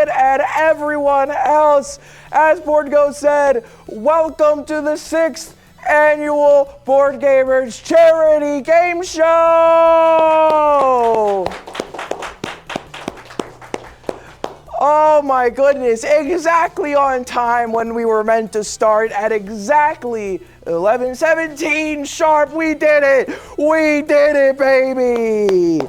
Colleen, and everyone else. As BoardGo said, welcome to the 6th annual Board Gamers Charity Game Show! Oh my goodness, exactly on time when we were meant to start at exactly 11:17 sharp. We did it! We did it, baby!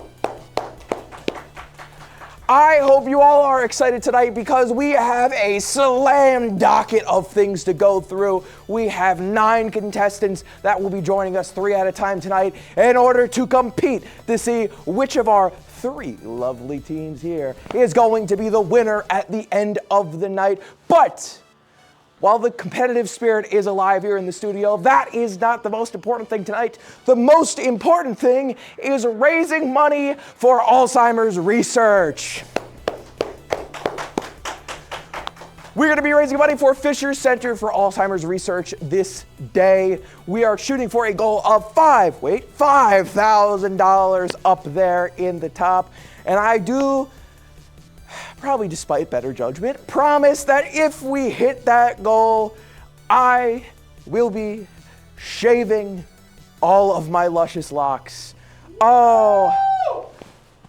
I hope you all are excited tonight because we have a slam docket of things to go through. We have 9 contestants that will be joining us 3 at a time tonight in order to compete to see which of our 3 lovely teams here is going to be the winner at the end of the night. But while the competitive spirit is alive here in the studio, that is not the most important thing tonight. The most important thing is raising money for Alzheimer's research. We're going to be raising money for Fisher Center for Alzheimer's Research this day. We are shooting for a goal of $5,000 up there in the top. And I do, probably despite better judgment, promise that if we hit that goal, I will be shaving all of my luscious locks. Oh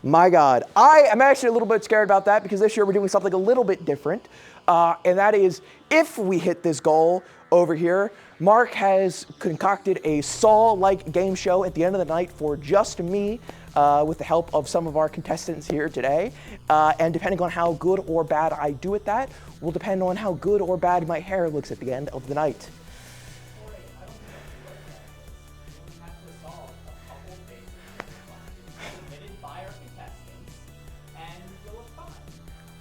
my God. I am actually a little bit scared about that because this year we're doing something a little bit different. And that is, if we hit this goal over here, Mark has concocted a Saw-like game show at the end of the night for just me, with the help of some of our contestants here today. And depending on how good or bad I do at that, will depend on how good or bad my hair looks at the end of the night.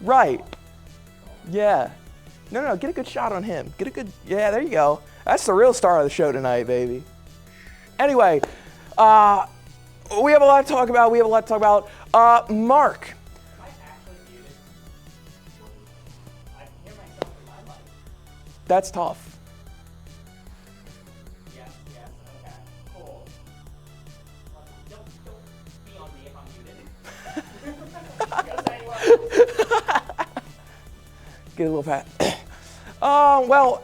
Right. Yeah. No, get a good shot on him. Get a good, yeah, there you go. That's the real star of the show tonight, baby. Anyway, we have a lot to talk about. Mark. Am I actually muted? I can hear myself through my mic. That's tough. Yes, okay, cool. Don't be on me if I'm muted. Go anywhere. Get a little pat.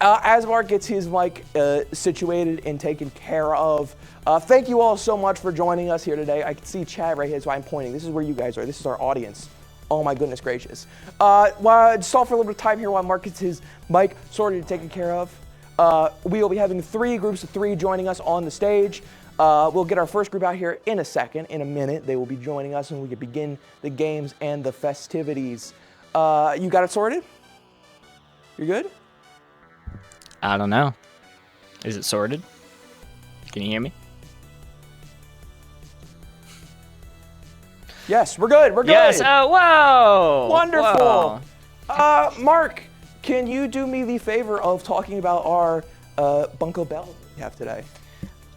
As Mark gets his mic situated and taken care of, thank you all so much for joining us here today. I can see chat right here, that's why I'm pointing. This is where you guys are. This is our audience. Oh my goodness gracious. Just stall for a little bit of time here while Mark gets his mic sorted and taken care of. We will be having 3 groups of 3 joining us on the stage. We'll get our first group out here in a second, in a minute. They will be joining us and we can begin the games and the festivities. You got it sorted? You're good? I don't know. Is it sorted? Can you hear me? Yes, we're good. We're good. Yes. Oh, whoa. Wonderful. Whoa. Mark, can you do me the favor of talking about our Bunko Bell we have today?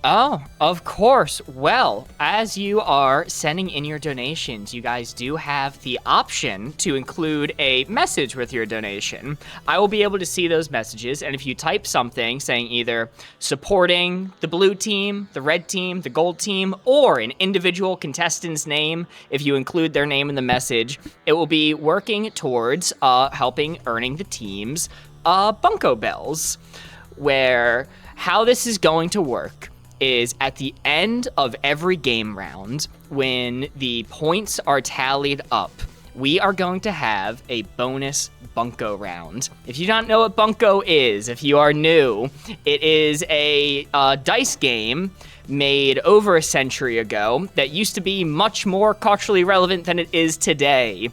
Oh, of course. Well, as you are sending in your donations, you guys do have the option to include a message with your donation. I will be able to see those messages, and if you type something saying either supporting the blue team, the red team, the gold team, or an individual contestant's name, if you include their name in the message, it will be working towards helping earning the team's Bunko Bells, where how this is going to work is at the end of every game round, when the points are tallied up, we are going to have a bonus Bunko round. If you don't know what Bunko is, if you are new, it is a dice game made over a century ago that used to be much more culturally relevant than it is today.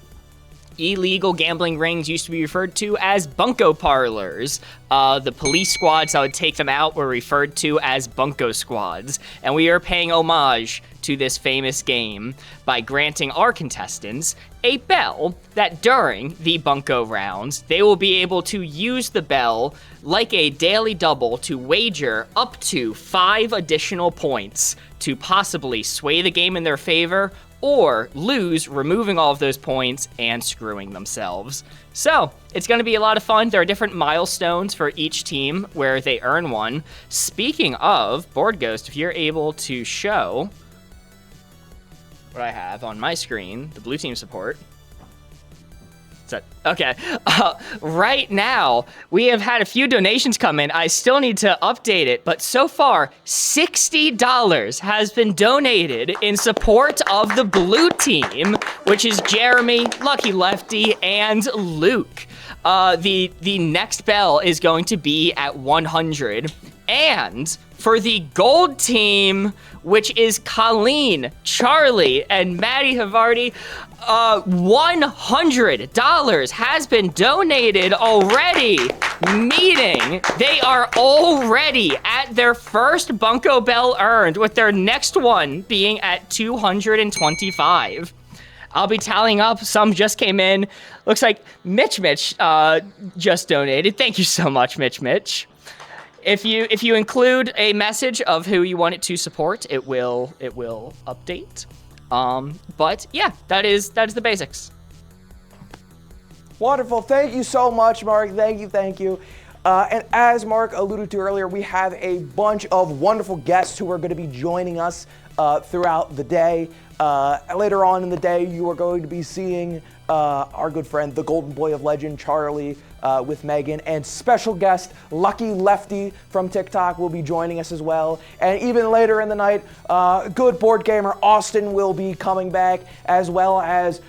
Illegal gambling rings used to be referred to as bunko parlors. The police squads that would take them out were referred to as bunko squads. And we are paying homage to this famous game by granting our contestants a bell that during the bunko rounds, they will be able to use the bell like a daily double to wager up to 5 additional points to possibly sway the game in their favor or lose, removing all of those points and screwing themselves. So, it's going to be a lot of fun. There are different milestones for each team where they earn one. Speaking of, Board Ghost, if you're able to show what I have on my screen, the blue team support. Okay. Right now, we have had a few donations come in. I still need to update it, but so far, $60 has been donated in support of the blue team, which is Jeremy, Lucky Leftie, and Luke. The next bell is going to be at 100. And for the gold team, which is Colleen, Charlie, and Matt Haverty, $100 has been donated already, meaning they are already at their first Bunko Bell earned, with their next one being at 225. I'll be tallying up. Some just came in. Looks like Mitch just donated. Thank you so much, Mitch. If you include a message of who you want it to support, it will update. But yeah, that is the basics. Wonderful. Thank you so much, Mark. Thank you. And as Mark alluded to earlier, we have a bunch of wonderful guests who are going to be joining us throughout the day. Later on in the day, you are going to be seeing our good friend, the Golden Boy of Legend, Charlie, with Megan, and special guest Lucky Leftie from TikTok will be joining us as well. And even later in the night, good board gamer Austin will be coming back, as well as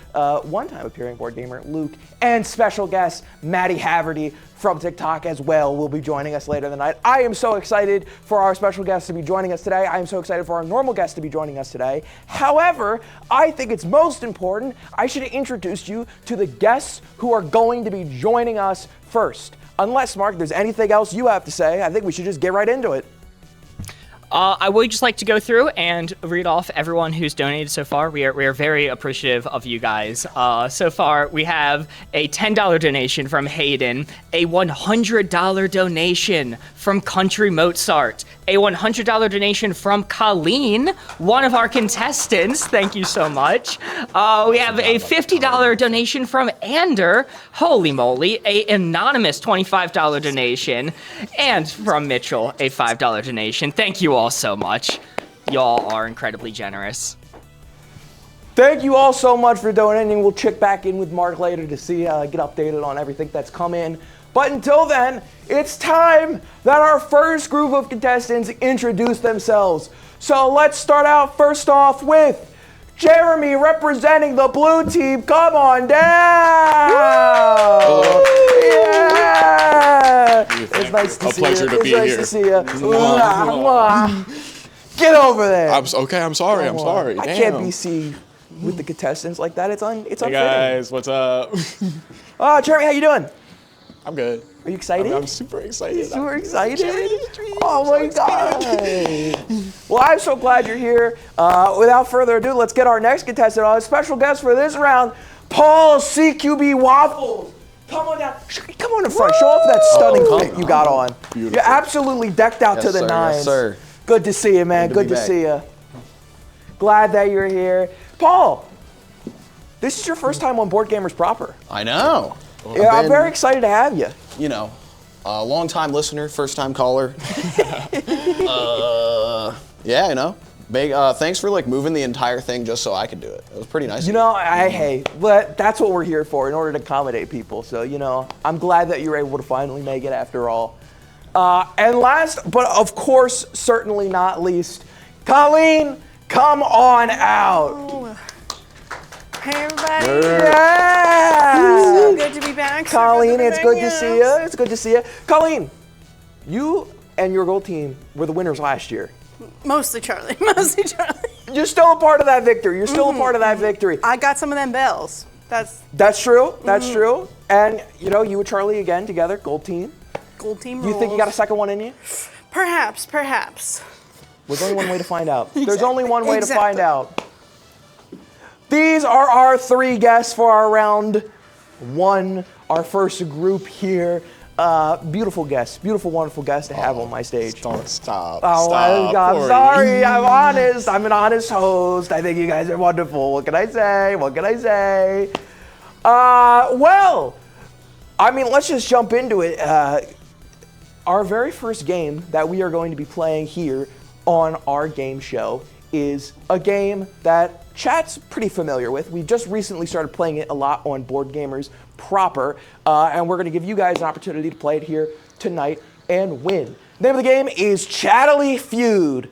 one-time appearing board gamer Luke, and special guest Matt Haverty from TikTok as well will be joining us later in the night. I am so excited for our special guests to be joining us today. I am so excited for our normal guests to be joining us today. However, I think it's most important I should introduce you to the guests who are going to be joining us first. Unless, Mark, there's anything else you have to say, I think we should just get right into it. I would just like to go through and read off everyone who's donated so far. We are very appreciative of you guys. So far, we have a $10 donation from Hayden, a $100 donation from Country Mozart, a $100 donation from Colleen, one of our contestants. Thank you so much. We have a $50 donation from Ander. Holy moly, a anonymous $25 donation, and from Mitchell, a $5 donation. Thank you all so much. Y'all are incredibly generous. Thank you all so much for donating. We'll check back in with Mark later to see, get updated on everything that's come in. But until then, it's time that our first group of contestants introduce themselves. So let's start out first off with Jeremy representing the blue team. Come on down. Hello. Yeah. It's nice to see you. Pleasure to be nice here. to see you. Get over there. I'm sorry. I can't be seen with the contestants like that. It's unfitting. Hey guys, what's up? Jeremy, how you doing? I'm good. Are you excited? I'm super excited. Super excited? Oh my God. Well, I'm so glad you're here. Without further ado, let's get our next contestant on. A special guest for this round, Paul CQB Waffles. Come on down. Come on in front. Show off that stunning fit you got on. Beautiful. You're absolutely decked out to the nines. Yes, sir. Good to see you, man. Good to see you. Glad that you're here. Paul, this is your first time on Board Gamers proper. I know. Yeah, I'm very excited to have you. You know, long-time listener, first-time caller. Yeah, you know. Big, thanks for like moving the entire thing just so I could do it. It was pretty nice. You know, hey, but that's what we're here for, in order to accommodate people. So, you know, I'm glad that you were able to finally make it after all. And last, but of course, certainly not least, Colleen, come on out. Oh. Hey everybody. Yeah. So good to be back. Colleen, it's good to see you. It's good to see you. Colleen, you and your gold team were the winners last year. Mostly Charlie. You're still a part of that victory. You're still a part of that victory. I got some of them bells. That's true. That's true. And you know, you and Charlie again together, gold team. Gold team You rules. think you got a second one in you? Perhaps. There's only one way to find out. There's only one way to Exactly. find out. These are our three guests for our round one, our first group here. Beautiful guests, beautiful, wonderful guests to have on my stage. Don't stop. Oh my stop, God, Corey. sorry, I'm honest. I'm an honest host. I think you guys are wonderful. What can I say? Well, I mean, let's just jump into it. Our very first game that we are going to be playing here on our game show is a game that chat's pretty familiar with. We just recently started playing it a lot on Boardgamers proper, and we're going to give you guys an opportunity to play it here tonight and win. The name of the game is Chattily Feud.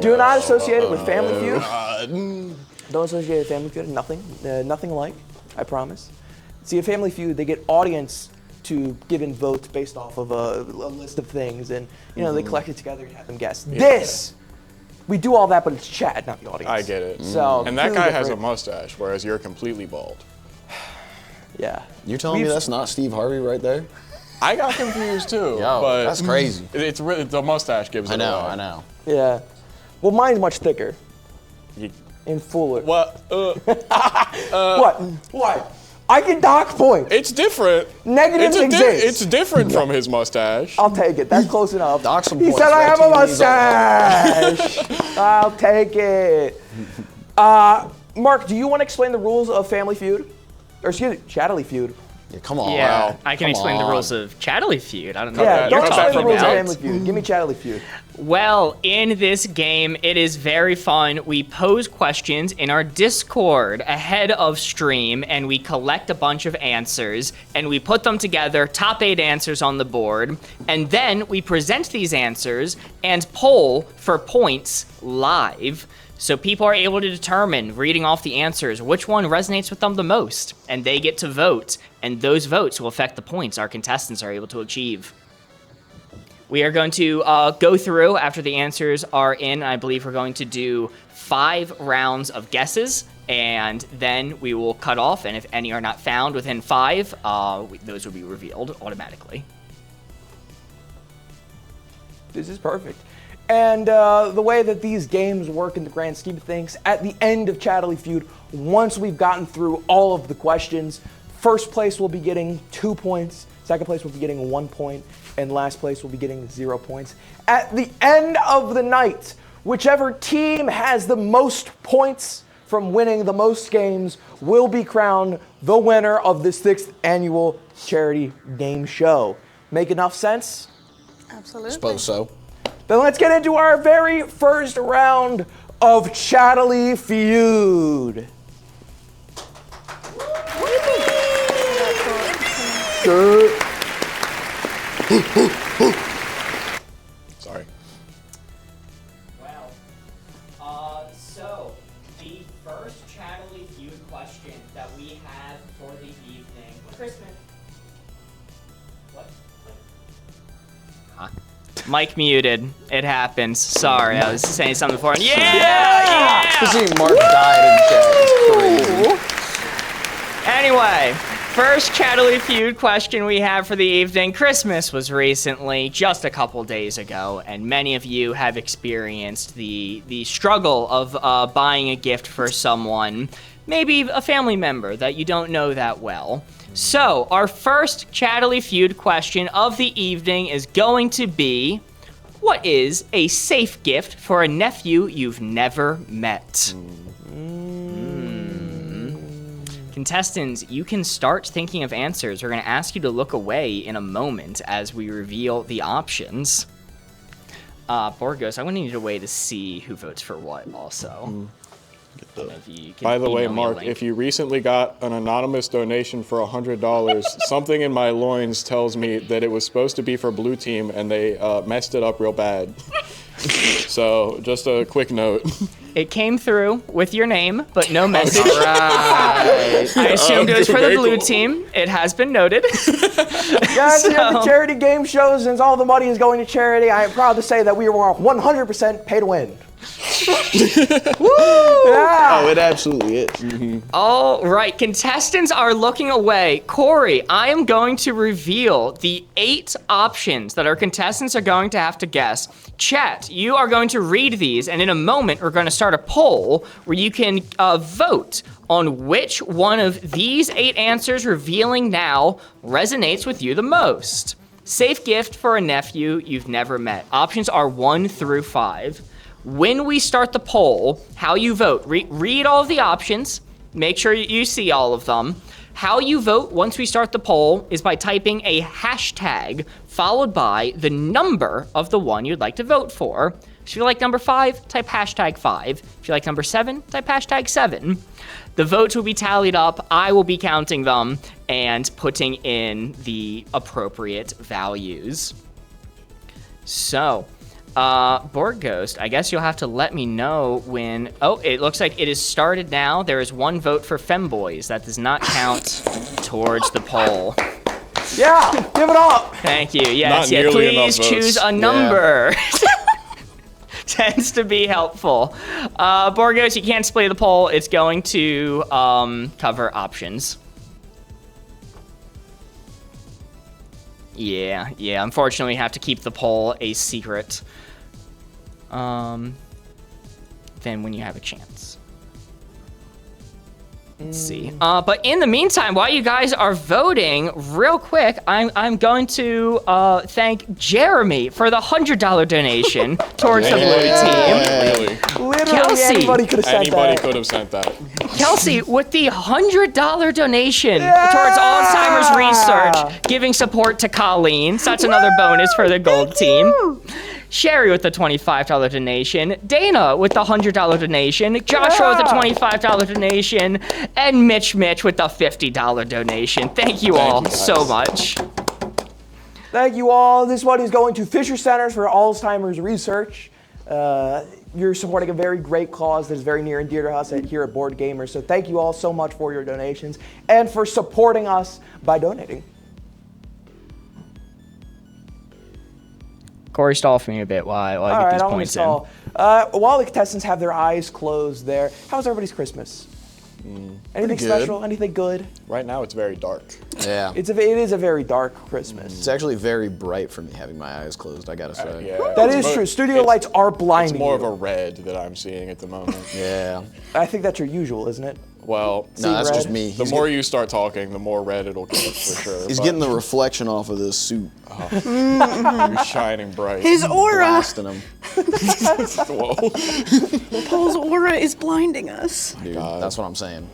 Do not associate it with Family Feud. Don't associate it with Family Feud. Nothing alike, I promise. See, a Family Feud, they get audience to give in votes based off of a list of things, and they collect it together and have them guess. Yeah. This, we do all that, but it's chat, not the audience. I get it. So, and that guy has a mustache, whereas you're completely bald. Yeah. You telling me that's not Steve Harvey right there? I got confused too. Yo, but that's crazy. It's really the mustache gives it away. I know. Yeah. Well, mine's much thicker. And fuller. What? What? I can dock points. It's different. Negatives exist. It's different from his mustache. I'll take it. That's close enough. Dock some he points. said I have a mustache. I'll take it. Mark, do you want to explain the rules of Family Feud? Or excuse me, Chattily Feud. Yeah, come on. Yeah, Wow. I can explain the rules of Chattily Feud. I don't know Yeah, what don't you're explain the talking rules of about. Family Feud. Give me Chattily Feud. Well, in this game, it is very fun. We pose questions in our Discord ahead of stream, and we collect a bunch of answers, and we put them together, top 8 answers on the board, and then we present these answers and poll for points live. So people are able to determine, reading off the answers, which one resonates with them the most, and they get to vote, and those votes will affect the points our contestants are able to achieve. We are going to go through after the answers are in. I believe we're going to do 5 rounds of guesses, and then we will cut off, and if any are not found within 5, those will be revealed automatically. This is perfect. And the way that these games work in the grand scheme of things, at the end of Chattily Feud, once we've gotten through all of the questions, first place will be getting 2 points, second place will be getting 1 point, and last place will be getting 0 points. At the end of the night, whichever team has the most points from winning the most games will be crowned the winner of the 6th annual charity game show. Make enough sense? Absolutely. Suppose so. Then let's get into our very first round of Chattily Feud. Sorry. Well, so the first Chattily Feud question that we have for the evening. Christmas. What? Huh? Mic muted. It happens. Sorry, I was saying something before. Yeah! Seeing Mark died in chat is crazy. Anyway, first Chattily Feud question we have for the evening. Christmas was recently, just a couple days ago, and many of you have experienced the struggle of buying a gift for someone, maybe a family member that you don't know that well. So, our first Chattily Feud question of the evening is going to be, what is a safe gift for a nephew you've never met? Contestants, you can start thinking of answers. We're going to ask you to look away in a moment as we reveal the options. Borgos, I'm going to need a way to see who votes for what also. By the way, Mark, if you recently got an anonymous donation for $100, something in my loins tells me that it was supposed to be for Blue Team and they messed it up real bad. So, just a quick note. It came through with your name, but no message. Right. I assumed it was for the Blue Team. It has been noted. Guys, here at the charity game show, since all the money is going to charity, I am proud to say that we are 100% pay to win. Woo! Yeah. Oh, it absolutely is. Mm-hmm. All right, contestants are looking away. Corey, I am going to reveal the 8 options that our contestants are going to have to guess. Chat, you are going to read these, and in a moment, we're going to start a poll where you can vote on which one of these 8 answers revealing now resonates with you the most. Safe gift for a nephew you've never met. Options are 1 through 5. When we start the poll, how you vote, read all of the options, make sure you see all of them. How you vote once we start the poll is by typing a hashtag followed by the number of the one you'd like to vote for. If you like number 5, type #5. If you like number 7, type #7. The votes will be tallied up. I will be counting them and putting in the appropriate values. So, Board Ghost, I guess you'll have to let me know when... Oh, it looks like it is started now. There is 1 vote for Femboys. That does not count towards the poll. Yeah, give it up. Thank you. Yes, Not nearly please enough choose votes. a number. Tends to be helpful. Board Ghost, you can't display the poll. It's going to cover options. Yeah. Unfortunately, we have to keep the poll a secret. Then when you have a chance. Let's see. But in the meantime, while you guys are voting, real quick, I'm going to thank Jeremy for the $100 donation towards the blue team. Really? Literally Kelsey. anybody could have sent Anybody that. could have sent that. Kelsey, with the $100 donation towards Alzheimer's research, giving support to Colleen. So that's another bonus for the gold team. Sherry with the $25 donation, Dana with the $100 donation, Joshua with the $25 donation, and Mitch with the $50 donation. Thank you all so much. Thank you all. This one is going to Fisher Centers for Alzheimer's Research. You're supporting a very great cause that is very near and dear to us here at Board Gamers. So thank you all so much for your donations and for supporting us by donating. Corey, stall for me a bit while I get these points in. While the contestants have their eyes closed there, how was everybody's Christmas? Anything good. special? Anything good? Right now, it's very dark. Yeah. It is a very dark Christmas. It's actually very bright for me having my eyes closed, I gotta say. Yeah. That is true. Studio lights are blinding It's more you. of a red that I'm seeing at the moment. Yeah. I think that's your usual, isn't it? Well, No, that's red? just me. the more you start talking, the more red it'll get for sure. He's but getting the reflection off of this suit, you're shining bright. His aura. blasting him. Whoa. Paul's aura is blinding us. Dude, that's what I'm saying.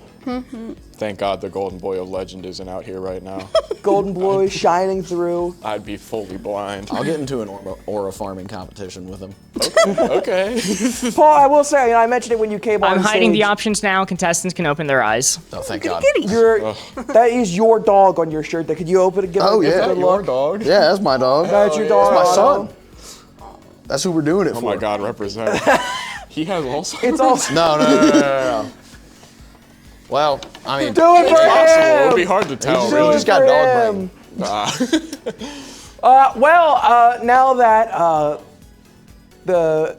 Thank God the Golden Boy of Legend isn't out here right now. Golden Boy shining through. I'd be fully blind. I'll get into an aura farming competition with him. Okay. Paul, I will say, I mentioned it when you came on I'm hiding the stage. options now. Contestants can open their eyes. Oh, thank God. That is your dog on your shirt. Could you open it? Give Oh, it yeah. a good Your look? dog? Yeah, that's my dog. That's your dog. That's my son. That's who we're doing it Oh for. my God, represent. He has Alzheimer's. It's all. No. Well, I mean, Do it for Possible. It would be him. hard to tell, Do really. it just got for dog him. brain. Now that the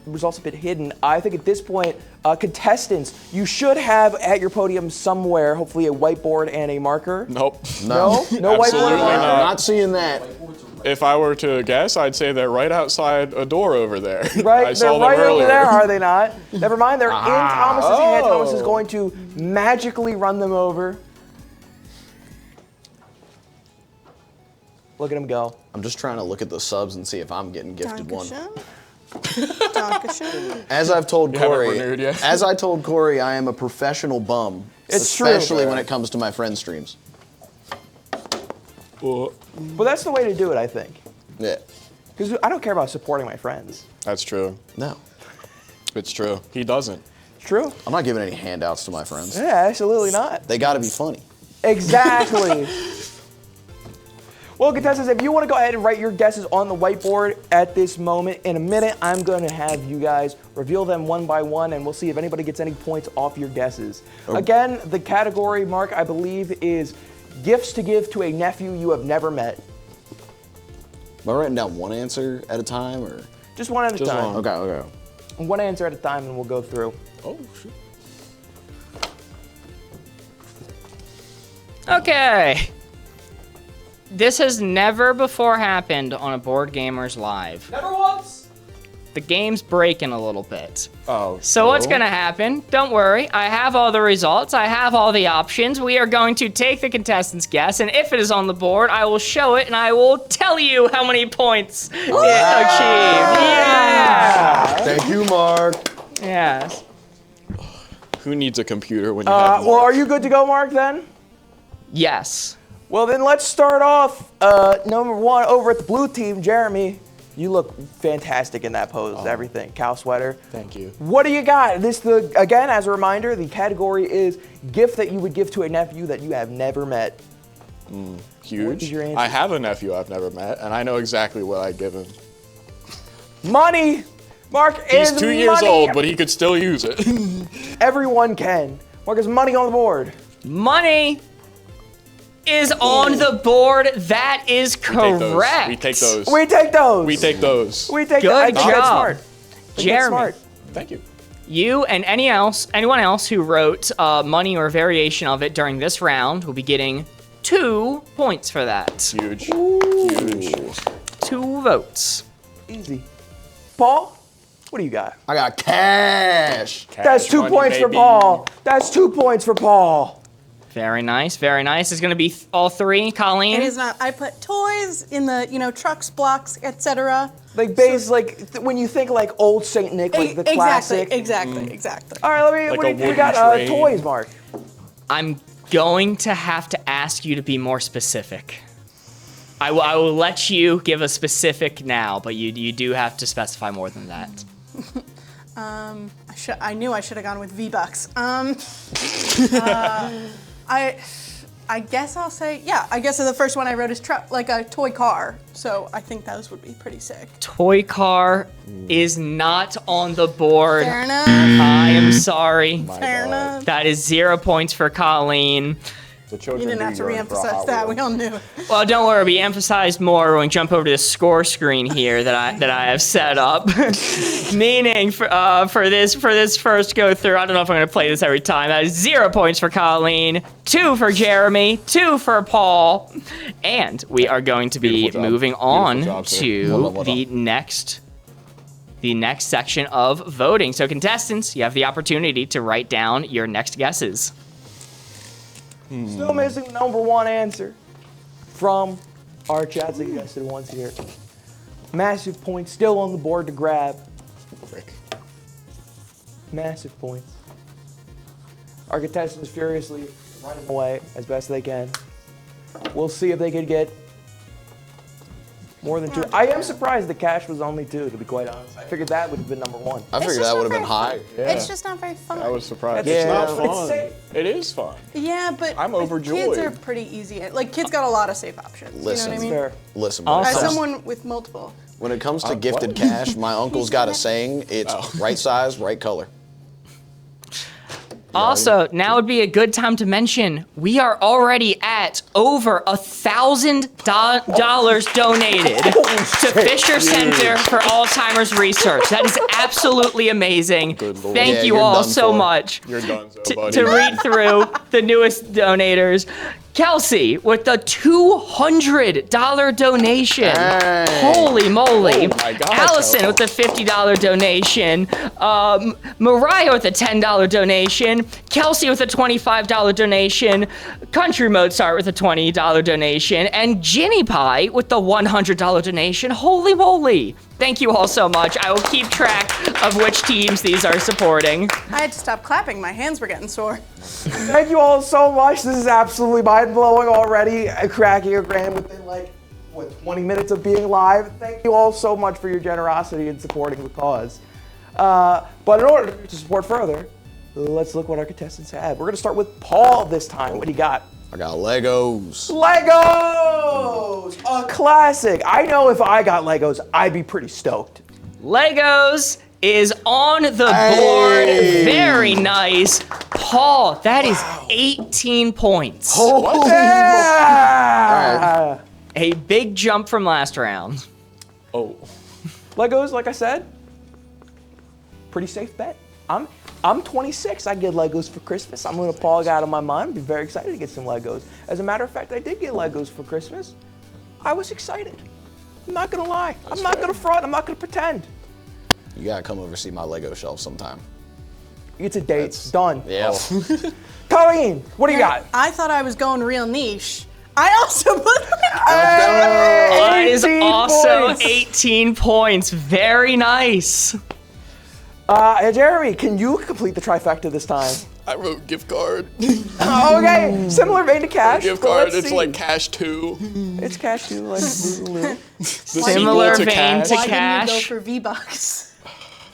results have been hidden, I think at this point, contestants, you should have at your podium somewhere, hopefully a whiteboard and a marker. Nope. No Absolutely whiteboard. not. not seeing that. If I were to guess, I'd say they're right outside a door over there. Right, I they're saw them right earlier. over there, are they not? Never mind, they're in Thomas's hand. Oh. Thomas is going to magically run them over. Look at him go. I'm just trying to look at the subs and see if I'm getting gifted one. Dankeschön. As I've told haven't Corey, renewed yet? as I told Corey, I am a professional bum, It's true. especially when it comes to my friend streams. Well, But that's the way to do it, I think. Yeah. Because I don't care about supporting my friends. that's true. No, It's true. He doesn't. It's true. I'm not giving any handouts to my friends. Yeah, absolutely not. They got to be funny. Exactly. Well, contestants, if you want to go ahead and write your guesses on the whiteboard at this moment, in a minute, I'm going to have you guys reveal them one by one, and we'll see if anybody gets any points off your guesses. Again, the category, Mark, I believe, is gifts to give to a nephew you have never met. Am I writing down one answer at a time, or? Just one at a Just time. one. Okay. One answer at a time, and we'll go through. Oh, shit. Okay. This has never before happened on a Board Gamers Live. Never once. The game's breaking a little bit. Oh. So what's gonna happen? Don't worry, I have all the results, I have all the options. We are going to take the contestants' guess, and if it is on the board, I will show it and I will tell you how many points it achieved. Yeah! Thank you, Mark. Yes. Who needs a computer when you have Well, more? are you good to go, Mark, then? Yes. Well, then let's start off number one over at the blue team. Jeremy, You look fantastic in that pose. Everything. Cow sweater. Thank you. What do you got? Again, as a reminder, the category is gift that you would give to a nephew that you have never met. Huge. What is your answer? I have a nephew I've never met, and I know exactly what I'd give him. Money. Mark He's is 2 years money. old, but he could still use it. Everyone can. Mark is money on the board. Money is on the board. That is correct. We take those. We take those. We take those. We take Good I think that's job. smart. I think that's Jeremy. smart. Thank you. You and anyone else who wrote money or a variation of it during this round will be getting 2 points for that. Huge. Huge. 2 votes. Easy. Paul, what do you got? I got cash. That's 2 money, points for baby. Paul. That's 2 points for Paul. Very nice, very nice. It's gonna be all 3, Colleen. It is not. I put toys in the, trucks, blocks, etc. Like when you think like old Saint Nick, like the classic. Exactly. All right, Like what a do you wooden got? train. Toys, Mark. I'm going to have to ask you to be more specific. I will let you give a specific now, but you do have to specify more than that. I knew I should have gone with V-Bucks. I guess I'll say, I guess the first one I wrote is like a toy car. So I think those would be pretty sick. Toy car is not on the board. Fair enough. I am sorry. Fair enough. That is 0 points for Colleen. The children You didn't have to re-emphasize that. We all knew it. Well, don't worry. We emphasized more when we jump over to the score screen here that I have set up. Meaning for this first go through, I don't know if I'm going to play this every time. That is 0 points for Colleen, 2 for Jeremy, 2 for Paul, and we are going to be Beautiful job. moving on Beautiful job, sir. to Well done. the next section of voting. So contestants, you have the opportunity to write down your next guesses. Still missing the number 1 answer from our chat suggested ones here. Massive points still on the board to grab. Frick. Massive points. Our contestants furiously running away as best they can. We'll see if they can get more than 2. I am surprised the cash was only 2, to be quite honest. I figured that would have been number 1. I figured that would have been high. It's just not very fun. I was surprised. Yeah. It's not It's fun. safe. It is fun. Yeah, but I'm overjoyed. kids are pretty easy. Like, kids got a lot of safe options. Listen. You know what I mean? Fair. Listen, Also- As Awesome. someone with multiple. when it comes to what? gifted cash, my uncle's got a saying, it's right size, right color. Also, now would be a good time to mention we are already at over $1,000 donated to Fisher Center for Alzheimer's Research. That is absolutely amazing. Good Lord. Thank Yeah, you you're all done so for. much. You're done, so To buddy. read through the newest donators. Kelsey with the $200 donation. Hey. Holy moly. Oh my God, Allison Kelsey. with the $50 donation. Mariah with a $10 donation. Kelsey with a $25 donation. Country Mozart with a $20 donation. And Ginny Pie with the $100 donation. Holy moly. Thank you all so much. I will keep track of which teams these are supporting. I had to stop clapping. My hands were getting sore. Thank you all so much. This is absolutely mind-blowing already. Cracking a grand within 20 minutes of being live. Thank you all so much for your generosity in supporting the cause. But in order to support further, let's look what our contestants have. We're going to start with Paul this time. What do you got? I got Legos. Legos! A classic. I know if I got Legos, I'd be pretty stoked. Legos is on the board. Very nice. Paul, that is 18 points. Yeah! A big jump from last round. Oh. Legos, like I said, pretty safe bet. I'm 26. I get Legos for Christmas. I'm gonna Paul got out of my mind. Be very excited to get some Legos. As a matter of fact, I did get Legos for Christmas. I was excited. I'm not gonna lie. I'm not gonna front. I'm not gonna pretend. You gotta come over see my Lego shelf sometime. It's a date. Done. Yeah. Colleen, what do you got? I thought I was going real niche. I also put. That is 18 also points. 18 points. Very nice. Jeremy, can you complete the trifecta this time? I wrote gift card. Okay, similar vein to cash. Gift but card, let's it's see. like cash 2. It's cashew, like Lulu. Similar sequel to vein Cash. to Why didn't you go Cash. for V-Bucks?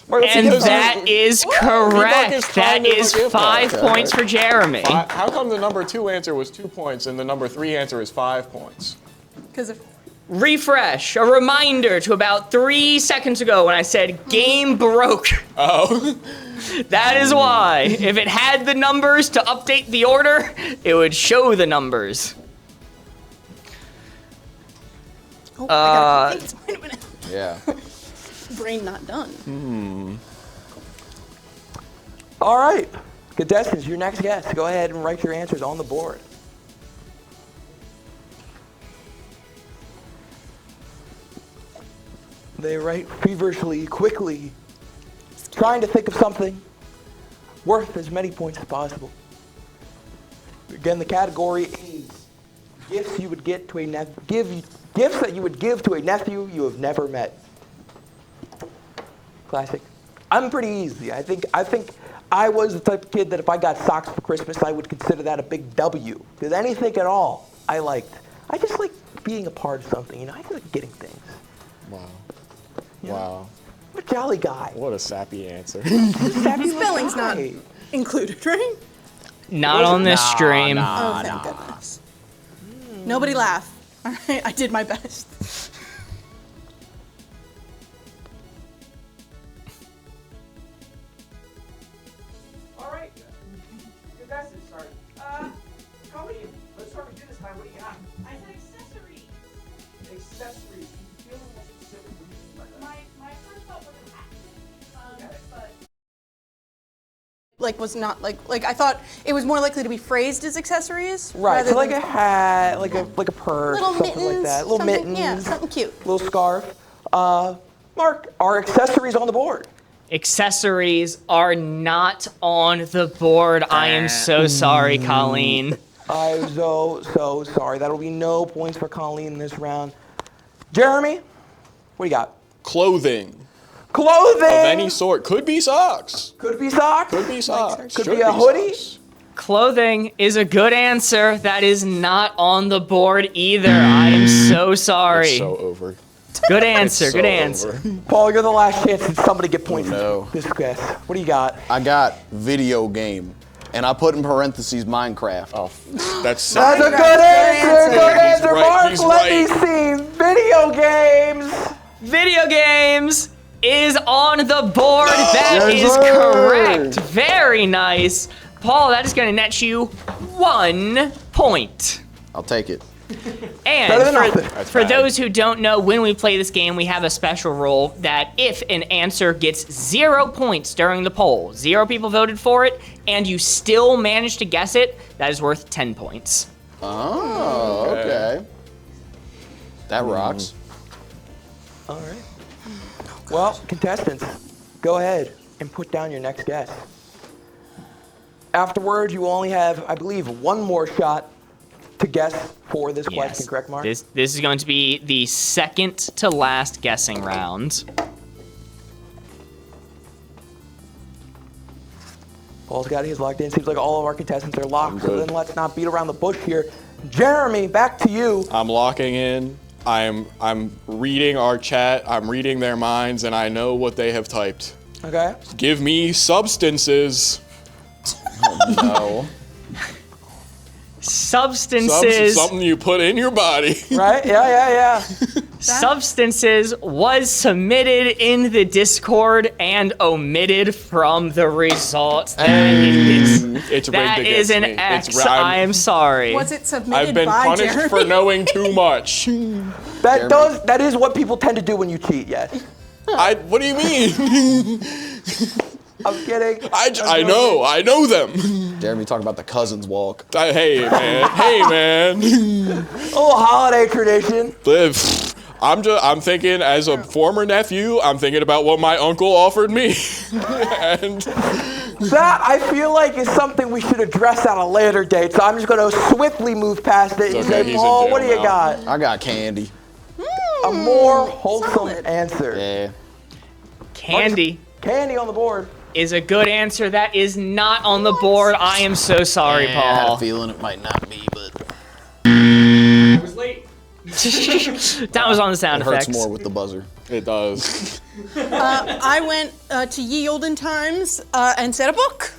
And that is is correct. kind That of a is gift 5 card. points for Jeremy. How come the number 2 answer was 2 points and the number 3 answer is 5 points? Because if Refresh, a reminder to about 3 seconds ago when I said game broke. Oh. That is why. If it had the numbers to update the order, it would show the numbers. I gotta keep thinking. Wait a minute. Yeah. Brain not done. All right, contestants, your next guess. Go ahead and write your answers on the board. They write feverishly, quickly, trying to think of something worth as many points as possible. Again, the category is gifts you would get to a gifts that you would give to a nephew you have never met. Classic. I'm pretty easy. I think I was the type of kid that if I got socks for Christmas, I would consider that a big W. Because anything at all, I liked. I just like being a part of something. You know, I just like getting things. Wow. You know? Wow. I'm a jolly guy. What a sappy answer. Sappy Spelling's guy. not included, right? Not on this stream. Oh, thank goodness. Nobody laugh. All right, I did my best. All right. Good guys, sorry. Colleen, let's start with you this time. What do you got? I said accessories. Accessories. Do you feel more specific what you mean by that? My first thought was a hat, but Like was not like I thought it was more likely to be phrased as accessories. Right, rather so like than a hat, like a purse, little something mittens, like that. Little something, mittens. yeah, something cute. Little scarf. Mark, are accessories on the board? Accessories are not on the board. I am so sorry, Colleen. I'm so sorry. That'll be no points for Colleen in this round. Jeremy, what do you got? Clothing. Clothing! Of any sort. Could be socks. Could be socks. Could be socks. Could Should be a hoodie. socks. Clothing is a good answer. That is not on the board either. I am so sorry. It's so over. Good answer. It's Good so answer. over. Paul, you're the last chance to somebody get points. no. This guess. What do you got? I got video game, and I put in parentheses Minecraft. Oh, that's That's a sad. good answer. Good He's answer, right, Mark. he's Let me right. see. Video games. Video games is on the board. That Yes, is sir. correct. Very nice. Paul, that is going to net you 1 point. I'll take it. Better than And nothing. That's for bad. those who don't know, when we play this game, we have a special rule that if an answer gets 0 points during the poll, 0 people voted for it, and you still manage to guess it, that is worth 10 points. Oh, okay. That rocks. All right. Well, contestants, go ahead and put down your next guess. Afterwards, you only have, I believe, one more shot to guess for this question, correct, Mark? This is going to be the second to last guessing round. Paul's got his locked in. Seems like all of our contestants are locked. So good. then let's not beat around the bush here. Jeremy, back to you. I'm locking in. I'm reading our chat. I'm reading their minds, and I know what they have typed. Okay. Give me substances. No. Substances. Something you put in your body. Right? Yeah. Substances was submitted in the Discord and omitted from the results. It's rigged That against is an me. X. I am sorry. Was it submitted I've been by punished Jeremy? for knowing too much. That is what people tend to do when you cheat, yes. What do you mean? I'm kidding. I know them. Jeremy talking about the cousins walk. Hey man. A little holiday tradition. I'm thinking as a former nephew, I'm thinking about what my uncle offered me. And That, I feel like, is something we should address at a later date. So I'm just going to swiftly move past it and okay, say, he's in Paul, jail what do you now. got? I got candy. A more wholesome solid. answer. Yeah. Candy Candy on the board. is a good answer. That is not on the board. I am so sorry, I had a Paul. feeling it might not be, but I was late. That was on the sound It hurts effects. more with the buzzer. It does. I went to ye olden times and said a book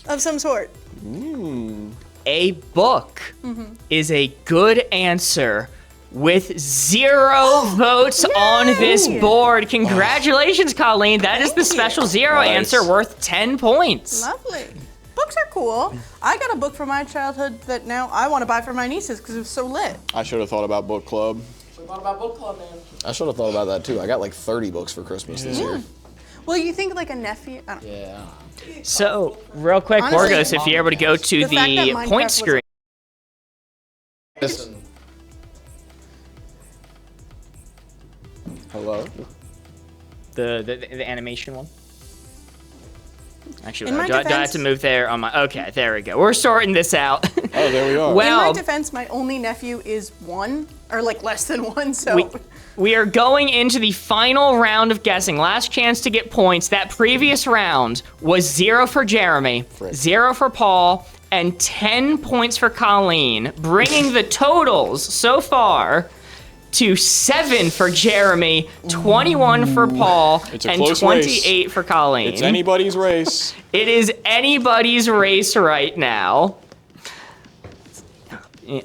of some sort. A book is a good answer with 0 votes on this board. Congratulations, Colleen. That is the special 0 Nice. answer worth 10 points. Lovely. Books are cool. I got a book from my childhood that now I want to buy for my nieces because it was so lit. I should have thought about book club. I should have thought about that too. I got like 30 books for Christmas this year. Well, you think like a nephew? I don't know. Yeah. So, real quick, Honestly, Borgos, if you're able to go to the fact that the Minecraft point was- screen. Hello? The animation one. Actually, In my do I have defense- to move there on my? Okay, there we go. We're sorting this out. Oh, there we are. In Well, my defense, my only nephew is 1 or like less than 1, so. we are going into the final round of guessing. Last chance to get points. That previous round was 0 for Jeremy, 0 for Paul, and 10 points for Colleen, bringing the totals so far to 7 for Jeremy, 21 for Paul, It's a and close 28 race. for Colleen. It's anybody's race. It is anybody's race right now.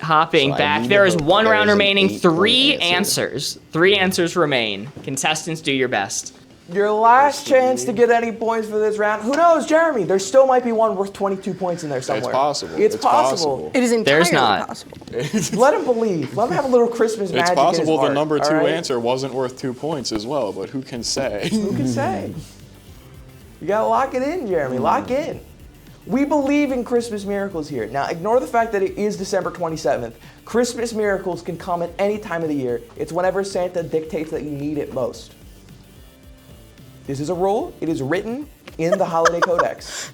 Hopping So I back, need there to is vote one that round there's an remaining. 8-point 3 answer. answers. 3 answers remain. Contestants, do your best. Your last chance to get any points for this round. Who knows, Jeremy? There still might be one worth 22 points in there somewhere. possible. It's It's possible. possible. It is entirely There's not. possible. Let him believe. Let him have a little Christmas It's magic in his possible the heart, number 2 all right? answer wasn't worth 2 points as well, but who can say? Who can say? You gotta lock it in, Jeremy. Lock in. We believe in Christmas miracles here. Now, ignore the fact that it is December 27th. Christmas miracles can come at any time of the year. It's whenever Santa dictates that you need it most. This is a rule. It is written in the Holiday Codex.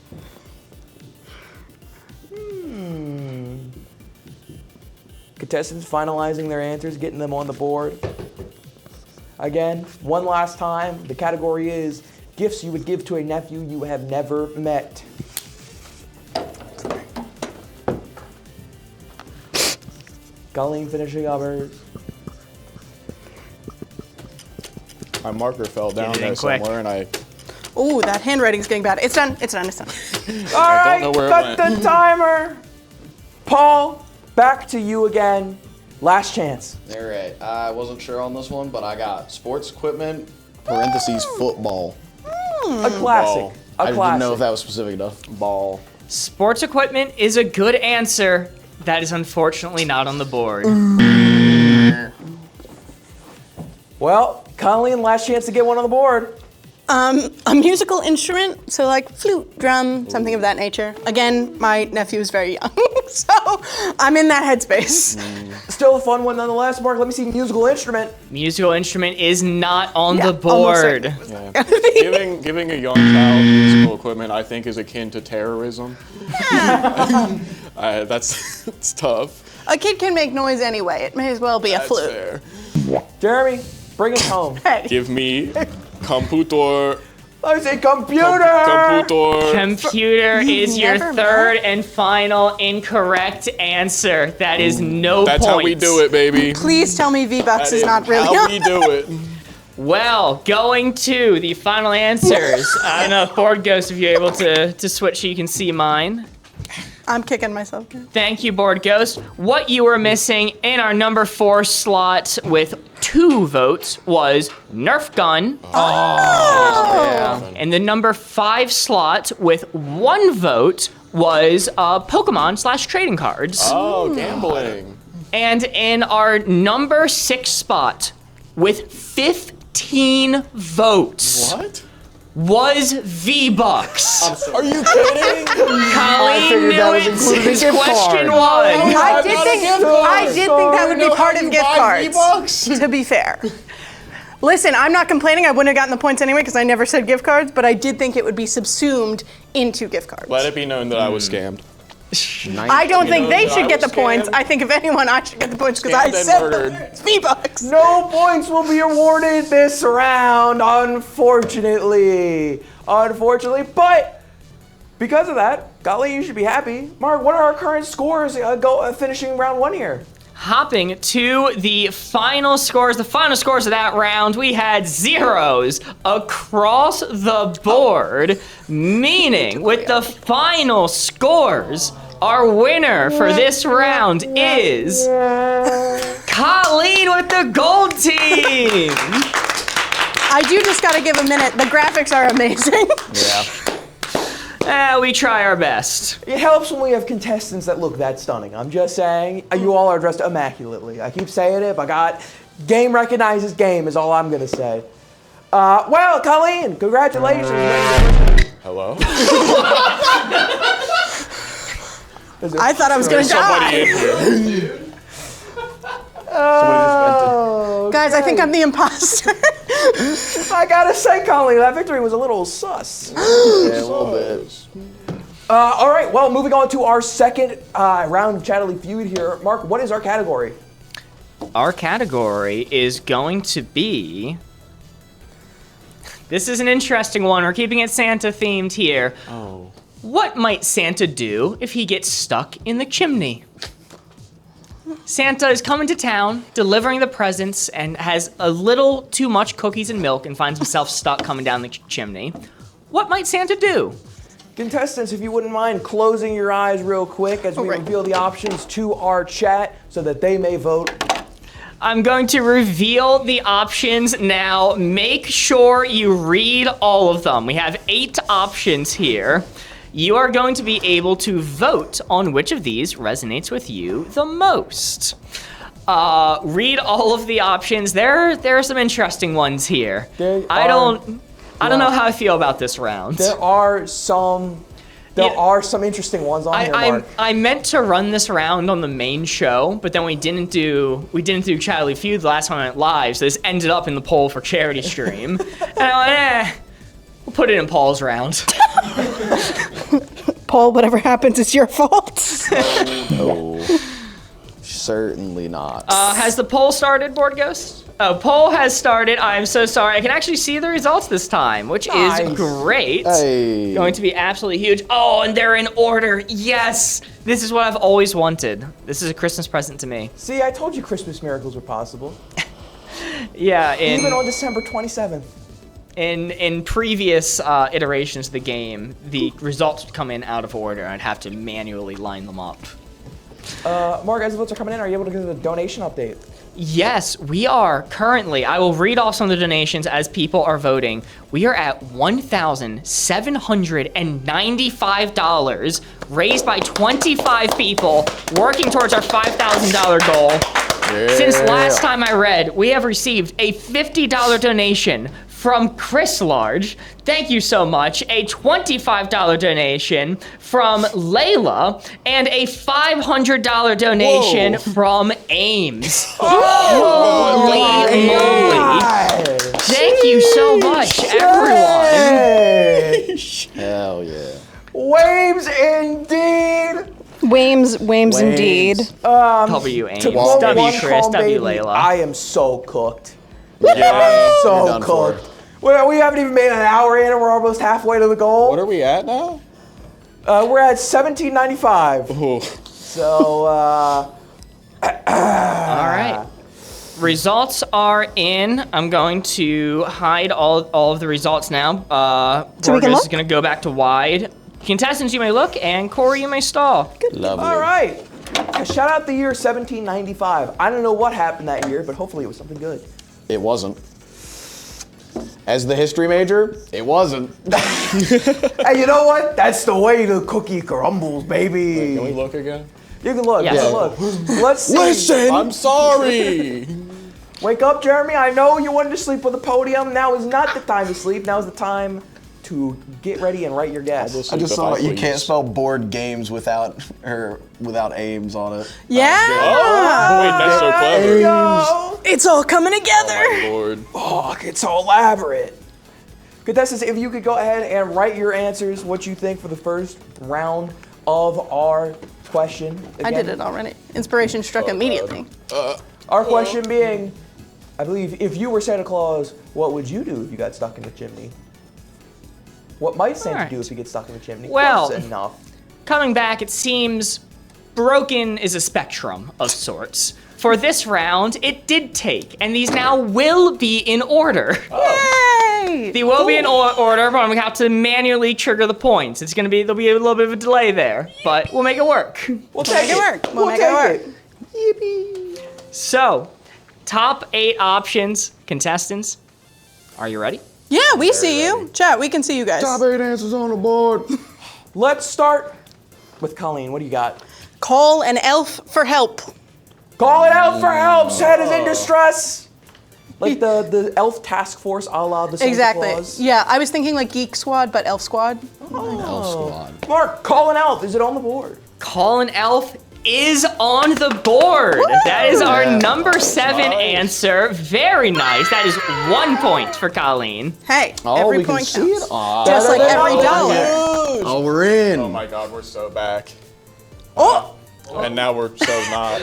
Contestants finalizing their answers, getting them on the board. Again, one last time, the category is gifts you would give to a nephew you have never met. Colleen finishing up hers. My marker fell down Get it there in quick. somewhere, and I Ooh, that handwriting's getting bad. It's done. It's done. It's done. All right, know where it cut went. the timer. Paul, back to you again. Last chance. All right. I wasn't sure on this one, but I got sports equipment, parentheses, football. A classic. Ball. A I didn't classic. know if that was specific enough. Ball. Sports equipment is a good answer. That is unfortunately not on the board. Well, Colleen, last chance to get one on the board. A musical instrument, so like flute, drum, something of that nature. Again, my nephew is very young, so I'm in that headspace. Still a fun one nonetheless. Mark, let me see musical instrument. Musical instrument is not on the almost board. certainly. giving a young child musical equipment, I think, is akin to terrorism. That's it's tough. A kid can make noise anyway. It may as well be a That's flute. fair. Jeremy, bring it home. Hey. Give me computer. I say computer. Computer. Computer is your never third and final incorrect answer. That is no That's points. how we do it, baby. Please tell me V-Bucks That is not really how on. we do it. Well, going to the final answers. I don't know if Board Ghost, if you're able to switch so you can see mine. I'm kicking myself. Thank you, Board Ghost. What you were missing in our number 4 slot with 2 votes was Nerf gun. And the number 5 slot with 1 vote was Pokemon / trading cards. Oh, gambling. And in our number 6 spot with 15 votes What? was V-Bucks. Are you kidding? Colleen figured knew that was it included in since gift question card. 1. I did think that would be part of gift cards. V-Bucks? To be fair. Listen, I'm not complaining. I wouldn't have gotten the points anyway because I never said gift cards, but I did think it would be subsumed into gift cards. Let it be known that I was scammed. I don't think know they that should I get the was points. scammed. I think if anyone, I should get the points because I Scammed and said murdered. it's V-Bucks. No points will be awarded this round, unfortunately. But because of that, golly, you should be happy. Mark, what are our current scores finishing round 1 here? hopping to the final scores. The final scores of that round, we had zeros across the board, meaning with the final scores, our winner for this round is Colleen with the gold team. I do just gotta give a minute. The graphics are amazing. Yeah. We try our best. It helps when we have contestants that look that stunning. I'm just saying, you all are dressed immaculately. I keep saying it, but game recognizes game is all I'm gonna say. Well, Colleen, congratulations. Hello? I thought I was gonna die. in here. Oh, Guys, I think I'm the imposter. I gotta say, Colleen, that victory was a little sus. Yeah, a little bit. All right, well, moving on to our second round of Chattily Feud here. Mark, what is our category? Our category is going to be... This is an interesting one. We're keeping it Santa themed here. Oh. What might Santa do if he gets stuck in the chimney? Santa is coming to town, delivering the presents, and has a little too much cookies and milk and finds himself stuck coming down the chimney. What might Santa do? Contestants, if you wouldn't mind closing your eyes real quick as we reveal the options to our chat so that they may vote. I'm going to reveal the options now. Make sure you read all of them. We have 8 options here. You are going to be able to vote on which of these resonates with you the most. Read all of the options. There are some interesting ones here. I don't know how I feel about this round. There are some interesting ones on here, Mark. I meant to run this round on the main show, but then we didn't do Chattily Feud the last time I went live, so this ended up in the poll for charity stream. And I went, we'll put it in Paul's round. Paul, whatever happens, it's your fault. No, certainly not. Has the poll started, Board Ghost? Oh, poll has started. I'm so sorry. I can actually see the results this time, which is great. Hey. Going to be absolutely huge. Oh, and they're in order. Yes. This is what I've always wanted. This is a Christmas present to me. See, I told you Christmas miracles were possible. Yeah. Even on December 27th. In previous iterations of the game, the results would come in out of order. I'd have to manually line them up. Mark, as the votes are coming in, are you able to give the donation update? Yes, we are currently. I will read off some of the donations as people are voting. We are at $1,795 raised by 25 people working towards our $5,000 goal. Yeah. Since last time I read, we have received a $50 donation from Chris Large. Thank you so much. A $25 donation from Layla and a $500 donation from Ames. Holy moly. Thank you so much, everyone. Hell yeah. Waves indeed. Wames indeed. W Ames, W Chris, W Layla. I am so cooked. Yeah. I'm so done for. cooked. Well, we haven't even made an hour in and we're almost halfway to the goal. What are we at now? We're at $17.95. Oh. So, All right. Results are in. I'm going to hide all of the results now. So we can Borges look? is going to go back to wide. Contestants, you may look, and Corey, you may stall. Lovely. all right. Shout out the year 1795. I don't know what happened that year, but hopefully it was something good. It wasn't. As the history major, it wasn't. Hey, you know what? That's the way the cookie crumbles, baby. Can we look again? You can look. Yes. You can look. Let's see. Listen! I'm sorry. Wake up, Jeremy. I know you wanted to sleep on the podium. Now is not the time to sleep. Now is the time to get ready and write your guess. I just saw you can't spell board games without Ames on it. Yeah. Oh, wait, that's so There you clever. go. It's all coming together. My lord. Oh, it's so elaborate. Contestants, if you could go ahead and write your answers, what you think for the first round of our question. I did it already. Inspiration struck immediately. Our question being, I believe, if you were Santa Claus, what would you do if you got stuck in the chimney? What might Santa Alright. do if he gets stuck in the chimney? Well- Close enough. Coming back, it seems broken is a spectrum of sorts. For this round, it did take, and these now will be in order. Yay! They will be in order, but I'm gonna have to manually trigger the points. There'll be a little bit of a delay there, but we'll make it work. We'll take it. We'll make it work. Yippee. So, top 8 options. Contestants, are you ready? Yeah, we see you. Chat, we can see you guys. Top 8 answers on the board. Let's start with Colleen. What do you got? Call an elf for help. Call it out for help. Santa is in distress. Like the elf task force a la the Santa Exactly. Claus. Yeah, I was thinking like Geek Squad, but Elf Squad. Elf Squad. Mark, call an elf. Is it on the board? Call an elf is on the board. That is our number 7 answer. Very nice. That is 1 point for Colleen. Hey, Oh, every we can point see counts. it. Aw. Just like every dollar. Oh, we're in. Oh my God, we're so back. Oh, And now we're so not.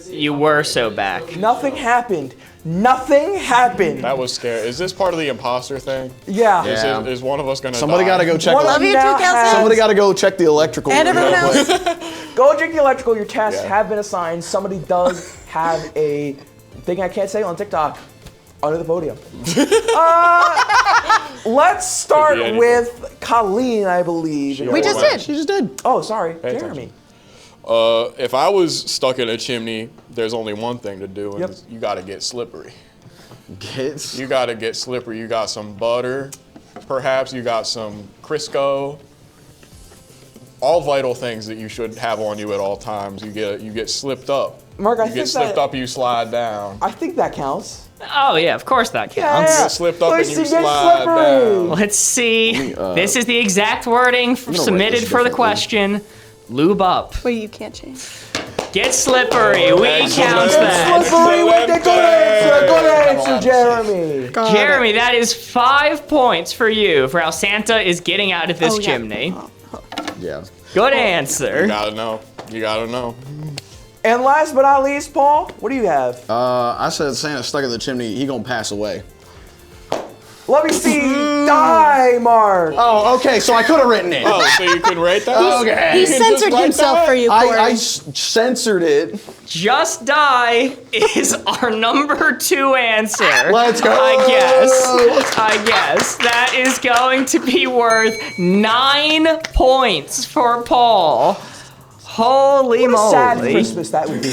You were so back. Nothing happened. Nothing happened. That was scary. Is this part of the imposter thing? Yeah. Yeah. Is one of us gonna Somebody die? got to go check. One love of you them too, now Kelsey. has- Somebody got to go check the electrical. and real everyone quick. else. Go check the electrical. Your tasks Yeah. have been assigned. Somebody does have a thing I can't say on TikTok under the podium. Let's start anything. with Colleen, I believe. We just did. She just did. Oh, sorry, Pay Jeremy. attention. If I was stuck in a chimney, there's only one thing to do, and Yep. it's you gotta get slippery. Gets. You gotta get slippery. You got some butter, perhaps you got some Crisco. All vital things that you should have on you at all times. You get slipped up. Mark, I you think get slipped that- up, you slide down. I think that counts. Oh yeah, of course that counts. Yeah. get slipped up and Lucy you gets slide slippery. down. Let's see. This is the exact wording write submitted this for the differently. question. Lube up. Wait, you can't change. Get slippery. We Excellent. count that. Slippery with the good answer. Good answer, Jeremy. Jeremy, that is 5 points for you for how Santa is getting out of this Oh, yeah. chimney. Yeah. Good You answer. gotta know. You gotta know. And last but not least, Paul, what do you have? I said Santa's stuck in the chimney. He gonna pass away. Let me see. Die, Mark. Oh, okay. So I could have written it. Oh, so you couldn't rate that? Okay. He You can just censored write himself that? for you, I Corey. censored it. Just die is our number 2 answer. Let's go. I guess. That is going to be worth 9 points for Paul. Holy What a sad moly. Christmas that would be.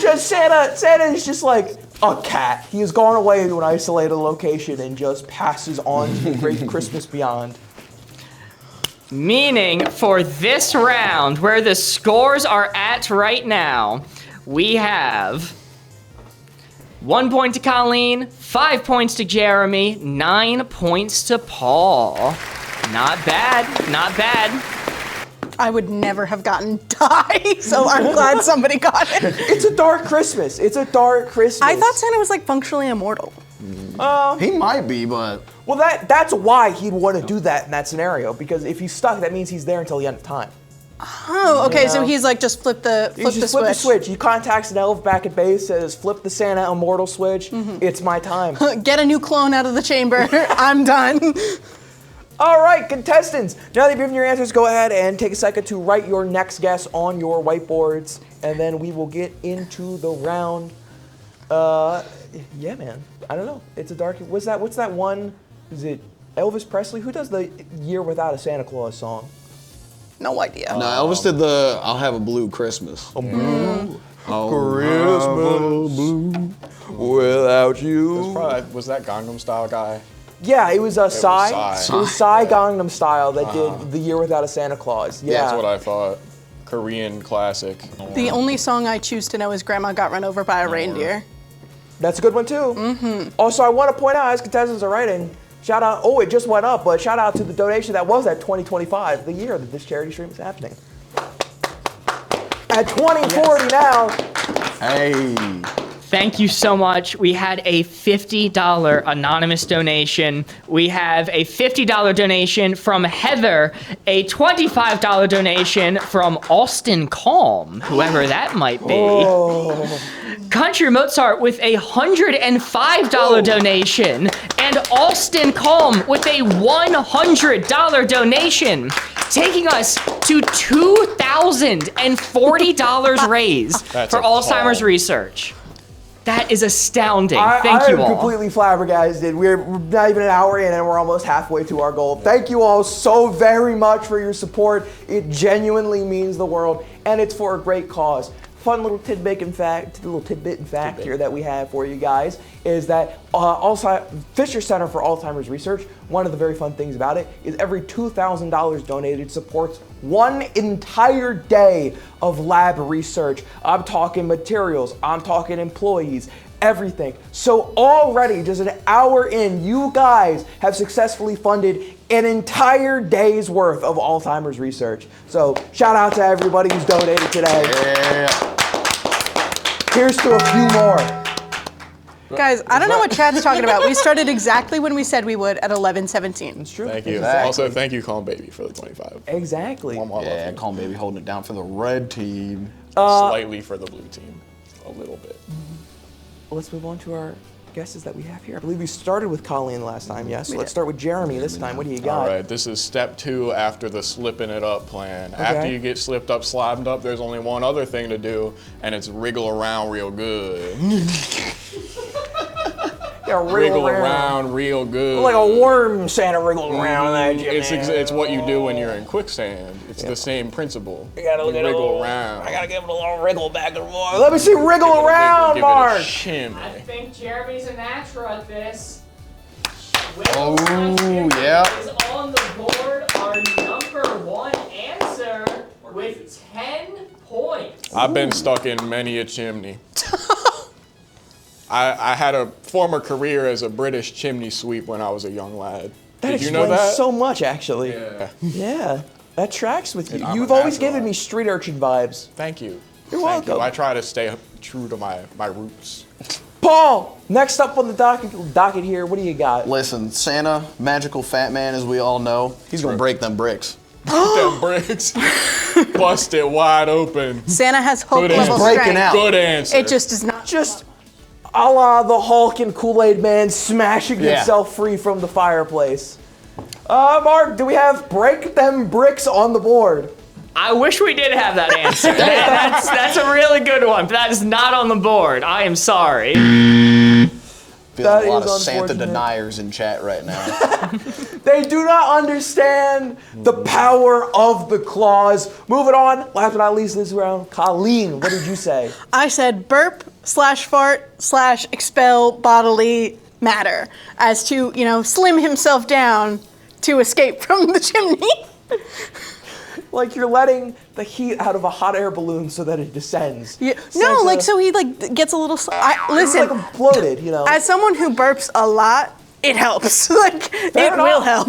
Just Santa is just like a cat. He has gone away to an isolated location and just passes on to the great Christmas beyond. Meaning for this round, where the scores are at right now, we have 1 point to Colleen, 5 points to Jeremy, 9 points to Paul. Not bad, not bad. I would never have gotten die, so I'm glad somebody got it. It's a dark Christmas. It's a dark Christmas. I thought Santa was like functionally immortal. He might be, but Well, that's why he'd want to do that in that scenario, because if he's stuck, that means he's there until the end of time. Oh, okay. You So know? he's like just flip the You just flip the switch. He contacts an elf back at base, says, flip the Santa immortal switch. It's my time. Get a new clone out of the chamber. I'm done. All right, contestants. Now that you've given your answers, go ahead and take a second to write your next guess on your whiteboards, and then we will get into the round. Yeah, man. I don't know. It's a dark. What's that one? Is it Elvis Presley? Who does the Year Without a Santa Claus song? No idea. no, Elvis did the "I'll Have a Blue Christmas." Christmas without you. Was that Gangnam Style guy? Yeah, it was Psy. Psy. It was Psy Gangnam Style that did the Year Without a Santa Claus. Yeah. That's what I thought. Korean classic. The only song I choose to know is "Grandma Got Run Over by a Reindeer." That's a good one too. Also, I want to point out, as contestants are writing, shout out. Oh, it just went up, but shout out to the donation that was at 2025, the year that this charity stream is happening. At 2040 now. Hey. Thank you so much. We had a $50 anonymous donation. We have a $50 donation from Heather, a $25 donation from Austin Calm, whoever that might be. Country Mozart with a $105 donation, and Austin Calm with a $100 donation. taking us to $2,040 raised That's for a Alzheimer's call. research. That is astounding. I Thank you am all. completely flabbergasted. We're not even an hour in and we're almost halfway to our goal. Thank you all so very much for your support. It genuinely means the world, and it's for a great cause. Fun little tidbit in fact here that we have for you guys is that Fisher Center for Alzheimer's Research, one of the very fun things about it is every $2,000 donated supports one entire day of lab research. I'm talking materials, I'm talking employees, everything. So already, just an hour in, you guys have successfully funded an entire day's worth of Alzheimer's research. So shout out to everybody who's donated today. Yeah. Here's to a few more. Guys, I don't know what Chad's talking about. We started exactly when we said we would at 11:17. It's true. Thank you. Exactly. Also, thank you, Calm Baby, for the 25. Exactly. One more Yeah, love Calm Baby holding it down for the red team. slightly for the blue team. A little bit. Let's move on to our guesses that we have here. I believe we started with Colleen last time, yes? Let's start with Jeremy this time. What do you got? All right, this is step 2 after the slipping it up plan. After you get slipped up, slimed up, there's only one other thing to do, and it's wriggle around real good. Yeah, Wriggle around real good. Like a worm Santa wriggled around that gym. It's what you do when you're in quicksand. It's the same principle. You gotta look at wriggle around. I gotta give it a little wriggle back and forth. Let me see wriggle around, Give Mark. it a shimmy. I think Jeremy's a natural at this. Oh, yeah. Is on the board our number 1 answer with 10 points. I've been stuck in many a chimney. I had a former career as a British chimney sweep when I was a young lad. That Did you know explains that? so much, actually. Yeah. Yeah, that tracks with you. I'm You've a always natural given at me it. street urchin vibes. Thank you. You're Thank welcome. you. I try to stay true to my roots. Paul, next up on the docket here, what do you got? Listen, Santa, magical fat man, as we all know, he's gonna break them bricks. Them bricks. Bust it wide open. Santa has Hulk Good level answer. breaking strength. out. Good answer. It just is not. Just a la the Hulk and Kool-Aid Man smashing Yeah. himself free from the fireplace. Mark, do we have break them bricks on the board? I wish we did have that answer. That's a really good one, but that is not on the board. I am sorry. Feeling That a lot is of Santa unfortunate. deniers in chat right now. They do not understand the power of the claws. Moving on, last but not least this round, Colleen, what did you say? I said burp/fart/expel bodily matter as to, slim himself down to escape from the chimney. Like you're letting the heat out of a hot air balloon so that it descends. Yeah. Santa- No, so he gets a little. Listen, like bloated, as someone who burps a lot, it helps. It will help.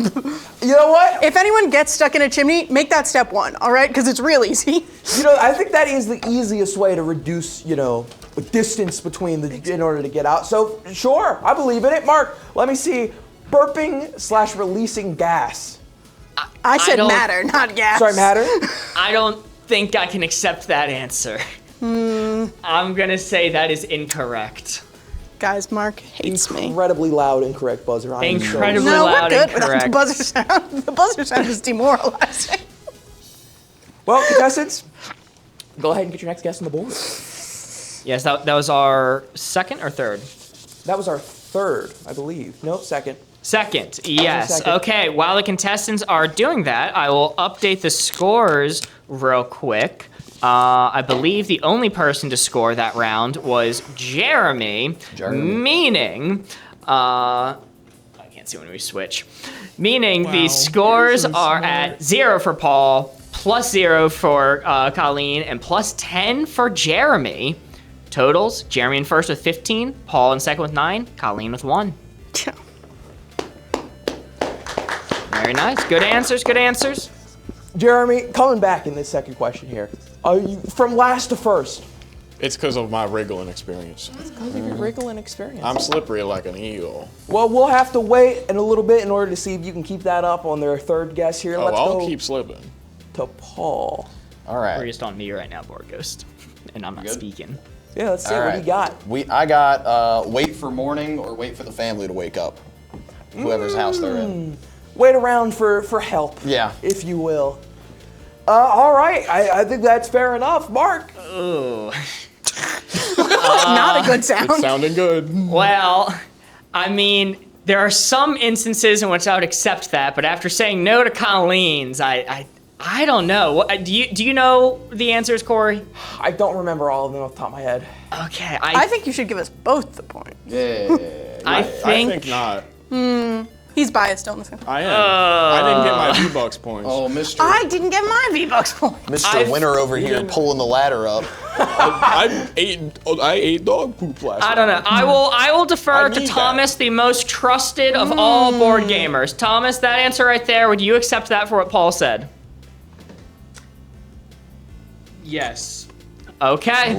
You know what? If anyone gets stuck in a chimney, make that step 1, all right? Because it's real easy. I think that is the easiest way to reduce, distance between in order to get out. So sure, I believe in it. Mark, let me see. Burping/releasing gas. I said don't- matter, not gas. Sorry, matter? I don't think I can accept that answer. I'm gonna say that is incorrect. Guys, Mark hates me. Incredibly loud, incorrect buzzer. I am so Incredibly No, we're loud good and without the correct. buzzer sound. The buzzer sound is demoralizing. Well, contestants, go ahead and get your next guess on the board. Yes, that was our second or third? That was our third, I believe. No, second. Second, yes. Second. Okay, while the contestants are doing that, I will update the scores real quick. I believe the only person to score that round was Jeremy. Meaning, I can't see when we switch. Meaning the scores are at 0 for Paul, +0 for Colleen, and +10 for Jeremy. Totals, Jeremy in first with 15, Paul in second with 9, Colleen with 1. Very nice. Good answers, good answers. Jeremy, coming back in this second question here. Are you from last to first? It's because of my wriggling experience. Because of your wriggling experience. I'm slippery like an eel. Well, we'll have to wait in a little bit in order to see if you can keep that up on their third guess here. Oh, Let's I'll go keep slipping. to Paul. All We're right. just on me right now, Board Ghost. And I'm not speaking. Yeah, let's see All what right. you got. I got wait for morning or wait for the family to wake up. Whoever's house they're in. Wait around for help. Yeah. If you will. All right, I think that's fair enough. Mark. Ooh. Not a good sound. It's sounding good. Well, I mean, there are some instances in which I would accept that, but after saying no to Colleen's, I don't know. Do you know the answers, Corey? I don't remember all of them off the top of my head. Okay, I think you should give us both the point. Yeah. I I think think not. He's biased on this one. I am. I didn't get my V-Bucks points. Oh, Mr. I didn't get my V-Bucks point. Mr. Winner over here pulling the ladder up. I ate dog poop last I don't know. I will defer I to need Thomas, the most trusted of all board gamers. Thomas, that answer right there, would you accept that for what Paul said? Yes. Okay.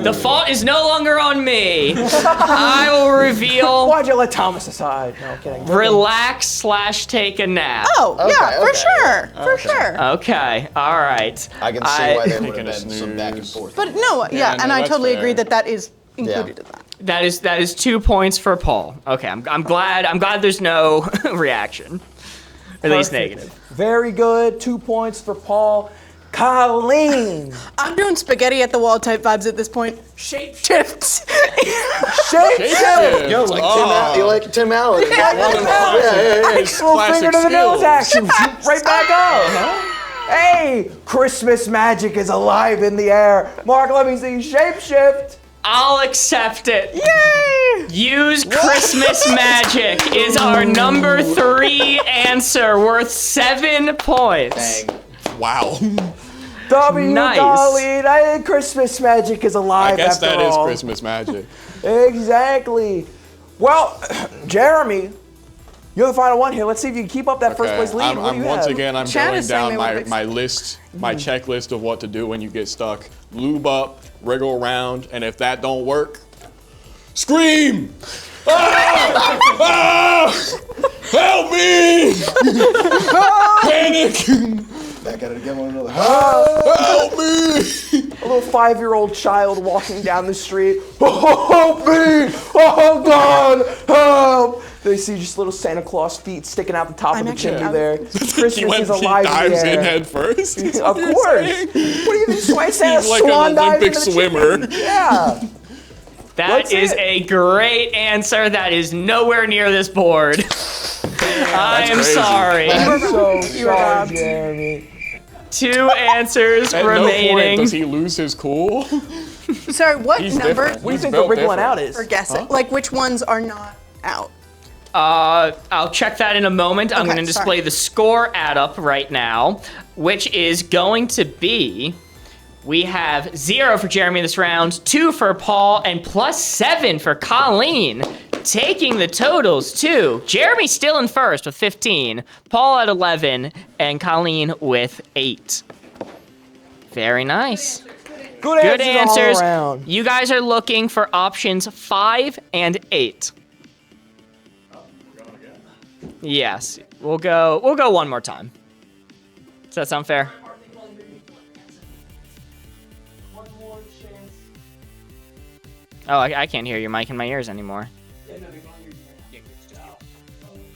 The fault is no longer on me. I will reveal Why'd you let Thomas aside? No, I'm kidding. relax/take a nap. Oh, yeah, for okay. sure. For sure. Okay. All right. I can see why there would Taking have a been some back and snooze. forth. But no, yeah, no, and I that's totally fair. agree that is included in that. That is 2 points for Paul. Okay. I'm glad there's no reaction. At least Perfect. negative. Very good. 2 points for Paul. Colleen. I'm doing spaghetti at the wall type vibes at this point. Shape shifts. Shape shift. Yo, like Tim Allen. Yeah, little finger to the nose action. Right back up. Hey, Christmas magic is alive in the air. Mark, let me see shape shift. I'll accept it. Yay! Use Christmas magic is our number 3 answer, worth 7 points. Dang. Wow. W. Nice. Colleen, Christmas magic is alive I guess after that is all. Christmas magic. Exactly. Well, Jeremy, you're the final one here. Let's see if you can keep up that first place lead. What do you once have? again, I'm Chad going is saying down they would my list, my checklist of what to do when you get stuck. Lube up, wriggle around, and if that don't work, scream! Ah! Ah! Help me! Panic! Back at it again, one another. Help me! A little 5-year-old child walking down the street. Oh, help me! Oh, God! Help! They see just little Santa Claus feet sticking out the top of the actually- chimney there. Christmas He is alive in the dives in air. head first. Of course. What do you think? Why Santa He's like swan an dives Olympic into the swimmer. chimney? Yeah. That That's is it. a great answer. That is nowhere near this board. I am crazy. sorry. I'm so You were sorry, robbed. Jeremy. 2 answers At no point remaining. does he lose his cool. Sorry, what He's number? different. What do you He's think the built wriggling different. out is? Or guess it. Like which ones are not out? I'll check that in a moment. I'm Okay, going to display sorry. the score add up right now, which is going to be, we have 0 for Jeremy this round, 2 for Paul, and +7 for Colleen, taking the totals to Jeremy still in first with 15, Paul at 11, and Colleen with 8. Very nice. Good Good answers. answers. All around. You guys are looking for options 5 and 8. Yes, we'll go one more time. Does that sound fair? Oh, I can't hear your mic in my ears anymore.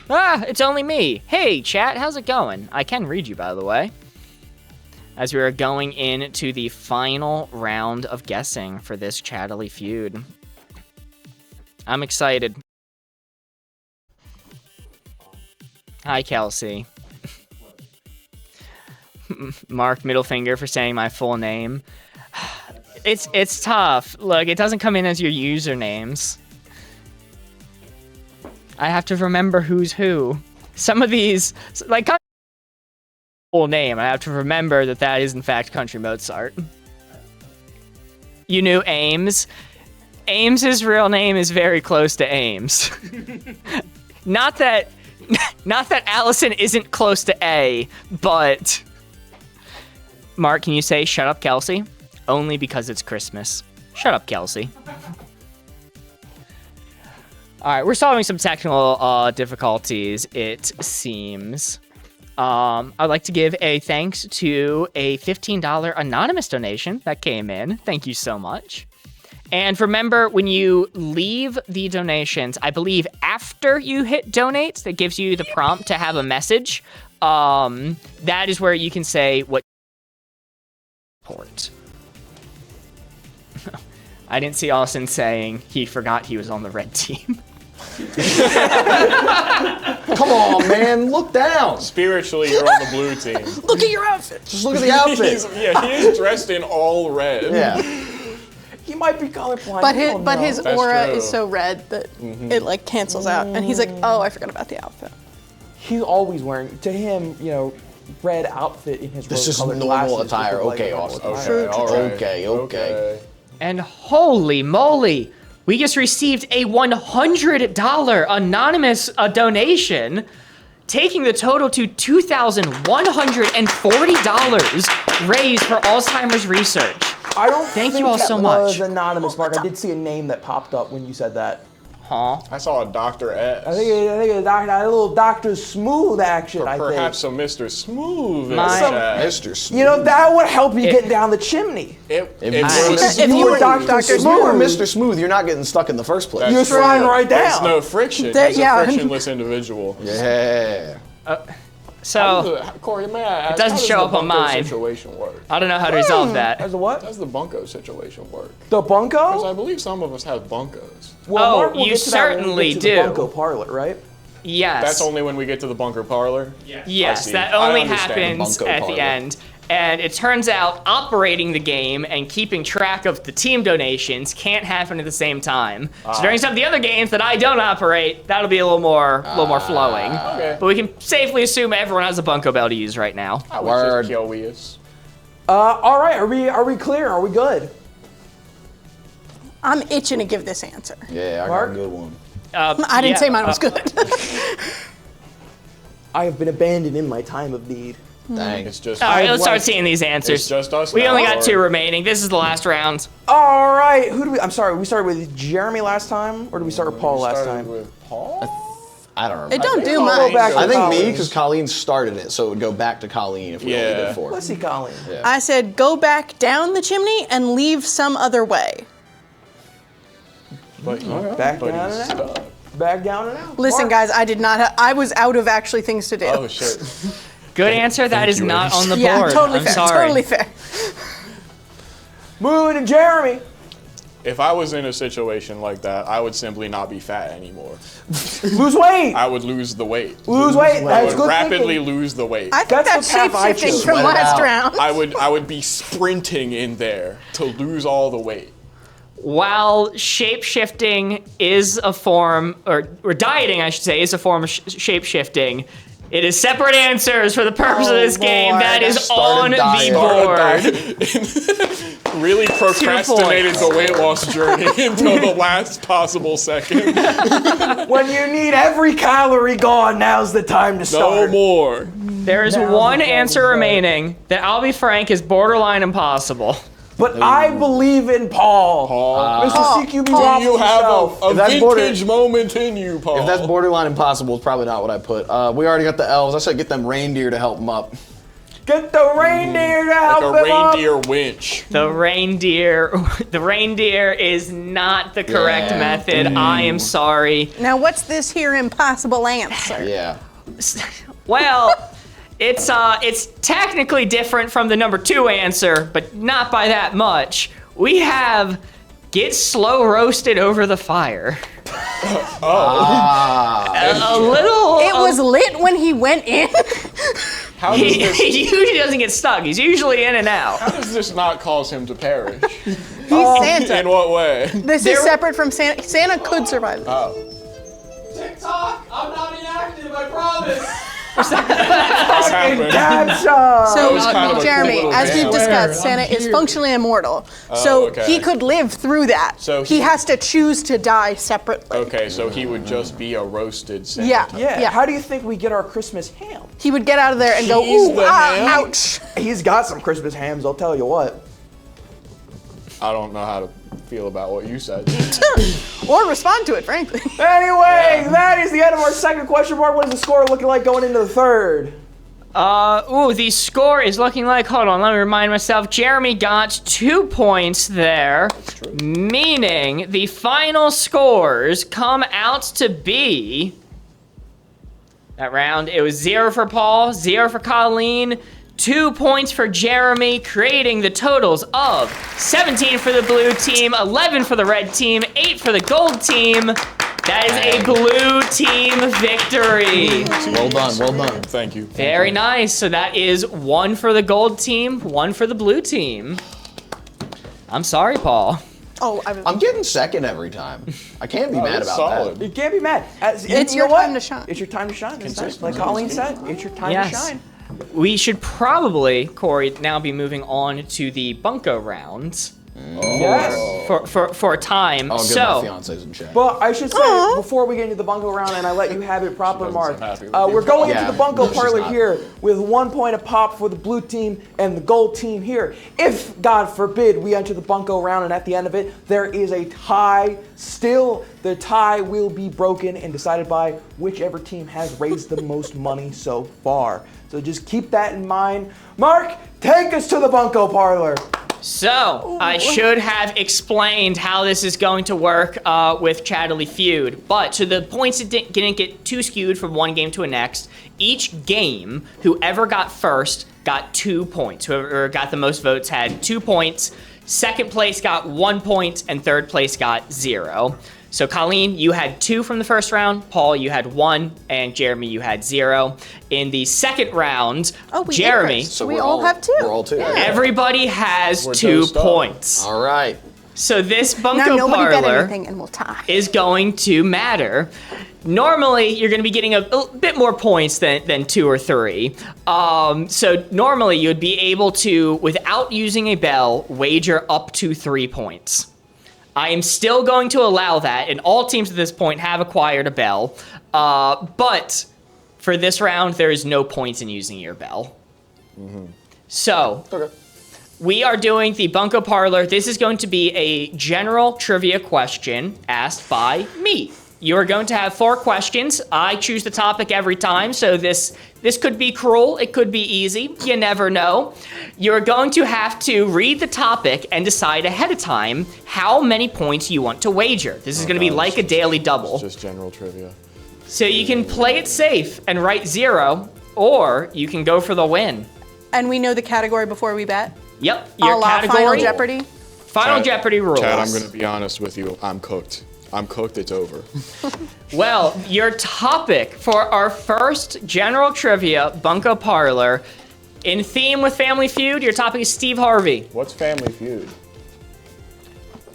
Ah, it's only me. Hey, chat, how's it going? I can read you, by the way. As we are going into the final round of guessing for this Chattily feud. I'm excited. Hi, Kelsey. Mark middle finger for saying my full name. It's tough. Look, it doesn't come in as your usernames. I have to remember who's who. Some of these, like, full name, I have to remember that is in fact Country Mozart. You knew Ames? Ames's real name is very close to Ames. Not that Allison isn't close to A, but Mark, can you say shut up, Kelsey? Only because it's Christmas. Shut up, Kelsey. All right, we're solving some technical difficulties, it seems. I'd like to give a thanks to a $15 anonymous donation that came in. Thank you so much. And remember, when you leave the donations, I believe after you hit donate, that gives you the prompt to have a message. That is where you can say what passport. I didn't see Austin saying he forgot he was on the red team. Come on, man. Look down. Spiritually, you're on the blue team. Look at your outfit. Just look at the outfit. He is dressed in all red. Yeah. He might be colorblind. But his That's aura true. is so red that it like cancels out, and he's like, "Oh, I forgot about the outfit." He's always wearing, to him, red outfit in his This is rose-colored normal glasses attire. look like Okay, normal Austin. attire. True, true, true. Okay. And holy moly, we just received a $100 anonymous donation, taking the total to $2,140 raised for Alzheimer's research. I don't Thank think you all that so was much. anonymous, Mark. I did see a name that popped up when you said that. Huh? I saw a Dr. S. I think it's a little Dr. Smooth action, I think. Perhaps a Mr. Smooth. Mr. Smooth. That would help you get down the chimney. If you were Dr. Mr. Smooth, you're not getting stuck in the first place. You're sliding right There's down. no friction. There- He's yeah. a frictionless individual. Yeah. So, Corey, may I ask, it doesn't how does show the up on bunko mine. situation work? I don't know how to resolve that. As a what? How does the bunko situation work? The Because bunko? I believe some of us have bunkos. Well, Oh, Mark will you get to that when we certainly get to the do. bunko parlor, right? Yes. That's only when we get to the bunker parlor? I Yes, see. that I only understand. happens Bunko at parlor. the end. And it turns out operating the game and keeping track of the team donations can't happen at the same time. So during some of the other games that I don't operate, that'll be a little more flowing. Okay. But we can safely assume everyone has a bunko bell to use right now. I Word. was just curious. All right, are we clear? Are we good? I'm itching to give this answer. Yeah, I got Mark? a good one. I didn't say mine was good. I have been abandoned in my time of need. Dang. It's just All right, let's start like- seeing these answers. It's just us We now, only got or- 2 remaining. This is the last round. All right, I'm sorry, we started with Jeremy last time, or did we start with Paul last started time? with Paul? I don't remember. It don't do I'll much. go back to I think me, Colleen. because Colleen started it, so it would go back to Colleen if we only Yeah. did 4. Let's see, Colleen. I said go back down the chimney and leave some other way. But Back but down he's and out. stuck. Back down and out. Listen, Mark. guys, I did not. I was out of actually things to do. Oh shit. Good answer. That is you, not Ace. on the yeah, board. totally I'm fair. sorry. Totally fair. Moving to Jeremy. If I was in a situation like that, I would simply not be fat anymore. Lose weight. I would lose the weight. Lose weight. I That's would good rapidly thinking. lose the weight. I think That's that's the path I shape-shifting chose. from Sweat it last out. round. I would be sprinting in there to lose all the weight. While shape-shifting is a form, or dieting, I should say, is a form of shape-shifting, it is separate answers for the purpose of this game. Lord. That is Started on dying. the board. Really procrastinated points. the weight loss journey until the last possible second. When you need every calorie gone, now's the time to No start. more. There is Now one the time answer to start. remaining that, I'll be frank, is borderline impossible. But I believe in Paul. Mr. CQB Do Waffles you have himself. a If that's border- vintage moment in you, Paul? If that's borderline impossible, it's probably not what I put. We already got the elves. I said get them reindeer to help them up. Get the reindeer to help like a him up. reindeer winch. The reindeer is not the correct Yeah. method. I am sorry. Now, what's this here impossible answer? Yeah. Well, it's technically different from the number 2 answer, but not by that much. We have get slow roasted over the fire. A little. It was lit when he went in. How does He this? usually doesn't get stuck. He's usually in and out. How does this not cause him to perish? He's Santa. In what way? This is separate from Santa. Santa could survive this. TikTok, I'm not inactive, I promise. What happened? Gotcha. So, was kind of a Jeremy, cool little as we've game. discussed, Santa is functionally immortal. So okay. he could live through that. So he he- has to choose to die separately. Okay, so he would just be a roasted Santa. Yeah. yeah. How do you think we get our Christmas ham? He would get out of there and go, He's ooh, the ham? ouch. He's got some Christmas hams, I'll tell you what. I don't know how to feel about what you said. Or respond to it, frankly. Anyway, that is the end of our second question mark. What is the score looking like going into the third? The score is looking like, hold on, let me remind myself. Jeremy got 2 points there, meaning the final scores come out to be, that round, it was 0 for Paul, 0 for Colleen, 2 points for Jeremy, creating the totals of 17 for the blue team, 11 for the red team, 8 for the gold team. That is a blue team victory. Well done, well done. Thank you. Very nice. So that is 1 for the gold team, 1 for the blue team. I'm sorry, Paul. Oh, I'm getting second every time. I can't be mad that's about solid. that. You can't be mad. It's you know your what? time to shine. It's your time to shine. It's nice. Consistent. Like Colleen said, it's your time to shine. We should probably, Corey, now be moving on to the bunko rounds Yes. for a time. I'll give my So, fiance's in check. But I should say, before we get into the bunko round and I let you have it proper, doesn't Mark, seem happy with we're going Yeah, into the bunko no, she's parlor not. here with 1 point a pop for the blue team and the gold team here. If, God forbid, we enter the bunko round and at the end of it, there is a tie, still the tie will be broken and decided by whichever team has raised the most money so far. So just keep that in mind. Mark, take us to the bunko parlor. So, I should have explained how this is going to work with Chatterley Feud, but so the points didn't get too skewed from one game to the next. Each game, whoever got first got 2 points. Whoever got the most votes had 2 points. Second place got 1 point, and third place got 0. So, Colleen, you had 2 from the first round. Paul, you had 1, and Jeremy, you had 0. In the second round, we Jeremy, different. So we all have 2. We're all 2. Yeah. everybody has We're 2 dosed up. points. All right. So this Now bunko nobody bet parlor anything and we'll tie. is going to matter. Normally, you're going to be getting a bit more points than 2 or 3. So normally, you'd be able to, without using a bell, wager up to 3 points. I am still going to allow that, and all teams at this point have acquired a bell. But for this round, there is no points in using your bell. So, Okay. we are doing the bunko parlor. This is going to be a general trivia question asked by me. You are going to have 4 questions. I choose the topic every time, so this could be cruel. It could be easy. You never know. You're going to have to read the topic and decide ahead of time how many points you want to wager. This is going to be like a daily double. Just general trivia. So you can play it safe and write 0, or you can go for the win. And we know the category before we bet. Yep, A your la category. Final Jeopardy. Final Chad- Jeopardy rules. Chad, I'm going to be honest with you. I'm cooked. I'm cooked. It's over. Well, your topic for our first general trivia bunko parlor, in theme with Family Feud, your topic is Steve Harvey. What's Family Feud?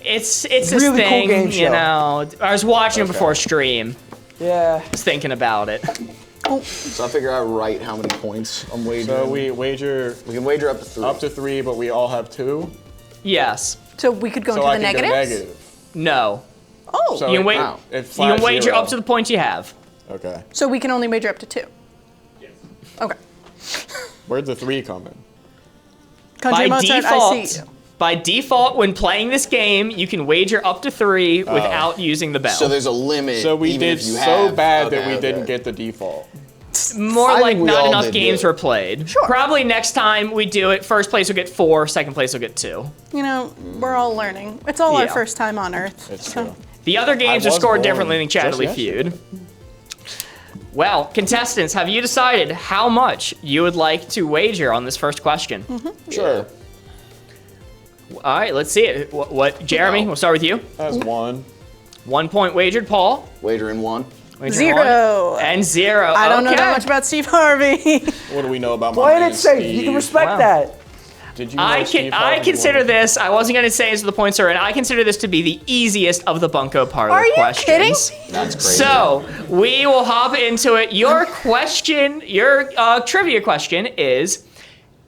It's this Really cool thing, game you show. know. I was watching it before stream. Yeah. Was thinking about it. So I figure out right how many points I'm wagering. So we wager We can wager up to 3. up to 3, but we all have 2. Yes. So we could go So into I the can negatives? go negative. No. Oh, So You can it- wait. wow. it You can flash wager 0. up to the points you have. Okay. so we can only wager up to 2? Yes. Okay. Where'd the 3 come in? Country By Mozart, default, I see you. by default, when playing this game, you can wager up to 3 without using the bell. So there's a limit. So we even did if you so have, bad that okay, we okay. didn't get the default. More I like think we not all enough did games good. were played. Sure. Probably next time we do it, first place will get 4, second place will get 2. You know, we're all learning. It's all our Yeah. first time on Earth. It's so. true. The other games I are was scored born differently than just Chatterley yesterday. Feud. Well, contestants, have you decided how much you would like to wager on this first question? Sure. All right, let's see it. What Jeremy, No. we'll start with you. That's 1. 1 point wagered, Paul. Wagering 1. Wagered 0. 1. And 0. I don't know Okay. that much about Steve Harvey. What do we know about my Playing man it safe. You Steve? can respect Wow. that. Did you know I Steve I Harvey consider won? this, I wasn't going to say as the points are in, I consider this to be the easiest of the bunko parlor Are you questions. kidding? That's crazy. So, we will hop into it. Your question, your trivia question is,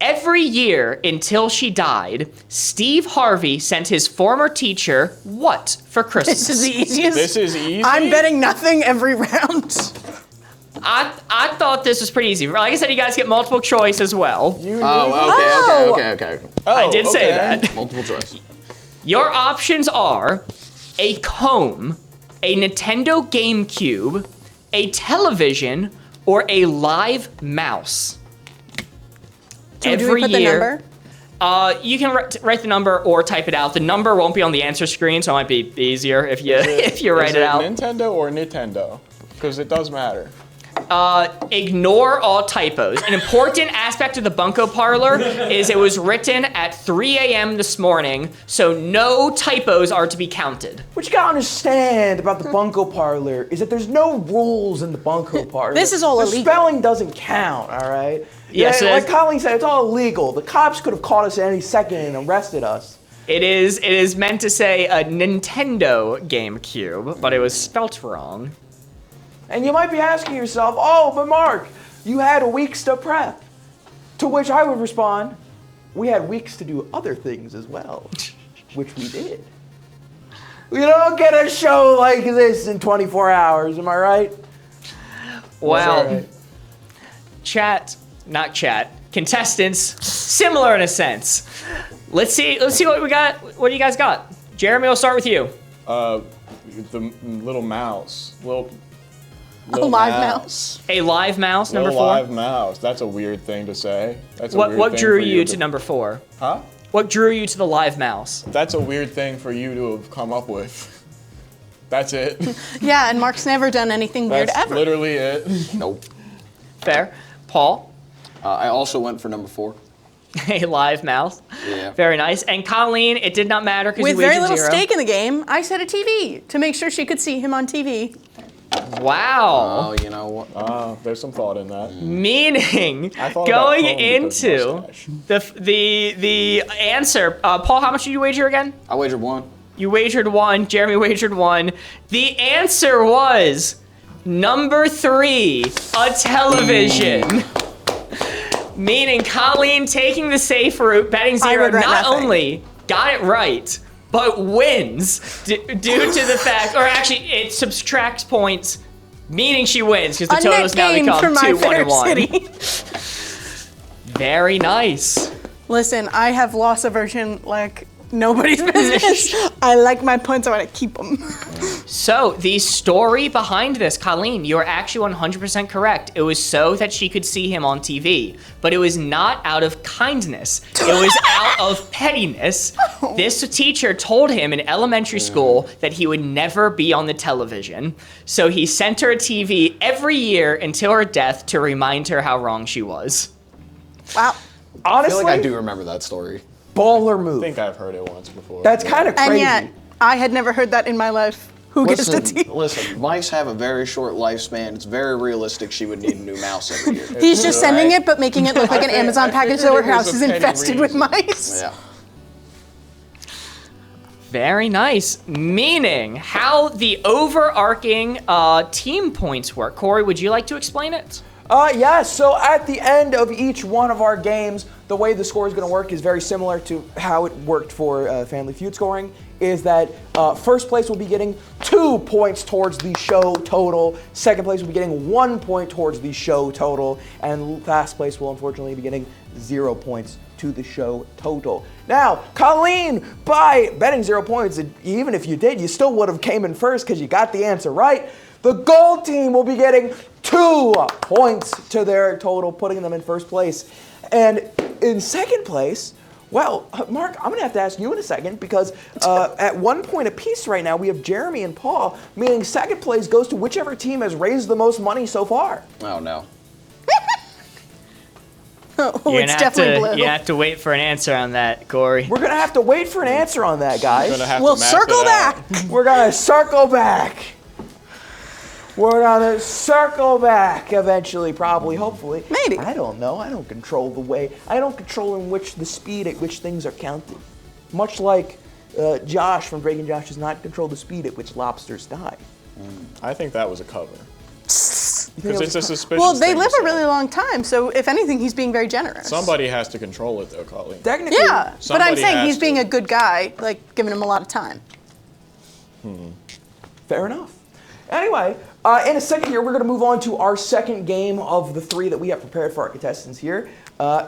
every year until she died, Steve Harvey sent his former teacher what for Christmas? This is the easiest. This is easy. I'm betting nothing every round. I thought this was pretty easy. Like I said, you guys get multiple choice as well. Okay. I did say okay. that. Multiple choice. Your options are a comb, a Nintendo GameCube, a television, or a live mouse. So do we put the number? You can write the number or type it out. The number won't be on the answer screen, so it might be easier if you if you write Is it out. Nintendo or Nintendo? Because it does matter. ignore all typos. An important aspect of the Bunko Parlor is it was written at 3 a.m. this morning, so no typos are to be counted. What you gotta understand about the Bunko Parlor is that there's no rules in the Bunko Parlor. This is all the illegal. Spelling doesn't count, all right? Yes, Yeah, it like is. Colleen said, it's all illegal. The cops could have caught us at any second and arrested us. It is meant to say a Nintendo GameCube, but it was spelt wrong. And you might be asking yourself, oh, but Mark, you had weeks to prep. To which I would respond, we had weeks to do other things as well, which we did. We don't get a show like this in 24 hours, am I right? Well, contestants, similar in a sense. Let's see what we got. What do you guys got? Jeremy, we'll start with you. The little mouse. A live mouse. A live mouse, number Little 4. live mouse. That's a weird thing to say. That's a What weird thing drew for you to number 4? Huh? What drew you to the live mouse? That's a weird thing for you to have come up with. That's it. Yeah, and Mark's never done anything weird That's ever. literally it. Nope. Fair. Paul? I also went for number 4. A live mouse. Yeah. Very nice. And Colleen, it did not matter because you With very wagered little 0. stake in the game, I set a TV to make sure she could see him on TV. Wow. Oh, you know what? There's some thought in that. Meaning, I thought about going Chrome because into mustache. the answer. Paul, how much did you wager again? I wagered 1. You wagered 1. Jeremy wagered 1. The answer was number 3, a television. Meaning Colleen taking the safe route, betting 0, regret not nothing. only got it right, but wins due to the fact, or actually it subtracts points, meaning she wins because the A totals net now gain become for my 2, 1, fair and 1. city. Very nice. Listen, I have loss aversion like nobody's business. I like my points, I want to keep them. So, the story behind this, Colleen, you're actually 100% correct. It was so that she could see him on TV, but it was not out of kindness. It was out of pettiness. This teacher told him in elementary school that he would never be on the television. So he sent her a TV every year until her death to remind her how wrong she was. Wow. I Honestly, feel like I do remember that story. baller I move. think I've heard it once before. That's kind of And crazy. yet, I had never heard that in my life. Who gets to teach? Listen, mice have a very short lifespan. It's very realistic she would need a new mouse every year. He's just sending Right. it, but making it look like an Amazon package so her house is infested with mice. Yeah. Very nice. Meaning how the overarching team points work. Corey, would you like to explain it? Yeah, so at the end of each one of our games, the way the score is going to work is very similar to how it worked for Family Feud scoring, is that first place will be getting 2 points towards the show total, second place will be getting 1 point towards the show total, and last place will unfortunately be getting 0 points to the show total. Now, Colleen, by betting 0 points, even if you did, you still would have came in first because you got the answer right. The gold team will be getting 2 points to their total, putting them in first place. And in second place, well, Mark, I'm going to have to ask you in a second because at 1 point apiece right now, we have Jeremy and Paul, meaning second place goes to whichever team has raised the most money so far. Oh, no. Oh, You're it's gonna have definitely to, blue. you have to wait for an answer on that, Corey. We're going to have to wait for an answer on that, guys. Gonna have We'll to math circle it out. back. We're going to circle back. We're going to circle back eventually, probably, hopefully. Maybe. I don't know. I don't control the way. I don't control in which the speed at which things are counted. Much like Josh from Drake and Josh does not control the speed at which lobsters die. I think that was a cover. You think Because it it's a was suspicious Well, they thing to live a say. really long time, so if anything, he's being very generous. Somebody has to control it, though, Colleen. technically? Yeah, but I'm Somebody saying has he's being to. a good guy, like giving him a lot of time. Fair enough. Anyway, in a second here, we're going to move on to our second game of the 3 that we have prepared for our contestants here.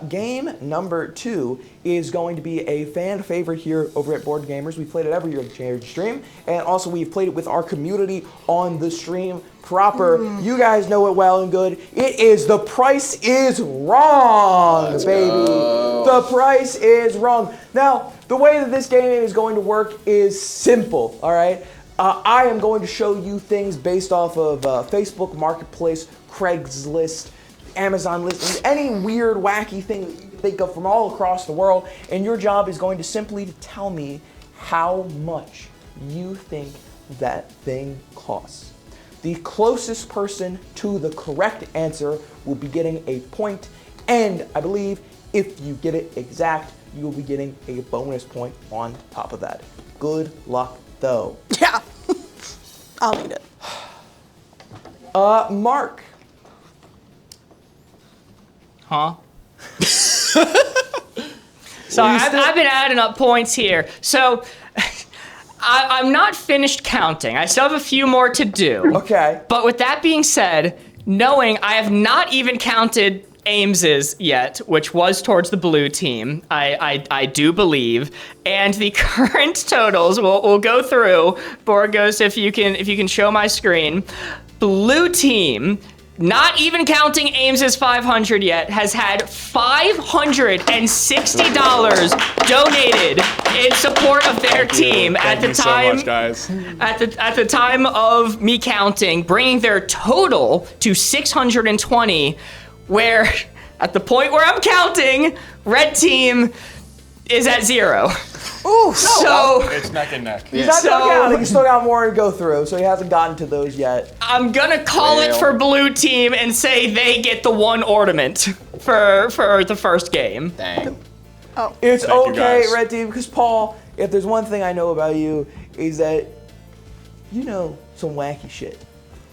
Game number 2 is going to be a fan favorite here over at Board Gamers. We played it every year at the charity stream, and also we've played it with our community on the stream proper. You guys know it well and good. It is The Price is Wrong, baby. The Price is Wrong. Now, the way that this game is going to work is simple, all right? I am going to show you things based off of Facebook Marketplace, Craigslist, Amazon listings, any weird, wacky thing that you can think of from all across the world, and your job is going to simply tell me how much you think that thing costs. The closest person to the correct answer will be getting a point, and I believe if you get it exact, you will be getting a bonus point on top of that. Good luck, though. Yeah. I'll need it. Mark. Huh? So I've been adding up points here. So I'm not finished counting. I still have a few more to do. Okay. But with that being said, knowing I have not even counted Ames's yet, which was towards the blue team, I do believe, and the current totals we'll go through. Borgos, if you can show my screen. Blue team, not even counting Ames's 500 yet, has had $560 donated in support of their team at the time. So much, guys. At the time of me counting, bringing their total to 620. Where, at the point where I'm counting, red team is at 0. Ooh, So It's neck and neck. He's not So- done counting. He's still got more to go through, so he hasn't gotten to those yet. I'm gonna call it for blue team and say they get the 1 ornament for the first game. Dang. It's Thank you, okay, guys. Red Team, because Paul, if there's one thing I know about you, is that you know some wacky shit.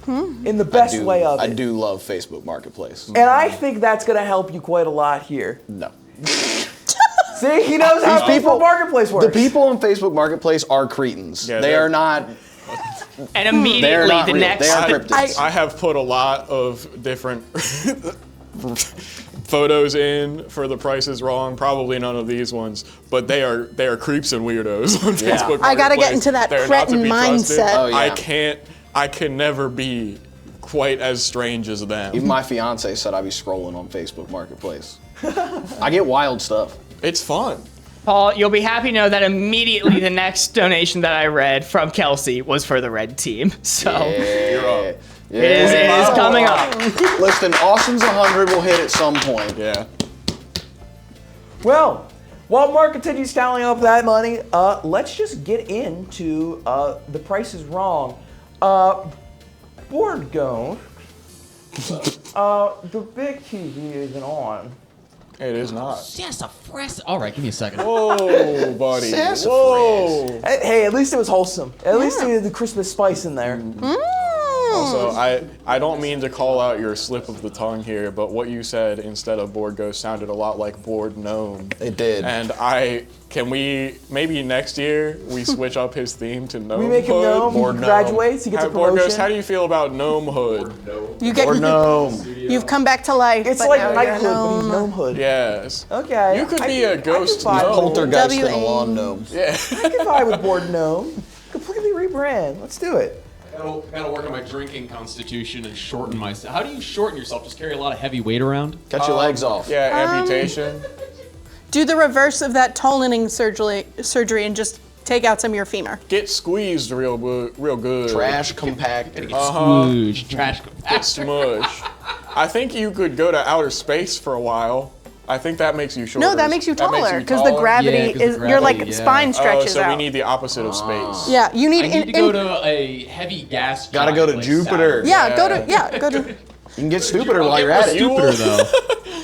In the best way of I it. do love Facebook Marketplace. And I think that's going to help you quite a lot here. No. See, he knows how These people- Facebook Marketplace works. The people on Facebook Marketplace are cretins. Yeah, they they're- are not. And They are immediately not the real. next. They are cryptids. I have put a lot of different photos in for The Price is Wrong. Probably none of these ones, but they are creeps and weirdos on Facebook. I gotta get Marketplace. into that They're not to cretin be trusted. mindset. Oh, yeah. I can never be quite as strange as them. Even my fiance said I'd be scrolling on Facebook Marketplace. I get wild stuff. It's fun. Paul, you'll be happy to know that immediately the next donation that I read from Kelsey was for the red team. So You're up. Yeah. it is coming up. Listen, Austin's 100 will hit at some point. Yeah. Well, while Mark continues tallying up that money, let's just get into The Price is Wrong. Board go. The big TV isn't on. It is not. Sassafras. All right, give me a second. Whoa, buddy. Sassafras. Whoa. Hey, at least it was wholesome. At least it had the Christmas spice in there. Also, I don't mean to call out your slip of the tongue here, but what you said instead of board ghost sounded a lot like board gnome. It did. And can we, maybe next year, we switch up his theme to gnome We make him gnome, he Board graduates, he gets a Board ghost, promotion. how do you feel about gnome hood? You get, Or no. You've come back to life. It's but like now you're knighthood, but he's gnome. gnome hood. Yes. Okay. You could I be can- a ghost I can vibe- gnome. Poltergeist and a W-A. lawn gnome. Yeah. I can vibe with board gnome. Completely rebrand. Let's do it. Gotta work on my drinking constitution and shorten myself. How do you shorten yourself? Just carry a lot of heavy weight around? Cut your legs off. Yeah, amputation. Do the reverse of that tolening surgery and just take out some of your femur. Get squeezed real good. Trash compacted. Smoosh. Trash. Get smush. I think you could go to outer space for a while. I think that makes you shorter. No, that makes you taller because the taller? gravity Yeah, 'cause the is your like gravity, yeah. spine stretches so out. we need the opposite of space. Yeah, you need. I need to go to a heavy gas. Gotta go to giant like Jupiter. Saturn. Yeah, go to. You can get stupider I'll while get you're more at it. stupider though.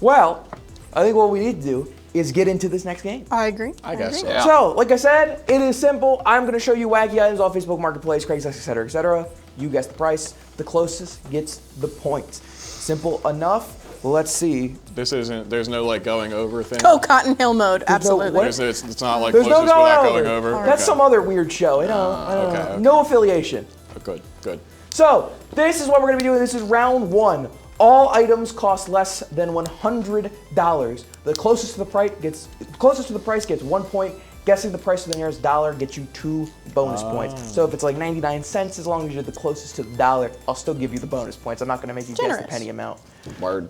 Well, I think what we need to do is get into this next game. I agree. I guess so. Yeah. So, like I said, it is simple. I'm going to show you wacky items off Facebook Marketplace, Craigslist, etc., etc. You guess the price. The closest gets the point. Simple enough. Let's see. There's no like going over thing. Go Cotton Hill mode. no Absolutely. what? It's not like There's no closest without going going over. over. That's Okay. some other weird show. I don't know. okay. No affiliation. Good. So, this is what we're going to be doing. This is round one. All items cost less than $100. The closest to the price gets 1 point. Guessing the price of the nearest dollar gets you 2 bonus points. So if it's like 99 cents, as long as you're the closest to the dollar, I'll still give you the bonus points. I'm not going to make you guess the Generous. penny amount. Word.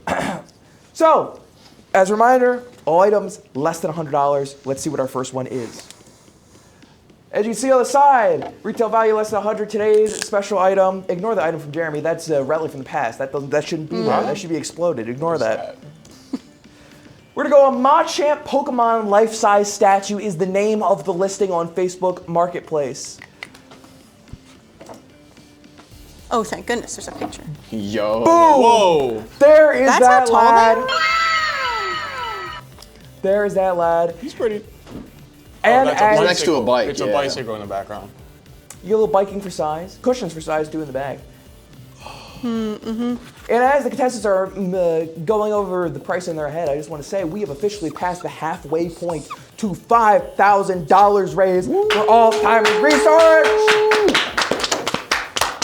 So, as a reminder, all items less than $100. Let's see what our first one is. As you see on the side, retail value less than 100. Today's special item. Ignore the item from Jeremy. That's a relic from the past. That shouldn't be there. That should be exploded. Ignore that. We're gonna go on Machamp Pokemon life-size statue is the name of the listing on Facebook Marketplace. Oh, thank goodness, there's a picture. Yo. Boom! Whoa! There is That's that how tall lad. they are? There is that lad. He's pretty. And that's as next to a bike. It's a bicycle in the background. you get a little biking for size, cushions for size, too in the bag. And as the contestants are going over the price in their head, I just want to say we have officially passed the halfway point to $5,000 raised for all-timers research.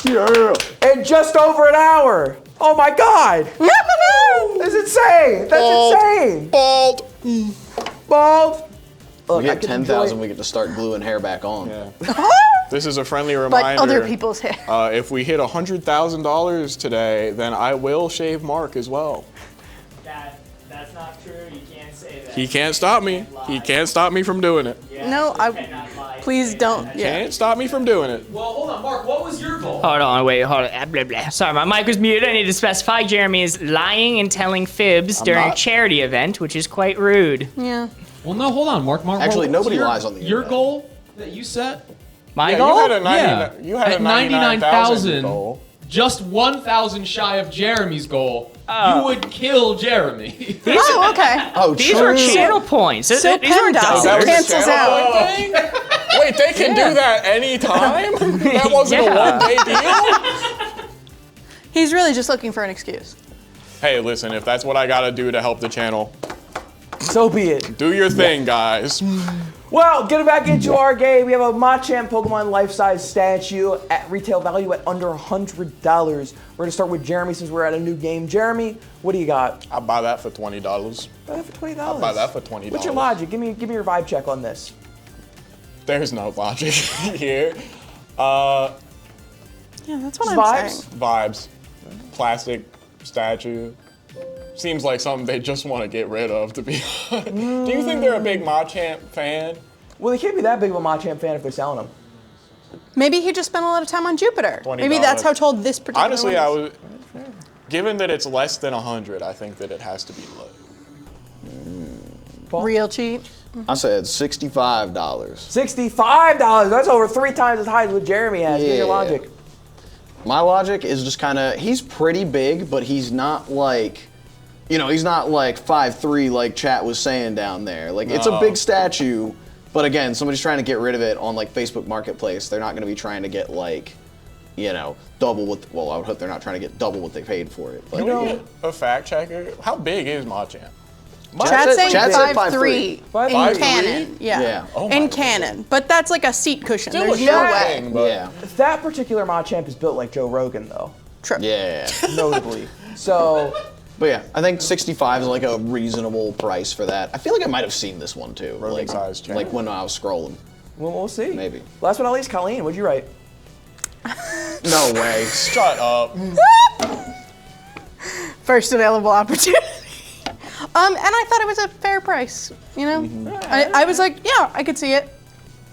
Yeah. In just over an hour. Oh my God. That's insane. That's insane. Bald. Bald. Look, We get 10,000, we get to start gluing hair back on. Yeah. This is a friendly But reminder. other people's hair. If we hit $100,000 today, then I will shave Mark as well. That's not true. You can't say that. He can't stop me. He can't stop me from doing it. No, please don't. Yeah. Can't stop me from doing it. Well, hold on, Mark. What was your goal? Hold on, wait, hold on. Blah, blah. Sorry, my mic was muted. I need to specify Jeremy is lying and telling fibs during a not. charity event, which is quite rude. Yeah. Well, no, hold on, Mark. Actually, what's nobody your- lies on the Your internet. goal that you set? My Yeah, goal? you had a 90, Yeah. you had At a 99,000 goal. just 1,000 shy of Jeremy's goal, you would kill Jeremy. Oh, okay. Oh, These true. were channel points. So These are PEMDAS, dollars. That it was a cancels channel out. point thing? Wait, they can do that anytime? That wasn't Yeah. a one-day deal? He's really just looking for an excuse. Hey, listen, if that's what I gotta do to help the channel, So be it. do your thing, guys. Well, getting back into our game, we have a Machamp Pokemon life-size statue at retail value at under $100. We're gonna start with Jeremy since we're at a new game. Jeremy, what do you got? I'll buy that for $20. Buy that for $20. I'll buy that for $20. What's your logic? Give me your vibe check on this. There's no logic here. Yeah, that's what Just I'm saying. Vibes. Plastic statue. Seems like something they just want to get rid of, to be honest. Do you think they're a big Machamp fan? Well, they can't be that big of a Machamp fan if they're selling them. Maybe he just spent a lot of time on Jupiter. $20. Maybe that's how told this particular Honestly, one is. given that it's less than 100, I think that it has to be low. Real cheap. I said $65. $65. That's over 3 times as high as what Jeremy has. Give me your Yeah. logic. My logic is just kind of, he's pretty big, but he's not like, you know, he's not like 5'3" like chat was saying down there. Like, it's a big statue, but again, somebody's trying to get rid of it on like Facebook Marketplace. They're not going to be trying to get like, you know, double what, well, I would hope they're not trying to get double what they paid for it. But, Can we get a fact checker? How big is Machamp? Chat's saying Chat said 5'3" in 5'3"? canon. Yeah. Yeah. Oh my in God. canon. But that's like a seat cushion. Still There's a no short way. thing, but yeah. That particular Machamp is built like Joe Rogan, though, True. Yeah. notably. So, But yeah, I think 65 is like a reasonable price for that. I feel like I might have seen this one too. Like, size channel. like when I was scrolling. we'll see. Maybe. Last but not least, Colleen, what'd you write? No way. shut up. First available opportunity. And I thought it was a fair price, you know? I was like, yeah, I could see it.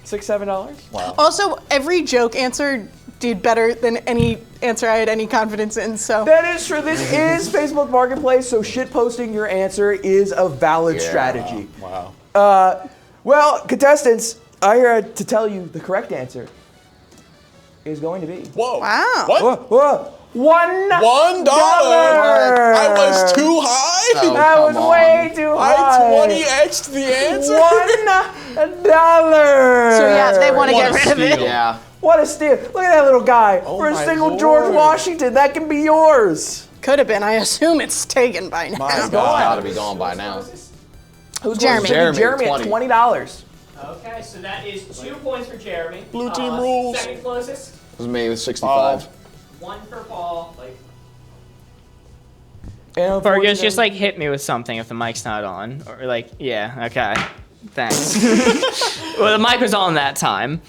$6, $7? Wow. Also, every joke answer did better than any answer I had any confidence in, so. That is true. This is Facebook Marketplace, so shit posting your answer is a valid strategy. Wow. Well, contestants, I here to tell you the correct answer is going to be Whoa. Wow. What? $1. $1? I was too high? Oh, That was come on. way too I high. 20x'd the answer? $1. So yeah, they want to What get a rid of it. steal. Yeah. What a steal. Look at that little guy. For a my single George Lord. Washington, that can be yours. Could have been. I assume it's taken by now. My It's God. gotta be gone by now. Who's Jeremy. Jeremy at 20. $20. Okay, so that is 2 points for Jeremy. Blue team rules. Second closest, It was me with 65. 1 for Paul. And Fergus, just like hit me with something if the mic's not on. Or like, yeah, okay. Thanks. Well, the mic was on that time.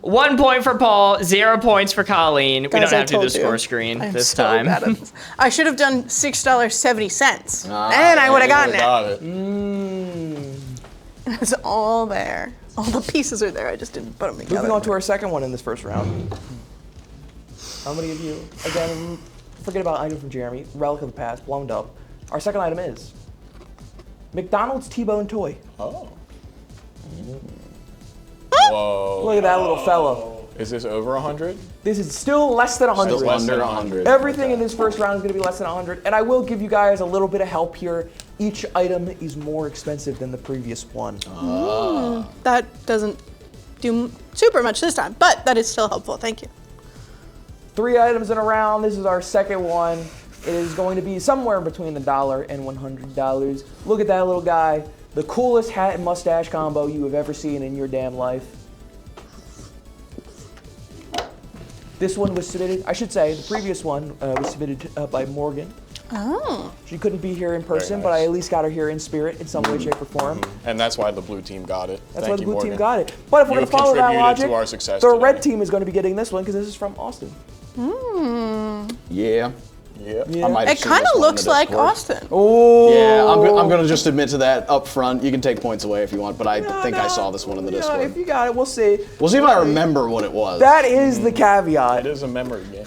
1 point for Paul, 0 points for Colleen. We Guys, don't I have to do the told you. score screen I'm this so time. bad at this. I should have done $6.70. Ah, and I would have yeah, gotten it. Got it. It's all there. All the pieces are there. I just didn't put them together. Moving on to our second one in this first round. How many of you, again, forget about item from Jeremy, relic of the past, blown up. Our second item is McDonald's T-bone toy. Oh. Whoa. Look at that little fella. Is this over 100? This is still less than 100. Still less than 100. Everything in this first round is going to be less than 100, and I will give you guys a little bit of help here. Each item is more expensive than the previous one. That doesn't do super much this time, but that is still helpful. Thank you. 3 items in a round. This is our second one. It is going to be somewhere between $1 and $100. Look at that little guy. The coolest hat and mustache combo you have ever seen in your damn life. This one was submitted, I should say, the previous one was submitted by Morgan. Oh. She couldn't be here in person, but I at least got her here in spirit in some way, shape, or form. And that's why the blue team got it. That's why the blue team got it. But if we're going to follow that logic, to our success the today. red team is going to be getting this one because this is from Austin. Yeah. Yeah. I might have It seen kind this of one in looks the like Discord. Austin. Oh. Yeah, I'm going to just admit to that up front. You can take points away if you want, but I think I saw this one in the Discord. If you got it, we'll see. We'll see if I remember what it was. That is the caveat. It is a memory game.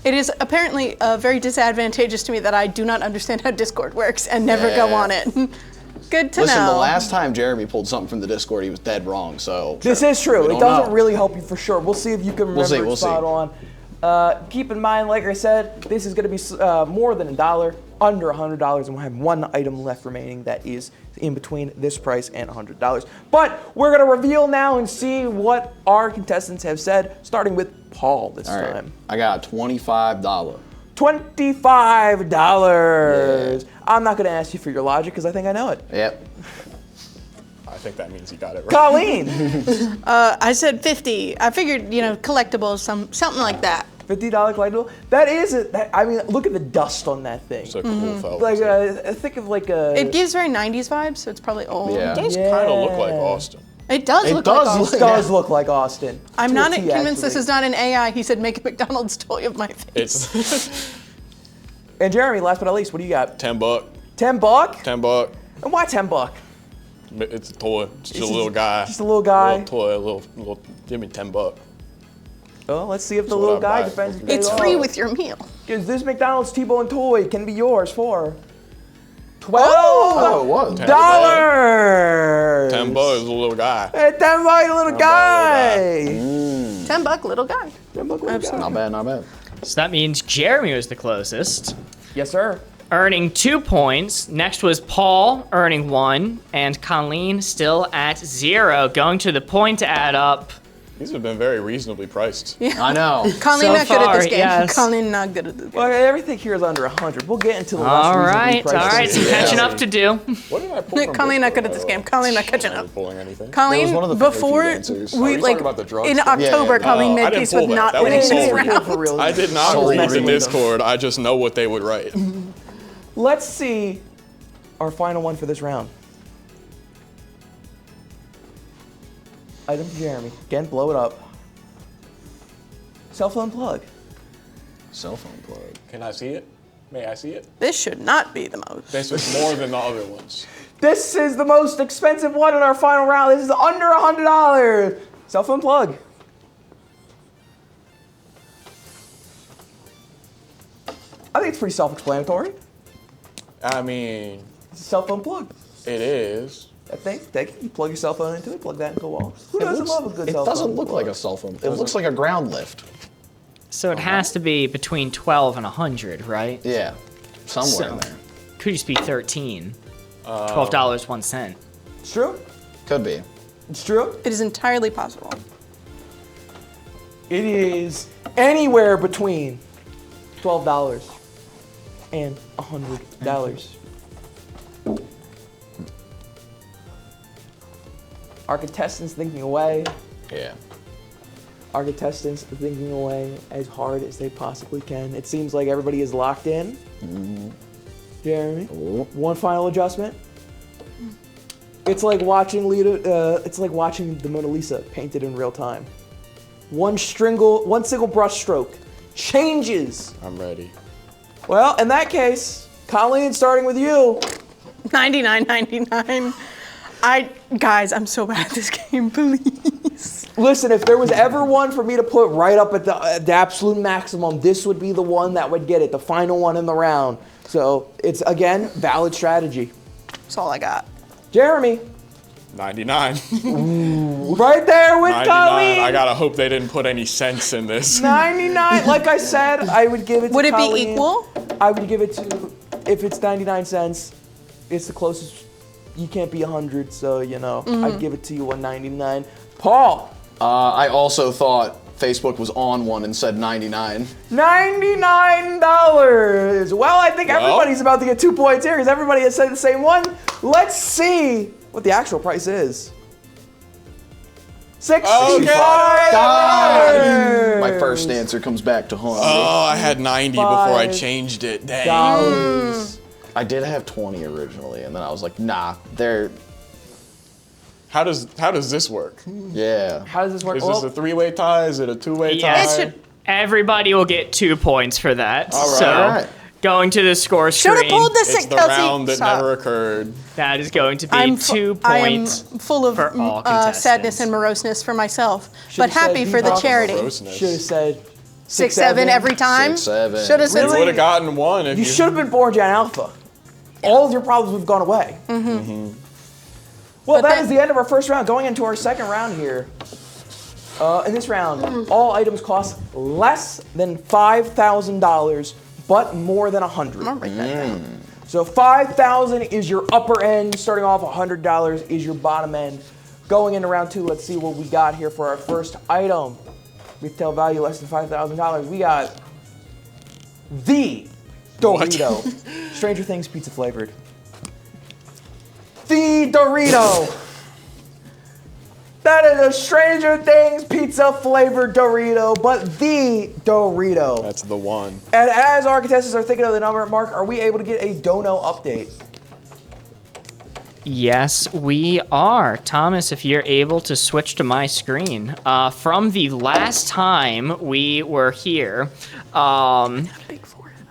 It is apparently very disadvantageous to me that I do not understand how Discord works and never go on it. Good to Listen, know. the last time Jeremy pulled something from the Discord, he was dead wrong, so... This is true. We It don't doesn't know. really help you for sure. We'll see if you can remember We'll it see. spot on. Keep in mind, like I said, this is going to be more than $1, under $100, and we'll have one item left remaining that is in between this price and $100. But we're going to reveal now and see what our contestants have said, starting with Paul this All right, time. I got $25. $25. Yeah. I'm not going to ask you for your logic because I think I know it. Yep. I think that means you got it right. Colleen. I said 50. I figured, collectibles, something like that. $50 collectible. That is it. I mean, look at the dust on that thing. It's a cool fella. Like, think of like a. It gives very 90s vibes, so it's probably old. Yeah. It does kind of look like Austin. It does look does like look- Austin. It does look like Austin. I'm To a not T, convinced this actually. is not an AI. He said, make a McDonald's toy of my face. It's And Jeremy, last but not least, what do you got? $10. $10? $10. And why $10? It's a toy. It's just a little guy. Just a little guy. Little toy. Little. Give me $10. Well, let's see if the That's little what I guy buy. defends his It's big free arm. with your meal. Because this McDonald's T-bone toy can be yours for $12. Oh, it was. $10. $10. $10 is a little guy. Hey, $10 little guy. $10 little guy. $10 little guy. Not bad, not bad. So that means Jeremy was the closest, Yes, sir. earning 2 points. Next was Paul, earning 1, and Colleen still at 0, going to the point to add up. These have been very reasonably priced. I know. Colleen So not good at this far, game. yes. Colleen not good at this game. Well, everything here is under 100. We'll get into the less All reasonably right, priced some things. catching up to do. What did I pull from Colleen not Discord, good at by this the game. way? Colleen not catching I'm up. not pulling anything. Colleen, one of the very before few answers. Oh, we you're like talking about the drugs in thing? October, Yeah. Colleen I made didn't peace pull with that. not That was winning so this weird. round. For real. I did not Just read messing the with them. Discord. I just know what they would write. Let's see our final one for this round. Item for Jeremy. Again, blow it up. Cell phone plug. Cell phone plug. Can I see it? May I see it? This should not be the most. This is more than the other ones. This is the most expensive one in our final round. This is under $100. Cell phone plug. I think it's pretty self-explanatory. I mean, It's a cell phone plug. it is. I think. Take it, you plug your cell phone into it, plug that into a wall. Who doesn't love a good It cell phone? doesn't look like a cell phone. It looks like a ground lift. So it has to be between 12 and 100, right? Yeah. Somewhere So- in there. Could just be 13. $12, 1 cent. It's true. Could be. It's true. It is entirely possible. It is anywhere between $12 and $100. Our contestants thinking away. Yeah. Our contestants thinking away as hard as they possibly can. It seems like everybody is locked in. Jeremy, one final adjustment. It's like watching it's like watching the Mona Lisa painted in real time. One single brush stroke changes. I'm ready. Well, in that case, Colleen, starting with you. $99.99. Guys, I'm so bad at this game, please. Listen, if there was ever one for me to put right up at the absolute maximum, this would be the one that would get it, the final one in the round. So it's, again, valid strategy. That's all I got. Jeremy. 99. Right there with 99. Colleen. I gotta hope they didn't put any sense in this. 99. Like I said, I would give it to Would it Colleen. be equal? I would give it to, if it's 99 cents, it's the closest. You can't be 100, so, you know, I'd give it to you 199. Paul. I also thought Facebook was on one and said 99. $99. Well, I think everybody's about to get 2 points here because everybody has said the same one. Let's see what the actual price is. $65. My first answer comes back to haunt me. Oh, I had 90 before I changed it. Dang. I did have 20 originally, and then I was like, nah, they're... How does this work? Yeah. How does this work? Is this a three-way tie? Is it a two-way tie? Yes. Everybody will get 2 points for that. All right. So, All right. going to the score screen. Should have pulled the It's sick the Kelsey. round that Stop. never occurred. That is going to be I'm 2 I am points. full of for all contestants. sadness and moroseness for myself, but Should've said happy for the Bebop. charity. Grossness. Should have said 6-7 every time. 6-7. Should have said You would have gotten one if You should have been Boardgamers Alpha. All of your problems would have gone away. Well, But that then- is the end of our first round. Going into our second round here. In this round, all items cost less than $5,000, but more than $100. I'll write that down. So $5,000 is your upper end. Starting off, $100 is your bottom end. Going into round 2, let's see what we got here for our first item. Retail value less than $5,000. We got the Dorito. Stranger Things pizza flavored. The Dorito. That is a Stranger Things pizza flavored Dorito, but the Dorito. That's the one. And as our contestants are thinking of the number, Mark, are we able to get a dono update? Yes, we are. Thomas, if you're able to switch to my screen. From the last time we were here,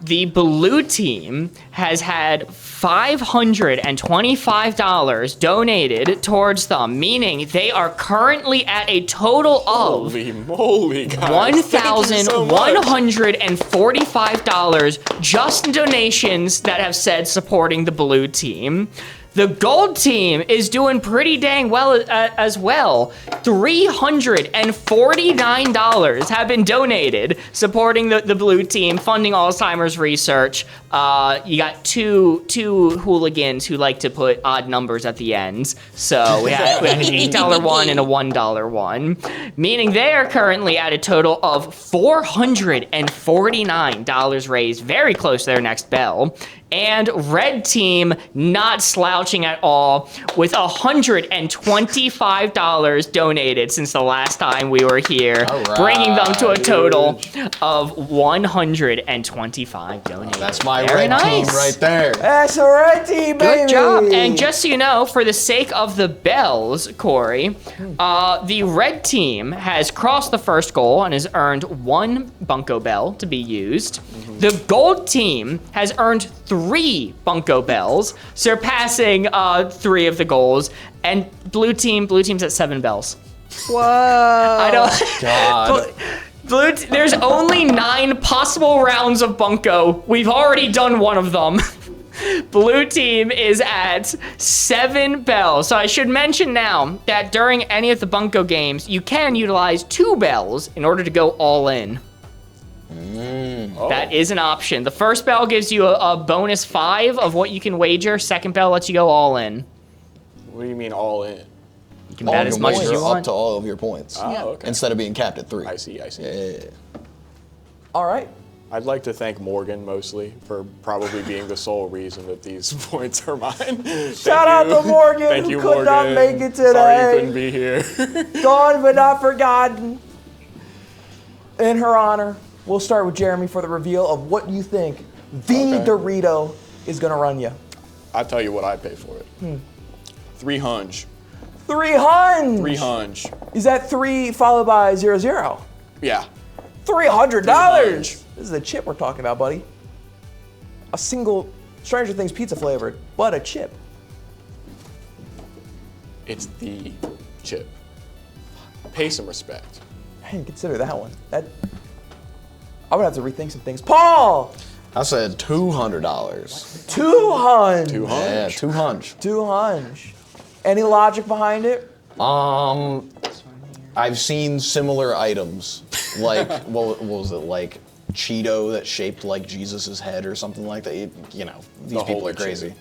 the blue team has had $525 donated towards them, meaning they are currently at a total of Holy moly, guys. Thank you so much. $1,145 just in donations that have said supporting the blue team. The gold team is doing pretty dang well as well. $349 have been donated supporting the blue team, funding Alzheimer's research. You got two hooligans who like to put odd numbers at the ends. So we had an $8 one and a $1 one, meaning they are currently at a total of $449 raised, very close to their next bell. And red team not slouching at all with $125 donated since the last time we were here, bringing them to a total of $125 donated. That's my Very red team nice. right there. That's a red team, baby. Good job. And just so you know, for the sake of the bells, Corey, the red team has crossed the first goal and has earned 1 Bunko Bell to be used. The gold team has earned 3 Bunko Bells, surpassing 3 of the goals. And blue team's at 7 bells. Whoa. I don't. God. There's only 9 possible rounds of Bunko. We've already done one of them. Blue team is at 7 bells. So I should mention now that during any of the Bunko games, you can utilize 2 bells in order to go all in. That is an option. The first bell gives you a bonus 5 of what you can wager. Second bell lets you go all in. What do you mean all in? You can bet as much as you Up want. to all of your points. Oh, okay. Instead of being capped at 3. I see. Yeah. All right. I'd like to thank Morgan mostly for probably being the sole reason that these points are mine. Shout out to Morgan, Thank who you, could not Morgan. make it today. Sorry you couldn't be here. Gone but not forgotten. In her honor, we'll start with Jeremy for the reveal of what you think the Dorito is going to run you. I'll tell you what I pay for it. 300. 300. 300. Is that 3 followed by 00? Yeah. $300. 300. This is a chip we're talking about, buddy. A single Stranger Things pizza flavored, but a chip. It's the chip. Pay some respect. I didn't consider that one. I'm gonna have to rethink some things. Paul! I said $200. 200. 200. Yeah, 200. 200. Any logic behind it? I've seen similar items, like what was it, like Cheeto that shaped like Jesus's head or something like that. You know, these The people holy are crazy.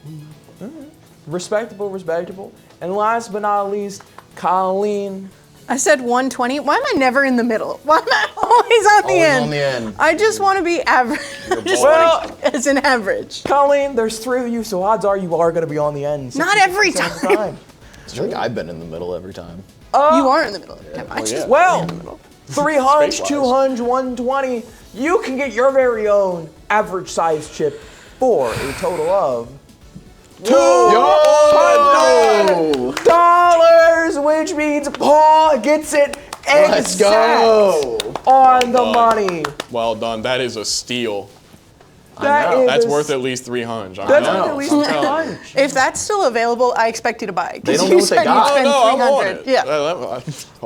Respectable, respectable. And last but not least, Colleen. I said 120. Why am I never in the middle? Why am I always on the Always end? on the end. I just want to be average. I just Well- want to as an average. Colleen, there's 3 of you, so odds are you are gonna be on the end. Not every 60% of the time. I feel like I've been in the middle every time. You are in the middle. I just yeah. Well, 300, Space-wise. 200, 120. You can get your very own average size chip for a total of $200, which means Paul gets it Let's go. on the money. Well done. That is a steal. That's Worth at least 300. That's know. worth at least 300. If that's still available, I expect you to buy. They don't you know what they said got. you'd spend I'm on 300. it. Yeah.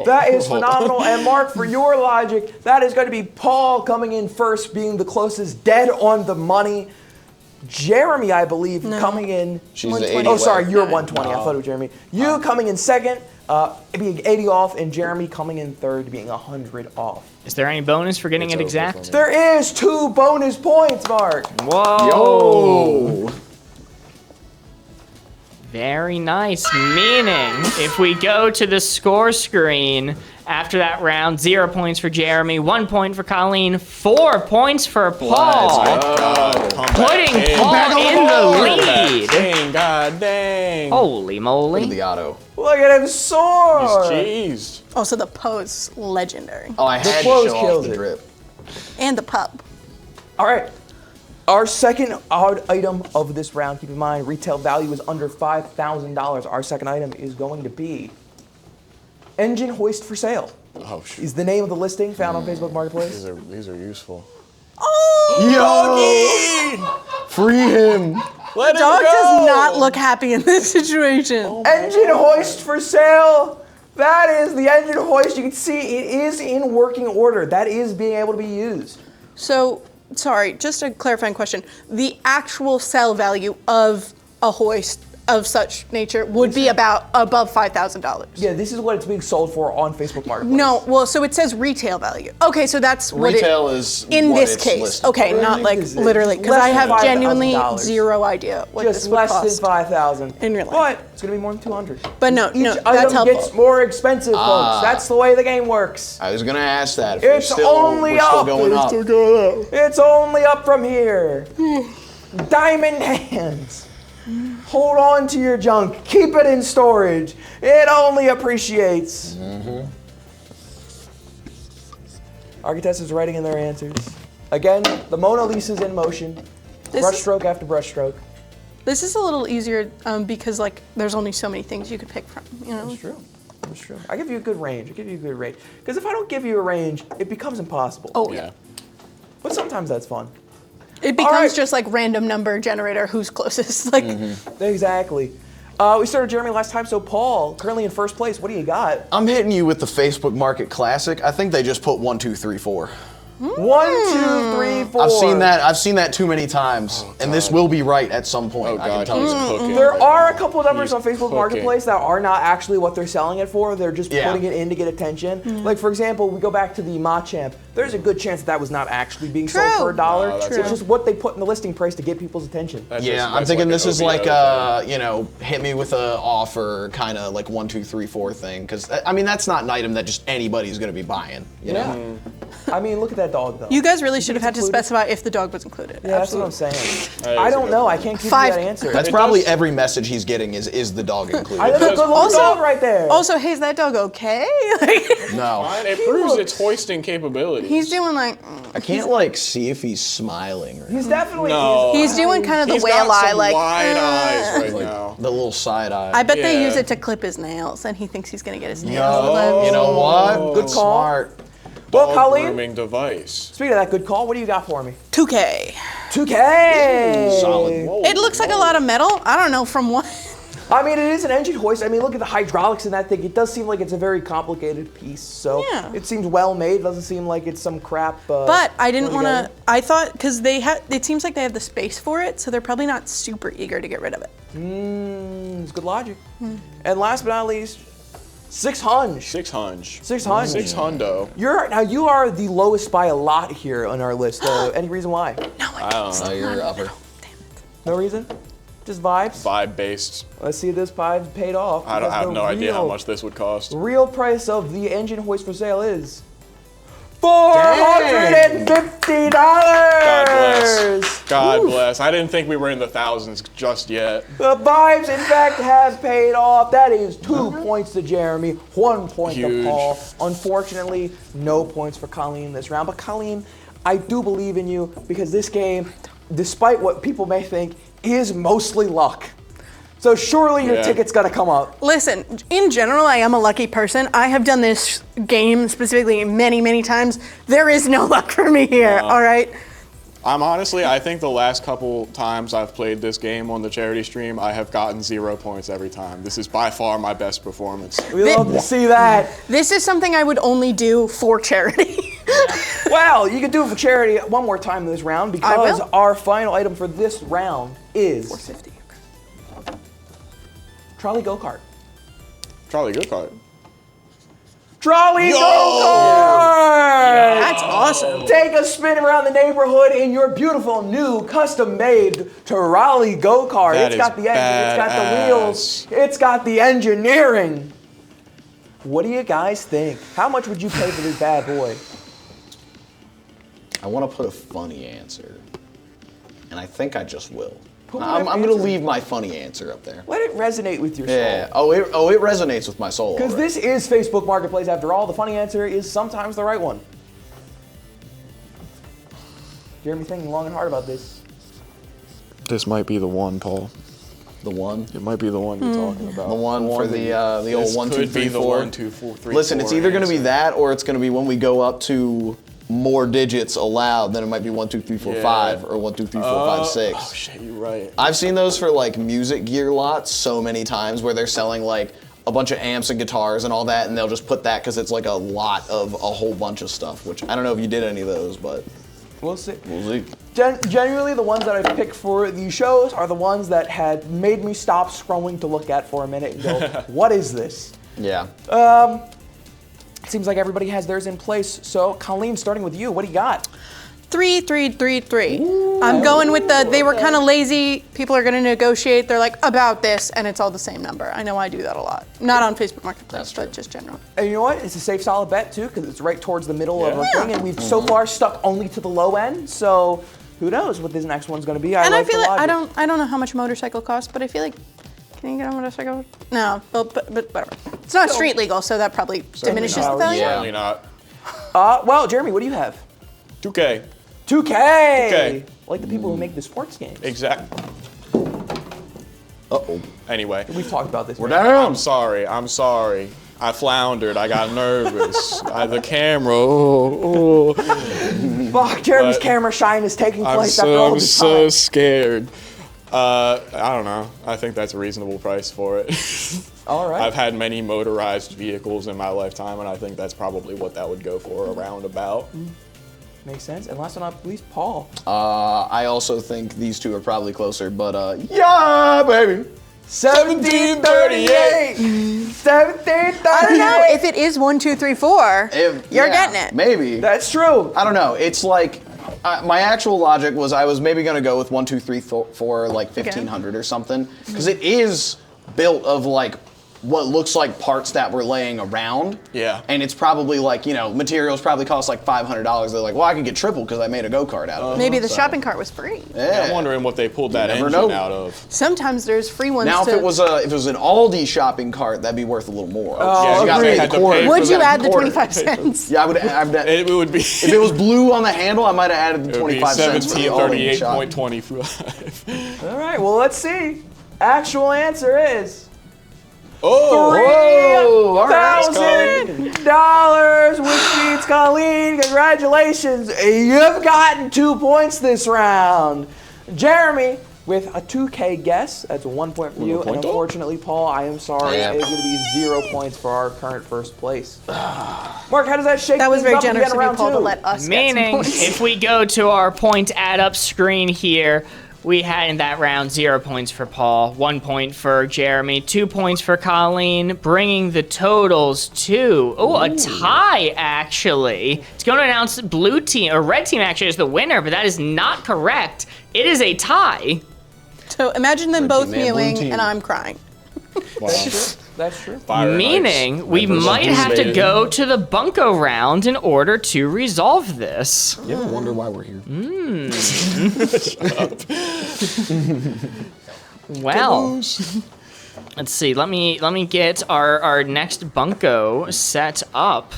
That is phenomenal. And Mark, for your logic, that is going to be Paul coming in first, being the closest, dead on the money. Jeremy, I believe, coming in. She's the 120. 80 Oh, sorry, way. you're 120. I thought it was Jeremy. You coming in second, being 80 off, and Jeremy coming in third, being 100 off. Is there any bonus for getting It's it over exact? for me. There is 2 bonus points, Mark. Whoa. Yo. Very nice. Meaning, if we go to the score screen after that round, 0 points for Jeremy, 1 point for Colleen, 4 points for Paul. Putting Paul in the lead. Dang, god dang. Holy Look at moly. the auto. Look at him soar. Jeez. Also, the pose, legendary. Oh, I had to clothes show kills off the it. drip. And the pub. All right. Our second odd item of this round, keep in mind, retail value is under $5,000. Our second item is going to be engine hoist for sale. Oh, shoot. Is the name of the listing found on Facebook Marketplace. These are useful. Free him. Let The dog does not look happy in this situation. Engine hoist for sale. That is the engine hoist. You can see it is in working order. That is being able to be used. So, sorry, just a clarifying question. The actual sell value of a hoist of such nature would be about above $5,000. Yeah, this is what it's being sold for on Facebook Marketplace. No, well, so it says retail value. Okay, so that's what Retail is in what this it's case. listed Okay, for. not like Is it literally, because less I than have genuinely $5,000? zero idea what this Just would less cost. than 5,000. In real life. But it's gonna be more than 200. But no, Each that's item helpful. gets more expensive, folks. That's the way the game works. I was gonna ask that. If It's only we're still up. going up. It's only up from here. Diamond hands. Hold on to your junk. Keep it in storage. It only appreciates. Our contestants are writing in their answers. Again, the Mona Lisa's in motion. This is- Brushstroke after brushstroke. This is a little easier because like there's only so many things you could pick from, you know? That's true. That's true. I give you a good range. Because if I don't give you a range, it becomes impossible. Oh, Yeah. But sometimes that's fun. It becomes right. just like random number generator, who's closest. Like, Exactly. We started Jeremy last time, so Paul, currently in first place. What do you got? I'm hitting you with the Facebook Market Classic. I think they just put 1, 2, 3, 4. 1, 2, 3, 4. I've seen that too many times, and this will be right at some point. Oh I can god, tell he's you. cooking. There right are a now. couple of numbers He's on Facebook cooking. Marketplace that are not actually what they're selling it for. They're just Yeah. putting it in to get attention. Like, for example, we go back to the Machamp. There's a good chance that was not actually being sold True. for $1. No, that's It's just what they put in the listing price to get people's attention. That's Yeah, just- I'm that's thinking like this an is like OVO a, hit me with a offer kind of like 1, 2, 3, 4 thing. Because I mean, that's not an item that just anybody's gonna be buying. You know? I mean, look at that dog, though. you guys really should have had it's to included? specify if the dog was included. Yeah, that's what I'm saying. That is I a don't good know. one. I can't give Five- you that answer. That's It probably does- every message he's getting is the dog included. I think that's a good looking dog right there. Also, hey, is that dog okay? Like, No, Fine, it proves its hoisting capabilities. he's doing like, I can't like see if he's smiling or He's definitely. No. he's doing kind of the He's whale got eye, some like. wide eyes right now. the little side eye. I bet they Yeah. use it to clip his nails, and he thinks he's gonna get his nails Yo, clipped. you know what? Good call. Smart. Well, Dog Colleen, grooming device. speaking of that good call, what do you got for me? 2K. 2K. Solid. It looks like a lot of metal. I don't know from what. I mean, it is an engine hoist. I mean, look at the hydraulics in that thing. It does seem like it's a very complicated piece. So it seems well made. It doesn't seem like it's some crap. But I didn't want to. I thought because it seems like they have the space for it, so they're probably not super eager to get rid of it. It's good logic. And last but not least, 600. 600. 600. 600. You are the lowest by a lot here on our list. Any reason why? No, I don't know. You're upper. No reason? Just vibes? Vibe based. Let's see if this vibe paid off. I have no idea how much this would cost. The real price of the engine hoist for sale is $450. God bless. God bless. I didn't think we were in the thousands just yet. The vibes, in fact, have paid off. That is 2 points to Jeremy, 1 point to Paul. Unfortunately, no points for Colleen this round. But Colleen, I do believe in you because this game, despite what people may think, is mostly luck. So surely your ticket's gonna come up. Listen, in general, I am a lucky person. I have done this game specifically many, many times. There is no luck for me here, all right? I think the last couple times I've played this game on the charity stream, I have gotten 0 points every time. This is by far my best performance. We love to see that. This is something I would only do for charity. Well, you can do it for charity one more time this round because our final item for this round is $450. Trolley go-kart. Trolley go-kart. Trolley go-kart! That's awesome. Take a spin around the neighborhood in your beautiful new custom-made trolley go-kart. It's got the engine, it's got the wheels, it's got the engineering. What do you guys think? How much would you pay for this bad boy? I want to put a funny answer, and I think I just will. I'm going to leave my funny answer up there. Let it resonate with your soul. Yeah. Oh, it resonates with my soul. Because this is Facebook Marketplace after all. The funny answer is sometimes the right one. Jeremy thinking long and hard about this. This might be the one, Paul. The one? It might be the one you're talking about. The one for the old 1, 2, 3, 4. 1, 2, 4, 3, Listen, 4 it's either going to be answer. that or it's going to be when we go up to more digits allowed, then it might be 1, 2, 3, 4, 5 or 1, 2, 3, 4, 5, 6. Oh shit, you're right. I've seen those for like music gear lots so many times where they're selling like a bunch of amps and guitars and all that, and they'll just put that because it's like a lot of a whole bunch of stuff, which I don't know if you did any of those, but we'll see. We'll see. Generally, the ones that I pick for these shows are the ones that had made me stop scrolling to look at for a minute and go, what is this? Yeah. It seems like everybody has theirs in place. So, Colleen, starting with you, what do you got? 3, 3, 3, 3. I'm going with they were kind of lazy. People are going to negotiate. They're like, about this, and it's all the same number. I know I do that a lot. Not on Facebook Marketplace, but just general. And you know what? It's a safe, solid bet, too, because it's right towards the middle of our thing, and we've so far stuck only to the low end. So, who knows what this next one's going to be? I feel like I don't know how much a motorcycle costs, but I feel like, can you get a motorcycle? No, but whatever. It's not street legal, so that probably diminishes the value. Certainly not. Well, Jeremy, what do you have? 2K. 2K! Like the people who make the sports games. Exactly. Uh-oh. Anyway. We've talked about this. We're down. I'm sorry. I floundered. I got nervous. The camera. Fuck, Jeremy's camera shine is taking place after all this time. I'm so scared. I don't know. I think that's a reasonable price for it. All right. I've had many motorized vehicles in my lifetime, and I think that's probably what that would go for around about. Makes sense. And last but not least, Paul. I also think these two are probably closer, but yeah, baby. 1738. 1738. I don't know if it is 1, 2, 3, 4. You're getting it. Maybe. That's true. I don't know. It's like my actual logic was I was maybe gonna go with 1, 2, 3, 4, like 1,500 or something, because it is built of like what looks like parts that were laying around. Yeah. And it's probably like, materials probably cost like $500. They're like, well, I can get triple because I made a go-kart out of it. Maybe the shopping cart was free. Yeah. I'm wondering what they pulled that engine out of. Sometimes there's free ones. Now, if it was an Aldi shopping cart, that'd be worth a little more. Yeah, you got to pay the quarter. Would you add the 25 cents? Yeah, I would. It would be. If it was blue on the handle, I might have added the 25 cents. 1738.25. All right. Well, let's see. Actual answer is. $3,000, which means Colleen, congratulations, you've gotten 2 points this round. Jeremy, with a 2K guess. That's 1 point for you. And point. unfortunately, Paul, I am sorry. Yeah. It is going to be 0 points for our current first place. Mark, how does that shake That was things very up generous again of you, around Paul, to 2? let us get some Meaning, points. if we go to our point add up screen here, we had in that round 0 points for Paul, 1 point for Jeremy, 2 points for Colleen, bringing the totals to a tie actually. It's going to announce the blue team or red team actually as the winner, but that is not correct. It is a tie. So imagine them both team and blue mewing, team. and I'm crying. Wow. That's true. Fire and Meaning ice. we Members might have to anticipated. go to the bunko round in order to resolve this. You ever wonder why we're here? Well, let's see. Let me get our next bunko set up.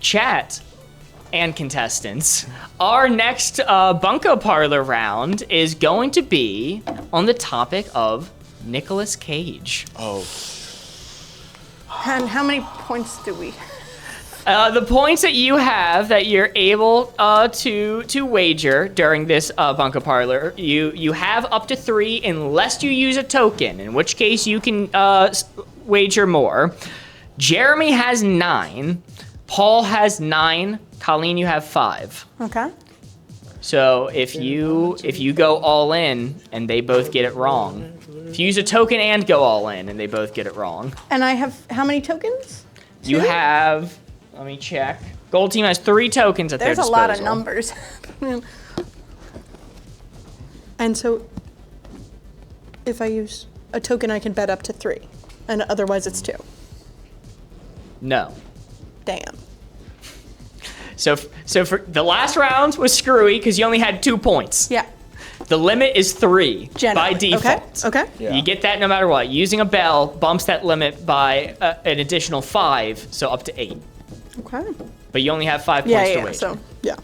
Chat and contestants, our next bunko parlor round is going to be on the topic of Nicolas Cage. Oh. And how many points do we? The points that you have that you're able to wager during this bunko parlor, you have up to 3 unless you use a token, in which case you can wager more. Jeremy has 9, Paul has 9, Colleen, you have 5. Okay. So if you go all in and they both get it wrong, if you use a token and go all in and they both get it wrong, And I have how many tokens? you 2? have. Let me check. Gold team has 3 tokens at There's their a disposal. lot of numbers. And so, if I use a token, I can bet up to 3, and otherwise it's 2. No. Damn. So for the last round was screwy because you only had 2 points. Yeah. The limit is 3 by Generally. default. Okay. Yeah. You get that no matter what. Using a bell bumps that limit by an additional 5, so up to 8. Okay. But you only have 5 Yeah, points to yeah. wager. So yeah.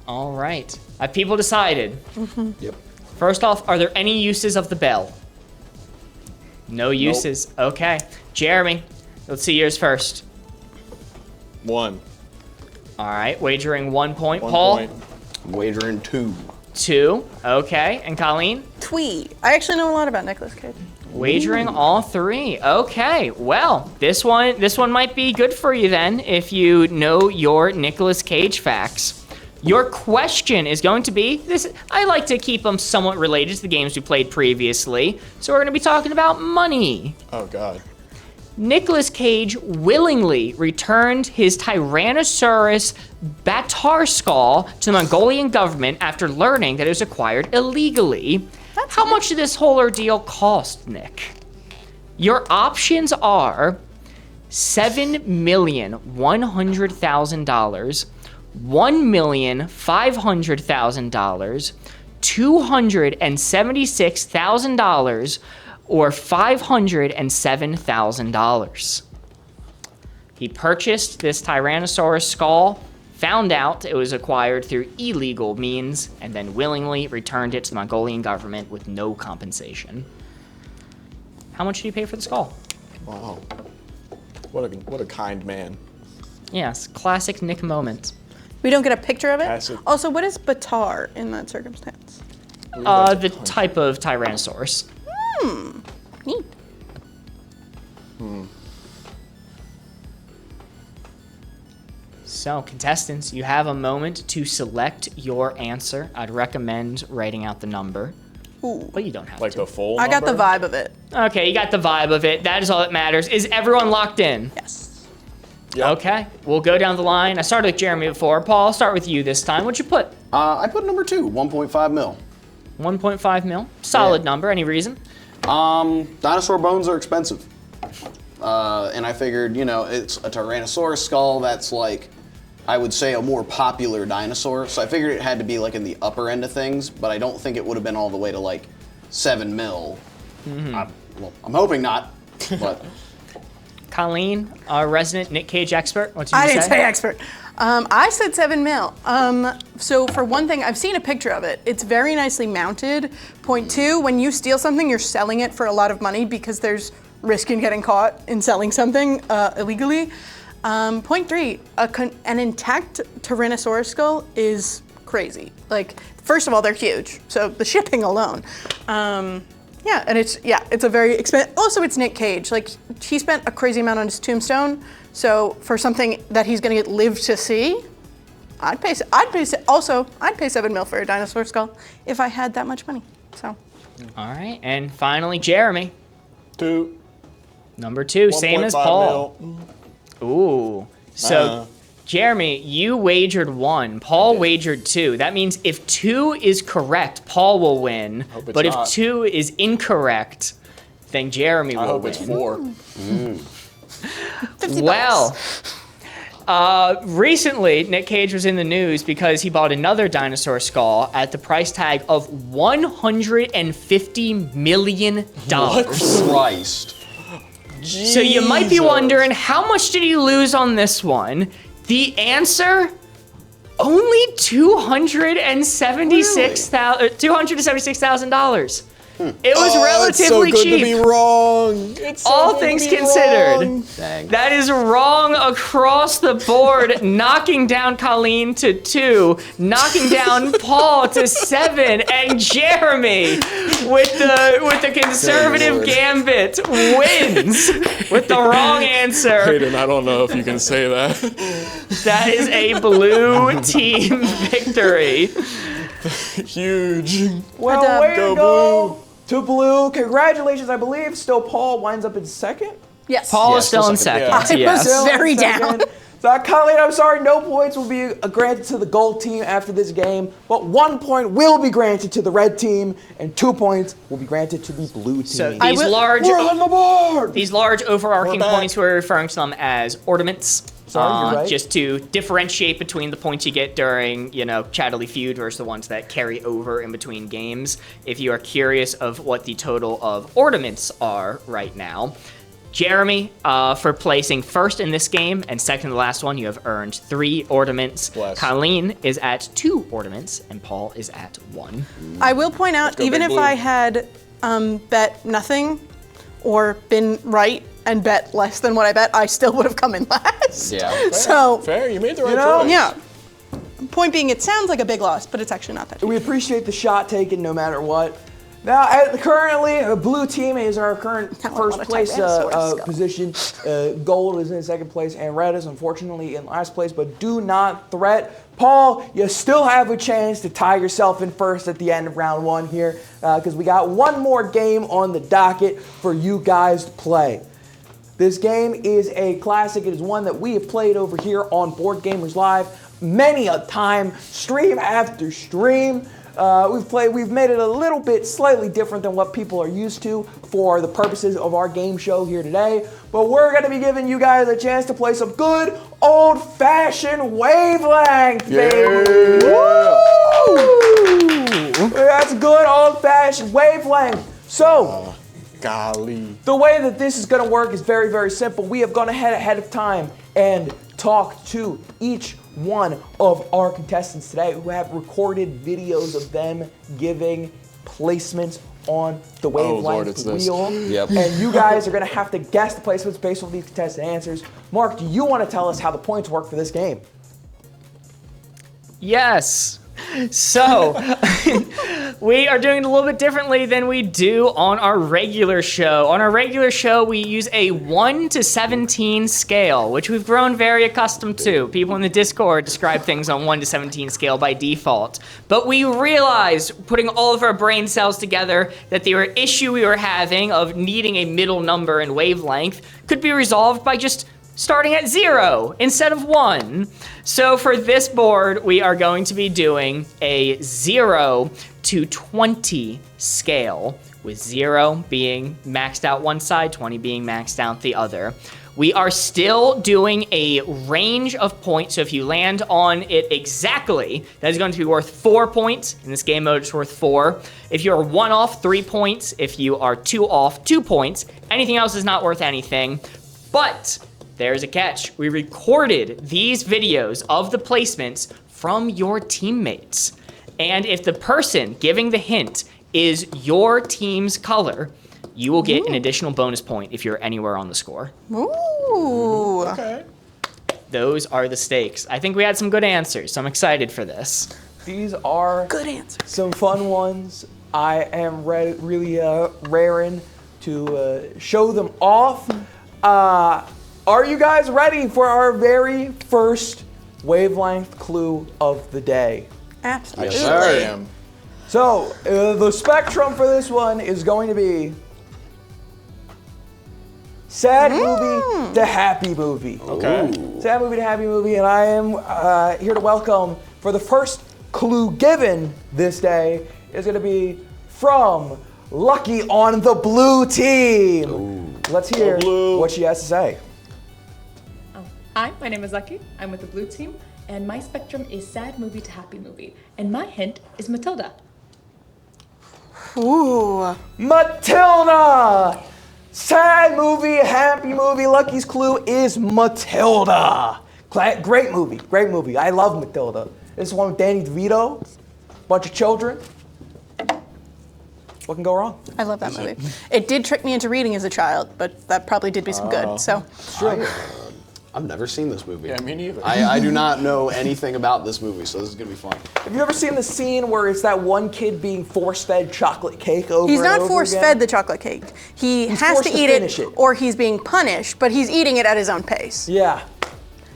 All right. Have people decided? Yep. First off, are there any uses of the bell? No uses. Okay. Jeremy, let's see yours first. 1. All right. Wagering 1 point. 1 Paul, point. Wagering 2. 2. Okay. And Colleen? Twee. I actually know a lot about Nicolas Cage. Wagering all 3. Okay, well, this one might be good for you then if you know your Nicolas Cage facts. Your question is going to be this. I like to keep them somewhat related to the games we played previously, so we're going to be talking about money. Oh God. Nicolas Cage willingly returned his Tyrannosaurus Batar skull to the Mongolian government after learning that it was acquired illegally. How much did this whole ordeal cost, Nick? Your options are $7,100,000, $1,500,000, $276,000, or $507,000. He purchased this Tyrannosaurus skull, found out it was acquired through illegal means, and then willingly returned it to the Mongolian government with no compensation. How much did he pay for the skull? Wow. What a kind man. Yes, classic Nick moment. We don't get a picture of it. Pass it. Also, what is Batar in that circumstance? The type of Tyrannosaurus. Neat. So, contestants, you have a moment to select your answer. I'd recommend writing out the number, Ooh. but you don't have Like to. the full I got the number? vibe of it. Okay, you got the vibe of it. That is all that matters. Is everyone locked in? Yes. Yep. Okay, we'll go down the line. I started with Jeremy before. Paul, I'll start with you this time. What'd you put? I put number 2, 1.5 mil. 1.5 mil. Solid Yeah. number. Any reason? Dinosaur bones are expensive. And I figured, it's a Tyrannosaurus skull that's like, I would say a more popular dinosaur. So I figured it had to be like in the upper end of things, but I don't think it would have been all the way to like 7 mil. I'm hoping not, but. Colleen, our resident Nick Cage expert. What did you I say? didn't say expert. I said 7 mil. So for one thing, I've seen a picture of it. It's very nicely mounted. Point 2, when you steal something, you're selling it for a lot of money because there's risk in getting caught in selling something illegally. Point 3, an intact Tyrannosaurus skull is crazy. Like, first of all, they're huge, so the shipping alone. Yeah, and it's a very expensive. Also, it's Nick Cage. Like, he spent a crazy amount on his tombstone. So for something that he's gonna live to see, I'd pay $7 mil for a dinosaur skull if I had that much money. So. All right, and finally, Jeremy. 2. Number 2, same as Paul. Mil. Ooh. So, Jeremy, you wagered 1. Paul wagered 2. That means if 2 is correct, Paul will win. But if 2 is incorrect, then Jeremy will win. I hope it's 4. Well, recently, Nick Cage was in the news because he bought another dinosaur skull at the price tag of $150 million. Christ. So you might be wondering, how much did he lose on this one? The answer, only $276,000. It was relatively it's so good cheap. to be wrong. It's so All good things to be considered, wrong. that is wrong across the board, knocking down Colleen to 2, knocking down Paul to 7, and Jeremy with the conservative gambit wins with the wrong answer. Hayden, I don't know if you can say that. That is a blue team victory. Huge. Well, way to Go go to blue. Congratulations, I believe. Still, Paul winds up in second. Yes. Paul is still still in second. second. I was Yes. very Second. down. So, Colleen, I'm sorry, no points will be granted to the gold team after this game, but 1 point will be granted to the red team, and 2 points will be granted to the blue team. So these large, We're on the board! these large overarching We're back. points, we're referring to them as ornaments. Sorry, you're right. Just to differentiate between the points you get during, Chattily Feud versus the ones that carry over in between games. If you are curious of what the total of ornaments are right now, Jeremy, for placing first in this game and second to the last one, you have earned 3 ornaments. Bless. Colleen is at 2 ornaments, and Paul is at 1. I will point out, go, even Big if Blue. I had bet nothing or been right and bet less than what I bet, I still would have come in last. Yeah. So, Fair, you made the right know, choice. yeah. Point being, it sounds like a big loss, but it's actually not that big. We appreciate the shot taken no matter what. Now, currently, the blue team is our current Now I first want a place Tyrannosaurus skull. position. Gold is in second place, and red is unfortunately in last place, but do not threat. Paul, you still have a chance to tie yourself in first at the end of round 1 here, because we got one more game on the docket for you guys to play. This game is a classic. It is one that we have played over here on Boardgamers Live many a time, stream after stream. We've made it a little bit slightly different than what people are used to for the purposes of our game show here today. But we're going to be giving you guys a chance to play some good old-fashioned wavelength, baby. Woo! That's good old-fashioned wavelength. So, Golly. the way that this is going to work is very, very simple. We have gone ahead of time and talked to each one of our contestants today who have recorded videos of them giving placements on the Lord, wavelength it's this. wheel. Yep. And you guys are going to have to guess the placements based on these contestant answers. Mark, do you want to tell us how the points work for this game? Yes. So, we are doing it a little bit differently than we do on our regular show. On our regular show, we use a 1 to 17 scale, which we've grown very accustomed to. People in the Discord describe things on 1 to 17 scale by default. But we realized, putting all of our brain cells together, that the issue we were having of needing a middle number in wavelength could be resolved by just starting at 0 instead of 1. So for this board, we are going to be doing a 0 to 20 scale, with 0 being maxed out one side, 20 being maxed out the other. We are still doing a range of points, so if you land on it exactly, that is going to be worth 4 points. In this game mode, it's worth 4. If you're 1 off, 3 points. If you are 2 off, 2 points. Anything else is not worth anything. But there's a catch. We recorded these videos of the placements from your teammates. And if the person giving the hint is your team's color, you will get an additional bonus point if you're anywhere on the score. Ooh. Okay. those are the stakes. I think we had some good answers, so I'm excited for this. These are Good answers. some fun ones. I am really raring to show them off. Are you guys ready for our very first wavelength clue of the day? Absolutely. Yes, sir, I am. So, the spectrum for this one is going to be sad movie to happy movie. Okay. Sad movie to happy movie, and I am here to welcome, for the first clue given this day, is going to be from Lucky on the blue team. Ooh. Let's hear what she has to say. Hi, my name is Lucky. I'm with the blue team, and my spectrum is sad movie to happy movie. And my hint is Matilda. Ooh. Matilda! Sad movie, happy movie. Lucky's clue is Matilda. Great movie. I love Matilda. This is one with Danny DeVito, bunch of children. What can go wrong? I love that movie. It did trick me into reading as a child, but that probably did me some good. So. I've never seen this movie. Yeah, me neither. I do not know anything about this movie, so this is gonna be fun. Have you ever seen the scene where it's that one kid being force-fed chocolate cake over He's and not over force-fed again? the chocolate cake. He's has forced to to eat finish it, it. or he's being punished, but he's eating it at his own pace. Yeah.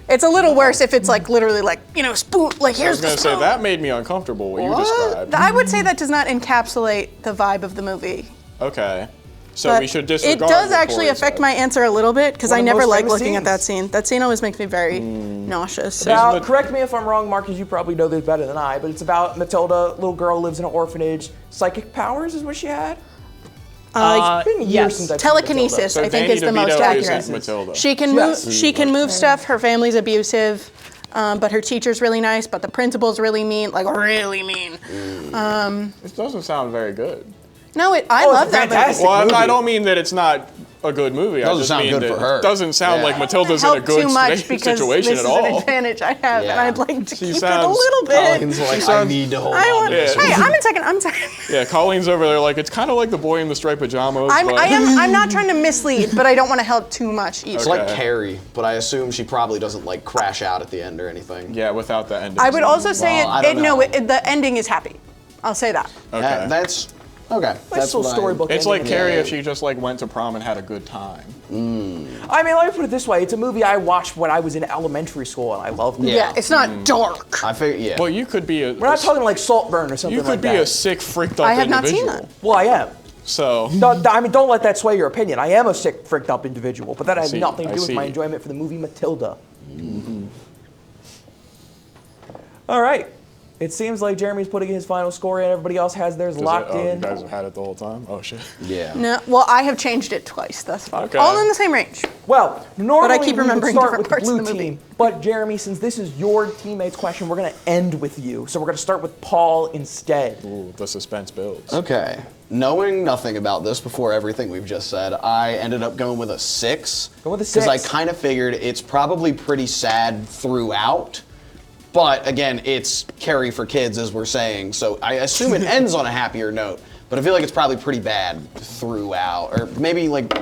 It's a little worse if it's like literally like, spoon, like I here's was the gonna spoon. say that made me uncomfortable. What you described. I would say that does not encapsulate the vibe of the movie. Okay. So But we should disregard. it does what actually Corey affect said. my answer a little bit because One I of the never most like famous looking at that scenes. scene. That scene always makes me very nauseous. So. Now, correct me if I'm wrong, Marcus, you probably know this better than I, but it's about Matilda, little girl, lives in an orphanage. Psychic powers is what she had? It's been years yes. since I've seen Telekinesis, So I think, Danny is the DeVito most accurate. is Matilda. She can Yes. move. She can move stuff. Her family's abusive, but her teacher's really nice. But the principal's really mean, like really mean. This doesn't sound very good. No, I it's love that movie. fantastic. Well, movie. I don't mean that it's not a good movie. I Doesn't just sound mean good that for her. It doesn't sound Yeah. like Matilda's in a Help good too much because situation this at is an all. advantage I have, and Yeah. I'd like to She keep it a sounds- little bit. Colleen's like, I sounds- need to hold I on want. to this. Hey, I'm in second. I'm second. Yeah, Colleen's over there like it's kind of like the boy in the striped pajamas. but I'm not trying to mislead, but I don't want to help too much either. It's like Okay. Carrie, but I assume she probably doesn't like crash out at the end or anything. Yeah, without the ending. I would also say Well, I don't know. the ending is happy. I'll say that. Okay. That's okay. That's little what I- storybook It's ending. like Carrie if she just like went to prom and had a good time. I mean, let me put it this way. It's a movie I watched when I was in elementary school, and I loved it. Yeah. Yeah, it's not dark. I figure, yeah. Well, you could be a. We're not talking like Saltburn or something You could like be that. a sick, freaked up I have not individual. seen that. Well, I am. So. Don't let that sway your opinion. I am a sick, freaked up individual, but that has see. nothing to I do with see. my enjoyment for the movie Matilda. All right. It seems like Jeremy's putting his final score in. Everybody else has theirs locked You in. guys have had it the whole time. Oh shit. Yeah. No, well, I have changed it twice thus far. Okay. All in the same range. Well, normally keep we would remembering start different with the parts of blue the movie. team, but Jeremy, since this is your teammate's question, we're going to end with you. So we're going to start with Paul instead. Ooh, the suspense builds. Okay. Knowing nothing about this before everything we've just said, I ended up going with a 6. Go with a Because I 6. kind of figured it's probably pretty sad throughout. But again, it's Carrie for kids, as we're saying. So I assume it ends on a happier note. But I feel like it's probably pretty bad throughout. Or maybe like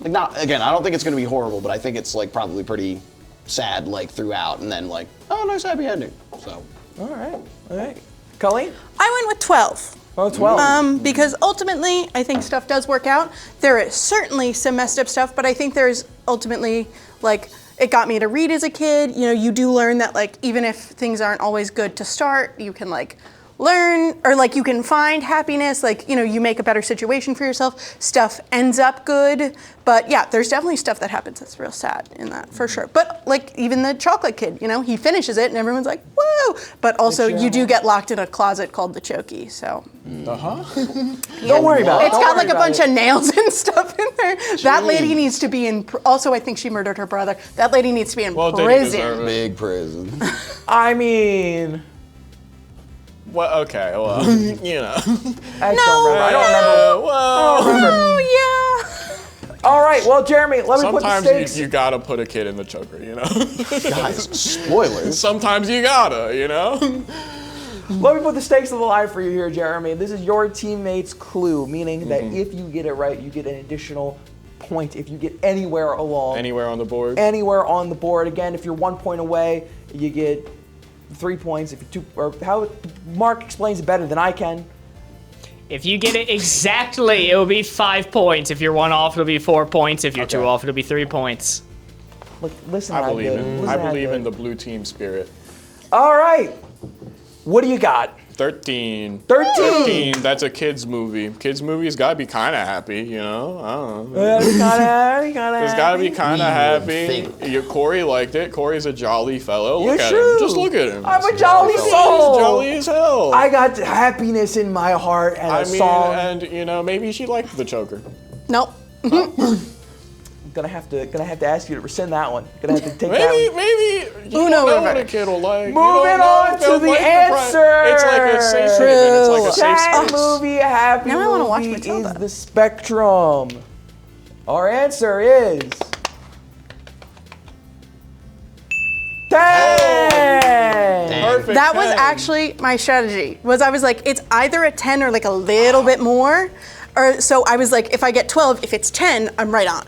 not, again, I don't think it's going to be horrible, but I think it's like probably pretty sad like throughout. And then like, oh, nice happy ending. So. All right. Colleen? I went with 12. Oh, 12. Because ultimately, I think stuff does work out. There is certainly some messed up stuff, but I think there's ultimately, like, it got me to read as a kid. You know, you do learn that, like, even if things aren't always good to start, you can, like, learn, or, like, you can find happiness. Like, you know, you make a better situation for yourself. Stuff ends up good. But, yeah, there's definitely stuff that happens that's real sad in that, for sure. But, like, even the chocolate kid, you know, he finishes it, and everyone's like, whoa! But also, you do get locked in a closet called the Chokey, so... Don't worry about it. It's Don't got worry like a about bunch it. of nails and stuff in there. That lady needs to be in. Also, I think she murdered her brother. That lady needs to be in Well, they prison. deserve it. Big prison. I mean, Well, okay, well, you know. I don't remember. I don't remember. Well, Oh yeah. All right, well, Jeremy, let me put the sometimes stakes. you gotta put a kid in the choker, you know. Guys, spoilers. Sometimes you gotta, you know. Let me put the stakes of the line for you here, Jeremy. This is your teammate's clue, meaning that Mm-hmm. if you get it right, you get an additional point if you get anywhere along. Anywhere on the board? Anywhere on the board. Again, if you're 1 point away, you get 3 points. If you're 2, or how Mark explains it better than I can. If you get it exactly, it will be 5 points. If you're 1 off, it'll be 4 points. If you're 2 off, it'll be 3 points. Look, listen, I believe in the blue team spirit. All right. What do you got? 13. 13. That's a kids movie. Kids movies gotta be kind of happy, you know. I don't know. There's gotta be kind of happy. Corey liked it. Corey's a jolly fellow. Look at him. Just look at him. I'm a jolly soul. He's jolly as hell. I got happiness in my heart and a song. And you know, maybe she liked the choker. Nope. Gonna have to ask you to rescind that one. Gonna have to take that one. Maybe you know what a kid will like. Moving on to the answer. It's like a safe haven. It's like a safe space. Movie, happy now I want to watch movie Matilda. is the Spectrum. Our answer is 10. Perfect. That was 10. actually my strategy. I was like, it's either a 10 or like a little bit more. Or so I was like, if I get 12, if it's 10, I'm right on.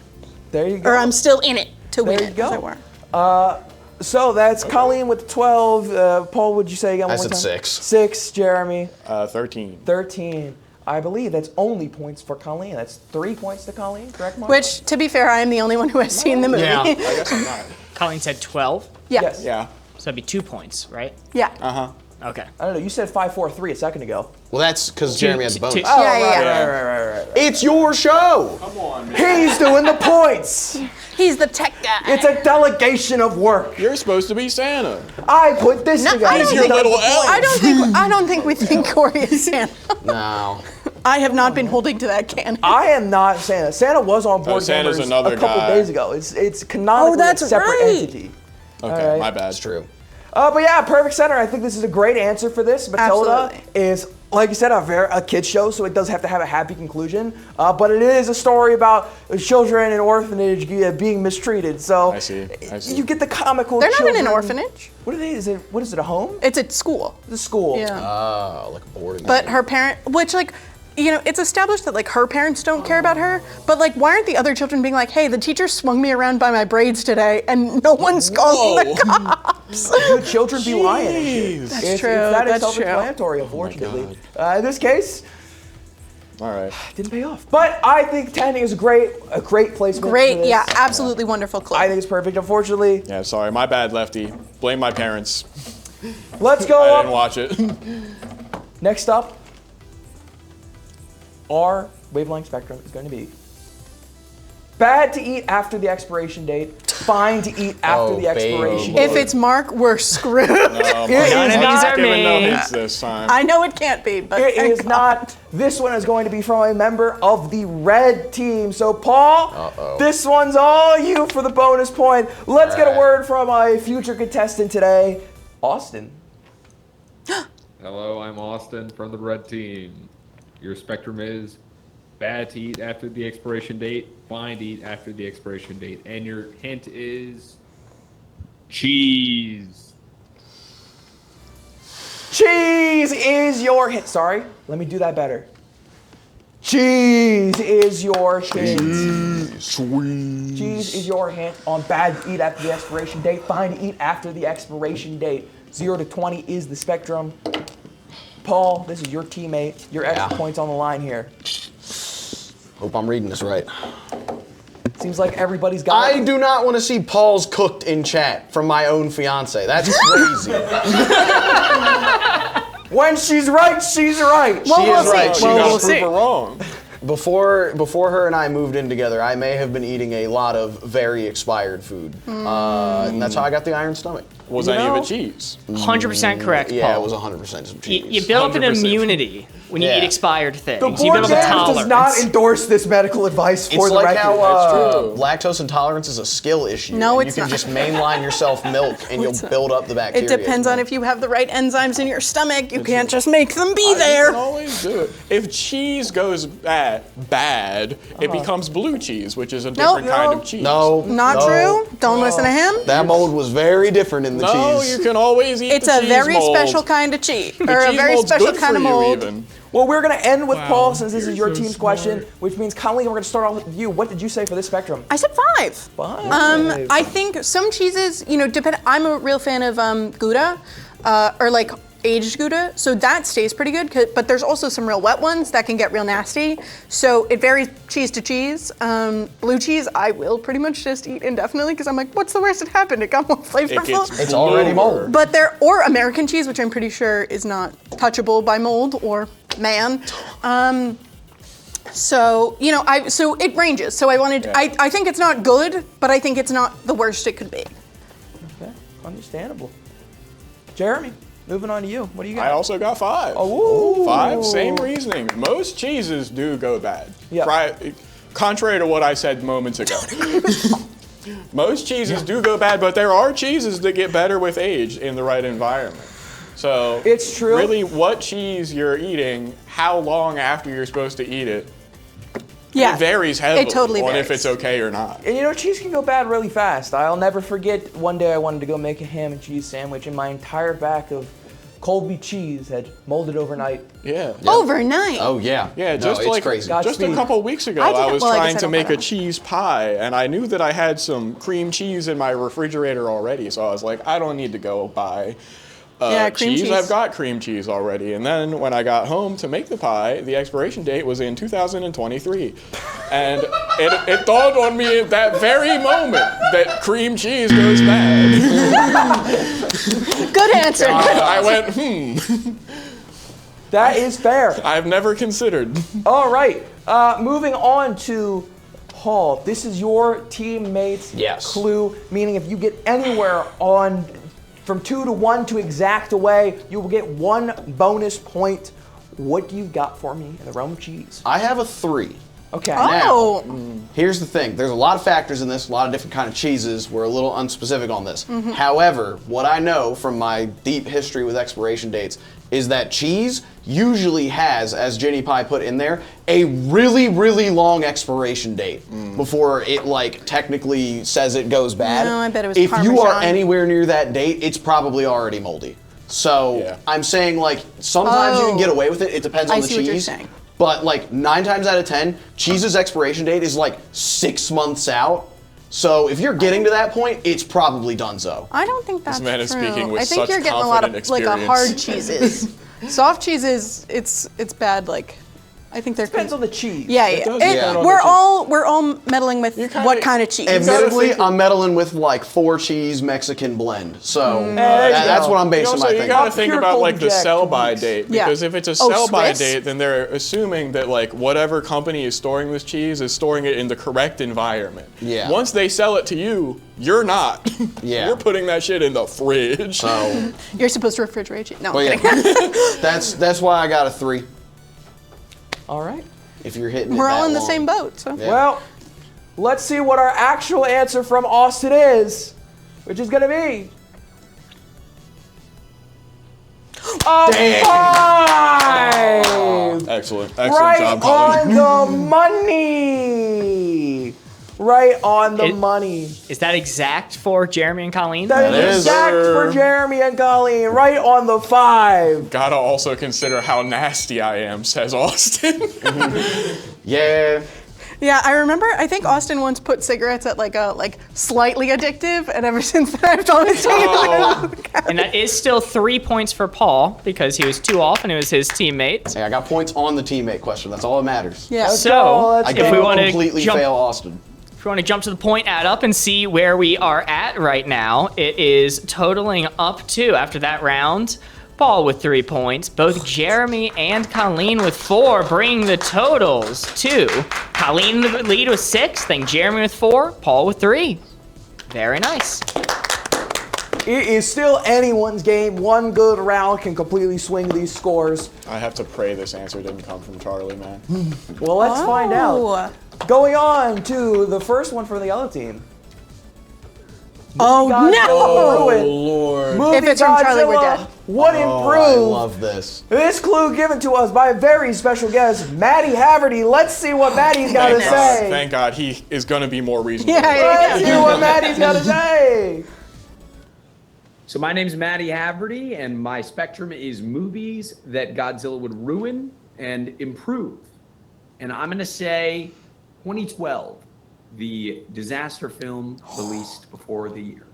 There you go. Or I'm still in it to win There it. you as it go. were. So that's Colleen with 12. Paul, would you say again one more said time? 6. 6, Jeremy. 13. 13. I believe that's only points for Colleen. That's 3 points to Colleen, correct, Mark? Which, to be fair, I am the only one who has seen the movie. Yeah. I guess I'm not. Colleen said 12, Yes. Yeah. so that'd be 2 points, right? Yeah. Okay. I don't know. You said 5, 4, 3 a second ago. Well, that's because Jeremy had the bonus. Oh, Yeah. right. It's your show. Come on, man. He's doing the points. He's the tech guy. It's a delegation of work. You're supposed to be Santa. I put this No, together. I don't He's your think- little elf. I don't think we think Corey is Santa. No. I have not been holding to that canon. I am not Santa. Santa was on Boardgamers Santa's another a couple guy. days ago. It's canonically that's a separate right. entity. Okay, right. my bad. That's true. But yeah, perfect center. I think this is a great answer for this. Matilda Absolutely. is, like you said, a kid's show, so it does have to have a happy conclusion. But it is a story about children in orphanage being mistreated. So I see. you get the comical. They're not in an children. orphanage. What are they? What is it? A home? It's at school. The school. Yeah. Oh, like a boarding. But her parent, which like, you know, it's established that like her parents don't care about her, but like, why aren't the other children being like, hey, the teacher swung me around by my braids today and no one's calling the cops? Good children be lying. That's true. That is That's true. self-explanatory, unfortunately. In this case, All right. didn't pay off. But I think 10 is a great placement. for Great, this. yeah, absolutely wonderful clue. I think it's perfect. Unfortunately, Yeah, sorry. My bad, Lefty. Blame my parents. let's go I up. didn't watch it. Next up, our wavelength spectrum is going to be bad to eat after the expiration date, fine to eat after the expiration date. If it's Mark, we're screwed. It None is of these not. are Giving no me. hints this time. I know it can't be, but It thank is God. not. This one is going to be from a member of the red team. So, Paul, this one's all you for the bonus point. Let's get a word from a future contestant today, Austin. Hello, I'm Austin from the red team. Your spectrum is bad to eat after the expiration date, fine to eat after the expiration date. And your hint is cheese. Cheese is your hint. Sorry, let me do that better. Cheese is your hint. Cheese is your hint on bad to eat after the expiration date, fine to eat after the expiration date. 0 to 20 is the spectrum. Paul, this is your teammate. Your extra points on the line here. Hope I'm reading this right. Seems like everybody's got I do not want to see Paul's cooked in chat from my own fiance. That's crazy. When she's right, she's right. She is right. She You got gotta we'll prove see. her wrong. Before her and I moved in together, I may have been eating a lot of very expired food, and that's how I got the iron stomach. Was any of it cheese? 100% correct, Yeah, Paul. it was 100% some You, cheese. you build up an 100%. immunity when you Yeah. eat expired things. The You build up a Boardgamers tolerance. does not endorse this medical advice for It's the like record. how true. lactose intolerance is a skill issue. No, and it's you can not. just mainline yourself milk and you'll build up the bacteria. It depends on if you have the right enzymes in your stomach. You can't just make them be You there. can always do it. If cheese goes bad, it becomes blue cheese, which is a different kind of cheese. No, Not no. true. Don't listen to him. That mold was very different in the No, cheese. you can always eat It's the a cheese very mold. special kind of cheese, The or a cheese very mold's special good kind for of you mold. even. Well, we're going to end with Wow, Paul since this is your you're so team's question, smart. which means, Colleen, we're going to start off with you. What did you say for this spectrum? I said 5. 5. I think some cheeses, I'm a real fan of Gouda, or like aged Gouda, so that stays pretty good, but there's also some real wet ones that can get real nasty. So it varies cheese to cheese. Blue cheese, I will pretty much just eat indefinitely because I'm like, what's the worst that happened? It got more flavorful. It's already mold. But or American cheese, which I'm pretty sure is not touchable by mold or man. So it ranges. So I think it's not good, but I think it's not the worst it could be. Okay, understandable. Jeremy, moving on to you. What do you got? I also got 5. Oh, 5, same reasoning. Most cheeses do go bad. Yeah. Contrary to what I said moments ago. Most cheeses do go bad, but there are cheeses that get better with age in the right environment. So it's true. Really, what cheese you're eating, how long after you're supposed to eat it, Yeah, it varies heavily it totally on varies. if it's okay or not. And cheese can go bad really fast. I'll never forget one day I wanted to go make a ham and cheese sandwich, and my entire back of Colby cheese had molded overnight. Yeah. Overnight. Oh yeah. Yeah, No, just it's like crazy. just a Godspeed. couple of weeks ago, I I was guess trying I to don't make know. a cheese pie, and I knew that I had some cream cheese in my refrigerator already. So I was like, I don't need to go buy cream cheese. I've got cream cheese already. And then when I got home to make the pie, the expiration date was in 2023, and it dawned on me at that very moment that cream cheese goes bad. Good answer. I went, That is fair. I've never considered. All right, moving on to Paul. This is your teammate's clue, meaning if you get anywhere on from 2 to 1 to exact away, you will get 1 bonus point. What do you got for me in the realm of cheese? I have a 3. Okay. Oh. Now, here's the thing. There's a lot of factors in this, a lot of different kind of cheeses. We're a little unspecific on this. However, what I know from my deep history with expiration dates is that cheese usually has, as Jenny Pie put in there, a really, really long expiration date before it technically says it goes bad. No, I bet it was If you are Parmesan. anywhere near that date, it's probably already moldy. So I'm saying sometimes you can get away with it. It depends on I the see what you're cheese. saying. But 9 times out of 10, cheese's expiration date is 6 months out. So if you're getting to that point, it's probably donezo. I don't think that's man is true. speaking with I think such you're getting a lot of confident a hard experience. cheeses. Soft cheeses, it's bad. I think they're Depends on the cheese. Yeah, It yeah. does depend on the We're all meddling with what kind of cheese. Admittedly, I'm meddling with 4 cheese Mexican blend. So that's what I'm basing my You thing gotta on. think Pure about Golden the Jack sell-by cheese. date, Yeah. because if it's a Oh, sell-by Swiss? date, then they're assuming that whatever company is storing this cheese is storing it in the correct environment. Yeah. Once they sell it to you, you're not. Yeah. You're putting that shit in the fridge. So, You're supposed to refrigerate cheese. No, well, I'm kidding. that's why I got a 3. All right. If you're hitting it We're all that in the long. same boat. So. Yeah. Well, let's see what our actual answer from Austin is, which is going to be a 5. Excellent Right job, Colleen. on the money. Right on the money. Is that exact for Jeremy and Colleen? That is exact for Jeremy and Colleen. Right on the 5. Gotta also consider how nasty I am, says Austin. Yeah. Yeah, I remember. I think Austin once put cigarettes at slightly addictive, and ever since then I've always taken it. And that is still 3 points for Paul because he was 2 off and it was his teammate. Hey, I got points on the teammate question. That's all that matters. Yeah. So, I if can we want to completely jump, fail Austin. if we want to jump to the point add up and see where we are at right now, it is totaling up to, after that round, Paul with 3 points, both Jeremy and Colleen with 4, bringing the totals to Colleen in the lead with 6, then Jeremy with 4, Paul with 3. Very nice. It is still anyone's game. One good round can completely swing these scores. I have to pray this answer didn't come from Charlie, man. Well, let's find out. Oh. Going on to the first one for the other team. Oh no! Lord. Movie If it's from Charlie, we're Godzilla dead. would I improve. love this. This clue given to us by a very special guest, Matt Haverty. Let's see what Matt's got to say. Thank God, he is gonna be more reasonable. Let's hear what Matt's got to say. So my name's Matty Haverty, and my spectrum is movies that Godzilla would ruin and improve. And I'm going to say 2012, the disaster film released before the year.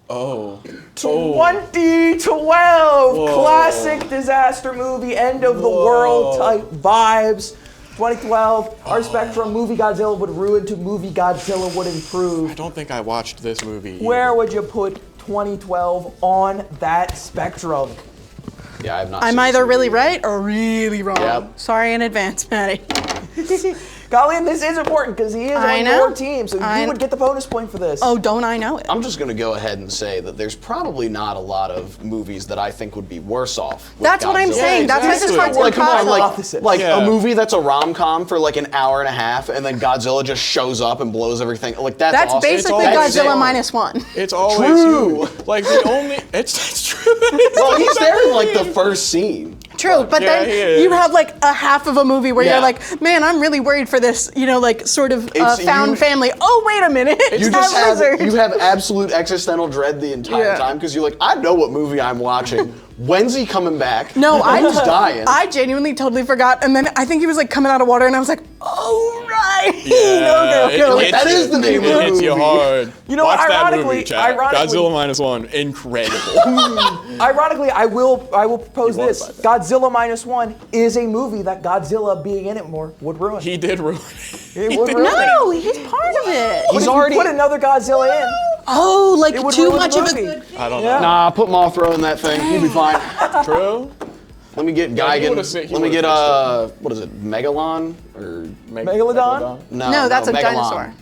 2012, classic disaster movie, end of the world type vibes. 2012, our spectrum, movie Godzilla would ruin to movie Godzilla would improve. I don't think I watched this movie either. Where would you put 2012 on that spectrum? Yeah, I have not. I'm either really right or really wrong. Yep. Sorry in advance, Maddie. Colleen, this is important because he is on your team, so you would get the bonus point for this. Oh, don't I know it? I'm just gonna go ahead and say that there's probably not a lot of movies that I think would be worse off. With That's what I'm Godzilla. saying. That's what this part's Like, come on, like Yeah. a movie that's a rom-com for like an hour and a half, and then Godzilla just shows up and blows everything. Like that's awesome. Basically Godzilla -1. It's always True. you. Like the only. It's true. Well, he's there in like the first scene. True, but Yeah, he then is. you have like a half of a movie where Yeah. you're like, man, I'm really worried for this, you know, like sort of found family. Oh, wait a minute. You just have lizard. you have absolute existential dread the entire time because you're like, I know what movie I'm watching. When's he coming back? No, Who's dying? I genuinely totally forgot, and then I think he was like coming out of water, and I was like, oh right. Yeah, Okay. That is the name of the It hits you movie. hard. You know, Watch that ironically- movie, chat. Godzilla -1, incredible. Ironically, I will propose You this. won't buy Godzilla -1 is a movie that Godzilla being in it more would ruin. He did ruin it. It would ruin it. No, he's part of it. But if you put another Godzilla in, Oh, like it would too ruin much the of a movie. good I don't Yeah. know. Nah, put Mothra in that thing. He'll be fine. True. Let me get he Gigan. would've he Let me get would've what is it? Megalon or Megalodon? No, that's a Megalon. dinosaur.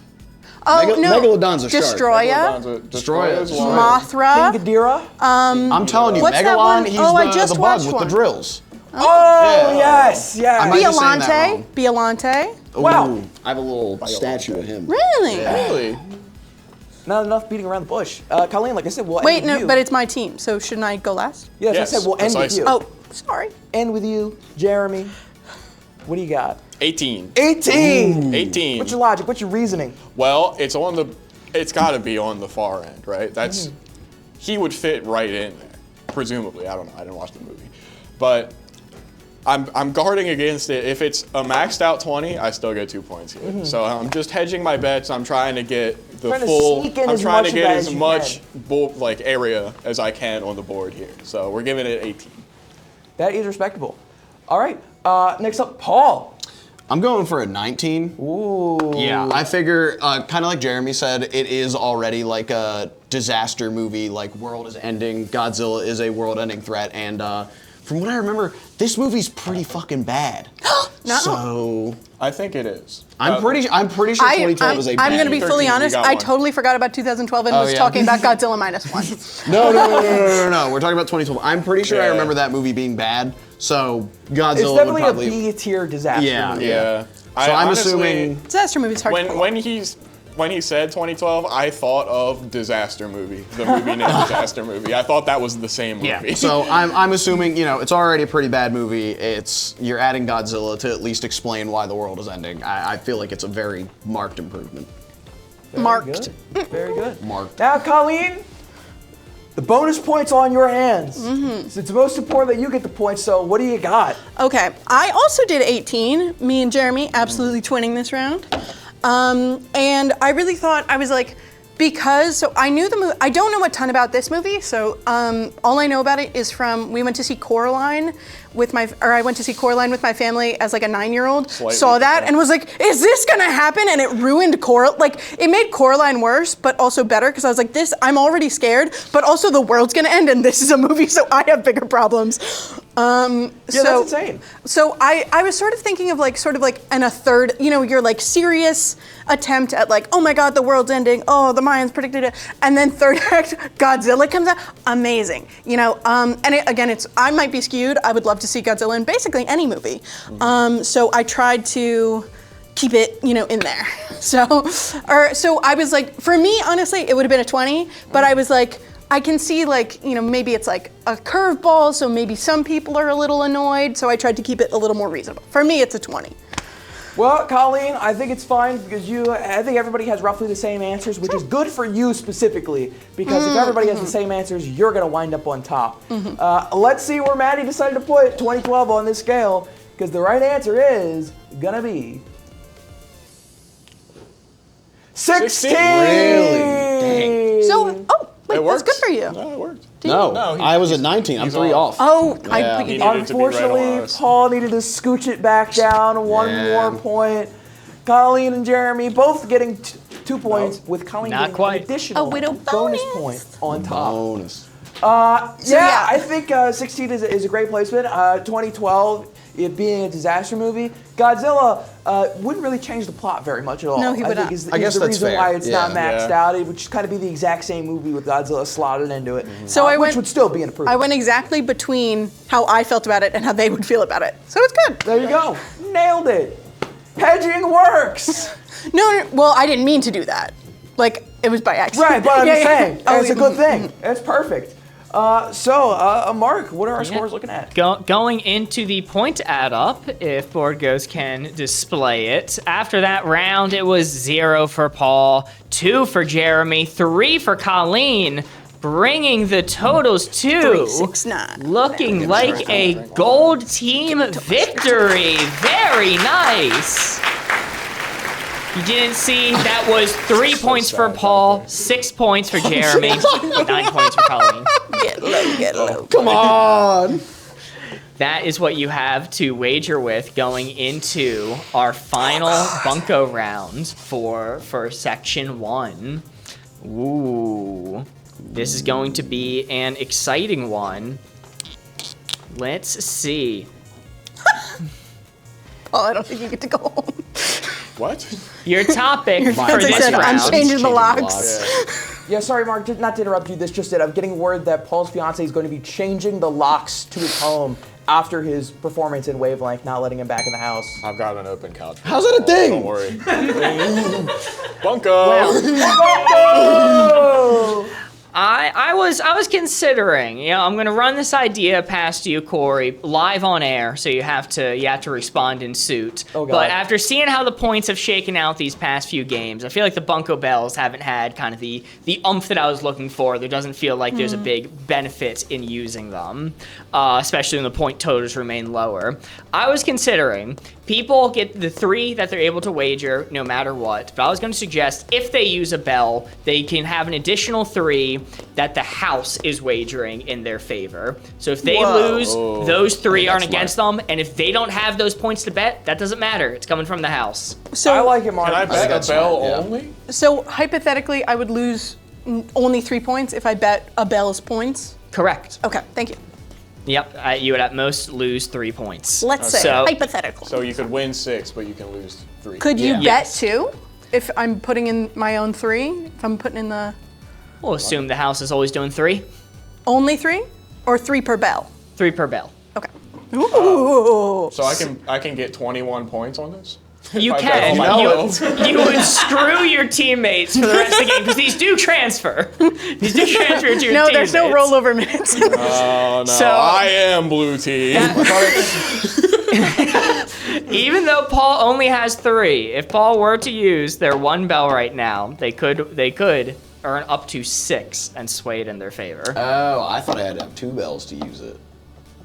Oh no, Megalodon's a shark. Destroya, Destroya is one. Mothra. King Ghidorah? I'm telling you, What's that Megalon, one? he's Oh, I the just bug watched with one. the drills. Oh, yes, yes. I might be saying that Biolante, wrong. Biolante. Wow. Ooh, I have a little statue of him. Really? Really? Not enough beating around the bush. Colleen, like I said, we'll Wait, end no, with you. but it's my team, so shouldn't I go last? Yes, Yes, I said we'll end with precisely. you. Oh, sorry. End with you, Jeremy. What do you got? 18. 18! 18. What's your logic? What's your reasoning? Well, it's got to be on the far end, right? That's he would fit right in there, presumably. I don't know. I didn't watch the movie, but I'm guarding against it. If it's a maxed out 20, I still get 2 points here. So I'm just hedging my bets. I'm trying to get the Trying to full. sneak in I'm as trying much to of get that as as you much area as I can on the board here. So we're giving it 18. That is respectable. All right. Next up, Paul. I'm going for a 19. Ooh. Yeah, I figure, kind of like Jeremy said, it is already like a disaster movie, like world is ending, Godzilla is a world-ending threat, and from what I remember, this movie's pretty fucking bad. No. So I think it is. I'm pretty sure 2012 was a bad I'm going to be fully 13, honest. you got I one. totally forgot about 2012 and was yeah. talking about Godzilla -1. No. We're talking about 2012. I'm pretty sure I Yeah. remember that movie being bad. So It's Godzilla would definitely probably. a B-tier disaster Yeah, movie. Yeah. So I'm honestly, assuming. Disaster movies hard to pull off. when he said 2012, I thought of Disaster Movie, the movie named Disaster Movie. I thought that was the same movie. Yeah. So I'm assuming, it's already a pretty bad movie. You're adding Godzilla to at least explain why the world is ending. I feel like it's a very marked improvement. Marked. Good. Very good. Marked. Now, Colleen, the bonus points on your hands. So it's most important that you get the points, so what do you got? Okay, I also did 18. Me and Jeremy absolutely twinning this round. And I really thought, I was like, so I knew the movie, I don't know a ton about this movie, so all I know about it is we went to see Coraline I went to see Coraline with my family as like a 9-year-old, saw that and was like, is this gonna happen? And it ruined Coraline, it made Coraline worse, but also better, because I was like, I'm already scared, but also the world's gonna end and this is a movie, so I have bigger problems. Yeah, that's insane. So I was sort of thinking of a third, your like serious attempt at like, oh my God, the world's ending. Oh, the Mayans predicted it. And then third act, Godzilla comes out. Amazing. And I might be skewed. I would love to see Godzilla in basically any movie. So I tried to keep it, in there. So I was like, for me, honestly, it would have been a 20, but I was like, I can see maybe it's like a curveball, so maybe some people are a little annoyed, so I tried to keep it a little more reasonable. For me, it's a 20. Well, Colleen, I think it's fine because I think everybody has roughly the same answers, which is good for you specifically, because if everybody has the same answers, you're gonna wind up on top. Let's see where Maddie decided to put 2012 on this scale. because the right answer is gonna be 16. Really? Dang. So, wait, that's good for you. No, it worked. No, I was at 19. I'm 3 off. Oh, Yeah. I put He you needed down. to be right Unfortunately, on us. Paul needed to scooch it back down one more point. Colleen and Jeremy both getting 2 points, with Colleen Not getting quite. an additional A widow bonus bonus. point on top. Bonus. Yeah, I think 16 is a great placement. 2012, it being a disaster movie, Godzilla wouldn't really change the plot very much at all. No, he would not. Is I guess the that's reason fair. why it's not Yeah. maxed out. It would just kind of be the exact same movie with Godzilla slotted into it. So I which went- would still be an improvement. I went exactly between how I felt about it and how they would feel about it. So it's good. There you go. Nailed it. Hedging works. No, well, I didn't mean to do that. Like, it was by accident. Right, but I'm just saying, Oh, it's a good thing. It's perfect. So, Mark, what are our scores looking at? Going into the point add up, if Board Goes can display it. After that round, it was 0 for Paul, 2 for Jeremy, 3 for Colleen, bringing the totals to 3, 6, 9. looking like a gold team victory. Very nice. You didn't see that was 3 points for Paul, 6 points for Jeremy, 9 points for Colleen. Get low. Come on. That is what you have to wager with going into our final bunko round for section 1. Ooh, this is going to be an exciting one. Let's see. Oh, I don't think you get to go home. What? Your topic for Fiance this said, I'm round. changing the locks. Yeah, sorry, Mark, not to interrupt you. This just did. I'm getting word that Paul's fiance is going to be changing the locks to his home after his performance in Wavelength, not letting him back in the house. I've got an open couch. How's that a thing? Don't worry. Bunko. I was considering, I'm gonna run this idea past you, Corey, live on air, so you have to respond in suit. Oh, God. But after seeing how the points have shaken out these past few games, I feel like the Bunko Bells haven't had kind of the oomph that I was looking for. There doesn't feel like there's a big benefit in using them, especially when the point totals remain lower. I was considering people get the 3 that they're able to wager no matter what, but I was going to suggest if they use a bell, they can have an additional 3 that the house is wagering in their favor. So if they lose, those 3 aren't against them, and if they don't have those points to bet, that doesn't matter. It's coming from the house. So, I like it, Mark. Can I bet that's a bell smart, yeah. only? So hypothetically, I would lose only 3 points if I bet a bell's points. Correct. Okay, thank you. Yep, you would at most lose 3 points. Let's say So- hypothetical. So you could win 6, but you can lose 3. Could you bet Yes. 2 if I'm putting in my own 3? If I'm putting in the We'll assume the house is always doing 3. only 3, or 3 per bell? 3 per bell. Okay. Ooh. So I can get 21 points on this? You If I bet all can. my You, bells. you would screw your teammates for the rest of the game because these do transfer. These do transfer to your No, teammates. there's no rollover minutes. Oh, no. So- I am blue team. Even though Paul only has 3, if Paul were to use their 1 bell right now, they could earn up to 6 and sway it in their favor. Oh, I thought I had to have 2 bells to use it.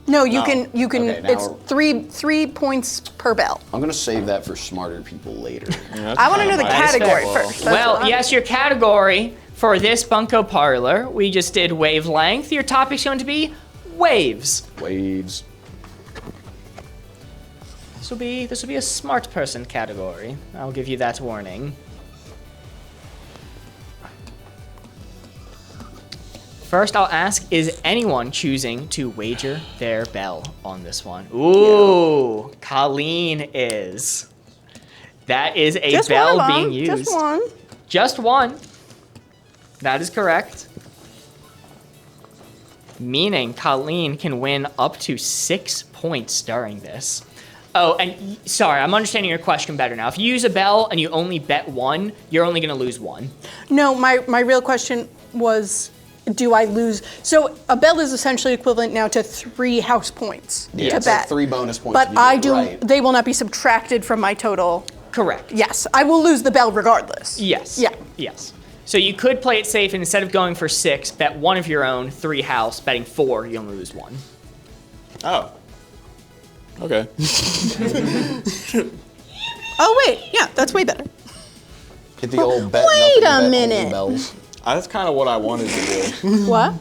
No, you can. Okay, now It's we're- 3 points per bell. I'm gonna save that for smarter people later. I want to know the category fair. first. That's Well, what I'm- yes, your category for this Bunko Parlor, we just did wavelength. Your topic's going to be waves. Waves. This will be a smart person category. I'll give you that warning. First, I'll ask, is anyone choosing to wager their bell on this one? Ooh, Colleen is. That is a Just bell one of being them. used. Just one. Just one. That is correct. Meaning Colleen can win up to 6 points during this. Oh, and sorry, I'm understanding your question better now. If you use a bell and you only bet 1, you're only going to lose 1. No, my real question was, do I lose? So a bell is essentially equivalent now to 3 house points Yeah, to it's like bet. 3 bonus points. But if you I get it do. right. They will not be subtracted from my total. Correct. Yes, I will lose the bell regardless. Yes. Yeah. Yes. So you could play it safe and instead of going for 6, bet 1 of your own, 3 house, betting 4, you only lose 1. Oh. Okay. Oh wait, yeah, that's way better. Hit the old bet Wait nothing, a bet minute. only bells. That's kind of what I wanted to do. What?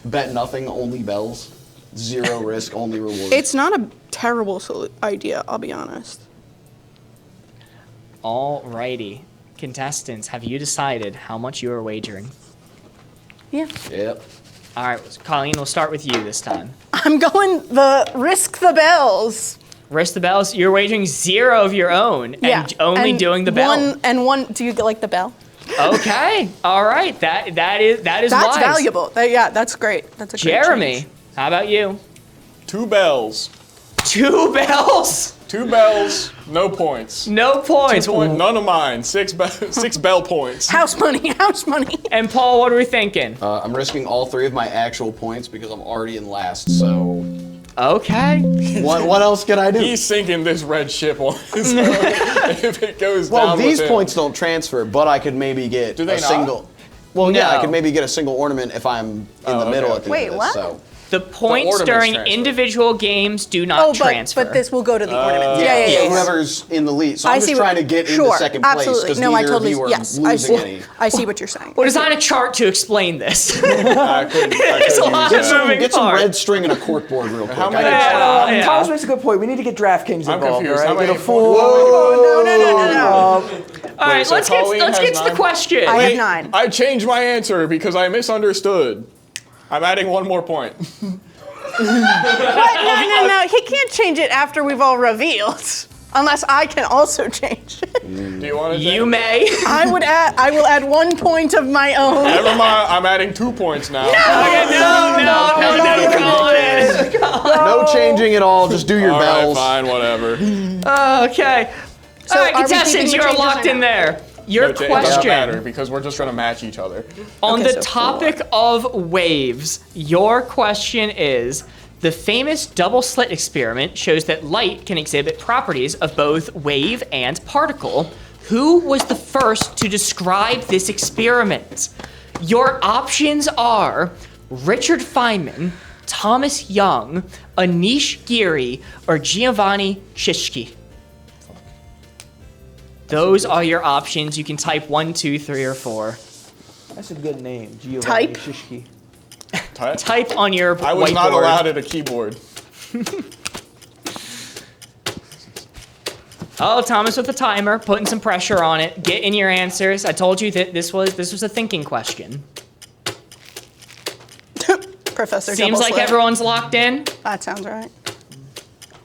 Bet nothing, only bells. Zero risk, only reward. It's not a terrible idea, I'll be honest. Alrighty. Contestants, have you decided how much you are wagering? Yeah. Yep. All right, Colleen, we'll start with you this time. I'm going the risk the bells. Risk the bells. You're wagering 0 of your own and only doing the bell. One. Do you get like the bell? Okay. All right. That is That's wise. valuable. That's great. That's a great Jeremy, change. how about you? 2 bells. 2 bells. 2 bells, no points. No points. None of mine. 6 bell points. House money. House money. And Paul, what are we thinking? I'm risking all 3 of my actual points because I'm already in last. So. Okay. What else can I do? He's sinking this red ship on his own if it goes down. Well, these with points don't transfer, but I could maybe get Do they a not? single. Well, yeah, I No. could maybe get a single ornament if I'm in the middle at the Wait, end of what? this. So. The points ornaments during transfer. individual games do not transfer. But this will go to the ornaments. Yeah. So whoever's in the lead. So I I'm just see trying to get into second place absolutely. because No, I neither totally. of you are Yes, losing any. I see what you're saying. We'll design a chart to explain this. I couldn't There's a lot use of that. moving Get some parts. red string and a corkboard real quick. How many- Yeah. Thomas makes a good point. We need to get DraftKings I'm involved. confused. Right? How many Get a full. No. All right, so let's Colleen get has to the 9? question. I Wait, have 9. I changed my answer because I misunderstood. I'm adding 1 more point. No. He can't change it after we've all revealed, unless I can also change it. Do you want to? You may. I will add 1 point of my own. Never mind. I'm adding 2 points now. No, Colin. No changing at all. Just do your All right, bells. fine, whatever. Okay. So all right, are we contestants, keeping the you're changes or locked no? in there. Your It doesn't matter question because we're just trying to match each other. on Okay, the so topic of waves, your question is, the famous double slit experiment shows that light can exhibit properties of both wave and particle. Who was the first to describe this experiment? Your options are Richard Feynman, Thomas Young, Anish Giri, or Giovanni Shishki. Those are your options. You can type 1, 2, 3, or 4. That's a good name. Giovanni Type. Shishki. Type on your I was whiteboard. not allowed at a keyboard. Oh, Thomas with the timer, putting some pressure on it. Get in your answers. I told you that this was a thinking question. Professor Seems Double like Slit. everyone's locked in. That sounds right.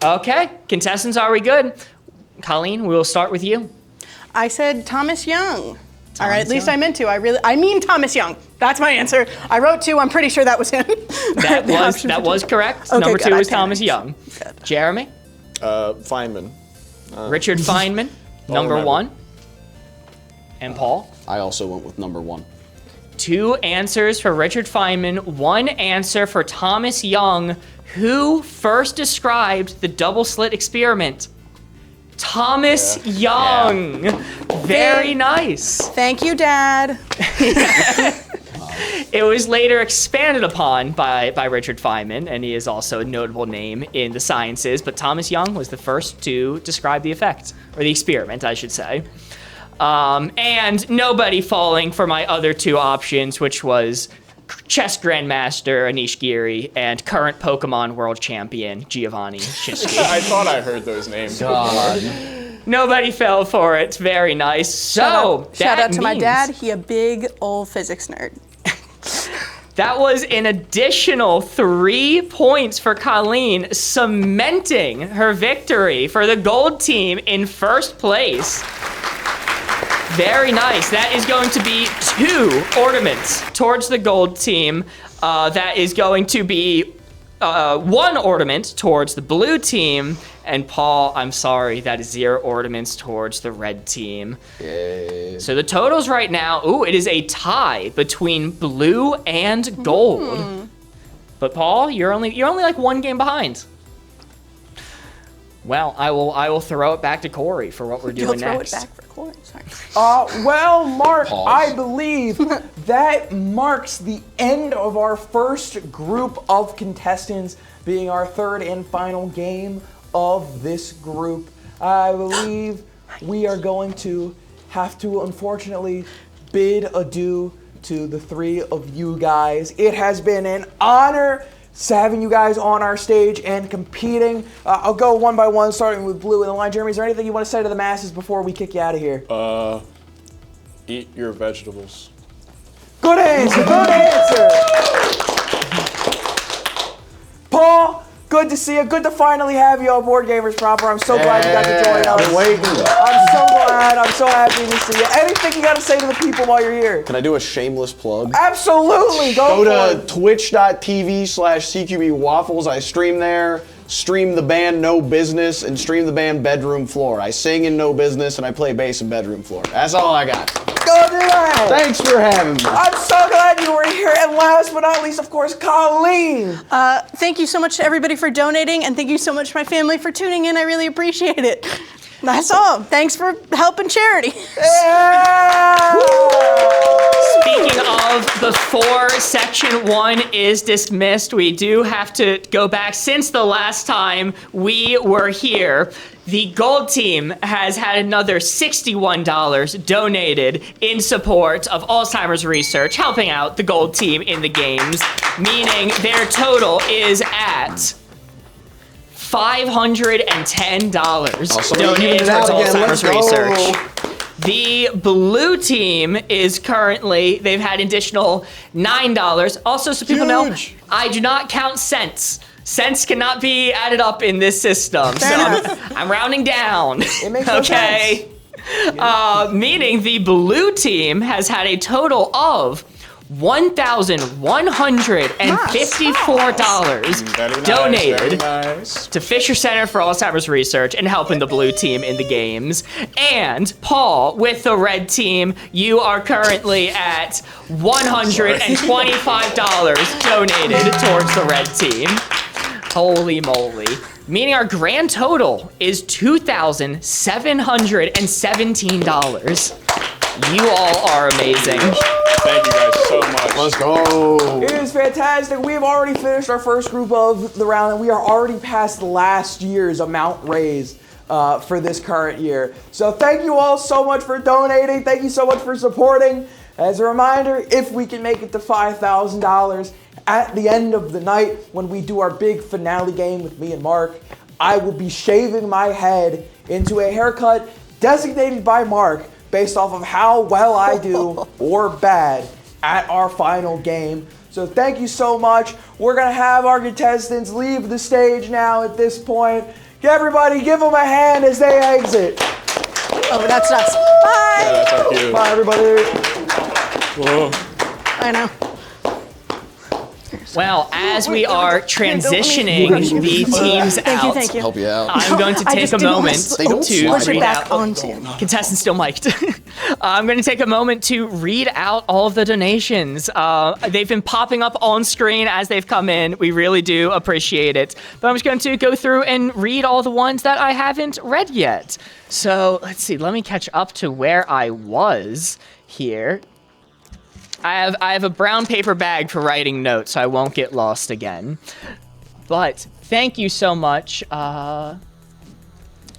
Okay, contestants, are we good? Colleen, we will start with you. I said Thomas Young. All right, at least Young. I meant to. I mean Thomas Young. That's my answer. I wrote 2. I'm pretty sure that was him. That was correct. Okay, Number good, 2 I was Thomas panicked. Young. Good. Jeremy, Feynman. Richard Feynman, number remember. 1, and Paul. I also went with number 1. 2 answers for Richard Feynman, 1 answer for Thomas Young. Who first described the double slit experiment? Thomas Young. Very nice. Thank you, Dad. It was later expanded upon by Richard Feynman, and he is also a notable name in the sciences, but Thomas Young was the first to describe the effect, or the experiment, I should say. And nobody falling for my other 2 options, which was chess grandmaster Anish Giri and current Pokemon world champion Giovanni Shishki. I thought I heard those names. God. Nobody fell for it. Very nice. So, Shout that out to my means dad. He a big old physics nerd. That was an additional 3 points for Colleen, cementing her victory for the gold team in first place. Very nice. That is going to be 2 ornaments towards the gold team. That is going to be 1 ornament towards the blue team. And Paul, I'm sorry, that is 0 ornaments towards the red team. Yeah. So the totals right now, it is a tie between blue and gold. But Paul, you're only like 1 game behind. Well, I will throw it back to Corey for what we're You'll doing throw next. it back for Corey. Sorry. Well, Mark, Pause. I believe that marks the end of our first group of contestants, being our 3rd and final game of this group. I believe we are going to have to, unfortunately, bid adieu to the three of you guys. It has been an honor having you guys on our stage and competing. I'll go one by one, starting with Blue in the line. Jeremy, is there anything you want to say to the masses before we kick you out of here? Eat your vegetables. Good answer, good answer. Paul, good to see you. Good to finally have you on Boardgamers proper. I'm so glad you got to join us. Been waiting. I'm so glad. I'm so happy to see you. Anything you got to say to the people while you're here? Can I do a shameless plug? Absolutely. Go to twitch.tv/CQB Waffles. I stream there. Stream the band No Business and stream the band Bedroom Floor. I sing in No Business and I play bass in Bedroom Floor. That's all I got. Go do that. Thanks for having me. I'm so glad you were here. And last but not least, of course, Colleen. Thank you so much to everybody for donating, and thank you so much to my family for tuning in. I really appreciate it. That's all. Thanks for helping charity. Yeah. Speaking of, before Section 1 is dismissed, we do have to go back. Since the last time we were here, the gold team has had another $61 donated in support of Alzheimer's research, helping out the gold team in the games, meaning their total is at $510 donated towards Alzheimer's research. The blue team is currently, they've had additional $9. Also, so people know, I do not count cents. Cents cannot be added up in this system. So I'm rounding down. It makes no sense. Meaning the blue team has had a total of $1,154 donated to Fisher Center for Alzheimer's Research and helping the blue team in the games. And Paul, with the red team, you are currently at $125 donated towards the red team. Holy moly. Meaning our grand total is $2,717. You all are amazing. Thank you guys so much. Let's go. It is fantastic. We have already finished our first group of the round, and we are already past last year's amount raised for this current year. So thank you all so much for donating. Thank you so much for supporting. As a reminder, if we can make it to $5,000 at the end of the night when we do our big finale game with me and Mark, I will be shaving my head into a haircut designated by Mark based off of how well I do or bad at our final game. So thank you so much. We're gonna have our contestants leave the stage now at this point. Everybody give them a hand as they exit. Oh, that's us. Bye. Yeah, that's our cue. Bye, everybody. Whoa. I know. Well, as we are transitioning the teams out, Thank you. Help you out. I'm going to take a moment to read out. Contestants still mic'd. I'm going to take a moment to read out all of the donations. They've been popping up on screen as they've come in. We really do appreciate it. But I'm just going to go through and read all the ones that I haven't read yet. So let's see. Let me catch up to where I was here. I have a brown paper bag for writing notes, so I won't get lost again. But thank you so much. Let's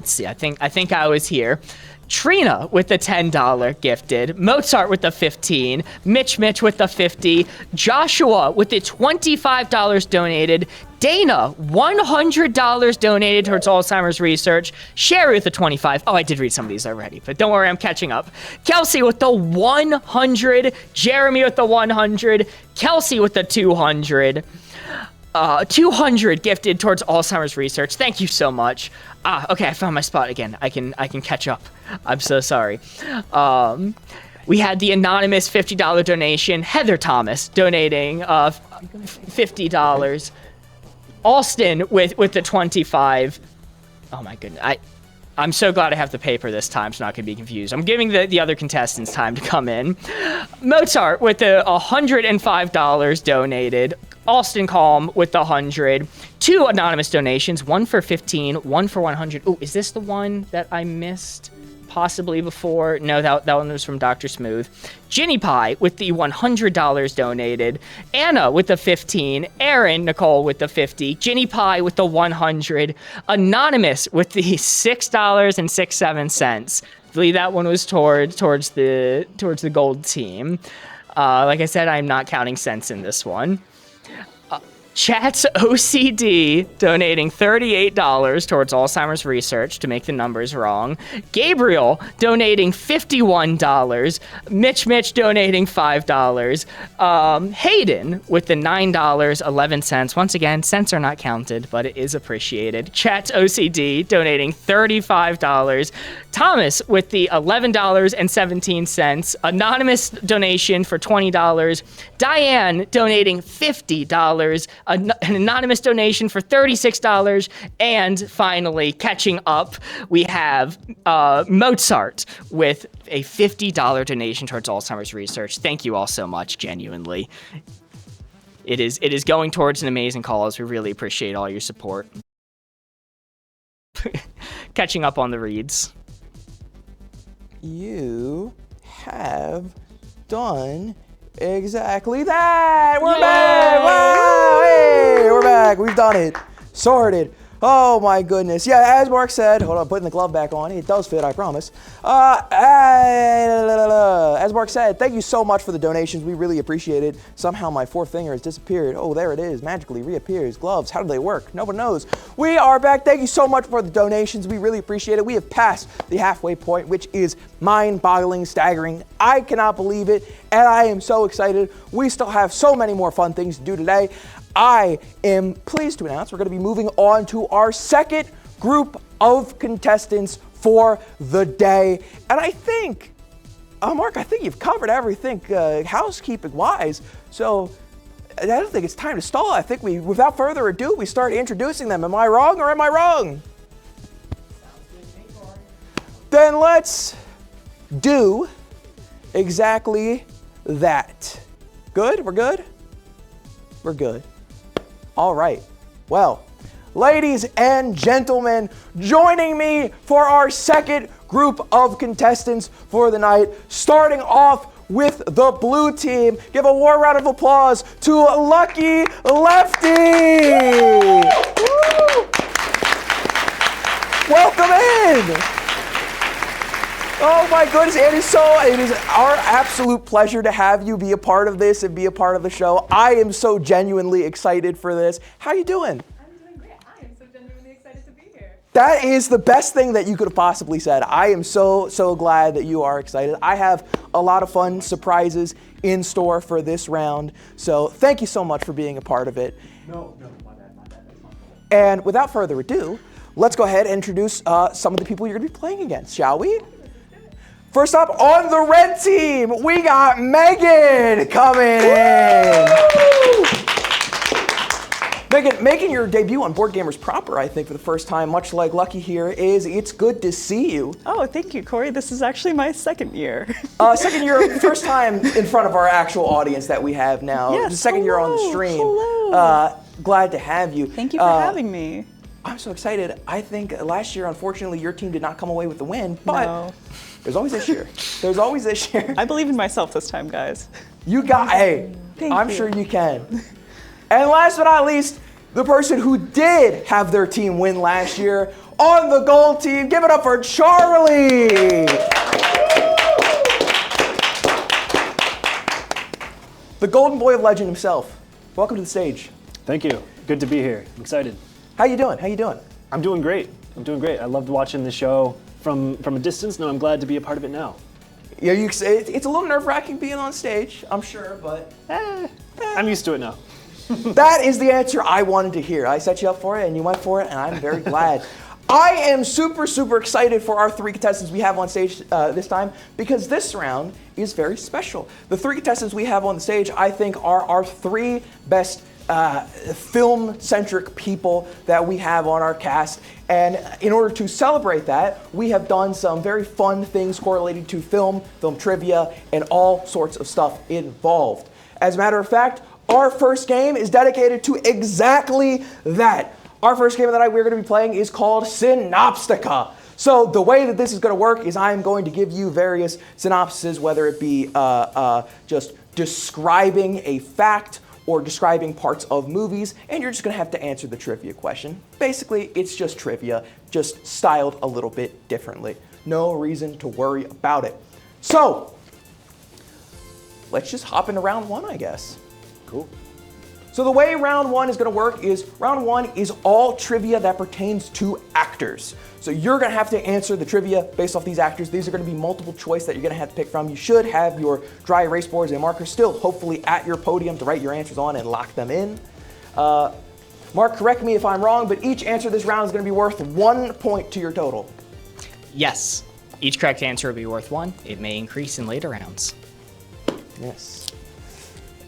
see. I think I was here. Trina with the $10 gifted, Mozart with the 15, Mitch with the 50, Joshua with the $25 donated, Dana, $100 donated towards Alzheimer's research, Sherry with the 25. Oh, I did read some of these already, but don't worry, I'm catching up. Kelsey with the 100, Jeremy with the 100, Kelsey with the 200. 200 gifted towards Alzheimer's research. Thank you so much. Okay, I found my spot again. I can catch up. I'm so sorry. We had the anonymous $50 donation. Heather Thomas donating $50. Austin with the 25. Oh my goodness. I'm so glad I have the paper this time, so I'm not going to be confused. I'm giving the other contestants time to come in. Mozart with the $105 donated. Austin Calm with the 100. 2 anonymous donations, one for 15, one for 100. Oh, is this the one that I missed? possibly before. No, that one was from Dr. Smooth. Ginny Pie with the $100 donated. Anna with the 15. Aaron Nicole with the 50. Ginny Pie with the 100. Anonymous with the $6.67. I believe that one was towards the gold team. Like I said, I'm not counting cents in this one. Chat's OCD donating $38 towards Alzheimer's research to make the numbers wrong. Gabriel donating $51. Mitch donating $5. Hayden with the $9.11. Once again, cents are not counted, but it is appreciated. Chat's OCD donating $35. Thomas with the $11.17. Anonymous donation for $20. Diane donating $50. An anonymous donation for $36, and finally, catching up, we have Mozart with a $50 donation towards Alzheimer's research. Thank you all so much, genuinely. It is going towards an amazing cause. We really appreciate all your support. Catching up on the reads. You have done exactly that! We're back! Wow! Hey, we're back. We've done it. Sorted. Oh my goodness. Yeah, as Mark said, hold on, putting the glove back on. It does fit, I promise. As Mark said, thank you so much for the donations. We really appreciate it. Somehow my fourth finger has disappeared. Oh, there it is. Magically reappears. Gloves. How do they work? Nobody knows. We are back. Thank you so much for the donations. We really appreciate it. We have passed the halfway point, which is mind-boggling, staggering. I cannot believe it, and I am so excited. We still have so many more fun things to do today. I am pleased to announce we're going to be moving on to our second group of contestants for the day. And I think, Mark, I think you've covered everything housekeeping-wise. So I don't think it's time to stall. I think without further ado, we start introducing them. Am I wrong or am I wrong? Then let's do exactly that. Good? We're good? We're good. All right. Well, ladies and gentlemen, joining me for our second group of contestants for the night, starting off with the blue team. Give a warm round of applause to Lucky Leftie. Welcome in. Oh my goodness, it is our absolute pleasure to have you be a part of this and be a part of the show. I am so genuinely excited for this. How you doing? I'm doing great. I am so genuinely excited to be here. That is the best thing that you could have possibly said. I am so glad that you are excited. I have a lot of fun surprises in store for this round. So thank you so much for being a part of it. No, my bad. That's my fault. And without further ado, let's go ahead and introduce some of the people you're going to be playing against, shall we? First up on the red team, we got Megan coming in. Megan, making your debut on Boardgamers proper, I think, for the first time, much like Lucky here, it's good to see you. Oh, thank you, Corey. This is actually my second year. Second year, first time in front of our actual audience that we have now. Yes, second year on the stream. Hello. Glad to have you. Thank you for having me. I'm so excited. I think last year, unfortunately, your team did not come away with the win, but no. There's always this year. There's always this year. I believe in myself this time, guys. I'm sure you can. And last but not least, the person who did have their team win last year on the gold team. Give it up for Charlie. The golden boy of legend himself. Welcome to the stage. Thank you. Good to be here. I'm excited. How you doing? I'm doing great. I loved watching the show from a distance. Now I'm glad to be a part of it now. Yeah, it's a little nerve-wracking being on stage, I'm sure, but I'm used to it now. That is the answer I wanted to hear. I set you up for it, and you went for it, and I'm very glad. I am super excited for our three contestants we have on stage this time, because this round is very special. The three contestants we have on the stage, I think, are our three best film-centric people that we have on our cast. And in order to celebrate that, we have done some very fun things correlated to film trivia, and all sorts of stuff involved. As a matter of fact, our first game is dedicated to exactly that. Our first game of the night we're going to be playing is called Synopstica. So the way that this is going to work is I'm going to give you various synopses, whether it be just describing a fact or describing parts of movies, and you're just going to have to answer the trivia question. Basically, it's just trivia, just styled a little bit differently. No reason to worry about it. So, let's just hop into round one, I guess. Cool. So the way round one is going to work is round one is all trivia that pertains to actors. So you're going to have to answer the trivia based off these actors. These are going to be multiple choice that you're going to have to pick from. You should have your dry erase boards and markers still hopefully at your podium to write your answers on and lock them in. Mark, correct me if I'm wrong, but each answer this round is going to be worth 1 point to your total. Yes. Each correct answer will be worth 1. It may increase in later rounds. Yes.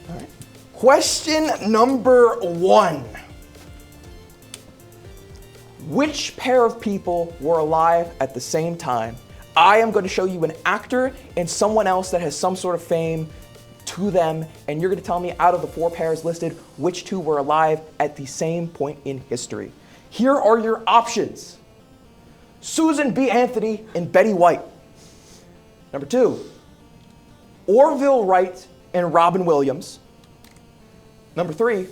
All right. Question number 1. Which pair of people were alive at the same time? I am going to show you an actor and someone else that has some sort of fame to them, and you're going to tell me out of the 4 pairs listed, which 2 were alive at the same point in history. Here are your options. Susan B. Anthony and Betty White. Number 2, Orville Wright and Robin Williams. Number 3,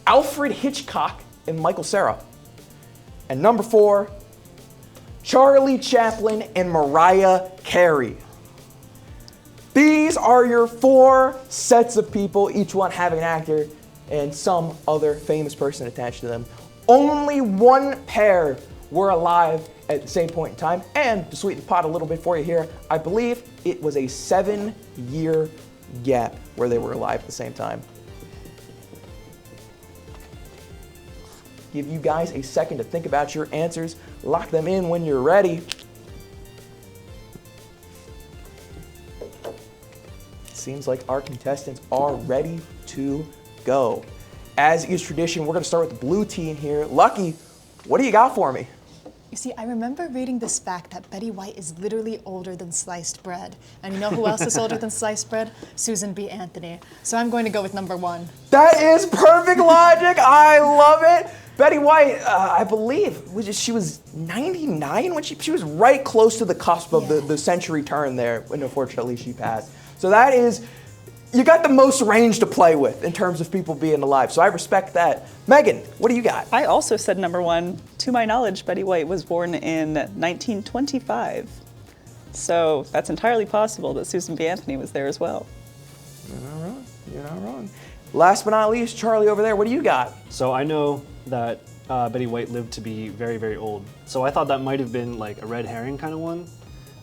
Alfred Hitchcock and Michael Cera. And number 4, Charlie Chaplin and Mariah Carey. These are your 4 sets of people, each one having an actor and some other famous person attached to them. Only 1 pair were alive at the same point in time. And to sweeten the pot a little bit for you here, I believe it was a 7-year gap where they were alive at the same time. Give you guys a second to think about your answers. Lock them in when you're ready. Seems like our contestants are ready to go. As is tradition, we're going to start with the blue team here. Lucky, what do you got for me? You see, I remember reading this fact that Betty White is literally older than sliced bread. And you know who else is older than sliced bread? Susan B. Anthony. So I'm going to go with number 1. That is perfect logic. I love it. Betty White, I believe, she was 99 when she was right close to the cusp of the century turn there, and unfortunately she passed. So that is, you got the most range to play with in terms of people being alive. So I respect that. Megan, what do you got? I also said number 1. To my knowledge, Betty White was born in 1925. So that's entirely possible that Susan B. Anthony was there as well. You're not wrong. You're not wrong. Last but not least, Charlie over there, what do you got? So I know that Betty White lived to be very, very old. So I thought that might have been like a red herring kind of one.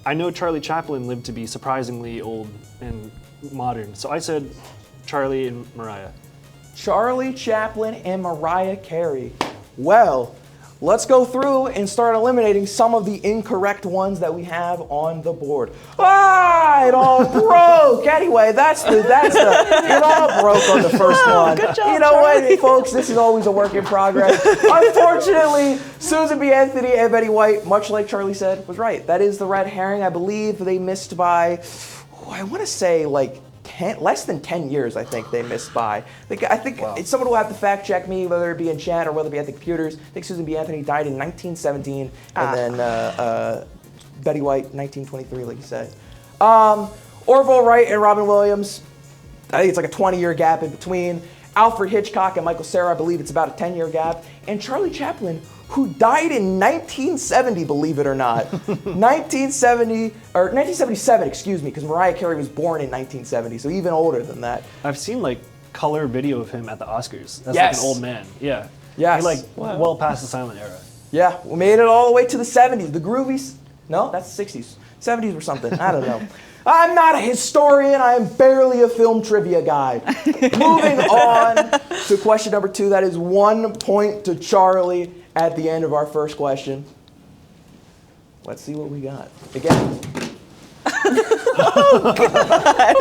I know Charlie Chaplin lived to be surprisingly old and modern. So I said Charlie and Mariah. Charlie Chaplin and Mariah Carey. Well, let's go through and start eliminating some of the incorrect ones that we have on the board. Ah, it all broke. Anyway, it all broke on the first one. Good job, you know Charlie. what, folks, this is always a work in progress. Unfortunately, Susan B. Anthony and Betty White, much like Charlie said, was right. That is the red herring. I believe they missed by, I want to say like less than 10 years, I think they missed by. I think wow. Someone will have to fact check me, whether it be in chat or whether it be at the computers. I think Susan B. Anthony died in 1917, and then Betty White, 1923, like you said. Orville Wright and Robin Williams, I think it's like a 20-year gap in between. Alfred Hitchcock and Michael Cera, I believe it's about a 10-year gap. And Charlie Chaplin, who died in 1970, believe it or not. 1977, excuse me, because Mariah Carey was born in 1970, so even older than that. I've seen like color video of him at the Oscars. That's yes. like an old man. Yeah. Yes. He like well past the silent era. Yeah, we made it all the way to the 70s. The groovies, no, that's the 60s. 70s or something, I don't know. I'm not a historian, I am barely a film trivia guy. Moving on to question number 2, that is 1 point to Charlie at the end of our first question. Let's see what we got. Again. Oh, God.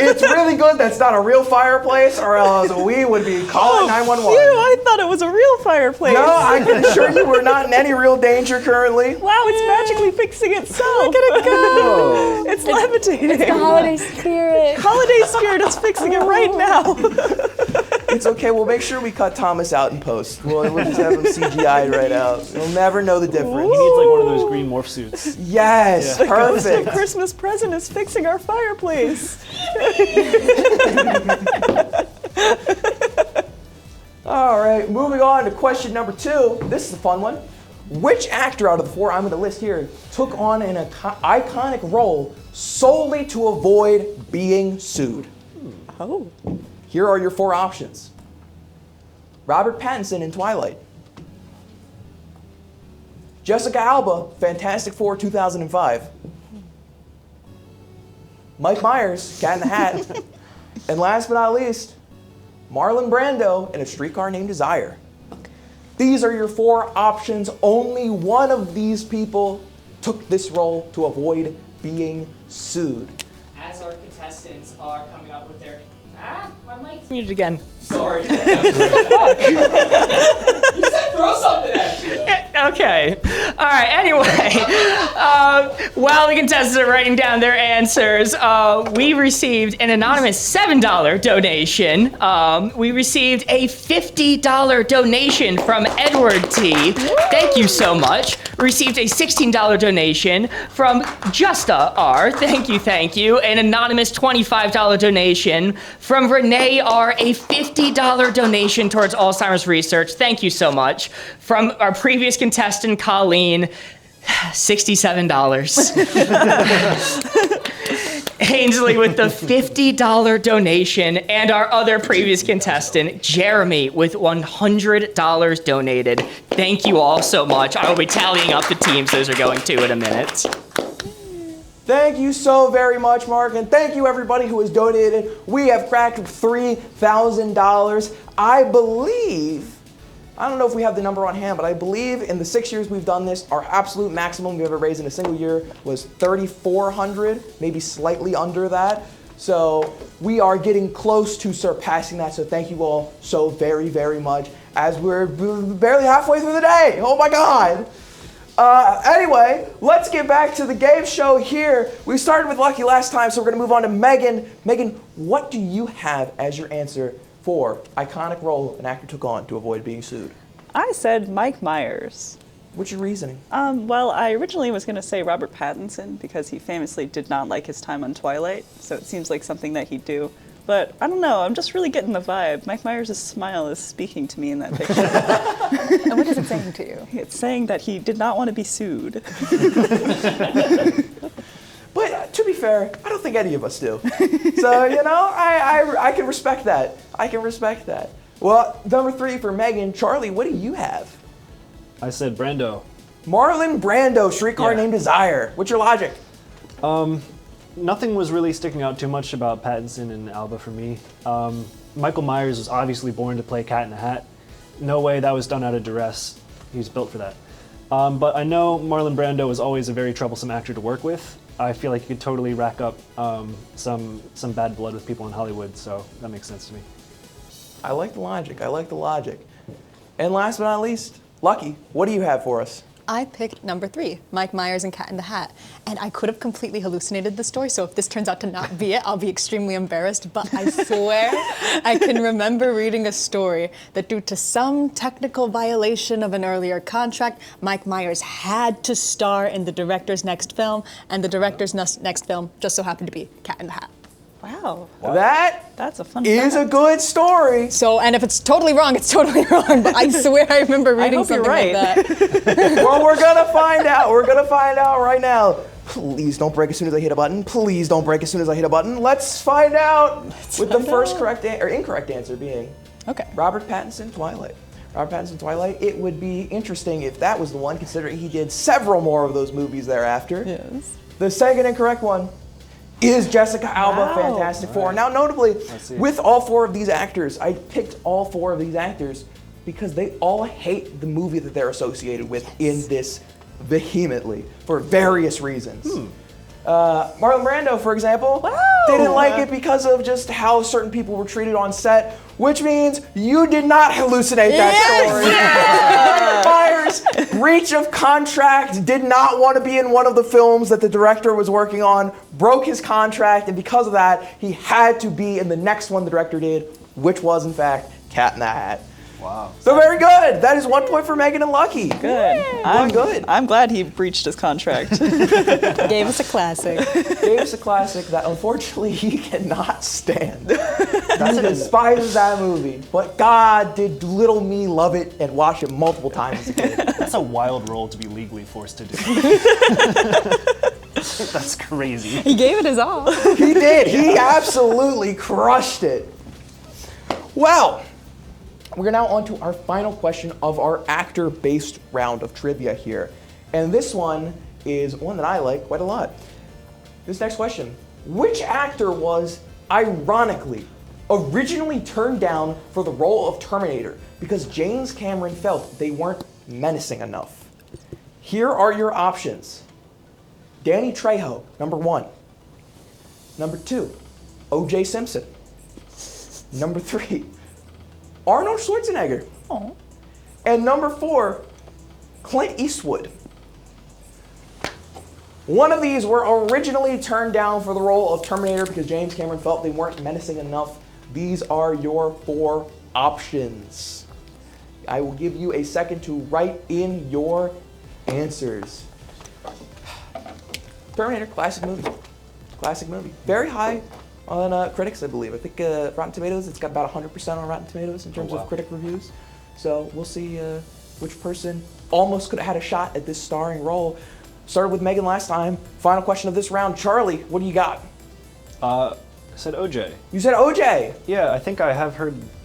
It's really good that's not a real fireplace, or else we would be calling 911. Phew, I thought it was a real fireplace. No, I can assure you we're not in any real danger currently. Wow, it's magically fixing itself. Look at it go. It's levitating. It's the holiday spirit. Holiday spirit is fixing it right now. It's okay. We'll make sure we cut Thomas out in post. We'll just have him CGI'd right out. You'll never know the difference. He needs like one of those green morph suits. Yes, The ghost perfect. of Christmas present is fixing our fireplace. All right, moving on to question number 2. This is a fun one. Which actor out of the 4 I'm going to list here took on an iconic role solely to avoid being sued? Oh. Here are your 4 options. Robert Pattinson in Twilight. Jessica Alba, Fantastic Four 2005. Mike Myers, Cat in the Hat. And last but not least, Marlon Brando in A Streetcar Named Desire. These are your 4 options. Only one of these people took this role to avoid being sued. As our contestants are coming up with their... my mic's muted again. Sorry. You said throw something at you. Okay. All right. Anyway, while the contestants are writing down their answers, we received an anonymous $7 donation. We received a $50 donation from Edward T. Thank you so much. We received a $16 donation from Justa R. Thank you. An anonymous $25 donation from Renee R. A $50 donation towards Alzheimer's research. Thank you so much. From our previous contestant, Colleen, $67. Ainsley with the $50 donation, and our other previous contestant, Jeremy, with $100 donated. Thank you all so much. I will be tallying up the teams those are going to in a minute. Thank you so very much, Mark, and thank you everybody who has donated. We have cracked $3,000. I don't know if we have the number on hand, but I believe in the 6 years we've done this, our absolute maximum we've ever raised in a single year was $3,400, maybe slightly under that. So we are getting close to surpassing that, so thank you all so very, very much as we're barely halfway through the day. Oh my God. Anyway, let's get back to the game show here. We started with Lucky last time, so we're going to move on to Megan. Megan, what do you have as your answer for iconic role an actor took on to avoid being sued? I said Mike Myers. What's your reasoning? Well, I originally was going to say Robert Pattinson because he famously did not like his time on Twilight, so it seems like something that he'd do. But I don't know, I'm just really getting the vibe. Mike Myers' smile is speaking to me in that picture. And what is it saying to you? It's saying that he did not want to be sued. But to be fair, I don't think any of us do. So, I can respect that. Well, number 3 for Megan. Charlie, what do you have? I said Brando. Marlon Brando, Streetcar Named Desire. What's your logic? Nothing was really sticking out too much about Pattinson and Alba for me. Michael Myers was obviously born to play Cat in the Hat. No way that was done out of duress. He was built for that. But I know Marlon Brando was always a very troublesome actor to work with. I feel like he could totally rack up some bad blood with people in Hollywood, so that makes sense to me. I like the logic. And last but not least, Lucky, what do you have for us? I picked number 3, Mike Myers and Cat in the Hat. And I could have completely hallucinated the story, so if this turns out to not be it, I'll be extremely embarrassed. But I swear I can remember reading a story that due to some technical violation of an earlier contract, Mike Myers had to star in the director's next film, and the director's next film just so happened to be Cat in the Hat. Wow. That's a fun is fact. a good story. So, and if it's totally wrong, it's totally wrong. But I swear I remember reading something like that. Well, we're gonna find out. We're gonna find out right now. Please don't break as soon as I hit a button. Please don't break as soon as I hit a button. Let's find out with the first correct or incorrect answer being Robert Pattinson, Twilight. Robert Pattinson, Twilight. It would be interesting if that was the one, considering he did several more of those movies thereafter. Yes. The second incorrect one is Jessica Alba, Fantastic Four. Now, notably, with all 4 of these actors, I picked all 4 of these actors because they all hate the movie that they're associated with in this vehemently for various reasons. Marlon Brando, for example, didn't like it because of just how certain people were treated on set, which means you did not hallucinate that story. Myers, breach of contract, did not want to be in one of the films that the director was working on, broke his contract, and because of that, he had to be in the next one the director did, which was, in fact, Cat in the Hat. Wow. So very good. That is 1 point for Megan and Lucky. Good. I'm glad he breached his contract. Gave us a classic. Gave us a classic that unfortunately he cannot stand. He despises that movie. But God, did little me love it and watch it multiple times as a kid. That's a wild role to be legally forced to do. That's crazy. He gave it his all. He did. He absolutely crushed it. Well, we're now on to our final question of our actor-based round of trivia here. And this one is one that I like quite a lot. This next question. Which actor was, ironically, originally turned down for the role of Terminator because James Cameron felt they weren't menacing enough? Here are your options. Danny Trejo, number 1. Number 2, O.J. Simpson. Number 3, Arnold Schwarzenegger. Oh. And number 4, Clint Eastwood. One of these were originally turned down for the role of Terminator because James Cameron felt they weren't menacing enough. These are your 4 options. I will give you a second to write in your answers. Terminator, classic movie. Classic movie. Very high on critics, I believe. I think Rotten Tomatoes, it's got about 100% on Rotten Tomatoes in terms of critic reviews. So we'll see which person almost could have had a shot at this starring role. Started with Megan last time. Final question of this round. Charlie, what do you got? I said OJ. You said OJ? Yeah, I think I have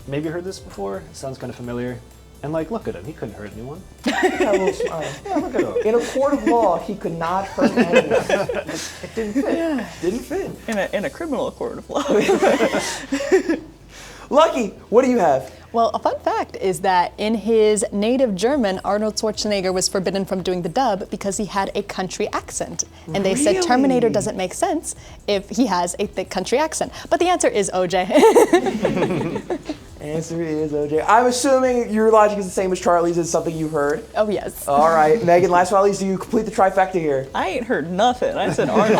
maybe heard this before. It sounds kind of familiar. And like, look at him. He couldn't hurt anyone. Yeah, a little smile. Yeah, look at him. In a court of law, he could not hurt anyone. It didn't fit. Yeah. Didn't fit. In a criminal court of law. Lucky, what do you have? Well, a fun fact is that in his native German, Arnold Schwarzenegger was forbidden from doing the dub because he had a country accent. And they said Terminator doesn't make sense if he has a thick country accent. But the answer is OJ. Answer is OJ. I'm assuming your logic is the same as Charlie's. It's something you've heard. Oh, yes. All right. Megan, last but not least, do you complete the trifecta here? I ain't heard nothing. I said Arnold.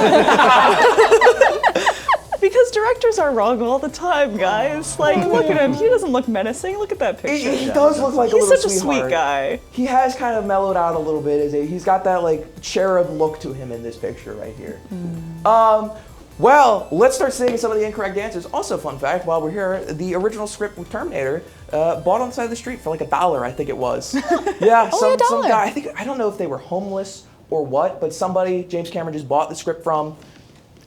Because directors are wrong all the time, guys. Like, look at him. He doesn't look menacing. Look at that picture. He does look like a little He's such a sweetheart. sweet guy. He has kind of mellowed out a little bit. He's got that like cherub look to him in this picture right here. Well, let's start seeing some of the incorrect answers. Also, fun fact, while we're here, the original script with Terminator bought on the side of the street for like $1, I think it was. Yeah, some guy. I don't know if they were homeless or what, but somebody James Cameron just bought the script from,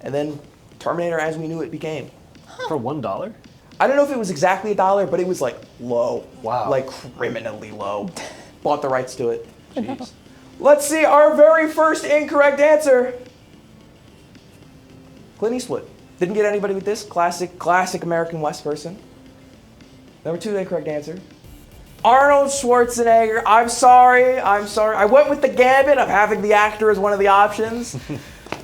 and then Terminator as we knew it became. For $1? I don't know if it was exactly $1, but it was like low. Wow. Like criminally low. Bought the rights to it. Jeez. Let's see our very first incorrect answer. Clint Eastwood. Didn't get anybody with this. Classic American West person. Number 2, incorrect answer. Arnold Schwarzenegger. I'm sorry. I went with the gambit of having the actor as one of the options.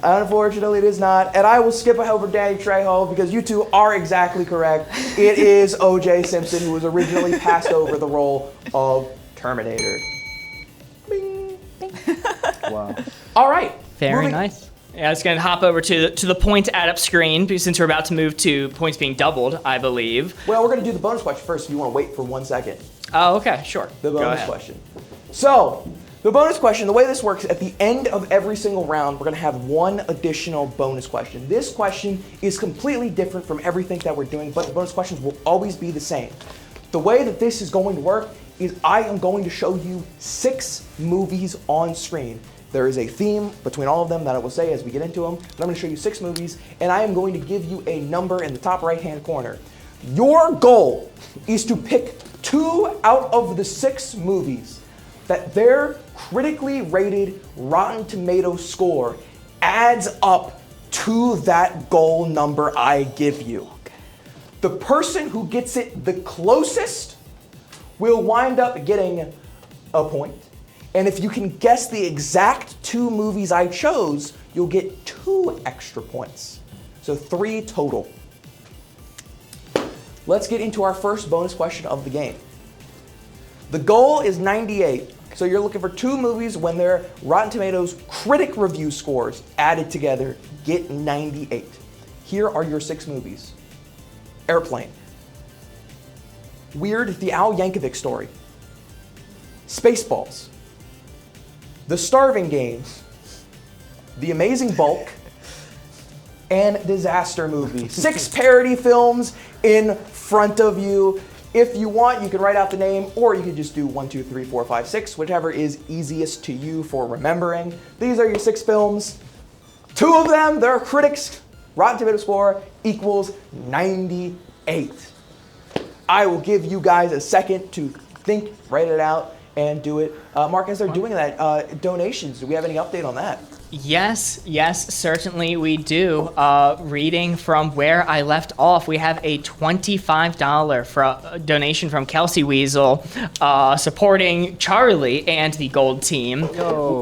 Unfortunately, it is not. And I will skip over Danny Trejo because you two are exactly correct. It is O.J. Simpson who was originally passed over the role of Terminator. Bing. Wow. All right. Very nice. Yeah, I was going to hop over to the point add-up screen since we're about to move to points being doubled, I believe. Well, we're going to do the bonus question first if you want to wait for 1 second. Oh, okay, sure. The bonus question. So, the bonus question, the way this works, at the end of every single round, we're going to have one additional bonus question. This question is completely different from everything that we're doing, but the bonus questions will always be the same. The way that this is going to work is I am going to show you 6 movies on screen. There is a theme between all of them that I will say as we get into them, but I'm going to show you 6 movies, and I am going to give you a number in the top right-hand corner. Your goal is to pick 2 out of the 6 movies that their critically rated Rotten Tomatoes score adds up to that goal number I give you. The person who gets it the closest will wind up getting a point. And if you can guess the exact 2 movies I chose, you'll get 2 extra points. So 3 total. Let's get into our first bonus question of the game. The goal is 98. So you're looking for 2 movies when their Rotten Tomatoes critic review scores added together get 98. Here are your 6 movies. Airplane, Weird, the Al Yankovic story. Spaceballs. The Starving Games. The Amazing Bulk. And Disaster Movie. 6 parody films in front of you. If you want, you can write out the name, or you can just do 1, 2, 3, 4, 5, 6, whichever is easiest to you for remembering. These are your 6 films. 2 of them, their critics' Rotten Tomato score equals 98. I will give you guys a second to think, write it out, and do it. Mark, as they're doing that, donations, do we have any update on that? Yes, certainly we do. Reading from where I left off, we have a $25 donation from Kelsey Weasel supporting Charlie and the Gold Team.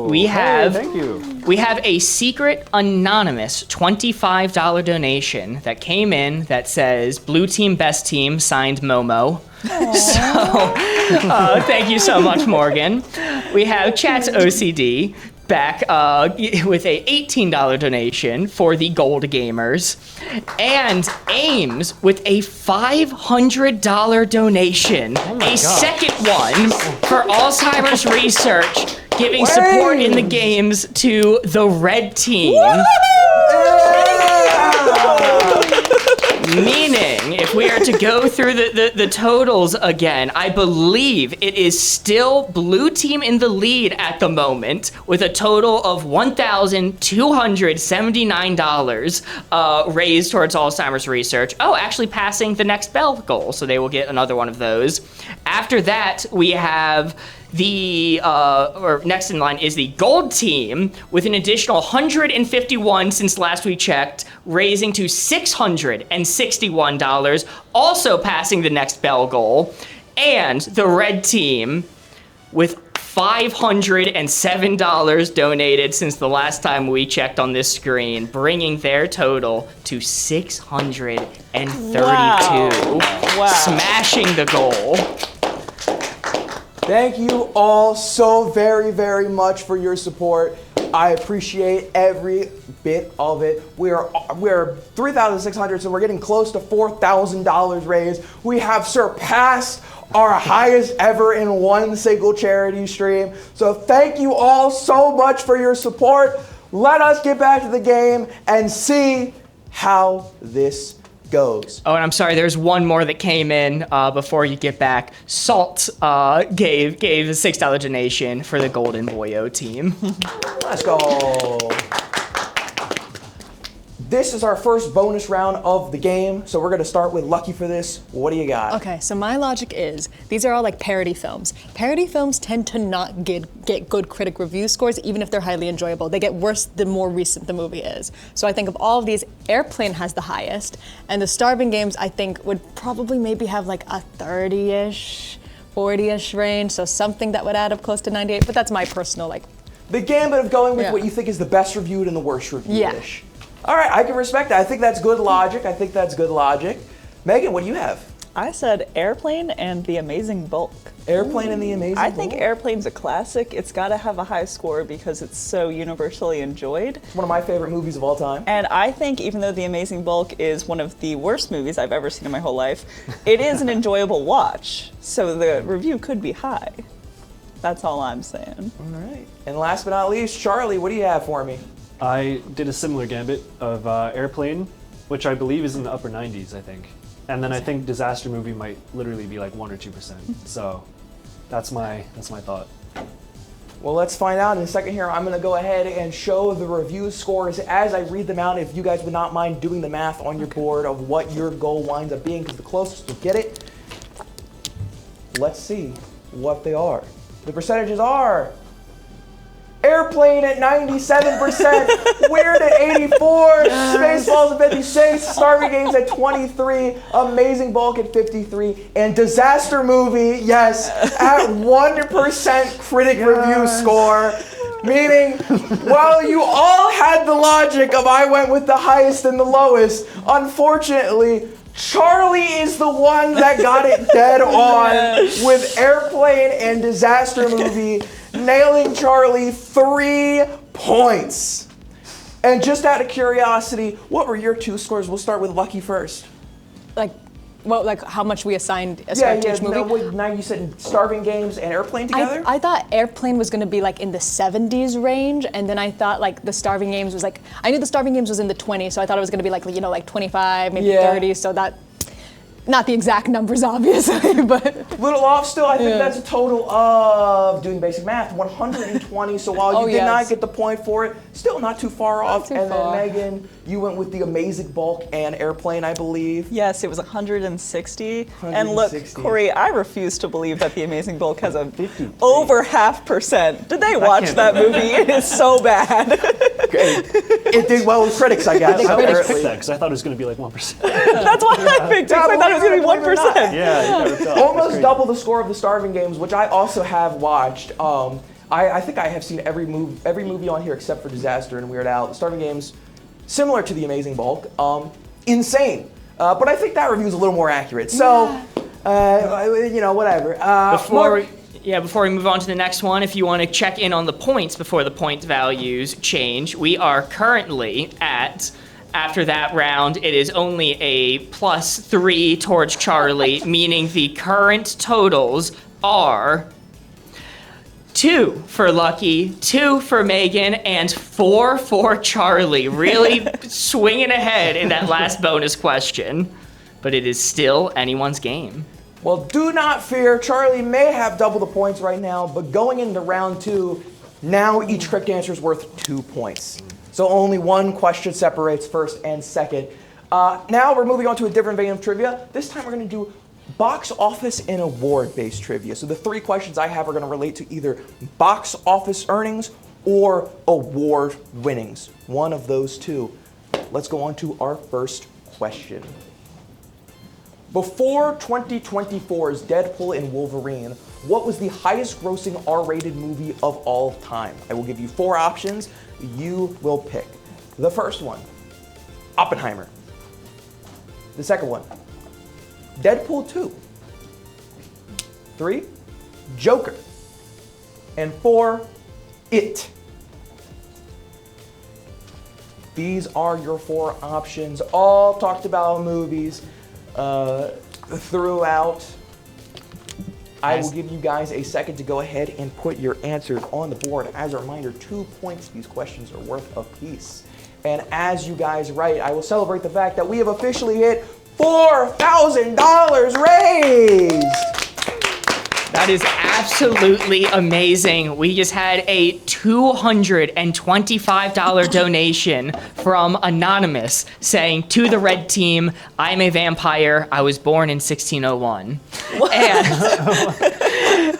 We have, thank you. We have a secret anonymous $25 donation that came in that says Blue Team Best Team signed Momo. So thank you so much, Morgan. We have Chat's OCD back with a $18 donation for the Gold Gamers, and Ames with a $500 donation, a second one for Alzheimer's research, giving support in the games to the Red Team. Meaning, if we are to go through the totals again, I believe it is still Blue Team in the lead at the moment with a total of $1,279 raised towards Alzheimer's research. Oh, actually passing the next Bell goal, so they will get another one of those. After that, we have or next in line is the Gold Team with an additional 151 since last we checked, raising to $661, also passing the next Bell goal. And the Red Team with $507 donated since the last time we checked on this screen, bringing their total to 632. Wow. Smashing the goal. Thank you all so very, very much for your support. I appreciate every bit of it. We're $3,600, so we're getting close to $4,000 raised. We have surpassed our highest ever in one single charity stream. So thank you all so much for your support. Let us get back to the game and see how this goes. Oh, and I'm sorry, there's one more that came in before you get back. Salt gave a $6 donation for the Golden Boyo team. Let's go. This is our first bonus round of the game, so we're gonna start with Lucky for this. What do you got? Okay, so my logic is, these are all like parody films. Parody films tend to not get good critic review scores, even if they're highly enjoyable. They get worse the more recent the movie is. So I think of all of these, Airplane has the highest, and the Starving Games I think would probably maybe have like a 30-ish, 40-ish range, so something that would add up close to 98, but that's my personal like. The gambit of going with what you think is the best reviewed and the worst reviewed-ish. Yeah. All right, I can respect that. I think that's good logic. Megan, what do you have? I said Airplane and The Amazing Bulk. Airplane and The Amazing Bulk? I think Airplane's a classic. It's got to have a high score because it's so universally enjoyed. It's one of my favorite movies of all time. And I think even though The Amazing Bulk is one of the worst movies I've ever seen in my whole life, it is an enjoyable watch. So the review could be high. That's all I'm saying. All right. And last but not least, Charlie, what do you have for me? I did a similar gambit of Airplane, which I believe is in the upper 90s, I think. And then I think Disaster Movie might literally be like 1 or 2%. So that's my thought. Well, let's find out in a second here. I'm going to go ahead and show the review scores as I read them out. If you guys would not mind doing the math on your board of what your goal winds up being, because the closest will get it. Let's see what they are. The percentages are Airplane at 97%, Weird at 84, Spaceballs at 56, Starving Games at 23, Amazing Bulk at 53, and Disaster Movie, yes, at 1% critic review score. Meaning, while you all had the logic of I went with the highest and the lowest, unfortunately, Charlie is the one that got it dead on with Airplane and Disaster Movie, nailing Charlie 3 points. And just out of curiosity, what were your 2 scores? We'll start with Lucky first. Like well, like how much we assigned a to each movie. No, wait, now you said Starving Games and Airplane together? I thought Airplane was gonna be like in the 70s range, and then I thought like the Starving Games was like, I knew the Starving Games was in the 20s, so I thought it was gonna be like, like 25, maybe 30, so that, not the exact numbers obviously, but. Little off still, I think that's a total of, doing basic math, 120, so while you did not get the point for it, still not too far off. too and far. then Megan, you went with the Amazing Bulk and Airplane, I believe. Yes, it was 160. 160. And look, Corey, I refuse to believe that the Amazing Bulk has a over 0.5%. Did they watch that movie? It is so bad. It did well with critics, I guess. I picked that because I thought it was going to be like 1%. That's why I picked it, 'cause I thought it was going to be 1%. Yeah, almost double the score of the Starving Games, which I also have watched. I think I have seen every movie on here except for Disaster and Weird Al. The Starving Games, similar to the Amazing Bulk, insane. But I think that review is a little more accurate. So, whatever. Before we move on to the next one, if you want to check in on the points before the point values change, we are currently at, after that round, it is only a +3 towards Charlie, meaning the current totals are 2 for Lucky, 2 for Megan, and 4 for Charlie. Really swinging ahead in that last bonus question. But it is still anyone's game. Well, do not fear. Charlie may have double the points right now, but going into round 2, now each correct answer is worth 2 points. So only one question separates first and second. Now we're moving on to a different vein of trivia. This time we're going to do box office and award-based trivia. So the 3 questions I have are going to relate to either box office earnings or award winnings. One of those two. Let's go on to our first question. Before 2024's Deadpool and Wolverine, what was the highest grossing R-rated movie of all time? I will give you 4 options. You will pick. The first one, Oppenheimer. The second one, Deadpool 2. 3, Joker. And 4, It. These are your 4 options, all talked about movies throughout. I will give you guys a second to go ahead and put your answers on the board. As a reminder, 2 points. These questions are worth a piece. And as you guys write, I will celebrate the fact that we have officially hit $4,000 raised. That is absolutely amazing. We just had a $225 donation from Anonymous saying, to the red team, I'm a vampire. I was born in 1601.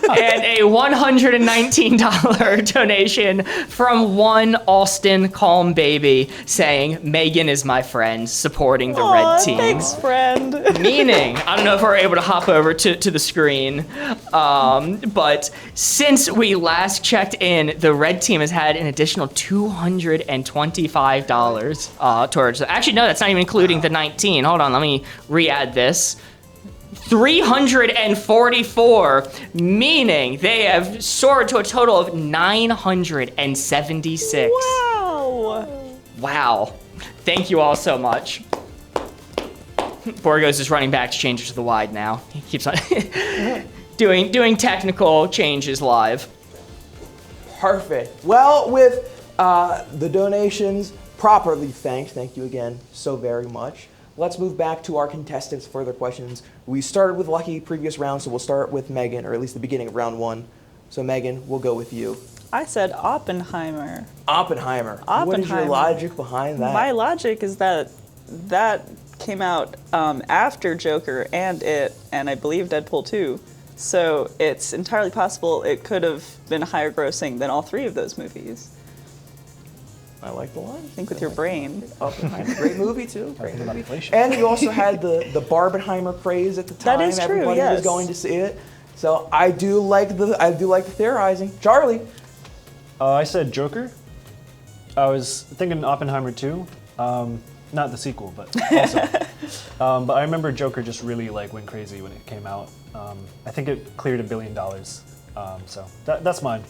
And a $119 donation from one Alston Calm Baby saying, Megan is my friend, supporting the red team. Thanks, friend. Meaning, I don't know if we're able to hop over to the screen, but since we last checked in, the red team has had an additional $225 towards. Actually, no, that's not even including the 19. Hold on, let me re-add this. 344, meaning they have soared to a total of 976. Wow. Wow. Thank you all so much. Borgos is running back to change it to the wide now. He keeps on doing technical changes live. Perfect. Well, with the donations properly thanked, thank you again so very much. Let's move back to our contestants' further questions. We started with Lucky previous round, so we'll start with Megan, or at least the beginning of round 1. So Megan, we'll go with you. I said Oppenheimer. Oppenheimer. What is your logic behind that? My logic is that came out after Joker and It, and I believe Deadpool 2. So it's entirely possible it could have been higher grossing than all 3 of those movies. I like the line. Think with your brain. Oppenheimer, great movie too. Great movie. And you also had the Barbenheimer craze at the time. That is true. Everybody Yes. was going to see it. So I do like the theorizing. Charlie. I said Joker. I was thinking Oppenheimer too. Not the sequel, but also. But I remember Joker just really went crazy when it came out. I think it cleared $1 billion. So that's mine.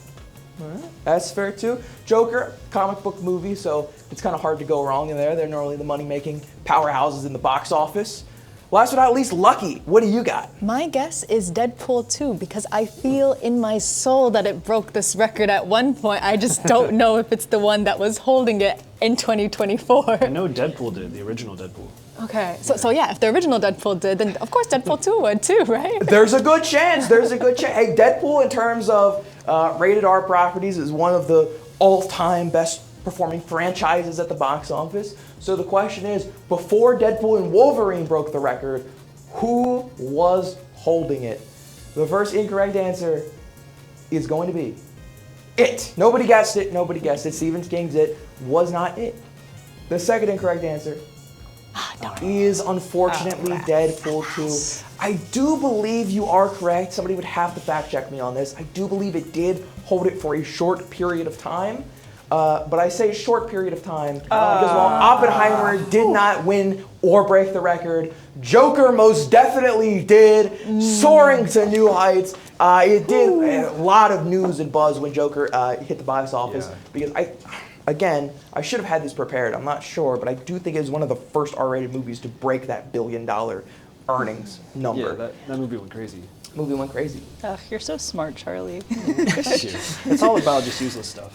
All right. That's fair too. Joker, comic book movie, so it's kind of hard to go wrong in there. They're normally the money-making powerhouses in the box office. Last but not least, Lucky, what do you got? My guess is Deadpool 2 because I feel in my soul that it broke this record at one point. I just don't know if it's the one that was holding it in 2024. I know Deadpool did, the original Deadpool. Okay, so yeah, if the original Deadpool did, then of course Deadpool 2 would too, right? There's a good chance. Hey, Deadpool, in terms of rated R properties, is one of the all-time best performing franchises at the box office. So the question is, before Deadpool and Wolverine broke the record, who was holding it? The first incorrect answer is going to be It. Nobody guessed it. Stephen King's It was not it. The second incorrect answer is unfortunately Deadpool 2. I do believe you are correct. Somebody would have to fact check me on this. I do believe it did hold it for a short period of time. But I say short period of time because while Oppenheimer did not win or break the record, Joker most definitely did, soaring to new heights. It did a lot of news and buzz when Joker hit the box office because I should have had this prepared. I'm not sure, but I do think it was one of the first R-rated movies to break that $1 billion earnings number. Yeah, that movie went crazy. Ugh, you're so smart, Charlie. It's all about just useless stuff.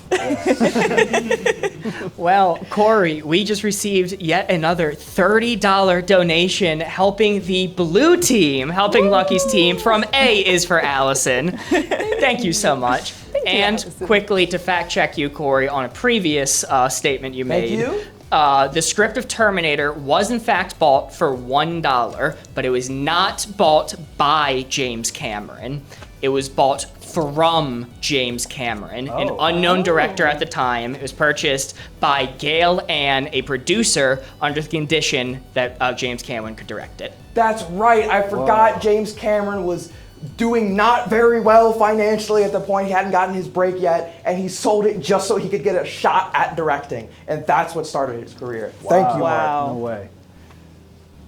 Well, Corey, we just received yet another $30 donation helping the blue team, helping Lucky's team from A is for Allison. Thank you so much. And quickly to fact check you, Corey, on a previous statement you made. Thank you. The script of Terminator was in fact bought for $1, but it was not bought by James Cameron. It was bought from James Cameron, an unknown director at the time. It was purchased by Gail Ann, a producer, under the condition that James Cameron could direct it. That's right. I forgot James Cameron was doing not very well financially at the point. He hadn't gotten his break yet, and he sold it just so he could get a shot at directing. And that's what started his career. Thank you, Mark. No way.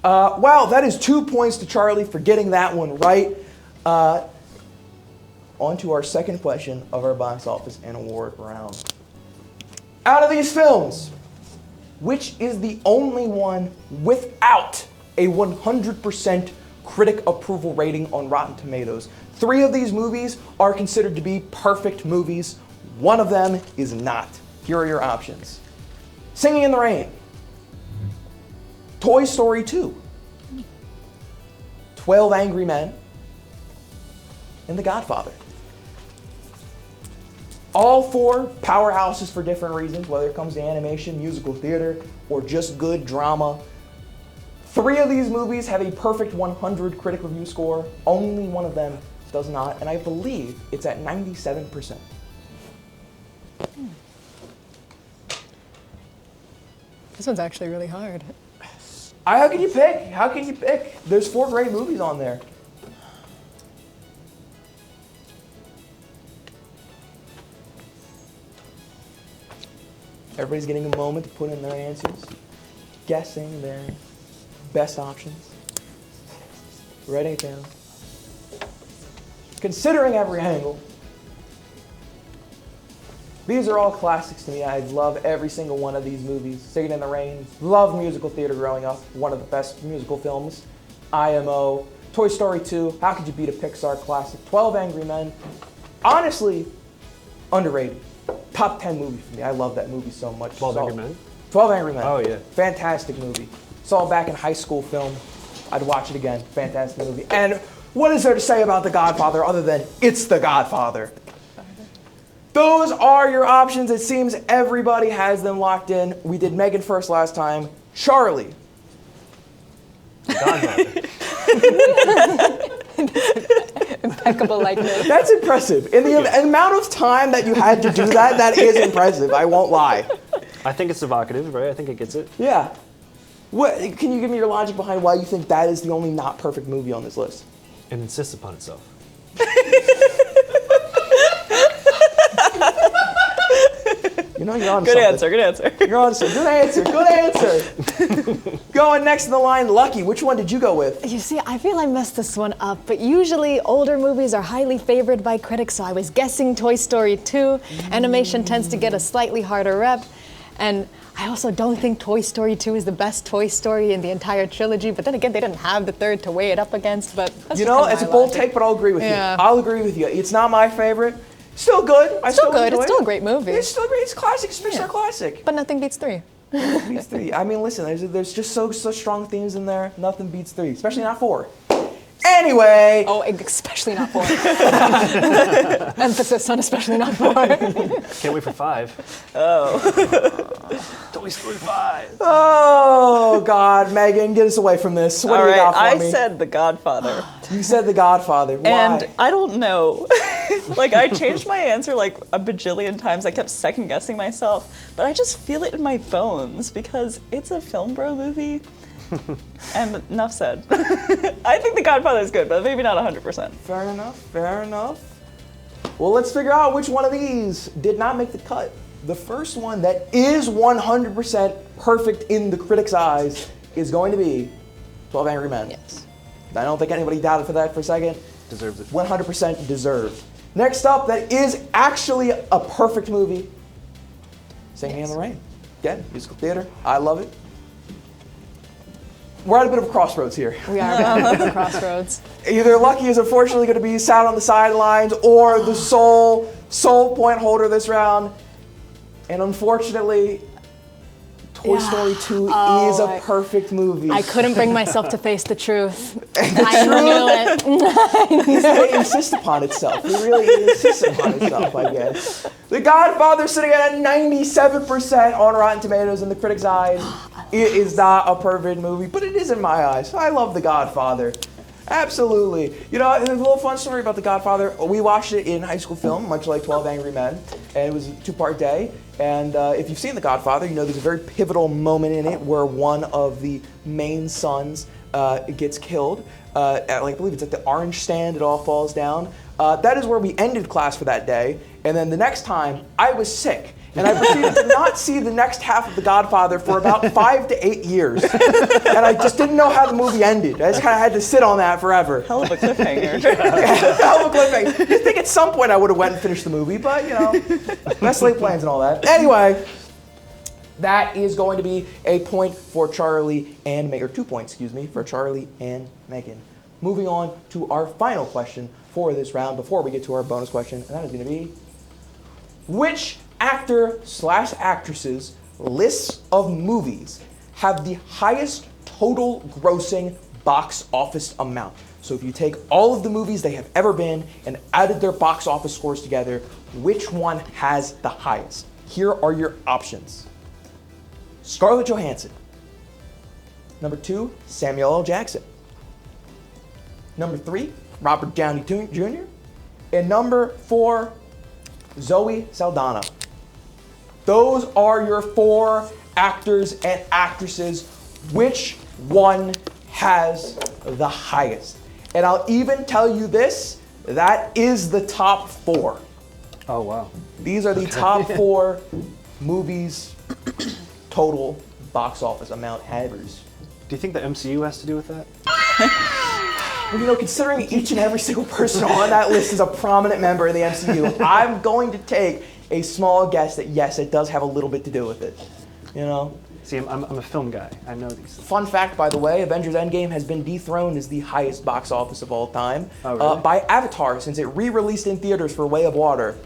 Well, that is 2 points to Charlie for getting that one right. On to our second question of our box office and award round. Out of these films, which is the only one without a 100% critic approval rating on Rotten Tomatoes? 3 of these movies are considered to be perfect movies. One of them is not. Here are your options. Singing in the Rain, Toy Story 2, 12 Angry Men, and The Godfather. All 4 powerhouses for different reasons, whether it comes to animation, musical theater, or just good drama. 3 of these movies have a perfect 100 critic review score. Only one of them does not, and I believe it's at 97%. This one's actually really hard. How can you pick? There's 4 great movies on there. Everybody's getting a moment to put in their answers, guessing their best options. Writing it down. Considering every angle. These are all classics to me. I love every single one of these movies. Singing in the Rain. Loved musical theater growing up. One of the best musical films. IMO. Toy Story 2. How could you beat a Pixar classic? 12 Angry Men. Honestly, underrated. Top 10 movie for me. I love that movie so much. 12 Angry Men? 12 Angry Men. Oh, yeah. Fantastic movie. Saw it back in high school film. I'd watch it again. Fantastic movie. And what is there to say about The Godfather other than it's The Godfather? Those are your options. It seems everybody has them locked in. We did Megan first last time. Charlie. The Godfather. Impeccable likeness. That's impressive. In the amount of time that you had to do that, that is impressive. I won't lie. I think it's evocative, right? I think it gets it. Yeah. What, can you give me your logic behind why you think that is the only not perfect movie on this list? It insists upon itself. You know, you're on Good something. answer, good answer. You're on something. Good answer. Going next in the line, Lucky. Which one did you go with? You see, I feel I messed this one up, but usually older movies are highly favored by critics, so I was guessing Toy Story 2. Animation tends to get a slightly harder rep, and I also don't think Toy Story 2 is the best Toy Story in the entire trilogy, but then again, they didn't have the third to weigh it up against, but that's You just know, kinda it's a my bold logic. take, but I'll agree with Yeah. you. I'll agree with you. It's not my favorite. Still good. I Still good. enjoy It's still it. a great movie. It's still great. It's classic. It's a Pixar classic. But nothing beats 3. Beats 3. I mean, listen, there's just so strong themes in there. Nothing beats 3, especially not 4. Anyway. Oh, especially not 4. Emphasis on especially not 4. Can't wait for 5. Oh. Toy Story 5. Oh, God, Megan, get us away from this. What All do you right, got for me? I said The Godfather. You said The Godfather. Why? And I don't know. Like, I changed my answer like a bajillion times. I kept second guessing myself. But I just feel it in my bones because it's a film bro movie. And enough said. I think The Godfather is good, but maybe not 100%. Fair enough. Fair enough. Well, let's figure out which one of these did not make the cut. The first one that is 100% perfect in the critics' eyes is going to be 12 Angry Men. Yes. I don't think anybody doubted for that for a second. Deserves it. 100% deserved. Next up, that is actually a perfect movie. Singing in the Rain. Again, musical theater. I love it. We're at a bit of a crossroads here. We are at the crossroads. Either Lucky is unfortunately going to be sat on the sidelines, or the sole point holder this round. And unfortunately, Toy Story 2 is a perfect movie. I couldn't bring myself to face the truth. I knew it. It insists upon itself. It really insists upon itself, I guess. The Godfather sitting at 97% on Rotten Tomatoes in the critics' eyes. It is not a perfect movie, but it is in my eyes. I love The Godfather. Absolutely. You know, there's a little fun story about The Godfather. We watched it in high school film, much like 12 Angry Men, and it was a 2-part day. And if you've seen The Godfather, you know there's a very pivotal moment in it where one of the main sons gets killed. I believe it's at the orange stand, it all falls down. That is where we ended class for that day. And then the next time, I was sick. And I proceeded to not see the next half of The Godfather for about 5 to 8 years. And I just didn't know how the movie ended. I just kind of had to sit on that forever. Hell of a cliffhanger. Hell of a cliffhanger. You'd think at some point I would have went and finished the movie, but you know, best laid plans and all that. Anyway, that is going to be a point for Charlie and Megan, or 2 points, excuse me, for Charlie and Megan. Moving on to our final question for this round before we get to our bonus question, and that is going to be, which actor/actresses lists of movies have the highest total grossing box office amount? So if you take all of the movies they have ever been and added their box office scores together, which one has the highest? Here are your options. Scarlett Johansson. Number 2, Samuel L. Jackson. Number 3, Robert Downey Jr. And number 4, Zoe Saldana. Those are your 4 actors and actresses. Which one has the highest? And I'll even tell you this, that is the top 4. Oh, wow. These are the top 4 movies total box office amount havers. Do you think the MCU has to do with that? Well, you know, considering each and every single person on that list is a prominent member of the MCU, I'm going to take a small guess that yes, it does have a little bit to do with it. You know? See, I'm a film guy. I know these things. Fun fact, by the way, Avengers Endgame has been dethroned as the highest box office of all time by Avatar, since it re-released in theaters for Way of Water.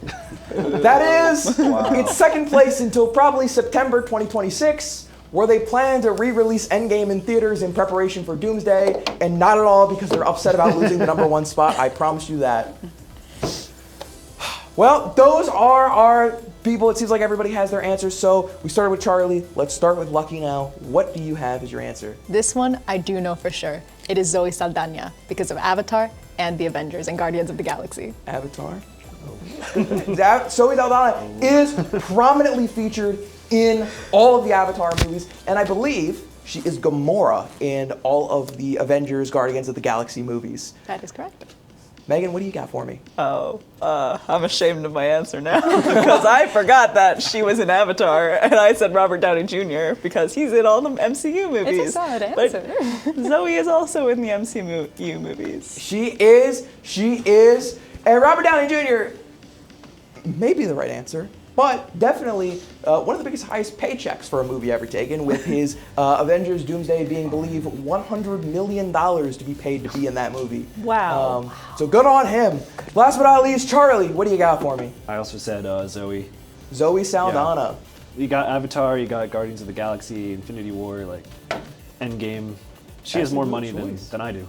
That is, it's second place until probably September 2026, where they plan to re-release Endgame in theaters in preparation for Doomsday, and not at all because they're upset about losing the number 1 spot. I promise you that. Well, those are our people. It seems like everybody has their answers. So we started with Charlie. Let's start with Lucky now. What do you have as your answer? This one I do know for sure. It is Zoe Saldana because of Avatar and the Avengers and Guardians of the Galaxy. Avatar? Zoe Saldana is prominently featured in all of the Avatar movies, and I believe she is Gamora in all of the Avengers, Guardians of the Galaxy movies. That is correct. Megan, what do you got for me? Oh, I'm ashamed of my answer now because I forgot that she was in Avatar and I said Robert Downey Jr. because he's in all the MCU movies. It's a solid answer. But Zoe is also in the MCU movies. She is, and Robert Downey Jr. may be the right answer. but definitely one of the biggest, highest paychecks for a movie ever taken, with his Avengers Doomsday being, believe, $100 million to be paid to be in that movie. Wow. So good on him. Last but not least, Charlie, what do you got for me? I also said Zoe. Zoe Saldana. Yeah. You got Avatar, you got Guardians of the Galaxy, Infinity War, like Endgame. She has more money than I do.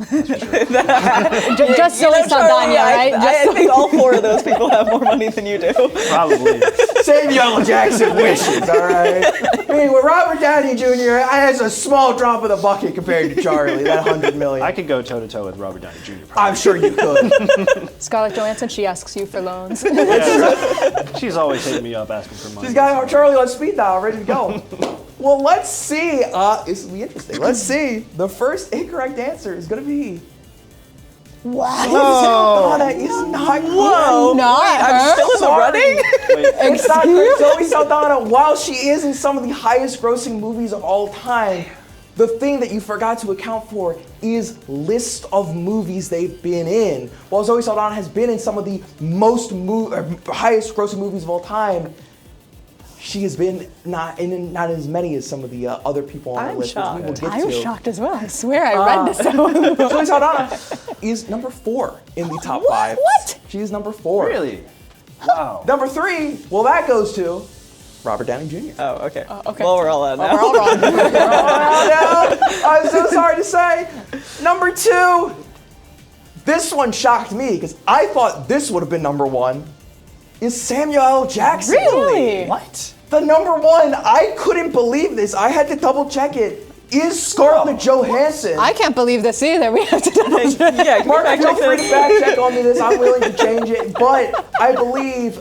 Just Zoe Saldana, right? I think all 4 of those people have more money than you do. Probably. Samuel Jackson wishes, all right? I mean, with Robert Downey Jr., has a small drop of the bucket compared to Charlie, that $100 million. I could go toe-to-toe with Robert Downey Jr. Probably. I'm sure you could. Scarlett Johansson, she asks you for loans. Yeah. She's always hitting me up asking for money. She's got Charlie on speed dial, ready to go. Well, let's see. This will be interesting. Let's see. The first incorrect answer is going to be... Wow. Saldana is not correct. Whoa. I'm still in the running? It's not correct. Zoe Saldana, while she is in some of the highest grossing movies of all time, the thing that you forgot to account for is list of movies they've been in. While Zoe Saldana has been in some of the highest grossing movies of all time, she has been not as many as some of the other people on the list, which we will get to. I was shocked as well. I swear I read this. Zoe Saldana is number 4 in the top 5. What? She is number 4. Really? Wow. Number 3, well, that goes to Robert Downey Jr. Oh, okay. Okay. Well, we're all out now. We're all wrong. I'm so sorry to say. Number 2, this one shocked me because I thought this would have been number 1, is Samuel L. Jackson. Really? What? The number 1, I couldn't believe this. I had to double check it. Is Scarlett Johansson. I can't believe this either. We have to double check. Yeah, Mark, feel free to fact check on me this. I'm willing to change it. But I believe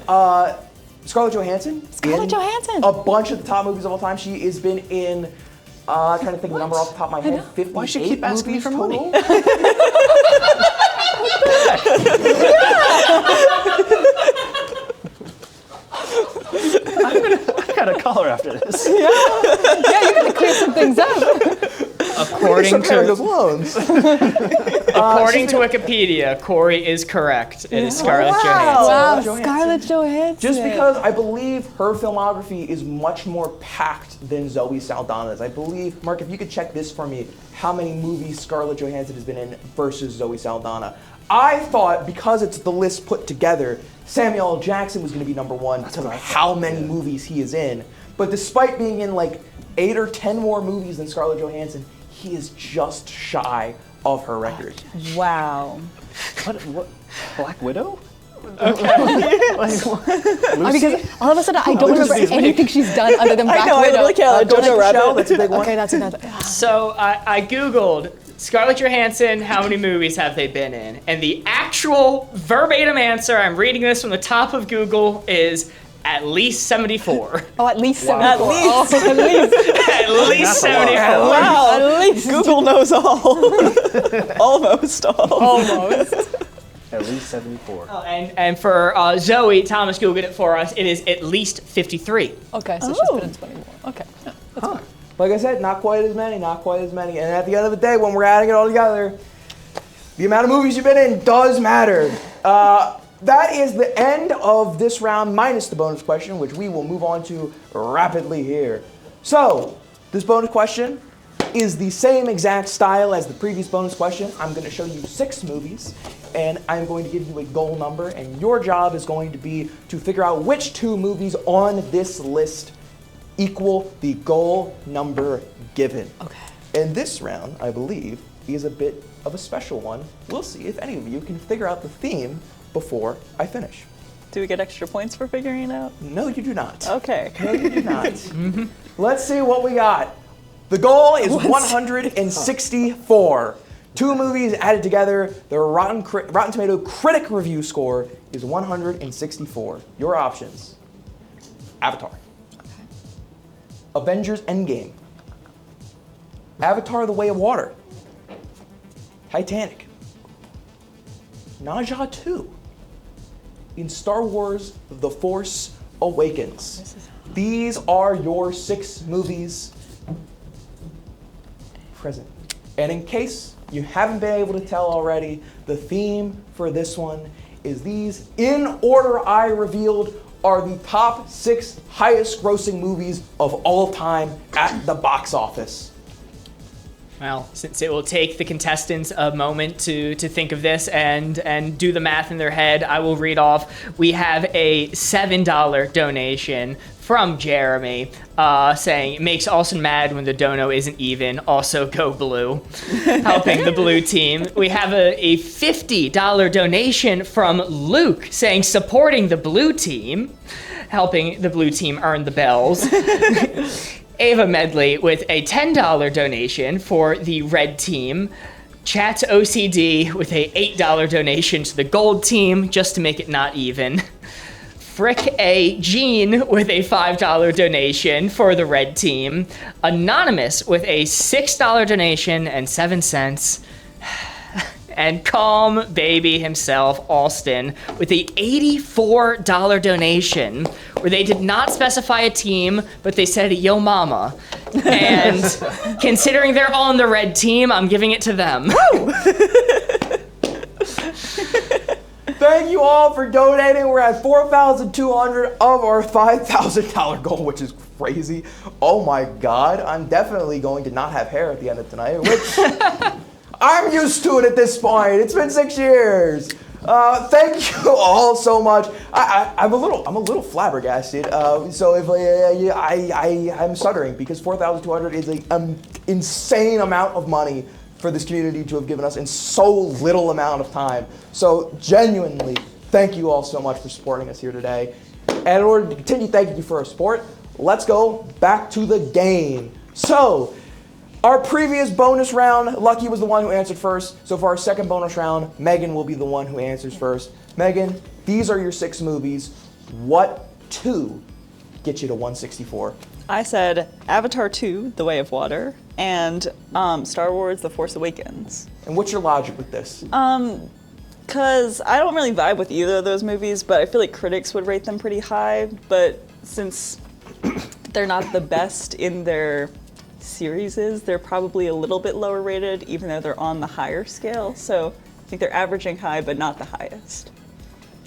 Scarlett Johansson. Scarlett Johansson. A bunch of the top movies of all time. She has been in, trying to think of the number off the top of my head, 58 Why should she keep asking me for money? I gotta call her after this. Yeah, you gotta clear some things up. According to Wikipedia, Corey is correct. It is Scarlett Wow, Johansson. Scarlett Johansson. Just because I believe her filmography is much more packed than Zoe Saldana's. I believe, Mark, if you could check this for me, how many movies Scarlett Johansson has been in versus Zoe Saldana. I thought, because it's the list put together, Samuel L. Jackson was going to be number 1 because of how many movies he is in. But despite being in like 8 or 10 more movies than Scarlett Johansson, he is just shy of her record. Wow. What? Black Widow? Okay. Because all of a sudden I don't remember anything she's done other than Black I know, Widow. I really can't. Jojo Rabbit. That's a big one. Okay, that's another. So I Googled Scarlett Johansson, how many movies have they been in? And the actual verbatim answer, I'm reading this from the top of Google, is at least 74. Oh, at least 74. At least. Oh, at least. At least 74. Wow. At least. Google knows all. Almost all. Almost. At least 74. Oh, and for Zoe, Thomas Googled it for us, it is at least 53. Okay, so she's been in 24. Okay. That's fine. Like I said, not quite as many. And at the end of the day, when we're adding it all together, the amount of movies you've been in does matter. That is the end of this round, minus the bonus question, which we will move on to rapidly here. So, this bonus question is the same exact style as the previous bonus question. I'm going to show you 6 movies, and I'm going to give you a goal number, and your job is going to be to figure out which 2 movies on this list equal the goal number given. Okay. And this round, I believe, is a bit of a special one. We'll see if any of you can figure out the theme before I finish. Do we get extra points for figuring it out? No, you do not. Okay. No, you do not. Let's see what we got. The goal is 164. 2 movies added together. The Rotten Tomato critic review score is 164. Your options: Avatar, Avengers Endgame, Avatar: The Way of Water, Titanic, Naja 2, in Star Wars: The Force Awakens. These are your 6 movies present. And in case you haven't been able to tell already, the theme for this one is these, in order I revealed are the top 6 highest grossing movies of all time at the box office? Well, since it will take the contestants a moment to think of this and do the math in their head, I will read off. We have a $7 donation from Jeremy saying, it makes Austin mad when the dono isn't even, also go blue, helping the blue team. We have a $50 donation from Luke saying, supporting the blue team, helping the blue team earn the bells. Ava Medley with a $10 donation for the red team. Chat's OCD with a $8 donation to the gold team, just to make it not even. Frick A. Jean with a $5 donation for the red team. Anonymous with a $6 donation and 7 cents. And Calm Baby himself, Austin, with a $84 donation, where they did not specify a team, but they said, yo mama. And considering they're on the red team, I'm giving it to them. Thank you all for donating. We're at 4,200 of our $5,000 goal, which is crazy. Oh my God, I'm definitely going to not have hair at the end of tonight, which I'm used to it at this point. It's been 6 years. Thank you all so much. I'm a little flabbergasted. So if I'm stuttering because 4,200 is an insane amount of money for this community to have given us in so little amount of time. So genuinely, thank you all so much for supporting us here today. And in order to continue thanking you for our support, let's go back to the game. So, our previous bonus round, Lucky was the one who answered first. So for our second bonus round, Megan will be the one who answers first. Megan, these are your 6 movies. What 2 get you to 164? I said Avatar 2, The Way of Water, and Star Wars, The Force Awakens. And what's your logic with this? Because I don't really vibe with either of those movies, but I feel like critics would rate them pretty high. But since they're not the best in their series, they're probably a little bit lower rated, even though they're on the higher scale. So I think they're averaging high, but not the highest.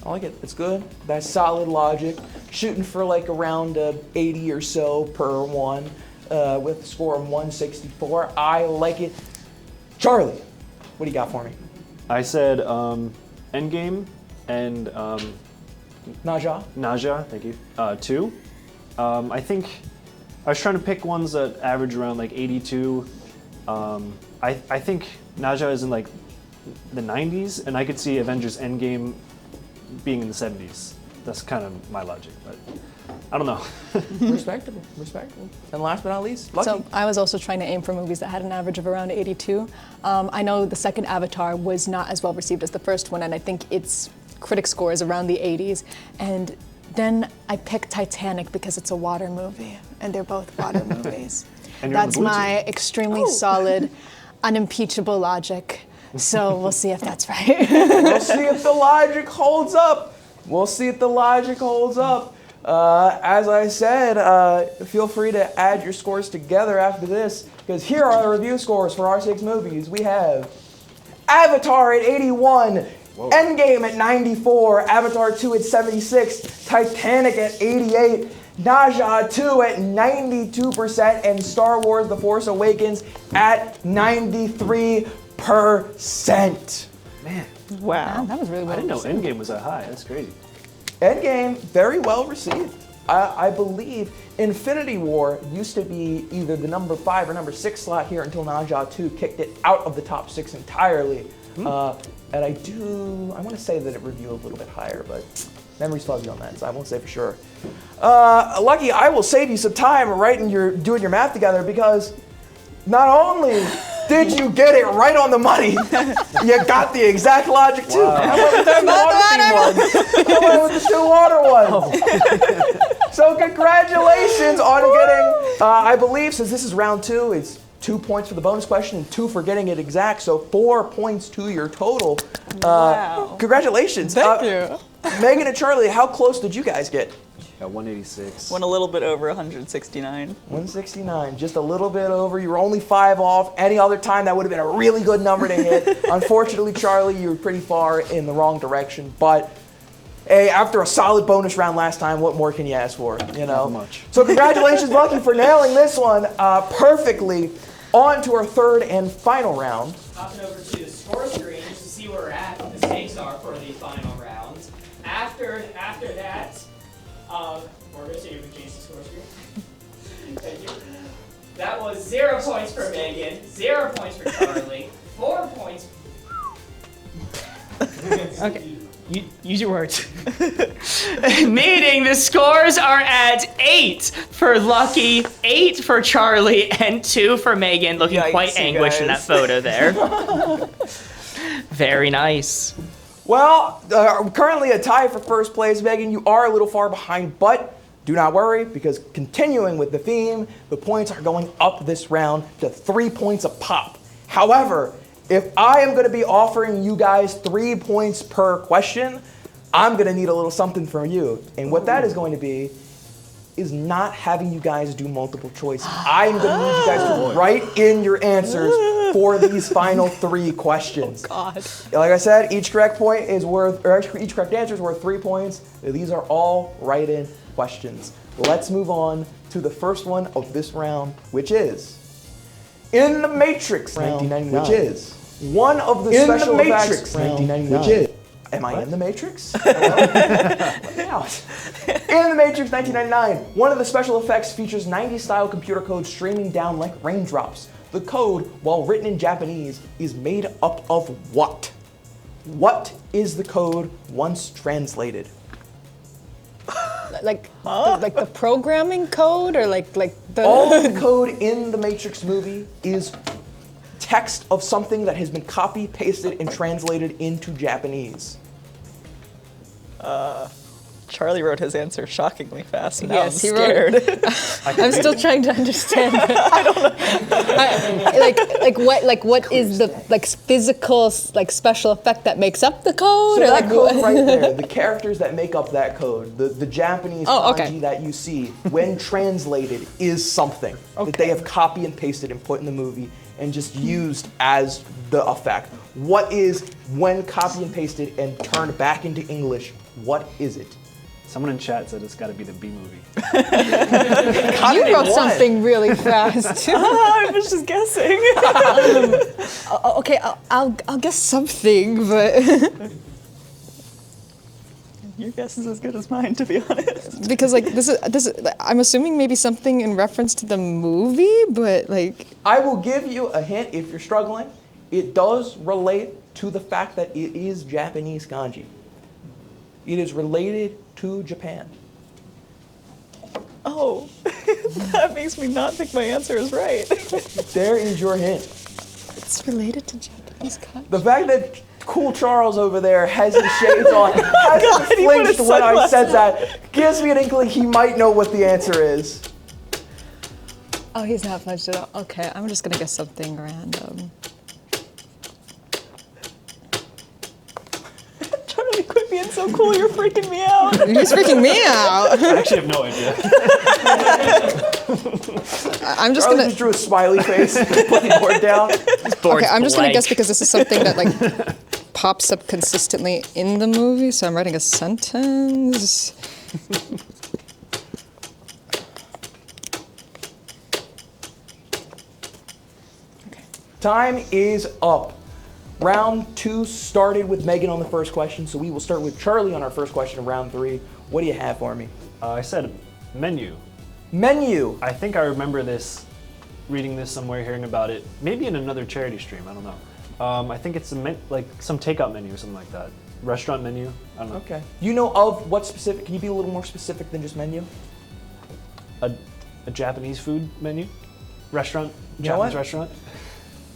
I like it. It's good. That's solid logic. Shooting for like around 80 or so per one with a score of 164. I like it. Charlie, what do you got for me? I said Endgame and Naja, thank you. 2. I think I was trying to pick ones that average around like 82. I think Naja is in like the 90s, and I could see Avengers Endgame being in the 70s. That's kind of my logic, but I don't know. Respectable. And last but not least, Lucky. So I was also trying to aim for movies that had an average of around 82. I know the second Avatar was not as well received as the first one, and I think its critic score is around the 80s. And then I picked Titanic because it's a water movie, and they're both water movies. That's my extremely solid, unimpeachable logic. So we'll see if that's right. We'll see if the logic holds up. As I said, feel free to add your scores together after this, because here are the review scores for our 6 movies. We have Avatar at 81, Whoa. Endgame at 94, Avatar 2 at 76, Titanic at 88, Naja 2 at 92%, and Star Wars The Force Awakens at 93%. Man. Wow. That was really well I didn't know received. Endgame was that high. That's crazy. Endgame, very well received. I believe Infinity War used to be either the number 5 or number 6 slot here until Naja 2 kicked it out of the top 6 entirely. And I want to say that it reviewed a little bit higher, but memory's fuzzy on that, so I won't say for sure. Lucky, I will save you some time doing your math together, because not only did you get it right on the money, you got the exact logic too. Wow. How about the 2 water ones? So congratulations on getting, I believe, since this is round 2, it's 2 points for the bonus question and 2 for getting it exact, so 4 points to your total. Wow. Congratulations. Thank you. Megan and Charlie, how close did you guys get? Got 186. Went a little bit over 169. 169, just a little bit over. You were only 5 off. Any other time, that would have been a really good number to hit. Unfortunately, Charlie, you were pretty far in the wrong direction, but Hey, after a solid bonus round last time, what more can you ask for? You know. Not much. So congratulations, Lucky, for nailing this one perfectly. On to our third and final round. Hopping over to the score screen just to see where we're at, what the stakes are for the final round. After that, Morgan, so you can change the score screen. Thank you. That was 0 points for Megan, 0 points for Charlie, 4 points. Okay. Use your words. Meaning the scores are at 8 for Lucky, 8 for Charlie, and 2 for Megan, looking quite anguished in that photo there. Very nice. Well, currently a tie for first place. Megan, you are a little far behind, but do not worry, because continuing with the theme, the points are going up this round to 3 points a pop. However, if I am going to be offering you guys 3 points per question, I'm going to need a little something from you. And what that is going to be is not having you guys do multiple choice. I'm going to need you guys to write in your answers for these final 3 questions. Oh, God. Like I said, each correct point is worth, or each correct answer is worth 3 points. These are all write-in questions. Let's move on to the first one of this round, which is in the Matrix, 1999, which is one of the special effects, 1999, which is. Am I in the Matrix? In the Matrix 1999, one of the special effects features 90s style computer code streaming down like raindrops. The code, while written in Japanese, is made up of what? What is the code once translated? Like the programming code, or like the all of the code in the Matrix movie is text of something that has been copy pasted and translated into Japanese. Charlie wrote his answer shockingly fast. And Yes, now he I'm wrote- scared. I'm still trying to understand. I don't know. What is the physical special effect that makes up the code? So or that code what? right there, the characters that make up that code, the Japanese kanji that you see, when translated, is something that they have copy and pasted and put in the movie and just used as the effect. What is, when copy and pasted and turned back into English, what is it? Someone in chat said it's got to be the B movie. You wrote something really fast. I was just guessing. Okay, I'll guess something, but your guess is as good as mine, to be honest. because this is I'm assuming maybe something in reference to the movie, but I will give you a hint if you're struggling. It does relate to the fact that it is Japanese kanji. It is related to Japan. Oh, that makes me not think my answer is right. There is your hint. It's related to Japanese kanji. The fact that Cool Charles over there has his shades on, hasn't flinched when I said that, gives me an inkling he might know what the answer is. Oh, he's not fudged at all. Okay, I'm just gonna guess something random. Charlie, quit being so cool. You're freaking me out. He's freaking me out. I actually have no idea. I'm just Charlie gonna. just drew a smiley face, put the board down. Okay, I'm just gonna guess because this is something that pops up consistently in the movie. So I'm writing a sentence. Time is up. Round 2 started with Megan on the first question, so we will start with Charlie on our first question of round 3. What do you have for me? I said menu. Menu. I think I remember this, reading this somewhere, hearing about it. Maybe in another charity stream. I don't know. I think it's like some takeout menu or something like that. Restaurant menu. I don't know. Okay. You know of what specific? Can you be a little more specific than just menu? A Japanese food menu. Restaurant. You know Japanese what? restaurant.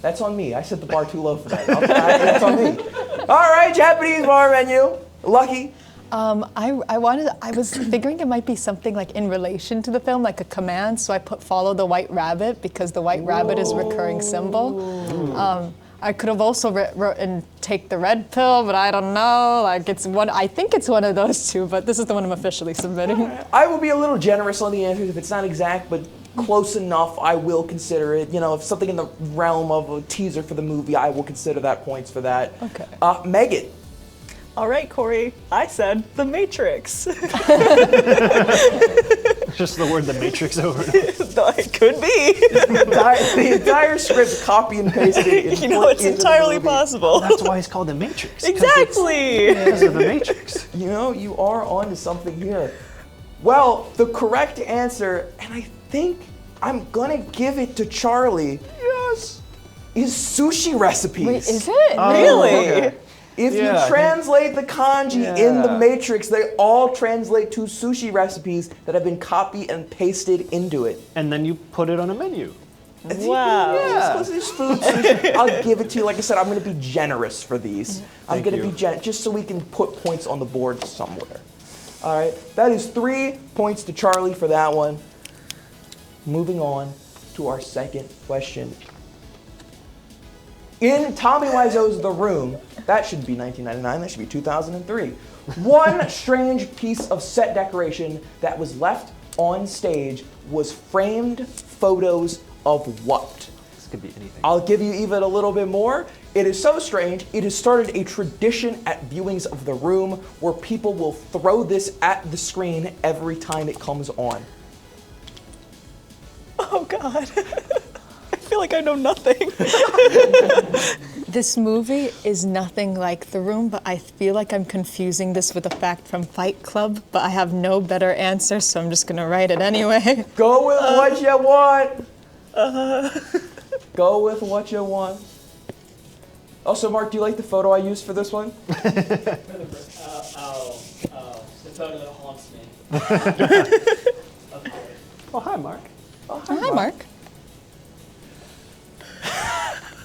That's on me. I set the bar too low for that. That's on me. All right, Japanese bar menu. Lucky. I was figuring it might be something like in relation to the film, like a command. So I put follow the white rabbit because the white rabbit is a recurring symbol. I could have also written take the red pill, but I don't know. Like it's one. I think it's one of those two, but this is the one I'm officially submitting. I will be a little generous on the answers if it's not exact, but close enough. I will consider it. You know, if something in the realm of a teaser for the movie, I will consider that points for that. Okay. Megan. All right, Corey, I said The Matrix. Just the word The Matrix over. It could be. The entire script copy and pasted. It's entirely possible. That's why it's called The Matrix. Exactly. Because of The Matrix. You are onto something here. Well, the correct answer, and I think I'm gonna give it to Charlie. Yes. Is sushi recipes. Wait, is it? Really? Okay. If you translate the kanji in the Matrix, they all translate to sushi recipes that have been copied and pasted into it. And then you put it on a menu. Wow. Yeah. It's food sushi. I'll give it to you. Like I said, I'm going to be generous for these. I'm going to be generous just so we can put points on the board somewhere. All right. That is 3 points to Charlie for that one. Moving on to our second question. In Tommy Wiseau's The Room, that shouldn't be 1999, that should be 2003. One strange piece of set decoration that was left on stage was framed photos of what? This could be anything. I'll give you even a little bit more. It is so strange, it has started a tradition at viewings of The Room where people will throw this at the screen every time it comes on. Oh, God. I feel like I know nothing. This movie is nothing like The Room, but I feel like I'm confusing this with a fact from Fight Club, but I have no better answer, so I'm just gonna write it anyway. Go with what you want. Go with what you want. Also, Mark, do you like the photo I used for this one? The photo that haunts me. Oh, hi, Mark. Oh, hi, Mark.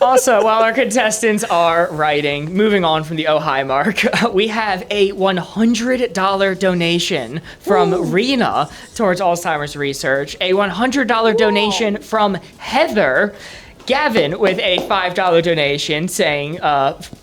Also, while our contestants are writing, moving on from the oh hi mark, we have a $100 donation from Rena towards Alzheimer's research, a $100 donation from Heather, Gavin with a $5 donation saying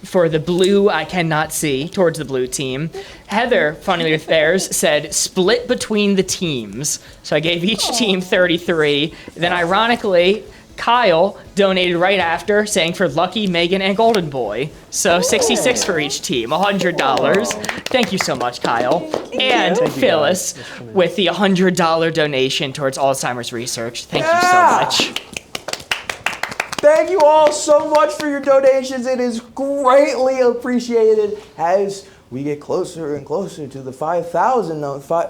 for the blue I cannot see towards the blue team. Heather, funnily with theirs, said split between the teams. So I gave each team 33. Then ironically, Kyle donated right after, saying for Lucky, Megan, and Golden Boy. So 66 for each team, $100. Thank you so much, Kyle. And Phyllis with the $100 donation towards Alzheimer's research. Thank you so much. Thank you all so much for your donations. It is greatly appreciated as we get closer and closer to the 5,000 number.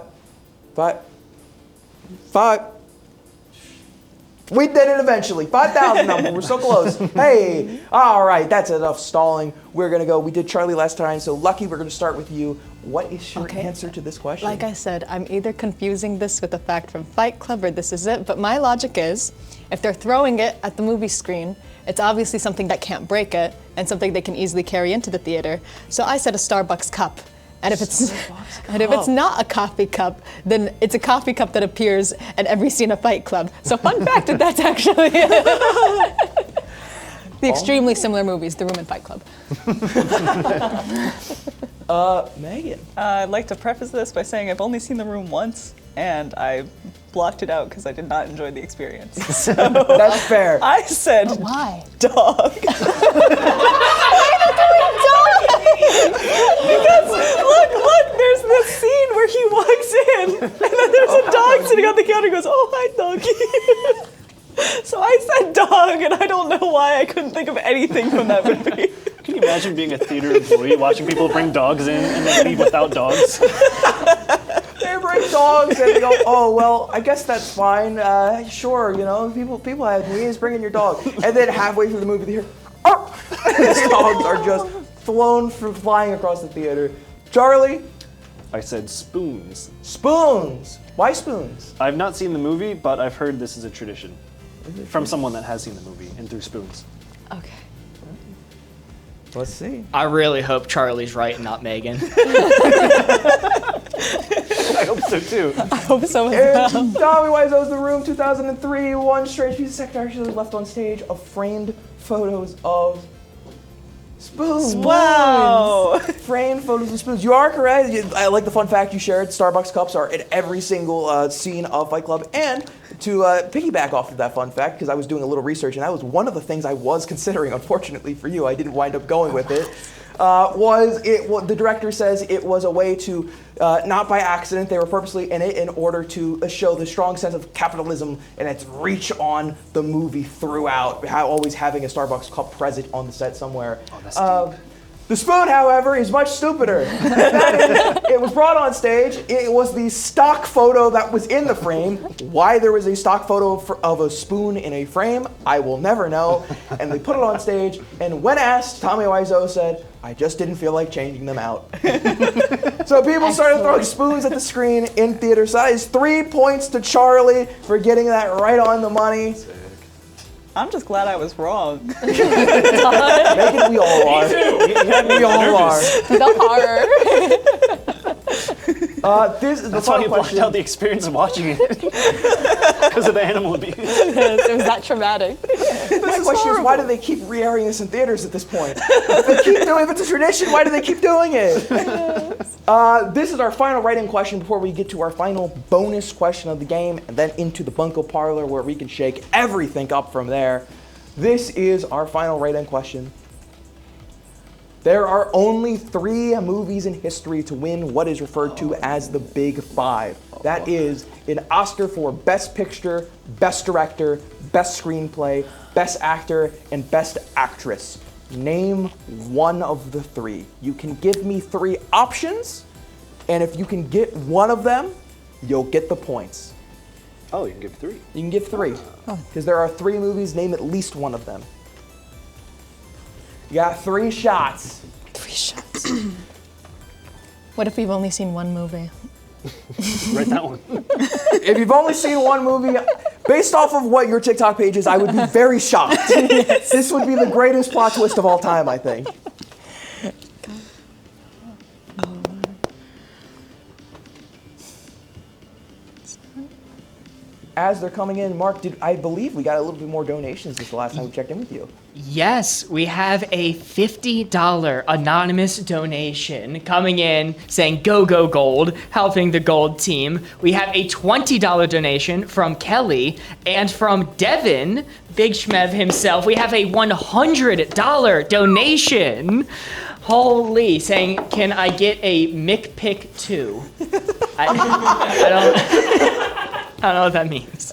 We did it eventually. 5,000 number. We're so close. Hey, all right, that's enough stalling. We're going to go. We did Charlie last time, so Lucky, we're going to start with you. What is your answer to this question? Like I said, I'm either confusing this with a fact from Fight Club or this is it, but my logic is if they're throwing it at the movie screen, it's obviously something that can't break it and something they can easily carry into the theater. So I said a Starbucks cup. And if it's not a coffee cup, then it's a coffee cup that appears in every scene of Fight Club. So fun fact that that's actually the extremely similar movies, The Room and Fight Club. Megan. I'd like to preface this by saying I've only seen The Room once, and I blocked it out because I did not enjoy the experience. So that's fair. I said, but why? Dog. Because look, there's this scene where he walks in, and then there's a dog sitting on the counter and goes, oh, hi, doggy. So I said dog, and I don't know why I couldn't think of anything from that movie. Can you imagine being a theater employee watching people bring dogs in and then leave without dogs? They bring dogs and they go, oh, well, I guess that's fine. Sure, people have needs, bring in your dog. And then halfway through the movie, they hear, oh! These dogs are just flying across the theater. Charlie? I said spoons. Spoons. Why spoons? I've not seen the movie, but I've heard this is a tradition from someone that has seen the movie and through spoons. Okay. Let's see. I really hope Charlie's right and not Megan. I hope so too. I hope so as well. Tommy Wiseau's The Room 2003, one strange piece of set actually left on stage of framed photos of spoons. Wow. Framed photos of spoons. You are correct. I like the fun fact you shared. Starbucks cups are in every single scene of Fight Club. And to piggyback off of that fun fact, because I was doing a little research, and that was one of the things I was considering. Unfortunately for you, I didn't wind up going with it. The director says it was a way to, not by accident, they were purposely in it in order to show the strong sense of capitalism and its reach on the movie throughout, always having a Starbucks cup present on the set somewhere. Oh, that's deep. The spoon, however, is much stupider. It was brought on stage. It was the stock photo that was in the frame. Why there was a stock photo of a spoon in a frame, I will never know. And they put it on stage, and when asked, Tommy Wiseau said, I just didn't feel like changing them out. So people started throwing spoons at the screen in theater size. 3 points to Charlie for getting that right on the money. I'm just glad I was wrong. Maybe we all are. We all are. The horror. This is the That's why final you blocked question. out the experience of watching it. Because of the animal abuse. It was that traumatic. My question is, why do they keep re-airing this in theaters at this point? If it's a tradition, why do they keep doing it? This is our final write-in question before we get to our final bonus question of the game, and then into the Bunko Parlor where we can shake everything up from there. This is our final write-in question. There are only 3 movies in history to win what is referred to as the Big Five. That is an Oscar for Best Picture, Best Director, Best Screenplay, Best Actor, and Best Actress. Name one of the 3. You can give me 3 options, and if you can get one of them, you'll get the points. Oh, you can give 3. You can give 3. Because there are 3 movies, name at least one of them. You got 3 shots. 3 shots. What if we've only seen one movie? Write that one. If you've only seen one movie, based off of what your TikTok page is, I would be very shocked. Yes. This would be the greatest plot twist of all time, I think. As they're coming in, Mark, I believe we got a little bit more donations since the last time we checked in with you. Yes, we have a $50 anonymous donation coming in saying go, go, gold, helping the gold team. We have a $20 donation from Kelly, and from Devin, Big Schmev himself, we have a $100 donation. Holy, saying, can I get a McPick 2? I don't know what that means.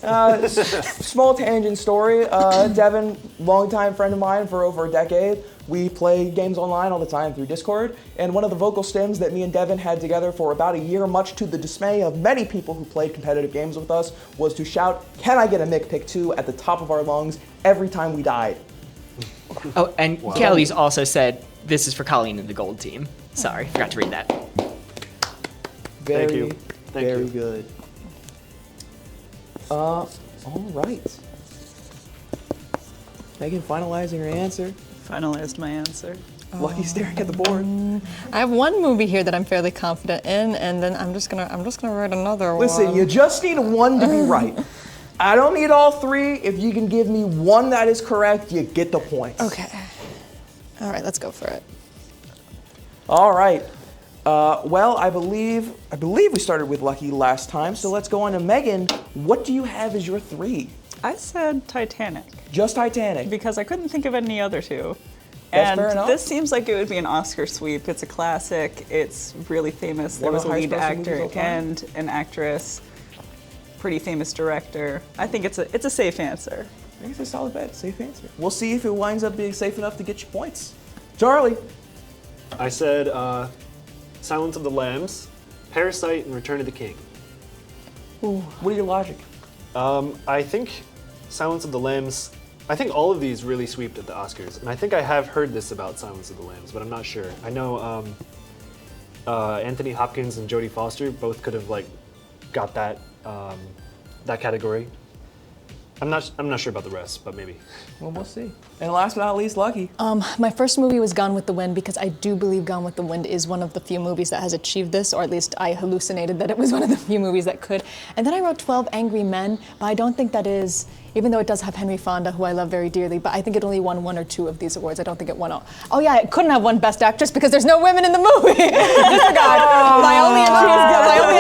Small tangent story. Devin, longtime friend of mine for over a decade. We play games online all the time through Discord. And one of the vocal stems that me and Devin had together for about a year, much to the dismay of many people who played competitive games with us, was to shout, can I get a McPick 2 at the top of our lungs every time we died. Oh, and wow. Kelly's also said, this is for Colleen and the gold team. Sorry, forgot to read that. Thank you. Very good. All right. Megan, finalizing your answer. Finalized my answer. Lucky staring at the board. I have one movie here that I'm fairly confident in, and then I'm just gonna write another one. Listen, you just need one to be right. I don't need all 3. If you can give me one that is correct, you get the points. Okay. All right, let's go for it. All right. Well, I believe we started with Lucky last time, so let's go on to Megan. What do you have as your 3? I said Titanic. Just Titanic? Because I couldn't think of any other 2. That's and fair enough. This seems like it would be an Oscar sweep. It's a classic. It's really famous. There was a lead actor and an actress. Pretty famous director. I think it's a safe answer. I think it's a solid bet. Safe answer. We'll see if it winds up being safe enough to get you points. Charlie. I said Silence of the Lambs, Parasite, and Return of the King. Ooh. What are your logic? I think Silence of the Lambs, I think all of these really sweeped at the Oscars. And I think I have heard this about Silence of the Lambs, but I'm not sure. I know Anthony Hopkins and Jodie Foster both could have got that that category. I'm not sure about the rest, but maybe. Well, we'll see. And last but not least, Lucky. My first movie was Gone with the Wind because I do believe Gone with the Wind is one of the few movies that has achieved this, or at least I hallucinated that it was one of the few movies that could. And then I wrote 12 Angry Men, but I don't think that is, even though it does have Henry Fonda, who I love very dearly, but I think it only won 1 or 2 of these awards. I don't think it won all. Oh yeah, it couldn't have won Best Actress because there's no women in the movie. Disregard. My only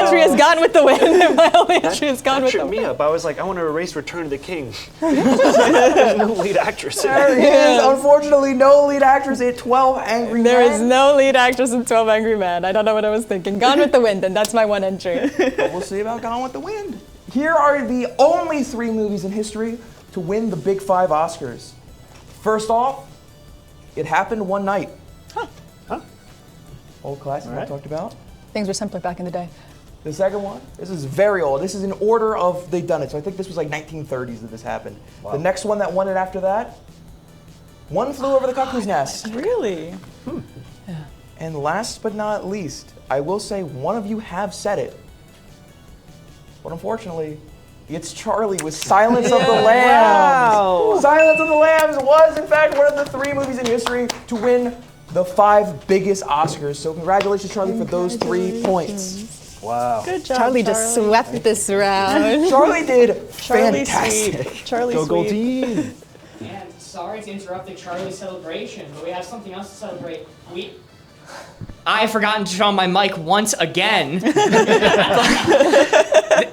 entry is Gone with the Wind. My only entry is Gone with the Wind. Tripped me up. I was like, I want to erase Return of the King. There's no lead actress. There is, unfortunately, no lead actress in 12 Angry Men. There is no lead actress in 12 Angry Men. I don't know what I was thinking. Gone with the Wind, and that's my 1 entry. But we'll see about Gone with the Wind. Here are the only 3 movies in history to win the Big 5 Oscars. First off, It Happened One Night. Old classic I talked about. Things were simpler back in the day. The second one, this is very old. This is in order of they've done it. So I think this was like 1930s that this happened. Wow. The next one that won it after that, One Flew Over the Cuckoo's Nest. Really? Yeah. And last but not least, I will say one of you have said it. But unfortunately, it's Charlie with Silence of the Lambs. Wow. Silence of the Lambs was, in fact, one of the 3 movies in history to win the 5 biggest Oscars. So congratulations, Charlie, for those 3 points. Wow. Good job, Charlie just swept this round. Charlie did Charlie fantastic. Sweet. Charlie Go Gold Sweet. Team. And sorry to interrupt the Charlie celebration, but we have something else to celebrate. I've forgotten to turn on my mic once again.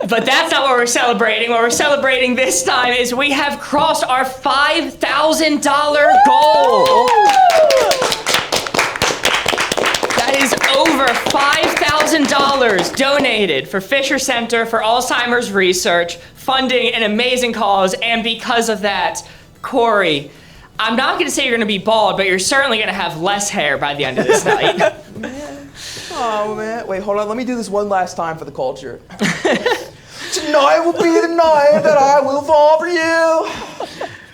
But that's not what we're celebrating. What we're celebrating this time is we have crossed our $5,000 goal. That is over $5,000 donated for Fisher Center for Alzheimer's Research, funding an amazing cause, and because of that, Corey, I'm not going to say you're going to be bald, but you're certainly going to have less hair by the end of this night. Oh, man. Wait, hold on. Let me do this one last time for the culture. Tonight will be the night that I will fall for you.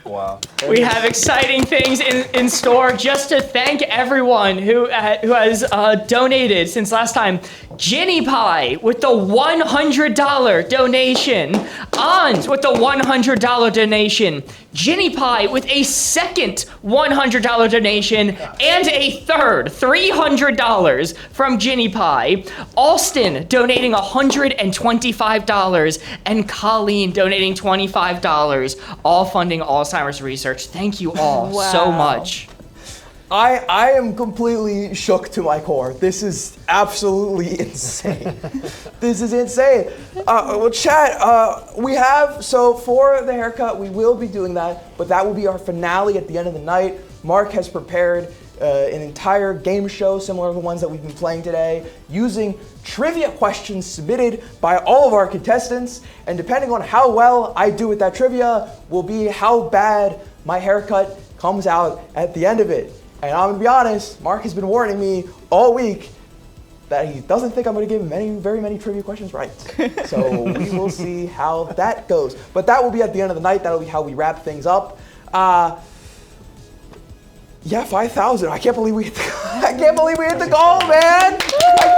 Wow. We have exciting things in store. Just to thank everyone who has donated since last time. Ginny Pie with the $100 donation. Ons with the $100 donation. Ginny Pie with a second $100 donation and a third $300 from Ginny Pie. Austin donating $125 and Colleen donating $25, all funding Alzheimer's research. Thank you all so much. I am completely shook to my core. This is absolutely insane. This is insane. Well, chat, we have, so for the haircut, we will be doing that, but that will be our finale at the end of the night. Mark has prepared an entire game show similar to the ones that we've been playing today, using trivia questions submitted by all of our contestants, and depending on how well I do with that trivia will be how bad my haircut comes out at the end of it. And I'm gonna be honest, Mark has been warning me all week that he doesn't think I'm gonna give very many trivia questions right. So we will see how that goes. But that will be at the end of the night. That'll be how we wrap things up. Yeah, 5,000. I can't believe we hit the goal, man. I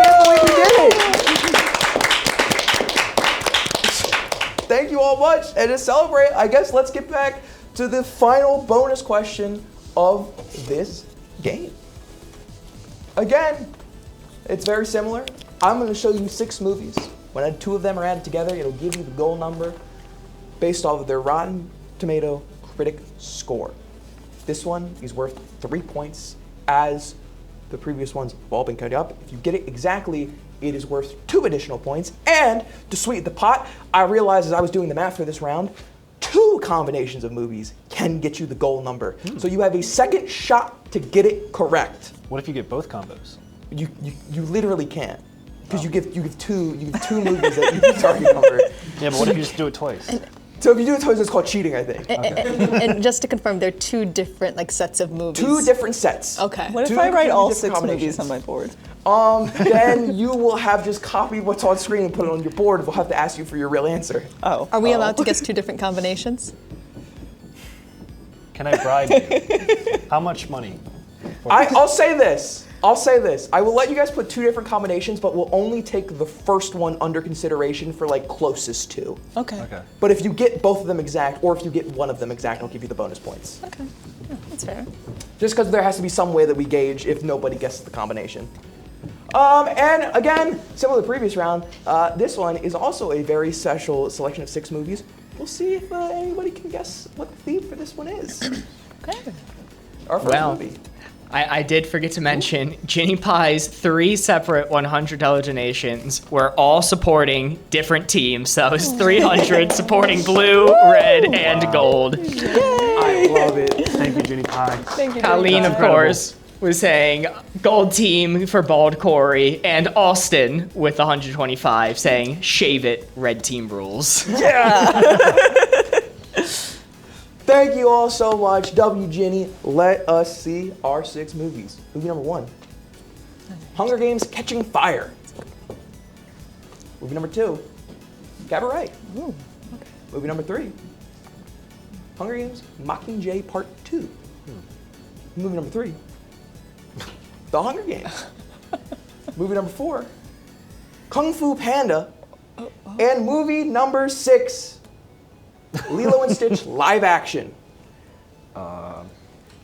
can't believe we did it. Thank you all much. And to celebrate, I guess let's get back to the final bonus question of this game. Again, it's very similar. I'm going to show you 6 movies. When 2 of them are added together, it'll give you the goal number based off of their Rotten Tomato critic score. This one is worth 3 points, as the previous ones have all been counted up. If you get it exactly, it is worth 2 additional points. And to sweeten the pot, I realized as I was doing the math for this round, 2 combinations of movies can get you the goal number. So you have a second shot to get it correct. What if you get both combos? You literally can't, because you give 2 movies that you can target number. Yeah, but what if you just do it twice? So if you do it twice, it's called cheating, I think. And just to confirm, they're 2 different sets of movies. 2 different sets. Okay. What if I write all 6 movies on my board? Then you will have just copied what's on screen and put it on your board. We'll have to ask you for your real answer. Oh. Are we allowed to guess 2 different combinations? Can I bribe you? How much money? I'll say this. I will let you guys put 2 different combinations, but we'll only take the first one under consideration for like closest to. Okay. But if you get both of them exact, or if you get one of them exact, I'll give you the bonus points. Okay. Yeah, that's fair. Just because there has to be some way that we gauge if nobody guesses the combination. And again, similar to the previous round, this one is also a very special selection of 6 movies. we'll see if anybody can guess what the theme for this one is. Okay. Our first movie. I did forget to mention Ginny Pie's 3 separate $100 donations were all supporting different teams. So that was 300 supporting blue, red, and gold. I love it. Thank you, Ginny Pie. Thank you. Colleen, of course, was saying gold team for Bald Corey, and Austin with 125 saying shave it, red team rules. Yeah. Thank you all so much. W. Ginny, let us see our 6 movies. Movie number 1, Hunger Games Catching Fire. Movie number 2, Cabaret. Ooh, okay. Movie number 3, Hunger Games Mockingjay Part 2. Movie number 3, The Hunger Games. Movie number 4, Kung Fu Panda. And movie number 6, Lilo and Stitch live action.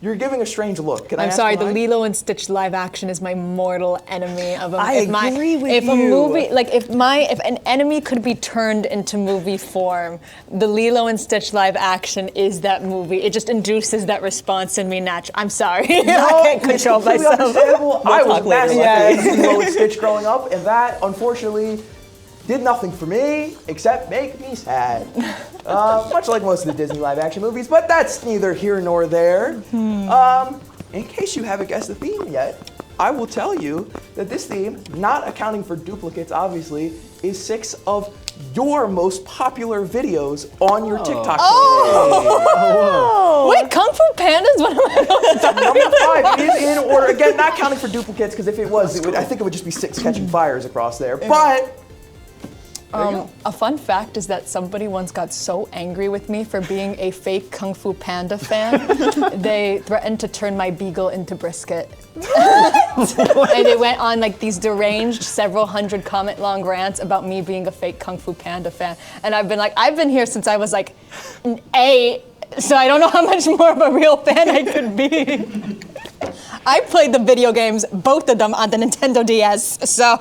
You're giving a strange look. Can I I'm ask sorry, why? the Lilo and Stitch live action is my mortal enemy of a I agree with if you. a movie like if an enemy could be turned into movie form, the Lilo and Stitch live action is that movie. It just induces that response in me naturally. I'm sorry. I can't control completely myself. Understandable. I was massive Yeah. into Lilo and Stitch growing up, and that unfortunately did nothing for me except make me sad. Much like most of the Disney live action movies, but that's neither here nor there. In case you haven't guessed the theme yet, I will tell you that this theme, not accounting for duplicates obviously, is 6 of your most popular videos on your TikTok channel. Oh. Wait, Kung Fu Panda's one of my Number 5 is in order. Again, not counting for duplicates, because if it was, I think it would just be 6 catching fires across there. But a fun fact is that somebody once got so angry with me for being a fake Kung Fu Panda fan, they threatened to turn my beagle into brisket. And they went on like these deranged, several hundred comment long rants about me being a fake Kung Fu Panda fan. And I've been here since I was like 8, so I don't know how much more of a real fan I could be. I played the video games, both of them on the Nintendo DS, so...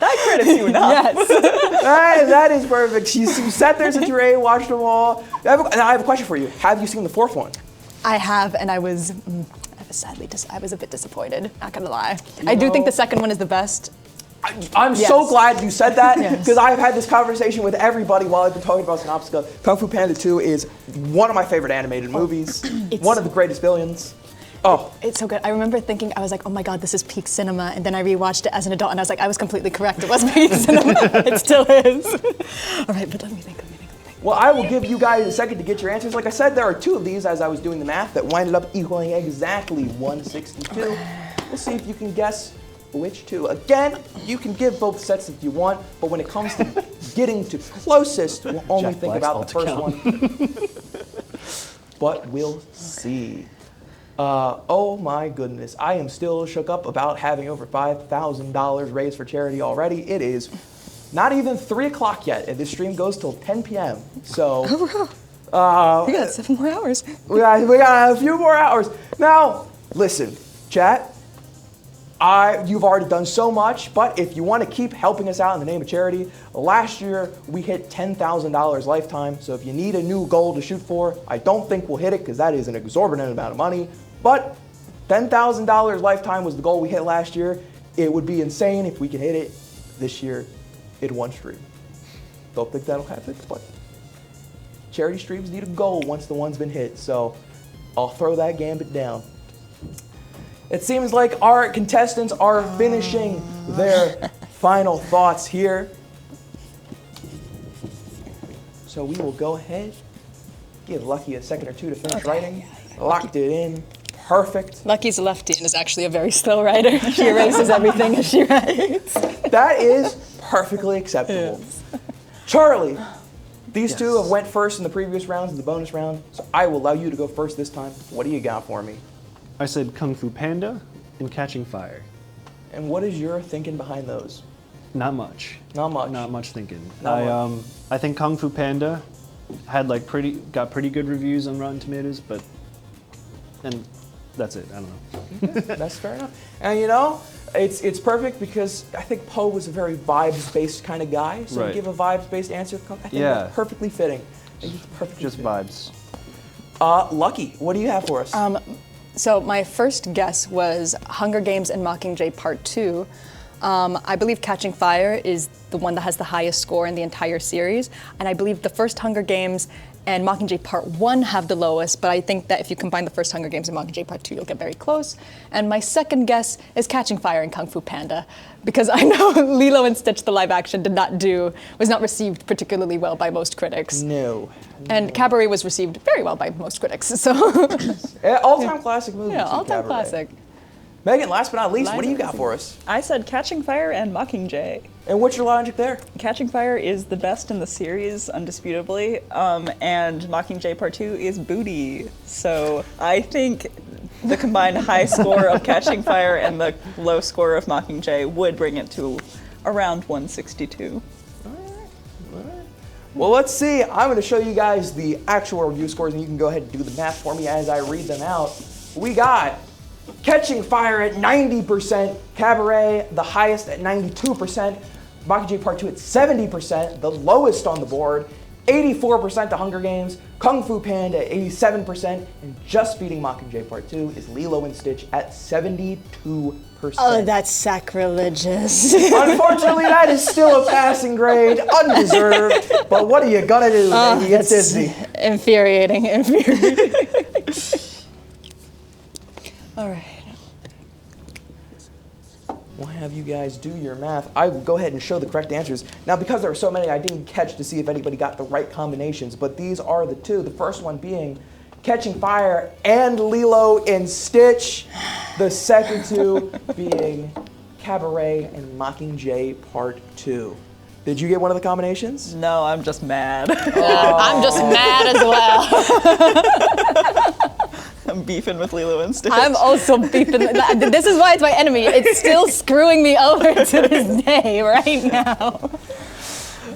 That credits you enough. Yes. That is perfect. You sat there since you were 8, watched them all. I have a question for you. Have you seen the 4th one? I have, and I was a bit disappointed, not gonna lie. I do think the second one is the best. I'm so glad you said that, Yes. because I've had this conversation with everybody while I've been talking about Synoptica. Kung Fu Panda 2 is one of my favorite animated movies, one of the greatest villains. Oh. It's so good. I remember thinking, I was like, oh my God, this is peak cinema. And then I rewatched it as an adult and I was like, I was completely correct. It was peak cinema. It still is. All right, but let me think. Well, I will give you guys a second to get your answers. Like I said, there are 2 of these as I was doing the math that winded up equaling exactly 162. We'll see if you can guess which 2. Again, you can give both sets if you want, but when it comes to getting to closest, we'll only Jack think Black's about the first one. But we'll see. Oh my goodness, I am still shook up about having over $5,000 raised for charity already. It is not even 3 o'clock yet, and this stream goes till 10 p.m. So, We got 7 more hours. we got a few more hours. Now, listen, chat, you've already done so much, but if you want to keep helping us out in the name of charity, last year we hit $10,000 lifetime, so if you need a new goal to shoot for, I don't think we'll hit it because that is an exorbitant amount of money, but $10,000 lifetime was the goal we hit last year. It would be insane if we could hit it this year in one stream. Don't think that'll happen, but charity streams need a goal once the one's been hit, so I'll throw that gambit down. It seems like our contestants are finishing their final thoughts here. So we will go ahead, give Lucky a second or 2 to finish writing. Locked it in. Perfect. Lucky's a lefty and is actually a very slow writer. She erases everything as she writes. That is perfectly acceptable. Yes. Charlie, these 2 have went first in the previous rounds in the bonus round, so I will allow you to go first this time. What do you got for me? I said Kung Fu Panda and Catching Fire. And what is your thinking behind those? Not much. Not much. Not much thinking. Not I think Kung Fu Panda had got pretty good reviews on Rotten Tomatoes, and that's it. I don't know. That's fair enough. And you know, it's perfect because I think Poe was a very vibes-based kind of guy. So Right. to give a vibes-based answer, I think Yeah. that's perfectly fitting. I think it's perfectly Just fitting. vibes. Lucky, what do you have for us? So my first guess was Hunger Games and Mockingjay Part 2. I believe Catching Fire is the one that has the highest score in the entire series, and I believe the first Hunger Games and Mockingjay Part 1 have the lowest, but I think that if you combine the first Hunger Games and Mockingjay Part 2, you'll get very close. And my second guess is Catching Fire and Kung Fu Panda, because I know Lilo and Stitch, the live action, was not received particularly well by most critics. No. And Cabaret was received very well by most critics, so. All-time classic movie. Yeah, too, all-time Cabaret. classic. Megan, last but not least, what do you got for us? I said Catching Fire and Mockingjay. And what's your logic there? Catching Fire is the best in the series, undisputably, and Mockingjay Part 2 is booty. So I think the combined high score of Catching Fire and the low score of Mockingjay would bring it to around 162. Well, let's see. I'm going to show you guys the actual review scores, and you can go ahead and do the math for me as I read them out. We got Catching Fire at 90%, Cabaret the highest at 92%, Mockingjay Part 2 at 70%, the lowest on the board, 84% to Hunger Games, Kung Fu Panda at 87%, and just beating Mockingjay Part 2 is Lilo and Stitch at 72%. Oh, that's sacrilegious. Unfortunately, that is still a passing grade, undeserved, but what are you gonna do, baby? It's Disney. Infuriating. All right. We'll have you guys do your math. I will go ahead and show the correct answers. Now, because there were so many, I didn't catch to see if anybody got the right combinations, but these are the two. The first one being Catching Fire and Lilo and Stitch. The second two being Cabaret and Mockingjay Part 2. Did you get one of the combinations? No, I'm just mad. I'm just mad as well. I'm beefing with Lilo and Stitch. I'm also beefing. This is why it's my enemy. It's still screwing me over to this day right now.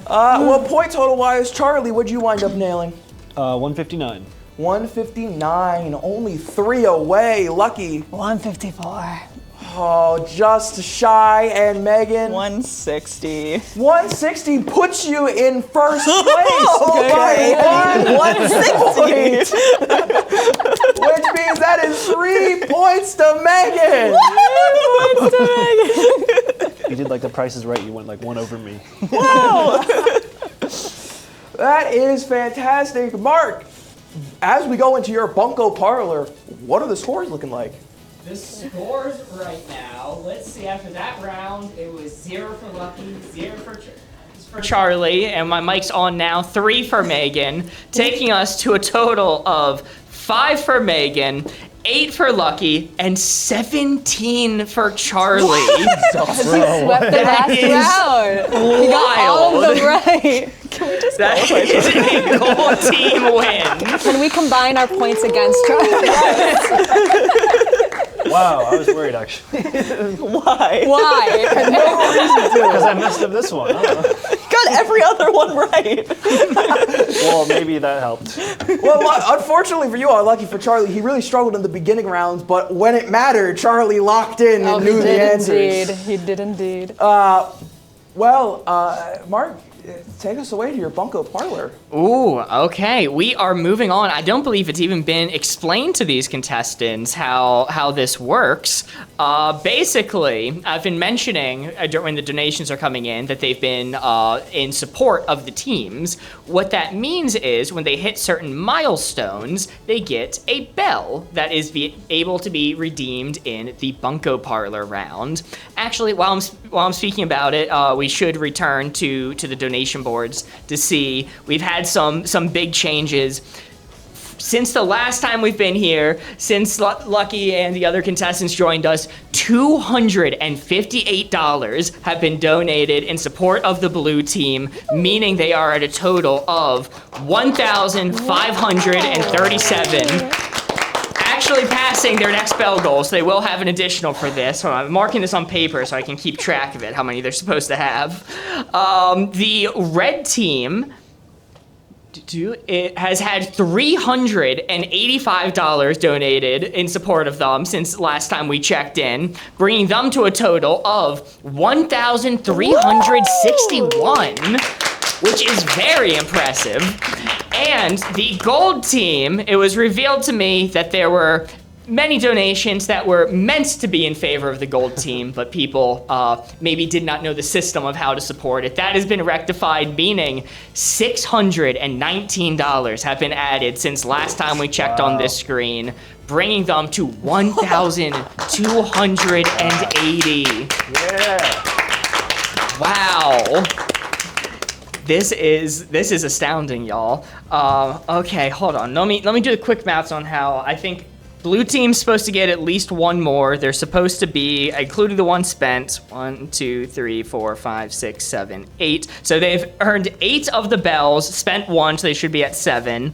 Well, point total wise, Charlie, what'd you wind up nailing? 159. 159, only 3 away. Lucky. 154. Oh, just shy. And Megan? 160. 160 puts you in first place. Okay. By 160. Which means that is 3 points to Megan. You did like the Price is Right. You went like one over me. Whoa! That is fantastic. Mark, as we go into your bunko parlor, what are the scores looking like? The scores right now, let's see, after that round, it was 0 for Lucky, 0 for Charlie, and my mic's on now, 3 for Megan, taking us to a total of 5 for Megan, 8 for Lucky, and 17 for Charlie. Swept the last round. He got all of them right. Can we just That is a gold team win. Can we combine our points against Charlie? Wow, I was worried actually. Why? Why? No reason to. Because I messed up this one. I don't know. Got every other one right. Well, maybe that helped. Well, unfortunately for you, unlucky for Charlie, he really struggled in the beginning rounds, but when it mattered, Charlie locked in and knew the answers. He did indeed. Mark, take us away to your bunko parlor. Ooh, okay. We are moving on. I don't believe it's even been explained to these contestants how this works. Basically, I've been mentioning when the donations are coming in that they've been in support of the teams. What that means is when they hit certain milestones, they get a bell that is able to be redeemed in the bunko parlor round. Actually, while I'm speaking about it, we should return to the donation boards to see. We've had some big changes since the last time we've been here, since Lucky and the other contestants joined us. $258 have been donated in support of the blue team, meaning they are at a total of $1,537. Actually passing their next bell goal, so they will have an additional for this. So I'm marking this on paper so I can keep track of it, how many they're supposed to have. The red team It has had $385 donated in support of them since last time we checked in, bringing them to a total of $1,361, which is very impressive. And the gold team, it was revealed to me that there were many donations that were meant to be in favor of the gold team, but people maybe did not know the system of how to support it. That has been rectified, meaning $619 have been added since last time we checked on this screen, bringing them to $1,280. Yeah. Wow. This is astounding, y'all. Okay, hold on. Let me do the quick maths on how I think blue team's supposed to get at least one more. They're supposed to be, including the one spent, 1, 2, 3, 4, 5, 6, 7, 8. So they've earned 8 of the bells, spent 1, so they should be at 7.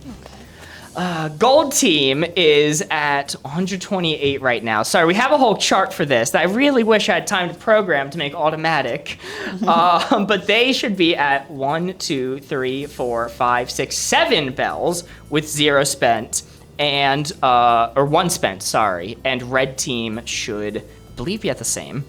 Gold team is at 128 right now. Sorry, we have a whole chart for this that I really wish I had time to program to make automatic. But they should be at 1, 2, 3, 4, 5, 6, 7 bells with 0 spent. And, or 1 spent, sorry, and red team should, I believe, be at the same.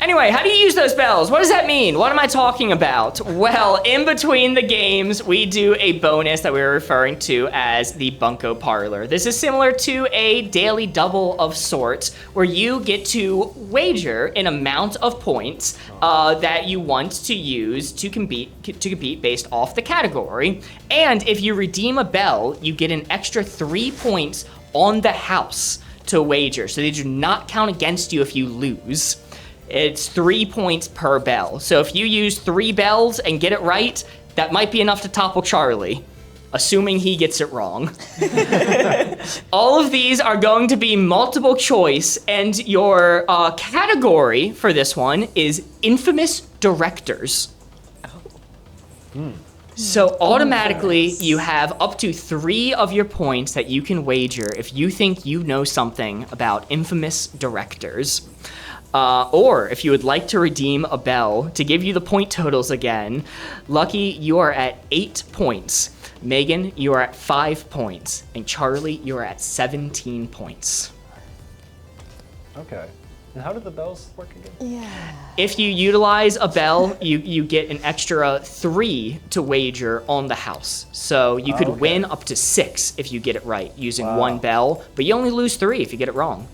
Anyway, how do you use those bells? What does that mean? What am I talking about? Well, in between the games, we do a bonus that we were referring to as the Bunko Parlor. This is similar to a daily double of sorts, where you get to wager an amount of points that you want to use to compete based off the category. And if you redeem a bell, you get an extra 3 points on the house to wager. So they do not count against you if you lose. It's 3 points per bell. So if you use 3 bells and get it right, that might be enough to topple Charlie, assuming he gets it wrong. All of these are going to be multiple choice, and your category for this one is infamous directors. So automatically you have up to 3 of your points that you can wager if you think you know something about infamous directors. Or if you would like to redeem a bell to give you the point totals again, Lucky, you are at 8 points. Megan, you are at 5 points. And Charlie, you are at 17 points. Okay. And how do the bells work again? Yeah. If you utilize a bell, you get an extra 3 to wager on the house. So you could win up to 6 if you get it right using 1 bell, but you only lose 3 if you get it wrong.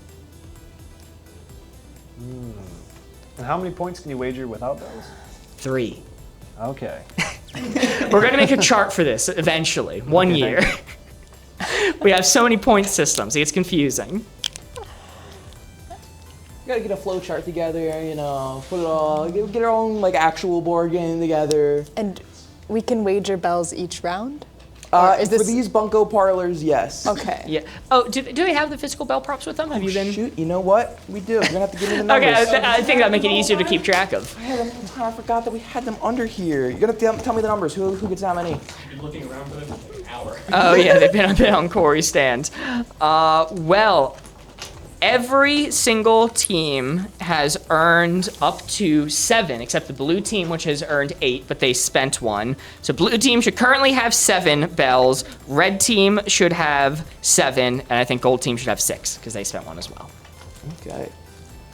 And how many points can you wager without bells? 3. Okay. We're gonna make a chart for this eventually, one year. We have so many point systems, it gets confusing. You gotta get a flow chart together, you know, put it all, get our own like actual board game together. And we can wager bells each round? For these Bunko Parlors, yes. Okay. Yeah. Oh, do they have the physical bell props with them? Have you been? Shoot, you know what? We do. You're gonna have to give me the numbers. Okay, I think that'll make it easier to keep track of. I forgot that we had them under here. You're gonna tell me the numbers. Who gets how many? I've been looking around for them for an hour. Oh yeah, they've been on Corey's stand. Well, every single team has earned up to 7, except the blue team, which has earned 8, but they spent 1. So blue team should currently have 7 bells. Red team should have 7, and I think gold team should have 6 because they spent 1 as well. Okay.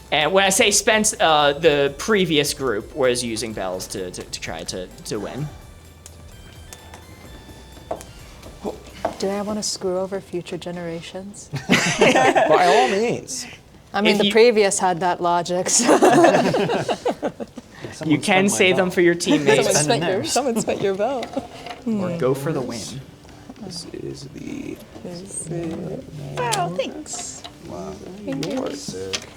And when I say spent, the previous group was using bells to try to win. Do I want to screw over future generations? By all means. I mean, the previous had that logic. So. You can save them for your teammates. Someone spent your bell. Or go for the win. This is the... Wow, thanks. Wow. You're sick.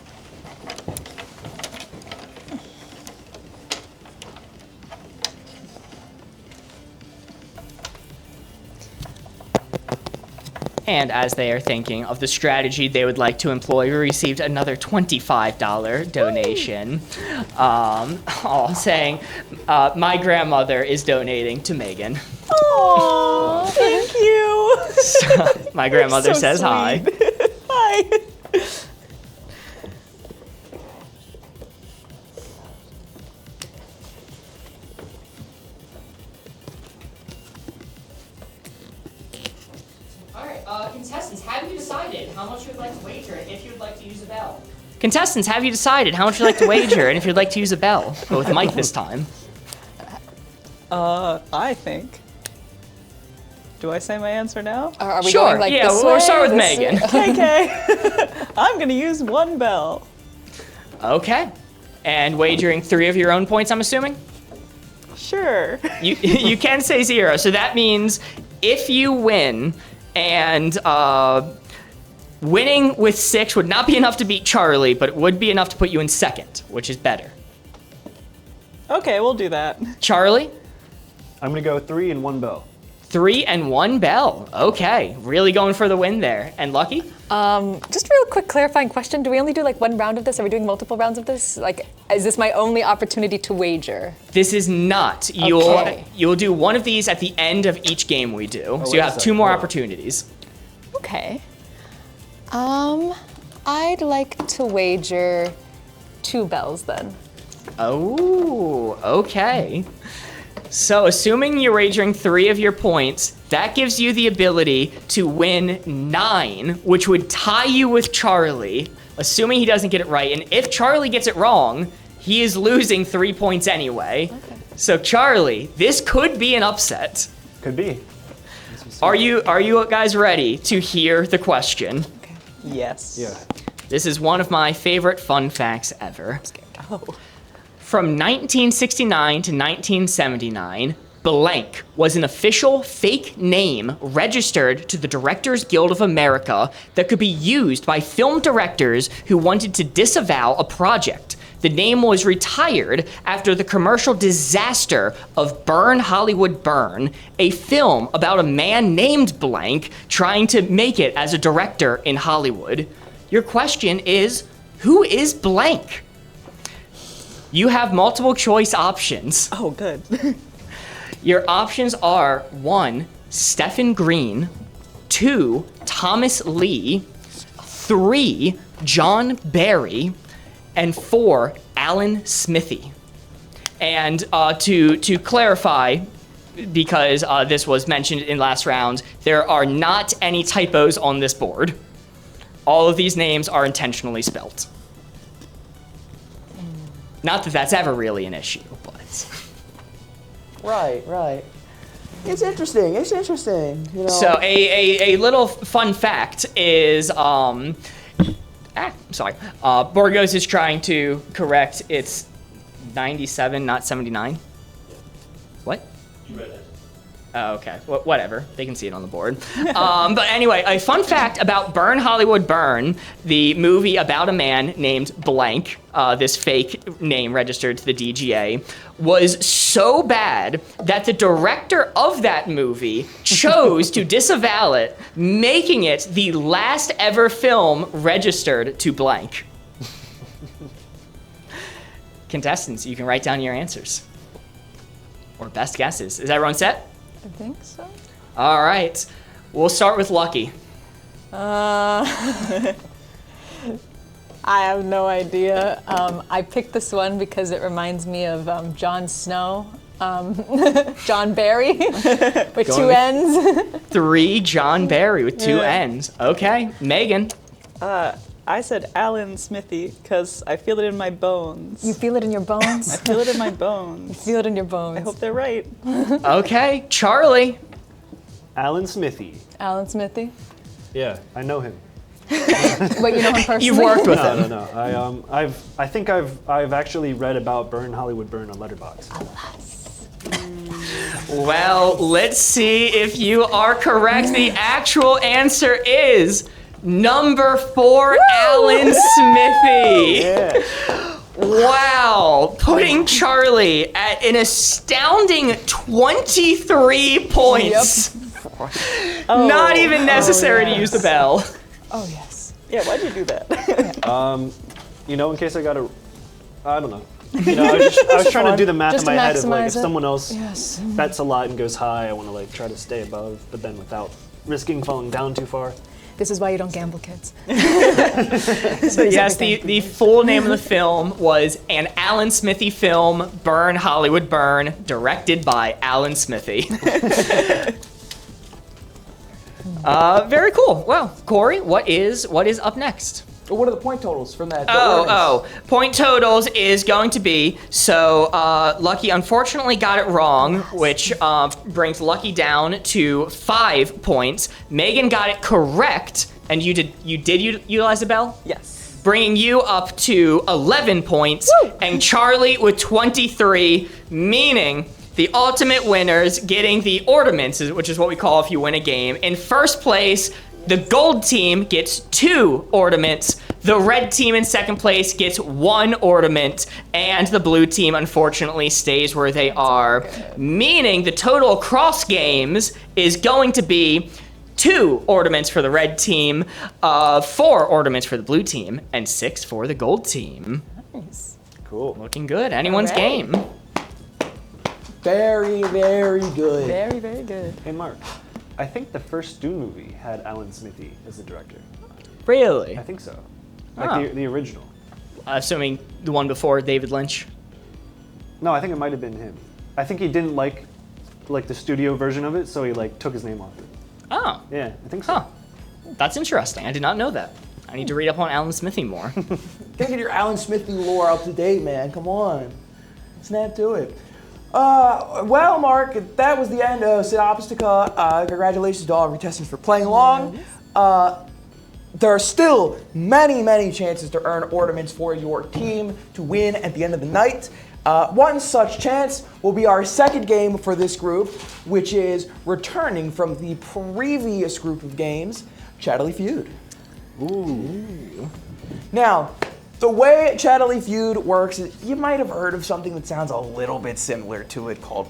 And as they are thinking of the strategy they would like to employ, we received another $25 donation. Saying, my grandmother is donating to Megan. Oh, thank you. So, my grandmother says sweet. hi. Hi. decided how much you'd like to wager and if you'd like to use a bell? Contestants, have you decided how much you'd like to wager and if you'd like to use a bell? But with Mike this time. I think. Do I say my answer now? Are we Sure, going like yeah, this we'll way, start with this Megan. way? Okay. I'm gonna use 1 bell. Okay. And wagering 3 of your own points, I'm assuming? Sure. You can say 0, so that means if you win, and winning with 6 would not be enough to beat Charlie, but it would be enough to put you in second, which is better. Okay, we'll do that. Charlie? I'm gonna go 3 and 1 bell. 3 and 1 bell. Okay, really going for the win there. And Lucky? Just a real quick clarifying question. Do we only do like 1 round of this? Are we doing multiple rounds of this? Like, is this my only opportunity to wager? This is not. You'll do one of these at the end of each game we do. So you have 2 more opportunities. Okay. I'd like to wager 2 bells then. Oh, okay. So assuming you're wagering 3 of your points, that gives you the ability to win 9, which would tie you with Charlie, assuming he doesn't get it right. And if Charlie gets it wrong, he is losing 3 points anyway. Okay. So Charlie, this could be an upset. Could be. Are you guys ready to hear the question? Okay. Yes. Yeah. This is one of my favorite fun facts ever. I'm scared. Oh. From 1969 to 1979, blank was an official fake name registered to the Directors Guild of America that could be used by film directors who wanted to disavow a project. The name was retired after the commercial disaster of Burn Hollywood Burn, a film about a man named blank trying to make it as a director in Hollywood. Your question is, who is blank? You have multiple choice options. Oh, good. Your options are 1, Stephen Green, 2, Thomas Lee, 3, John Barry, and 4, Alan Smithy. And to clarify, because this was mentioned in last round, there are not any typos on this board. All of these names are intentionally spelt. Not that that's ever really an issue, but... Right. It's interesting. You know. So a little fun fact is, Borgos is trying to correct it's 97, not 79. What? You read it. Oh, okay. Whatever. They can see it on the board. But anyway, a fun fact about Burn Hollywood Burn, the movie about a man named blank, this fake name registered to the DGA, was so bad that the director of that movie chose to disavow it, making it the last ever film registered to blank. Contestants, you can write down your answers. Or best guesses. Is everyone set? I think so. All right. We'll start with Lucky. I have no idea. I picked this one because it reminds me of Jon Snow. John Barry with 2 N's. 3, John Barry with 2 N's. Okay. Megan. I said Alan Smithy because I feel it in my bones. You feel it in your bones? I feel it in my bones. You feel it in your bones. I hope they're right. Okay. Charlie. Alan Smithy. Alan Smithy? Yeah, I know him. Wait, you know him personally? You've worked with him. No. I think I've actually read about Burn Hollywood Burn on Letterboxd. Alas. Well, let's see if you are correct. The actual answer is number 4, Alan Smithy. Yeah. Wow, putting Charlie at an astounding 23 points. Yep. Not even necessary to use the bell. Oh, yes. Yeah, why'd you do that? In case I got a, I don't know. I was trying to do the math in my head of like if someone else bets a lot and goes high, I want to like try to stay above, but then without risking falling down too far. This is why you don't gamble, kids. So yes, the full name of the film was An Alan Smithy Film, Burn Hollywood Burn, directed by Alan Smithy. Very cool. Well, Corey, what is up next? What are the point totals from that? Point totals is going to be, so Lucky unfortunately got it wrong, which brings Lucky down to 5 points. Megan got it correct, and you did utilize a bell? Yes. Bringing you up to 11 points, and Charlie with 23, meaning the ultimate winners getting the ornaments, which is what we call if you win a game. In first place, the gold team gets 2 ornaments. The red team in second place gets 1 ornament, and the blue team unfortunately stays where they are, meaning the total across games is going to be 2 ornaments for the red team, 4 ornaments for the blue team, and 6 for the gold team. Nice. Cool. Looking good. Anyone's Alright. game. Very, very good. Very, very good. Hey, Mark. I think the first Dune movie had Alan Smithy as the director. Really? I think so. Like the original. Assuming the one before David Lynch. No, I think it might have been him. I think he didn't like the studio version of it, so he took his name off it. Oh. Yeah, I think so. Huh. That's interesting. I did not know that. I need to read up on Alan Smithy more. Gotta get your Alan Smithy lore up to date, man. Come on. Snap to it. Well, Mark, that was the end of Synopstica. Congratulations to all our contestants for playing along. There are still many, many chances to earn ornaments for your team to win at the end of the night. One such chance will be our second game for this group, which is returning from the previous group of games, Chattily Feud. Ooh. Now, the way Chattily Feud works is you might have heard of something that sounds a little bit similar to it called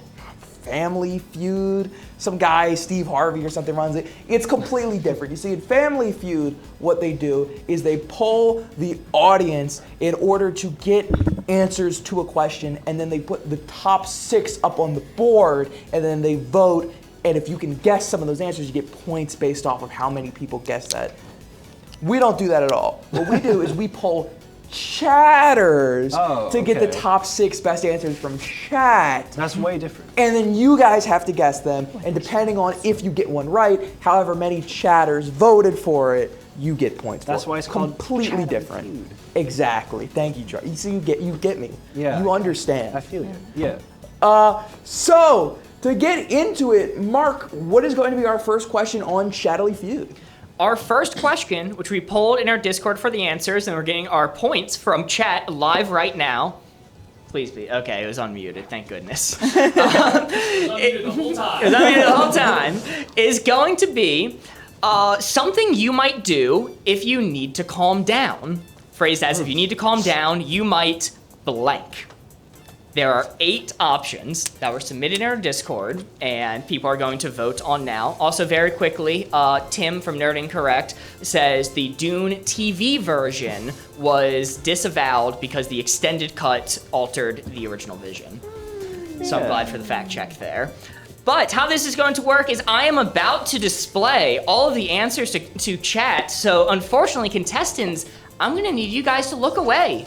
Family Feud. Some guy, Steve Harvey or something, runs it. It's completely different. You see, in Family Feud, what they do is they poll the audience in order to get answers to a question, and then they put the top 6 up on the board, and then they vote, and if you can guess some of those answers, you get points based off of how many people guess that. We don't do that at all. What we do is we poll chatters to get the top 6 best answers from chat. That's way different. And then you guys have to guess them, and depending on if you get one right, however many chatters voted for it, you get points. That's why it's called completely different. Feud. Exactly. Thank you, Charlie. You see, you get me. Yeah. You understand. I feel you. Yeah. So to get into it, Mark, what is going to be our first question on Chattily Feud? Our first question, which we polled in our Discord for the answers, and we're getting our points from chat live right now. Please be. Okay, it was unmuted. Thank goodness. It was unmuted the whole time. Is going to be something you might do if you need to calm down. Phrased as if you need to calm down, you might blank. There are 8 options that were submitted in our Discord, and people are going to vote on now. Also, very quickly, Tim from Nerd Incorrect says the Dune TV version was disavowed because the extended cut altered the original vision. So I'm glad for the fact check there. But how this is going to work is I am about to display all of the answers to chat. So unfortunately, contestants, I'm going to need you guys to look away.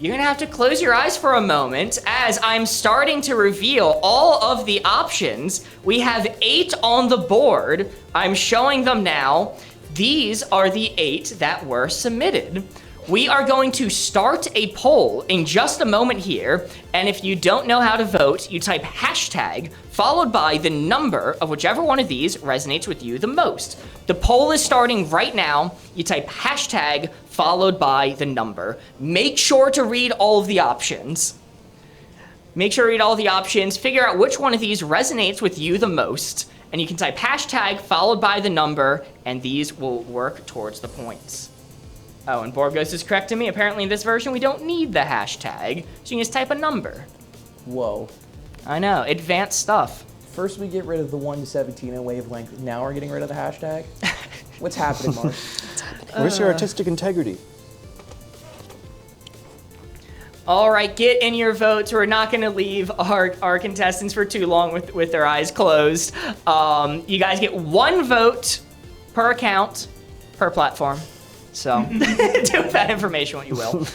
You're gonna have to close your eyes for a moment as I'm starting to reveal all of the options. We have 8 on the board. I'm showing them now. These are the 8 that were submitted. We are going to start a poll in just a moment here, and if you don't know how to vote, you type hashtag followed by the number of whichever one of these resonates with you the most. The poll is starting right now. You type hashtag followed by the number. Make sure to read all of the options. Make sure to read all the options, figure out which one of these resonates with you the most, and you can type hashtag followed by the number, and these will work towards the points. Oh, and Borgos is correcting me. Apparently in this version, we don't need the hashtag, so you can just type a number. Whoa. I know, advanced stuff. First we get rid of the 1 to 17 in wavelength, now we're getting rid of the hashtag? What's happening, Mark? Where's your artistic integrity? All right, get in your votes. We're not going to leave our contestants for too long with their eyes closed. You guys get 1 vote per account, per platform. So do with that information what you will.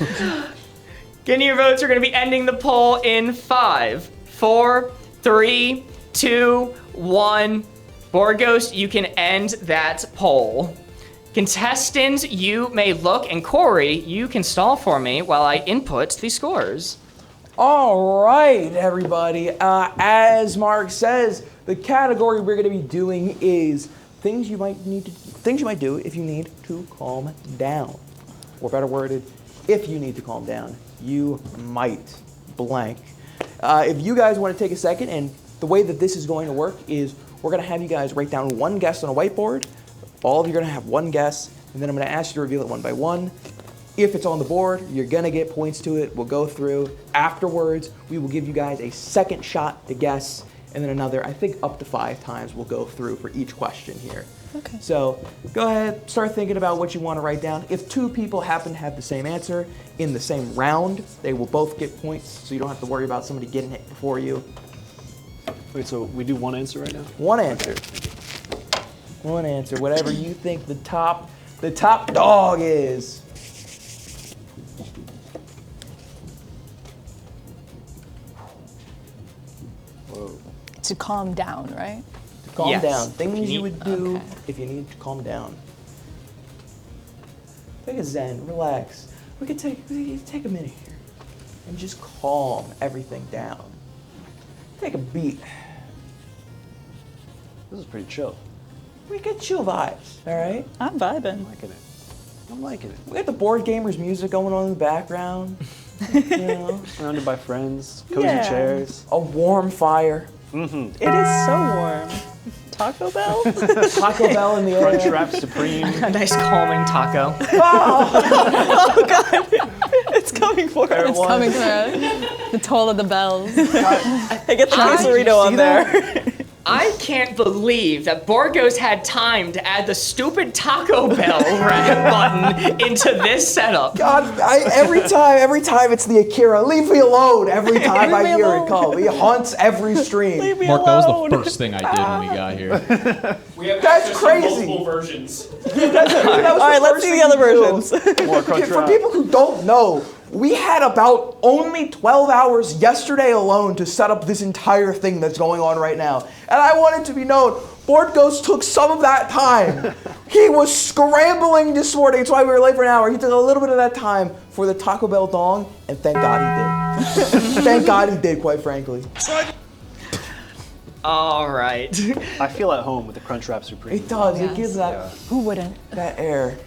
Get in your votes. We're going to be ending the poll in 5, 4, 3, 2, 1. Board Ghost, you can end that poll. Contestants, you may look, and Corey, you can stall for me while I input the scores. All right, everybody. As Mark says, the category we're going to be doing is things you might do if you need to calm down, or better worded, if you need to calm down, you might blank. If you guys want to take a second, and the way that this is going to work is we're going to have you guys write down one guess on a whiteboard. All of you are going to have one guess, and then I'm going to ask you to reveal it one by one. If it's on the board, you're going to get points to it. We'll go through. Afterwards, we will give you guys a second shot to guess, and then another, I think up to 5 times we'll go through for each question here. Okay. So go ahead, start thinking about what you want to write down. If 2 people happen to have the same answer in the same round, they will both get points, so you don't have to worry about somebody getting it before you. Wait, so we do one answer right now? One answer. One answer, whatever you think the top dog is. Whoa. To calm down, right? Calm Yes. down. Things you would do Okay. if you need to calm down. Take a zen, relax. We could take a minute here and just calm everything down. Take a beat. This is pretty chill. We get chill vibes, all right? I'm vibing. I'm liking it. I'm liking it. We got the Boardgamers music going on in the background. You know, Surrounded by friends, cozy Yeah. chairs. a warm fire, Mm-hmm. It is so warm. Taco Bell? Taco Bell in the air. Crunchwrap Supreme. A nice calming taco. Oh God! It's coming for us. It's coming through. The toll of the bells. Hey, get the quesarito on there. I can't believe that Borgos had time to add the stupid Taco Bell button into this setup. God, every time it's the Akira. Leave me alone. Every time I hear it call, he haunts every stream. Leave me Mark, alone. that was the first thing I did when we got here. We have That's access to crazy. multiple versions. All right, let's see the other versions. More For Crunchwrap. people who don't know, we had about only 12 hours yesterday alone to set up this entire thing that's going on right now. And I want it to be known, Board Ghost took some of that time. He was scrambling this morning. That's why we were late for an hour. He took a little bit of that time for the Taco Bell dong, and thank God he did. Thank God he did, quite frankly. All right. I feel at home with the Crunchwrap Supreme. It does. It Yes. gives that, Who wouldn't? that air.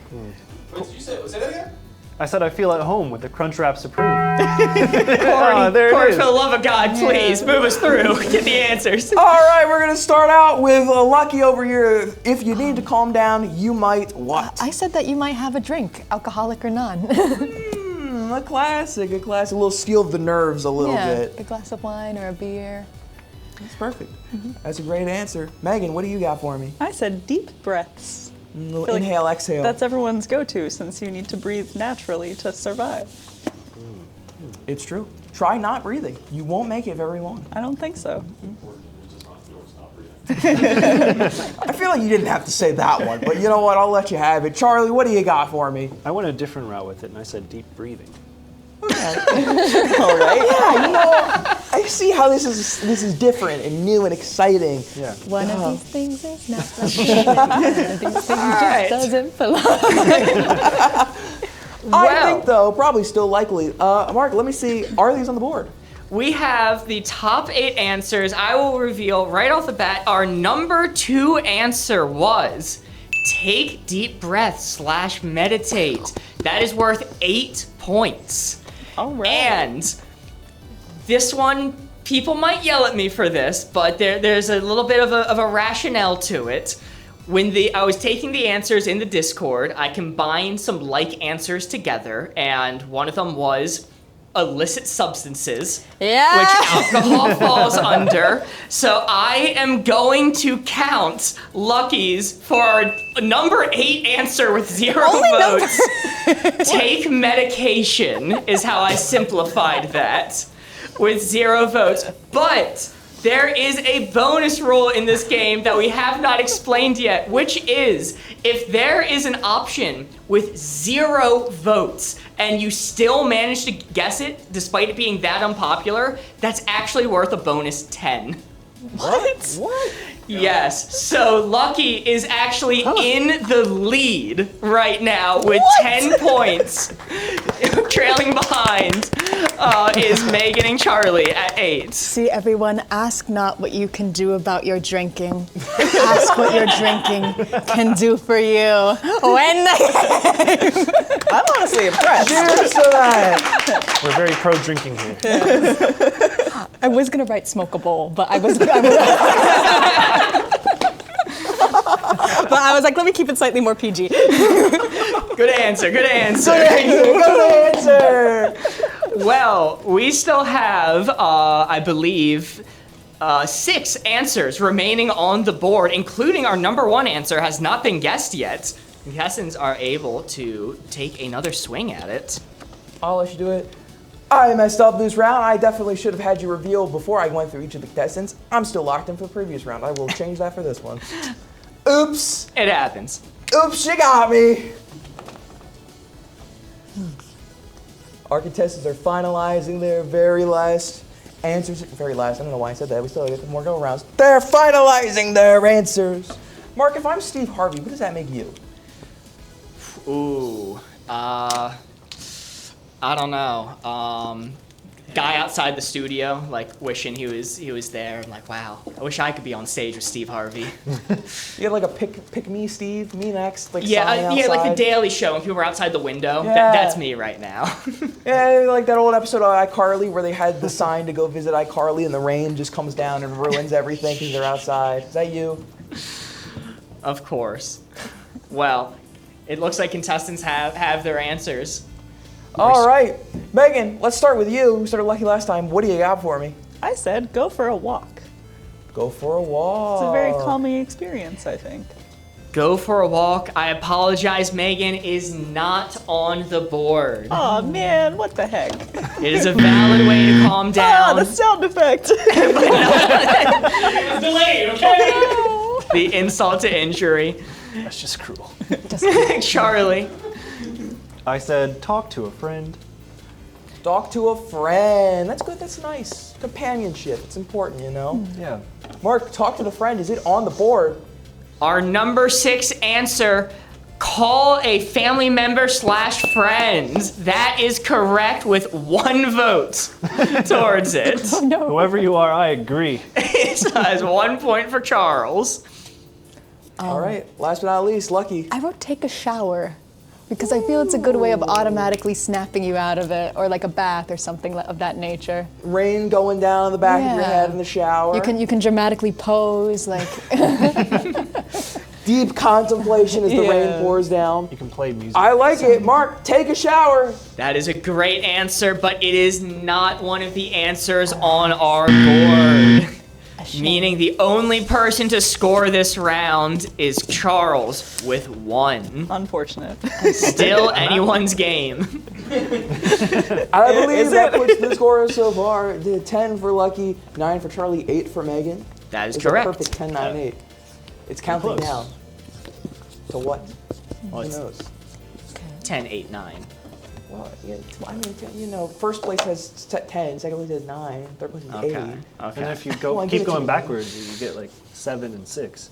What did you say? Say that again? I said I feel at home with the Crunchwrap Supreme. Corey, there it Corey, is. for the love of God, please move us through. Get the answers. All right, we're going to start out with Lucky over here. If you need to calm down, you might what? I said that you might have a drink, alcoholic or none. A classic, a little steal the nerves a little yeah, bit. a glass of wine or a beer. That's perfect. That's a great answer. Megan, what do you got for me? I said deep breaths. A little feel like inhale, exhale. That's everyone's go-to since you need to breathe naturally to survive. It's true. Try not breathing. You won't make it very long. I don't think so. I feel like you didn't have to say that one, but you know what? I'll let you have it. Charlie, what do you got for me? I went a different route with it, and I said deep breathing. All right. Yeah, you know, I see how this is different and new and exciting. Yeah. One of these things is not like the other. One of these things right. just doesn't belong. I think, though, probably still likely. Mark, let me see. Are these on the board? We have the top 8 answers. I will reveal right off the bat our number 2 answer was take deep breaths / meditate. That is worth 8 points. All right. And this one, people might yell at me for this, but there's a little bit of a rationale to it. When I was taking the answers in the Discord, I combined some like answers together, and one of them was illicit substances, Yeah. which alcohol falls under. So I am going to count Lucky's for our number 8 answer with 0 votes. Take medication is how I simplified that with 0 votes. But there is a bonus rule in this game that we have not explained yet, which is if there is an option with 0 votes and you still manage to guess it despite it being that unpopular, that's actually worth a bonus 10. What? Yes. So Lucky is actually in the lead right now with 10 points. Trailing behind is Megan and Charlie at 8. See, everyone, ask not what you can do about your drinking. Ask what your drinking can do for you. When I'm honestly impressed. Cheers to that. We're very pro drinking here. I was gonna write smoke a bowl, but I was like, let me keep it slightly more PG. Good answer. Good answer. Good answer. Well, we still have, I believe, 6 answers remaining on the board, including our number 1 answer has not been guessed yet. Contestants are able to take another swing at it. I'll let you do it. I messed up this round. I definitely should have had you reveal before I went through each of the contestants. I'm still locked in for the previous round. I will change that for this one. Oops. It happens. Oops, you got me. Our contestants are finalizing their very last answers. Very last, I don't know why I said that. We still get more go rounds. They're finalizing their answers. Mark, if I'm Steve Harvey, what does that make you? Ooh, I don't know. Guy outside the studio, like wishing he was there. I'm like, wow, I wish I could be on stage with Steve Harvey. You had like a pick me, Steve, me next, like Yeah, sign yeah, like the outside. Daily Show, and people were outside the window. Yeah. That's me right now. Yeah, like that old episode of iCarly where they had the sign to go visit iCarly and the rain just comes down and ruins everything because they're outside. Is that you? Of course. Well, it looks like contestants have their answers. All right, Megan, let's start with you. We started lucky last time. What do you got for me? I said go for a walk. Go for a walk. It's a very calming experience, I think. Go for a walk. I apologize, Megan is not on the board. Oh man, what the heck? It is a valid way to calm down. Ah, the sound effect. It's delayed, okay? The insult to injury. That's just cruel. Charlie. I said talk to a friend. Talk to a friend. That's good. That's nice. Companionship. It's important, you know? Yeah. Mark, talk to the friend. Is it on the board? Our number 6 answer, call a family member / friend. That is correct with 1 vote towards it. Oh, no. Whoever you are, I agree. It has 1 point for Charles. All right. Last but not least, Lucky. I wrote take a shower because I feel it's a good way of automatically snapping you out of it, or like a bath or something of that nature. Rain going down the back of your Yeah. head in the shower. You can dramatically pose like. Deep contemplation as the rain pours down. You can play music. I like it. Mark, take a shower. That is a great answer, but it is not one of the answers on our board. Meaning the only person to score this round is Charles with 1. Unfortunate. Still anyone's game. I believe that puts the score so far. 10 for Lucky, 9 for Charlie, 8 for Megan. That is It's correct. a perfect 10, 9, 8. It's counting Close. down. To what? Well, Who it's knows? 10, 8, 9. Well, yeah, I mean, you know, first place has 10, second place has 9, third place has 8. Okay. And Okay. if you Come on, give keep it to going me. backwards, you get like 7 and 6.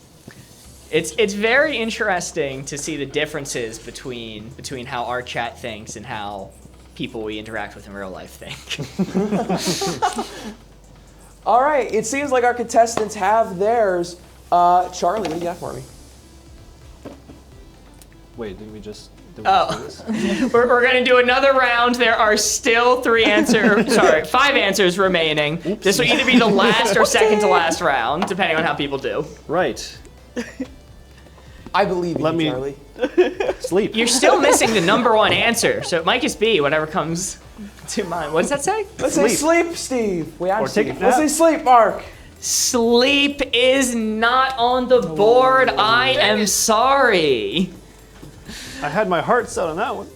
It's very interesting to see the differences between how our chat thinks and how people we interact with in real life think. All right, it seems like our contestants have theirs. Charlie, what do you got for me? Wait, didn't we just do Oh. this? We're going to do another round. There are still 5 answers remaining. This will either be the last or second to last round, depending on how people do. Right. I believe in Let you, me- Charlie. Sleep. You're still missing the number 1 answer, so it might just be whatever comes to mind. What does that say? Let's say sleep, Steve. Wait, I'm Or take a Steve. Let's say nap. sleep, Mark. Sleep is not on the board. I am sorry. I had my heart set on that one.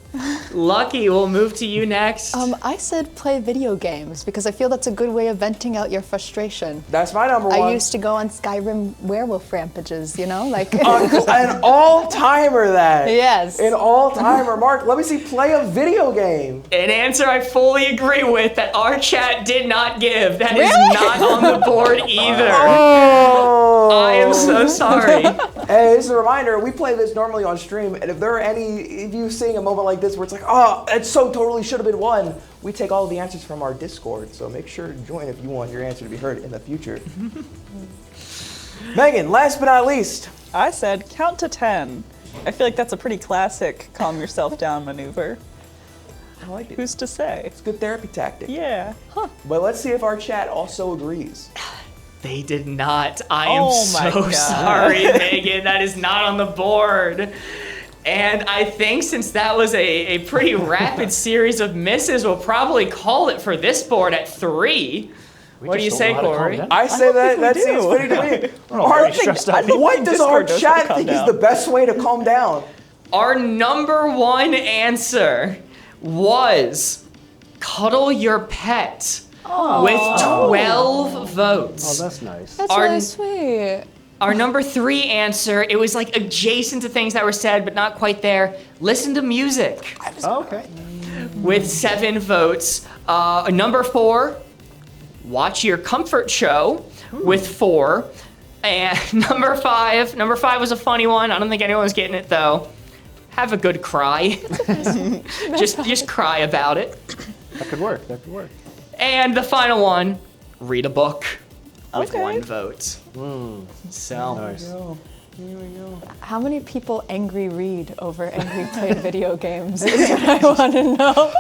Lucky, we'll move to you next. I said play video games because I feel that's a good way of venting out your frustration. That's my number one. I used to go on Skyrim werewolf rampages, you know, like an all-timer that. Yes. An all-timer. Mark, let me see, play a video game. An answer I fully agree with that our chat did not give. That is Really? not on the board either. Oh. I am so sorry. Hey, this is a reminder, we play this normally on stream, and if there are if you seeing a moment like this where it's like, oh, it so totally should have been one, we take all of the answers from our Discord, so make sure to join if you want your answer to be heard in the future. Megan, last but not least. I said count to 10. I feel like that's a pretty classic calm yourself down maneuver. I like it. Who's to say? It's a good therapy tactic. Yeah. Huh. But let's see if our chat also agrees. They did not. I am Oh my so God. sorry, Megan. That is not on the board. And I think since that was a pretty rapid series of misses, we'll probably call it for this board at 3. What do you say, Corey? I say that seems fitting to me. What does our chat think is the best way to calm down? Our number one answer was cuddle your pet. With 12 votes. Oh, that's nice. That's really sweet. Our number 3 answer, it was like adjacent to things that were said, but not quite there. Listen to music. Okay. With 7 votes. Number 4, watch your comfort show with 4. And number 5 was a funny one. I don't think anyone's getting it though. Have a good cry. just cry about it. That could work. And the final one, read a book with Okay. 1 vote. So Nice. Here we go. How many people angry read over angry played video games is what I want to know.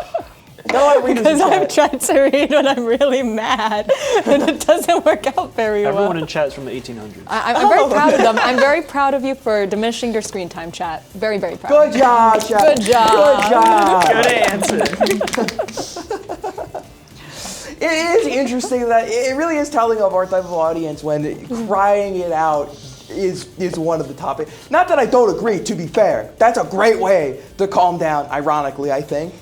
Because I've tried to read when I'm really mad, and it doesn't work out very well. Everyone in chat is from the 1800s. I'm very proud of them. I'm very proud of you for diminishing your screen time, chat. Very, very proud. Good job, chat. Good job. Good Good answer. It is interesting that it really is telling of our type of audience when crying it out is one of the topics. Not that I don't agree, to be fair. That's a great way to calm down, ironically, I think.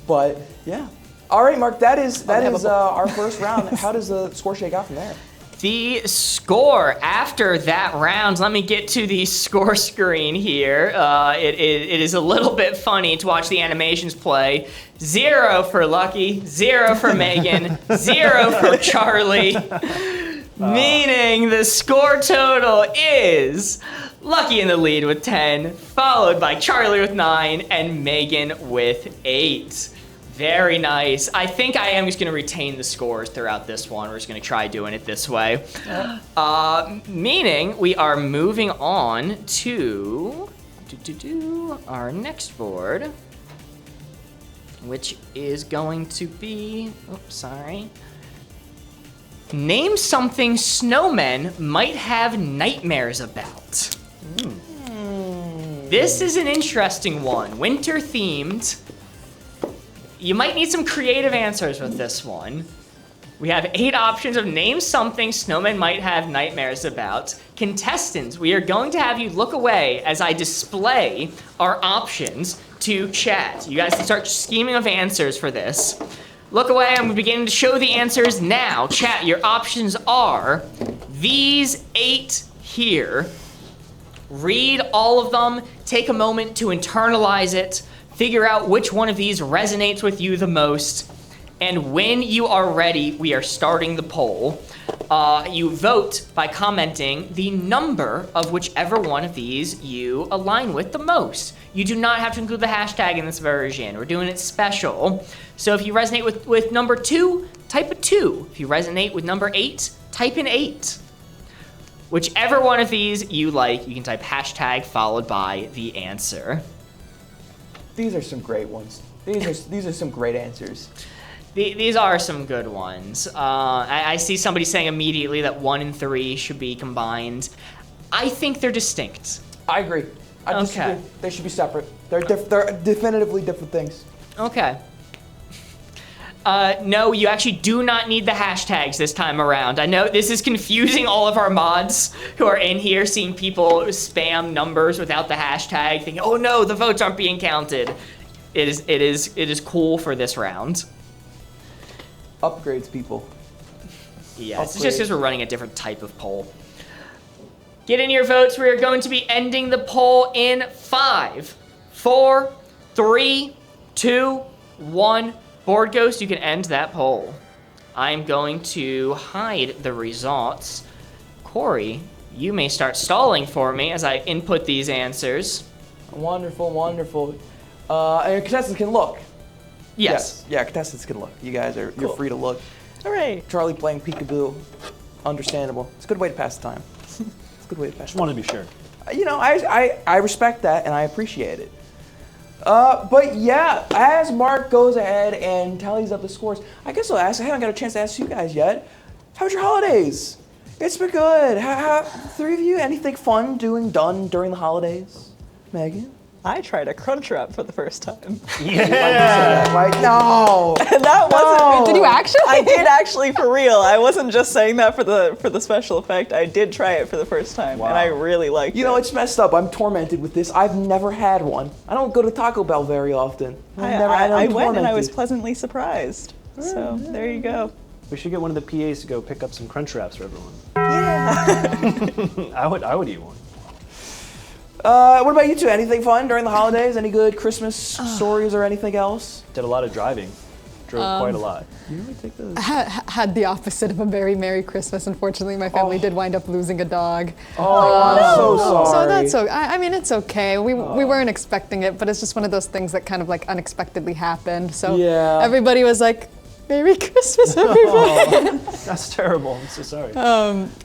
But yeah. All right, Mark, that is our first round. How does the score shake out from there? The score after that round, let me get to the score screen here. It is a little bit funny to watch the animations play. 0 for Lucky, 0 for Megan, 0 for Charlie. Meaning the score total is Lucky in the lead with 10, followed by Charlie with 9, and Megan with 8. Very nice. I think I am just going to retain the scores throughout this one. We're just going to try doing it this way. Meaning we are moving on to our next board, which is going to be, name something snowmen might have nightmares about. This is an interesting one. Winter themed. You might need some creative answers with this one. We have 8 options of name something snowmen might have nightmares about. Contestants, we are going to have you look away as I display our options to chat. You guys can start scheming of answers for this. Look away, I'm beginning to show the answers now. Chat, your options are these 8 here. Read all of them, take a moment to internalize it, figure out which one of these resonates with you the most, and when you are ready, we are starting the poll. You vote by commenting the number of whichever one of these you align with the most. You do not have to include the hashtag in this version. We're doing it special. So if you resonate with number 2, type a 2. If you resonate with number 8, type an 8. Whichever one of these you like, you can type hashtag followed by the answer. These are some great ones. These are some great answers. These are some good ones. I see somebody saying immediately that 1 and 3 should be combined. I think they're distinct. I agree. I disagree. They should be separate. They're definitively different things. Okay. No, you actually do not need the hashtags this time around. I know this is confusing all of our mods who are in here, seeing people spam numbers without the hashtag, thinking, oh no, the votes aren't being counted. It is cool for this round. Upgrades, people. Yes, it's just because we're running a different type of poll. Get in your votes. We are going to be ending the poll in 5, 4, 3, 2, 1. Board Ghost, you can end that poll. I'm going to hide the results. Corey, you may start stalling for me as I input these answers. Wonderful, wonderful. And contestants can look. Yes. Yeah, contestants can look. You guys are you're free to look. Hooray. Charlie playing peekaboo. Understandable. It's a good way to pass the time. It's a good way to pass the time. Just want to be sure. You know, I respect that and I appreciate it. But yeah, as Mark goes ahead and tallies up the scores, I guess I'll ask, I haven't got a chance to ask you guys yet. How was your holidays? It's been good. How three of you, anything fun done during the holidays? Megan? I tried a Crunchwrap for the first time. Yeah. Right? No. That wasn't. Did you actually? I did actually, for real. I wasn't just saying that for the special effect. I did try it for the first time, and I really liked it. You know, it's messed up. I'm tormented with this. I've never had one. I don't go to Taco Bell very often. I went and I was pleasantly surprised. So there you go. We should get one of the PAs to go pick up some Crunch Wraps for everyone. Yeah. I would eat one. What about you two? Anything fun during the holidays? Any good Christmas stories or anything else? Did a lot of driving. Drove quite a lot. You really take those? Had the opposite of a very Merry Christmas. Unfortunately, my family did wind up losing a dog. Oh, I'm so sorry. So that's okay. I mean, it's okay. We weren't expecting it, but it's just one of those things that kind of like unexpectedly happened. So everybody was like, Merry Christmas, everybody. That's terrible. I'm so sorry.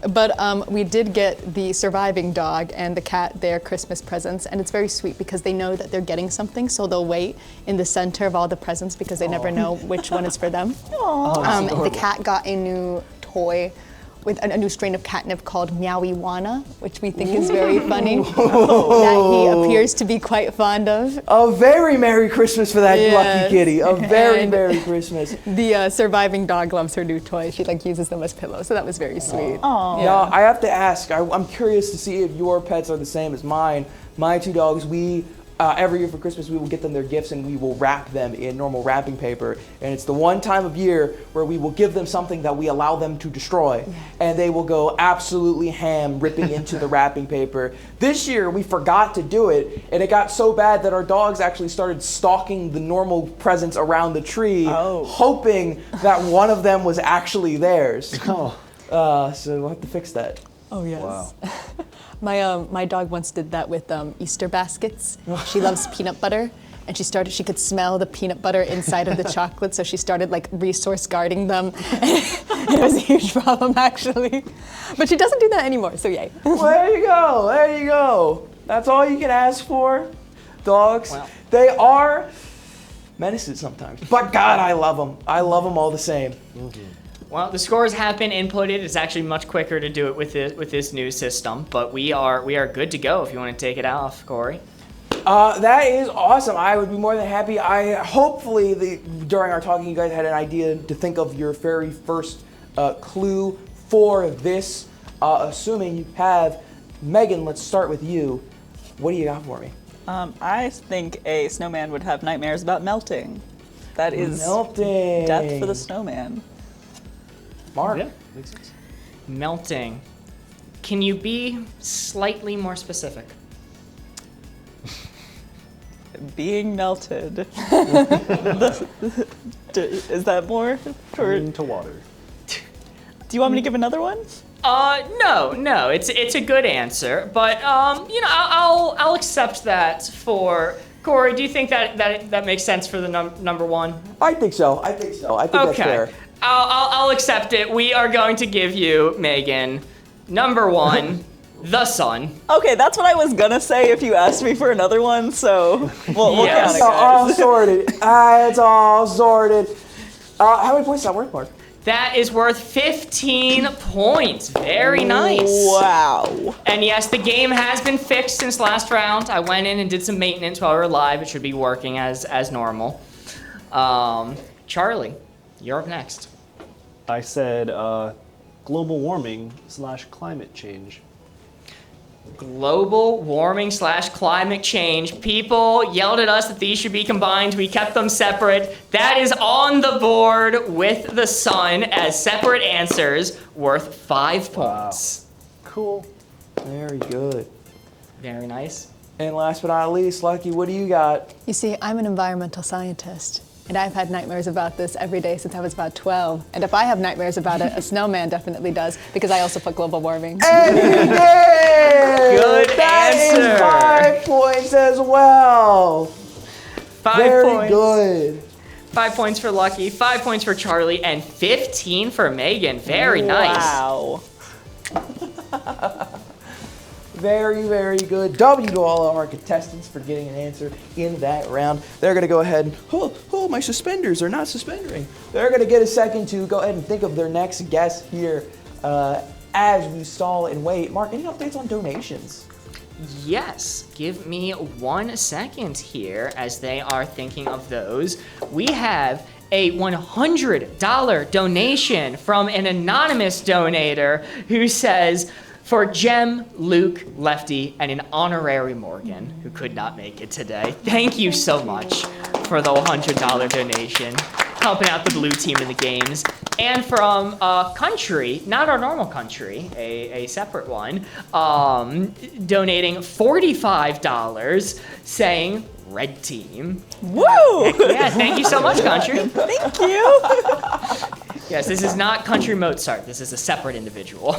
But we did get the surviving dog and the cat their Christmas presents, and it's very sweet because they know that they're getting something, so they'll wait in the center of all the presents because they never know which one is for them. The cat got a new toy with a new strain of catnip called Meowiwana, which we think is very funny, that he appears to be quite fond of. A very Merry Christmas for that lucky kitty. A very Merry Christmas. The surviving dog loves her new toy. She like uses them as pillows, so that was very sweet. Aww. Yeah, I have to ask, I'm curious to see if your pets are the same as mine. My two dogs, every year for Christmas, we will get them their gifts and we will wrap them in normal wrapping paper. And it's the one time of year where we will give them something that we allow them to destroy. And they will go absolutely ham ripping into the wrapping paper. This year, we forgot to do it. And it got so bad that our dogs actually started stalking the normal presents around the tree, hoping that one of them was actually theirs. So we'll have to fix that. Oh, yes. Wow. My dog once did that with Easter baskets. She loves peanut butter, and she could smell the peanut butter inside of the chocolate, so she started like resource guarding them. It was a huge problem, actually. But she doesn't do that anymore, so yay. Well, there you go. There you go. That's all you can ask for. Dogs, they are menaces sometimes. But God, I love them. I love them all the same. Well, the scores have been inputted. It's actually much quicker to do it with this new system, but we are good to go if you want to take it off, Corey. That is awesome. I would be more than happy. Hopefully during our talking, you guys had an idea to think of your very first clue for this. Assuming you have, Megan, let's start with you. What do you got for me? I think a snowman would have nightmares about melting. That is melting. Death for the snowman. Mark? Yeah, makes sense. Melting. Can you be slightly more specific? Being melted. Is that more? Turning to water. Do you want me to give another one? No. It's a good answer, but I'll accept that for Corey. Do you think that makes sense for the number one? I think so. I think that's fair. I'll accept it. We are going to give you, Megan, number one, the sun. Okay, that's what I was gonna say if you asked me for another one, so we'll count it, guys. All sorted. It's all sorted. How many points is that worth, Mark? That is worth 15 points. Very nice. Wow. And yes, the game has been fixed since last round. I went in and did some maintenance while we were live. It should be working as normal. Charlie, you're up next. I said global warming / climate change. Global warming / climate change. People yelled at us that these should be combined. We kept them separate. That is on the board with the sun as separate answers worth 5 points. Cool. Very good. Very nice. And last but not least, Lucky, what do you got? You see, I'm an environmental scientist, and I've had nightmares about this every day since I was about 12. And if I have nightmares about it, a snowman definitely does, because I also put global warming. And he did! Good That answer. is 5 points as well. 5 Very points. good. 5 points for Lucky, 5 points for Charlie, and 15 for Megan. Very nice. Wow. Very, very good. W to all of our contestants for getting an answer in that round. They're going to go ahead and, oh, my suspenders are not suspendering. They're going to get a second to go ahead and think of their next guess here as we stall and wait. Mark, any updates on donations? Yes, give me 1 second here as they are thinking of those. We have a $100 donation from an anonymous donator who says, for Jem, Luke, Lefty, and an honorary Morgan who could not make it today. Thank you so much for the $100 donation, helping out the blue team in the games. And from a country, not our normal country, a separate one, donating $45, saying red team. Woo! Heck yeah, thank you so much, country. Thank you. Yes, this is not Country Mozart. This is a separate individual.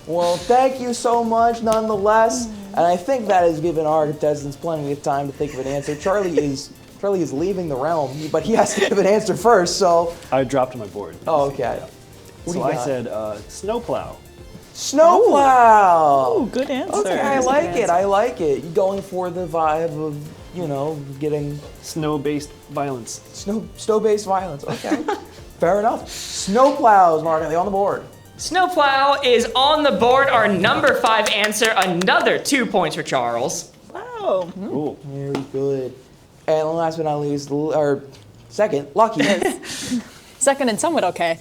Well, thank you so much nonetheless. And I think that has given our contestants plenty of time to think of an answer. Charlie is leaving the realm, but he has to give an answer first, so. I dropped my board. Oh, okay. What do So you I got? said snowplow. Snowplow! Ooh, good answer. Okay, I like it, I like it. You going for the vibe of, getting Snow-based violence. snow-based violence. Okay, fair enough. Snowplows, Mark, are they on the board? Snowplow is on the board. Our number 5 answer, another 2 points for Charles. Wow. Cool. Very good. And last but not least, or second, Lucky. Second and somewhat okay.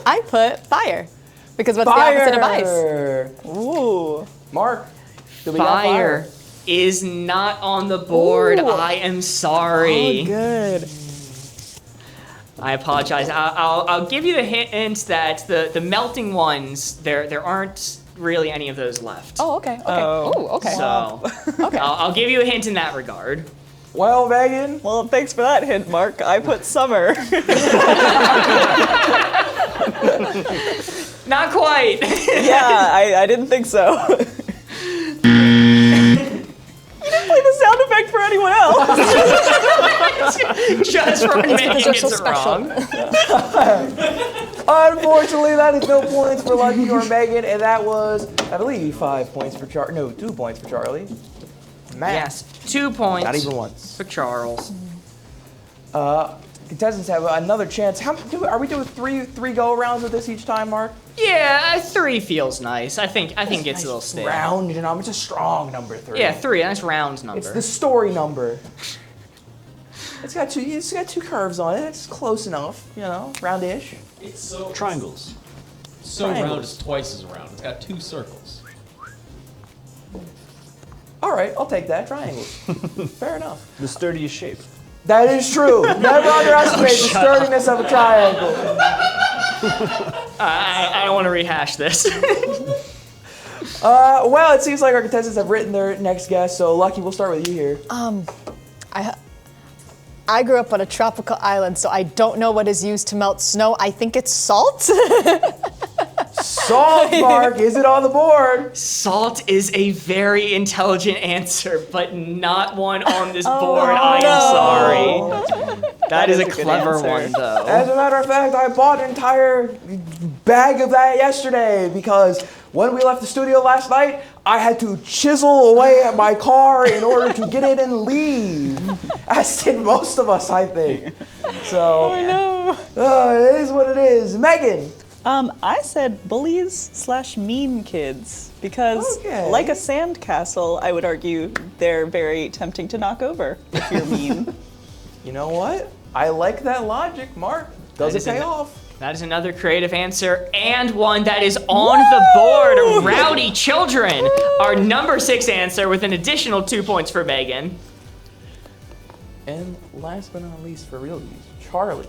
I put fire, because what's the opposite of ice? Ooh. Mark, do we got Fire is not on the board. Ooh. I am sorry. Oh, good. I apologize. I'll give you the hint that the melting ones, there aren't really any of those left. Oh, okay. Okay. Oh. Oh, okay. So Okay. I'll give you a hint in that regard. Well, Megan. Well, thanks for that hint, Mark. I put summer. Not quite. Yeah, I didn't think so. You didn't play the sound effect for anyone else. Just for It's because making you're it so special. wrong. Unfortunately, that is no points for Lucky or Megan, and that was, I believe, 5 points for Charlie. No, 2 points for Charlie. Matt. Yes, 2 points. Not even once. For Charles. Contestants have another chance. Are we doing three go rounds with this each time, Mark? Yeah, 3 feels nice. I think it's a little stale. Round number. It's a strong number 3. Yeah, 3. Nice round number. It's the story number. It's got two curves on it. It's close enough, roundish. It's so Triangles. round. It's twice as round. It's got 2 circles. All right, I'll take that. Triangles. Fair enough. The sturdiest shape. That is true. Never underestimate the sturdiness of a triangle. I don't want to rehash this. Well, it seems like our contestants have written their next guest, so Lucky, we'll start with you here. I grew up on a tropical island, so I don't know what is used to melt snow. I think it's salt. Salt, Mark, is it on the board? Salt is a very intelligent answer, but not one on this board. I am sorry. That is a good clever answer. one, though. As a matter of fact, I bought an entire bag of that yesterday because when we left the studio last night, I had to chisel away at my car in order to get in and leave. As did most of us, I think. So, it is what it is. Megan. I said bullies/mean kids because, Okay. like a sandcastle, I would argue they're very tempting to knock over if you're mean. You know what? I like that logic, Mark. Does it pay off? That is another creative answer and one that is on the board. Rowdy Children, our number 6 answer with an additional 2 points for Megan. And last but not least for realties, Charlie.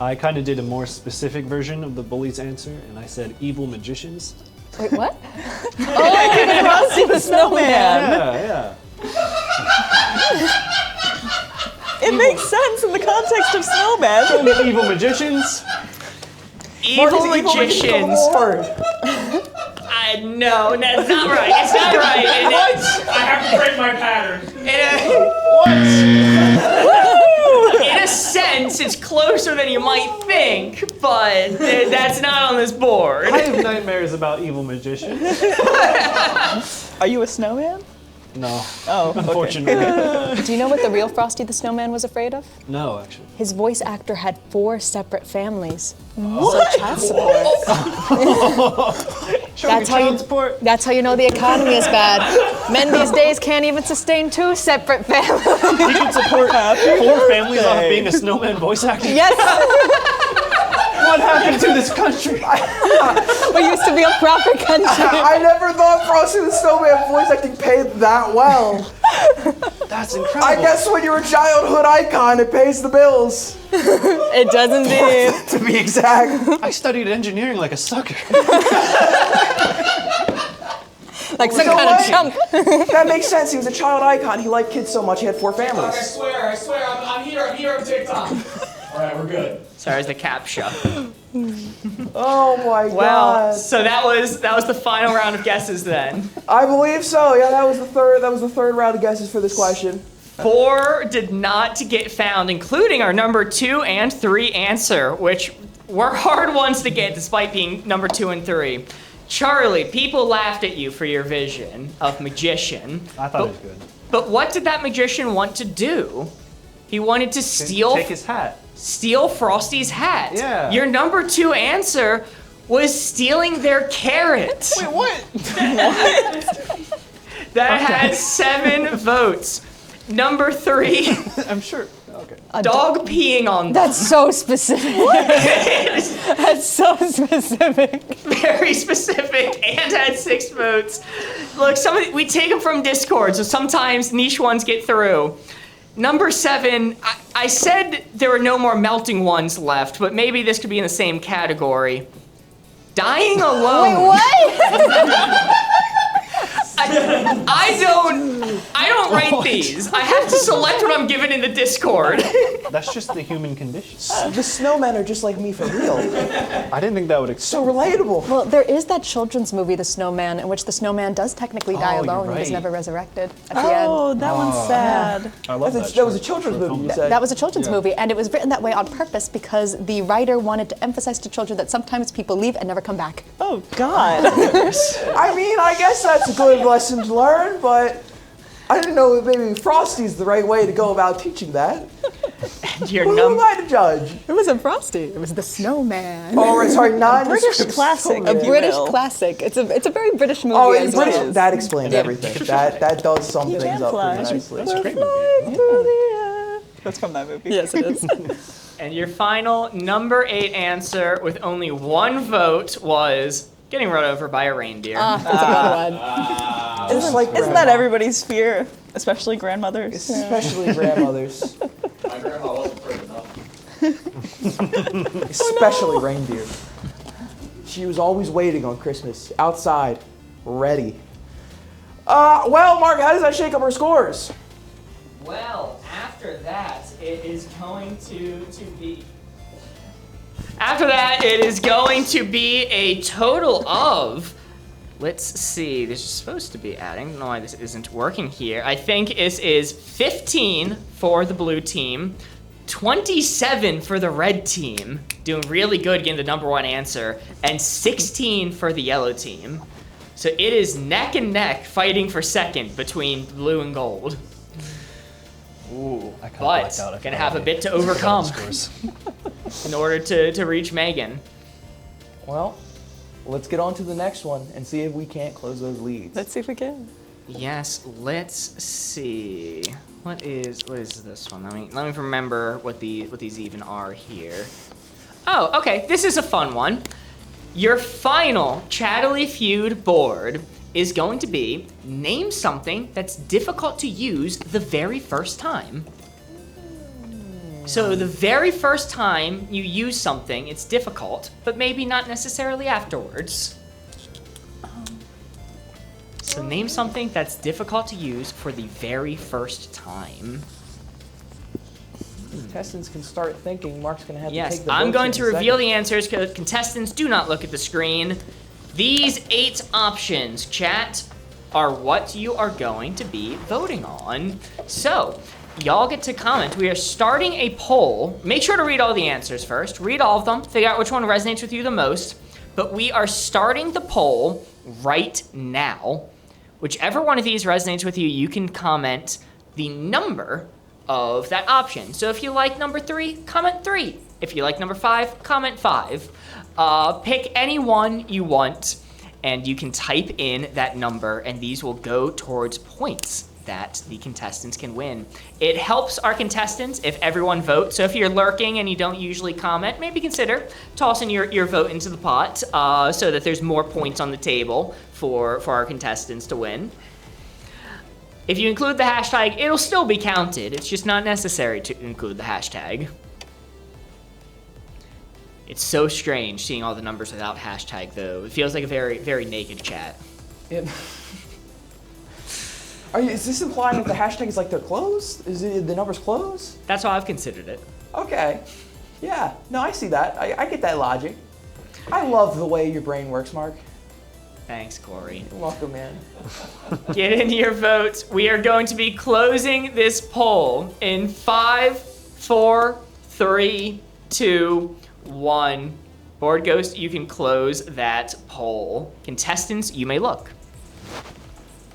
I kind of did a more specific version of the bully's answer, and I said evil magicians. Wait, what? Oh, Frosty the Snowman. Yeah. It makes sense in the context of snowman. Evil magicians. Evil magicians. No, that's not right. It's not right. I have to break my pattern. In a sense, it's closer than you might think, but that's not on this board. I have nightmares about evil magicians. Are you a snowman? No. Oh, unfortunately. Do you know what the real Frosty the Snowman was afraid of? No, actually. His voice actor had 4 separate families. What? So child support. That's how you know the economy is bad. Men these days can't even sustain 2 separate families. You can support 4 families off of being a snowman voice actor? Yes. What happened to this country? We used to be a proper country. I never thought Frosty the Snowman voice acting paid that well. That's incredible. I guess when you're a childhood icon, it pays the bills. It does indeed. To be exact. I studied engineering like a sucker. Like some kind of chump. That makes sense. He was a child icon. He liked kids so much, he had 4 families. I swear, I'm here on TikTok. All right, we're good. Sorry, it's the CAPTCHA. Oh my Well, god. so that was the final round of guesses then. I believe so. Yeah, that was the third round of guesses for this question. 4 did not get found, including our number 2 and 3 answer, which were hard ones to get despite being number 2 and 3. Charlie, people laughed at you for your vision of magician. I thought it was good. But what did that magician want to do? He wanted to steal... Take his hat. Steal Frosty's hat. Yeah. Your number 2 answer was stealing their carrot. Wait, what? That had 7 votes. Number 3, I'm sure. Okay. dog peeing on them. That's so specific. That's so specific. Very specific and had 6 votes. Look, we take them from Discord, so sometimes niche ones get through. Number 7, I said there were no more melting ones left, but maybe this could be in the same category. Dying alone. Wait, what? I don't write these. I have to select what I'm given in the Discord. That's just the human condition. The snowmen are just like me for real. I didn't think that would So relatable. Well, there is that children's movie, The Snowman, in which the snowman does technically die Oh, you're alone and is right. never resurrected at the end. Oh, that one's sad. I love that. That was a children's movie, you said. That was a children's movie, and it was written that way on purpose because the writer wanted to emphasize to children that sometimes people leave and never come back. Oh, God. I mean, I guess that's a good lesson to learn, but I didn't know that maybe Frosty's the right way to go about teaching that. And your Who am I to judge? It wasn't Frosty. It was The Snowman. Oh, right, sorry, not British classic. A if you British will. classic. It's a very British movie. Oh, as it's well. British. That explains everything. That does sum You things can up fly. pretty nicely. That's a great movie. That's from that movie. Yes, it is. And your final number 8 answer with only 1 vote was getting run over by a reindeer. That's a good one. Just like Isn't that everybody's fear? Especially grandmothers. Especially grandmothers. My grandma wasn't afraid enough. Especially reindeer. She was always waiting on Christmas, outside, ready. Well, Mark, how does that shake up our scores? Well, after that, it is going to be... After that, it is going to be a total of... Let's see, this is supposed to be adding. I don't know why this isn't working here. I think this is 15 for the blue team, 27 for the red team, doing really good getting the number 1 answer, and 16 for the yellow team. So it is neck and neck fighting for second between blue and gold. Ooh, but gonna have a bit to overcome in order to reach Megan. Well, let's get on to the next one and see if we can't close those leads. Let's see if we can. Yes, let's see. What is this one? Let me remember what these even are here. Oh, okay. This is a fun one. Your final Chattily Feud board is going to be name something that's difficult to use the very first time. So the very first time you use something, it's difficult, but maybe not necessarily afterwards. So name something that's difficult to use for the very first time. Contestants can start thinking. Mark's going to have to Yes, take the I'm votes going in to a reveal second. the answers because contestants do not look at the screen. These 8 options, chat, are what you are going to be voting on. So, y'all get to comment. We are starting a poll. Make sure to read all the answers first. Read all of them. Figure out which one resonates with you the most. But we are starting the poll right now. Whichever one of these resonates with you, you can comment the number of that option. So if you like number 3, comment 3. If you like number 5, comment 5. Pick any one you want, and you can type in that number, and these will go towards points that the contestants can win. It helps our contestants if everyone votes. So if you're lurking and you don't usually comment, maybe consider tossing your vote into the pot so that there's more points on the table for our contestants to win. If you include the hashtag, it'll still be counted. It's just not necessary to include the hashtag. It's so strange seeing all the numbers without hashtag, though. It feels like a very, very naked chat. Is this implying that the hashtag is like they're closed? Is it the numbers closed? That's how I've considered it. Okay. Yeah. No, I see that. I get that logic. I love the way your brain works, Mark. Thanks, Corey. You're welcome, man. Get in your votes. We are going to be closing this poll in 5, 4, 3, 2, 1. Board Ghost, you can close that poll. Contestants, you may look.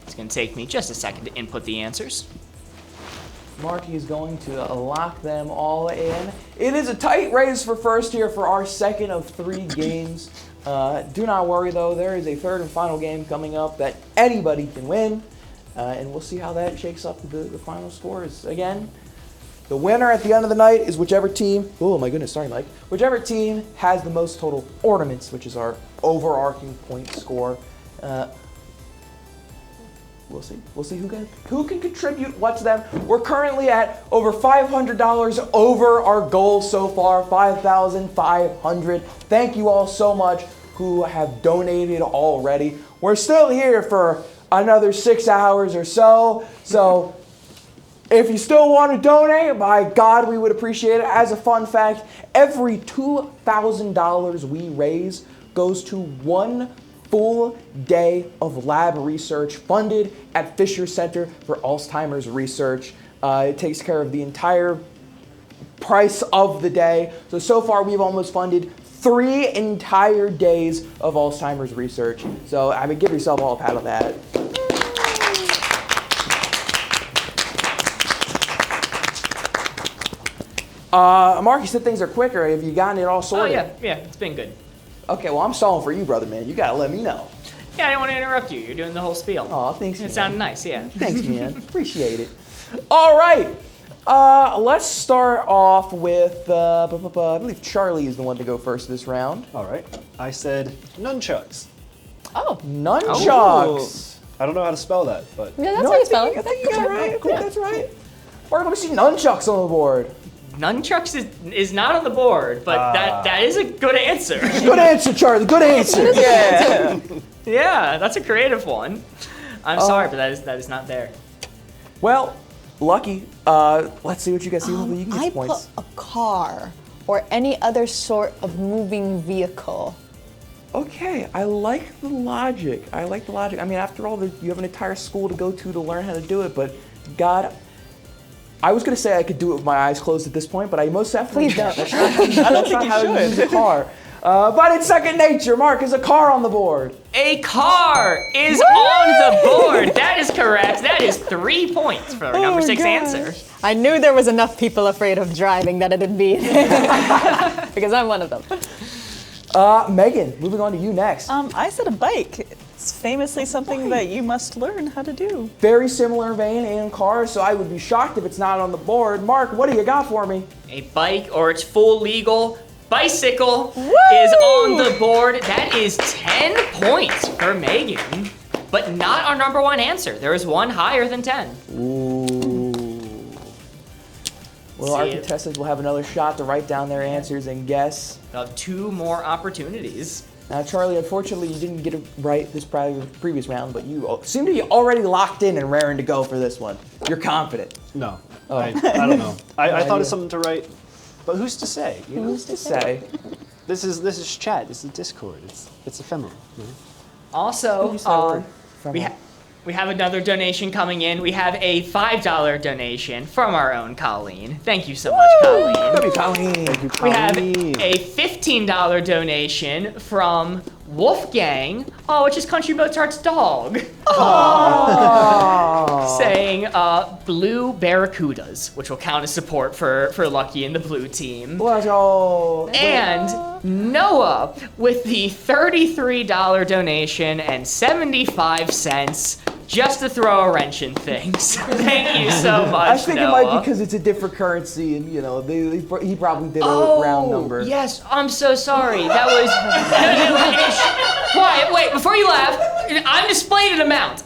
It's going to take me just a second to input the answers. Mark is going to lock them all in. It is a tight race for first here for our second of 3 games. Do not worry, though. There is a third and final game coming up that anybody can win. And we'll see how that shakes up the final scores. Again, the winner at the end of the night is whichever team... Oh, my goodness. Sorry, Mike. Whichever team has the most total ornaments, which is our overarching point score. We'll see. We'll see who can contribute what to them. We're currently at over $500 over our goal so far, $5,500. Thank you all so much who have donated already. We're still here for another 6 hours or so. So if you still want to donate, my God, we would appreciate it. As a fun fact, every $2,000 we raise goes to 1 full day of lab research funded at Fisher Center for Alzheimer's Research. It takes care of the entire price of the day. So far we've almost funded 3 entire days of Alzheimer's research. So I mean, give yourself all a pat on that. Mark, you said things are quicker. Have you gotten it all sorted? Oh, yeah, it's been good. Okay, well, I'm stalling for you, brother, man. You gotta let me know. Yeah, I didn't want to interrupt you. You're doing the whole spiel. Oh, thanks, man. It sounded nice, yeah. Thanks, man. Appreciate it. All right. Let's start off with, I believe Charlie is the one to go first this round. All right. I said nunchucks. Oh, nunchucks. I don't know how to spell that, but... Yeah, that's how you spell it. I think you got it right. I think that's right. All right, let me see nunchucks on the board. Nunchucks is not on the board, but that is a good answer. Good answer, Charlie. Good answer. Yeah. Yeah, that's a creative one. I'm sorry, but that is not there. Well, Lucky, let's see what you guys see. Hopefully you can get I some points. put a car or any other sort of moving vehicle. Okay, I like the logic. I mean, after all, you have an entire school to go to learn how to do it, but God... I was going to say I could do it with my eyes closed at this point, but I most definitely Please don't. That's not how you use a car. But it's second nature. Mark, is a car on the board? A car is on the board. That is correct. That is 3 points for our number 6 answer. I knew there was enough people afraid of driving that it'd be because I'm one of them. Megan, moving on to you next. I said a bike. It's famously something that you must learn how to do. Very similar vein in cars, so I would be shocked if it's not on the board. Mark, what do you got for me? A bike or its full legal Bicycle is on the board. That is 10 points for Megan, but not our number one answer. There is one higher than 10. Ooh. Well, our contestants will have another shot to write down their answers and guess. They'll have 2 more opportunities. Now, Charlie, unfortunately, you didn't get it right this previous round, but you seem to be already locked in and raring to go for this one. You're confident. No. I don't know. I thought of something to write, but who's to say? You know? Who's to say? This is chat. This is Discord. It's ephemeral. You know? Also, we have another donation coming in. We have a $5 donation from our own Colleen. Thank you so much, Colleen. Thank you, Colleen. Thank you, We have Colleen. a $15 donation from Wolfgang, which is Country Mozart's dog. Saying blue barracudas, which will count as support for Lucky and the blue team. Let's go. And Noah with the $33 donation and 75 cents just to throw a wrench in things. Thank you so much, I think Noah. it might be because it's a different currency, and you know he probably did a round number. Yes, I'm so sorry. That was quiet. Wait, before you laugh, I'm displayed an amount.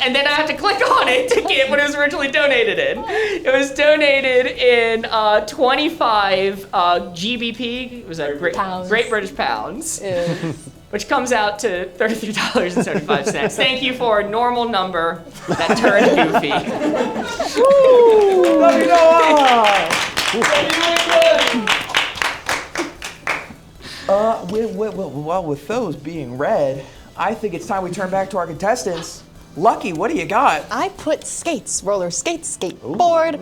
And then I have to click on it to get what it was originally donated in. It was donated in 25 GBP. It was Great British Pounds. Which comes out to $33.75. Thank you for a normal number that turned goofy. Woo! Love you, Noah! Well, with those being read, I think it's time we turn back to our contestants. Lucky, what do you got? I put skates, roller skates, skateboard.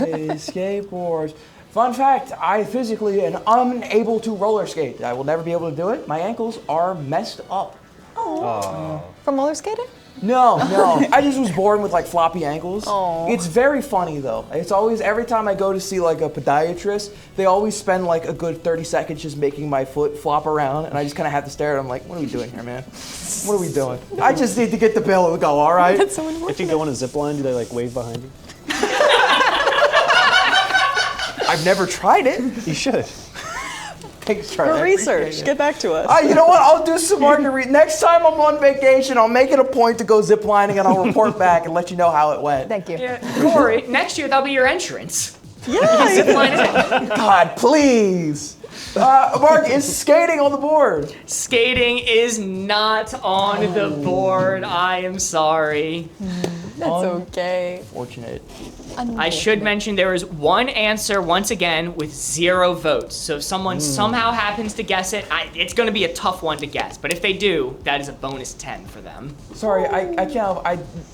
Okay, skateboards. Fun fact, I physically am unable to roller skate. I will never be able to do it. My ankles are messed up. From roller skating? No. I just was born with like floppy ankles. Aw. It's very funny though. It's always, every time I go to see like a podiatrist, they always spend like a good 30 seconds just making my foot flop around, and I just kind of have to stare at them like, what are we doing here, man? What are we doing? I just need to get the bill and go, all right? If you go on a zip line, do they like wave behind you? I've never tried it. You should. Thanks, Charlie. For research, get back to us. You know what? I'll do some margarita. Next time I'm on vacation, I'll make it a point to go ziplining, and I'll report back and let you know how it went. Thank you. Yeah, Corey, next year that'll be your entrance. Yeah. God, please. Mark, is skating on the board? Skating is not on the board. I am sorry. That's okay. Fortunate. I should mention there is one answer once again with 0 votes. So if someone somehow happens to guess it, it's going to be a tough one to guess. But if they do, that is a bonus 10 for them. Sorry, I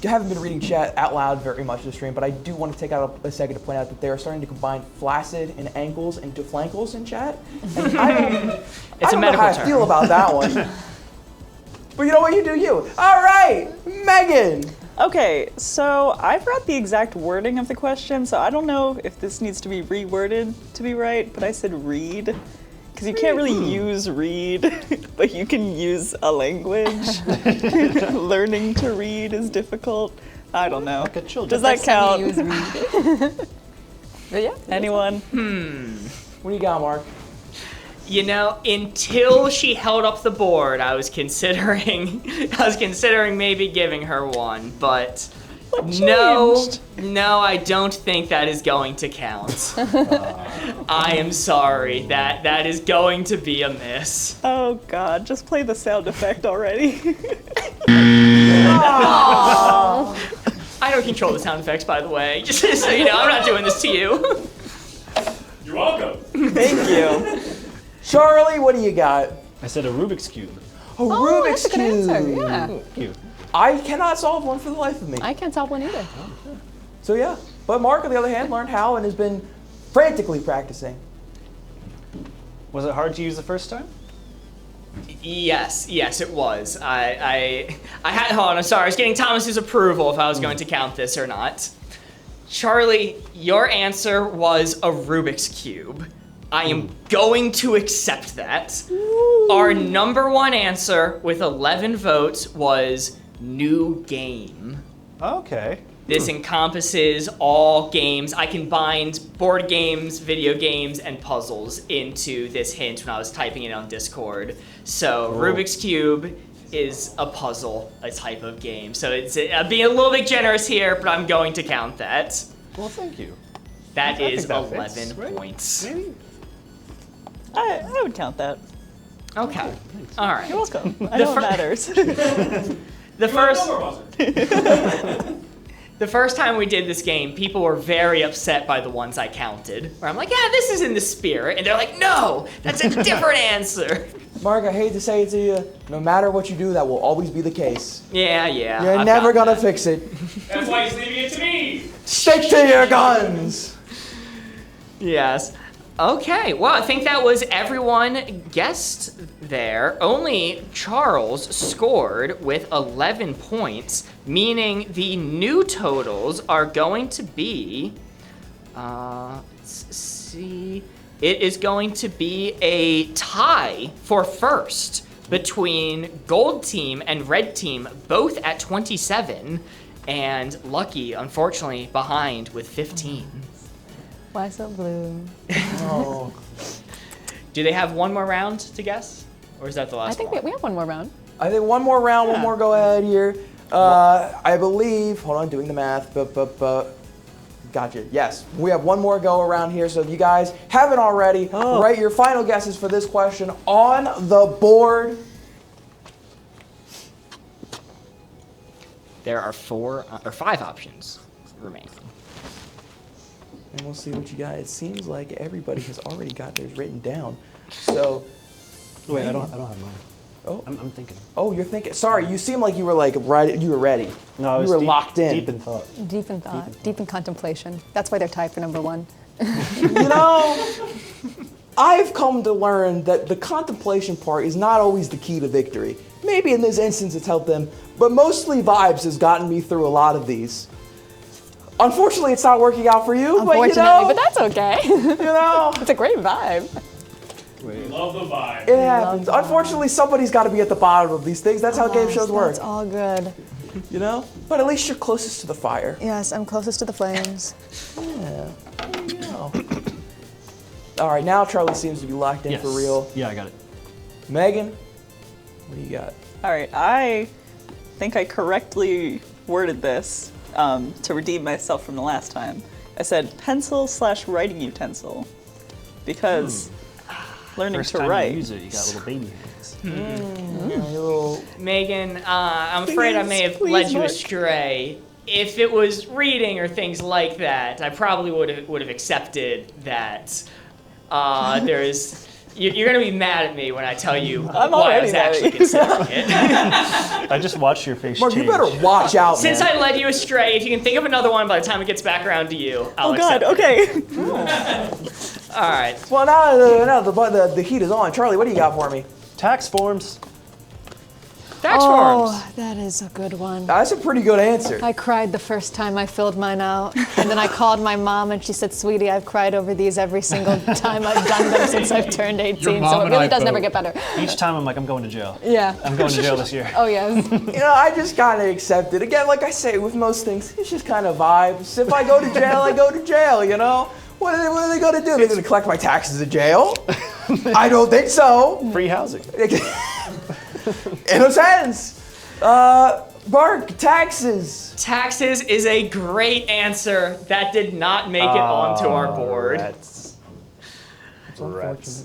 haven't been reading chat out loud very much this stream, but I do want to take out a second to point out that they are starting to combine flaccid and ankles into flankles in chat. And I don't know how I feel about that one. But you know what? You do you. All right, Megan. Okay, so I forgot the exact wording of the question, so I don't know if this needs to be reworded to be right, but I said read. Because you can't really use read, but you can use a language. Learning to read is difficult. I don't know. Does that count? Yeah. Anyone? What do you got, Mark? You know, until she held up the board, I was considering maybe giving her one, but no, I don't think that is going to count. I am sorry, that is going to be a miss. Oh God, just play the sound effect already. I don't control the sound effects, by the way. Just so you know, I'm not doing this to you. You're welcome. Thank you. Charlie, what do you got? I said a Rubik's Cube. Rubik's that's a good Cube. answer. Yeah. Cube. I cannot solve one for the life of me. I can't solve one either. So yeah, but Mark, on the other hand, learned how and has been frantically practicing. Was it hard to use the first time? Yes, it was. I had, hold on, I'm sorry, I was getting Thomas's approval if I was going to count this or not. Charlie, your answer was a Rubik's Cube. I am going to accept that. Ooh. Our number one answer with 11 votes was new game. Okay. This encompasses all games. I combined board games, video games, and puzzles into this hint when I was typing it on Discord. So Rubik's Cube is a puzzle, a type of game. So it's being a little bit generous here, but I'm going to count that. Well, thank you. That is that 11 fits, right? points. Maybe. I would count that. Okay. All right. You're welcome. I know it matters. The first time we did this game, people were very upset by the ones I counted. Where I'm like, yeah, this is in the spirit. And they're like, no, that's a different answer. Mark, I hate to say it to you, no matter what you do, that will always be the case. Yeah. You're never gonna fix it. That's why he's leaving it to me. Stick to your guns. Yes. Okay, well, I think that was everyone guessed there. Only Charles scored with 11 points, meaning the new totals are going to be, let's see, it is going to be a tie for first between Gold Team and Red Team, both at 27, and Lucky, unfortunately, behind with 15. Why so blue? Oh. Do they have one more round to guess? Or is that the last one? I think we have one more round. I think one more round, one more go ahead here. I believe, hold on, doing the math, gotcha, yes. We have one more go around here, so if you guys haven't already, write your final guesses for this question on the board. There are 5 options remaining. And we'll see what you got. It seems like everybody has already got theirs written down. So, wait, I don't have mine. Oh, I'm thinking. Oh, you're thinking. Sorry, you seem like you were right. You were ready. No, I was you were locked in. Deep in thought. Deep in thought. Deep in contemplation. That's why they're tied for number 1. You know, I've come to learn that the contemplation part is not always the key to victory. Maybe in this instance it's helped them, but mostly vibes has gotten me through a lot of these. Unfortunately, it's not working out for you, Unfortunately, but that's okay. You know, it's a great vibe. We love the vibe. It happens. Unfortunately, somebody's got to be at the bottom of these things. That's how game shows work. That's all good. You know? But at least you're closest to the fire. Yes, I'm closest to the flames. Yeah. There you go. All right, now Charlie seems to be locked in for real. Yeah, I got it. Megan, what do you got? All right, I think I correctly worded this to redeem myself from the last time. I said pencil/writing utensil because learning First to time write. You use it, you got little baby hands. Megan, I'm afraid I may have led you astray. If it was reading or things like that, I probably would have accepted that. You're gonna be mad at me when I tell you I'm why I already was mad at actually you. considering it. I just watched your face Mark, change. you better watch out, Since man. I led you astray, if you can think of another one by the time it gets back around to you, I'll Oh God, accept it. okay. All right. Well, now the heat is on. Charlie, what do you got for me? Tax forms. Tax forms. Oh, that is a good one. That's a pretty good answer. I cried the first time I filled mine out. And then I called my mom and she said, sweetie, I've cried over these every single time I've done them since I've turned 18. So it really does never get better. Each time I'm like, I'm going to jail. Yeah. I'm going to jail this year. Oh, yes. You know, I just kind of accept it. Again, like I say, with most things, it's just kind of vibes. If I go to jail, I go to jail, you know? What are they going to do? They're going to collect my taxes in jail? I don't think so. Free housing. In a sense. Mark, taxes. Taxes is a great answer. That did not make it onto our board. Rats.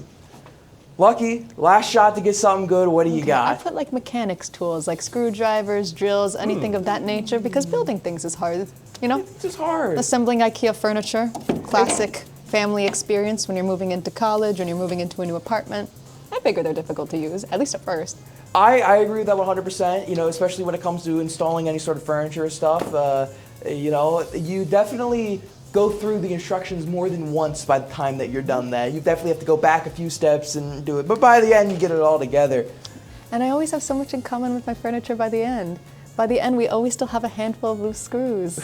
Lucky, last shot to get something good. What do you I got? put like mechanics tools, like screwdrivers, drills, anything of that nature, because building things is hard, you know? It's just hard. Assembling IKEA furniture, classic family experience when you're moving into college, when you're moving into a new apartment. I figure they're difficult to use, at least at first. I agree with that 100%, you know, especially when it comes to installing any sort of furniture or stuff. You know, you definitely go through the instructions more than once by the time that you're done that. You definitely have to go back a few steps and do it. But by the end, you get it all together. And I always have so much in common with my furniture by the end. By the end, we always still have a handful of loose screws.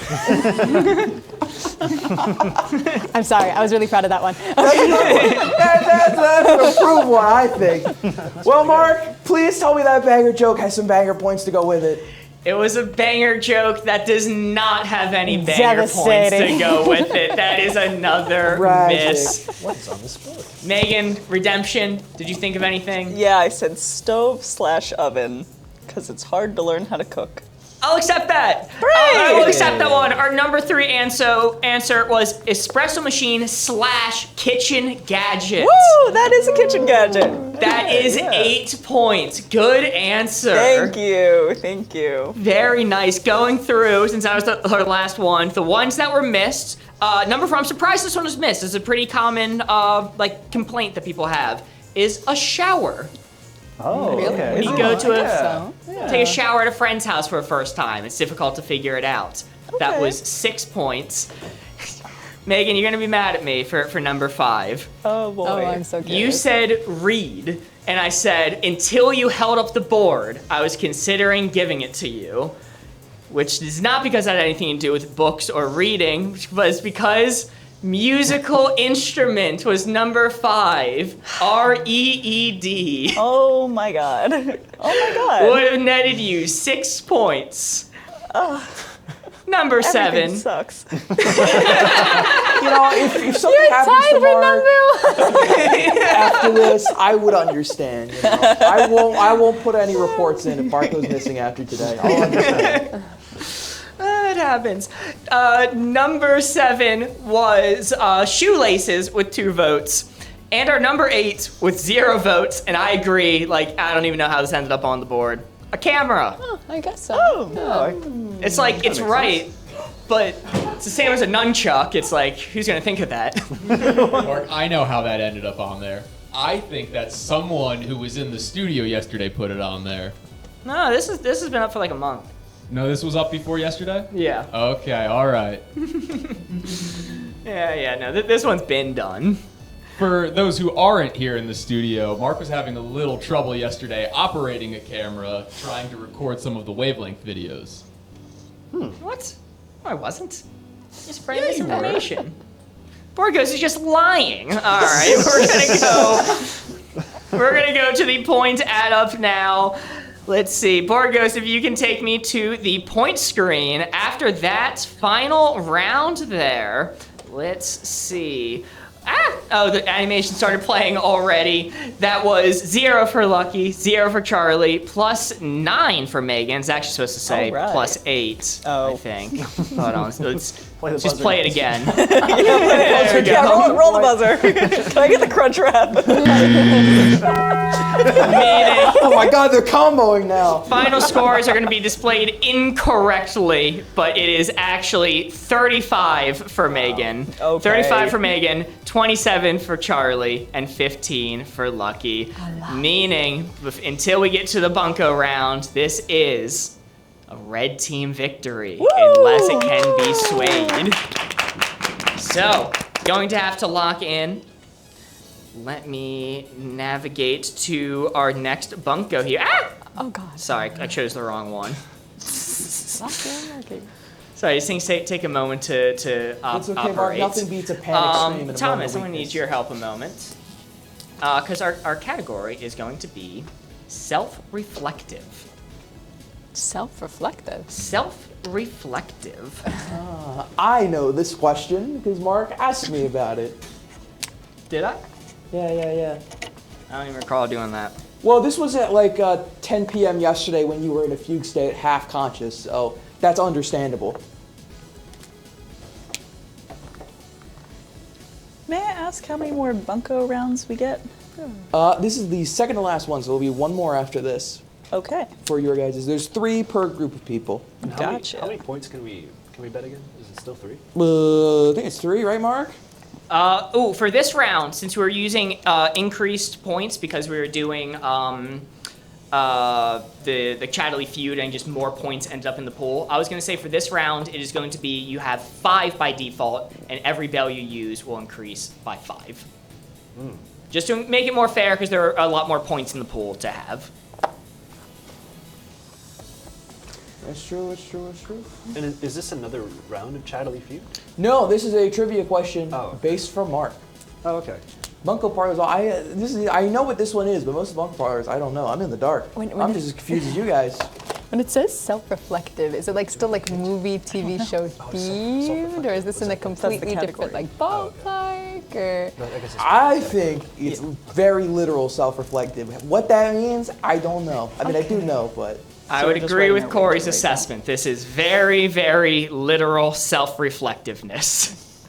I'm sorry, I was really proud of that one. That's an approved one, I think. Well, Mark, please tell me that banger joke has some banger points to go with it. It was a banger joke that does not have any banger points to go with it. That is another miss. What's on this board? Megan, redemption. Did you think of anything? Yeah, I said stove/oven because it's hard to learn how to cook. I'll accept that. I will accept that one. Our number 3 answer was espresso machine / kitchen gadget. Woo! That is a kitchen gadget. That is 8 points. Good answer. Thank you. Thank you. Very nice. Going through, since I was the last one, the ones that were missed. Number 4, I'm surprised this one was missed. It's a pretty common complaint that people have, is a shower. Oh, okay. When you go to take a shower at a friend's house for the first time, it's difficult to figure it out. That was 6 points. Megan, you're gonna be mad at me for number 5. Oh boy. Oh, I'm so curious. You said read, and I said until you held up the board, I was considering giving it to you, which is not because it had anything to do with books or reading, but because musical instrument was number 5. R-E-E-D. Oh my god. Oh my god. Would have netted you 6 points. Number 7. Everything sucks. You know, if something happens to Mark after this, I would understand. You know? I won't put any reports in if Mark goes missing after today. I'll understand. It happens. Number 7 was shoelaces with 2 votes. And our number 8 with 0 votes, and I agree, I don't even know how this ended up on the board. A camera. Oh, I guess so. It's it's right, but it's the same as a nunchuck. It's who's gonna think of that? Mark, I know how that ended up on there. I think that someone who was in the studio yesterday put it on there. No, this has been up for a month. No, this was up before yesterday? Yeah. Okay, all right. No, this one's been done. For those who aren't here in the studio, Mark was having a little trouble yesterday operating a camera, trying to record some of the wavelength videos. What? No, I wasn't. Just spreading misinformation. Borgos is just lying. All right, we're gonna go to the point add up now. Let's see, Borgos, if you can take me to the point screen after that final round there. Let's see. Oh, the animation started playing already. That was 0 for Lucky, 0 for Charlie, plus 9 for Megan. It's actually supposed to say plus 8, I think. Hold on, let's just play it again. Roll the buzzer. Can I get the crunch wrap? Oh my god, they're comboing now. Final scores are going to be displayed incorrectly, but it is actually 35 for Megan. Okay. 35 for Megan, 27 for Charlie, and 15 for Lucky. Meaning, until we get to the bunko round, this is a red team victory, unless it can be swayed. So, going to have to lock in. Let me navigate to our next bunko here. Oh god. Sorry, I chose the wrong one. Sorry, these things take a moment to It's okay, operate. Mark. Nothing beats a panic stream in a Thomas, I'm moment going of to need your help a moment. Because our category is going to be self-reflective. Self-reflective? Self-reflective. I know this question because Mark asked me about it. Did I? Yeah. I don't even recall doing that. Well, this was at 10 p.m. yesterday when you were in a fugue state, half conscious, so that's understandable. May I ask how many more bunko rounds we get? This is the second to last one, so there'll be one more after this. Okay. For your guys'. There's 3 per group of people. Gotcha. How many points can we bet again? Is it still 3? I think it's 3, right, Mark? For this round, since we're using increased points because we were doing the Chattily feud and just more points ended up in the pool, I was going to say for this round, it is going to be you have 5 by default, and every bell you use will increase by 5. Just to make it more fair, because there are a lot more points in the pool to have. That's true. And is this another round of Chattily Feud? No, this is a trivia question based from Mark. Oh, okay. Bunko parlors. I know what this one is, but most of the bunko parlors I don't know. I'm in the dark. I'm just as confused as you guys. When it says self-reflective, is it like still like movie, TV show themed, or is this in a completely different like ballpark? Or I think it's very literal self-reflective. What that means, I don't know. I mean, I do know, but. I would agree with Corey's assessment. This is very, very literal self-reflectiveness.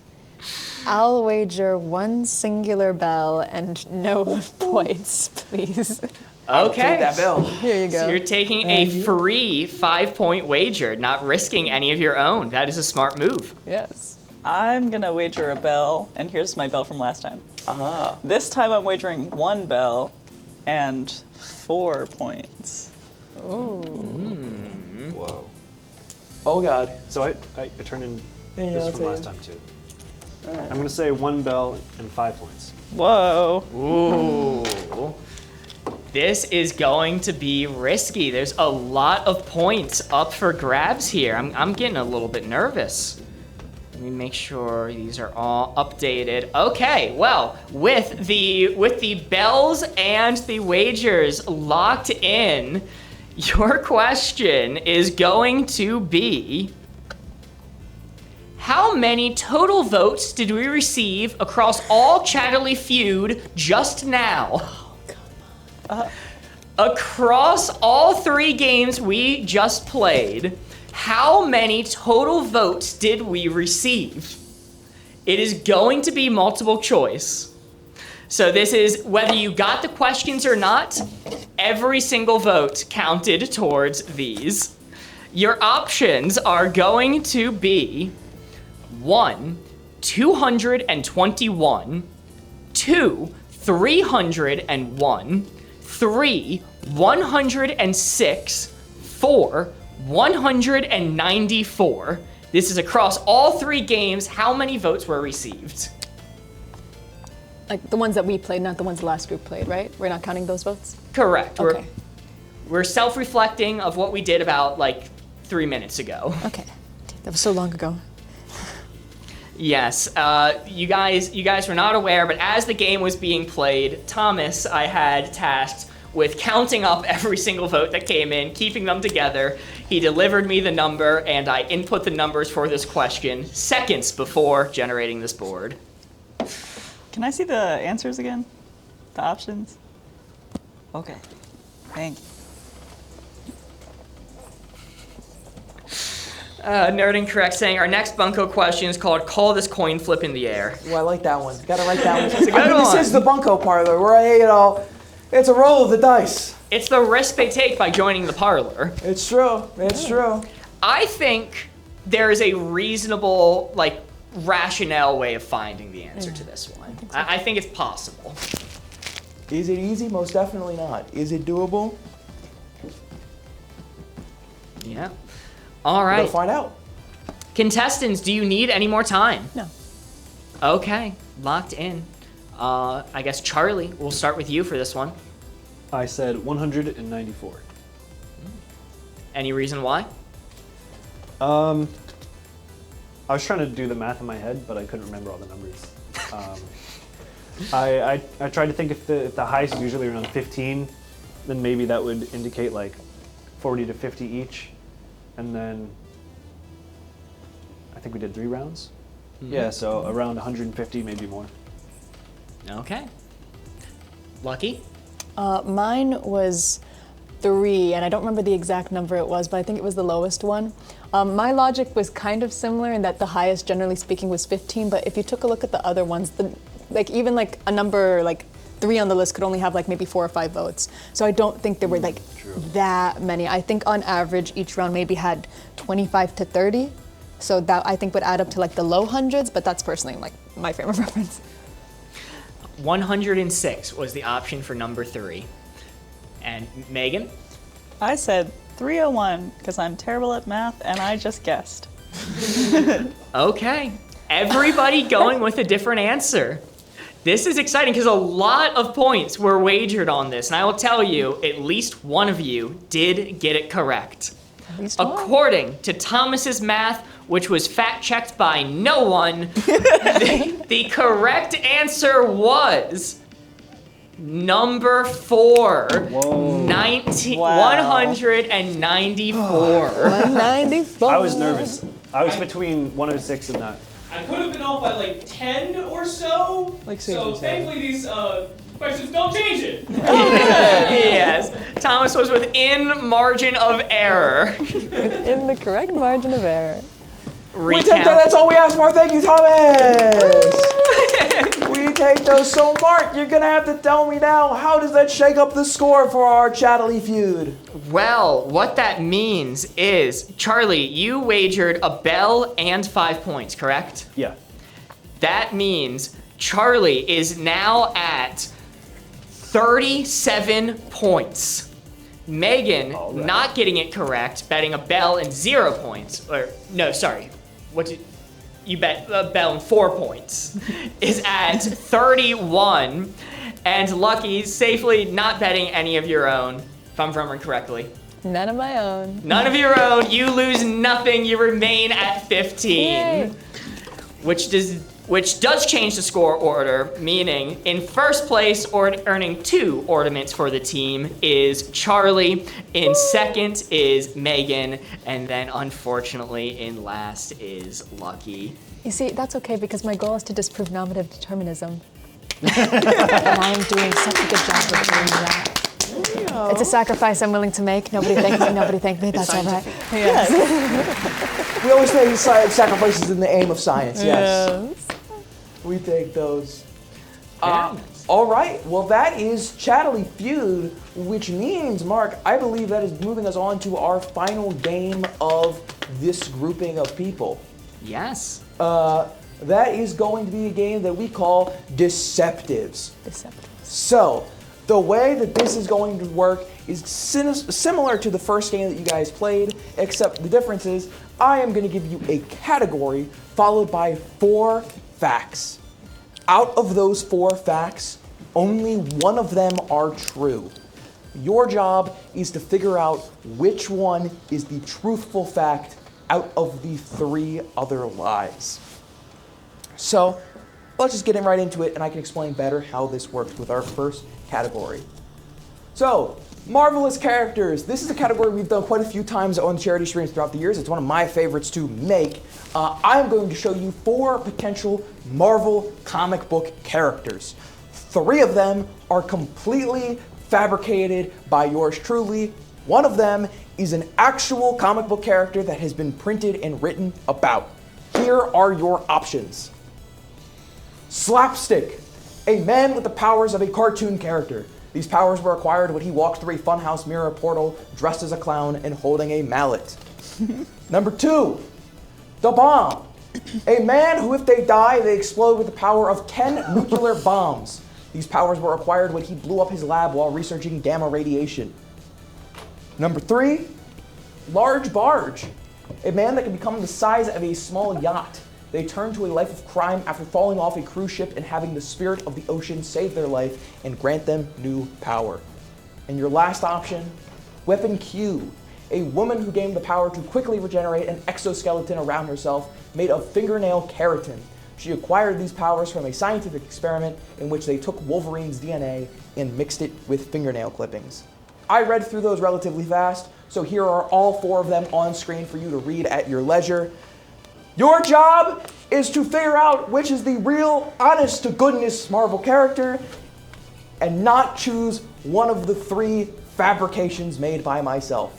I'll wager one singular bell and no points, please. Okay. Take that bill. Here you go. So you're taking a free 5-point wager, not risking any of your own. That is a smart move. Yes. I'm gonna wager a bell, and here's my bell from last time. This time I'm wagering 1 bell and 4 points. Ooh. Whoa. Oh God. So I turned in Yeah, this I'll from tell last you. time too. I'm gonna say 1 bell and 5 points. Whoa. Ooh. This is going to be risky. There's a lot of points up for grabs here. I'm getting a little bit nervous. Let me make sure these are all updated. Okay, well, with the bells and the wagers locked in, your question is going to be, how many total votes did we receive across all Chatterley Feud just now? Across all 3 games we just played, how many total votes did we receive? It is going to be multiple choice. So this is whether you got the questions or not, every single vote counted towards these. Your options are going to be 1, 221, 2, 301, 3, 106, 4, 194. This is across all 3 games. How many votes were received? Like the ones that we played, not the ones the last group played, right? We're not counting those votes? Correct. Okay. We're self-reflecting of what we did about like 3 minutes ago. Okay. That was so long ago. Yes, you guys were not aware, but as the game was being played, Thomas, I had tasked with counting up every single vote that came in, keeping them together. He delivered me the number, and I input the numbers for this question seconds before generating this board. Can I see the answers again? The options? Okay. Thank you. Nerding Correct saying, our next Bunko question is called Call This Coin Flip in the Air. Well, I like that one. Gotta like that one. It's a good one. This is the Bunko parlor where, it's a roll of the dice. It's the risk they take by joining the parlor. It's true. It's true. I think there is a reasonable, rationale way of finding the answer to this one. I think it's possible. Is it easy? Most definitely not. Is it doable? Yeah. All right. We'll find out. Contestants, do you need any more time? No. Okay, locked in. I guess Charlie, we'll start with you for this one. I said 194. Any reason why? I was trying to do the math in my head, but I couldn't remember all the numbers. I tried to think if the highest is usually around 15, then maybe that would indicate like 40 to 50 each. And then I think we did 3 rounds. Mm-hmm. Yeah, so around 150, maybe more. Okay. Lucky? Mine was 3, and I don't remember the exact number it was, but I think it was the lowest one. My logic was kind of similar in that the highest, generally speaking, was 15, but if you took a look at the other ones, even a number 3 on the list could only have maybe 4 or 5 votes. So I don't think there were that many. I think on average each round maybe had 25 to 30. So that I think would add up to the low hundreds, but that's personally my frame of reference. 106 was the option for number 3. And Megan? I said 301 because I'm terrible at math and I just guessed. Okay. Everybody going with a different answer. This is exciting because a lot of points were wagered on this, and I will tell you, at least one of you did get it correct. According to Thomas's math, which was fact-checked by no one, the correct answer was Number 4. Whoa. 194. 194. I was nervous. I was between 106 and that. I could have been off by like 10 or so. So thankfully these questions don't change it. Yes. Thomas was within margin of error. In the correct margin of error. We take that. That's all we ask for. Thank you, Thomas. We take those. So, Mark, you're going to have to tell me now, how does that shake up the score for our Chattily feud? Well, what that means is, Charlie, you wagered a bell and 5 points, correct? Yeah. That means Charlie is now at 37 points. Megan, not getting it correct, betting a bell and 0 points. Or, no, sorry. What did you bet? A bell and 4 points. Is at 31. And Lucky, safely not betting any of your own, if I'm remembering correctly. None of my own. None of your own. You lose nothing. You remain at 15. Yay. Which does change the score order, meaning in first place, earning 2 ornaments for the team is Charlie, in second is Megan, and then unfortunately in last is Lucky. You see, that's okay because my goal is to disprove normative determinism. And I am doing such a good job of doing that. It's a sacrifice I'm willing to make. Nobody thank me, that's all right. Yes. We always make sacrifices in the aim of science, yes. We take those. All right, well that is Chattily Feud, which means, Mark, I believe that is moving us on to our final game of this grouping of people. Yes. That is going to be a game that we call Deceptives. So, the way that this is going to work is similar to the first game that you guys played, except the difference is I am going to give you a category followed by 4 facts. Out of those 4 facts, only one of them are true. Your job is to figure out which one is the truthful fact out of the 3 other lies. So, let's just get right into it and I can explain better how this works with our first category. So, marvelous characters. This is a category we've done quite a few times on charity streams throughout the years. It's one of my favorites to make. I'm going to show you 4 potential Marvel comic book characters. 3 of them are completely fabricated by yours truly. One of them is an actual comic book character that has been printed and written about. Here are your options. Slapstick, a man with the powers of a cartoon character. These powers were acquired when he walked through a funhouse mirror portal, dressed as a clown and holding a mallet. Number 2, the Bomb. A man who, if they die, they explode with the power of 10 nuclear bombs. These powers were acquired when he blew up his lab while researching gamma radiation. Number 3, Large Barge. A man that can become the size of a small yacht. They turn to a life of crime after falling off a cruise ship and having the spirit of the ocean save their life and grant them new power. And your last option, Weapon Q. A woman who gained the power to quickly regenerate an exoskeleton around herself made of fingernail keratin. She acquired these powers from a scientific experiment in which they took Wolverine's DNA and mixed it with fingernail clippings. I read through those relatively fast, so here are all 4 of them on screen for you to read at your leisure. Your job is to figure out which is the real, honest-to-goodness Marvel character and not choose one of the 3 fabrications made by myself.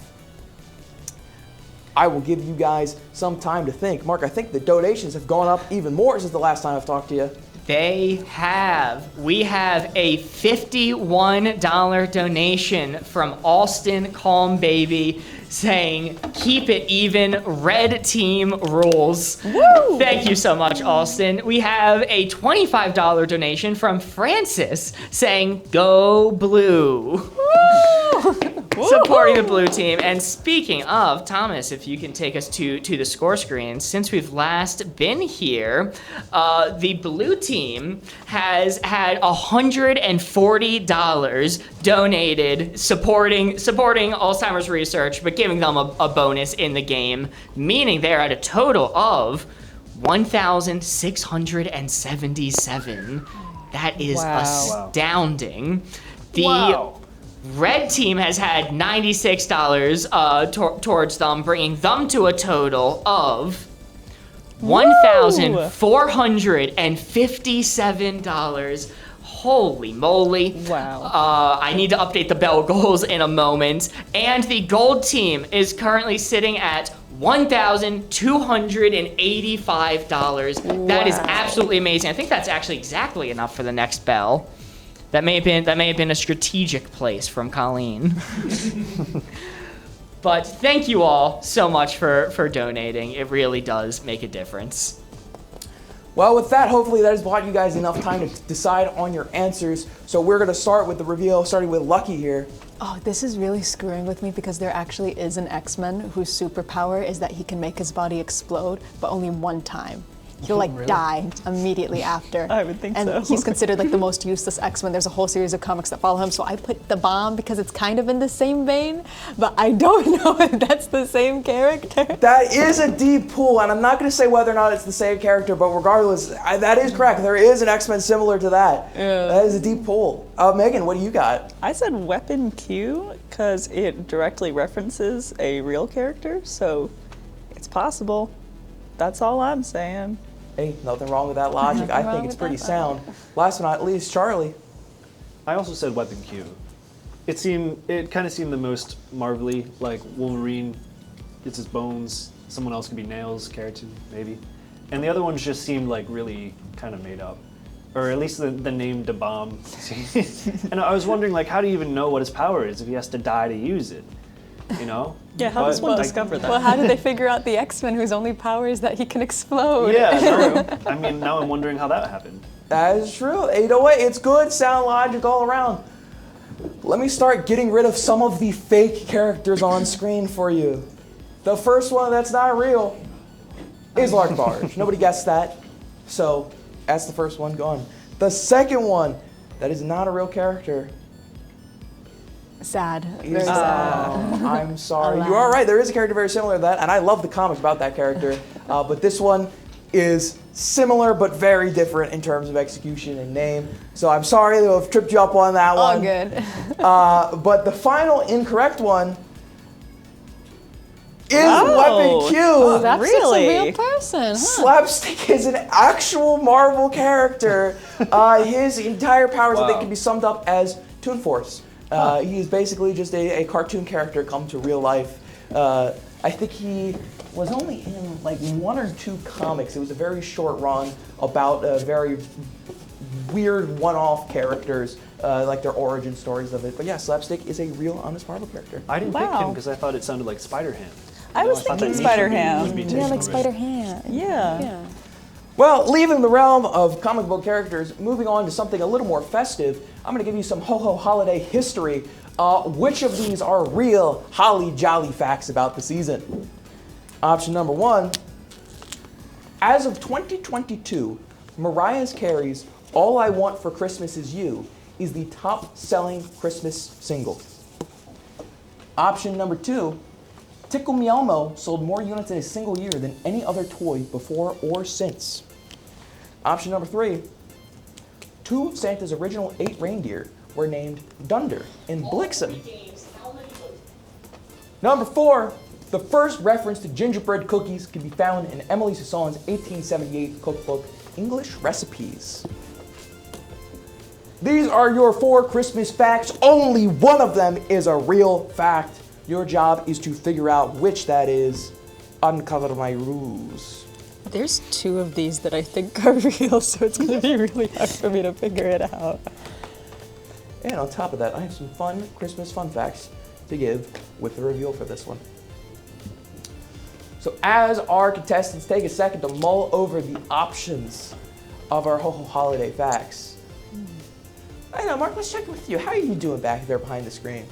I will give you guys some time to think. Mark, I think the donations have gone up even more since the last time I've talked to you. They have. We have a $51 donation from Alston Calm Baby saying, keep it even, red team rules. Woo! Thank you so much, Alston. We have a $25 donation from Francis saying, go blue. Supporting the blue team. And speaking of, Thomas, if you can take us to the score screen, since we've last been here, the blue team has had $140 donated supporting Alzheimer's research, but giving them a bonus in the game, meaning they're at a total of 1,677. That is Wow. astounding. The red team has had $96 towards them, bringing them to a total of $1,457. Holy moly. Wow. I need to update the bell goals in a moment. And the gold team is currently sitting at $1,285. That is absolutely amazing. I think that's actually exactly enough for the next bell. That may have been a strategic place from Colleen. But thank you all so much for donating. It really does make a difference. Well, with that, hopefully that has bought you guys enough time to decide on your answers. So we're going to start with the reveal, starting with Lucky here. Oh, this is really screwing with me because there actually is an X-Men whose superpower is that he can make his body explode, but only one time. He'll like die immediately after. I would think so. And he's considered like the most useless X-Men. There's a whole series of comics that follow him. So I put the Bomb because it's kind of in the same vein, but I don't know if that's the same character. That is a deep pool, and I'm not going to say whether or not it's the same character, but regardless, that is correct. There is an X-Men similar to that. Yeah. That is a deep pool. Megan, what do you got? I said Weapon Q because it directly references a real character, so it's possible. That's all I'm saying. Hey, nothing wrong with that logic. I think it's pretty sound. Last but not least, Charlie. I also said Weapon Q. It kind of seemed the most Marvel-y, like Wolverine, it's his bones. Someone else could be Nails, Keratin, maybe. And the other ones just seemed like really kind of made up. Or at least the name Da Bomb. And I was wondering, like, how do you even know what his power is if he has to die to use it? You know? Yeah, how does one discover that? Well, how did they figure out the X-Men whose only power is that he can explode? Yeah, true. I mean, now I'm wondering how that happened. That is true. You know what? It's good, sound logic all around. Let me start getting rid of some of the fake characters on screen for you. The first one that's not real is Lark Barge. Nobody guessed that. So that's the first one gone. The second one that is not a real character. Sad. Very sad. I'm sorry. You are right. There is a character very similar to that, and I love the comics about that character. But this one is similar but very different in terms of execution and name. So I'm sorry to have tripped you up on that one. All good. But the final incorrect one is Weapon Q. Oh, that's really? A real person. Huh? Slapstick is an actual Marvel character. His entire powers, I think, can be summed up as Toon Force. He is basically just a cartoon character come to real life. I think he was only in like 1 or 2 comics. It was a very short run about very weird one-off characters, like their origin stories of it. But yeah, Slapstick is a real honest Marvel character. I didn't pick him because I thought it sounded like Spider-Ham. I was thinking Spider-Ham. Yeah, like Spider-Ham. Yeah. Well, leaving the realm of comic book characters, moving on to something a little more festive, I'm going to give you some ho-ho holiday history. Which of these are real holly jolly facts about the season? Option number 1, as of 2022, Mariah Carey's All I Want for Christmas Is You is the top-selling Christmas single. Option number 2, Tickle Me Elmo sold more units in a single year than any other toy before or since. Option number 3, 2 of Santa's original 8 reindeer were named Dunder and Blixen. Number 4, the first reference to gingerbread cookies can be found in Emily Sasson's 1878 cookbook, English Recipes. These are your 4 Christmas facts. Only one of them is a real fact. Your job is to figure out which that is. Uncover my ruse. There's 2 of these that I think are real, so it's going to be really hard for me to figure it out. And on top of that, I have some fun Christmas fun facts to give with the reveal for this one. So as our contestants take a second to mull over the options of our ho-ho holiday facts. I know, Mark, let's check with you. How are you doing back there behind the screen?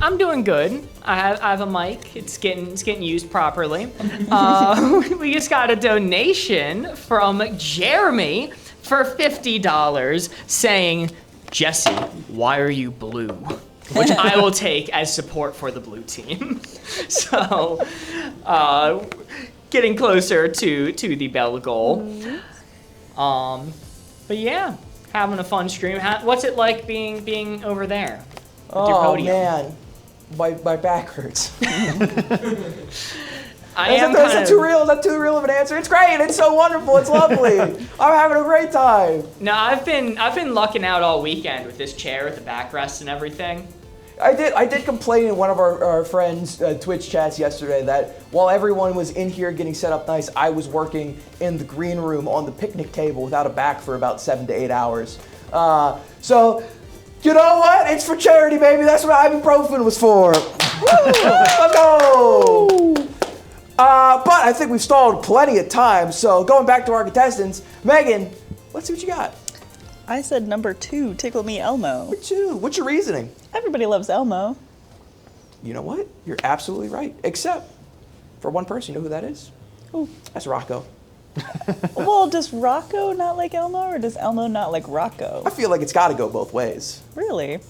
I'm doing good. I have a mic. It's getting used properly. We just got a donation from Jeremy for $50 saying, "Jesse, why are you blue?" Which I will take as support for the blue team. So, getting closer to the bell goal. But yeah, having a fun stream. What's it like being over there? With your Oh podium? man, my back hurts. Is that too real? Is that too real of an answer? It's great. It's so wonderful. It's lovely. I'm having a great time. No, I've been lucking out all weekend with this chair with the backrest and everything. I did complain in one of our friends' Twitch chats yesterday that while everyone was in here getting set up nice, I was working in the green room on the picnic table without a back for about 7 to 8 hours. So, you know what? It's for charity, baby. That's what ibuprofen was for. Woo! Let's go! But I think we've stalled plenty of time, so going back to our contestants, Megan, let's see what you got. I said number 2, Tickle Me Elmo. Number 2, what's your reasoning? Everybody loves Elmo. You know what? You're absolutely right, except for one person. You know who that is? Who? That's Rocco. Well, does Rocco not like Elmo, or does Elmo not like Rocco? I feel like it's got to go both ways. Really?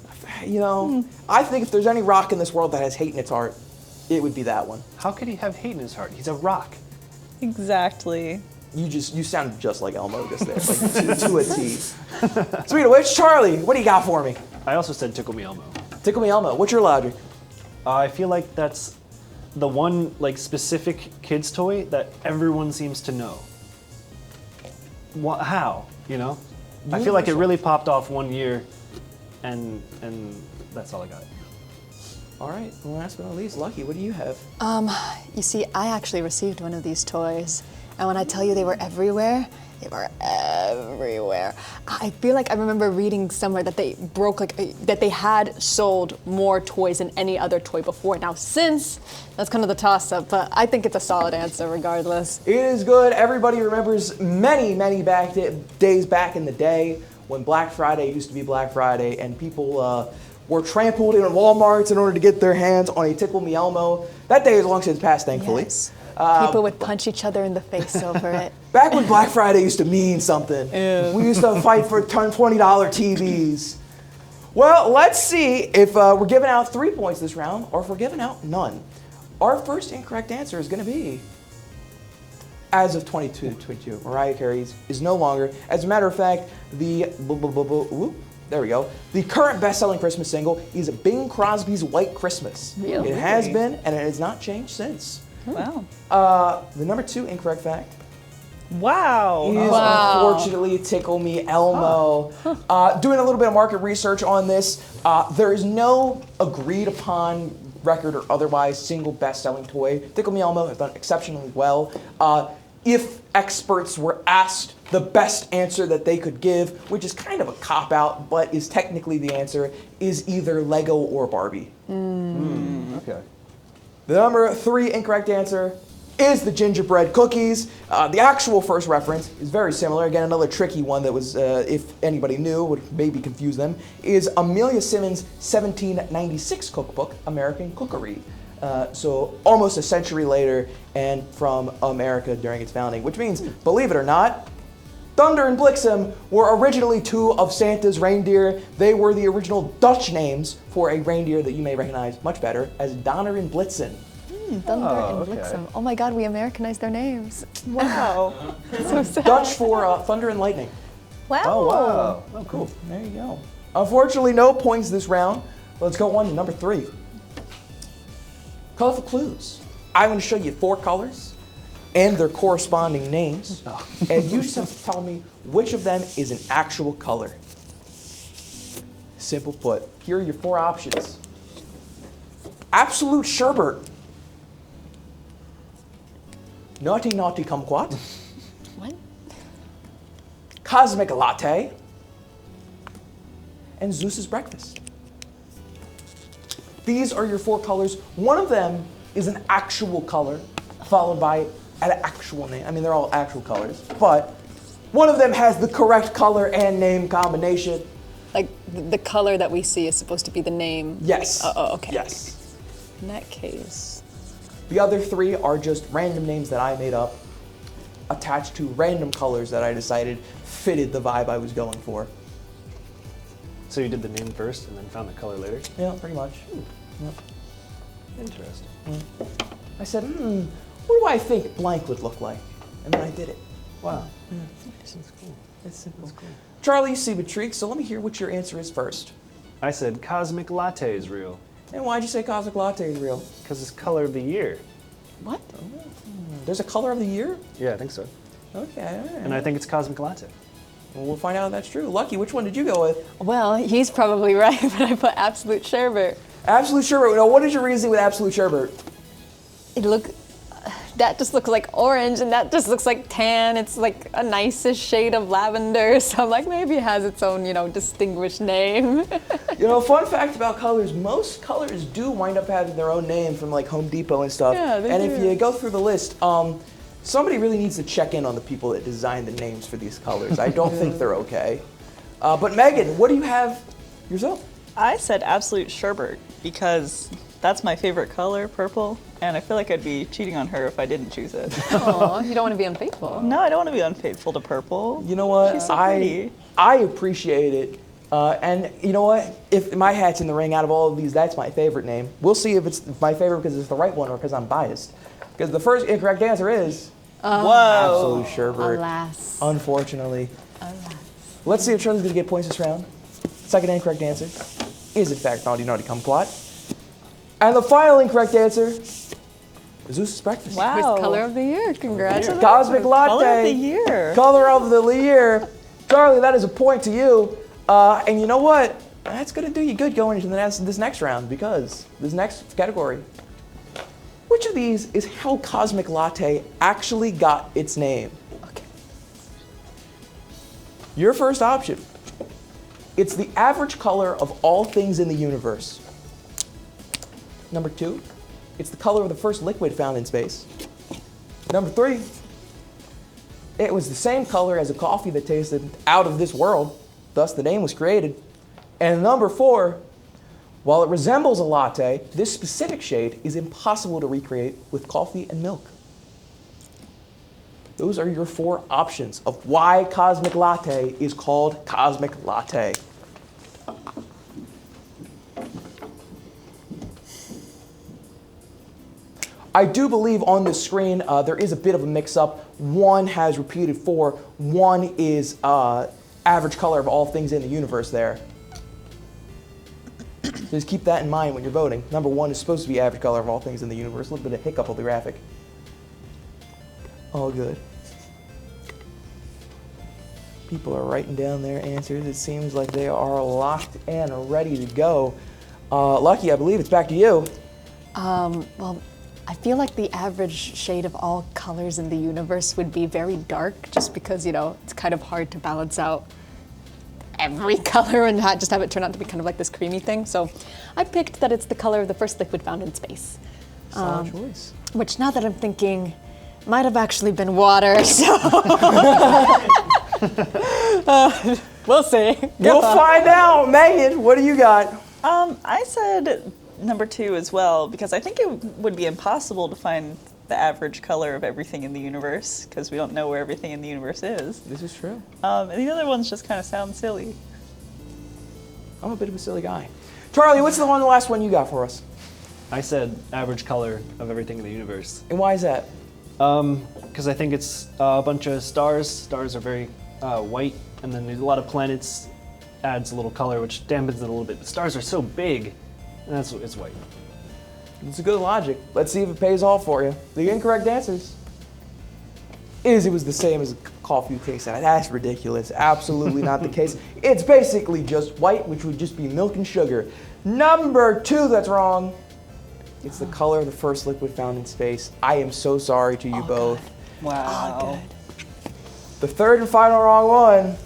You know, I think if there's any rock in this world that has hate in its heart, it would be that one. How could he have hate in his heart? He's a rock. Exactly. You sound just like Elmo just there, like to a T. Speaking of which, Charlie, what do you got for me? I also said Tickle Me Elmo. Tickle Me Elmo. What's your logic? I feel like that's the one like specific kid's toy that everyone seems to know. How? You know? I feel like it really popped off one year, and that's all I got. All right. Well, last but not least, Lucky, what do you have? You see, I actually received one of these toys, and when I tell you they were everywhere, they were everywhere. I feel like I remember reading somewhere that they broke, that they had sold more toys than any other toy before. Now, since, that's kind of the toss-up, but I think it's a solid answer regardless. It is good. Everybody remembers many days back in the day when Black Friday used to be Black Friday, and people were trampled in Walmarts in order to get their hands on a Tickle Me Elmo. That day is long since passed, thankfully. Yes. People would punch each other in the face over it. Back when Black Friday used to mean something. Ew. We used to fight for $20 TVs. Well, let's see if we're giving out 3 points this round or if we're giving out none. Our first incorrect answer is going to be, as of 22, Mariah Carey is no longer. As a matter of fact, there we go. The current best-selling Christmas single is Bing Crosby's White Christmas. Really? It has been, and it has not changed since. Wow. The number 2 incorrect fact Wow. is unfortunately Tickle Me Elmo. Doing a little bit of market research on this, there is no agreed upon record or otherwise single best-selling toy. Tickle Me Elmo has done exceptionally well. If experts were asked the best answer that they could give, which is kind of a cop-out, but is technically the answer, is either Lego or Barbie. Okay. The number 3 incorrect answer is the gingerbread cookies. The actual first reference is very similar. Again, another tricky one that was, if anybody knew, would maybe confuse them, is Amelia Simmons' 1796 cookbook, American Cookery. So almost a century later and from America during its founding, which means, believe it or not, Thunder and Blixen were originally 2 of Santa's reindeer. They were the original Dutch names for a reindeer that you may recognize much better as Donner and Blitzen. Thunder and Blixen. Oh my God, we Americanized their names. Wow. So sad. Dutch for thunder and lightning. Wow. Oh, wow. Oh, cool. There you go. Unfortunately, no points this round. Let's go on to number 3. Colorful clues. I'm going to show you 4 colors and their corresponding names, and you just have to tell me which of them is an actual color. Simple put. Here are your 4 options. Absolute sherbet. Naughty Naughty Kumquat. What? Cosmic Latte. And Zeus's Breakfast. These are your 4 colors. One of them is an actual color, followed by an actual name. I mean, they're all actual colors, but one of them has the correct color and name combination. Like the color that we see is supposed to be the name? Yes. Okay. Yes. In that case. The other 3 are just random names that I made up, attached to random colors that I decided fitted the vibe I was going for. So you did the name first and then found the color later? Yeah, pretty much. Yep. Interesting. I said, what do I think blank would look like? And then I did it. Wow. That's cool. That's simple. That's cool. Charlie, you seem intrigued, so let me hear what your answer is first. I said cosmic latte is real. And why'd you say cosmic latte is real? Because it's color of the year. What? There's a color of the year? Yeah, I think so. Okay. All right. And I think it's cosmic latte. Well, we'll find out if that's true. Lucky, which one did you go with? Well, he's probably right, but I put absolute sherbet. Absolute sherbet. Now, what is your reasoning with absolute sherbet? That just looks like orange, and that just looks like tan. It's like a nicest shade of lavender, so I'm like, maybe it has its own, distinguished name. Fun fact about colors, most colors do wind up having their own name from like Home Depot and stuff. Yeah, they and do. if you go through the list, somebody really needs to check in on the people that designed the names for these colors. I don't think they're okay. But Megan, what do you have yourself? I said absolute sherbet because that's my favorite color, purple, and I feel like I'd be cheating on her if I didn't choose it. Aw, you don't want to be unfaithful. No, I don't want to be unfaithful to purple. You know what? She's so pretty. I appreciate it. And you know what? If my hat's in the ring out of all of these, that's my favorite name. We'll see if it's my favorite because it's the right one or because I'm biased. Because the first incorrect answer is absolute sherbet. Alas. Unfortunately. Alas. Let's see if Charlie's going to get points this round. Second incorrect answer is in fact Naughty Naughty Kumquat. And the final incorrect answer is Zeus's Breakfast. Wow. With color of the year. Congratulations. Cosmic Latte. Color of the year. Color of the year. Charlie, that is a point to you. And you know what? That's going to do you good going into this next round because this next category. Which of these is how Cosmic Latte actually got its name? Okay. Your first option. It's the average color of all things in the universe. Number 2, it's the color of the first liquid found in space. Number 3, it was the same color as a coffee that tasted out of this world, thus the name was created. And number 4, while it resembles a latte, this specific shade is impossible to recreate with coffee and milk. Those are your 4 options of why Cosmic Latte is called Cosmic Latte. I do believe on the screen there is a bit of a mix-up. One has repeated 4. One is average color of all things in the universe there. So just keep that in mind when you're voting. Number 1 is supposed to be average color of all things in the universe. A little bit of hiccup of the graphic. All good. People are writing down their answers. It seems like they are locked and ready to go. Lucky, I believe it's back to you. Well, I feel like the average shade of all colors in the universe would be very dark just because, it's kind of hard to balance out every color and not just have it turn out to be kind of like this creamy thing. So I picked that it's the color of the first liquid found in space. Solid choice. Which now that I'm thinking, might have actually been water, so. We'll see. We'll find out. Megan, what do you got? I said number 2 as well because I think it would be impossible to find the average color of everything in the universe because we don't know where everything in the universe is. This is true. And the other ones just kind of sound silly. I'm a bit of a silly guy. Charlie, what's the last one you got for us? I said average color of everything in the universe. And why is that? Because I think it's a bunch of stars. Stars are very white, and then there's a lot of planets. Adds a little color, which dampens it a little bit. But stars are so big, and it's white. It's a good logic. Let's see if it pays off for you. The incorrect answers is it was the same as coffee taste. That's ridiculous. Absolutely not the case. It's basically just white, which would just be milk and sugar. Number 2, that's wrong. It's the color of the first liquid found in space. I am so sorry to you both. God. Wow. Oh, good. The third and final wrong one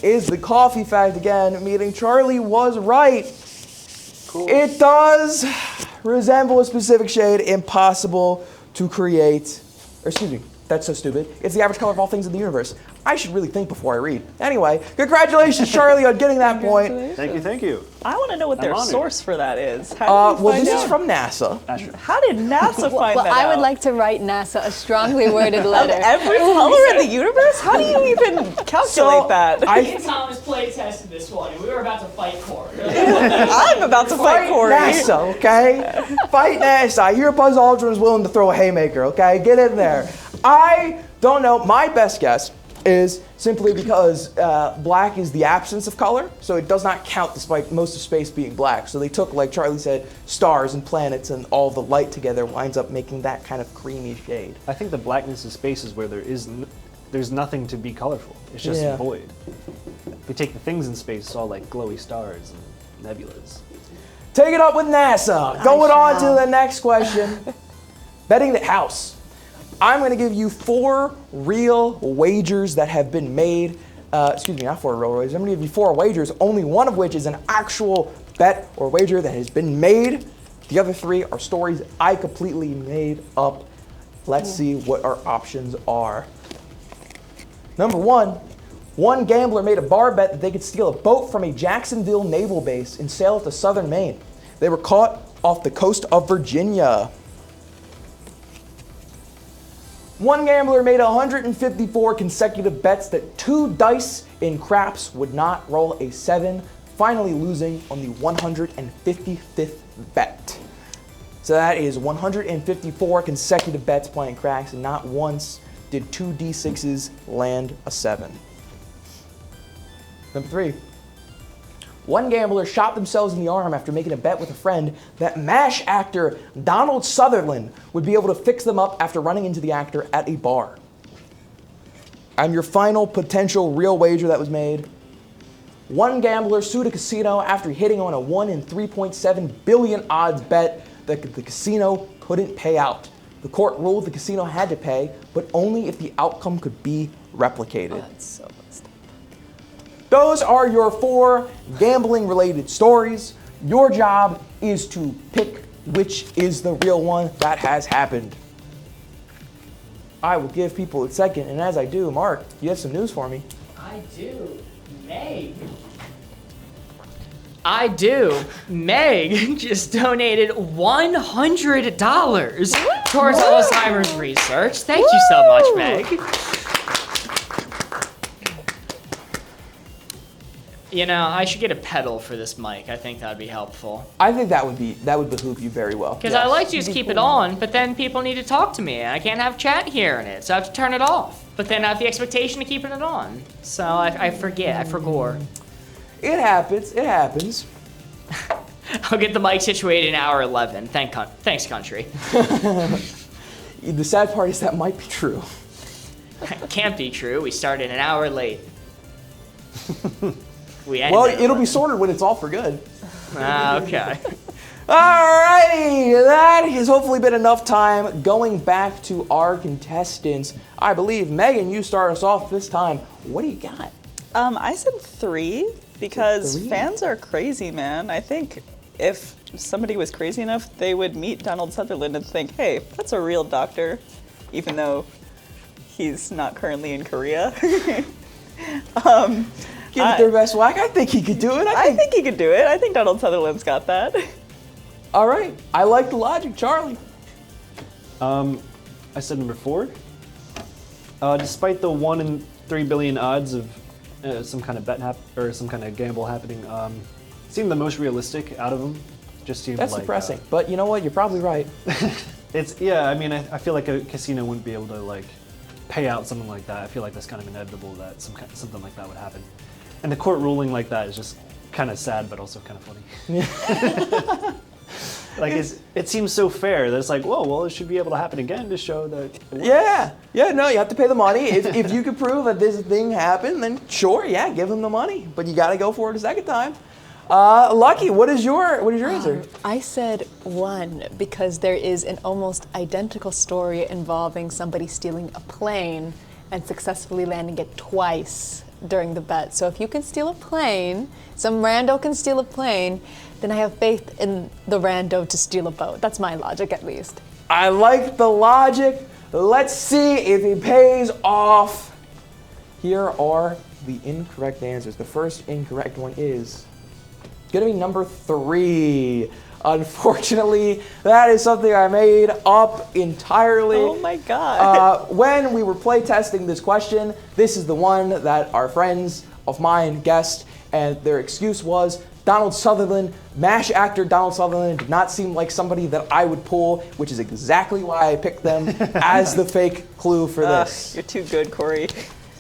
is the coffee fact again, meaning Charlie was right. Cool. It does resemble a specific shade, impossible to create. Or excuse me, that's so stupid. It's the average color of all things in the universe. I should really think before I read. Anyway, congratulations, Charlie, on getting that point. Thank you. I want to know what their honored. source for that is. How did you find this out? is from NASA. How did NASA find that I out? would like to write NASA a strongly worded letter. Of every color in the universe? How do you even calculate that? Me and Thomas play tested this one, and we were about to fight Corey. I'm about to fight Corey. NASA, okay? Fight NASA. I hear Buzz Aldrin's willing to throw a haymaker, okay? Get in there. I Don't know. My best guess is simply because black is the absence of color, so it does not count despite most of space being black. So they took, like Charlie said, stars and planets and all the light together winds up making that kind of creamy shade. I think the blackness of space is where there's nothing to be colorful. It's just void. If we take the things in space, it's all like glowy stars and nebulas. Take it up with NASA. Going on to the next question. Betting the house. I'm going to give you 4 real wagers that have been made. Excuse me, not 4 real wagers. I'm going to give you 4 wagers, only one of which is an actual bet or wager that has been made. The other 3 are stories I completely made up. Let's see what our options are. Number 1, one gambler made a bar bet that they could steal a boat from a Jacksonville naval base and sail it to southern Maine. They were caught off the coast of Virginia. One gambler made 154 consecutive bets that 2 dice in craps would not roll a 7, finally losing on the 155th bet. So that is 154 consecutive bets playing craps, and not once did 2 D6s land a 7. Number 3. One gambler shot themselves in the arm after making a bet with a friend that MASH actor Donald Sutherland would be able to fix them up after running into the actor at a bar. And your final potential real wager that was made. One gambler sued a casino after hitting on a 1 in 3.7 billion odds bet that the casino couldn't pay out. The court ruled the casino had to pay, but only if the outcome could be replicated. Oh, that's so messed up. Those are your 4 gambling-related stories. Your job is to pick which is the real one that has happened. I will give people a second, and as I do, Mark, you have some news for me. I do. Meg just donated $100 towards Alzheimer's research. Thank you so much, Meg. You know, I should get a pedal for this mic. I think that'd be helpful. I think that would behoove you very well. Because I like to just keep it on, but then people need to talk to me, and I can't have chat here in it, so I have to turn it off. But then I have the expectation of keeping it on, so I forget, I forgore. It happens. It happens. I'll get the mic situated in hour 11. Thanks, country. The sad part is that might be true. Can't be true. We started an hour late. Well, it'll be sorted when it's all for good. Okay. Alrighty, that has hopefully been enough time. Going back to our contestants, I believe, Megan, you start us off this time. What do you got? I said 3 because fans are crazy, man. I think if somebody was crazy enough, they would meet Donald Sutherland and think, hey, that's a real doctor, even though he's not currently in Korea. Give it their best whack. I think he could do it. I think he could do it. I think Donald Sutherland's got that. All right. I like the logic, Charlie. I said number 4. Despite the 1 in 3 billion odds of some kind of bet or some kind of gamble happening, seemed the most realistic out of them. Just seemed That's like, depressing, but you know what? You're probably right. I mean, I feel like a casino wouldn't be able to like pay out something like that. I feel like that's kind of inevitable that something like that would happen. And the court ruling like that is just kind of sad, but also kind of funny. Like it seems so fair that it's like, whoa, well, it should be able to happen again to show that. Yeah, no, you have to pay the money. If you could prove that this thing happened, then sure, yeah, give them the money. But you got to go for it a second time. Lucky, what is your answer? I said 1 because there is an almost identical story involving somebody stealing a plane and successfully landing it twice during the bet. So if you can steal a plane, some rando can steal a plane, then I have faith in the rando to steal a boat. That's my logic, at least. I like the logic. Let's see if it pays off. Here are the incorrect answers. The first incorrect one is going to be number 3. Unfortunately, that is something I made up entirely. Oh my God. When we were play testing this question, this is the one that our friends of mine guessed, and their excuse was Donald Sutherland, MASH actor Donald Sutherland, did not seem like somebody that I would pull, which is exactly why I picked them as the fake clue for this. You're too good, Corey.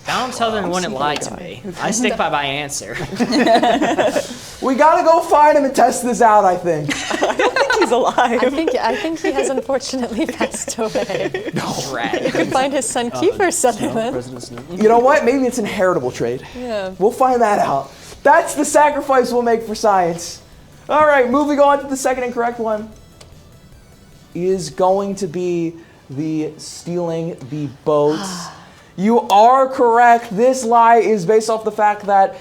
Donald Sutherland wouldn't lie to me. I stick by my answer. We gotta go find him and test this out, I think. I don't think he's alive. I think he has unfortunately passed away. Right. You can find his son Kiefer Sutherland. You know what? Maybe it's an inheritable trait. Yeah. We'll find that out. That's the sacrifice we'll make for science. All right, moving on to the second incorrect one. Is going to be the stealing the boats. You are correct. This lie is based off the fact that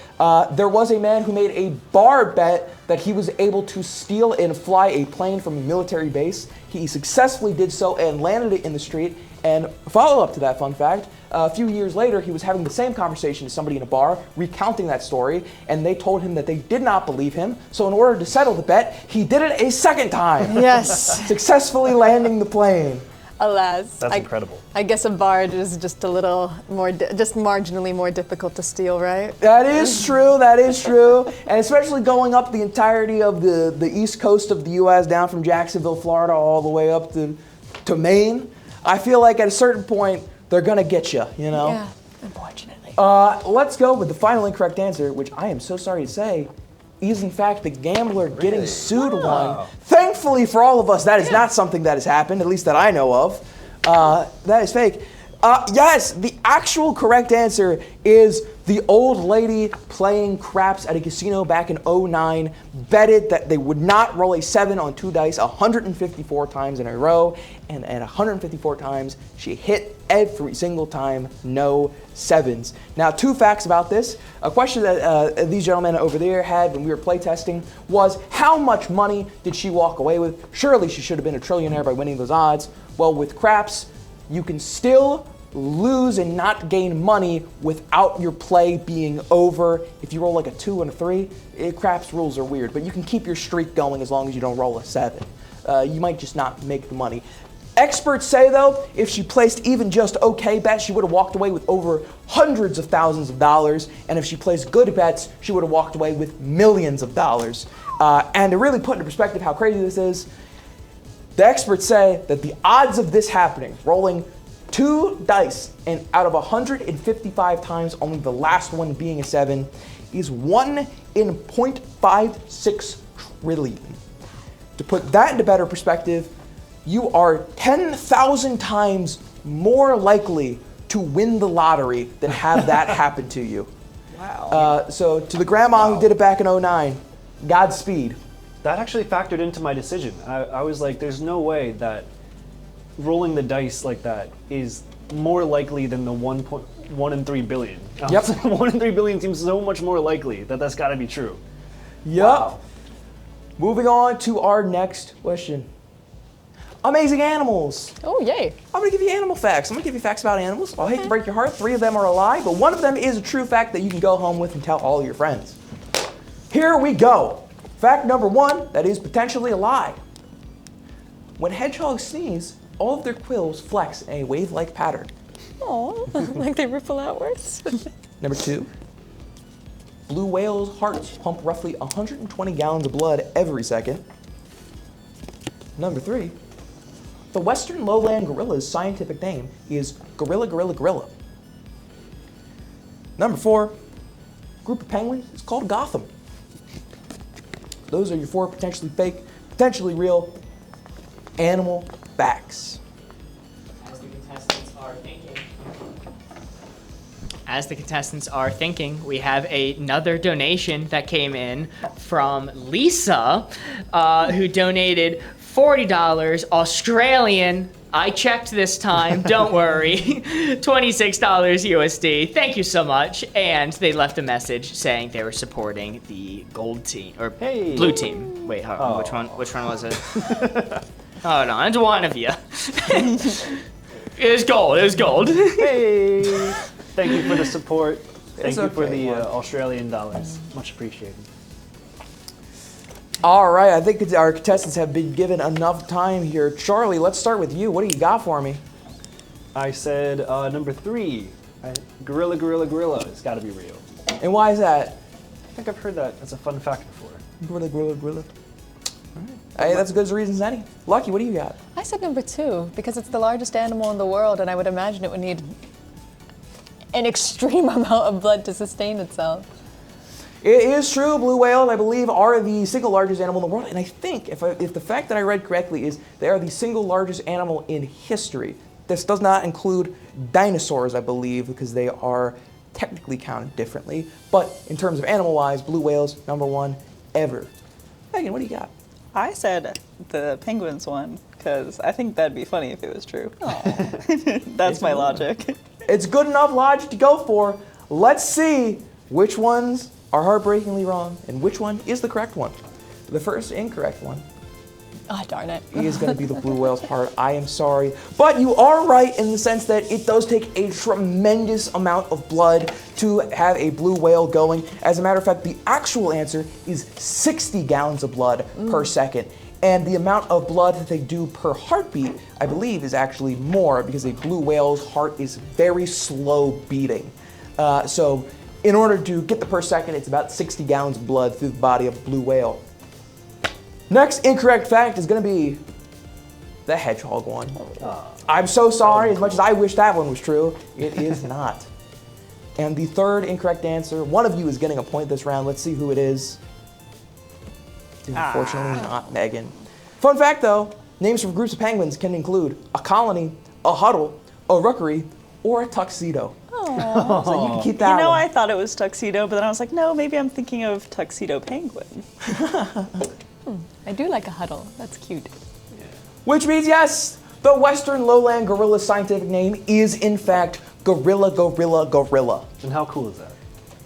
there was a man who made a bar bet that he was able to steal and fly a plane from a military base. He successfully did so and landed it in the street. And follow up to that fun fact, a few years later, he was having the same conversation as somebody in a bar, recounting that story, and they told him that they did not believe him. So in order to settle the bet, he did it a second time. Yes. Successfully landing the plane. Alas. That's incredible. I guess a barge is just a little more, just marginally more difficult to steal, right? That is true, that is true. And especially going up the entirety of the east coast of the U.S., down from Jacksonville, Florida, all the way up to Maine. I feel like at a certain point, they're gonna get you, you know? Yeah, unfortunately. Let's go with the final incorrect answer, which I am so sorry to say, is in fact the gambler getting sued one. Thankfully for all of us, that is not something that has happened, at least that I know of. That is fake. Yes, the actual correct answer is the old lady playing craps at a casino back in 2009 betted that they would not roll a 7 on 2 dice 154 times in a row, and at 154 times, she hit every single time, no 7s. Now, 2 facts about this. A question that these gentlemen over there had when we were playtesting was, how much money did she walk away with? Surely she should have been a trillionaire by winning those odds. Well, with craps, you can still lose and not gain money without your play being over. If you roll like a 2 and a 3, craps rules are weird, but you can keep your streak going as long as you don't roll a 7. You might just not make the money. Experts say, though, if she placed even just okay bets, she would have walked away with over hundreds of thousands of dollars, and if she placed good bets, she would have walked away with millions of dollars. And to really put into perspective how crazy this is, the experts say that the odds of this happening, rolling 2 dice and out of 155 times, only the last one being a 7, is 1 in 0.56 trillion. To put that into better perspective, you are 10,000 times more likely to win the lottery than have that happen to you. Wow. So to the grandma who did it back in 2009, Godspeed. That actually factored into my decision. I was like, there's no way that rolling the dice like that is more likely than the 1 in 3 billion. Yep. 1 in 3 billion seems so much more likely that that's got to be true. Yep. Wow. Moving on to our next question. Amazing animals. Oh, yay. I'm gonna give you animal facts. I'm gonna give you facts about animals. I hate to break your heart, 3 of them are a lie, but 1 of them is a true fact that you can go home with and tell all your friends. Here we go. Fact number 1, that is potentially a lie. When hedgehogs sneeze, all of their quills flex in a wave-like pattern. Oh, like they ripple outwards. Number 2, blue whales' hearts pump roughly 120 gallons of blood every second. Number 3, the western lowland gorilla's scientific name is gorilla, gorilla, gorilla. Number 4, group of penguins is called Gotham. Those are your 4 potentially fake, potentially real animal facts. As the contestants are thinking, we have another donation that came in from Lisa, who donated $40 Australian. I checked this time, don't worry. $26 USD. Thank you so much. And they left a message saying they were supporting the gold team, or blue team. Wait, hold on. Which one was it? Hold on, it's one of you. It was gold. Hey! Thank you for the support. Thank you for okay, the Australian dollars. Much appreciated. All right, I think our contestants have been given enough time here. Charlie, let's start with you. What do you got for me? I said number 3, gorilla, gorilla, gorilla. It's got to be real. And why is that? I think I've heard that as a fun fact before. Gorilla. All right. Hey, that's as good as a reason as any. Lucky, what do you got? I said number 2 because it's the largest animal in the world, and I would imagine it would need an extreme amount of blood to sustain itself. It is true, blue whales, I believe, are the single largest animal in the world, and I think, if the fact that I read correctly is they are the single largest animal in history. This does not include dinosaurs, I believe, because they are technically counted differently, but in terms of animal-wise, blue whales, number 1 ever. Megan, what do you got? I said the penguins one because I think that'd be funny if it was true. That's my logic. It's good enough logic to go for. Let's see which ones are heartbreakingly wrong and which one is the correct one. The first incorrect one Oh, darn it. is going to be the blue whale's part. I am sorry. But you are right in the sense that it does take a tremendous amount of blood to have a blue whale going. As a matter of fact, the actual answer is 60 gallons of blood per second. And the amount of blood that they do per heartbeat, I believe, is actually more because a blue whale's heart is very slow beating. So in order to get the per second, it's about 60 gallons of blood through the body of a blue whale. Next incorrect fact is going to be the hedgehog one. I'm so sorry, as much as I wish that one was true, it is not. And the third incorrect answer, one of you is getting a point this round. Let's see who it is. It's unfortunately not Megan. Fun fact though, names for groups of penguins can include a colony, a huddle, a rookery, or a tuxedo. So you can keep that You know, one. I thought it was tuxedo, but then I was like, no, maybe I'm thinking of tuxedo penguin. I do like a huddle. That's cute. Which means yes, the Western lowland gorilla's scientific name is in fact gorilla. And how cool is that?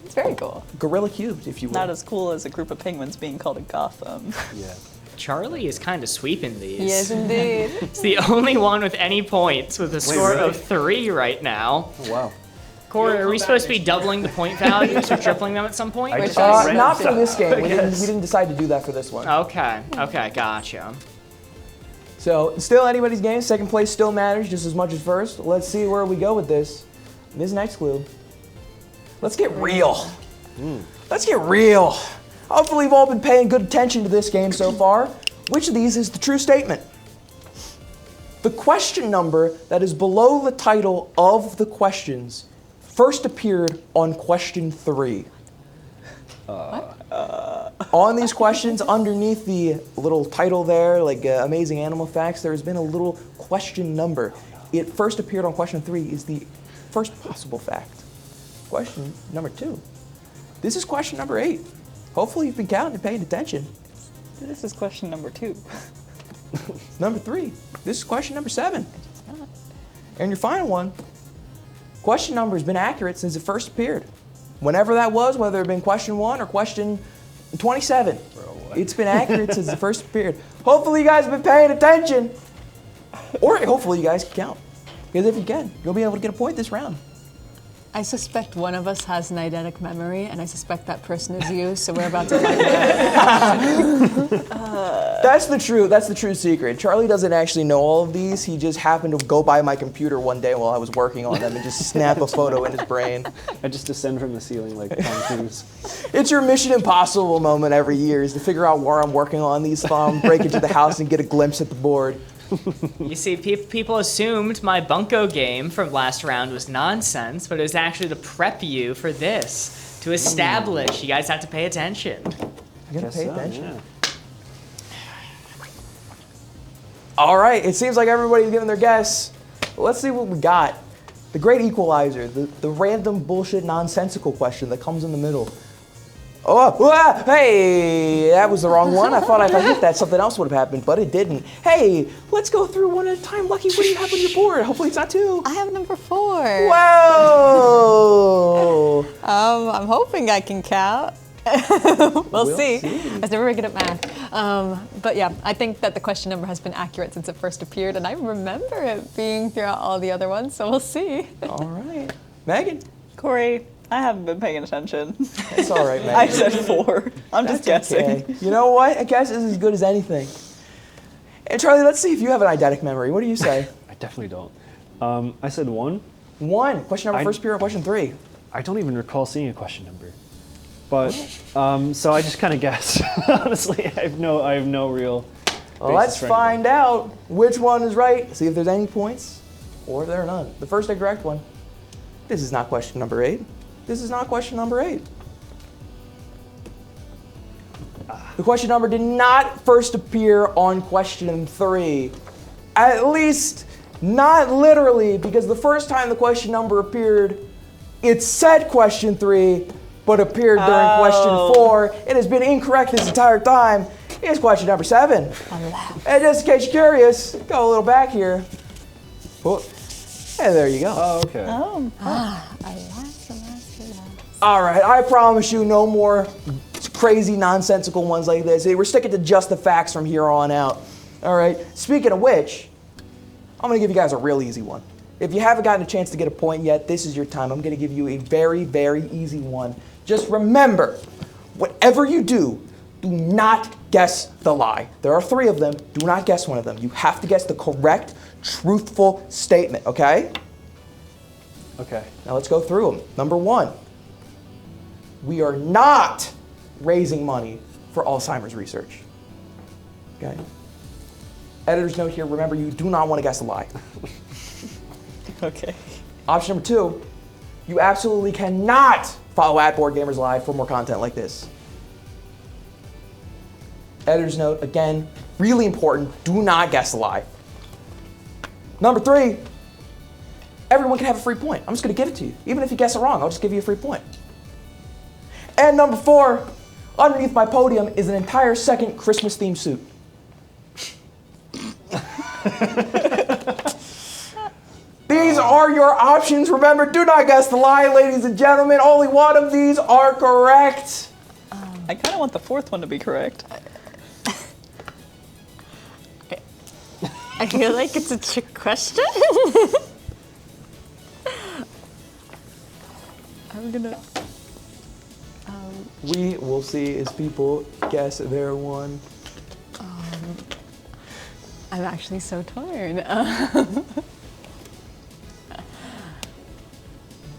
It's very cool. Gorilla cubed, if you will. Not as cool as a group of penguins being called a Gotham. Yeah. Charlie is kind of sweeping these. Yes, indeed. It's the only one with any points with a score of 3 right now. Oh, wow. Corey, are we supposed to be doubling the point values or tripling them at some point? Not for this game. We didn't decide to do that for this one. Okay, gotcha. So, still anybody's game. Second place still matters just as much as first. Let's see where we go with this. This next clue. Let's get real. Let's get real. Hopefully you've all been paying good attention to this game so far. Which of these is the true statement? The question number that is below the title of the questions first appeared on question 3. On these questions, underneath the little title there, like Amazing Animal Facts, there's been a little question number. It first appeared on question 3 is the first possible fact. Question number 2. This is question number 8. Hopefully you've been counting and paying attention. This is question number 2. Number 3. This is question number 7. And your final one. Question number has been accurate since it first appeared. Whenever that was, whether it been question 1 or question 27. It's been accurate since it first appeared. Hopefully you guys have been paying attention. Or hopefully you guys can count. Because if you can, you'll be able to get a point this round. I suspect one of us has an eidetic memory, and I suspect that person is you, so we're about to find out. That's the true secret. Charlie doesn't actually know all of these. He just happened to go by my computer one day while I was working on them and just snap a photo in his brain. I just descend from the ceiling like Tom Cruise. It's your Mission Impossible moment every year is to figure out where I'm working on these, break into the house and get a glimpse at the board. You see, people assumed my bunko game from last round was nonsense, but it was actually to prep you for this, to establish. You guys have to pay attention. You gotta pay attention. Yeah. All right, it seems like everybody's giving their guess. Let's see what we got. The great equalizer, the random bullshit nonsensical question that comes in the middle. Oh, hey, that was the wrong one. I thought if I hit that, something else would have happened, but it didn't. Hey, let's go through one at a time. Lucky, what do you have on your board? Hopefully it's not 2. I have number 4. Whoa! I'm hoping I can count. we'll see. I was never very good at math. But yeah, I think that the question number has been accurate since it first appeared, and I remember it being throughout all the other ones, so we'll see. All right. Megan? Corey, I haven't been paying attention. It's all right, Megan. I said 4. I'm just guessing. Okay. You know what? A guess is as good as anything. And Charlie, let's see if you have an eidetic memory. What do you say? I definitely don't. I said 1. 1. Question number first appeared on question 3. I don't even recall seeing a question number. But so I just kind of guessed. Honestly, I have no real. Well, let's find out which one is right. See if there's any points or if there are none. The first incorrect one. This is not question number 8. This is not question number 8. The question number did not first appear on question 3. At least not literally, because the first time the question number appeared, it said question 3, but appeared during question 4. It has been incorrect this entire time. Here's question number 7. And just in case you're curious, go a little back here. Oh, and there you go. Oh, okay. All right, I promise you no more crazy, nonsensical ones like this. We're sticking to just the facts from here on out. All right, speaking of which, I'm going to give you guys a real easy one. If you haven't gotten a chance to get a point yet, this is your time. I'm going to give you a very, very easy one. Just remember, whatever you do, do not guess the lie. There are 3 of them. Do not guess one of them. You have to guess the correct, truthful statement, okay? Okay. Now let's go through them. Number 1, we are not raising money for Alzheimer's research. Okay? Editor's note here, remember, you do not want to guess a lie. Okay. Option number 2, you absolutely cannot follow @BoardGamers Live for more content like this. Editor's note, again, really important, do not guess a lie. Number 3, everyone can have a free point. I'm just going to give it to you. Even if you guess it wrong, I'll just give you a free point. And number 4, underneath my podium is an entire second Christmas-themed suit. These are your options. Remember, do not guess the lie, ladies and gentlemen. Only one of these are correct. I kind of want the 4th one to be correct. I feel like it's a trick question. I'm gonna. We will see as people guess their one. I'm actually so torn.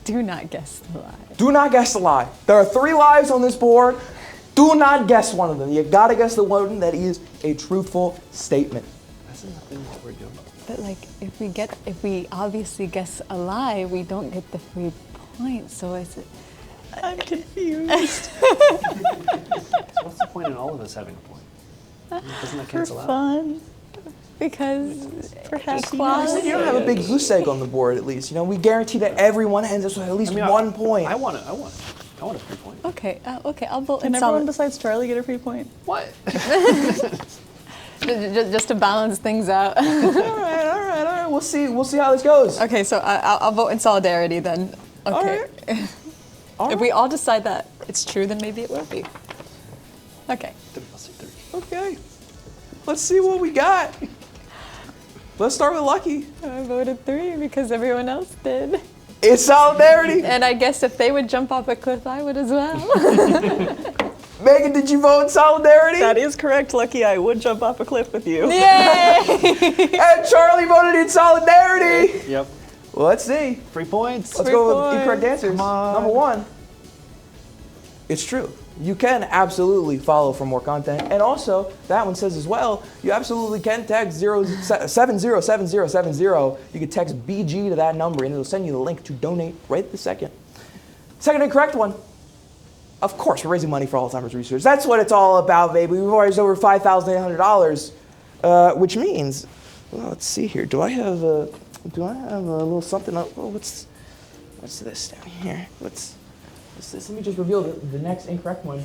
Do not guess the lie. Do not guess the lie. There are 3 lies on this board. Do not guess one of them. You gotta guess the one that is a truthful statement. That's nothing what we're doing. But like, if we obviously guess a lie, we don't get the free point. So is it? I'm confused. So what's the point in all of us having a point? Doesn't that cancel out? For fun. Because For equality. You don't have a big goose egg on the board, at least. You know, we guarantee that everyone ends up with at least 1 point. I want a free point. Okay, okay, I'll vote. Can everyone besides Charlie get a free point? What? just to balance things out. all right. We'll see how this goes. Okay, so I'll vote in solidarity then. Okay. All If we all decide that it's true, then maybe it will be. Okay. Okay. Let's see what we got. Let's start with Lucky. I voted 3 because everyone else did. It's solidarity. And I guess if they would jump off a cliff, I would as well. Megan, did you vote in solidarity? That is correct, Lucky. I would jump off a cliff with you. Yay! And Charlie voted in solidarity. Yep. Well, let's see. 3 points. Let's go with incorrect answers. Number 1, it's true. You can absolutely follow for more content. And also, that one says as well, you absolutely can text 707070. You can text BG to that number and it'll send you the link to donate right this second. Second incorrect one. Of course, we're raising money for Alzheimer's research. That's what it's all about, baby. We've raised over $5,800, which means, well, let's see here. Do I have a little something? Oh, what's this down here? What's this? Let me just reveal the next incorrect one.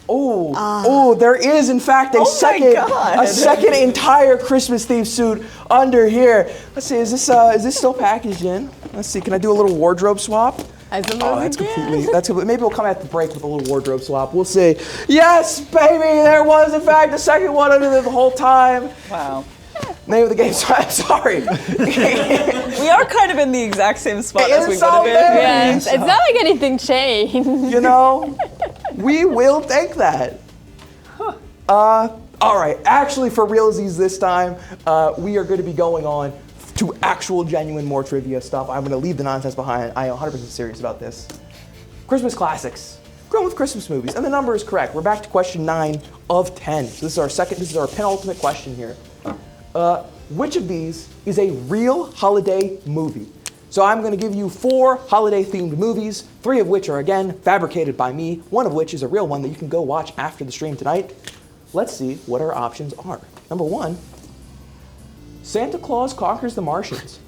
Oh, there is in fact a second entire Christmas themed suit under here. Let's see, is this still packaged in? Let's see, can I do a little wardrobe swap? That's completely. Maybe we'll come at the break with a little wardrobe swap. We'll see. Yes, baby, there was in fact a second one under there the whole time. Wow. Name of the game. I'm sorry. We are kind of in the exact same spot as we would have been. Yes, it's not like anything changed. You know, we will take that. All right. Actually, for realsies this time, we are going to be going on to actual, genuine, more trivia stuff. I'm going to leave the nonsense behind. I am 100% serious about this. Christmas classics. going with Christmas movies, and the number is correct. We're back to question 9 of 10. So this is our penultimate question here. Which of these is a real holiday movie? So I'm going to give you 4 holiday-themed movies, 3 of which are, again, fabricated by me, 1 of which is a real one that you can go watch after the stream tonight. Let's see what our options are. Number 1, Santa Claus Conquers the Martians.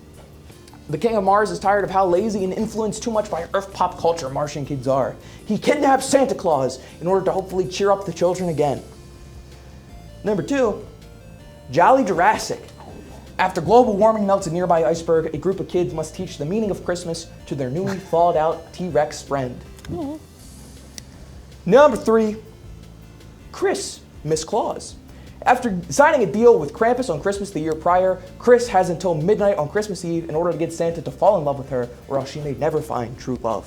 The King of Mars is tired of how lazy and influenced too much by Earth pop culture Martian kids are. He kidnaps Santa Claus in order to hopefully cheer up the children again. Number 2, Jolly Jurassic. After global warming melts a nearby iceberg, a group of kids must teach the meaning of Christmas to their newly thawed out T-Rex friend. Number 3, Chris, Miss Claus. After signing a deal with Krampus on Christmas the year prior, Chris has until midnight on Christmas Eve in order to get Santa to fall in love with her, or else she may never find true love.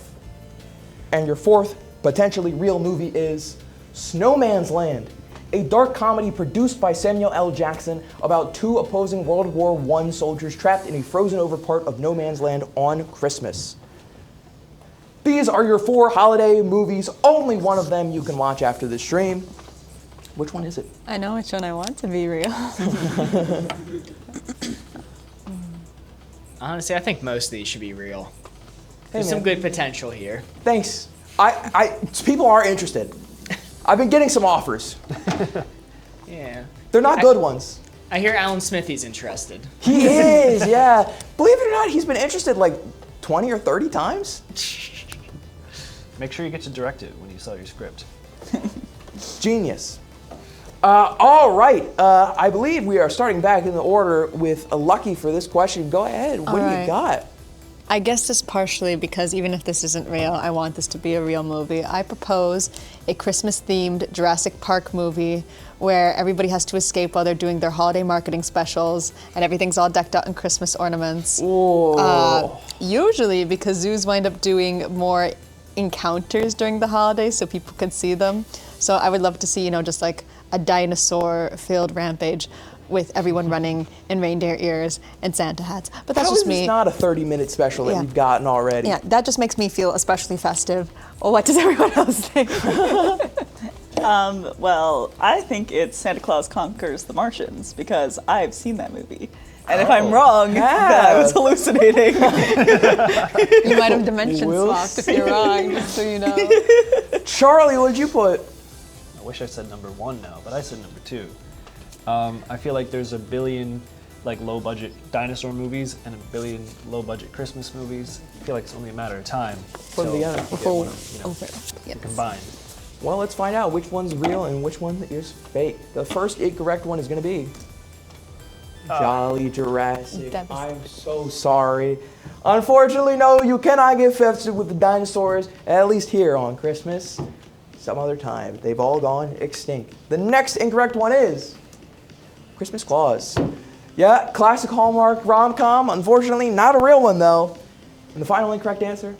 And your 4th, potentially real movie is Snowman's Land, a dark comedy produced by Samuel L. Jackson about 2 opposing World War I soldiers trapped in a frozen over part of no man's land on Christmas. These are your 4 holiday movies. Only one of them you can watch after the stream. Which one is it? I know which one I want to be real. Honestly, I think most of these should be real. Hey, There's some man. good potential here. Thanks. People are interested. I've been getting some offers. Yeah. They're not good ones. I hear Alan Smithy's interested. He is, yeah. Believe it or not, he's been interested like 20 or 30 times. Make sure you get to direct it when you sell your script. Genius. All right. I believe we are starting back in the order with a Lucky for this question. Go ahead. What do you got? I guess this partially because even if this isn't real, I want this to be a real movie. I propose a Christmas-themed Jurassic Park movie where everybody has to escape while they're doing their holiday marketing specials and everything's all decked out in Christmas ornaments. Usually because zoos wind up doing more encounters during the holidays so people can see them. So I would love to see, just like a dinosaur-filled rampage with everyone running in reindeer ears and Santa hats. But that's just me. How is this not a 30-minute special that you've gotten already? Yeah, that just makes me feel especially festive. Well, what does everyone else think? Well, I think it's Santa Claus Conquers the Martians because I've seen that movie. And if I'm wrong, then I was hallucinating. You might have dimension swapped if you're wrong, just so you know. Charlie, what'd you put? I wish I said number 1 now, but I said number 2. I feel like there's a billion low-budget dinosaur movies and a billion low-budget Christmas movies. I feel like it's only a matter of time Put them together. combined. Well, let's find out which one's real and which one is fake. The first incorrect one is going to be Jolly Jurassic. I'm so sorry. Unfortunately, no, you cannot get festive with the dinosaurs, at least here on Christmas. Some other time. They've all gone extinct. The next incorrect one is Christmas Claus. Yeah, classic Hallmark rom-com. Unfortunately, not a real one, though. And the final incorrect answer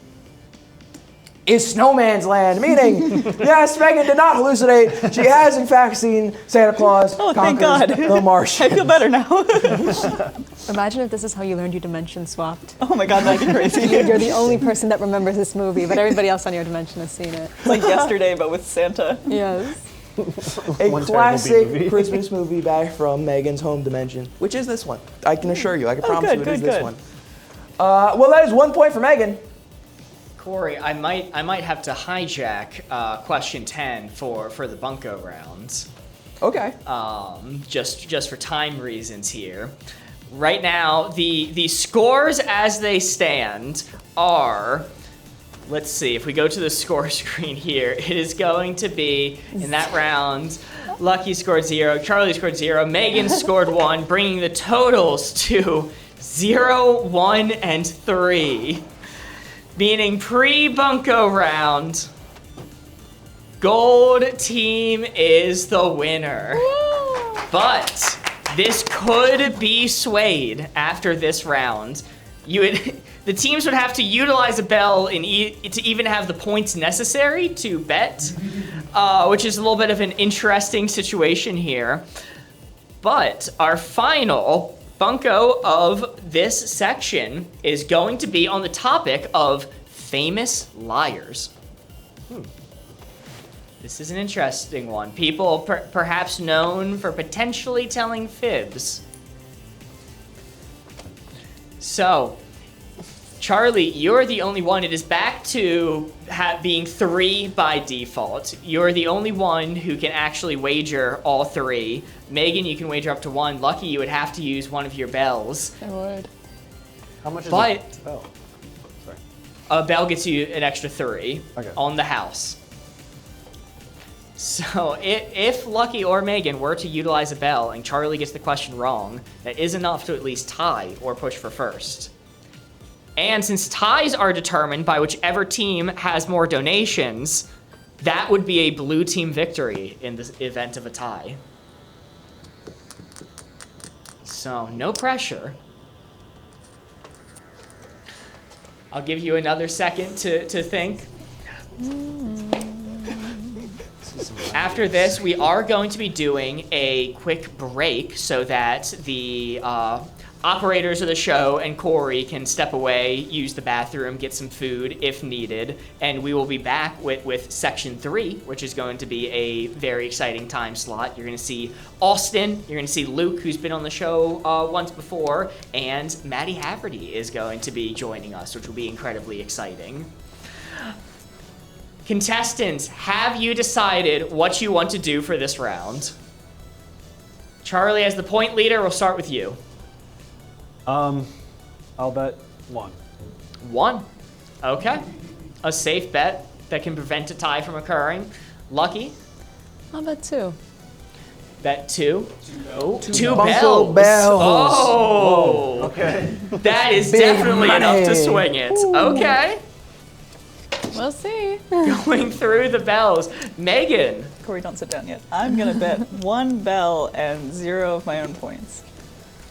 is Snowman's Land, meaning, yes, Megan did not hallucinate. She has, in fact, seen Santa Claus thank God. the Martians. I feel better now. Imagine if this is how you learned you dimension swapped. Oh my God, that'd be crazy. You're the only person that remembers this movie, but everybody else on your dimension has seen it. It's like yesterday, but with Santa. Yes. A classic Christmas movie back from Megan's home dimension, which is this one. I can assure you, I can promise you it is this one. Well, that is 1 point for Megan. Corey, I might have to hijack question 10 for the bunko rounds. Okay. Just for time reasons here. Right now, the scores as they stand are, let's see, if we go to the score screen here, it is going to be, in that round, Lucky scored 0, Charlie scored 0, Megan scored 1, bringing the totals to 0, 1, and 3. Meaning pre-bunko round, gold team is the winner. But this could be swayed after this round. The teams would have to utilize a bell to even have the points necessary to bet, which is a little bit of an interesting situation here. But our final bunko of this section is going to be on the topic of famous liars. This is an interesting one. People perhaps known for potentially telling fibs. So, Charlie, you're the only one. It is back to being 3 by default. You're the only one who can actually wager all 3. Megan, you can wager up to 1. Lucky, you would have to use one of your bells. I would. How much is But a bell? Sorry. a bell gets you an extra 3 on the house. So if Lucky or Megan were to utilize a bell and Charlie gets the question wrong, that is enough to at least tie or push for first. And since ties are determined by whichever team has more donations, that would be a blue team victory in the event of a tie. So no pressure. I'll give you another second to think. After this, we are going to be doing a quick break so that the operators of the show and Corey can step away, use the bathroom, get some food if needed, and we will be back with section 3, which is going to be a very exciting time slot. You're going to see Austin, you're going to see Luke, who's been on the show once before, and Matt Haverty is going to be joining us, which will be incredibly exciting. Contestants, have you decided what you want to do for this round? Charlie, as the point leader, we'll start with you. I'll bet 1. 1. Okay. A safe bet that can prevent a tie from occurring. Lucky? I'll bet 2. Bet 2. Oh, 2 Bunko bells. bells. Oh. Whoa, okay. That is Big definitely money. enough to swing it. Okay. We'll see. Going through the bells. Megan. Corey, don't sit down yet. I'm gonna bet 1 bell and 0 of my own points.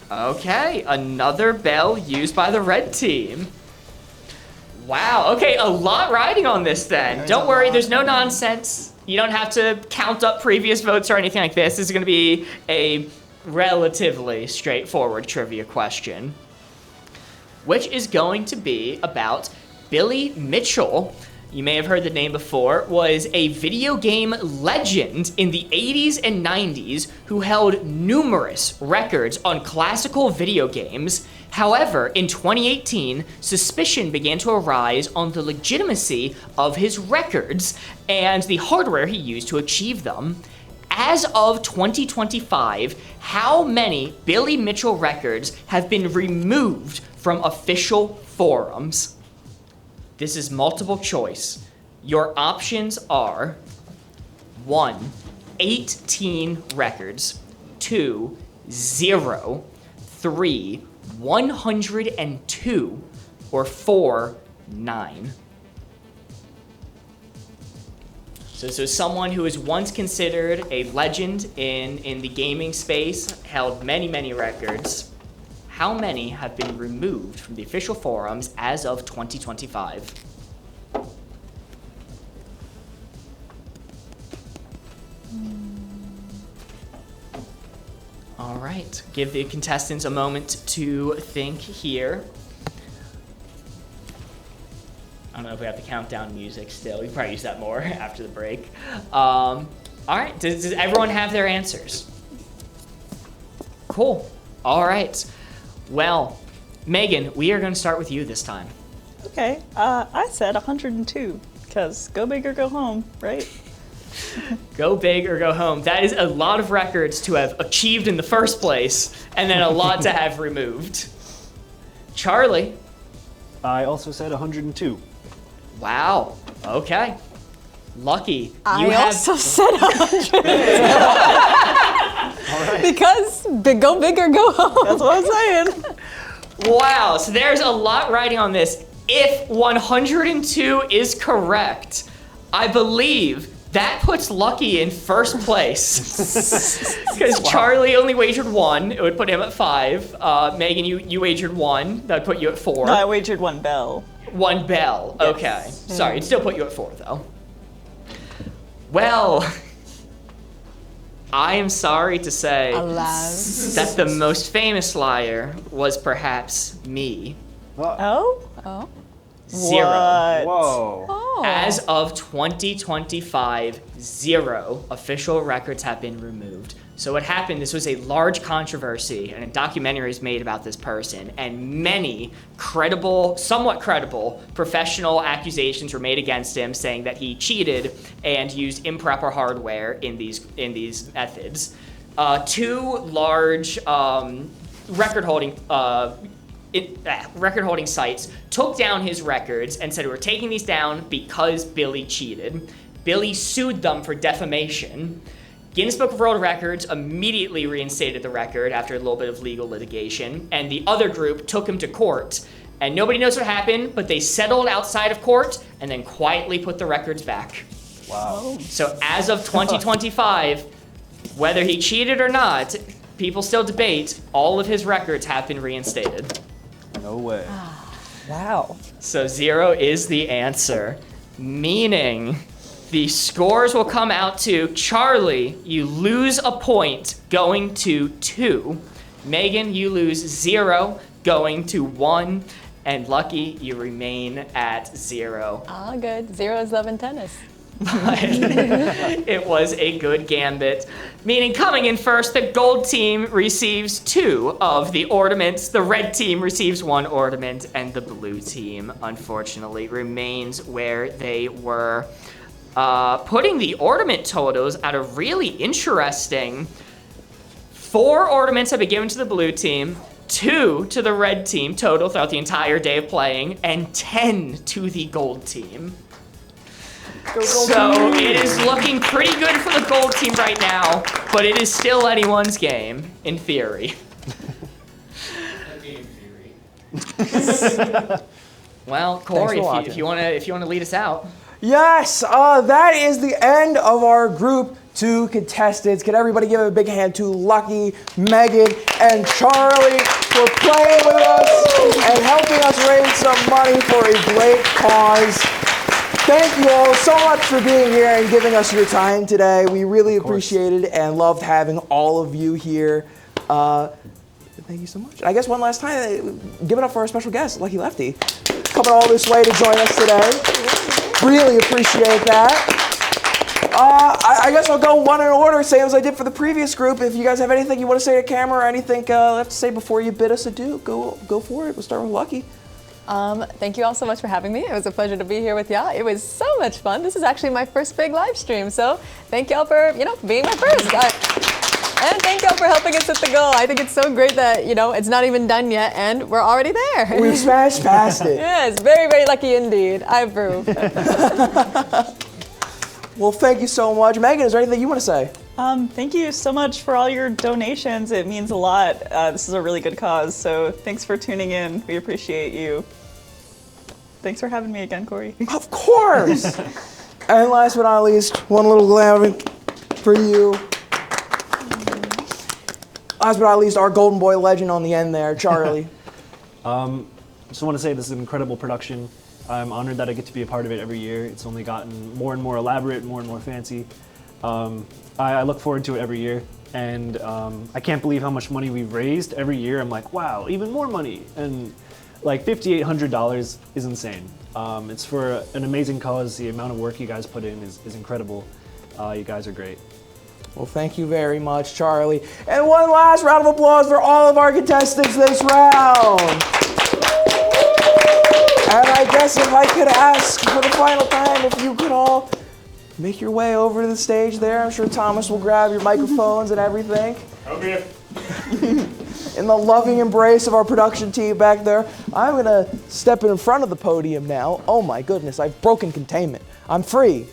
Okay, another bell used by the red team. Wow, okay, a lot riding on this then. Don't worry, there's no nonsense. You don't have to count up previous votes or anything like this. This is gonna be a relatively straightforward trivia question, which is going to be about Billy Mitchell. You may have heard the name before, was a video game legend in the 80s and 90s who held numerous records on classical video games. However, in 2018, suspicion began to arise on the legitimacy of his records and the hardware he used to achieve them. As of 2025, how many Billy Mitchell records have been removed from official forums? This is multiple choice. Your options are 1, 18 records, 2, 0, 3, 102, or 4, 9. So someone who was once considered a legend in the gaming space, held many, many records. How many have been removed from the official forums as of 2025? All right, give the contestants a moment to think here. I don't know if we have the countdown music still. We can probably use that more after the break. All right, does everyone have their answers? Cool, all right. Well, Megan, we are going to start with you this time. Okay, I said 102, because go big or go home, right? Go big or go home. That is a lot of records to have achieved in the first place, and then a lot to have removed. Charlie. I also said 102. Wow, okay. Lucky. I also said 100. All right. Because go big or go home. That's what I'm saying. Wow, so there's a lot riding on this. If 102 is correct, I believe that puts Lucky in first place. Because Charlie only wagered 1. It would put him at 5. Megan, you wagered 1. That would put you at 4. No, I wagered 1 bell. 1 bell, Yes. okay. Sorry, it'd still put you at 4, though. Well, I am sorry to say that the most famous liar was perhaps me. Oh? 0. Whoa. Oh. As of 2025, 0 official records have been removed. So what happened, this was a large controversy, and a documentary was made about this person, and many credible, somewhat credible, professional accusations were made against him, saying that he cheated and used improper hardware in these methods. 2 large record-holding sites took down his records and said, we're taking these down because Billy cheated. Billy sued them for defamation. Guinness Book of World Records immediately reinstated the record after a little bit of legal litigation, and the other group took him to court. And nobody knows what happened, but they settled outside of court and then quietly put the records back. Wow. So as of 2025, whether he cheated or not, people still debate, all of his records have been reinstated. No way. Wow. So 0 is the answer, meaning the scores will come out to Charlie, you lose a point going to 2. Megan, you lose 0 going to 1. And Lucky, you remain at 0. Oh, good. 0 is love and tennis. It was a good gambit. Meaning coming in first, the gold team receives 2 of the ornaments, the red team receives 1 ornament, and the blue team, unfortunately, remains where they were. Putting the ornament totals at a really interesting 4 ornaments have been given to the blue team, 2 to the red team total throughout the entire day of playing, and 10 to the gold team. So it is looking pretty good for the gold team right now, but it is still anyone's game, in theory. Well, Corey, if you want to lead us out. Yes, that is the end of our group 2 contestants. Can everybody give a big hand to Lucky, Megan, and Charlie for playing with us and helping us raise some money for a great cause. Thank you all so much for being here and giving us your time today. We really appreciate it and loved having all of you here. Thank you so much. And I guess one last time, give it up for our special guest, Lucky Leftie, coming all this way to join us today. Really appreciate that. I guess I'll go one in order, same as I did for the previous group. If you guys have anything you want to say to camera or anything left to say before you bid us adieu, go for it. We'll start with Lucky. Thank you all so much for having me. It was a pleasure to be here with y'all. It was so much fun. This is actually my first big live stream, so thank y'all for, being my first. And thank y'all for helping us hit the goal. I think it's so great that, it's not even done yet, and we're already there. We smashed past it. Yes, very, very lucky indeed. I approve. Well, thank you so much. Megan, is there anything you want to say? Thank you so much for all your donations. It means a lot. This is a really good cause, so thanks for tuning in. We appreciate you. Thanks for having me again, Corey. Of course! And last but not least, one little glam for you. Last but not least, our Golden Boy legend on the end there, Charlie. Just want to say this is an incredible production. I'm honored that I get to be a part of it every year. It's only gotten more and more elaborate, more and more fancy. I look forward to it every year, and I can't believe how much money we've raised every year. I'm like, wow, even more money. And like $5,800 is insane. It's for an amazing cause. The amount of work you guys put in is incredible. You guys are great. Well, thank you very much, Charlie. And one last round of applause for all of our contestants this round. And I guess if I could ask for the final time, if you could all make your way over to the stage there. I'm sure Thomas will grab your microphones and everything. Okay. In the loving embrace of our production team back there, I'm gonna step in front of the podium now. Oh my goodness, I've broken containment. I'm free.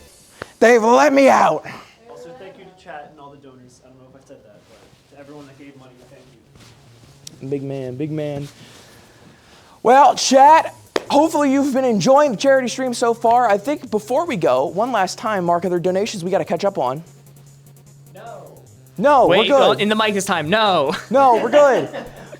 They've let me out. Also, thank you to chat and all the donors. I don't know if I said that, but to everyone that gave money, thank you. Big man, big man. Well, chat, hopefully you've been enjoying the charity stream so far. I think before we go, one last time, Mark, are there donations we gotta catch up on? No, Wait, we're good. in the mic this time, no. No, we're good.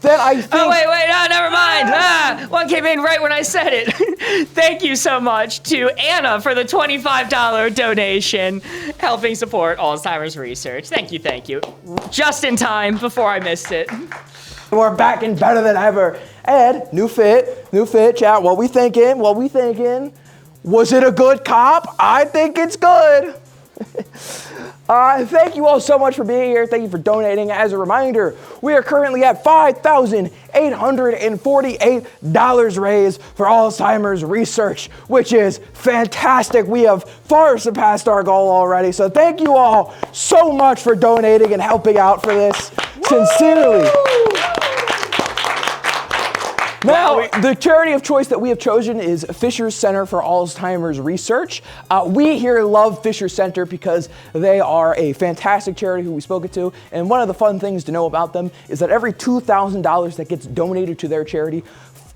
Then I think... Oh, wait, no, never mind. One came in right when I said it. Thank you so much to Anna for the $25 donation, helping support Alzheimer's research. Thank you. Just in time, before I missed it. We're back and better than ever. And new fit, chat. What we thinking? Was it a good cop? I think it's good. Thank you all so much for being here. Thank you for donating. As a reminder, we are currently at $5,848 raised for Alzheimer's research, which is fantastic. We have far surpassed our goal already. So thank you all so much for donating and helping out for this. Sincerely. Now, the charity of choice that we have chosen is Fisher Center for Alzheimer's Research. We here love Fisher Center because they are a fantastic charity who we spoke to, and one of the fun things to know about them is that every $2,000 that gets donated to their charity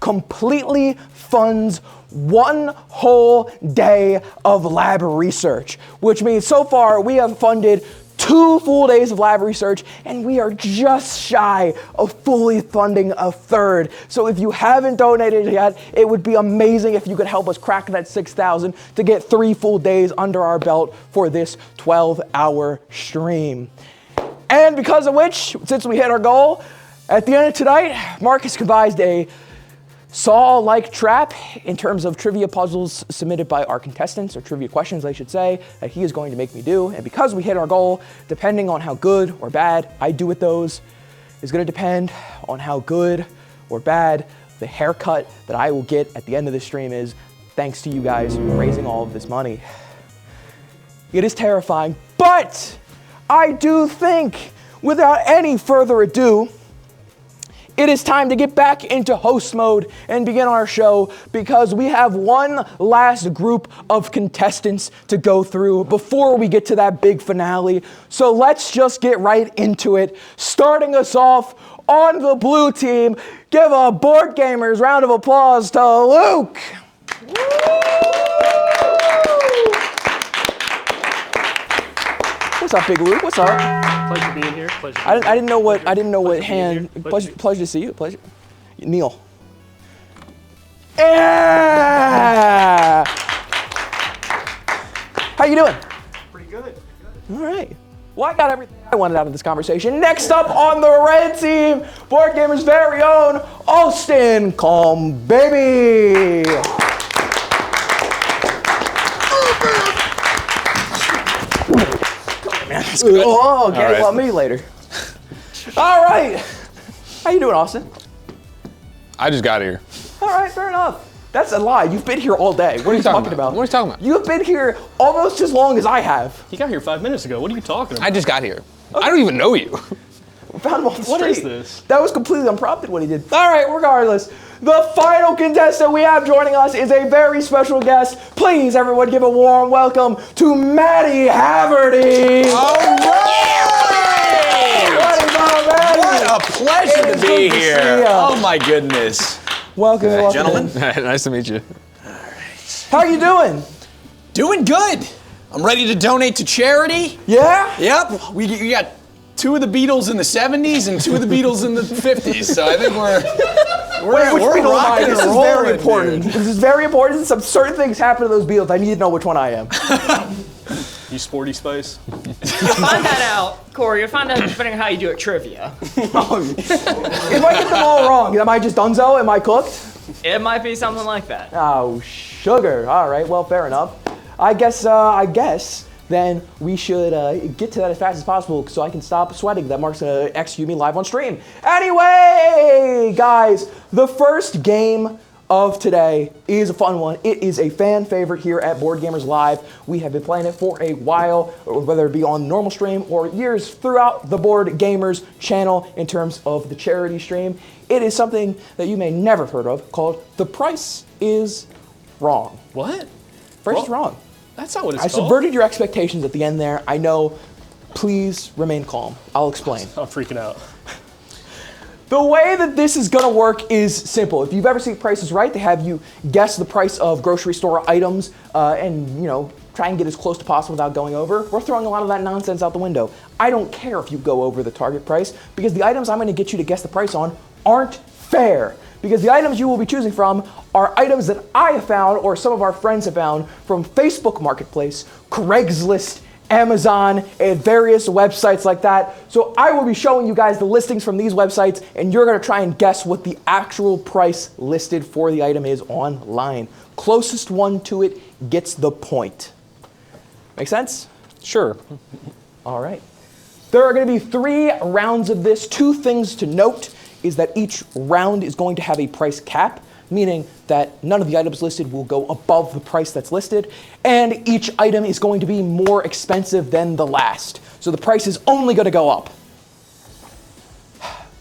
completely funds one whole day of lab research, which means so far we have funded 2 full days of lab research, and we are just shy of fully funding a third. So if you haven't donated yet, it would be amazing if you could help us crack that 6,000 to get 3 full days under our belt for this 12-hour stream. And because of which, since we hit our goal, at the end of tonight, Mark has devised a Saw-like trap in terms of trivia puzzles submitted by our contestants, or trivia questions, I should say, that he is going to make me do. And because we hit our goal, depending on how good or bad I do with those, is going to depend on how good or bad the haircut that I will get at the end of this stream is, thanks to you guys raising all of this money. It is terrifying, but I do think, without any further ado, it is time to get back into host mode and begin our show, because we have one last group of contestants to go through before we get to that big finale. So let's just get right into it. Starting us off on the blue team, give a Board Gamers round of applause to Luke. What's up, Big Luke? What's up? Pleasure being here. I didn't know what hand. Pleasure to see you. Pleasure. Neil. Yeah. How you doing? Pretty good. All right. Well, I got everything I wanted out of this conversation. Next up on the red team, Board Gamers' very own Alston Calm Baby. Oh, okay. Right. Well, me later. All right. How you doing, Austin? I just got here. All right, fair enough. That's a lie. You've been here all day. What are you talking about? What are you talking about? You've been here almost as long as I have. You got here 5 minutes ago. What are you talking about? I just got here. Okay. I don't even know you. We found him on the street. What is this? That was completely unprompted what he did. All right, regardless. The final contestant we have joining us is a very special guest. Please, everyone, give a warm welcome to Matty Haverty. All right! What a pleasure to be here. Oh my goodness. Welcome, gentlemen. Nice to meet you. All right. How you doing? Doing good. I'm ready to donate to charity. Yeah? Yep. We got 2 of the Beatles in the 70s and 2 of the Beatles in the 50s. So I think we're rocking this and is rolling, very important. dude. This is very important. Some certain things happen to those Beatles. I need to know which one I am. You Sporty Spice? You'll find that out, Corey. You'll find out depending on how you do at trivia. If I get them all wrong, am I just donezo? Am I cooked? It might be something like that. Oh, sugar. All right. Well, fair enough. I guess then we should get to that as fast as possible so I can stop sweating that Mark's going to execute me live on stream. Anyway, guys, the first game of today is a fun one. It is a fan favorite here at Board Gamers Live. We have been playing it for a while, whether it be on normal stream or years throughout the Board Gamers channel in terms of the charity stream. It is something that you may never have heard of called The Price is Wrong. What? Price is Wrong. That's not what it's I called. subverted your expectations at the end there. I know. Please remain calm. I'll explain. I'm freaking out. The way that this is gonna work is simple. If you've ever seen Price is Right, they have you guess the price of grocery store items and, you know, try and get as close to possible without going over. We're throwing a lot of that nonsense out the window. I don't care if you go over the target price, because the items I'm gonna get you to guess the price on aren't fair. Because the items you will be choosing from are items that I have found or some of our friends have found from Facebook Marketplace, Craigslist, Amazon, and various websites like that. So I will be showing you guys the listings from these websites, and you're gonna try and guess what the actual price listed for the item is online. Closest one to it gets the point. Make sense? Sure. All right. There are gonna be 3 rounds of this. 2 things to note is that each round is going to have a price cap, meaning that none of the items listed will go above the price that's listed, and each item is going to be more expensive than the last. So the price is only going to go up.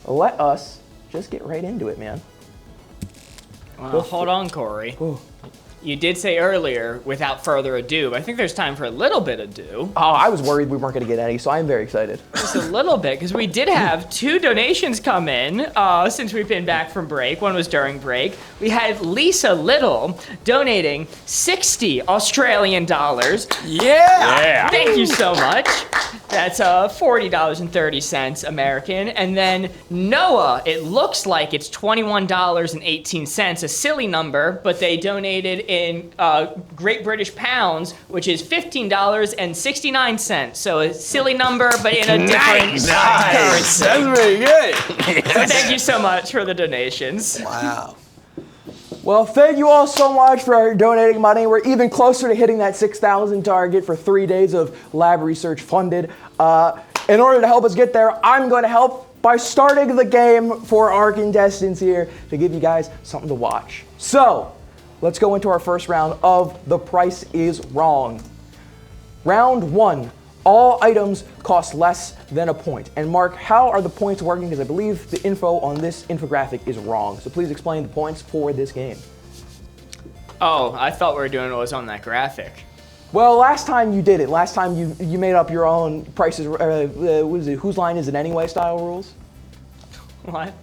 Let us just get right into it, man. Well, hold on, Corey. You did say earlier, without further ado, but I think there's time for a little bit of ado. Oh, I was worried we weren't going to get any, so I'm very excited. Just a little bit, because we did have 2 donations come in since we've been back from break. One was during break. We had Lisa Little donating 60 Australian dollars. Yeah! Thank you so much. That's $40.30 American. And then Noah, it looks like it's $21.18, a silly number, but they donated in Great British pounds, which is $15.69. So a silly number, but in a different currency. That's very good. So thank you so much for the donations. Wow. Well, thank you all so much for donating money. We're even closer to hitting that 6,000 target for 3 days of lab research funded. In order to help us get there, I'm going to help by starting the game for our contestants here to give you guys something to watch. So, let's go into our first round of The Price is Wrong. Round 1. All items cost less than a point. And Mark, how are the points working? Because I believe the info on this infographic is wrong. So please explain the points for this game. Oh, I thought we were doing what was on that graphic. Well, last time you did it. Last time you made up your own prices. What is it? Whose line is it anyway? Style rules. What?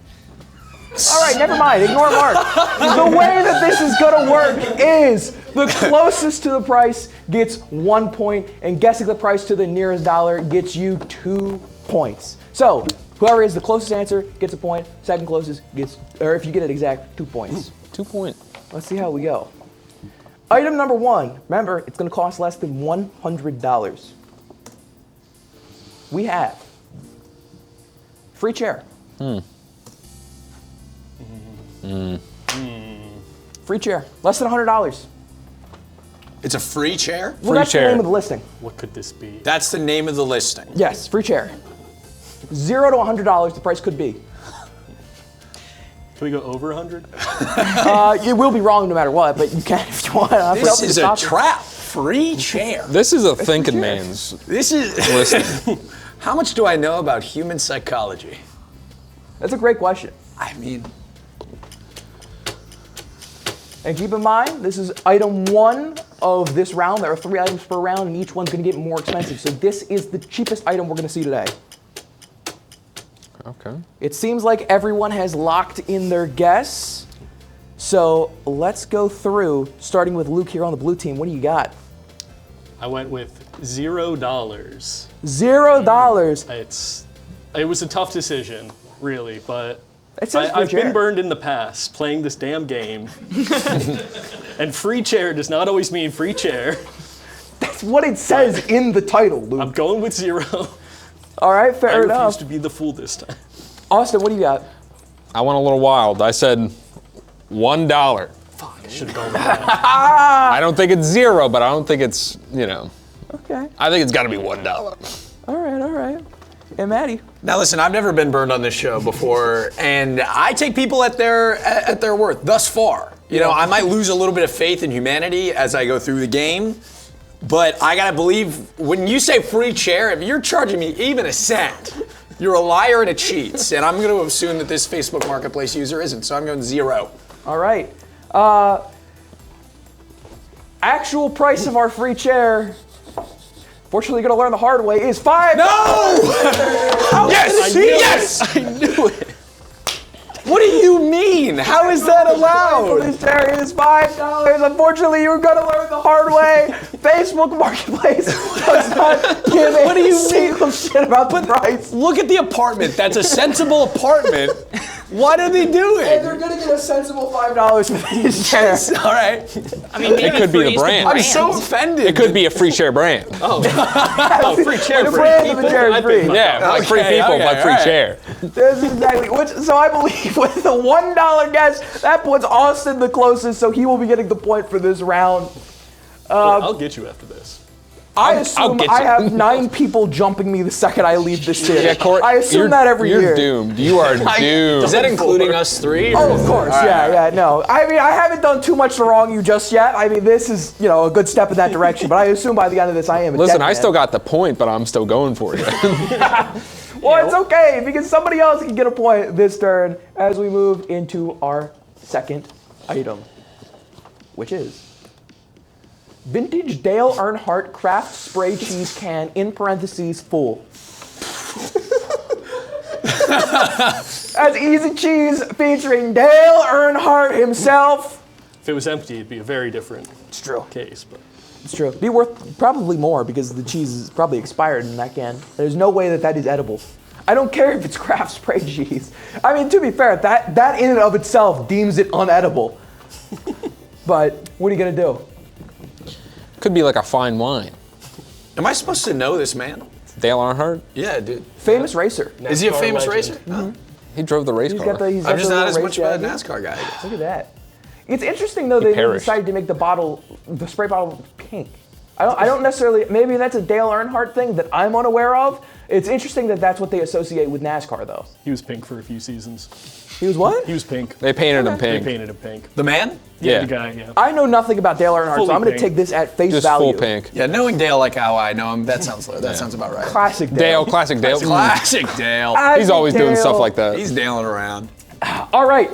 All right, never mind. Ignore Mark. The way that this is going to work is the closest to the price gets 1 point, and guessing the price to the nearest dollar gets you 2 points. So whoever is the closest answer gets a point. Second closest gets, or if you get it exact, 2 points. 2 points. Let's see how we go. Item number 1. Remember, it's going to cost less than $100. We have free chair. Free chair. Less than $100. It's a free chair? Well, that's the name of the listing. What could this be? That's the name of the listing. Yes, free chair. $0 to $100, the price could be. Can we go over 100? It will be wrong no matter what, but you can if you want. This is a trap. Free chair. This is a thinking man's This is listing. How much do I know about human psychology? That's a great question. I mean, and keep in mind, this is item 1 of this round. There are 3 items per round, and each one's going to get more expensive. So this is the cheapest item we're going to see today. Okay. It seems like everyone has locked in their guess. So let's go through, starting with Luke here on the blue team. What do you got? I went with $0. $0. It was a tough decision, really, but It says free I've chair. been burned in the past playing this damn game. And free chair does not always mean free chair. That's what it says in the title, Luke. I'm going with 0. All right, fair I refuse enough. to be the fool this time. Austin, what do you got? I went a little wild. I said $1. Fuck, I should have gone with that. I don't think it's 0, but I don't think it's, Okay. I think it's got to be $1. All right. And Maddie? now listen, I've never been burned on this show before, and I take people at their worth thus far. You know, I might lose a little bit of faith in humanity as I go through the game, but I gotta believe when you say free chair, if you're charging me even a cent, you're a liar and a cheat. And I'm gonna assume that this Facebook Marketplace user isn't, so I'm going 0. All right. Actual price of our free chair, fortunately, you're gonna learn the hard way, is $5. No! Yes! I knew it. What do you mean? How is that allowed? This chair is $5. Unfortunately, you're gonna learn the hard way. Facebook Marketplace does not give a single shit about the price. Look at the apartment. That's a sensible apartment. What are they doing? And they're gonna get a sensible $5 for this chair. All right. I mean, maybe It could be the freeze brand. I'm so offended. It could be a free share brand. Oh, free chair. The free brand of the people. chair is I free. think Yeah, like free people, but free alright. share. This is exactly so I believe with the $1 guess, that puts Austin the closest, so he will be getting the point for this round. I'll get you after this. I I'll assume get I you. have 9 people jumping me the second I leave this theater. Yeah, Corey, I assume that every year. You're doomed. You are doomed. Is that including us three? Oh, of course, yeah, no. I mean, I haven't done too much to wrong you just yet. I mean, this is, a good step in that direction, but I assume by the end of this I am a Listen, dead I man. still got the point, but I'm still going for you. Well, it's okay, because somebody else can get a point this turn as we move into our second item, which is vintage Dale Earnhardt Kraft Spray Cheese Can, in parentheses, full. That's Easy Cheese featuring Dale Earnhardt himself. If it was empty, it'd be a very different case. But It's true. Be worth probably more because the cheese is probably expired in that can. There's no way that is edible. I don't care if it's Kraft Spray Cheese. I mean, to be fair, that in and of itself deems it unedible. But what are you gonna do? Could be like a fine wine. Am I supposed to know this man? Dale Earnhardt? Yeah, dude. Famous racer. Is he a NASCAR famous legend. racer? Huh? He drove the race He's car. got the I'm just not as race much of a jacket. NASCAR guy. I guess. Look at that. It's interesting though they decided to make the spray bottle pink. I don't necessarily. Maybe that's a Dale Earnhardt thing that I'm unaware of. It's interesting that that's what they associate with NASCAR though. he was pink for a few seasons. He was what? He was pink. They painted him They pink. painted him pink. The man? Yeah. The guy, yeah. I know nothing about Dale Earnhardt, so Fully I'm going to pink. take this at face Just value. full pink. Yeah, knowing Dale like how I know him, that sounds about right. Classic Dale. Dale, classic Dale. Classic Dale. He's always doing stuff like that. He's Daling around. All right.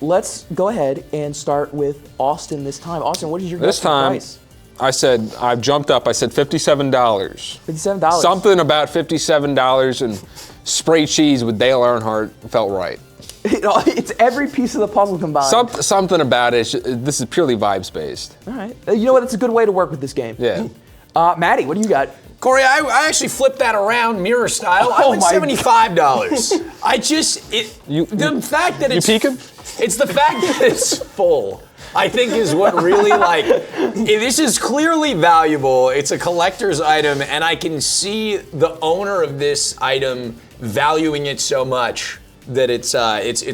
Let's go ahead and start with Austin this time. Austin, what is your This guess for time, price? I said, I've jumped up. I said $57. $57. Something about $57 and spray cheese with Dale Earnhardt felt right. It's every piece of the puzzle combined. Something about it. This is purely vibes based. All right. You know what? It's a good way to work with this game. Yeah. Maddie, what do you got? Corey, I actually flipped that around mirror style. I went $75. The fact that it's peeking? It's the fact that it's full. I think is what really this is clearly valuable. It's a collector's item, and I can see the owner of this item valuing it so much that it's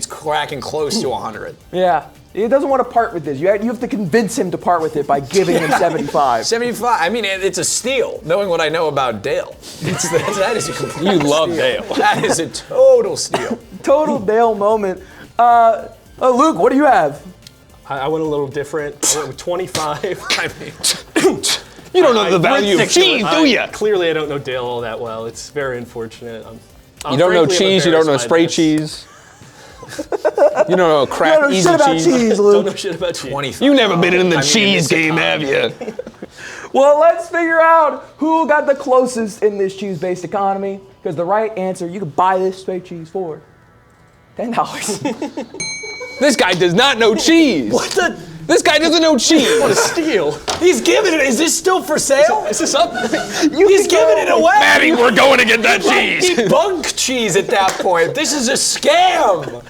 cracking close to 100. Yeah. He doesn't want to part with this. You have to convince him to part with it by giving him 75. 75. I mean, it's a steal, knowing what I know about Dale. That is a complete You love steal. Dale. That is a total steal. Total Dale moment. Luke, what do you have? I went a little different. I went with 25. I mean, You don't know the value of cheese, do you? Clearly, I don't know Dale all that well. It's very unfortunate. You don't know frankly, I'm cheese, you don't know embarrassed by spray this. cheese. You don't know Kraft You Easy don't know shit about cheese, Luke. Don't know shit about cheese. 25. You never been in the I mean, cheese this game, have economy. you? Well, let's figure out who got the closest in this cheese-based economy. Because the right answer, you could buy this spray cheese for $10. This guy does not know cheese. What the? This guy doesn't know cheese. What a steal. He's giving it. Is this still for sale? Is this up? He's giving it away. Maddie, we're going to get that cheese. He bunked cheese at that point. This is a scam.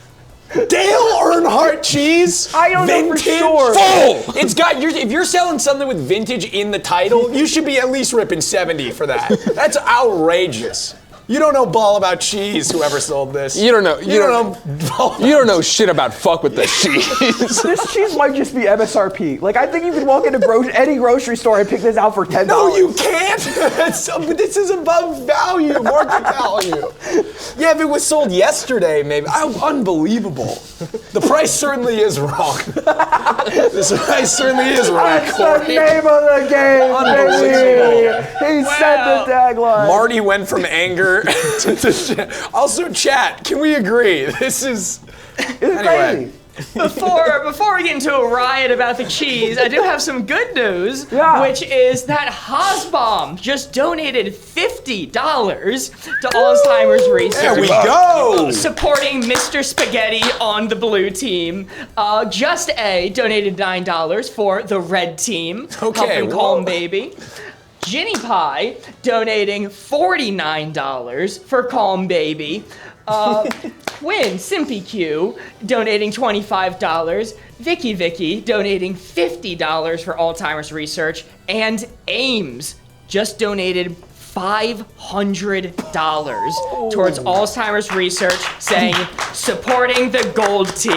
Dale Earnhardt cheese. I don't know for vintage, sure. Full. It's got. If you're selling something with vintage in the title, you should be at least ripping 70 for that. That's outrageous. You don't know ball about cheese, whoever sold this. You don't know. You don't know ball. You don't know shit about fuck with this cheese. This cheese might just be MSRP. Like, I think you could walk into any grocery store and pick this out for $10. No, you can't. This is above value, market value. Yeah, if it was sold yesterday, maybe. Unbelievable. The price certainly is wrong. The price certainly is wrong, That's Corey. the name of the game, baby. He said the tagline. Marty went from anger to also, chat, can we agree? This is... Anyway. Before we get into a riot about the cheese, I do have some good news, which is that Hosbaum just donated $50 to Alzheimer's research. There we go! Supporting Mr. Spaghetti on the blue team. Just A donated $9 for the red team, helping Calm Baby. Ginny Pie donating $49 for Calm Baby. Quinn SimpyQ donating $25, Vicky donating $50 for Alzheimer's research, and Ames just donated $500 towards Alzheimer's research, saying supporting the gold team.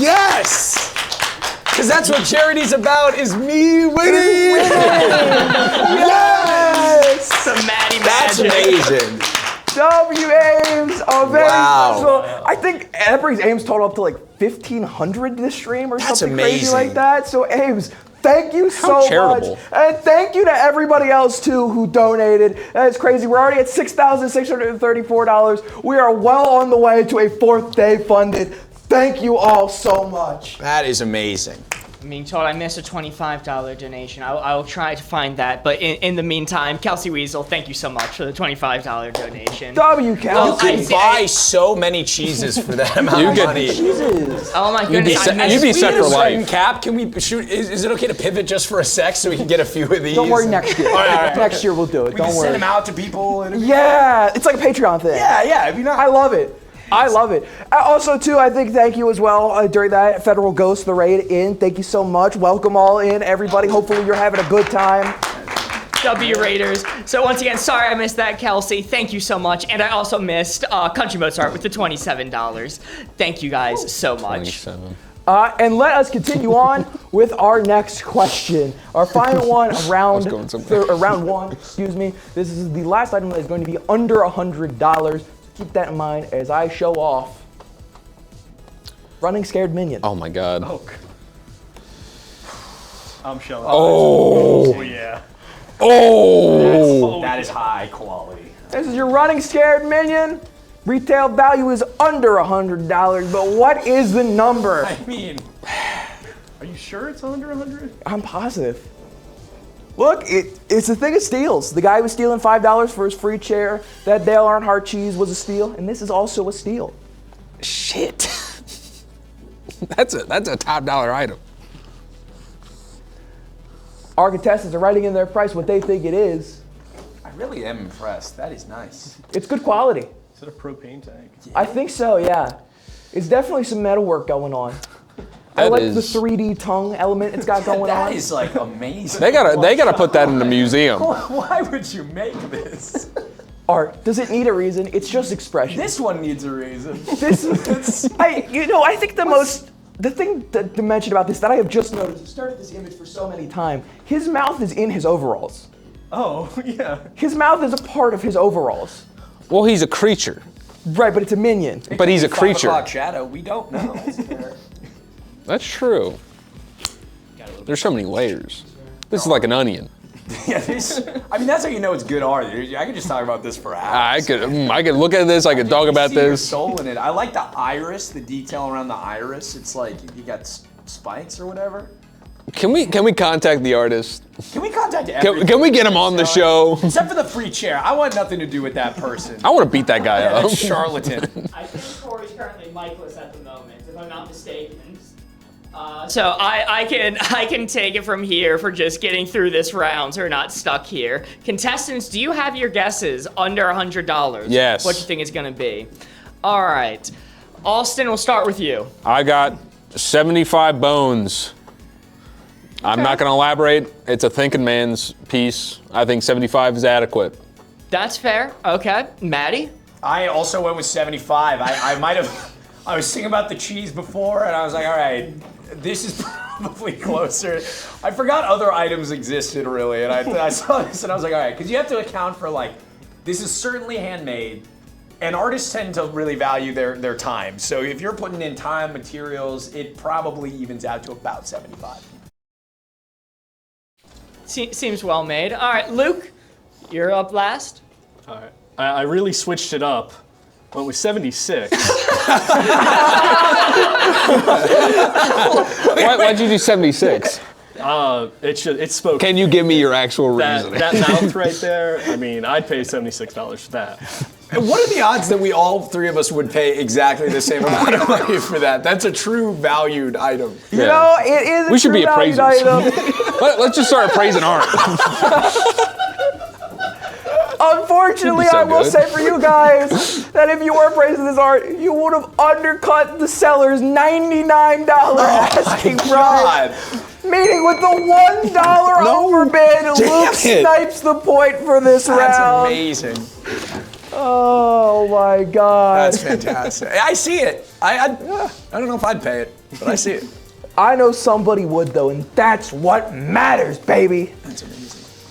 Yes! Because that's what charity's about, is me winning! Yes! Some Maddie That's magic. amazing. W Ames, very Wow. special. I think that brings Ames total up to like 1,500 this stream or That's something crazy amazing. like that. So Ames, thank you so charitable. much. And thank you to everybody else too who donated. That's crazy. We're already at $6,634. We are well on the way to a 4th day funded. Thank you all so much. That is amazing. I'm being told I missed a $25 donation. I will try to find that. But in the meantime, Kelsey Weasel, thank you so much for the $25 donation. W Kelsey. You can buy so many cheeses for that amount of money. Jesus. Oh my goodness. You'd be set for life. Cap, can we shoot? Is it okay to pivot just for a sec so we can get a few of these? Don't worry, next year. All right. Next year we'll do it. We Don't can worry. send them out to people. Yeah, it's like a Patreon thing. Yeah, it'd be nice. I love it. I love it. Also, too, I think thank you as well during that Federal Ghost, the raid in. Thank you so much. Welcome all in, everybody. Hopefully you're having a good time. W Raiders. So once again, sorry I missed that, Kelsey. Thank you so much. And I also missed Country Mozart with the $27. Thank you guys so much. 27. And let us continue on with our next question. Our final one, round one, excuse me. This is the last item that is going to be under $100. Keep that in mind as I show off Running Scared Minion. Oh my God. I'm showing. Oh. Yeah. Oh. That is high quality. This is your Running Scared Minion. Retail value is under $100, but what is the number? I mean, are you sure it's under 100? I'm positive. Look, it's a thing of steals. The guy was stealing $5 for his free chair. That Dale Earnhardt cheese was a steal, and this is also a steal. Shit. That's a top dollar item. Our contestants are writing in their price what they think it is. I really am impressed. That is nice. It's good quality. Is it a propane tank? I think so, yeah. It's definitely some metal work going on. I That like is- the 3D tongue element it's got going on. That is like amazing. They gotta put that in the museum. Why would you make this? Art, does it need a reason? It's just expression. This one needs a reason. I think the thing to mention about this that I have just noticed, I've started this image for so many times, his mouth is in his overalls. Oh, yeah. His mouth is a part of his overalls. Well, he's a creature. Right, but it's a minion. But he's a 5 creature. o'clock shadow. We don't know. That's true. There's so many layers. This is like an onion. Yeah, I mean, that's how you know it's good art. I could just talk about this for hours. I could look at this. I could talk about See your this. soul in it. I like the iris, the detail around the iris. It's like you got spikes or whatever. Can we contact the artist? Can we contact everyone? Can we get him on the show? Except for the free chair. I want nothing to do with that person. I want to beat that guy Yeah, up. that charlatan. I think Corey's currently micless at the moment, if I'm not mistaken. So I can take it from here for just getting through this round, so we're not stuck here. Contestants, do you have your guesses under $100? Yes. What you think it's gonna be? All right, Austin, we'll start with you. I got 75 bones. I'm not going to elaborate. It's a thinking man's piece. I think 75 is adequate. That's fair. Okay, Maddie. I also went with 75. I was thinking about the cheese before, and I was like, all right, this is probably closer. I forgot other items existed, really, and I saw this, and I was like, all right, because you have to account for, like, this is certainly handmade, and artists tend to really value their time. So if you're putting in time, materials, it probably evens out to about 75. Seems well made. All right, Luke, you're up last. All right. I really switched it up. Went with 76. Why'd you do 76? It spoke. Can you give me your actual reasoning? That mouth right there, I mean, I'd pay $76 for that. And what are the odds that we all three of us would pay exactly the same amount of money for that? That's a true valued item. You know, it is a We should true be valued appraisers. item. Let's just start appraising art. Unfortunately, so I will good. say for you guys that if you were praising this art, you would have undercut the seller's $99 asking price. Meaning with the $1 overbid, Luke snipes the point for this round. That's amazing. Oh my God. That's fantastic. I see it. I don't know if I'd pay it, but I see it. I know somebody would though, and that's what matters, baby. That's amazing.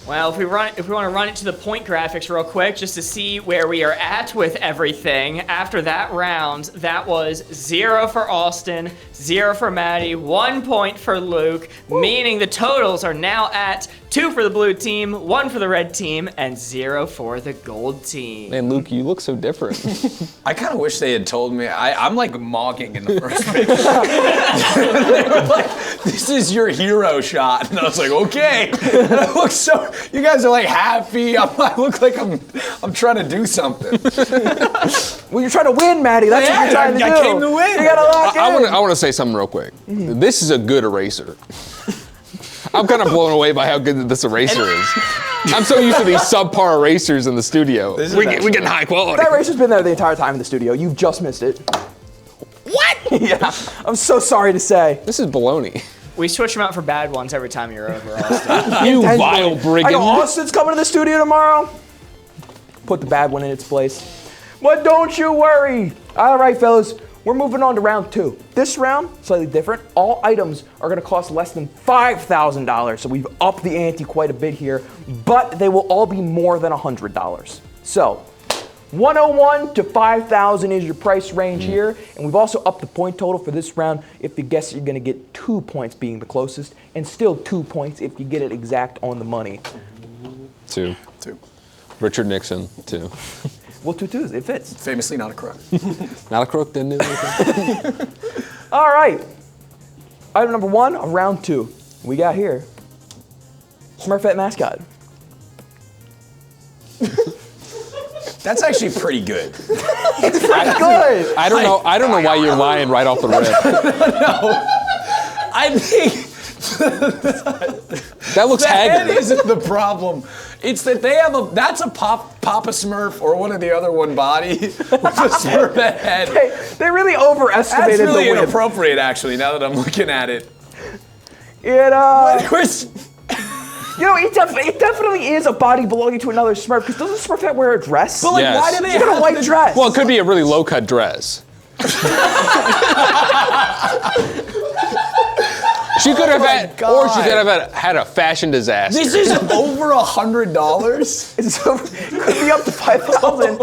Well, if we want to run it to the point graphics real quick, just to see where we are at with everything. After that round, that was 0 for Austin, 0 for Maddie, 1 point for Luke, meaning the totals are now at 2 for the blue team, 1 for the red team, and 0 for the gold team. Man, Luke, you look so different. I kind of wish they had told me. I'm like mocking in the first pick. They were like, "This is your hero shot," and I was like, "Okay." And I look so. You guys are like happy. I look like I'm trying to do something. Well, you're trying to win, Maddie. That's what you're trying to do. I came to win. You gotta lock in. I want to say something real quick. This is a good eraser. I'm kind of blown away by how good this eraser is. I'm so used to these subpar erasers in the studio. We're getting high quality. That eraser's been there the entire time in the studio. You've just missed it. What? Yeah. I'm so sorry to say. This is baloney. We switch them out for bad ones every time you're over, Austin. You vile brigand. I know Austin's coming to the studio tomorrow. Put the bad one in its place. But don't you worry. All right, fellas. We're moving on to round 2. This round, slightly different. All items are gonna cost less than $5,000, so we've upped the ante quite a bit here, but they will all be more than $100. So, 101 to 5,000 is your price range here, and we've also upped the point total for this round. If you guess it, you're gonna get 2 points being the closest, and still 2 points if you get it exact on the money. 2. Richard Nixon, 2. Well, 2-2s, it fits. Famously not a crook. Not a crook, didn't do anything. All right. Item number 1 of round 2. We got here Smurfette mascot. That's actually pretty good. It's pretty good. I don't know why you're lying right off the rip. No. I think that looks haggard. That isn't the problem. It's that they have that's a Papa Smurf or one of the other one body with a Smurfette head. They really overestimated That's really the win. inappropriate, actually, now that I'm looking at it. It definitely is a body belonging to another Smurf, because doesn't Smurfette wear a dress? But Yes. why do they She's got a white dress. Well, it could be a really low-cut dress. She could have or she could have had a fashion disaster. This is over $100? It's over, could be up to 5,000.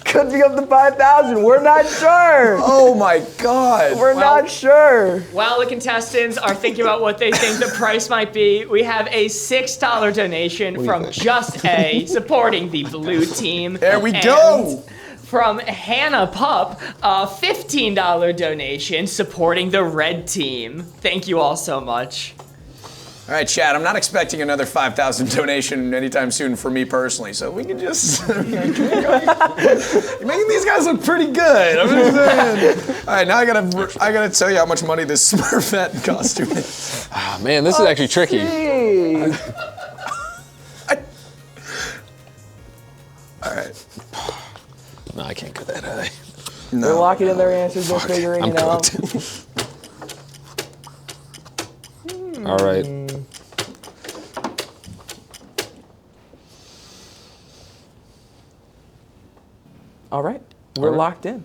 Could be up to 5,000. We're not sure. Oh my God. We're not sure. While the contestants are thinking about what they think the price might be, we have a $6 donation from Just A supporting the blue team. There we go. From Hannah Pup, a $15 donation supporting the red team. Thank you all so much. All right, Chad, I'm not expecting another 5,000 donation anytime soon for me personally, so we can just... You're making these guys look pretty good. I'm just saying. All right, now I gotta tell you how much money this Smurfette costume is. Oh, man, this is actually tricky. All right. No, I can't go that high. They're locking in their answers. They're figuring it out. All right. All right. We're locked in.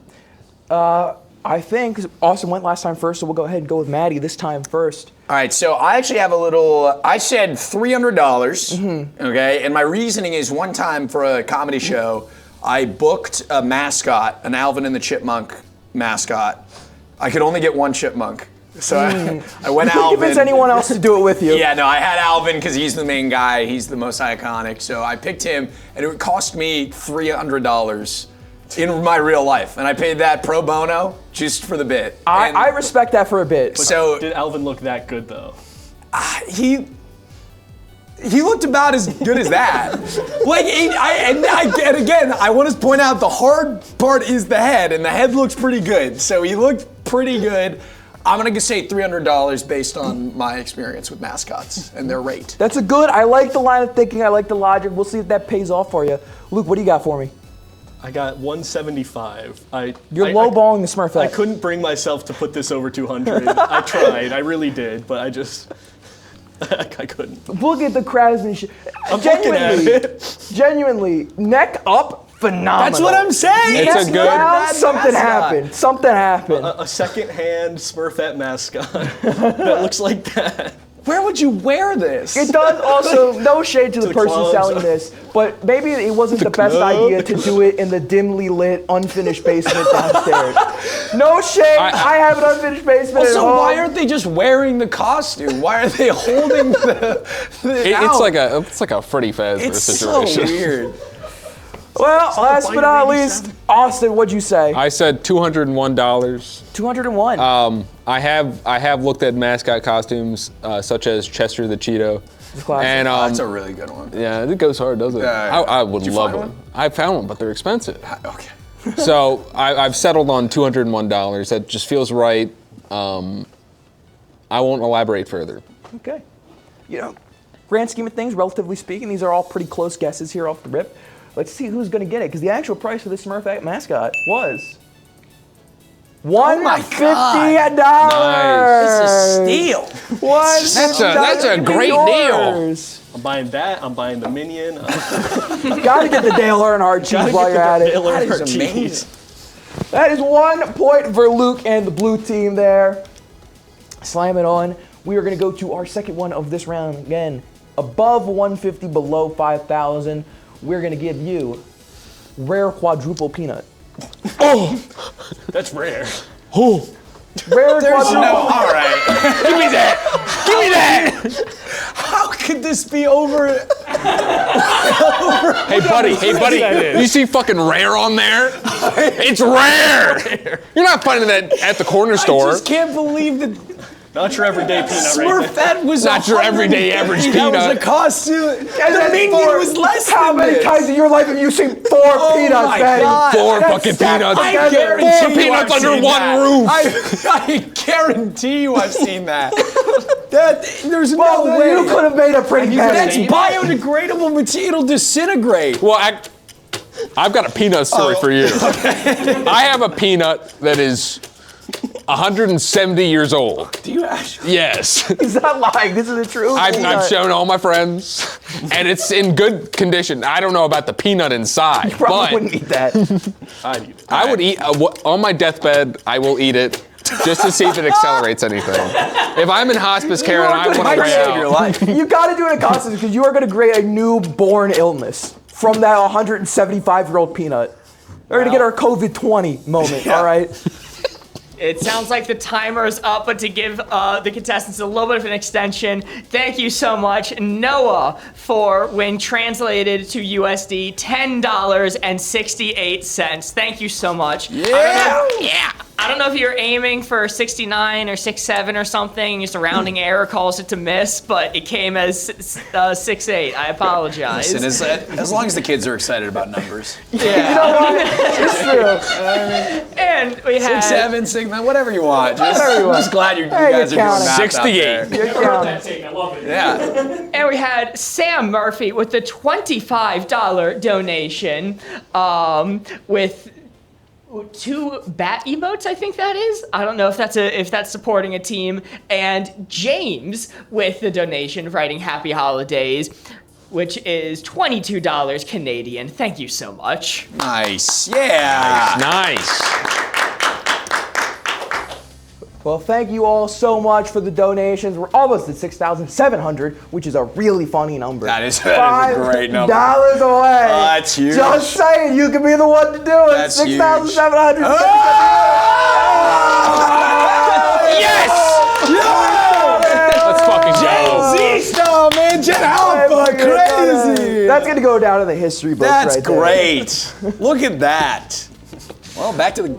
I think Austin went last time first, so we'll go ahead and go with Maddie this time first. All right, so I actually have a little, I said $300, okay? And my reasoning is one time for a comedy show, I booked a mascot, an Alvin and the Chipmunk mascot. I could only get one chipmunk. So I went Alvin. You convince anyone else to do it with you. Yeah, no, I had Alvin because he's the main guy. He's the most iconic. So I picked him, and it would cost me $300 in my real life. And I paid that pro bono just for the bit. I respect that for a bit. So did Alvin look that good, though? He looked about as good as that. And again, I want to point out the hard part is the head, and the head looks pretty good. So he looked pretty good. I'm gonna say $300 based on my experience with mascots and their rate. That's a good. I like the line of thinking. I like the logic. We'll see if that pays off for you. Luke, what do you got for me? I got 175. You're lowballing the Smurfette. I couldn't bring myself to put this over 200. I tried. I really did, but I just. I couldn't. Look at the craftsmanship. I'm looking at it. Genuinely, neck up, phenomenal. That's what I'm saying. It's a good. Something happened. Something happened. A second-hand Smurfette mascot that looks like that. Where would you wear this? It does also, no shade to the person clubs. selling this, but maybe it wasn't the best idea to do it in the dimly lit, unfinished basement downstairs. No shade, I have an unfinished basement at Also, home. why aren't they just wearing the costume? Why are they holding the It's like a Freddy Fazbear situation. So weird. Well, last but not least, Austin, what'd you say? I said $201. 201. I have looked at mascot costumes such as Chester the Cheeto. And that's a really good one. Yeah, it goes hard, doesn't it? Yeah. I would Did you love find one. one? I found one, but they're expensive. Okay. So I've settled on $201. That just feels right. I won't elaborate further. Okay. You know, grand scheme of things, relatively speaking, these are all pretty close guesses here off the rip. Let's see who's going to get it, because the actual price for this Smurfette mascot was $150. This is steal. That's a great deal. I'm buying that. I'm buying the Minion. Gotta get the Dale Earnhardt cheese while you're at it. That is amazing. That is 1 point for Luke and the blue team there. Slam it on. We are going to go to our second one of this round. Again, above 150, below 5,000. We're going to give you rare quadruple peanut. Oh, that's rare. Oh, rare quadruple. All right. Give me that. Give me that. How could this be over? Hey buddy, you see fucking rare on there? It's rare. You're not finding that at the corner store. I just can't believe that. Not your everyday peanut Smurfette was not your everyday average peanut. That was a costume. The Minion was less How than many this. times in your life have you seen 4 peanuts, my man? God. 4 That's fucking stacked peanuts. together. 4 peanuts under one roof. I guarantee you I've seen that. There's Well, no then way. you could have made a pretty That's penny. biodegradable material. It'll disintegrate. Well, I've got a peanut story for you. I have a peanut that is 170 years old. Do you actually? Yes. He's not lying. This is the truth. I've shown all my friends, and it's in good condition. I don't know about the peanut inside, Probably but wouldn't eat that. I'd eat it. I would eat on my deathbed. I will eat it just to see if it accelerates anything. If I'm in hospice care and I want to weigh out, your life. You got to do it in costumes because you are going to create a newborn illness from that 175-year-old peanut. We're going to get our COVID-20 moment, all right? It sounds like the timer is up, but to give the contestants a little bit of an extension, thank you so much, Noah, for, when translated to USD, $10.68. Thank you so much. Yeah! I don't know if you're aiming for 69 or 67 or something, just a rounding error calls it to miss, but it came as 68. I apologize. Listen, as long as the kids are excited about numbers. Yeah. You know what? It's true. And we had 6, 7, 6, 9, whatever you want. Whatever you want. I'm just glad you Hey, guys are you're doing math 68. out there. You're counting. I love it. Yeah. And we had Sam Murphy with the $25 donation with 2 bat emotes, I think that is. I don't know if that's supporting a team. And James with the donation writing Happy Holidays, which is $22 Canadian. Thank you so much. Nice. Yeah. nice. Well, thank you all so much for the donations. We're almost at 6,700, which is a really funny number. That is a great number. $5 away. Oh, that's huge. Just saying, you can be the one to do it. That's 6,700. Yes! Let's fucking go. Gen Z style, man. Gen Alpha. Crazy. That's going to go down in the history books That's right there. great. Look at that. Well, back to the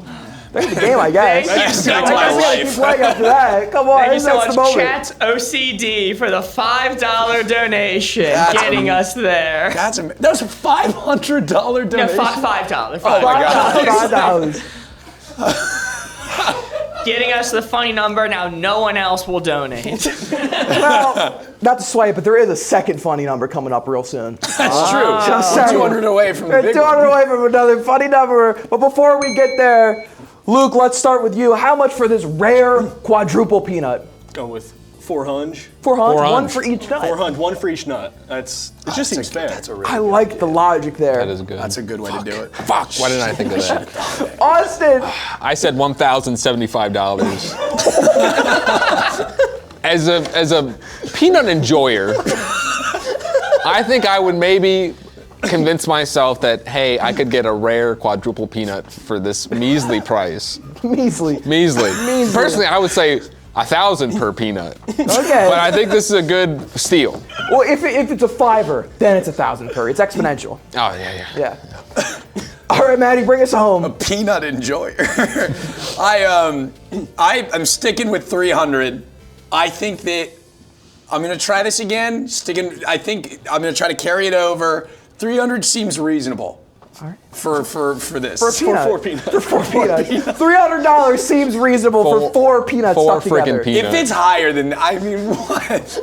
game, I guess. Thank you so Back to much. my I life. keep playing after that. Come on, Thank you so that's much, the moment. Chat's OCD, for the $5 donation, getting us there. That was a $500 donation. No, $5. Oh my God. $5. getting us the funny number. Now no one else will donate. Well, not to swipe, but there is a second funny number coming up real soon. That's true. Just We're saying. 200 away from the We're big 200 one. away from another funny number. But before we get there, Luke, let's start with you. How much for this rare quadruple peanut? Go with 400. 400, one for each nut. 400, one for each nut. It just seems fair. That's I like the logic there. That is good. That's a good way to do it. Fuck, why didn't I think of that? Austin! I said $1,075. As a peanut enjoyer, I think I would maybe convince myself that, hey, I could get a rare quadruple peanut for this measly price. Measly. Personally, I would say 1,000 per peanut. Okay. But I think this is a good steal. Well, if it's a $5, then it's 1,000 per. It's exponential. Oh, yeah. All right, Maddie, bring us home. A peanut enjoyer. I'm sticking with 300. I think that I'm gonna try this again. I think I'm gonna try to carry it over. 300 seems reasonable. All right. For this. For four peanuts. For four peanuts. peanuts. $300 seems reasonable for 4 peanuts stuck together. If it's higher than, I mean, what?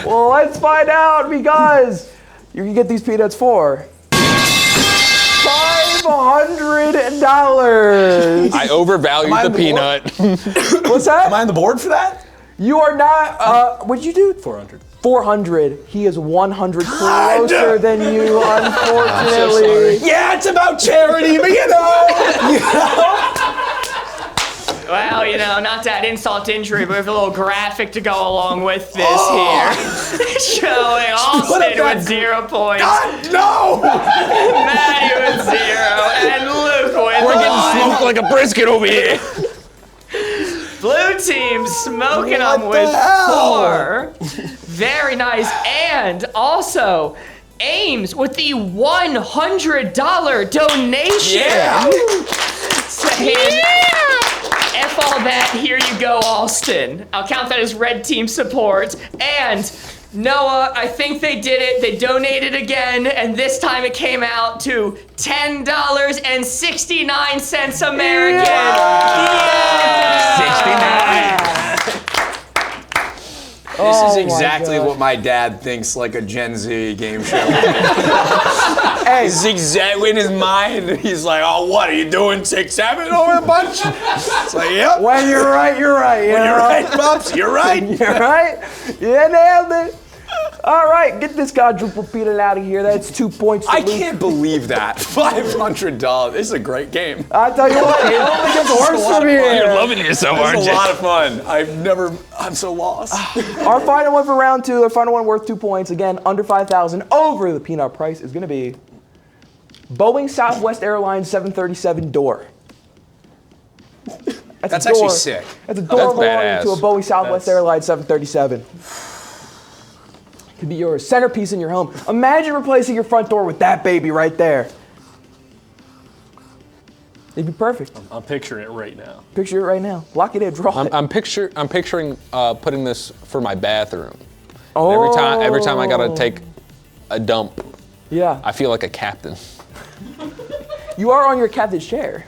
Well, let's find out because you can get these peanuts for $500. I overvalued the peanut. What's that? Am I on the board for that? You are not. What'd you do? 400. 400. He is 100 closer than you, unfortunately. Yeah, it's about charity, but you know. Well, not to add insult to injury, but we have a little graphic to go along with this here. Showing Austin with 0 points. God, no! Maddie with 0, and Luke with 1. We're getting smoked like a brisket over here. Blue team smoking them with 4. Very nice. And also, Ames with the $100 donation. Yeah. Saying, F all that, here you go, Austin. I'll count that as red team support. And Noah, I think they did it. They donated again, and this time it came out to $10.69 American. Yeah. 69. This is exactly what my dad thinks like a Gen Z game show. Hey, this is exactly in his mind. He's like, oh, what are you doing? 6-7 over the bunch? It's like, yep. When you're right, you're right. When you're right, Pops, you're right. You're right. You nailed it. All right, get this quadruple peanut out of here. That's 2 points. I can't believe that. $500. This is a great game. I tell you what, it only gets worse from here. You're loving yourself, aren't It's you? a lot of fun. I'm so lost. Our final one for round 2, our final one worth 2 points. Again, under 5,000. Over the peanut price is going to be Boeing Southwest Airlines 737 door. That's actually sick. That's a door belonging to a Boeing Southwest Airlines 737. Could be your centerpiece in your home. Imagine replacing your front door with that baby right there. It'd be perfect. I'm picturing it right now. Picture it right now. Lock it in, draw it. I'm picturing putting this for my bathroom. Oh. Every time I gotta take a dump, Yeah. I feel like a captain. You are on your captain's chair.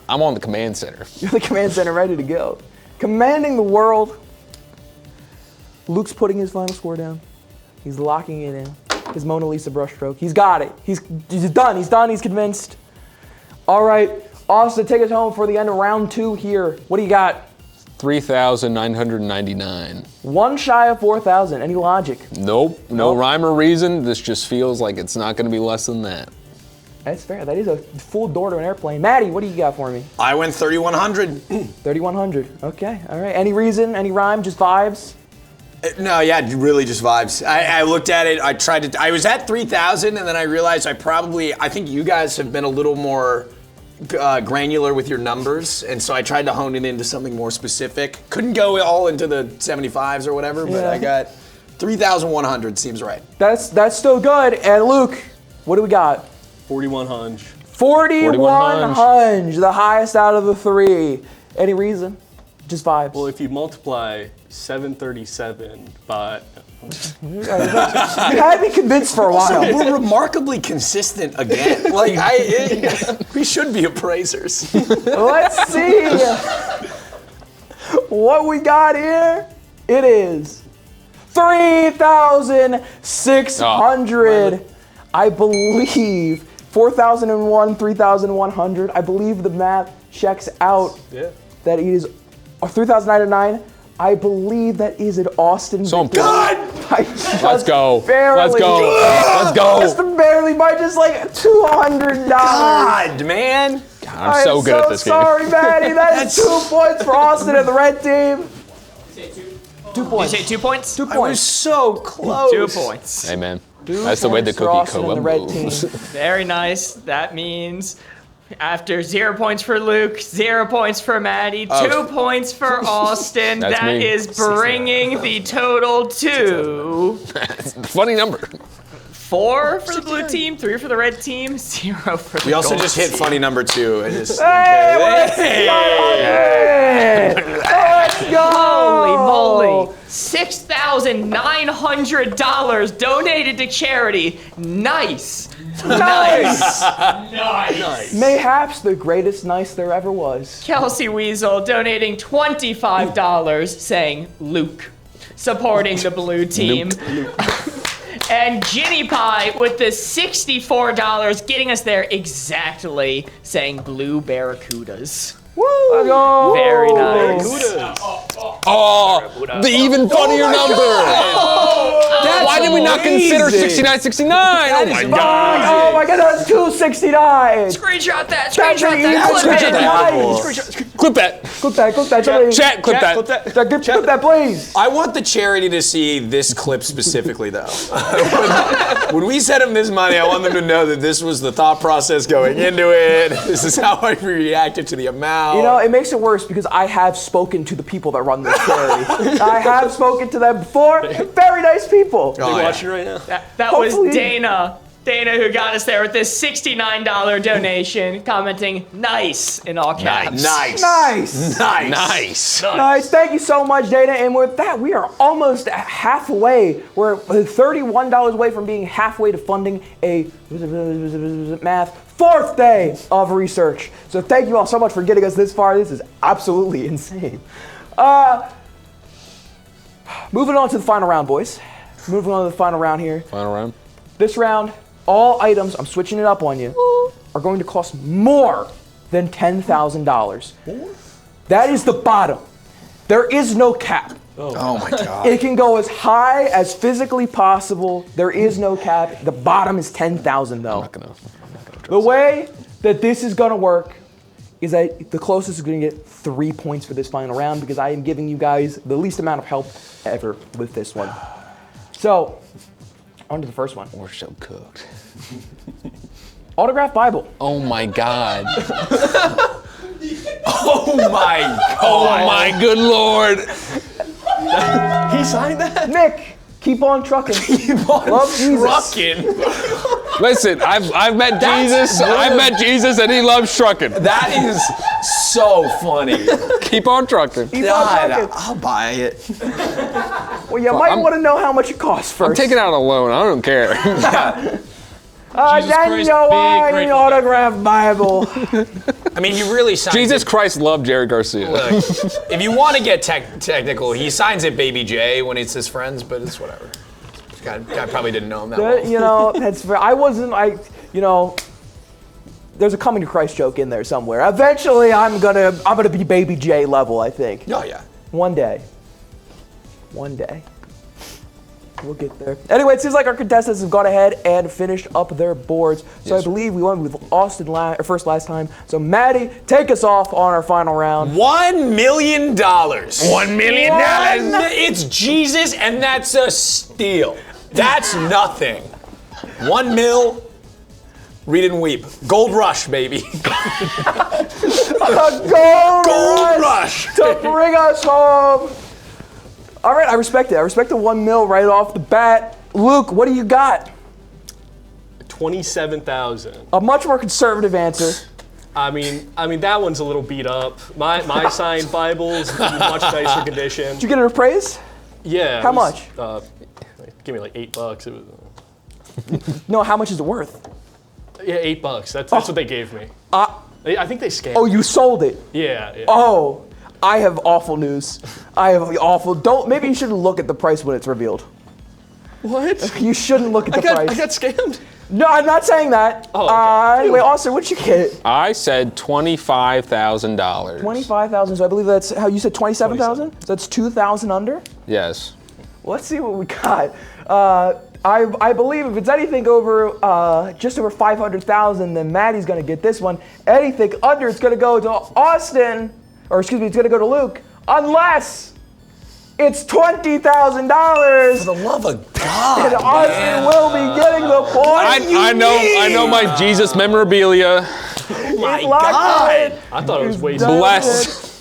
I'm on the command center. You're the command center ready to go. Commanding the world. Luke's putting his final score down. He's locking it in. His Mona Lisa brushstroke. He's got it. He's done. He's done. He's convinced. All right. Austin, take us home for the end of round 2 here. What do you got? 3,999. One shy of 4,000. Any logic? Nope. No rhyme or reason. This just feels like it's not going to be less than that. That's fair. That is a full door to an airplane. Maddie, what do you got for me? I went 3,100. 3,100. Okay. All right. Any reason? Any rhyme? Just vibes? No, yeah, really just vibes. I looked at it, I was at 3,000 and then I realized I think you guys have been a little more granular with your numbers, and so I tried to hone it into something more specific. Couldn't go all into the 75s or whatever, but I got 3,100 seems right. That's still good. And Luke, what do we got? 4,100. 4,100, the highest out of the 3. Any reason? Just vibes. Well, if you multiply 737 by You had me convinced for a while. We're remarkably consistent again. We should be appraisers. Let's see what we got here. It is 3,600. I believe 4,001, 3,100. I believe the math checks out. Yeah. That it is 3,099. I believe that is an Austin. So God! Let's go. Barely, Let's go. Let's go. Just barely by just like $200. God, man. I'm so good at this game. Sorry, Maddie. That is 2 points for Austin and the red team. 2 points. Did you say 2 points? 2 points. I was so close. 2 points. Hey, man. That's the way the cookie co moves. Very nice. That means after 0 points for Luke, 0 points for Maddie, 2 points for Austin. That's That me. is bringing the total to Funny number. 4 for the blue team, 3 for the red team, 0 for the We also gold just hit team. funny number 2. I just, Hey, let's go! Holy moly. $6,900 donated to charity. Nice. Nice. Nice. Mayhaps the greatest nice there ever was. Kelsey Weasel donating $25 saying Luke, supporting the blue team. And Ginny Pie with the $64 getting us there exactly saying blue barracudas. Woo! Let's go! Very nice. Oh, the even funnier number. Why did we not consider 6969? Oh my god. Oh my god, that's 269. Screenshot that. That's Screenshot an that. even Clip it. Clip that. Clip that. Chat, clip that. Clip that, please. I want the charity to see this clip specifically, though. when we sent them this money, I want them to know that this was the thought process going into it. This is how I reacted to the amount. You know, it makes it worse because I have spoken to the people that run this charity. I have spoken to them before. Very nice people. Are you watching right now? That was Dana. Dana who got us there with this $69 donation, commenting "nice" in all caps. Nice. Thank you so much, Dana. And with that, we are almost halfway. We're $31 away from being halfway to funding a math 4th day of research. So thank you all so much for getting us this far. This is absolutely insane. Moving on to the final round, boys. Moving on to the final round here. Final round. This round, all items, I'm switching it up on you, are going to cost more than $10,000. That is the bottom. There is no cap. Oh my god. It can go as high as physically possible. There is no cap. The bottom is 10,000 though. The way that this is gonna work is that the closest is gonna get 3 points for this final round because I am giving you guys the least amount of help ever with this one. So, on to the first one. We're so cooked. Autograph Bible. Oh my god. Oh my god. Oh my good lord. He signed that? Nick, keep on trucking. Keep on Love Jesus. trucking. Listen, I've met Jesus. I've met Jesus, and he loves trucking. That is so funny. Keep on trucking. Keep on God, trucking. I'll buy it. Well, you might want to know how much it costs first. I'm taking out a loan. I don't care. Genuine autograph Bible. I mean, he really signs Jesus it. Christ loved Jerry Garcia. Look, if you want to get technical, he signs it Baby J when it's his friends, but it's whatever. Guy probably didn't know him that well. You know, that's there's a coming to Christ joke in there somewhere. Eventually, I'm gonna be Baby J level, I think. Oh yeah. One day. We'll get there. Anyway, it seems like our contestants have gone ahead and finished up their boards. So Yes. I believe we went with Austin first last time. So Maddie, take us off on our final round. $1 million. $1 million. It's Jesus, and that's a steal. That's nothing. 1 mil. Read and weep. Gold rush, baby. Gold rush to bring us home. All right, I respect it. I respect the 1 mil right off the bat. Luke, what do you got? 27,000. A much more conservative answer. I mean that one's a little beat up. My signed Bible's in much nicer condition. Did you get it appraised? Yeah. How much? give me like $8. It was. No, how much is it worth? Yeah, $8. That's what they gave me. I think they scammed. Oh, you sold it? Yeah. Oh, I have awful news. Maybe you shouldn't look at the price when it's revealed. What? You shouldn't look at the price. I got scammed? No, I'm not saying that. Oh, okay. Anyway, Austin, what'd you get? I said $25,000. 25,000, so I believe that's how you said 27,000? So that's 2,000 under? Yes. Well, let's see what we got. I believe if it's anything over, just over 500,000, then Maddie's gonna get this one. Anything under, it's gonna go to Austin, or excuse me, it's gonna go to Luke, unless it's $20,000. For the love of God, and Austin will be getting the point. I know my Jesus memorabilia. Oh my God! I thought it was way Bless.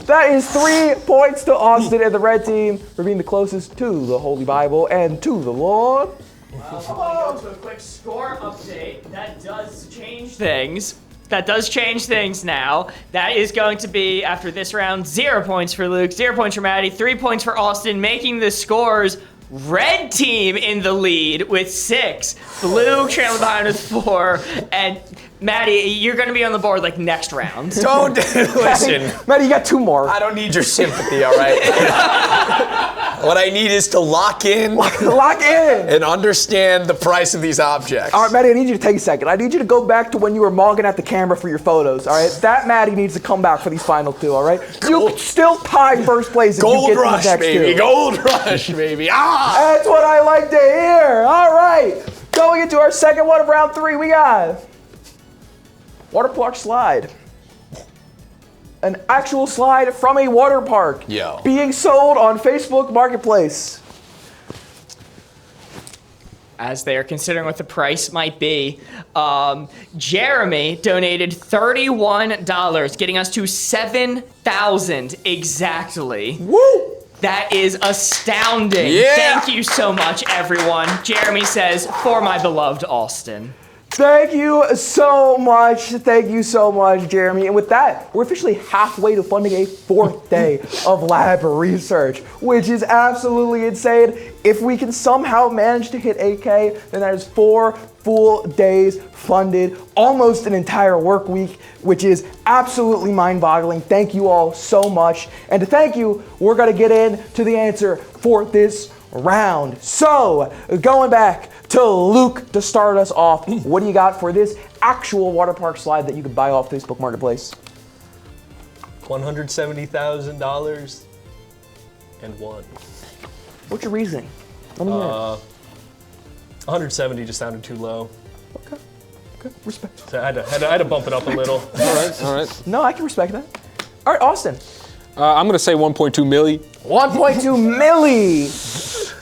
That is 3 points to Austin and the red team for being the closest to the Holy Bible and to the Lord. I want to go to a quick score update. That does change things. That does change things now. That is going to be, after this round, 0 points for Luke, 0 points for Maddie, 3 points for Austin, making the scores red team in the lead with 6, blue trailing behind with 4, and Maddie, you're going to be on the board like next round. Don't listen. Maddie, you got 2 more. I don't need your sympathy, all right? What I need is to lock in. Lock in. And understand the price of these objects. All right, Maddie, I need you to take a second. I need you to go back to when you were mogging at the camera for your photos, all right? That Maddie needs to come back for these final 2, all right? You can still tie first place if you get rush, these next baby. 2. Gold rush, baby. Ah! That's what I like to hear. All right. Going into our second one of round 3, we got water park slide. An actual slide from a water park. Yo. Being sold on Facebook Marketplace. As they are considering what the price might be, Jeremy donated $31, getting us to 7,000 exactly. Woo! That is astounding. Yeah. Thank you so much, everyone. Jeremy says, for my beloved Austin. Thank you so much. Thank you so much, Jeremy. And with that, we're officially halfway to funding a 4th day of lab research, which is absolutely insane. If we can somehow manage to hit 8K, then that is 4 full days funded, almost an entire work week, which is absolutely mind-boggling. Thank you all so much. And to thank you, we're gonna get into the answer for this round. So, going back to Luke to start us off, what do you got for this actual water park slide that you could buy off Facebook Marketplace? $170,000 and 1. What's your reasoning? Let me hear it. 170 just sounded too low. Okay, respect. So I had to bump it up a little. All right. No, I can respect that. All right, Austin. I'm going to say 1.2 milli. 1.2 milli.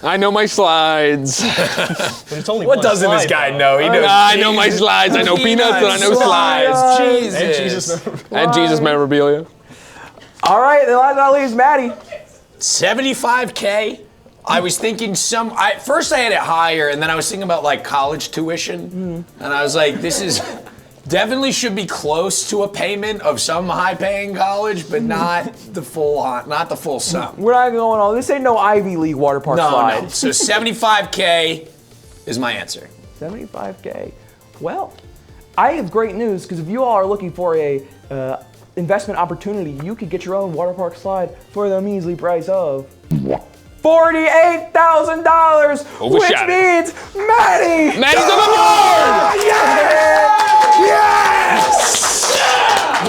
I know my slides. But it's only What doesn't this guy know? He knows. I know my slides. I know peanuts and I know slides. Jesus. And Jesus memorabilia. All right, then last but not least, Maddie. 75K. I was thinking first I had it higher, and then I was thinking about like college tuition, and I was like, this is definitely should be close to a payment of some high-paying college, but not the full sum. We're not going on. This ain't no Ivy League water park slide. No. So 75K is my answer. 75K. Well, I have great news because if you all are looking for a investment opportunity, you could get your own water park slide for the measly price of $48,000, which means Maddie's on the board! Yes!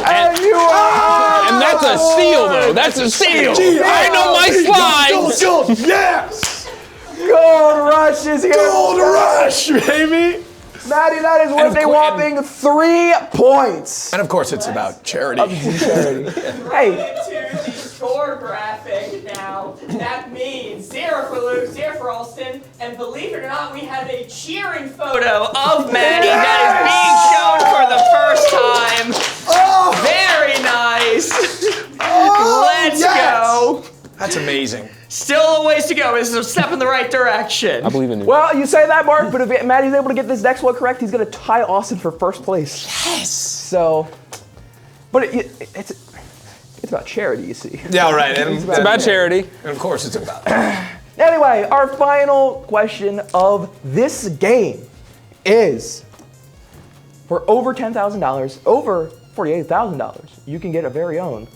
And you are And that's a steal, though. That's a steal. I know my slides. Yes! Gold Rush is here. Gold Rush, baby! Maddie, that is worth a whopping 3 points. And of course, it's about charity. Hey. To the score graphic now. That means 0 for Luke, 0 for Austin, and believe it or not, we have a cheering photo of Maddie that is being shown for the first time. Oh. Very nice. Let's go. That's amazing. Still a ways to go. This is a step in the right direction. I believe in you. Well, you say that, Mark, but if Maddie's able to get this next one correct, he's going to tie Austin for first place. Yes. So, but it's about charity, you see. Yeah, right. And it's about charity. And of course, it's about. Anyway, our final question of this game is, for over $10,000, over $48,000, you can get a very own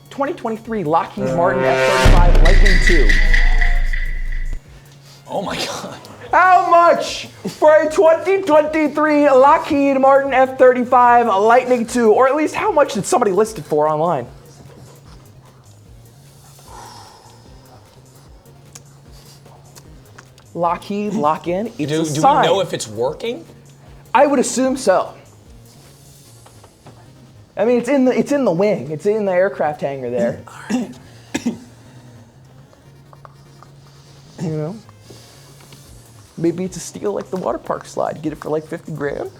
2023 Lockheed Martin F-35 Lightning II. Oh my God. How much for a 2023 Lockheed Martin F-35 Lightning II? Or at least how much did somebody list it for online? Lockheed, lock in. It's Do a we sign. know if it's working? I would assume so. I mean, it's in the wing. It's in the aircraft hangar there. You know, maybe it's a steal like the water park slide. Get it for like 50 grand.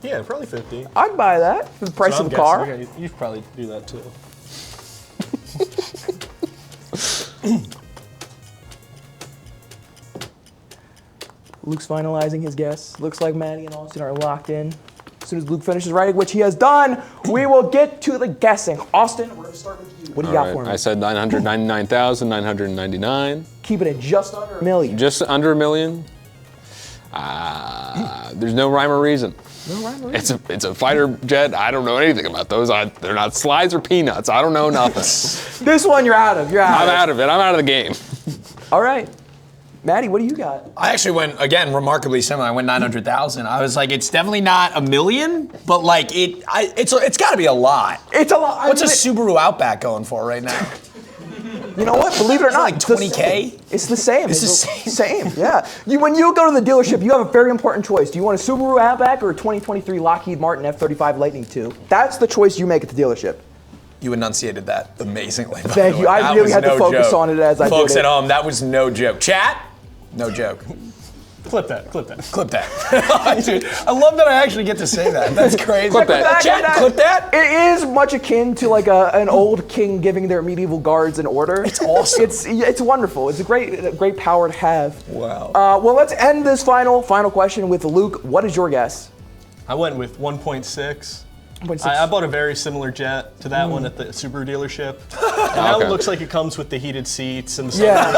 Yeah, probably 50. I'd buy that for the price So of I'm the car. guessing, okay, you'd probably do that too. Luke's finalizing his guess. Looks like Maddie and Austin are locked in. As soon as Luke finishes writing, which he has done, we will get to the guessing. Austin, we're going to start with you. What do you got for me? I said 999,999. Keep it at just under $1 million. Just under $1 million. There's no rhyme or reason. No rhyme or reason. It's a fighter jet. I don't know anything about those. They're not slides or peanuts. I don't know nothing. This one you're out of. I'm out of it. I'm out of the game. All right. Maddie, what do you got? I actually went, again, remarkably similar. I went 900,000. I was like, it's definitely not $1 million, but like it's got to be a lot. It's a lot. What's a Subaru Outback going for right now? You know what? Believe it or not, like 20K. It's the same. It's the same. Yeah. When you go to the dealership, you have a very important choice. Do you want a Subaru Outback or a 2023 Lockheed Martin F-35 Lightning II? That's the choice you make at the dealership. You enunciated that amazingly. Thank you. I really had to focus on it as I did it. Folks at home, that was no joke. Chat, no joke. Clip that. Clip that. Dude, I love that I actually get to say that. That's crazy. Clip that. Chat, clip that. It is much akin to like an old king giving their medieval guards an order. It's awesome. It's wonderful. It's a great power to have. Wow. Well, let's end this final question with Luke. What is your guess? I went with 1.6. 1.6. I bought a very similar jet to that one at the Subaru dealership. And now it looks like it comes with the heated seats and the sunroof. Yeah.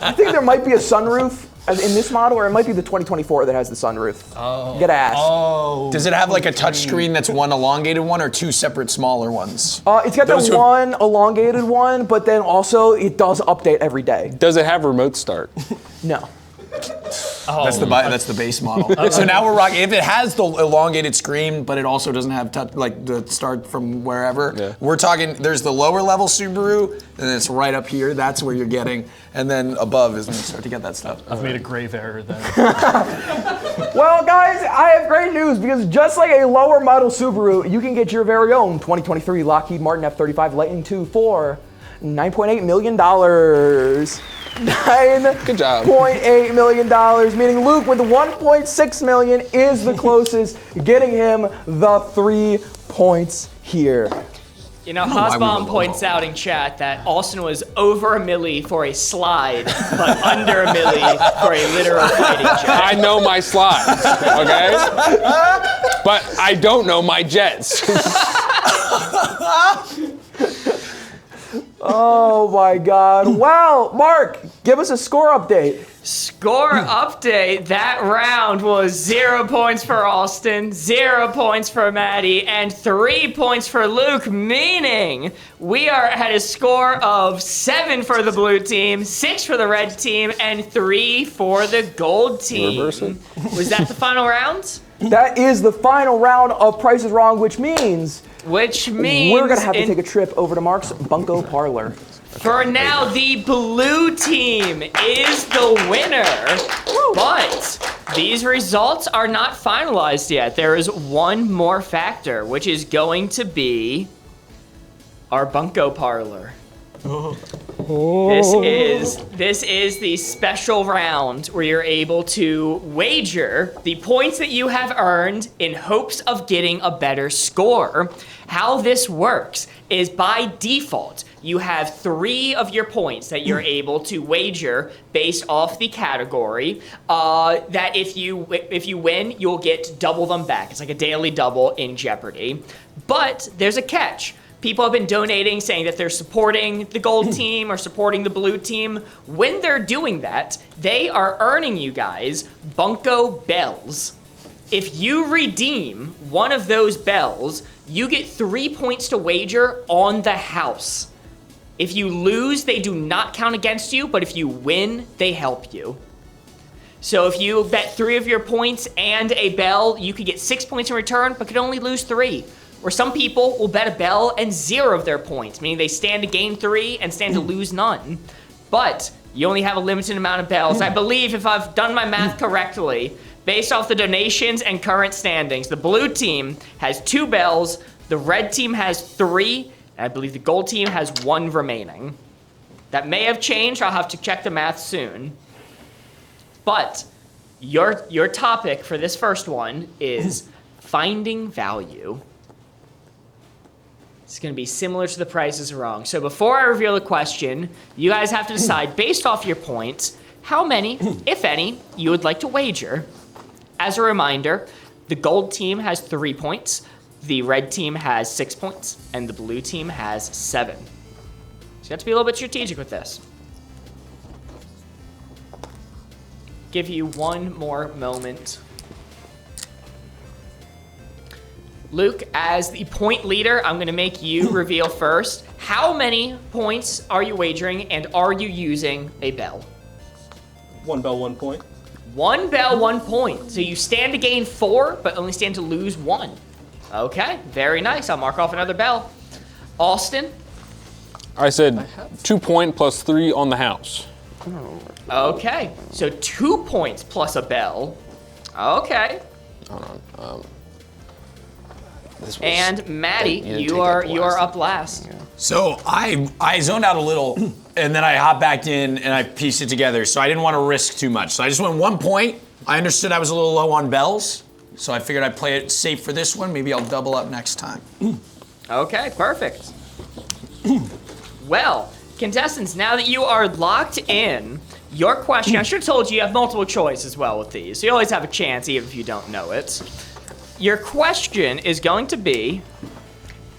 I think there might be a sunroof in this model, or it might be the 2024 that has the sunroof. Oh. You gotta ask. Oh. Does it have like a touchscreen that's one elongated one or two separate smaller ones? It's got the one elongated one, but then also it does update every day. Does it have remote start? No. Oh. That's the base model. So now we're rocking. If it has the elongated screen, but it also doesn't have like the start from wherever, we're talking. There's the lower level Subaru, and it's right up here. That's where you're getting, and then above is when you start to get that stuff. I've made a grave error then. Well, guys, I have great news because just like a lower model Subaru, you can get your very own 2023 Lockheed Martin F-35 Lightning II for $9.8 million. Good job. $9.8 million, meaning Luke with $1.6 million is the closest, getting him the 3 points here. You know, Hosbaum points out in chat that Austin was over $1 million for a slide, but under $1 million for a literal fighting jet. I know my slides, okay? But I don't know my jets. Oh my God. Well, Mark, give us a score update. Score update. That round was 0 points for Austin, 0 points for Maddie, and 3 points for Luke, meaning we are at a score of 7 for the blue team, 6 for the red team, and 3 for the gold team. Reversing. Was that the final round? That is the final round of Price is Wrong, which means we're gonna have to take a trip over to Mark's Bunko Parlor. For now, the blue team is the winner, but these results are not finalized yet. There is one more factor, which is going to be our Bunko Parlor. This is the special round where you're able to wager the points that you have earned in hopes of getting a better score. How this works is by default, you have 3 of your points that you're able to wager based off the category. That if you win, you'll get double them back. It's like a daily double in Jeopardy. But there's a catch. People have been donating, saying that they're supporting the gold team or supporting the blue team. When they're doing that, they are earning you guys Bunko bells. If you redeem one of those bells, you get 3 points to wager on the house. If you lose, they do not count against you, but if you win, they help you. So if you bet 3 of your points and a bell, you could get 6 points in return, but could only lose 3. Or some people will bet a bell and 0 of their points, meaning they stand to gain 3 and stand to lose none. But you only have a limited amount of bells. I believe, if I've done my math correctly, based off the donations and current standings, the blue team has 2 bells, the red team has 3, and I believe the gold team has 1 remaining. That may have changed. I'll have to check the math soon. But your topic for this first one is finding value. It's going to be similar to the Price is Wrong. So before I reveal the question, you guys have to decide, based off your points, how many, if any, you would like to wager. As a reminder, the gold team has 3 points, the red team has 6 points, and the blue team has 7. So you have to be a little bit strategic with this. Give you one more moment. Luke, as the point leader, I'm going to make you reveal first. How many points are you wagering, and are you using a bell? 1 bell, 1 point. 1 bell, 1 point. So you stand to gain 4, but only stand to lose 1. Okay, very nice. I'll mark off another bell. Austin? I said 2 point plus 3 on the house. Okay, so 2 points plus a bell. Okay. Hold on. And Maddie, you are up last. So I zoned out a little, and then I hopped back in and I pieced it together. So I didn't want to risk too much. So I just went 1 point. I understood I was a little low on bells, so I figured I'd play it safe for this one. Maybe I'll double up next time. Okay, perfect. Well, contestants, now that you are locked in, your question, I should have told you have multiple choice as well with these, so you always have a chance even if you don't know it. Your question is going to be,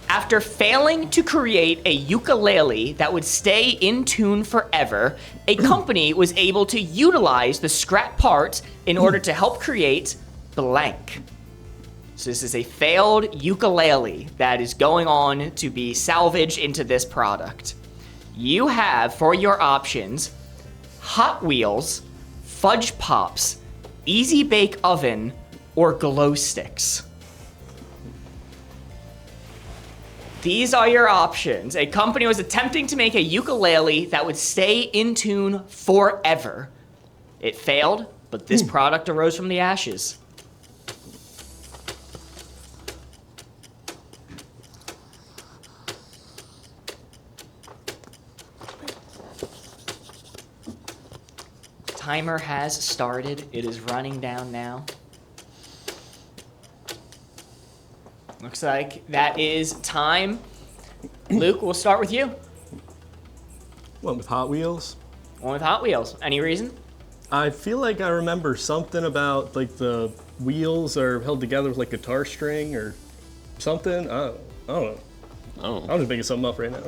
after failing to create a ukulele that would stay in tune forever, a company was able to utilize the scrap parts in order to help create blank. So this is a failed ukulele that is going on to be salvaged into this product. You have, for your options, Hot Wheels, Fudge Pops, Easy Bake Oven, or glow sticks. These are your options. A company was attempting to make a ukulele that would stay in tune forever. It failed, but this product arose from the ashes. Timer has started. It is running down now. Looks like that is time. Luke, we'll start with you. Went with Hot Wheels. One with Hot Wheels. Any reason? I feel like I remember something about like the wheels are held together with like guitar string or something. I don't know. Oh. I'm just making something up right now.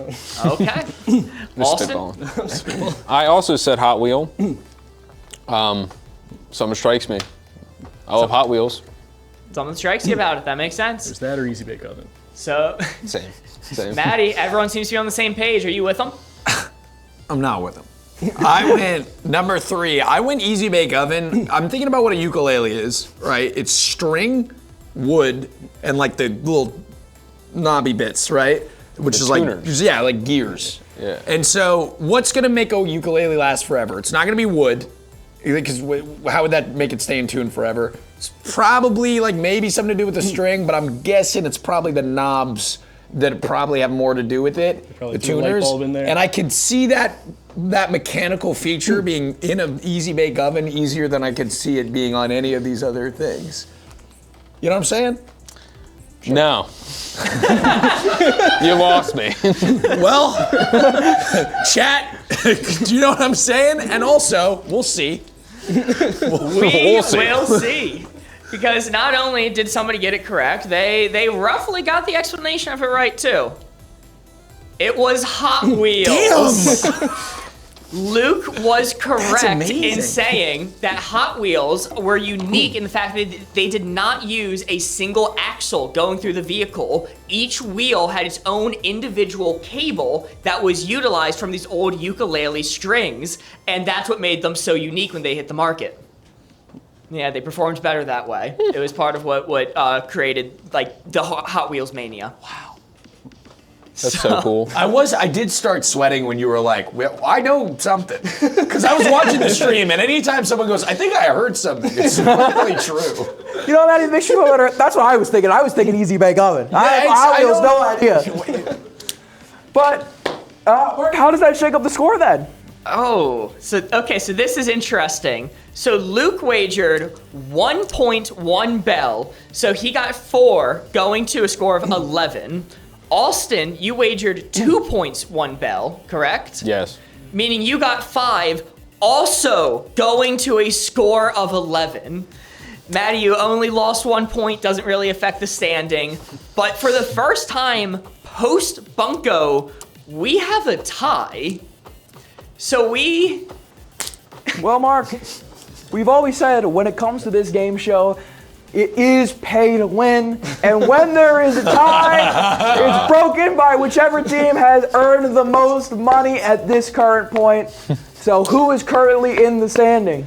Okay. Austin? I also said Hot Wheel. Something strikes me. I love Hot Wheels. Something strikes you about it. That makes sense. There's that or Easy Bake Oven. So, Same. Maddie, everyone seems to be on the same page. Are you with them? I'm not with them. I went number 3. I went Easy Bake Oven. I'm thinking about what a ukulele is, right? It's string, wood, and like the little knobby bits, right? Which The is tuners. like gears. Yeah. And so, what's gonna make a ukulele last forever? It's not gonna be wood, because how would that make it stay in tune forever? It's probably like maybe something to do with the string, but I'm guessing it's probably the knobs that probably have more to do with it. Probably The threw a light tuners. bulb in there. And I could see that mechanical feature being in an Easy Bake Oven easier than I could see it being on any of these other things. You know what I'm saying? No. You lost me. Well, chat, do you know what I'm saying? And also, we'll see. We'll see. Because not only did somebody get it correct, they roughly got the explanation of it right too. It was Hot Wheels. Luke was correct in saying that Hot Wheels were unique in the fact that they did not use a single axle going through the vehicle. Each wheel had its own individual cable that was utilized from these old ukulele strings, and that's what made them so unique when they hit the market. Yeah, they performed better that way. It was part of what created like the Hot Wheels mania. Wow. That's so cool. I did start sweating when you were like, well, I know something. Because I was watching the stream, and anytime someone goes, I think I heard something, it's really true. You know, Matt, it makes you feel better. That's what I was thinking. I was thinking Easy Bake Oven. I was no idea. But, how does that shake up the score then? Oh, so this is interesting. So Luke wagered 1.1 bell, so he got 4, going to a score of 11. Austin, you wagered 2 points, 1 bell, correct? Yes. Meaning you got 5, also going to a score of 11. Maddie, you only lost 1 point, doesn't really affect the standing. But for the first time post-Bunko, we have a tie. So Well, Mark, we've always said when it comes to this game show, it is pay to win, and when there is a tie, it's broken by whichever team has earned the most money at this current point. So who is currently in the standing?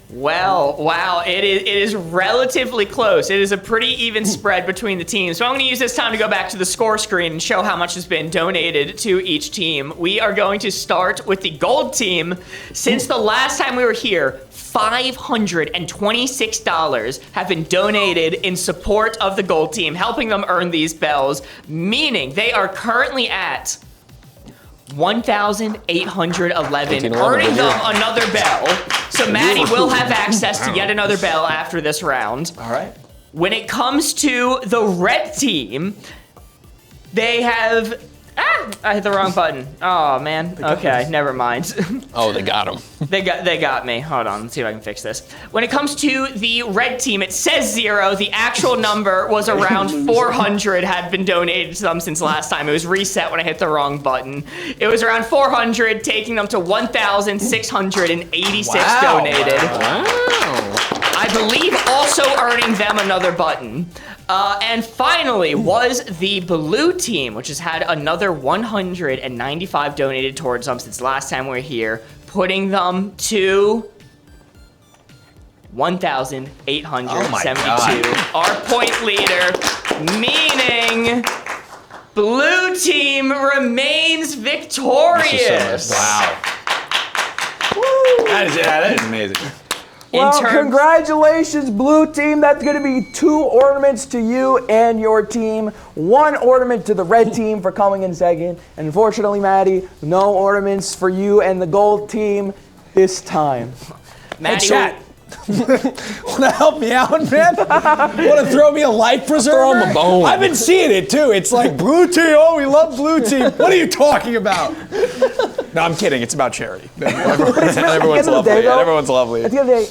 Well, wow, it is relatively close. It is a pretty even spread between the teams. So I'm going to use this time to go back to the score screen and show how much has been donated to each team. We are going to start with the gold team. Since the last time we were here, $526 have been donated in support of the gold team, helping them earn these bells, meaning they are currently at 1,811, earning them another bell. So Maddie will have access to yet another bell after this round. All right. When it comes to the red team, they have... I hit the wrong button. Oh, man. Okay, never mind. Oh, they got him. They got me. Hold on, let's see if I can fix this. When it comes to the red team, it says 0. The actual number was around 400 had been donated to them since last time. It was reset when I hit the wrong button. It was around 400, taking them to 1,686 donated. Wow. I believe also earning them another button. And finally was the blue team, which has had another 195 donated towards them since last time we were here, putting them to 1,872. Our point leader, meaning blue team remains victorious. Wow. That is amazing. Well, congratulations, blue team. That's going to be 2 ornaments to you and your team. 1 ornament to the red team for coming in second. And unfortunately, Maddie, no ornaments for you and the gold team this time. Maddie, chat. Want to help me out, man? Want to throw me a life preserver? Throw him a bone. I've been seeing it too. It's like blue team. Oh, we love blue team. What are you talking about? No, I'm kidding. It's about charity. Everyone's lovely. Everyone's lovely. At the end of the day,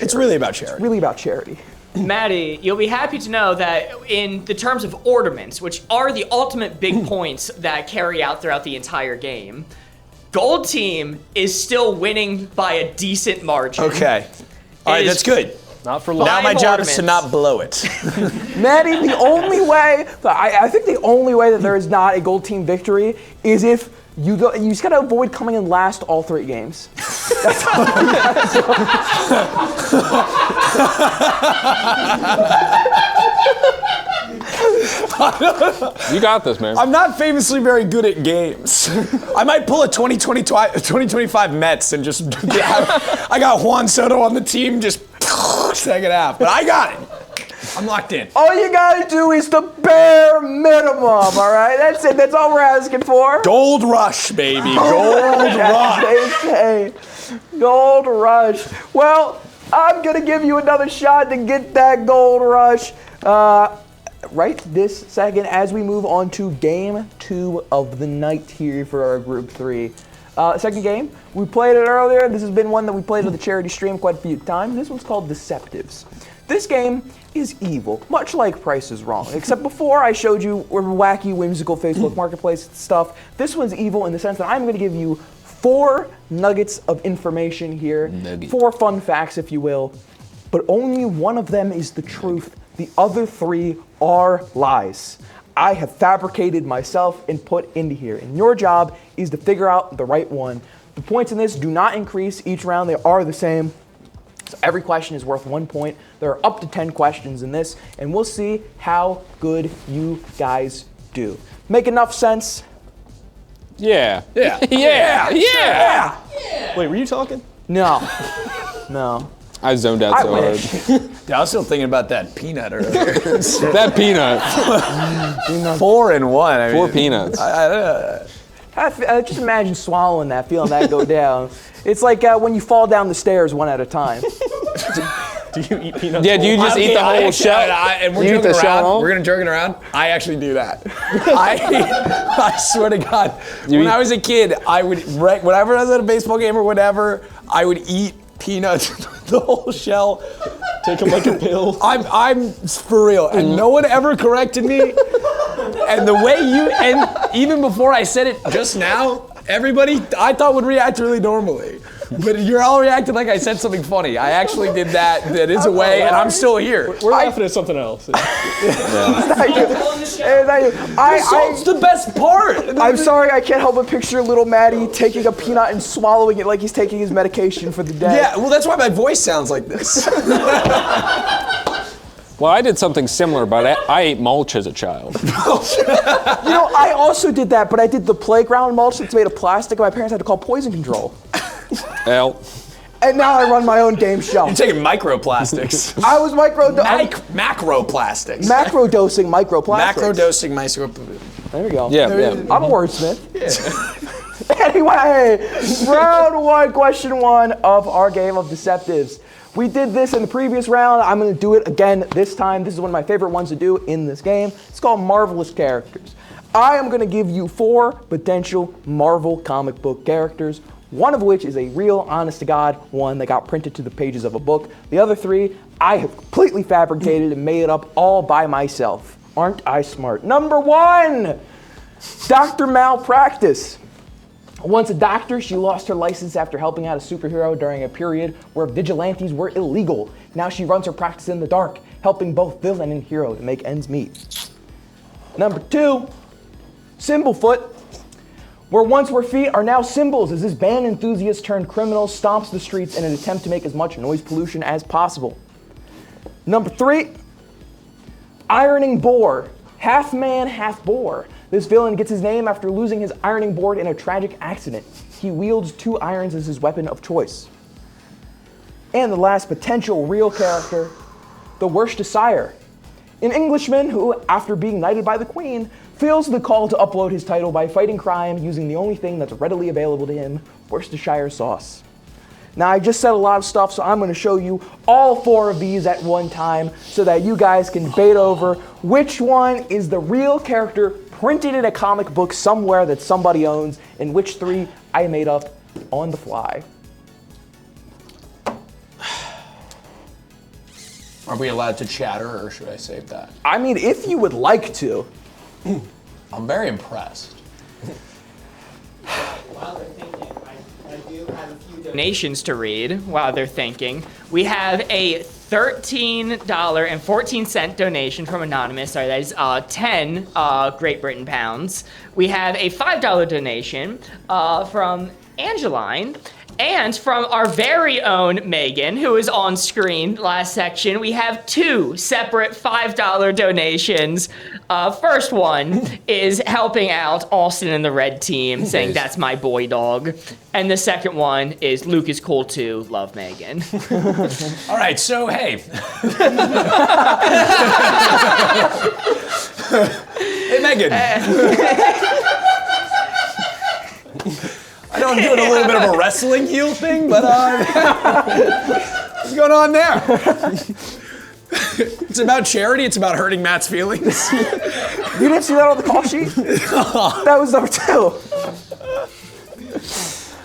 it's really about charity. It's really about charity. Maddie, you'll be happy to know that in the terms of ornaments, which are the ultimate big points that carry out throughout the entire game, gold team is still winning by a decent margin. Okay. All right, that's good. Not for long. Now my job is to not blow it. Maddie, the only way, I think the only way that there is not a gold team victory is if you just gotta avoid coming in last all 3 games. That's all. You got this, man. I'm not famously very good at games. I might pull a 2025 Mets and just, I got Juan Soto on the team, just second half, but I got it. I'm locked in. All you gotta do is the bare minimum, all right? That's it. That's all we're asking for. Gold rush, baby. Gold rush. They say. Gold rush. Well, I'm gonna give you another shot to get that gold rush right this second as we move on to game 2 of the night here for our group 3. Second game, we played it earlier. This has been one that we played on the charity stream quite a few times. This one's called Deceptives. This game is evil, much like Price is Wrong. Except before I showed you wacky, whimsical Facebook Marketplace stuff, this one's evil in the sense that I'm going to give you 4 nuggets of information here, 4 fun facts, if you will, but only one of them is the truth. The other 3 are lies. I have fabricated myself and put into here, and your job is to figure out the right one. The points in this do not increase each round, they are the same. So every question is worth 1 point. There are up to 10 questions in this, and we'll see how good you guys do. Make enough sense? Yeah. Yeah. Yeah. Wait, were you talking? No. No. I zoned out so hard. Dude, I was still thinking about that peanut earlier. That peanut. 4 and 1. I 4 mean, peanuts. I just imagine swallowing that, feeling that go down. It's like when you fall down the stairs one at a time. Do you eat peanuts? Yeah, do you just eat the whole shell? And we're You eat joking the around. shell? We're gonna joking around. I actually do that. I swear to God, when I was a kid, I would whenever I was at a baseball game or whatever, I would eat peanuts, the whole shell. Take them like a pill. I'm for real, and no one ever corrected me. And the way and even before I said it just now, everybody I thought would react really normally. But you're all reacting like I said something funny. I actually did that. That is a way, and I'm still here. We're laughing at something else. It's not you. Salt's the best part. I'm sorry, I can't help but picture little Maddie taking a peanut and swallowing it like he's taking his medication for the day. Yeah, well, that's why my voice sounds like this. Well, I did something similar, but I ate mulch as a child. You know, I also did that, but I did the playground mulch that's made of plastic, and my parents had to call poison control. Well. And now I run my own game show. You're taking microplastics. I was macroplastics. Macro-dosing microplastics. Macro-dosing micro. There we go. Yeah. I'm a wordsmith. Yeah. Anyway, round 1, question 1 of our game of Deceptives. We did this in the previous round. I'm going to do it again this time. This is one of my favorite ones to do in this game. It's called Marvelous Characters. I am going to give you 4 potential Marvel comic book characters, one of which is a real, honest-to-God one that got printed to the pages of a book. The other 3, I have completely fabricated and made up all by myself. Aren't I smart? Number 1, Dr. Malpractice. Once a doctor, she lost her license after helping out a superhero during a period where vigilantes were illegal. Now she runs her practice in the dark, helping both villain and hero to make ends meet. Number 2, Symblefoot. Where once were feet are now symbols as this band enthusiast turned criminal stomps the streets in an attempt to make as much noise pollution as possible. Number 3, Ironing Boar. Half man, half boar. This villain gets his name after losing his ironing board in a tragic accident. He wields 2 irons as his weapon of choice. And the last potential real character, the Worcestershire. An Englishman who, after being knighted by the Queen, feels the call to upload his title by fighting crime using the only thing that's readily available to him, Worcestershire sauce. Now, I just said a lot of stuff, so I'm going to show you all 4 of these at one time so that you guys can debate over which one is the real character printed in a comic book somewhere that somebody owns, and which 3 I made up on the fly. Are we allowed to chatter, or should I save that? I mean, if you would like to. I'm very impressed. While they're thinking, I do have a few donations to read while they're thinking. We have a $13.14 donation from Anonymous. Sorry, that is 10 Great Britain pounds. We have a $5 donation from Angeline. And from our very own Megan, who is on screen last section, we have 2 separate $5 donations. First one is helping out Austin and the red team, saying that's my boy dog. And the second one is Luke is cool too, love Megan. All right, so hey. Hey, Megan. I know I'm doing a little bit of a wrestling heel thing, but what's going on there? It's about charity. It's about hurting Matt's feelings. You didn't see that on the call sheet? That was number 2.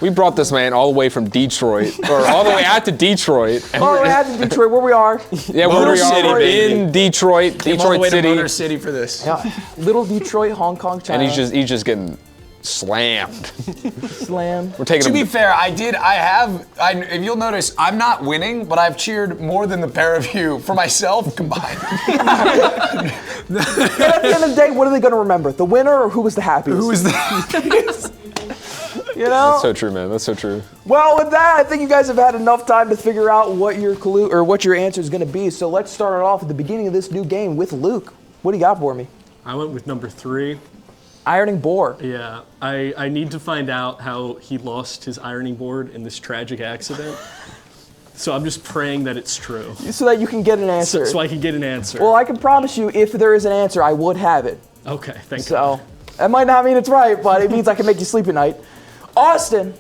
We brought this man all the way from Detroit, or all the way out to Detroit. All the way out to Detroit, where we are. Yeah, where we are in Detroit, Came all the way City. to Motor City for this. Yeah. Little Detroit, Hong Kong, China. And he's just getting slammed. Slam. We're taking To him. be fair, if you'll notice, I'm not winning, but I've cheered more than the pair of you for myself combined. And at the end of the day, what are they going to remember? The winner or who was the happiest? Who was the happiest? You know? That's so true, man. That's so true. Well, with that, I think you guys have had enough time to figure out what your clue or what your answer is going to be. So let's start it off at the beginning of this new game with Luke. What do you got for me? I went with number 3. Ironing board. Yeah, I need to find out how he lost his ironing board in this tragic accident. So I'm just praying that it's true. So that you can get an answer. So I can get an answer. Well, I can promise you, if there is an answer, I would have it. Okay, thank you. So that might not mean it's right, but it means I can make you sleep at night. Austin.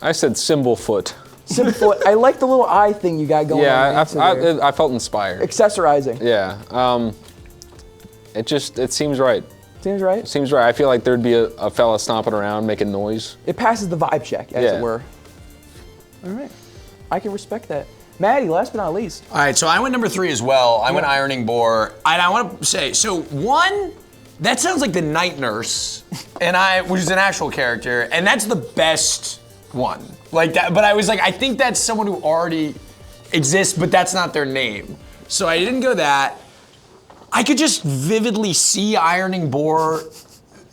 I said cymbal foot. Cymbal foot. I like the little eye thing you got going on. Yeah, I felt inspired. Accessorizing. Yeah. It seems right. Seems right? Seems right. I feel like there'd be a fella stomping around making noise. It passes the vibe check, as it were. All right. I can respect that. Maddie, last but not least. All right, so I went number 3 as well. I went ironing board. And I want to say, so 1, that sounds like the night nurse, which is an actual character, and that's the best one. Like that, but I was like, I think that's someone who already exists, but that's not their name. So I didn't go that. I could just vividly see ironing board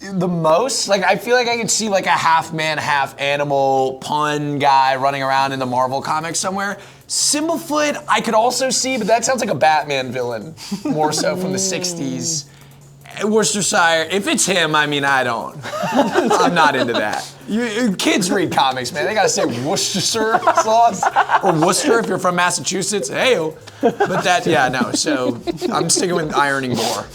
the most. Like, I feel like I could see like a half man, half animal pun guy running around in the Marvel comics somewhere. Thimblefoot, I could also see, but that sounds like a Batman villain, more so from the 60s. Worcestershire, if it's him, I mean, I don't. I'm not into that. Kids read comics, man. They gotta say Worcestershire sauce or Worcester if you're from Massachusetts. Hey-o. But that, yeah, no. So I'm sticking with ironing board.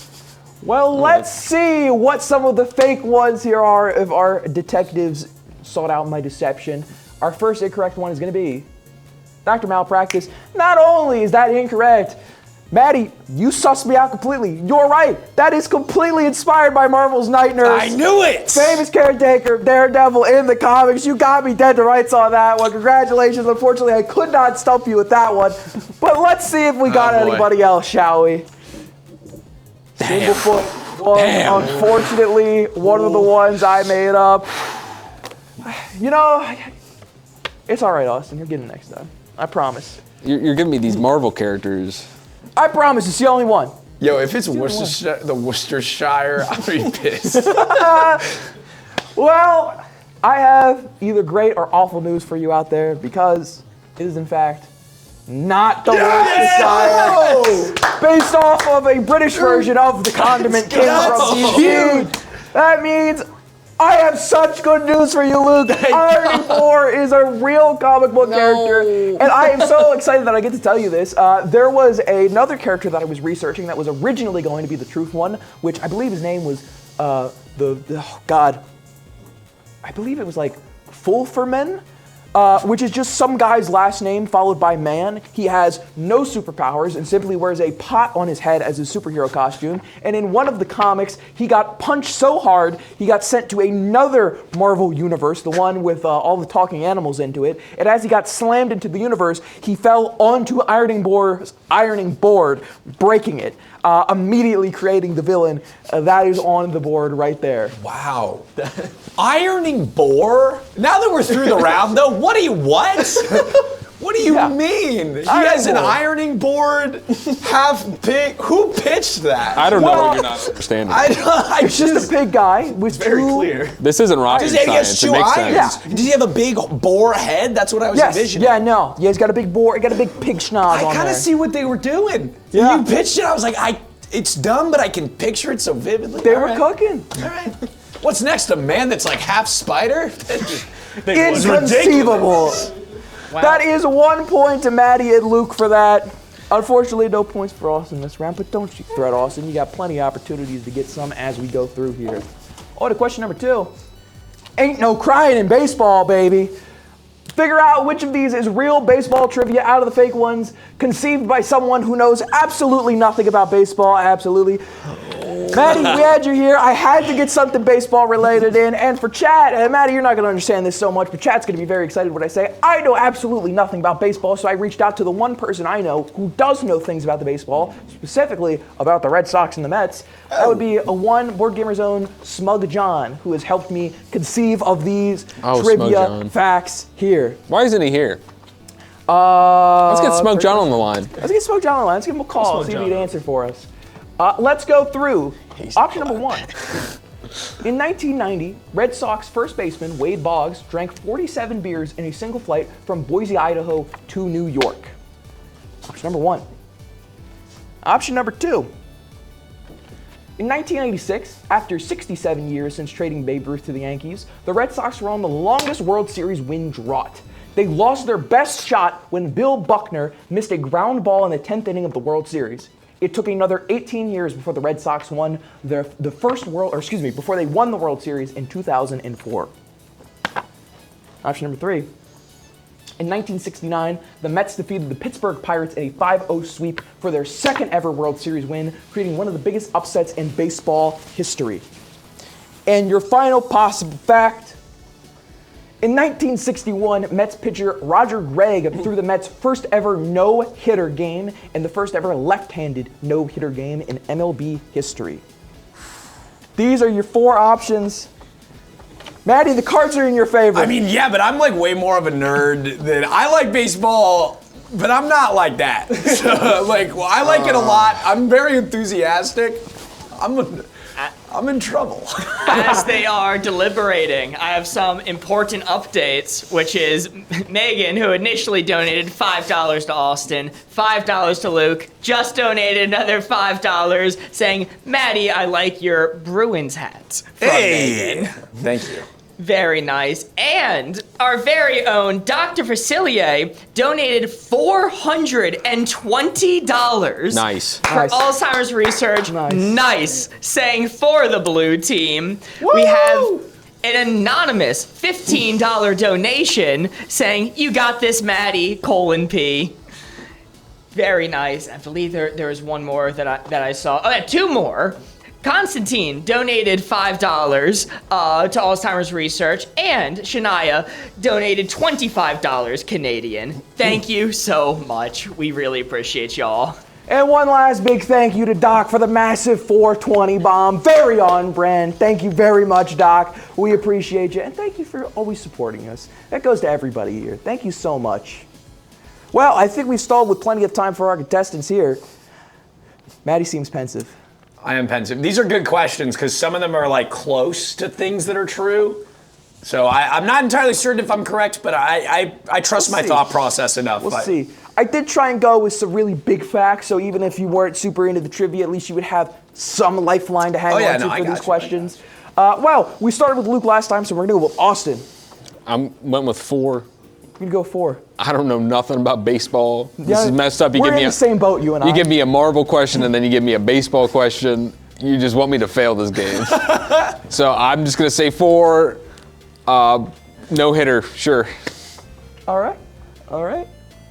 Well, let's see what some of the fake ones here are if our detectives sought out my deception. Our first incorrect one is going to be Dr. Malpractice. Not only is that incorrect, Maddie, you sussed me out completely. You're right. That is completely inspired by Marvel's Night Nurse. I knew it! Famous caretaker, Daredevil in the comics. You got me dead to rights on that one. Congratulations. Unfortunately, I could not stump you with that one. But let's see if we got anybody else, shall we? Thimblefoot was unfortunately one of the ones I made up. You know, it's all right, Austin. You're getting it next time. I promise. You're giving me these Marvel characters. I promise, it's the only one. Yo, if it's the Worcestershire, I'll be pissed. Well, I have either great or awful news for you out there because it is, in fact, not the Worcestershire. Based off of a British version of the condiment king from DC. That means I have such good news for you, Luke. Ironing board is a real comic book character, and I am so excited that I get to tell you this. There was another character that I was researching that was originally going to be the truth one, which I believe his name was I believe it was like Fulferman. Which is just some guy's last name followed by man. He has no superpowers and simply wears a pot on his head as his superhero costume. And in one of the comics, he got punched so hard, he got sent to another Marvel universe, the one with all the talking animals into it. And as he got slammed into the universe, he fell onto ironing board, breaking it, immediately creating the villain. That is on the board right there. Wow. Ironing board? Now that we're through the round, though, what? What do you mean? He has an ironing board, half pig. Who pitched that? I don't know what you're not understanding. It's just a big guy with very clear. This isn't rocket He has science. two It makes irons. sense. Does he have a big boar head? That's what I was envisioning. Yeah, no. Yeah, he's got a big board. He got a big pig schnoz on there. I kind of see what they were doing. Yeah. You pitched it. I was like, it's dumb, but I can picture it so vividly. They were cooking. All right. What's next? A man that's like half spider? Inconceivable. Wow. That is 1 point to Maddie and Luke for that. Unfortunately, no points for Austin this round, but don't you fret, Austin. You got plenty of opportunities to get some as we go through here. Oh, to question number 2. Ain't no crying in baseball, baby. Figure out which of these is real baseball trivia out of the fake ones, conceived by someone who knows absolutely nothing about baseball, absolutely. Maddie, we had you here. I had to get something baseball related in. And for Chad, and Maddie, you're not going to understand this so much, but Chad's going to be very excited when I say I know absolutely nothing about baseball, so I reached out to the one person I know who does know things about the baseball, specifically about the Red Sox and the Mets. That would be Board Gamer's own Smug John, who has helped me conceive of these trivia facts here. Why isn't he here? Let's get Smug John on the line. Let's get Smug John on the line. Let's give him a call, see if he'd answer for us. Let's go through option number 1. In 1990, Red Sox first baseman Wade Boggs drank 47 beers in a single flight from Boise, Idaho to New York. Option number 1. Option number 2. In 1986, after 67 years since trading Babe Ruth to the Yankees, the Red Sox were on the longest World Series win drought. They lost their best shot when Bill Buckner missed a ground ball in the 10th inning of the World Series. It took another 18 years before the Red Sox won before they won the World Series in 2004. Option number 3. In 1969, the Mets defeated the Pittsburgh Pirates in a 5-0 sweep for their second ever World Series win, creating one of the biggest upsets in baseball history. And your final possible fact. In 1961, Mets pitcher Roger Gregg threw the Mets' first ever no-hitter game and the first ever left-handed no-hitter game in MLB history. These are your 4 options. Maddie, the cards are in your favor. I mean, yeah, but I'm like way more of a nerd than I like baseball, but I'm not like that. So, I like it a lot. I'm very enthusiastic. I'm in trouble. As they are deliberating, I have some important updates, which is Megan, who initially donated $5 to Austin, $5 to Luke, just donated another $5 saying, Maddie, I like your Bruins hat. Hey! Megan. Thank you. Very nice. And our very own Dr. Facilier donated $420 Nice. for Alzheimer's research. Nice. Saying for the blue team, Woo! we have an anonymous $15 donation saying, you got this, Maddie, P. Very nice. I believe there was one more that I saw. Oh, yeah, 2 more. Constantine donated $5 to Alzheimer's research, and Shania donated $25 Canadian. Thank you so much. We really appreciate y'all. And one last big thank you to Doc for the massive 420 bomb. Very on brand. Thank you very much, Doc. We appreciate you. And thank you for always supporting us. That goes to everybody here. Thank you so much. Well, I think we've stalled with plenty of time for our contestants here. Maddie seems pensive. I am pensive. These are good questions because some of them are like close to things that are true. So I'm not entirely certain if I'm correct, but I trust my thought process enough. We'll see. I did try and go with some really big facts, so even if you weren't super into the trivia, at least you would have some lifeline to hang on to for these questions. Well, we started with Luke last time, so we're going to go with Austin. I went with 4. You'd go 4. I don't know nothing about baseball. This is messed up. We're in the same boat, you and I. You give me a Marvel question and then you give me a baseball question. You just want me to fail this game. So I'm just going to say 4. No-hitter, sure. All right.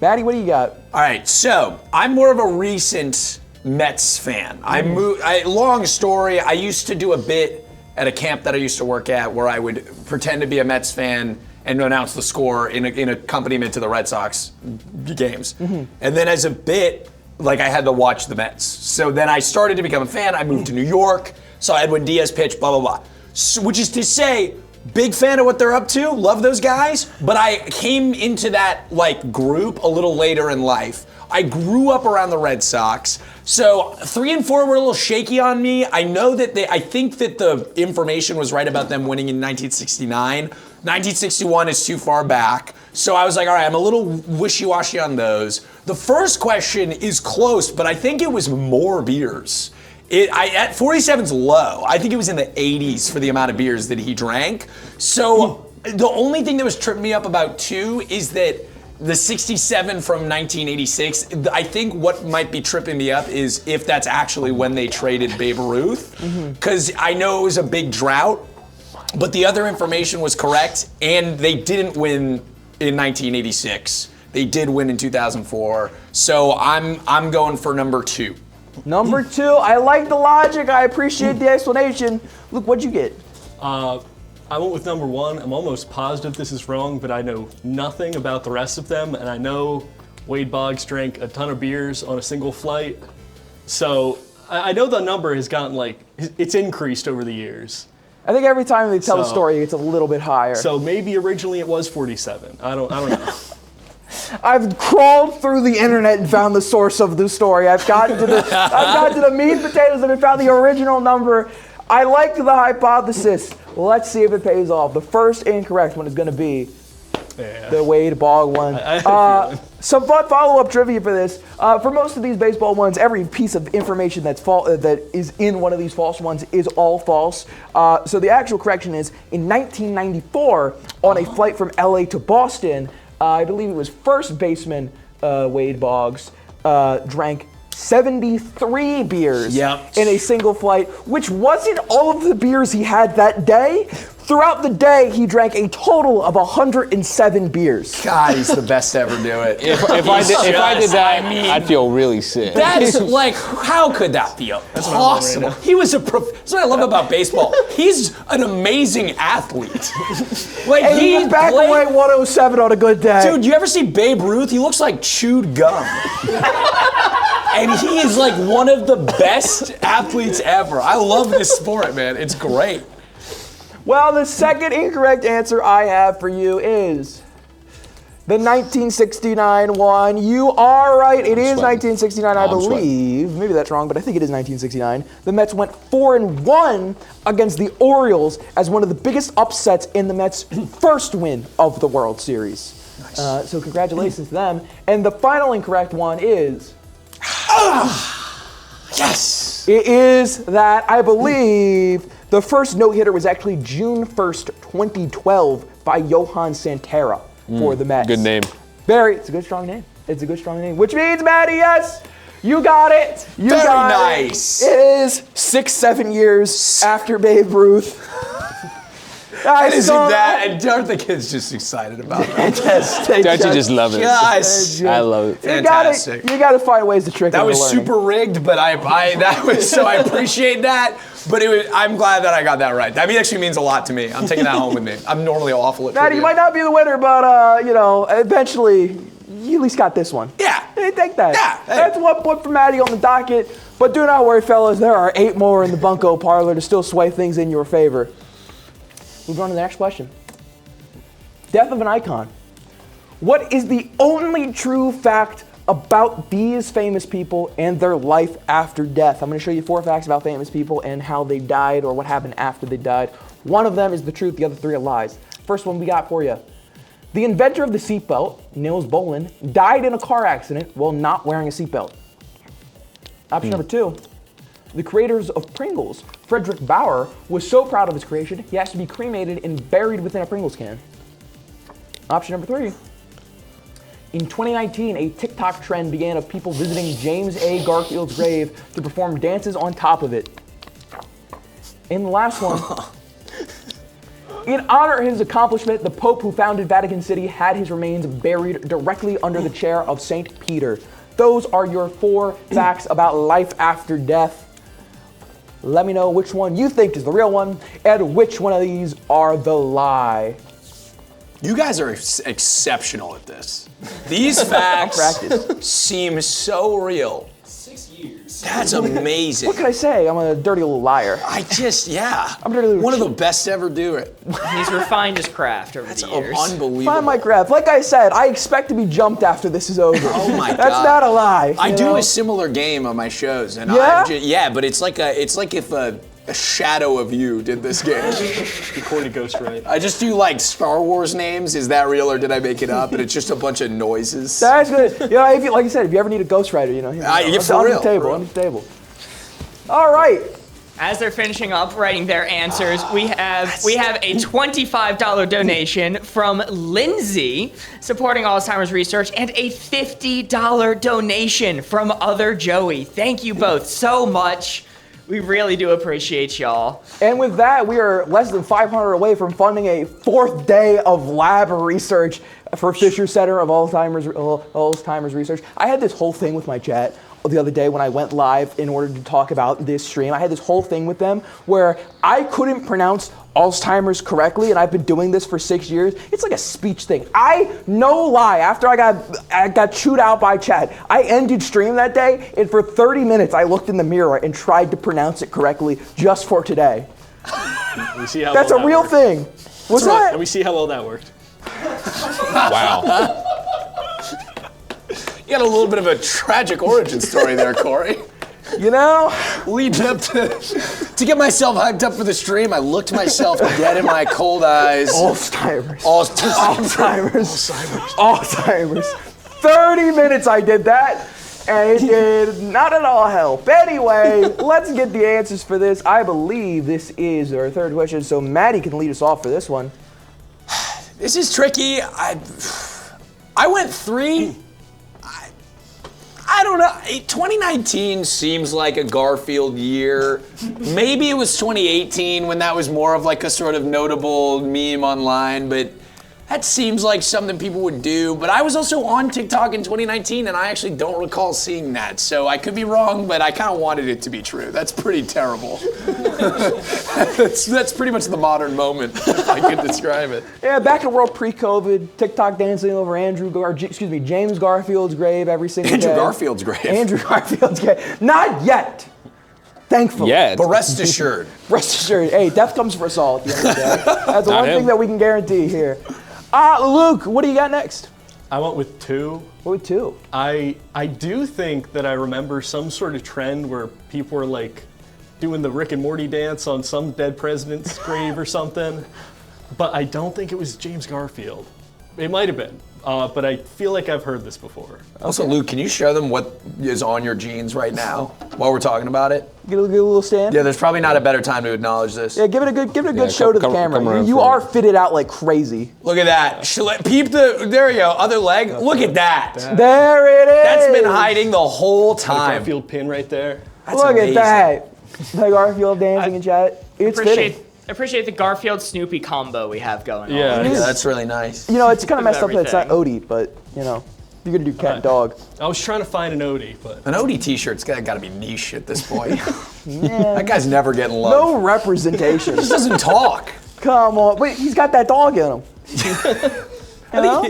Maddie, what do you got? All right, so I'm more of a recent Mets fan. Long story, I used to do a bit at a camp that I used to work at where I would pretend to be a Mets fan and announce the score in accompaniment to the Red Sox games. Mm-hmm. And then as a bit, I had to watch the Mets. So then I started to become a fan. I moved to New York, saw Edwin Diaz pitch, blah, blah, blah. So, which is to say, big fan of what they're up to, love those guys, but I came into that group a little later in life. I grew up around the Red Sox, so 3 and 4 were a little shaky on me. I know that I think that the information was right about them winning in 1969. 1961 is too far back, so I was like, all right, I'm a little wishy-washy on those. The first question is close, but I think it was more beers. At 47's low. I think it was in the 80s for the amount of beers that he drank. So the only thing that was tripping me up about 2 is that the 67 from 1986, I think what might be tripping me up is if that's actually when they traded Babe Ruth. Because I know it was a big drought, but the other information was correct, and they didn't win in 1986. They did win in 2004. So I'm going for number 2. Number 2, I like the logic. I appreciate the explanation. Luke, what'd you get? I went with number 1. I'm almost positive this is wrong, but I know nothing about the rest of them, and I know Wade Boggs drank a ton of beers on a single flight. So I know the number has gotten it's increased over the years. I think every time they tell the story, it's a little bit higher. So maybe originally it was 47. I don't know. I've crawled through the internet and found the source of the story. I've gotten to the meat and potatoes of it, found the original number. I like the hypothesis. Let's see if it pays off. The first incorrect one is going to be the Wade Boggs one. Some fun follow-up trivia for this. For most of these baseball ones, every piece of information that is in one of these false ones is all false. So the actual correction is, in 1994, on a flight from LA to Boston, I believe it was first baseman Wade Boggs drank 73 beers in a single flight, which wasn't all of the beers he had that day. Throughout the day, he drank a total of 107 beers. God, he's the best to ever do it. If I did that, I'd feel really sick. That's how could that be possible? He was that's what I love about baseball. He's an amazing athlete. And he can back away 107 on a good day. Dude, you ever see Babe Ruth? He looks like chewed gum. And he is one of the best athletes ever. I love this sport, man. It's great. Well, the second incorrect answer I have for you is the 1969 one. You are right. It is 1969, I believe. Maybe that's wrong, but I think it is 1969. The Mets went 4-1 against the Orioles as one of the biggest upsets in the Mets' first win of the World Series. Nice. So congratulations to them. And the final incorrect one is... Yes! It is that, I believe, the first no-hitter was actually June 1st, 2012 by Johan Santana for the Mets. Good name. It's a good, strong name. It's a good, strong name. Which means, Maddie, yes, you got it. You Very got nice. It. It is 6-7 years after Babe Ruth. And aren't the kids just excited about that? Don't you just love it? Yes. I love it. Fantastic. You got to find ways to trick them. That was into learning. super rigged, but I appreciate that. But I'm glad that I got that right. That actually means a lot to me. I'm taking that home with me. I'm normally awful at Maddie, trivia. you might not be the winner, but eventually you at least got this one. Yeah. Hey, take that. Yeah. Hey. That's 1 point for Maddie on the docket. But do not worry, fellas. There are 8 more in the bunko parlor to still sway things in your favor. Moving on to the next question. Death of an icon. What is the only true fact about these famous people and their life after death? I'm going to show you 4 facts about famous people and how they died or what happened after they died. One of them is the truth, the other 3 are lies. First one we got for you. The inventor of the seatbelt, Niels Bohlin, died in a car accident while not wearing a seatbelt. Option number 2. The creators of Pringles, Frederick Bauer, was so proud of his creation, he has to be cremated and buried within a Pringles can. Option number 3. In 2019, a TikTok trend began of people visiting James A. Garfield's grave to perform dances on top of it. And the last one. In honor of his accomplishment, the Pope who founded Vatican City had his remains buried directly under the chair of St. Peter. Those are your 4 facts about life after death. Let me know which one you think is the real one and which one of these are the lie. You guys are exceptional at this. These facts seem so real. 6 years. That's amazing. What can I say? I'm a dirty little liar. I'm a dirty little one of the best to ever do it. He's refined his craft over the years. Unbelievable. Find my craft. Like I said, I expect to be jumped after this is over. Oh my God. That's not a lie. I do a similar game on my shows, and but it's like if a shadow of you did this game. According to Ghostwriter. I just do Star Wars names. Is that real or did I make it up? And it's just a bunch of noises. That's good. Like you said, if you ever need a ghostwriter, on the table. All right. As they're finishing up writing their answers, we have a $25 donation from Lindsay supporting Alzheimer's research and a $50 donation from Other Joey. Thank you both so much. We really do appreciate y'all. And with that, we are less than 500 away from funding a 4th day of lab research for Fisher Center of Alzheimer's research. I had this whole thing with my chat the other day when I went live in order to talk about this stream. I had this whole thing with them where I couldn't pronounce Alzheimer's correctly, and I've been doing this for 6 years. It's like a speech thing. No lie, after I got chewed out by chat, I ended stream that day, and for 30 minutes I looked in the mirror and tried to pronounce it correctly just for today. We see how That's well a real thing. What's that? And we see how well that worked. Wow. You got a little bit of a tragic origin story there, Corey. You know? Leading up to get myself hyped up for the stream, I looked myself dead in my cold eyes. Alzheimer's. 30 minutes I did that, and it did not at all help. Anyway, let's get the answers for this. I believe this is our third question, so Maddie can lead us off for this one. This is tricky. I went 3. I don't know. 2019 seems like a Garfield year. Maybe it was 2018 when that was more of like a sort of notable meme online, but that seems like something people would do. But I was also on TikTok in 2019, and I actually don't recall seeing that. So I could be wrong, but I kind of wanted it to be true. That's pretty terrible. that's pretty much the modern moment, if I could describe it. Yeah, back in the world pre-COVID, TikTok dancing over James Garfield's grave every single day. Andrew Garfield's grave. Andrew Garfield's grave. Not yet. Thankfully. Yet. But rest assured. Rest assured. Hey, death comes for us all at the end of the day. That's the Not one him. thing that we can guarantee here. Luke, what do you got next? I went with 2. What with 2? I do think that I remember some sort of trend where people were like doing the Rick and Morty dance on some dead president's grave or something, but I don't think it was James Garfield. It might have been, but I feel like I've heard this before. Also, Luke, can you show them what is on your jeans right now while we're talking about it? Get a little stand? Yeah, there's probably not a better time to acknowledge this. Yeah, give it a good show to the camera. You are fitted out like crazy. Look at that. There you go, other leg. Look at that. There it is. That's been hiding the whole time. Garfield pin right there. That's Look amazing. at that. The Garfield dancing in chat. It's fitting. Appreciate the Garfield Snoopy combo we have going on. Yeah, that's really nice. You know, it's kind of messed up that it's not Odie, but, you know, you're going to do cat and dog. I was trying to find an Odie, but... An Odie t-shirt's got to be niche at this point. Yeah. That guy's never getting love. No representation. He just doesn't talk. Come on. Wait, he's got that dog in him. You know?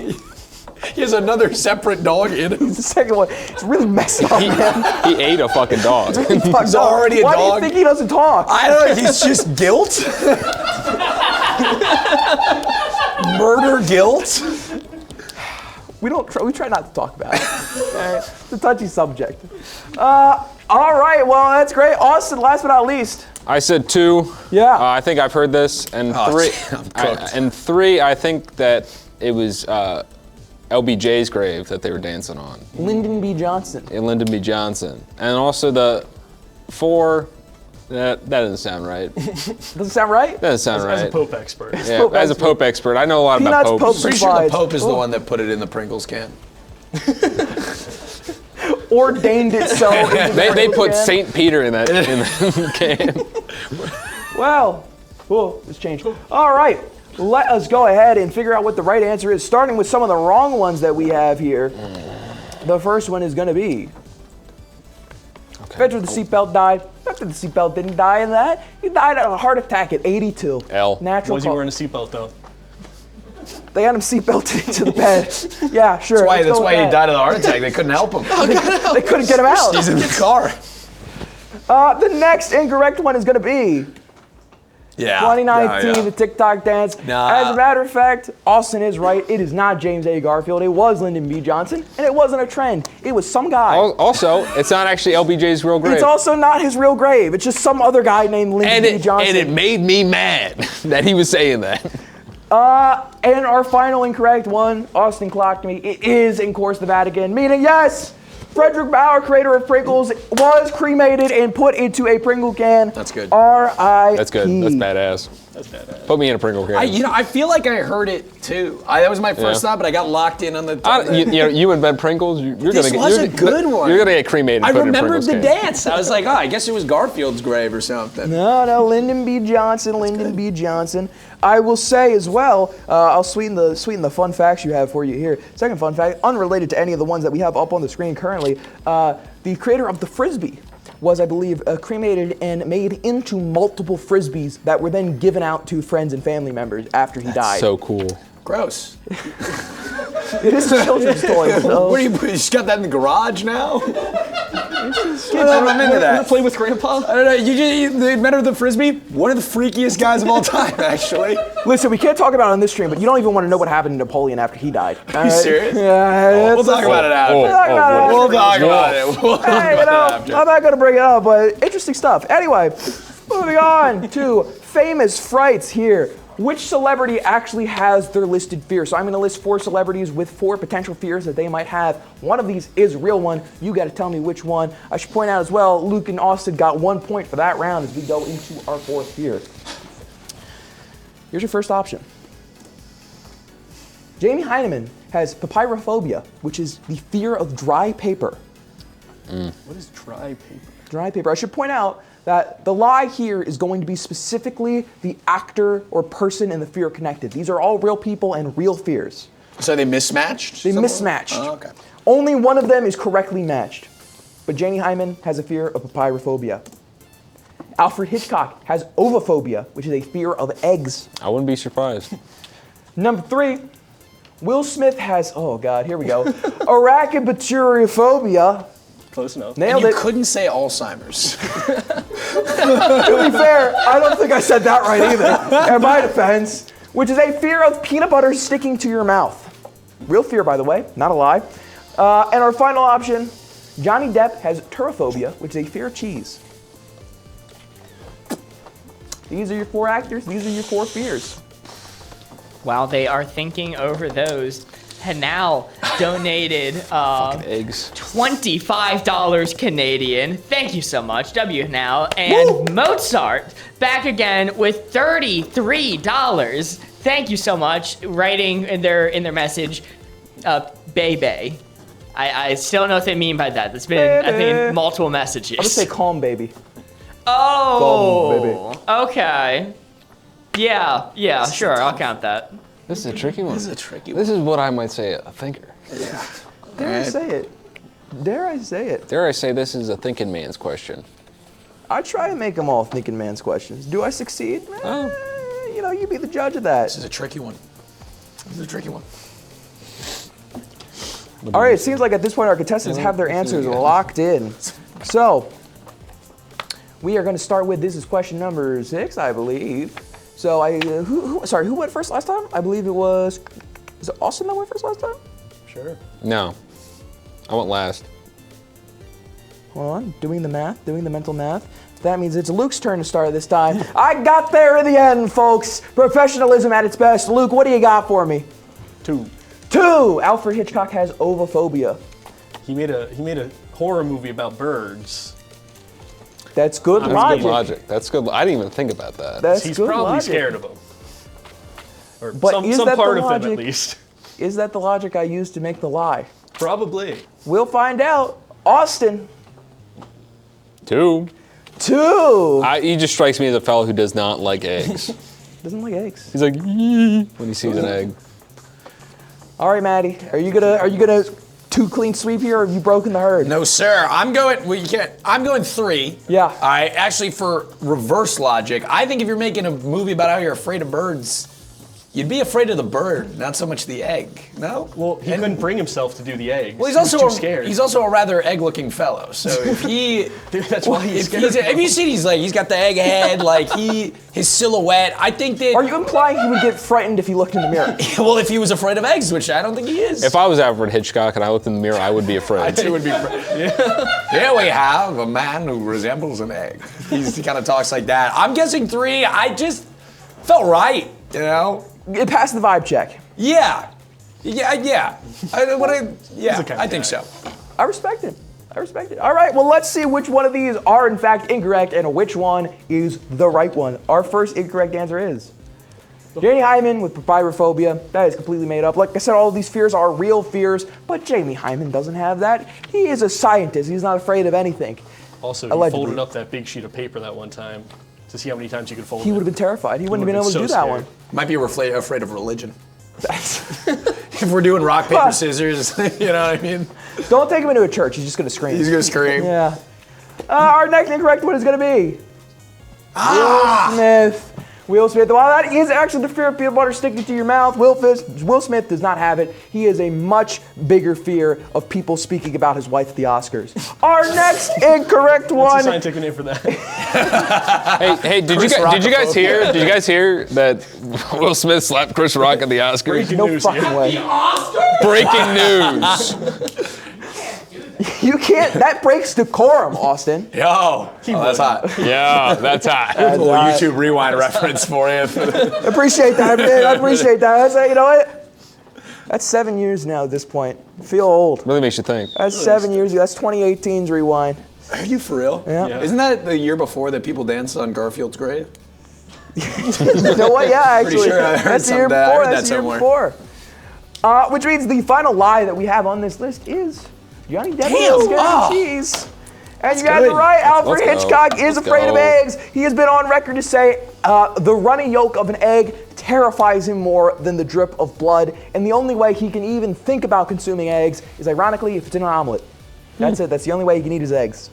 He has another separate dog in him. The second one. It's really messed up, man. He ate a fucking dog. He's already a Why dog. do you think he doesn't talk? I don't know. He's just guilt. Murder guilt. We try not to talk about it. Right? It's a touchy subject. All right, well, that's great. Austin, last but not least. I said 2. Yeah. I think I've heard this. And 3. And 3, I think that it was LBJ's grave that they were dancing on. Lyndon B. Johnson. Lyndon B. Johnson. And also the 4, that doesn't sound right. Doesn't sound right? Doesn't sound right. As a Pope expert. Yeah, as a Pope expert, I know a lot about popes. Pretty sure the Pope is the one that put it in the Pringles can. Ordained it so. They put St. Peter in that in the can. Well, it's changed. All right, let us go ahead and figure out what the right answer is, starting with some of the wrong ones that we have here. The first one is going to be, Fedra the seatbelt died. After the seatbelt didn't die in that. He died of a heart attack at 82. L. Natural Was he wearing a seatbelt though? They had him seatbelted into the bed. Yeah, sure. That's why he died of the heart attack. They couldn't help him. They couldn't get him out. He's in the car. The next incorrect one is going to be 2019, the TikTok dance. As a matter of fact, Austin is right. It is not James A. Garfield. It was Lyndon B. Johnson, and it wasn't a trend. It was some guy. Also, it's not actually LBJ's real grave. It's also not his real grave. It's just some other guy named Lyndon B. Johnson. And it made me mad that he was saying that. And our final incorrect one, Austin clocked me. It is, in course, the Vatican, meaning yes, Frederick Bauer, creator of Pringles, was cremated and put into a Pringle can. That's good. R.I.P. That's good. That's badass. That's badass. Put me in a Pringle can. I feel like I heard it too. That was my first thought, but I got locked in on the. You and Ben Pringles, you're This gonna was get. a good one. You're gonna get cremated. I and put in a remembered Pringles the can. dance. I was like, I guess it was Garfield's grave or something. No, Lyndon B. Johnson, Lyndon B. Johnson. I will say as well, I'll sweeten the fun facts you have for you here. Second fun fact, unrelated to any of the ones that we have up on the screen currently, the creator of the Frisbee was, I believe, cremated and made into multiple Frisbees that were then given out to friends and family members after he died. So cool. Gross. It is a children's toy. So. What do you just got that in the garage now? I'm into that. Play with Grandpa? I don't know. The inventor of the Frisbee, one of the freakiest guys of all time, actually. Listen, we can't talk about it on this stream, but you don't even want to know what happened to Napoleon after he died. Are you serious? Yeah, we'll talk about it after. We'll talk about it. I'm not going to bring it up, but interesting stuff. Anyway, moving on to famous frights here. Which celebrity actually has their listed fears? So I'm going to list 4 celebrities with 4 potential fears that they might have. One of these is a real one. You got to tell me which one. I should point out as well, Luke and Austin got 1 point for that round as we go into our 4th fear. Here's your first option. Jamie Heineman has papyrophobia, which is the fear of dry paper. What is dry paper? Dry paper. I should point out that the lie here is going to be specifically the actor or person in the fear connected. These are all real people and real fears. So they mismatched? They mismatched. Oh, okay. Only one of them is correctly matched. But Jamie Hyman has a fear of papyrophobia. Alfred Hitchcock has ovophobia, which is a fear of eggs. I wouldn't be surprised. Number 3, Will Smith has, oh God, here we go, arachnophobia. Close enough. Nailed it. You couldn't say Alzheimer's. To be fair, I don't think I said that right either, in my defense, which is a fear of peanut butter sticking to your mouth. Real fear, by the way, not a lie. And our final option, Johnny Depp has turophobia, which is a fear of cheese. These are your 4 actors. These are your 4 fears. While they are thinking over those, Hanal donated eggs. $25 Canadian. Thank you so much, W Hanal. And Mozart back again with $33. Thank you so much. Writing in their message, baby. I still don't know what they mean by that. There's been, I think, multiple messages. I'll just say calm, baby. Oh, calm, baby. Okay. Yeah, sure, I'll count that. This is a tricky one. This is a tricky one. This is what I might say a thinker. Yeah. Dare I say it? Dare I say it? Dare I say this is a thinking man's question? I try to make them all thinking man's questions. Do I succeed? You be the judge of that. This is a tricky one. All right, it seems like at this point our contestants have their answers locked in. So, we are going to start with, this is question number 6, I believe. So who went first last time? I believe it was it Austin that went first last time? Sure. No, I went last. Hold on, doing the mental math. That means it's Luke's turn to start this time. I got there in the end, folks. Professionalism at its best. Luke, what do you got for me? 2. Alfred Hitchcock has ovophobia. He made a horror movie about birds. That's good logic. That's good. I didn't even think about that. He's probably scared of them. Or but some part of him, at least. Is that the logic I used to make the lie? Probably. We'll find out. Austin. 2. He just strikes me as a fellow who does not like eggs. Doesn't like eggs. He's like, when he sees an egg. All right, Maddie. Are you gonna 2 clean sweep here, or have you broken the herd? No, sir. I'm going 3. Yeah. I actually, for reverse logic, I think if you're making a movie about how you're afraid of birds, you'd be afraid of the bird, not so much the egg. No? Well, he couldn't bring himself to do the egg. Well, he was too scared. He's also a rather egg-looking fellow. So if he, dude, that's why he's scared. Have you seen he's got the egg head, his silhouette? I think that. Are you implying he would get frightened if he looked in the mirror? Well, if he was afraid of eggs, which I don't think he is. If I was Alfred Hitchcock and I looked in the mirror, I would be afraid. I too would be afraid. Here we have a man who resembles an egg. He kind of talks like that. I'm guessing 3. I just felt right, It passed the vibe check. Yeah. I think so. I respect it. All right, well, let's see which one of these are in fact incorrect and which one is the right one. Our first incorrect answer is Jamie Hyman with papyrophobia. That is completely made up. Like I said, all of these fears are real fears, but Jamie Hyman doesn't have that. He is a scientist. He's not afraid of anything. Also, allegedly. he folded up that big sheet of paper that one time. to see how many times you could fold He it. would have been terrified. He wouldn't have been able to do that one. Might be afraid of religion. If we're doing rock, paper, scissors, you know what I mean? Don't take him into a church. He's just going to scream. He's gonna scream. Yeah. Our next incorrect one is going to be Will Smith. While that is actually the fear of peanut butter sticking to your mouth, Will Smith does not have it. He has a much bigger fear of people speaking about his wife at the Oscars. Our next incorrect one. What's the scientific name for that? Hey, did you guys hear? Did you guys hear that Will Smith slapped Chris Rock at the Oscars? No fucking way. Breaking news. You can't. That breaks decorum, Austin. Yo, that's hot. Yeah, that's hot. That's a little YouTube rewind reference for you. Appreciate that, man. I appreciate that. You know what? That's 7 years now at this point. I feel old. Really makes you think. That's 7 years ago. That's 2018's rewind. Are you for real? Yeah. Isn't that the year before that people danced on Garfield's grave? You know what? Yeah, actually. Pretty sure I heard that's the year something that. I before. heard That's that the year somewhere. before. Which means the final lie that we have on this list is Johnny Depp Damn. is scared Oh. of cheese. And That's you guys are good. right. Alfred Let's go. Hitchcock is Let's afraid of go. eggs. He has been on record to say the runny yolk of an egg terrifies him more than the drip of blood. And the only way he can even think about consuming eggs is, ironically, if it's in an omelet. That's it. That's the only way he can eat his eggs.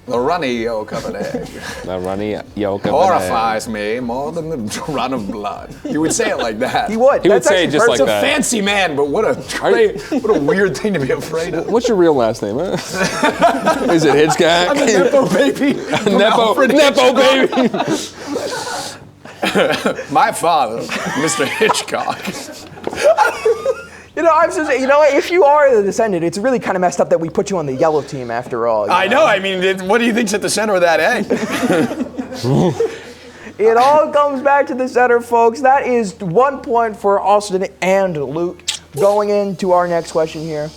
The runny yolk of an egg The runny yolk of an egg. horrifies me more than the run of blood. You would say it like that. He would. He would That's say it actually just like It's a that. fancy man, but what a weird thing to be afraid of. What's your real last name, huh? Is it Hitchcock? I'm a Nepo baby. Nepo baby. My father, Mr. Hitchcock. You know, I'm just, you know, if you are the descendant, it's really kind of messed up that we put you on the yellow team after all. I know. I mean, what do you think's at the center of that egg? It all comes back to the center, folks. That is 1 point for Austin and Luke. Going into our next question here.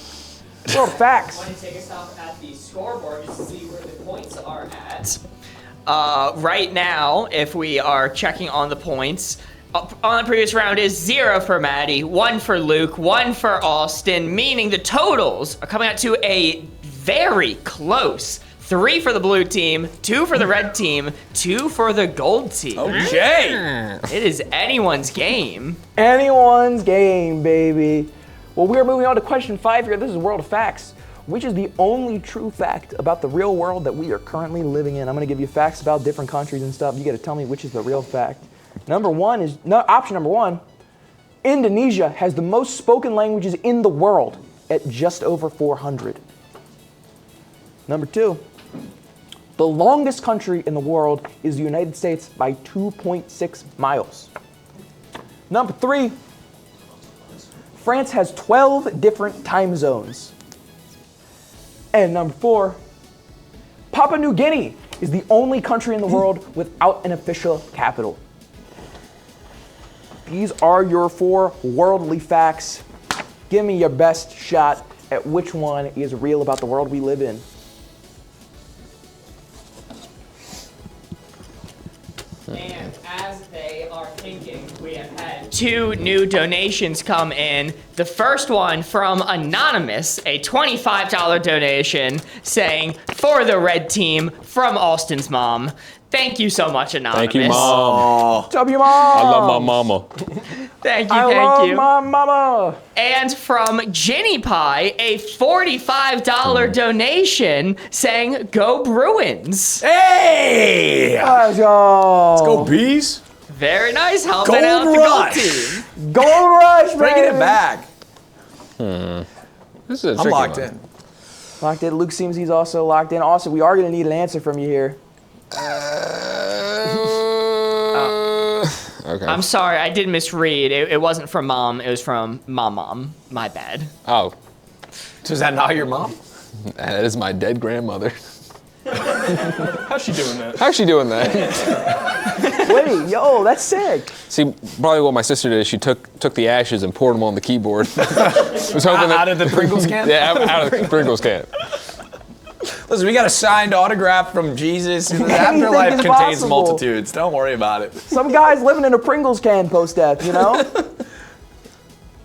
Well, facts. Want to take us off at the scoreboard just to see where the points are at. Right now, if we are checking on the points, on the previous round is 0 for Maddie, 1 for Luke, 1 for Austin, meaning the totals are coming out to a very close 3 for the blue team, 2 for the red team, 2 for the gold team. Okay. It is anyone's game. Anyone's game, baby. Well, we are moving on to question 5 here. This is World of Facts, which is the only true fact about the real world that we are currently living in. I'm going to give you facts about different countries and stuff. You got to tell me which is the real fact. Option number one, Indonesia has the most spoken languages in the world at just over 400. Number 2, the longest country in the world is the United States by 2.6 miles. Number 3, France has 12 different time zones. And number 4, Papua New Guinea is the only country in the world without an official capital. These are your 4 worldly facts. Give me your best shot at which one is real about the world we live in. And as they are thinking, we have had 2 new donations come in. The first one from Anonymous, a $25 donation saying, for the red team from Austin's mom. Thank you so much, Anonymous. Thank you, Mom. W Mom. I love my mama. Thank you, I thank love you. my mama. And from Ginny Pie, a $45 donation saying, go Bruins. Hey! Let's go. Let's go, bees. Very nice, helping Gold out the Rush. gold team. Gold Rush, Bringing baby. it back. This is a I'm tricky locked one. in. Locked in. Luke seems he's also locked in. Also, we are going to need an answer from you here. Okay. I'm sorry, I did misread. It wasn't from mom, it was from mom. My bad. Oh, So is that not your mom? that is my dead grandmother. How's she doing that? How's she doing that? Wait, yo, that's sick. See, probably what my sister did is she took the ashes and poured them on the keyboard. Was hoping Out of the Pringles can? Yeah, out of the Pringles can. Listen, we got a signed autograph from Jesus. The Anything afterlife is contains possible. multitudes. Don't worry about it. Some guy's living in a Pringles can post-death, you know?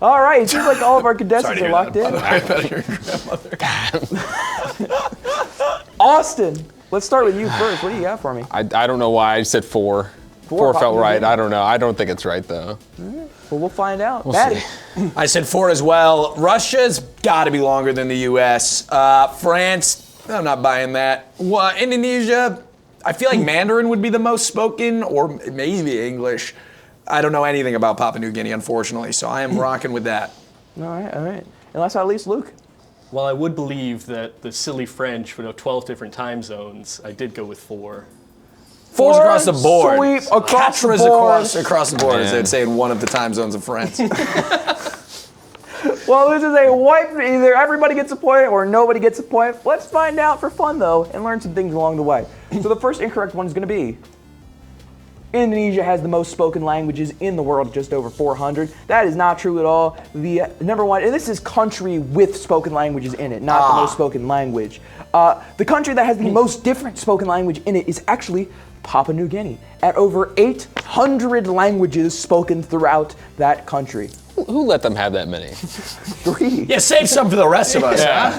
All right, it seems like all of our contestants are locked in. I bet your grandmother. Austin, Let's start with you first. What do you got for me? I don't know why I said 4. 4 felt right. I don't know. I don't think it's right though. Well, we'll find out. We'll Maddie. I said 4 as well. Russia's got to be longer than the U.S. France, I'm not buying that. Indonesia, I feel like Mandarin would be the most spoken, or maybe English. I don't know anything about Papua New Guinea, unfortunately, so I am rocking with that. All right. And last but not least, Luke. Well, I would believe that the silly French would have 12 different time zones. I did go with 4. 4's across the board. Sweep across the Quatre board. across the board, as they'd say in one of the time zones of France. Well, this is a wipe. Either everybody gets a point or nobody gets a point. Let's find out for fun, though, and learn some things along the way. So the first incorrect one is going to be Indonesia has the most spoken languages in the world, just over 400. That is not true at all. The number one, and this is country with spoken languages in it, not the most spoken language. The country that has the most different spoken language in it is actually Papua New Guinea, at over 800 languages spoken throughout that country. Who let them have that many? 3. Yeah, save some for the rest of us, huh?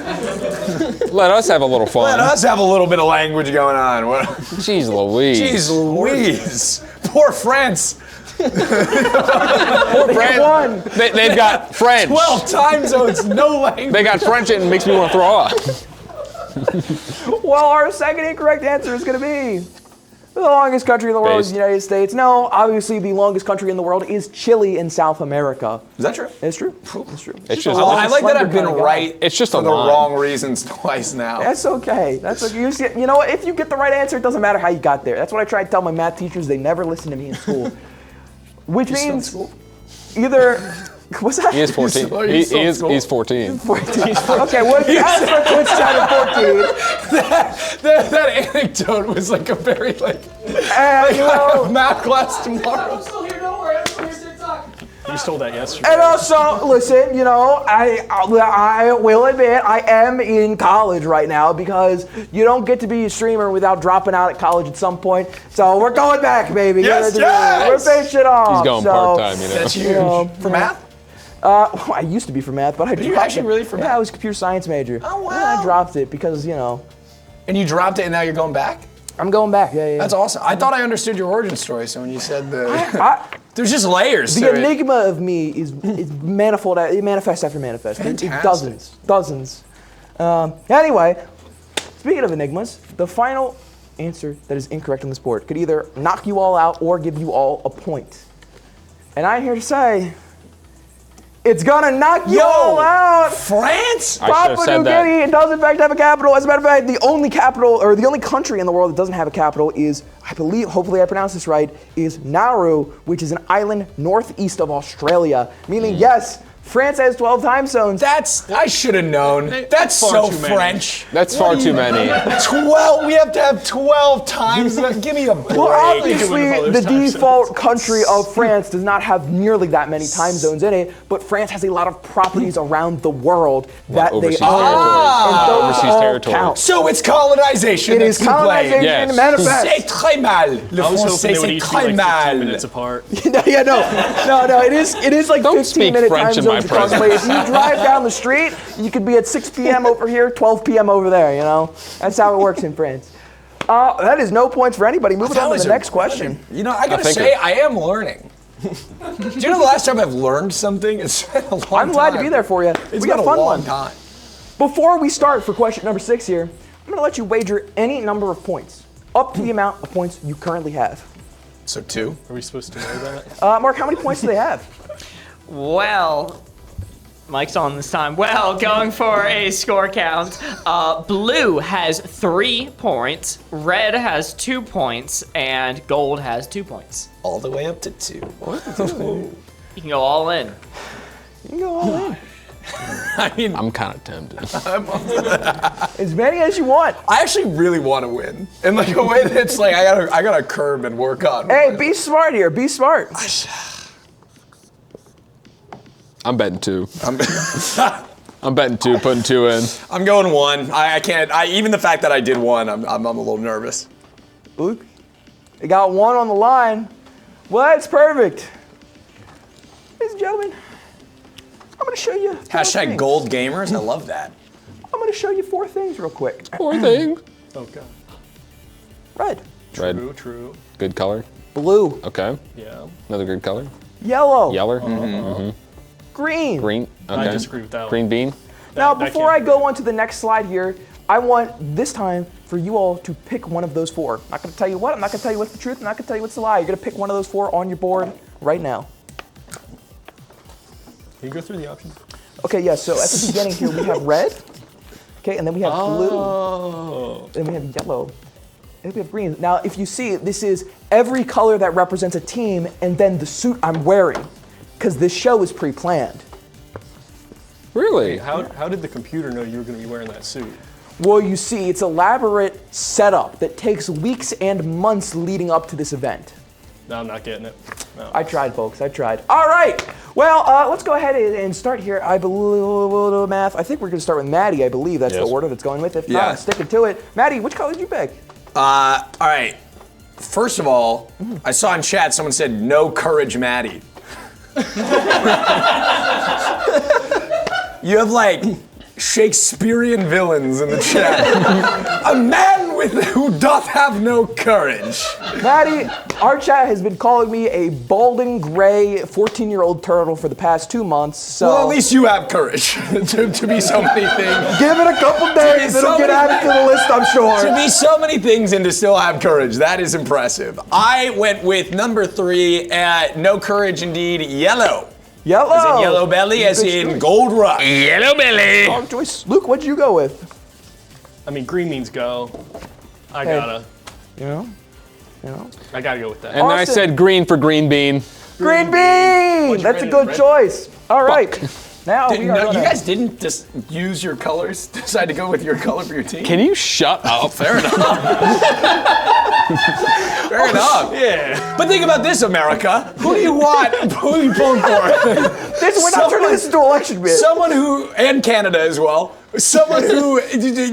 Let us have a little fun. Let us have a little bit of language going on. Jeez Louise. Jeez Louise. Poor France. Poor France. They've got French. 12 time zones, no language. They got French and it makes me want to throw up. Well, our second incorrect answer is going to be the longest country in the world is the United States. No, obviously the longest country in the world is Chile in South America. Is that true? It's true. It's true. It's just I like that I've been right it's just for a the line. wrong reasons twice now. That's okay. That's okay. You know what? If you get the right answer, it doesn't matter how you got there. That's what I try to tell my math teachers. They never listen to me in school. Which means either... What's that? He is 14. He's 14. 14. Okay, well, if you ask for Twitch chat at 14... That anecdote was like a very, like you know, I have math class tomorrow. I'm still here, don't worry, I'm still here TikTok. You stole that yesterday. And also, listen, you know, I will admit I am in college right now because you don't get to be a streamer without dropping out at college at some point. So we're going back, baby. Yes. We're finishing off. He's going part-time, you know. That's huge. For math? Well, I used to be for math, but I dropped you actually it. really for math? Yeah, I was a computer science major. Oh, wow. And I dropped it because, you know. And you dropped it and now you're going back? I'm going back, yeah. That's awesome. I thought I understood your origin story, so when you said there's just layers the to it. enigma of me is manifold. It manifests after manifest. Dozens. Anyway, speaking of enigmas, the final answer that is incorrect on this board could either knock you all out or give you all a point. And I'm here to say, it's gonna knock you all out. France? Papua New Guinea, it does in fact have a capital. As a matter of fact, the only capital, or the only country in the world that doesn't have a capital is, I believe, hopefully I pronounce this right, is Nauru, which is an island northeast of Australia. Meaning, yes, France has 12 time zones. I should have known. That's so French. That's far too many. 12, we have to have 12 times. Give me a break. Well, obviously, the default country of France does not have nearly that many time zones in it, but France has a lot of properties around the world that they overseas own. Overseas territory. Count. So it's colonization. It is colonization Yes. manifest. C'est très mal. Le I was hoping français, they would c'est each be très like 15 mal. minutes apart. No, it is like Don't 15 speak minute French time in my zones across the way. If you drive down the street, you could be at 6 p.m. over here, 12 p.m. over there, you know? That's how it works in France. That is no points for anybody. Moving on to the next question. You know, I gotta say, I am learning. Do you know the last time I've learned something? It's been a long time. I'm glad to be there for you. It's We got been a fun long one. time. Before we start for question number 6 here, I'm going to let you wager any number of points, up to the amount of points you currently have. So 2? Are we supposed to know that? Mark, how many points do they have? Well, Mike's on this time. Well, going for a score count. Blue has 3 points, red has 2 points, and gold has 2 points. All the way up to 2. You can go all in. You can go all in. I mean, I'm kind of tempted. As many as you want. I actually really want to win. In like a way that it's like I gotta curb and work on. Hey, be smart here. Be smart. I'm betting 2. I'm betting 2, putting 2 in. I'm going 1. I can't. Even the fact that I did 1, I'm a little nervous. Luke, you got 1 on the line. Well, that's perfect. Ladies and gentlemen, I'm going to show you. Hashtag gold gamers. I love that. I'm going to show you 4 things real quick. 4 things. Oh, God. Red. Red. True. Good color. Blue. Okay. Yeah. Another good color. Yellow. Yeller. Mm-hmm. Green. Green. Okay. I disagree with that one. Green bean. Now, before I go on to the next slide here, I want this time for you all to pick one of those 4. I'm not going to tell you what. I'm not going to tell you what's the truth. I'm not going to tell you what's the lie. You're going to pick one of those 4 on your board right now. Can you go through the options? Okay, yeah, so at the beginning here, we have red. Okay, and then we have blue. And we have yellow. And we have green. Now, if you see, this is every color that represents a team and then the suit I'm wearing, because this show is pre-planned. Really? How did the computer know you were going to be wearing that suit? Well, you see, it's elaborate setup that takes weeks and months leading up to this event. No, I'm not getting it. No. I tried, folks. I tried. All right. Well, let's go ahead and start here. I believe math. I think we're going to start with Maddie. I believe that's the order that's going with. If not, I'm sticking to it. Maddie, which color did you pick? All right. First of all, I saw in chat someone said no courage, Maddie. You have like Shakespearean villains in the chat. A man who doth have no courage. Maddie, our chat has been calling me a balding gray 14-year-old turtle for the past 2 months. So well, at least you have courage to be so many things. Give it a couple days, it'll get added to the list, I'm sure. To be so many things and to still have courage, that is impressive. I went with number 3, no courage indeed, yellow. Yellow. As in yellow belly, as in gold rush. Yellow belly. Wrong choice. Luke, what'd you go with? I mean, green means go. I gotta. You know? I gotta go with that. And Austin. I said green for green bean. Green bean! That's a good choice. All right. Now we are You gonna... guys didn't just use your colors, decide to go with your color for your team? Can you shut up? Fair enough. Fair enough. Yeah. But think about this, America. Who do you want? Who are you pulling for? We're not turning this into election bit. Someone who, and Canada as well, someone who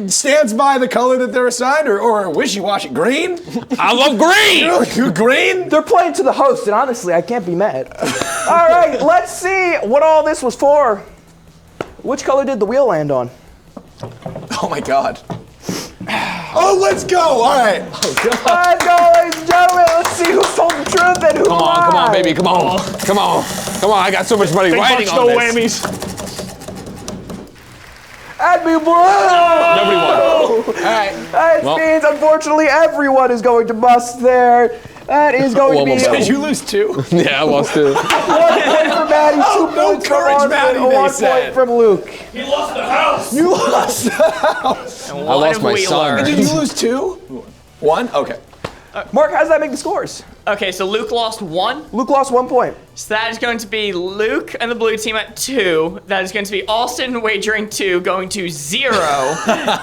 stands by the color that they're assigned, or wishy-washy. Green? I love green! You green? They're playing to the host, and honestly, I can't be mad. All right, let's see what all this was for. Which color did the wheel land on? Oh my God. Oh, let's go! All right. Let's go, ladies and gentlemen. Let's see who's told the truth and who Come on, baby, come on. Come on. I got so much money riding on this. Whammies. That'd be blue! Nobody won. All right. That means, unfortunately, everyone is going to bust there. That is going to be... Did you lose 2? Yeah, I lost 2. 1 point for Maddie, 2 points from Austin, Maddie, and 1 point from Luke. He lost the house. You lost the house. And I lost my son. Did you lose 2? 1? Okay. Mark, how does that make the scores? Okay, so Luke lost 1. Luke lost 1 point. So that is going to be Luke and the blue team at 2. That is going to be Austin wagering 2, going to 0.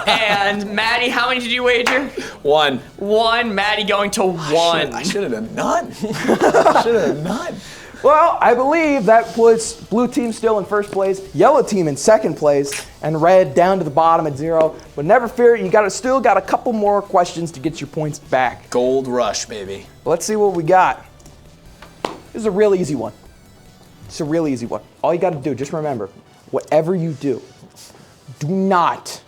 And Maddie, how many did you wager? 1. 1. Maddie going to 1. I should have done none. I should have done none. Well, I believe that puts blue team still in first place, yellow team in second place, and red down to the bottom at 0. But never fear, you still got a couple more questions to get your points back. Gold rush, baby. Let's see what we got. This is a real easy one. It's a real easy one. All you got to do, just remember, whatever you do, do not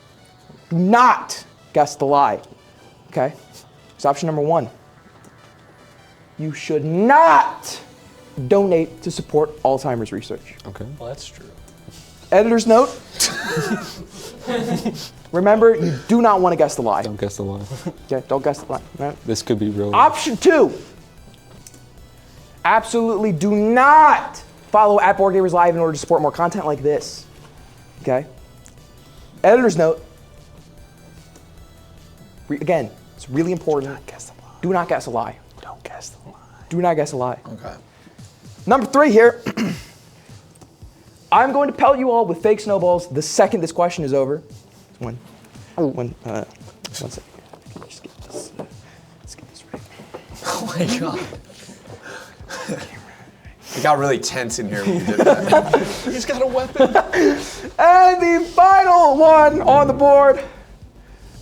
guess the lie. Okay? So option number 1. You should not donate to support Alzheimer's research. Okay. Well, that's true. Editor's note. Remember, you do not want to guess the lie. Don't guess the lie. Okay, don't guess the lie. Right. This could be real. Option 2. Absolutely do not follow at Boardgamers Live in order to support more content like this. Okay? Editor's note. Again, it's really important. Do not guess a lie. Don't guess the lie. Do not guess a lie. Okay. Number 3 here. I'm going to pelt you all with fake snowballs the second this question is over. One second. Let's get this right. Oh my God. It got really tense in here when you did that. He's got a weapon. And the final one on the board.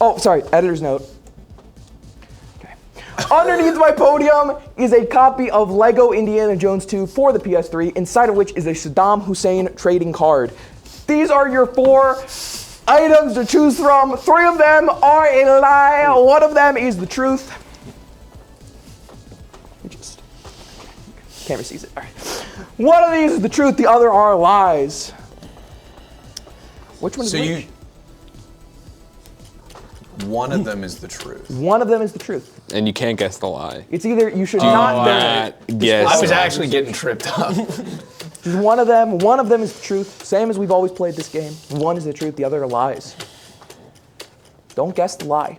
Oh, sorry, editor's note. Underneath my podium is a copy of Lego Indiana Jones 2 for the PS3, inside of which is a Saddam Hussein trading card. These are your 4 items to choose from. 3 of them are a lie. 1 of them is the truth. Camera sees it. All right. One of these is the truth, the other are lies. Which one is which? One of them is the truth. One of them is the truth. And you can't guess the lie. It's either you should not guess. I was actually getting tripped up. One of them is the truth. Same as we've always played this game. One is the truth, the other are lies. Don't guess the lie.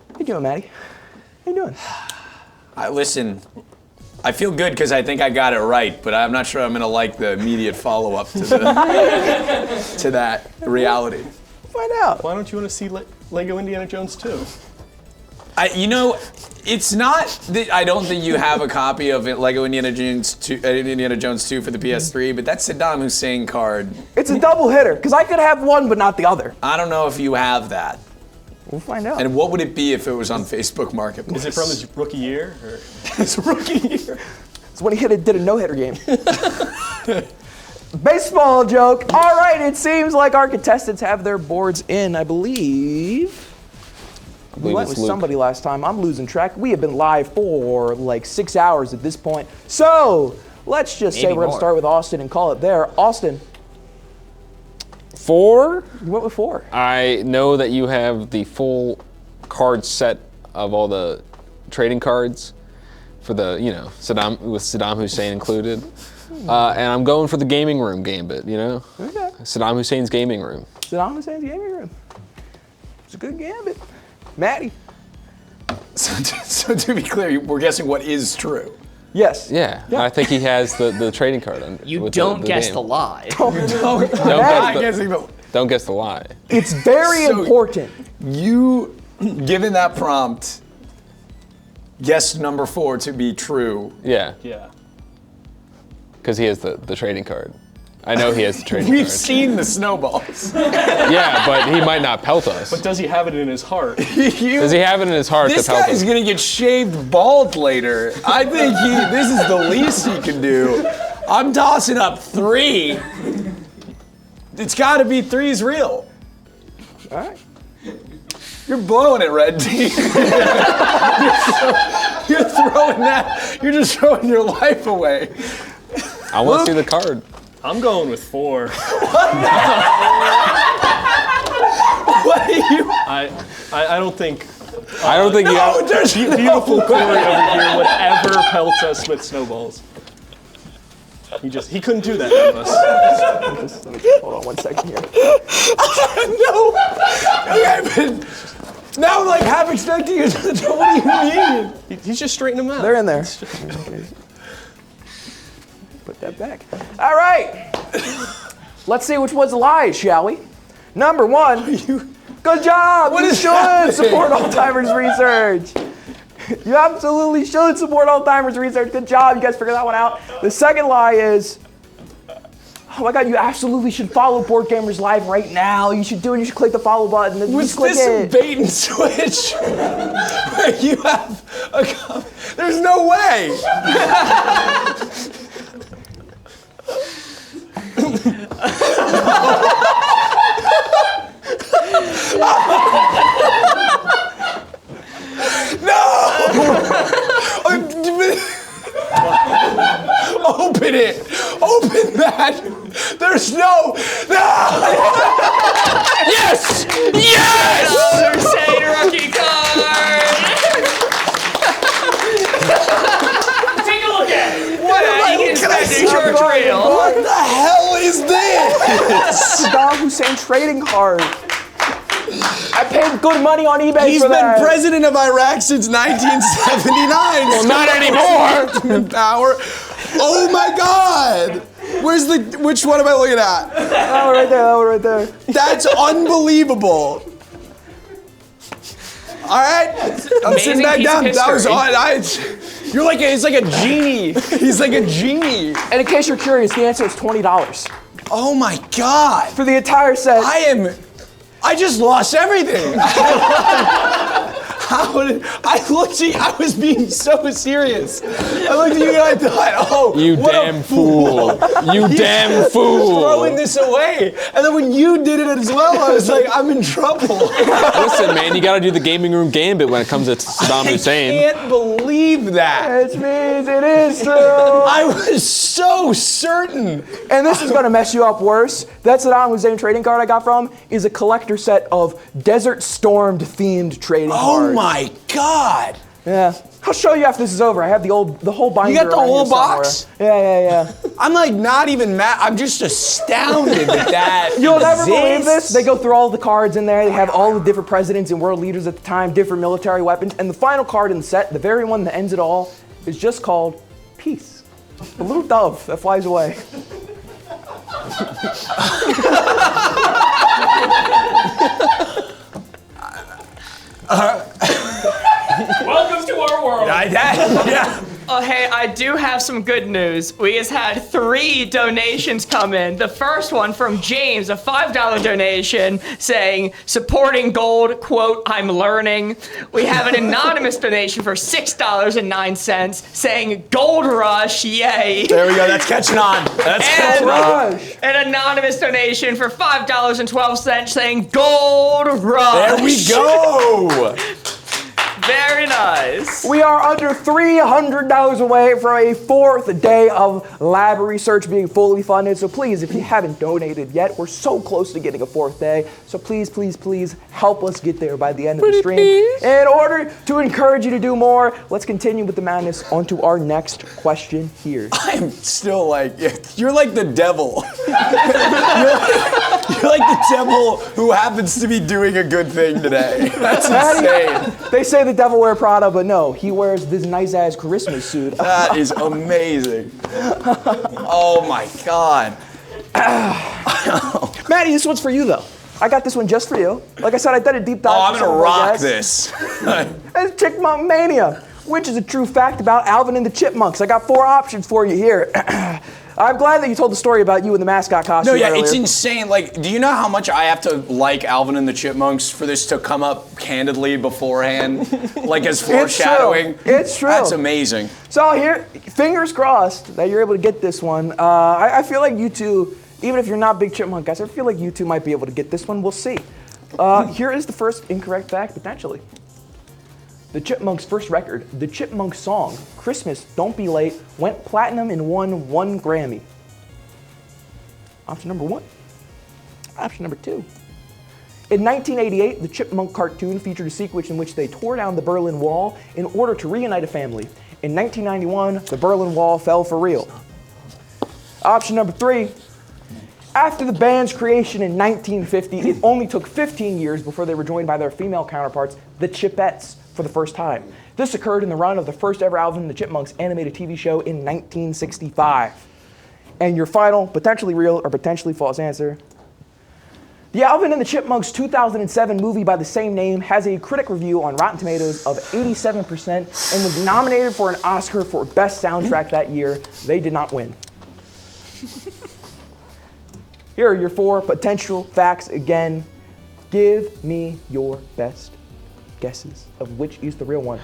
How you doing, Maddie? How you doing? Listen, I feel good because I think I got it right, but I'm not sure I'm gonna like the immediate follow-up to to that reality. Find out. Why don't you want to see Lego Indiana Jones 2? It's not that I don't think you have a copy of it, Lego Indiana Jones 2 for the PS3, but that Saddam Hussein card. It's a double hitter, because I could have one but not the other. I don't know if you have that. We'll find out. And what would it be if it was on Facebook Marketplace? Is it from his rookie year? Or? His rookie year. It's when he did a no-hitter game. Baseball joke. All right, it seems like our contestants have their boards in, I believe. We went with somebody last time. I'm losing track. We have been live for like 6 hours at this point. So let's just say we're going to start with Austin and call it there. Austin. 4? You went with 4. I know that you have the full card set of all the trading cards for the, with Saddam Hussein included. And I'm going for the gaming room gambit, Okay. Saddam Hussein's gaming room. Saddam Hussein's gaming room. It's a good gambit. Maddie. So to be clear, we're guessing what is true. Yes. Yeah. I think he has the trading card. You don't guess the lie. Don't guess the lie. It's very important. You, given that prompt, guessed number 4 to be true. Yeah. Yeah. Because he has the trading card. I know he has the trading card. We've seen the snowballs. Yeah, but he might not pelt us. But does he have it in his heart? Does he have it in his heart to pelt us? This guy's gonna get shaved bald later. I think this is the least he can do. I'm tossing up 3. It's gotta be 3's real. All right. You're blowing it, Red Team. You're throwing that. You're just throwing your life away. I want to see the card. I'm going with 4. What are you? I don't think. I don't think you have. There's beautiful Corey over here would ever pelt us with snowballs. He couldn't do that to us. Hold on 1 second here. No. Okay, but now I'm like half expecting you to. What do you mean? He's just straightening them out. They're in there. Put that back. All right. Let's see which was a lie, shall we? Number 1. Good job. What you is should happening? support Alzheimer's research. You absolutely should support Alzheimer's research. Good job. You guys figured that one out. The second lie is, oh my God, you absolutely should follow Board Gamers Live right now. You should do it. You should click the follow button. Was this a bait and switch? Where you have a there's no way. Open it! Open that! There's no! Yes! Yes! Hussein rookie card! Take a look at it. What What the hell is this? Saddam Hussein trading card. I paid good money on eBay He's for that. been president of Iraq since 1979. Well, not anymore. Power. Oh my God. Which one am I looking at? That one right there, that one right there. That's unbelievable. All right, I'm sitting back down. That was on. You're like it's like a genie. He's like a genie. And in case you're curious, the answer is $20. Oh my God. For the entire set. I just lost everything. I looked at you, I was being so serious. I looked at you and I thought, oh, you damn fool. You damn fool. Throwing this away. And then when you did it as well, I was like, I'm in trouble. Listen, man, you gotta do the gaming room gambit when it comes to Saddam Hussein. I can't believe that. It means it is true. I was so certain. And this is gonna mess you up worse. That Saddam Hussein trading card I got from is a collector set of Desert Stormed themed trading cards. Oh my God. Yeah. I'll show you after this is over. I have the whole binder. You got the around whole here box? Yeah. I'm like not even mad. I'm just astounded that You'll never exists. believe this. They go through all the cards in there. They have all the different presidents and world leaders at the time, different military weapons. And the final card in the set, the very one that ends it all, is just called Peace. A little dove that flies away. Welcome to our world. Yeah. Oh, hey, I do have some good news. We just had 3 donations come in. The first one from James, a $5 donation saying, supporting gold, quote, I'm learning. We have an anonymous donation for $6.09 saying, gold rush, yay. There we go, that's catching on. That's catching on. An anonymous donation for $5.12 saying, gold rush. There we go. Very nice. We are under $300 away from a 4th day of lab research being fully funded. So please, if you haven't donated yet, we're so close to getting a 4th day. So please, please, please help us get there by the end of the stream. In order to encourage you to do more, let's continue with the madness onto our next question here. I'm still like, you're like the devil. You're like the devil who happens to be doing a good thing today. That's insane. They say the devil wear Prada, but no, he wears this nice-ass Christmas suit. That is amazing. Oh my God. Maddie, this one's for you though. I got this one just for you. Like I said, I did a deep dive. Oh, I'm gonna rock this. It's Chipmunk Mania, which is a true fact about Alvin and the Chipmunks. I got 4 options for you here. I'm glad that you told the story about you in the mascot costume. No, yeah, earlier. it's insane. Like, do you know how much I have to like Alvin and the Chipmunks for this to come up candidly beforehand? Like as foreshadowing? It's true. That's amazing. So here, fingers crossed that you're able to get this one. I feel like you two, even if you're not big Chipmunk guys, I feel like you two might be able to get this one. We'll see. Here is the first incorrect fact, potentially. The Chipmunks' first record, the Chipmunk song, Christmas, Don't Be Late, went platinum and won 1 Grammy. Option number 1. Option number 2. In 1988, the Chipmunk cartoon featured a sequence in which they tore down the Berlin Wall in order to reunite a family. In 1991, the Berlin Wall fell for real. Option number 3. After the band's creation in 1950, it only took 15 years before they were joined by their female counterparts, the Chipettes, for the first time. This occurred in the run of the first ever Alvin and the Chipmunks animated TV show in 1965. And your final, potentially real or potentially false answer. The Alvin and the Chipmunks 2007 movie by the same name has a critic review on Rotten Tomatoes of 87% and was nominated for an Oscar for Best Soundtrack that year. They did not win. Here are your 4 potential facts again. Give me your best guesses of which is the real one.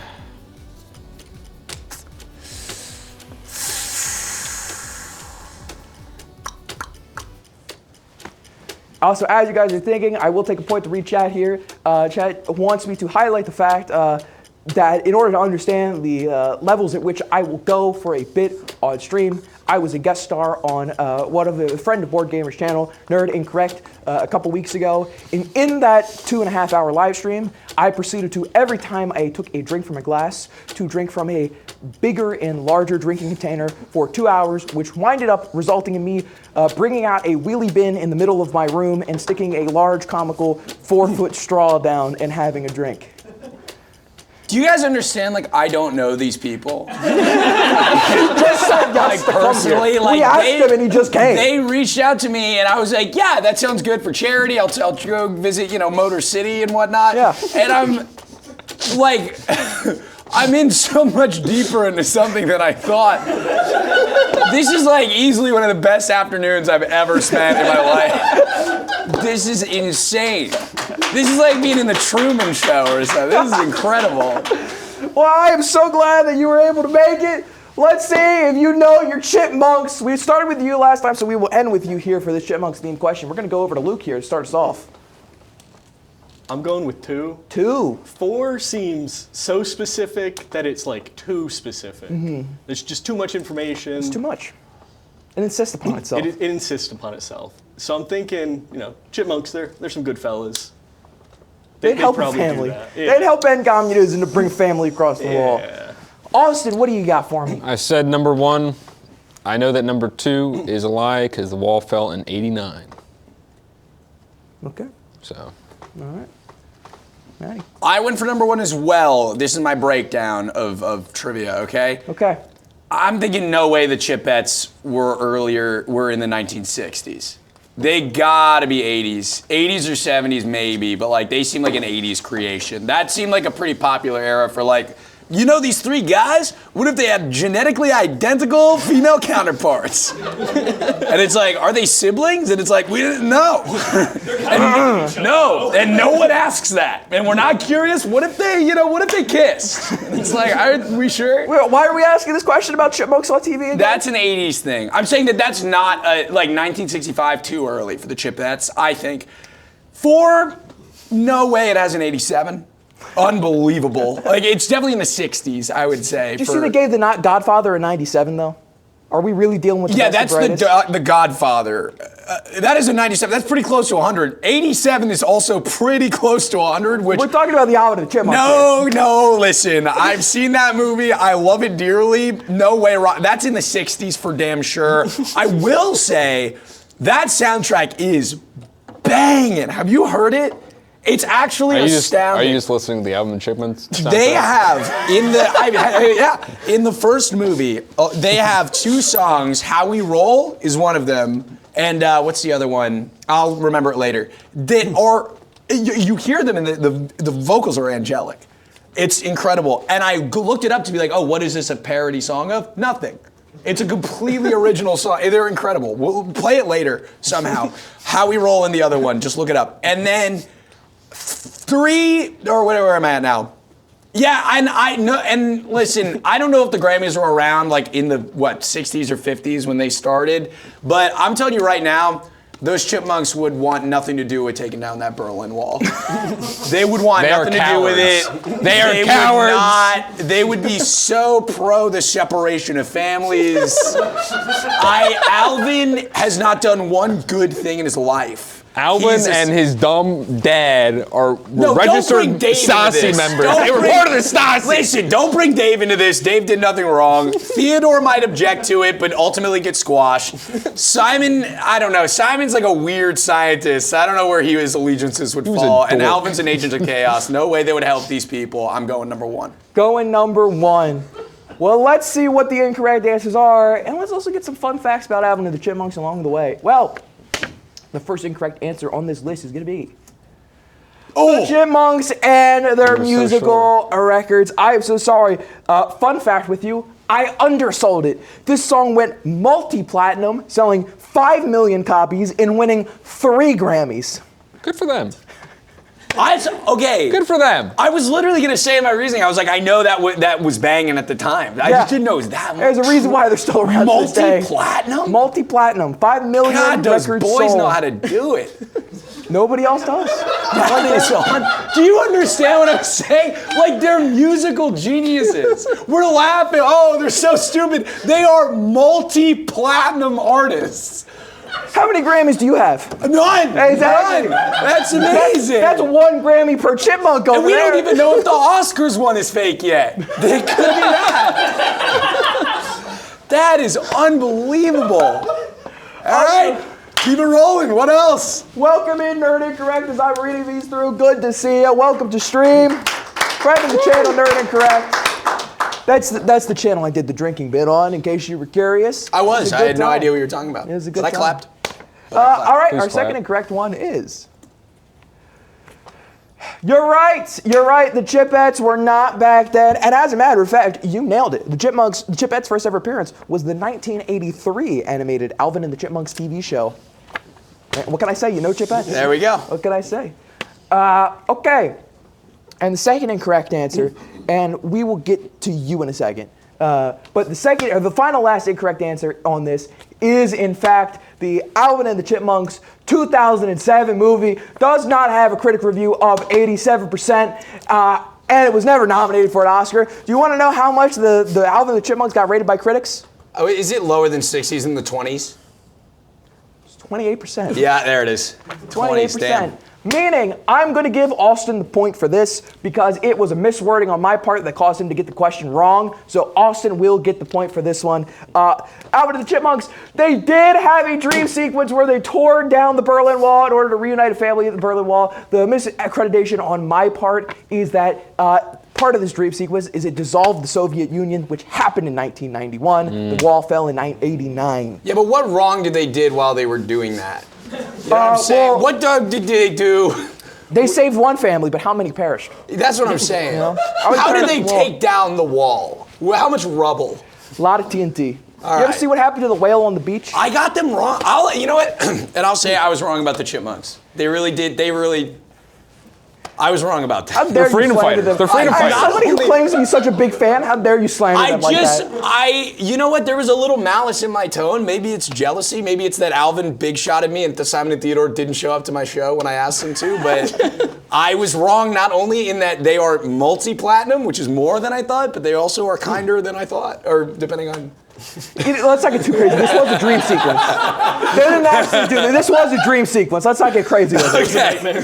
Also, as you guys are thinking, I will take a point to read chat here. Chat wants me to highlight the fact that in order to understand the levels at which I will go for a bit on stream, I was a guest star on one of the friend of Boardgamers channel, Nerd Incorrect, a couple weeks ago. And in that 2.5-hour live stream, I proceeded to, every time I took a drink from a glass, to drink from a bigger and larger drinking container for 2 hours, which winded up resulting in me bringing out a wheelie bin in the middle of my room and sticking a large comical 4-foot straw down and having a drink. Do you guys understand, like, I don't know these people? Just said yes like, to come personally, here. like, we asked him and he just came. They reached out to me and I was like, yeah, that sounds good for charity. I'll go visit, Motor City and whatnot. Yeah. And I'm like, I'm in so much deeper into something than I thought. This is like easily one of the best afternoons I've ever spent in my life. This is insane. This is like being in the Truman Show or something. This is incredible. Well, I am so glad that you were able to make it. Let's see if you know your chipmunks. We started with you last time, so we will end with you here for this chipmunks themed question. We're going to go over to Luke here to start us off. I'm going with 2. 2. 4 seems so specific that it's like too specific. There's just too much information. It's too much. It insists upon itself. It insists upon itself. So I'm thinking, chipmunks, they're some good fellas. They'd help a family. Yeah. They'd help end communism to bring family across the wall. Austin, what do you got for me? I said number 1. I know that number 2 is a lie because the wall fell in '89. Okay. So. All right. Maddie. I went for number 1 as well. This is my breakdown of trivia, okay? Okay. I'm thinking no way the Chipettes were in the 1960s. They gotta be 80s. 80s or 70s maybe, but like they seem like an 80s creation. That seemed like a pretty popular era for like, these 3 guys? What if they had genetically identical female counterparts? And it's like, are they siblings? And it's like, we didn't know. And no one asks that. And we're not curious. What if they kissed? And it's like, are we sure? Wait, why are we asking this question about chipmunks on TV again? That's an 80s thing. I'm saying that's not like 1965 too early for the Chipettes, I think. 4, no way it has an 87. Unbelievable. Like, it's definitely in the 60s, I would say. Did you see they gave the Godfather a 97, though? Are we really dealing with the best and that's the Godfather. That is a 97. That's pretty close to 100. 87 is also pretty close to 100, which... We're talking about the Alvin and the Chipmunks. No, listen. I've seen that movie. I love it dearly. No way wrong. That's in the 60s for damn sure. I will say, that soundtrack is banging. Have you heard it? It's actually astounding. Are you just listening to the Alvin and Chipmunks soundtrack? They have in the first movie. They have 2 songs. "How We Roll" is one of them, and what's the other one? I'll remember it later. That are you hear them and the vocals are angelic. It's incredible. And I looked it up to be like, oh, what is this a parody song of? Nothing. It's a completely original song. They're incredible. We'll play it later somehow. "How We Roll" and the other one. Just look it up. And then 3 or whatever I'm at now. Yeah, and I know. And listen, I don't know if the Grammys were around like in the 60s or 50s when they started, but I'm telling you right now, those chipmunks would want nothing to do with taking down that Berlin Wall. They would want nothing to do with it. They are cowards. They would be so pro the separation of families. Alvin has not done one good thing in his life. Alvin and his dumb dad were registered Stasi members. They were part of the Stasi. Listen, don't bring Dave into this. Dave did nothing wrong. Theodore might object to it, but ultimately get squashed. Simon, I don't know. Simon's like a weird scientist. I don't know where his allegiances would fall. And Alvin's an agent of chaos. No way they would help these people. I'm going number 1. Going number 1. Well, let's see what the incorrect answers are, and let's also get some fun facts about Alvin and the Chipmunks along the way. Well, the first incorrect answer on this list is going to be the Chipmunks and their musical records. I am so sorry. Fun fact with you, I undersold it. This song went multi-platinum, selling 5 million copies and winning 3 Grammys. Good for them. Okay. Good for them. I was literally going to say in my reasoning, I was like, I know that was banging at the time. I just didn't know it was that much. There's a reason why they're still around to this day. Multi-platinum? Multi-platinum. 5 million God, those records boys sold. know how to do it. Nobody else does. Do you understand what I'm saying? Like, they're musical geniuses. We're laughing. Oh, they're so stupid. They are multi-platinum artists. How many Grammys do you have? None. Exactly. None. That's amazing. That's 1 Grammy per chipmunk over And we there. don't even know if the Oscars one is fake yet. They could be that. That is unbelievable. All right. Keep it rolling. What else? Welcome in, Nerd Incorrect, as I'm reading these through. Good to see you. Welcome to stream. Subscribe to the channel, Nerd Incorrect. That's the channel I did the drinking bit on, in case you were curious. I had no idea what you were talking about. It was a good but time. I clapped. All right, Please our clap. second incorrect one is... You're right. The Chipettes were not back then. And as a matter of fact, you nailed it. The Chipettes' first ever appearance was the 1983 animated Alvin and the Chipmunks TV show. What can I say? You know Chipettes. There we go. What can I say? Okay. And the second incorrect answer, and we will get to you in a second. But the final last incorrect answer on this is, in fact, the Alvin and the Chipmunks 2007 movie. Does not have a critic review of 87%, and it was never nominated for an Oscar. Do you want to know how much the Alvin and the Chipmunks got rated by critics? Oh, is it lower than 60s in the 20s? It's 28%. Yeah, there it is. 28%. Damn. Meaning, I'm going to give Austin the point for this because it was a miswording on my part that caused him to get the question wrong. So Austin will get the point for this one. Alvin and the Chipmunks, they did have a dream sequence where they tore down the Berlin Wall in order to reunite a family at the Berlin Wall. The misaccreditation on my part is that part of this dream sequence is it dissolved the Soviet Union, which happened in 1991. The wall fell in 1989. Yeah, but what wrong did they did while they were doing that? You know what I'm saying? What did they do? They saved one family, but how many perished? That's what I'm saying. You know? How did they take down the wall? How much rubble? A lot of TNT. All you ever right. see what happened to the whale on the beach? I got them wrong. You know what? And I'll say I was wrong about the Chipmunks. They really did. I was wrong about that. How dare you slander them? They're freedom fighters. Somebody who claims to be such a big fan, how dare you slander them like that? You know what? There was a little malice in my tone. Maybe it's jealousy. Maybe it's that Alvin big shot at me and Simon and Theodore didn't show up to my show when I asked them to. But I was wrong not only in that they are multi-platinum, which is more than I thought, but they also are kinder than I thought, or depending on. Let's not get too crazy. This was a dream sequence. They didn't actually do this. This was a dream sequence. Let's not get crazy with it. Okay.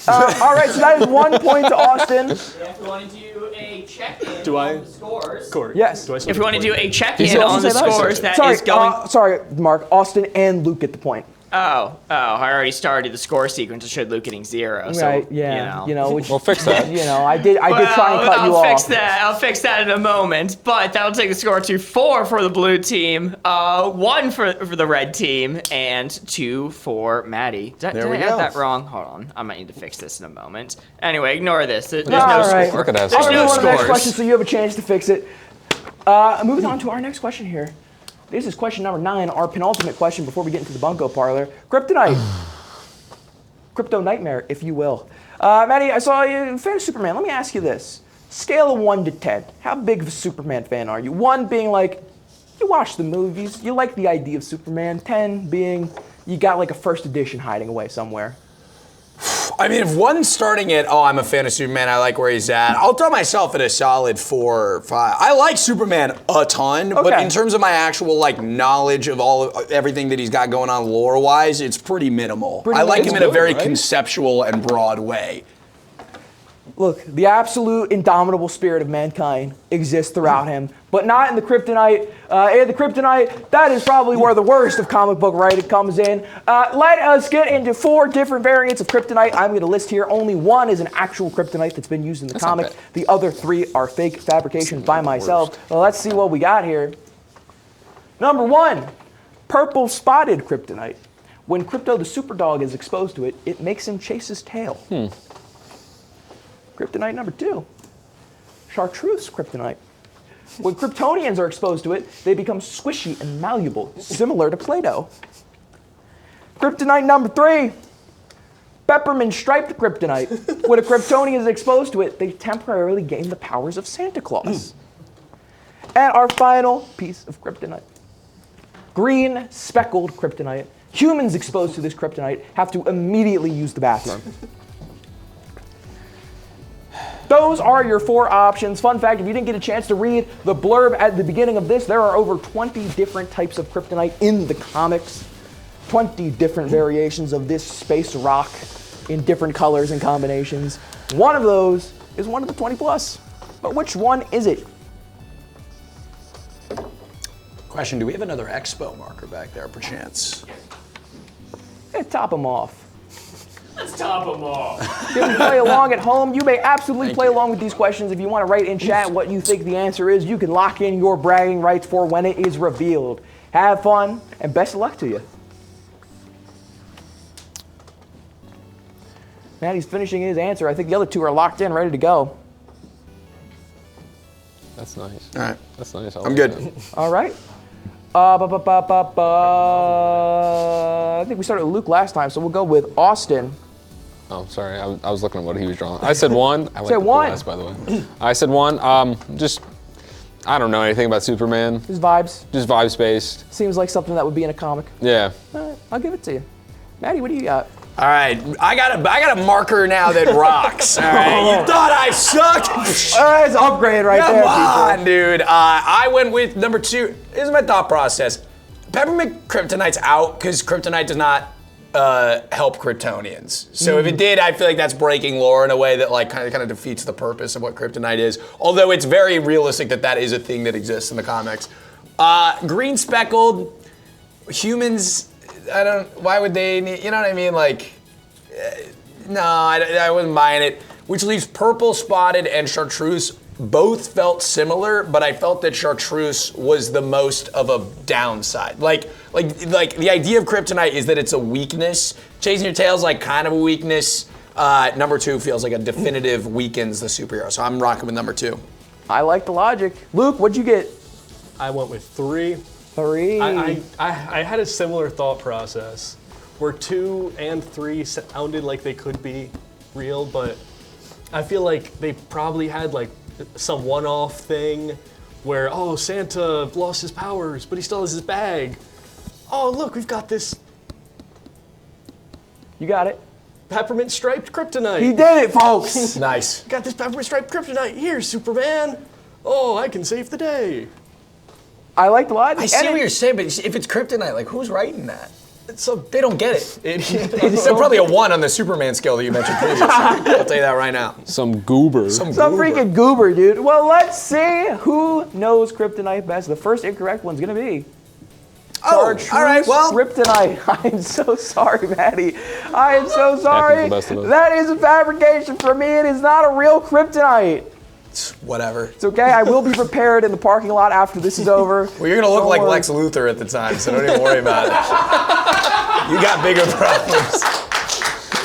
All right, so that is 1 point to Austin. If we want to do a check-in Do I? on the scores. Yes. Do I still If we get want to the do point? a check-in on the scores, that is going... Sorry, Mark. Austin and Luke get the point. I already started the score sequence to show Luke getting 0. So, Right, yeah. Which, We'll fix that. I did try and cut you off. I'll fix that in a moment, but that'll take the score to 4 for the blue team, 1 for the red team, and 2 for Maddie. Did I add that wrong? Hold on. I might need to fix this in a moment. Anyway, ignore this. There's no right. score. Look at that. There's I'll no move on to the next scores. question so you have a chance to fix it. Moving on to our next question here. This is question number 9, our penultimate question before we get into the bunko parlor. Kryptonite. Crypto nightmare, if you will. Maddie, I saw you a fan of Superman. Let me ask you this. Scale of 1 to 10. How big of a Superman fan are you? 1 being like, you watch the movies, you like the idea of Superman. 10 being, you got like a first edition hiding away somewhere. I mean, if one's starting at, I'm a fan of Superman, I like where he's at, I'll throw myself at a solid 4 or 5. I like Superman a ton, but in terms of my actual knowledge of everything that he's got going on lore-wise, it's pretty minimal. I like him in a very conceptual and broad way. Look, the absolute indomitable spirit of mankind exists throughout him, but not in the Kryptonite. In the Kryptonite, that is probably where the worst of comic book writing comes in. Let us get into 4 different variants of Kryptonite. I'm going to list here. Only 1 is an actual Kryptonite that's been used in the comic. The other 3 are fake fabrications by myself. Well, let's see what we got here. Number 1, purple spotted Kryptonite. When Krypto the Superdog is exposed to it, it makes him chase his tail. Kryptonite number 2, chartreuse Kryptonite. When Kryptonians are exposed to it, they become squishy and malleable, similar to Play-Doh. Kryptonite number 3, peppermint striped Kryptonite. When a Kryptonian is exposed to it, they temporarily gain the powers of Santa Claus. And our final piece of Kryptonite, green speckled Kryptonite. Humans exposed to this Kryptonite have to immediately use the bathroom. Those are your 4 options. Fun fact, if you didn't get a chance to read the blurb at the beginning of this, there are over 20 different types of Kryptonite in the comics. 20 different variations of this space rock in different colors and combinations. One of those is one of the 20 plus. But which one is it? Question, do we have another expo marker back there, perchance? Top them off. Let's top them off. Can you play along at home? You may absolutely play along with these questions. If you want to write in chat what you think the answer is, you can lock in your bragging rights for when it is revealed. Have fun, and best of luck to you. Maddie's finishing his answer. I think the other 2 are locked in, ready to go. That's nice. All right. That's nice. I'm good. All right. I think we started with Luke last time, so we'll go with Austin. Oh, sorry. I was looking at what he was drawing. I said 1. I Say 1. By the way. I said 1. Just, I don't know anything about Superman. Just vibes. Just vibes based. Seems like something that would be in a comic. Yeah. All right, I'll give it to you. Maddie, what do you got? All right, I got a marker now that rocks. All right, you thought I sucked? It's an upgrade right there. Come on, dude. I went with number 2. Here's my thought process. Peppermint Kryptonite's out because Kryptonite does not help Kryptonians. So if it did, I feel like that's breaking lore in a way that like kind of defeats the purpose of what Kryptonite is. Although it's very realistic that is a thing that exists in the comics. Green speckled humans. Why would they need, you know what I mean? Like, no, I wasn't buying it. Which leaves Purple Spotted and Chartreuse both felt similar, but I felt that Chartreuse was the most of a downside. Like the idea of Kryptonite is that it's a weakness. Chasing your tail's like kind of a weakness. Number 2 feels like a definitive weakens the superhero. So I'm rocking with number 2. I like the logic. Luke, what'd you get? I went with 3. 3. I had a similar thought process where 2 and 3 sounded like they could be real, but I feel like they probably had like some one-off thing where, oh, Santa lost his powers, but he still has his bag. Oh, look, we've got this. You got it. Peppermint striped kryptonite. He did it, folks. Nice. Got this peppermint striped kryptonite. Here, Superman. Oh, I can save the day. I like the logic. I see what you're saying, but if it's Kryptonite, like who's writing that? So they don't get it. It's probably a 1 on the Superman scale that you mentioned previously. I'll tell you that right now. Some goober. Some freaking goober, dude. Well, let's see who knows Kryptonite best. The first incorrect one's gonna be Chartreuse all right, well. Kryptonite. I'm so sorry, Maddie. I am so sorry. That is a fabrication for me. It is not a real Kryptonite. Whatever. It's okay. I will be prepared in the parking lot after this is over. Well, you're gonna look like Lex Luthor at the time, so don't even worry about it. You got bigger problems.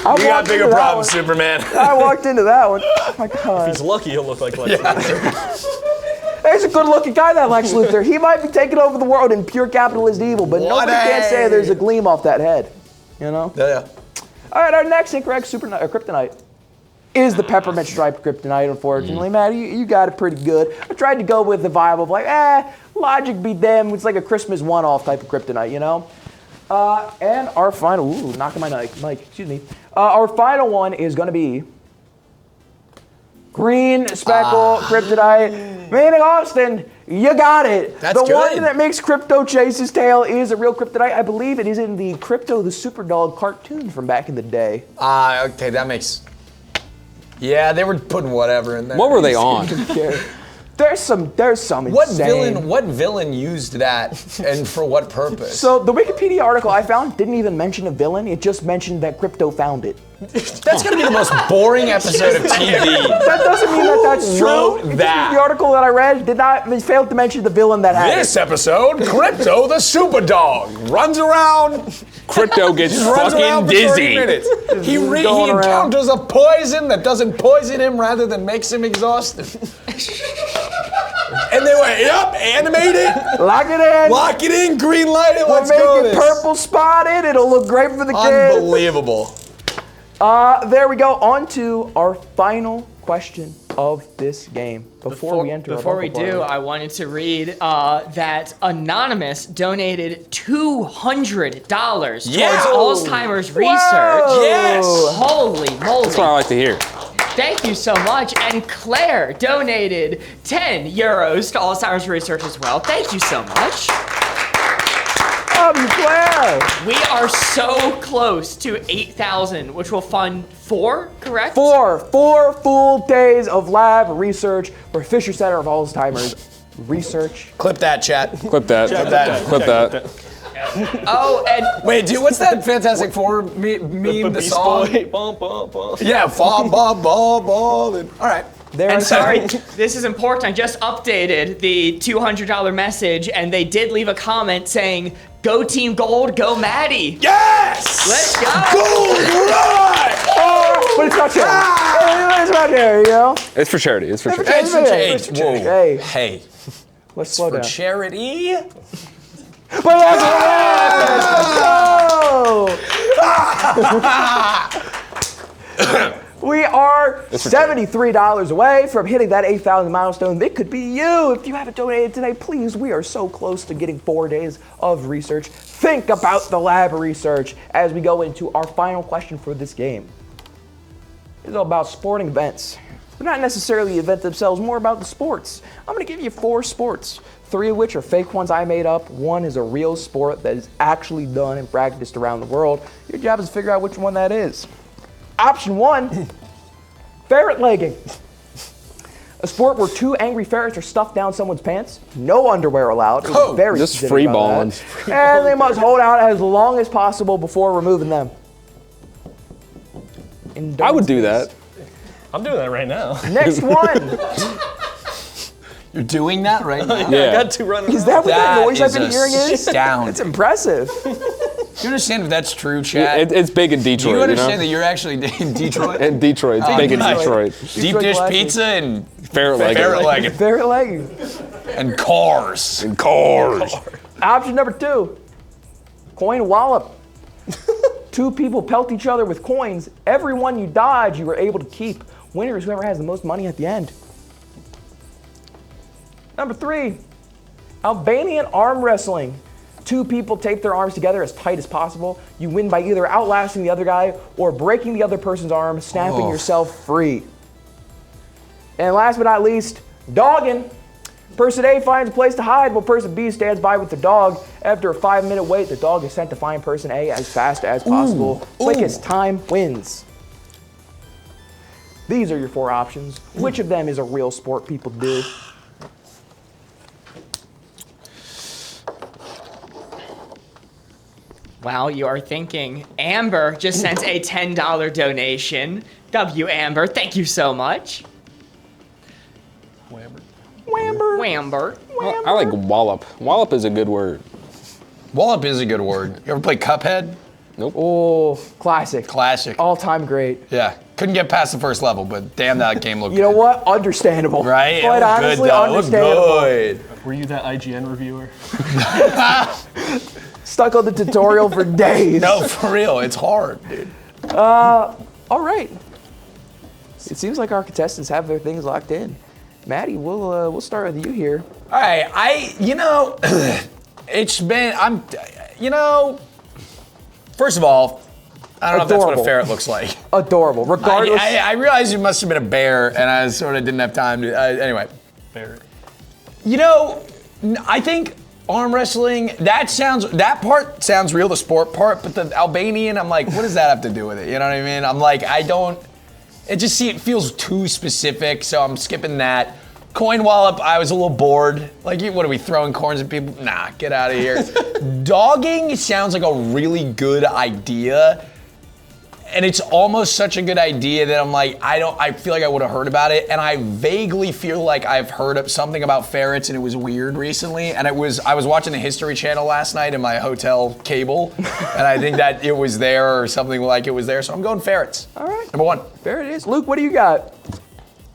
You got bigger problems, Superman. I walked into that one. Oh my God. If he's lucky, he'll look like Lex Luthor. He's a good-looking guy, that Lex Luthor. He might be taking over the world in pure capitalist evil, but nobody can say there's a gleam off that head. You know? Yeah. All right, our next incorrect Kryptonite is the peppermint striped Kryptonite, unfortunately. Matt, you got it pretty good. I tried to go with the vibe of like, logic be damned. It's like a Christmas one-off type of Kryptonite, you know? And our final, knocking my mic, excuse me. Our final one is gonna be green speckle Kryptonite. Meaning, Austin, you got it. That's the good. one that makes Crypto chase his tail is a real Kryptonite. I believe it is in the Crypto the Superdog cartoon from back in the day. Okay, that makes. Yeah, they were putting whatever in there. What were they on? There's some insane. What villain used that, and for what purpose? So the Wikipedia article I found didn't even mention a villain. It just mentioned that Crypto found it. That's gonna be the most boring episode of TV. That doesn't mean that that's true. The article that I read failed to mention the villain that had This episode, Crypto the Superdog runs around. Crypto gets runs around fucking for 30 dizzy. minutes. He encounters a poison that doesn't poison him, rather than makes him exhausted. And they went, yep, animate it. Lock it in. Lock it in, green light it, let's we'll go. Make it purple spotted. It'll look great for the kids. Unbelievable. There we go. On to our final question of this game. Before we enter. Before we do, I wanted to read that Anonymous donated $200 towards Alzheimer's research. Yes. Holy moly. That's what I like to hear. Thank you so much. And Claire donated €10 to Alzheimer's research as well. Thank you so much. Claire. We are so close to 8,000, which will fund 4, correct? 4 full days of lab research for Fisher Center of Alzheimer's research. Clip that, chat. Clip that. Clip that. Oh, and wait, dude, what's that Fantastic Four meme? The song? Yeah, all right. And sorry, this is important. I just updated the $200 message, and they did leave a comment saying, "Go Team Gold, go Maddie." Yes! Let's go! Gold, right! But it's not charity. It's not charity, you know? It's for charity. It's for charity. It's for charity. Hey. Hey. Let's slow down. For charity. But that's We are $73 away from hitting that 8,000 milestone. It could be you. If you haven't donated today, please, we are so close to getting 4 days of research. Think about the lab research as we go into our final question for this game. It's all about sporting events. But not necessarily the event themselves, more about the sports. I'm going to give you 4 sports, 3 of which are fake ones I made up. 1 is a real sport that is actually done and practiced around the world. Your job is to figure out which one that is. Option 1, ferret legging. A sport where 2 angry ferrets are stuffed down someone's pants. No underwear allowed. Very just specific free about balling. that. And they must hold out as long as possible before removing them. I would do that. I'm doing that right now. Next one. You're doing that right now? Yeah. I got 2 running. Is that what that noise I've been hearing is? Sound. It's impressive. Do you understand if that's true, Chad? It's big in Detroit. Do you understand know? that you're actually in Detroit? In Detroit. It's big in Detroit. Deep dish pizza and ferret legging. Ferret legging. And cars. And cars. Option number 2, coin wallop. 2 people pelt each other with coins. Every one you dodge, you were able to keep. Winner is whoever has the most money at the end. Number 3, Albanian arm wrestling. 2 people tape their arms together as tight as possible. You win by either outlasting the other guy or breaking the other person's arm, snapping yourself free. And last but not least, dogging. Person A finds a place to hide while person B stands by with the dog. After a 5-minute wait, the dog is sent to find person A as fast as possible. Quickest time wins. These are your 4 options. Which of them is a real sport people do? Wow, you are thinking. Amber just sent a $10 donation. W. Amber, thank you so much. Whamber. I like wallop. Wallop is a good word. Wallop is a good word. You ever play Cuphead? Nope. Oh, classic. Classic. All-time great. Yeah. Couldn't get past the first level, but damn, that game looked You know what? Understandable. Right? Quite honestly, understandable. Good. Were you that IGN reviewer? Stuck on the tutorial for days. No, for real. It's hard, dude. All right. It seems like our contestants have their things locked in. Maddie, we'll start with you here. All right, it's been, first of all, I don't know if that's what a ferret looks like. Adorable, regardless. I realized it must have been a bear, and I sort of didn't have time to, anyway. Ferret. I think arm wrestling, that part sounds real, the sport part, but the Albanian, I'm like, what does that have to do with it? You know what I mean? I'm like, it feels too specific, so I'm skipping that. Coin wallop, I was a little bored. Like, what are we throwing coins at people? Nah, get out of here. Dogging sounds like a really good idea. And it's almost such a good idea that I'm like, I feel like I would have heard about it. And I vaguely feel like I've heard of something about ferrets and it was weird recently. And I was watching the History Channel last night in my hotel cable. And I think that it was there or something like it was there. So I'm going ferrets. All right. Number 1. There it is. Luke, what do you got?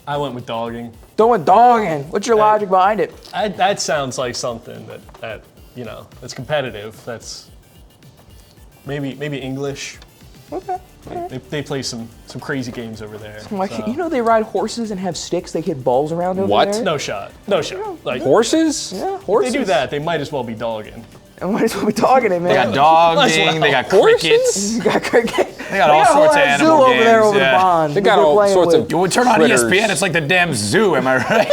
I went with dogging. Going dogging. What's your logic behind it? That sounds like something that that's competitive. That's maybe English. Okay. They play some crazy games over there. So. They ride horses and have sticks they hit balls around over there? No shot. Like horses? Yeah, horses. If they do that, they might as well be dogging. I might as well be dogging it, man. They got dogging, they got crickets. You got crickets. They got all sorts of animal zoo games. over there over the pond. They got all sorts of You would turn on ESPN, it's like the damn zoo, am I right?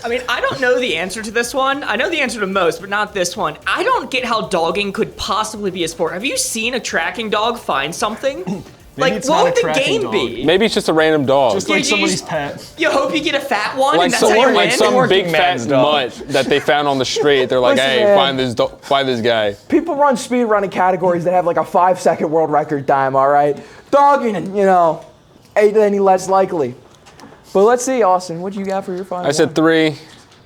I mean, I don't know the answer to this one. I know the answer to most, but not this one. I don't get how dogging could possibly be a sport. Have you seen a tracking dog find something? Like, what would the game be? Maybe it's just a random dog. Just like somebody's pet. You hope you get a fat one, Like and that's how you win. some big fat mutt that they found on the street. They're like, Listen, hey, man. find this guy. People run speed running categories that have like a 5-second world record time, all right? Dogging, ain't any less likely. But let's see, Austin, what you got for your final I said 3. You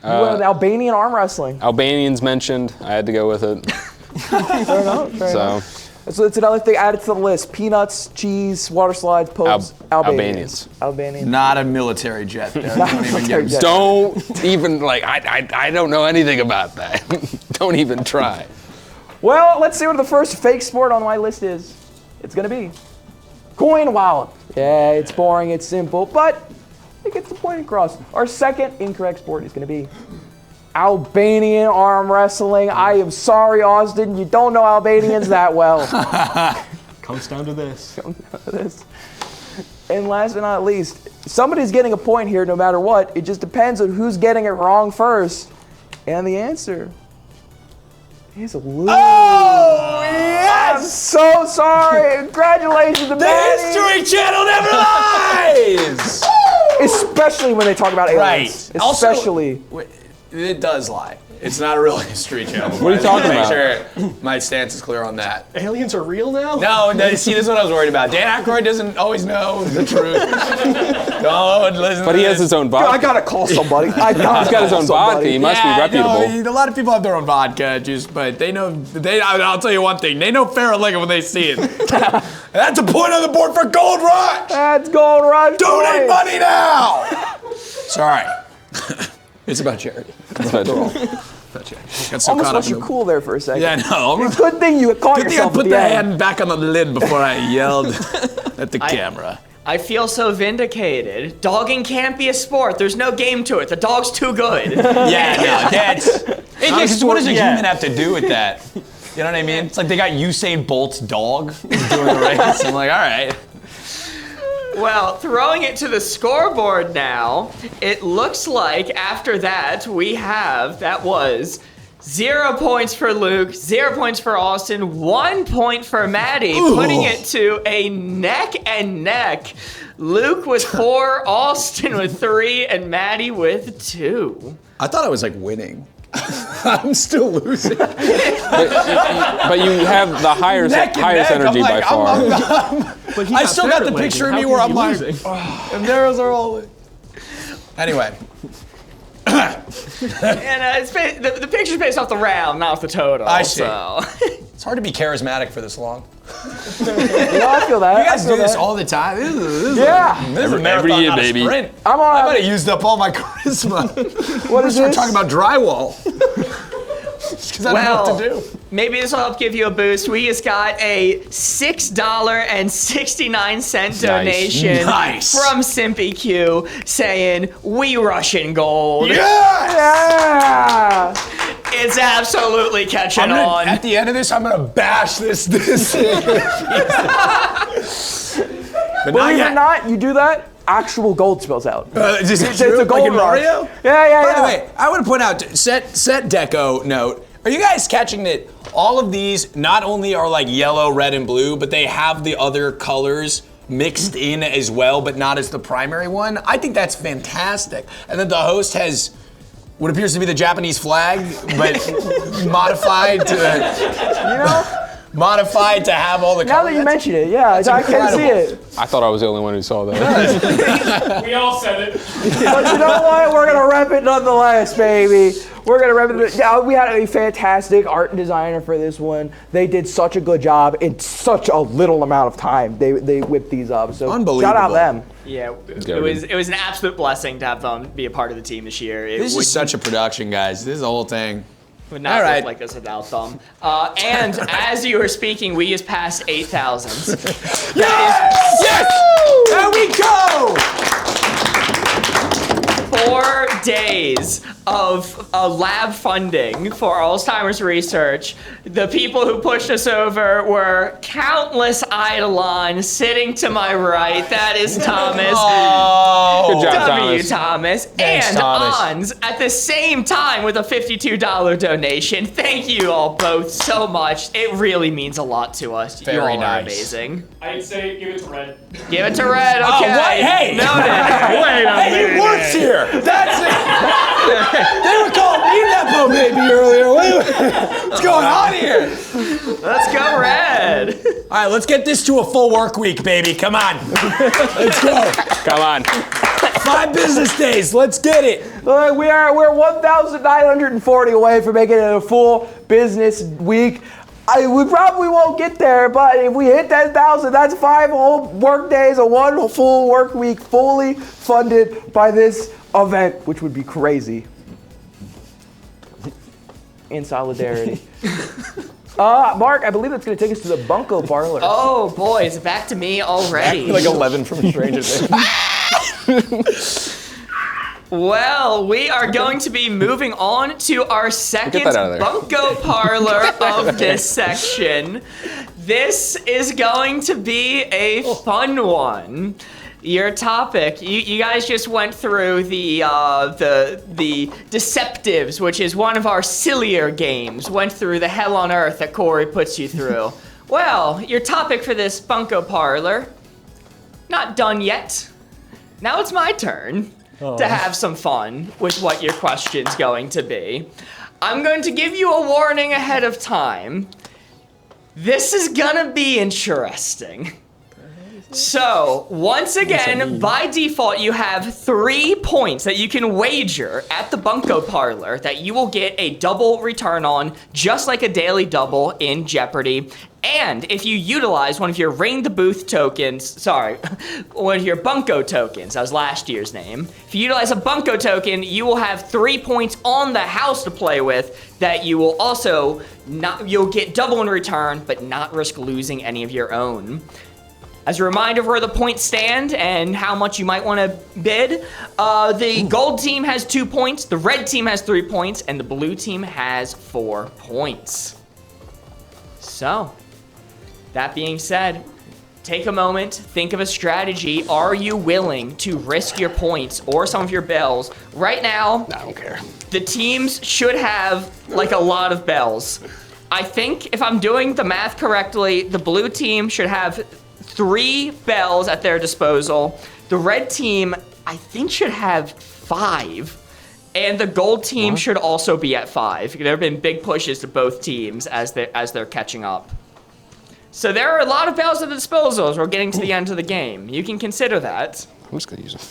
went with Albanian arm wrestling. Albanians mentioned. I had to go with it. Fair enough. So it's another thing added to the list. Peanuts, cheese, water slides, pubs, Albanians. Not a military jet. Don't even get me Don't even, I don't know anything about that. Don't even try. Well, let's see what the first fake sport on my list is. It's going to be coin wallop. Yeah, it's boring, it's simple, but it gets the point across. Our second incorrect sport is going to be Albanian arm wrestling. I am sorry, Austin, you don't know Albanians that well. Comes down to this. And last but not least, somebody's getting a point here no matter what. It just depends on who's getting it wrong first. And the answer is Luke. Oh, yes! I'm so sorry. Congratulations to The Maddie. History Channel never lies! Especially when they talk about aliens. Right. Especially. Also, it does lie. It's not a real History Channel. What are you talking about? Make sure my stance is clear on that. Aliens are real now? No, see, this is what I was worried about. Dan Aykroyd doesn't always know the truth. Don't listen But to he has this. his own vodka. I gotta call somebody. He's got his own vodka. He must be reputable. No, a lot of people have their own vodka, but they know. I'll tell you one thing. They know fair and liquor when they see it. That's a point on the board for Gold Rush. That's Gold Rush. Donate money now. Sorry. It's about charity. Got so Almost caught lost up in you the- cool there for a second. Yeah, no. Good thing you caught Good thing I yourself put at the the end. hand back on the lid before I yelled at the camera. I feel so vindicated. Dogging can't be a sport. There's no game to it. The dog's too good. Yeah, no, that's. Because what does a yeah. human have to do with that? You know what I mean? It's like they got Usain Bolt's dog doing a race. I'm like, all right. Well, throwing it to the scoreboard now, it looks like after that that was 0 points for Luke, 0 points for Austin, 1 point for Maddie, putting it to a neck and neck. Luke with 4, Austin with 3, and Maddie with 2. I thought I was like winning. I'm still losing. But you have the highest energy by far. I still got the picture of me where I'm like, and there's our all. Anyway. And the picture's based off the round, not off the total. I see. So. It's hard to be charismatic for this long. I feel that. You guys I feel do this that. all the time. This is a marathon, every year, not a baby. sprint. I'm on. I might have used up all my charisma. What is Start this? talking about drywall. Because I don't know what to do. Maybe this will help give you a boost. We just got a $6.69 donation Nice. from Simpy Q saying, "We Russian gold." Yeah. It's absolutely catching on. At the end of this, I'm gonna bash this thing. But not Believe it yet. or not, you do that, actual gold spills out. Is it It's true? a gold Like in rush. Mario? Yeah. By the way, I want to point out, set deco note. Are you guys catching that all of these not only are like yellow, red, and blue, but they have the other colors mixed in as well, but not as the primary one? I think that's fantastic. And then the host has what appears to be the Japanese flag, but modified to have all the Now colors. that you mention it, yeah, I can incredible. see it. I thought I was the only one who saw that. We all said it. But you know what? We're gonna rep it nonetheless, baby. We're gonna rep it. Yeah, we had a fantastic art and designer for this one. They did such a good job in such a little amount of time. They whipped these up. So shout out them. Yeah, it was an absolute blessing to have them be a part of the team this year. This is such a production, guys. This is the whole thing. Would not look like this without them. And as you were speaking, we just passed 8,000. Yes! There we go! 4 days of lab funding for Alzheimer's research. The people who pushed us over were countless Eidolon sitting to my right. That is Thomas. Oh, good job, W. Thomas. Thomas. Thanks, And Thomas. Ons at the same time with a $52 donation. Thank you all both so much. It really means a lot to us. You Very all are nice. amazing. I'd say give it to Red. Give it to Red. Okay. Oh, what? Hey! Noted. Wait a minute. He works here. That's it. They were calling me Nepo baby earlier. What's going on here? Let's go, Red. All right, let's get this to a full work week, baby. Come on. Let's go. Come on. 5 business days. Let's get it. We're 1,940 away from making it a full business week. We probably won't get there, but if we hit 10,000, that's 5 whole work days, a 1 full work week, fully funded by this event, which would be crazy. in solidarity. Mark, I believe that's going to take us to the Bunko Parlor. Oh boy, it's back to me already. Like 11 from Stranger Things. Well, we are going to be moving on to our second that out of there. Bunko Parlor of this section. This is going to be a fun one. Your topic, you guys just went through the Deceptives, which is one of our sillier games. Went through the hell on earth that Corey puts you through. Well, your topic for this Bunko Parlor, not done yet. Now it's my turn to have some fun with what your question's going to be. I'm going to give you a warning ahead of time. This is gonna be interesting. So, once again, by default, you have 3 points that you can wager at the Bunko Parlor that you will get a double return on, just like a daily double in Jeopardy. And if you utilize one of your Ring the Booth tokens, one of your Bunko tokens, that was last year's name. If you utilize a Bunko token, you will have 3 points on the house to play with that you will also you'll get double in return, but not risk losing any of your own. As a reminder of where the points stand and how much you might want to bid, the gold team has 2 points, the red team has 3 points, and the blue team has 4 points. So, that being said, take a moment, think of a strategy. Are you willing to risk your points or some of your bells? Right now, I don't care. The teams should have like a lot of bells. I think if I'm doing the math correctly, the blue team should have 3 bells at their disposal. The red team, I think, should have 5. And the gold team should also be at 5. There have been big pushes to both teams as they're catching up. So there are a lot of bells at the disposal as we're getting to the end of the game. You can consider that. I'm just gonna use them.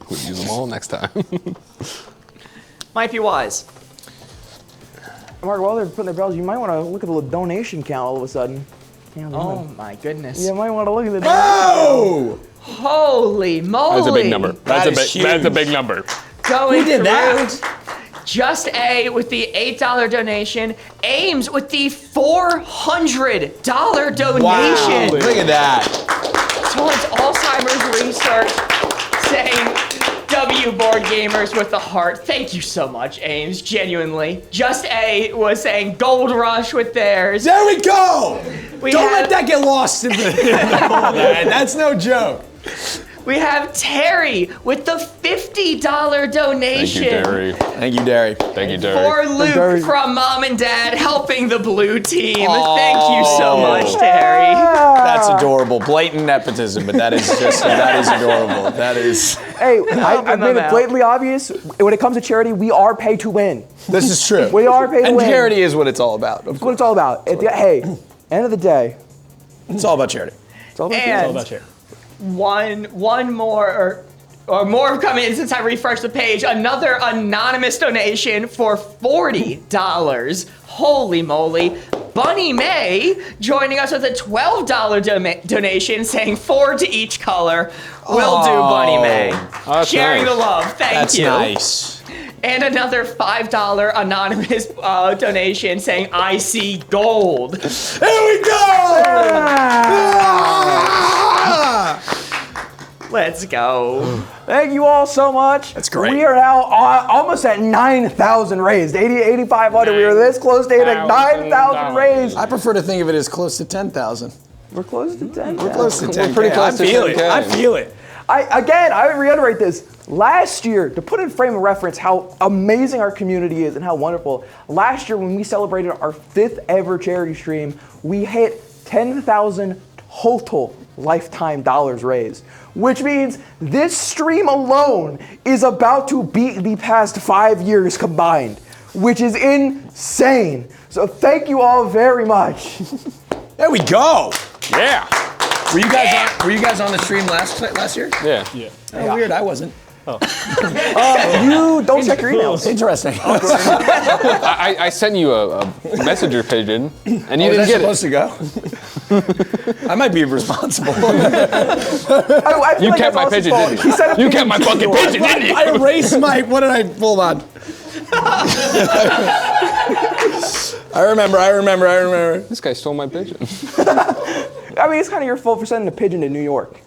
We'll use them all next time. Might be wise. Mark, while they're putting their bells, you might want to look at the little donation count all of a sudden. Oh my goodness. You might want to look at the Oh! Holy moly. That's a big number. That's a big number. Going Who did through that? Just A with the $8 donation. Ames with the $400 donation. Wow, look at that. Towards Alzheimer's research, saying W Boardgamers with the heart. Thank you so much, Ames, genuinely. Just A was saying Gold Rush with theirs. There we go! Don't let that get lost in the hole, man. That's no joke. We have Terry with the $50 donation. Thank you, Derry. Thank you, Derry. For Luke from Mom and Dad helping the blue team. Thank you so much, Terry. That's adorable. Blatant nepotism, but that is adorable. That is. Hey, I've made it blatantly obvious. When it comes to charity, we are paid to win. This is true. We are paid to win. And charity is what it's all about. That's what it's all about. Hey, end of the day. It's all about charity. It's all about charity. One more, or more have come in since I refreshed the page. Another anonymous donation for $40. Holy moly. Bunny May joining us with a $12 donation saying 4 to each color. Will do, Bunny May. Sharing the love. Thank you. That's nice. And another $5 anonymous donation saying, I see gold. There we go! Let's go. Thank you all so much. That's great. We are now almost at 9,000 raised. 8,500. We were this close to hitting 9,000 raised. I prefer to think of it as close to 10,000. We're close to 10,000. We're close to 10,000. We're pretty close to 10K. I feel it. I reiterate this. Last year, to put in frame of reference how amazing our community is and how wonderful, last year when we celebrated our 5th ever charity stream, we hit 10,000 total lifetime dollars raised, which means this stream alone is about to beat the past 5 years combined, which is insane. So thank you all very much. There we go. Yeah. Were you guys on the stream last year? Yeah. Oh, weird. I wasn't. You don't check your emails. Interesting. I sent you a messenger pigeon, and you didn't get it. Supposed to go? I might be responsible. You kept my pigeon, didn't you? You kept my fucking pigeon, didn't you? I erased my. What did I? Hold on. I remember. This guy stole my pigeon. I mean, it's kind of your fault for sending a pigeon to New York.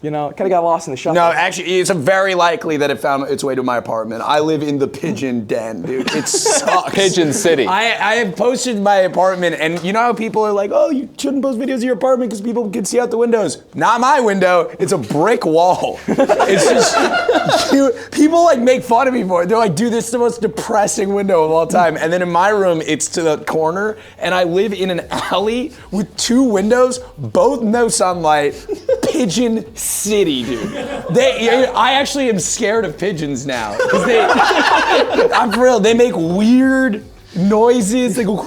You know, it kind of got lost in the shuffle. No, actually, it's very likely that it found its way to my apartment. I live in the pigeon den, dude. It sucks. Pigeon City. I have posted my apartment, and you know how people are like, oh, you shouldn't post videos of your apartment because people can see out the windows. Not my window. It's a brick wall. It's just, people like make fun of me for it. They're like, dude, this is the most depressing window of all time. And then in my room, it's to the corner, and I live in an alley with 2 windows, both no sunlight. Pigeon City, dude. I actually am scared of pigeons now. I'm for real, they make weird noises. They go,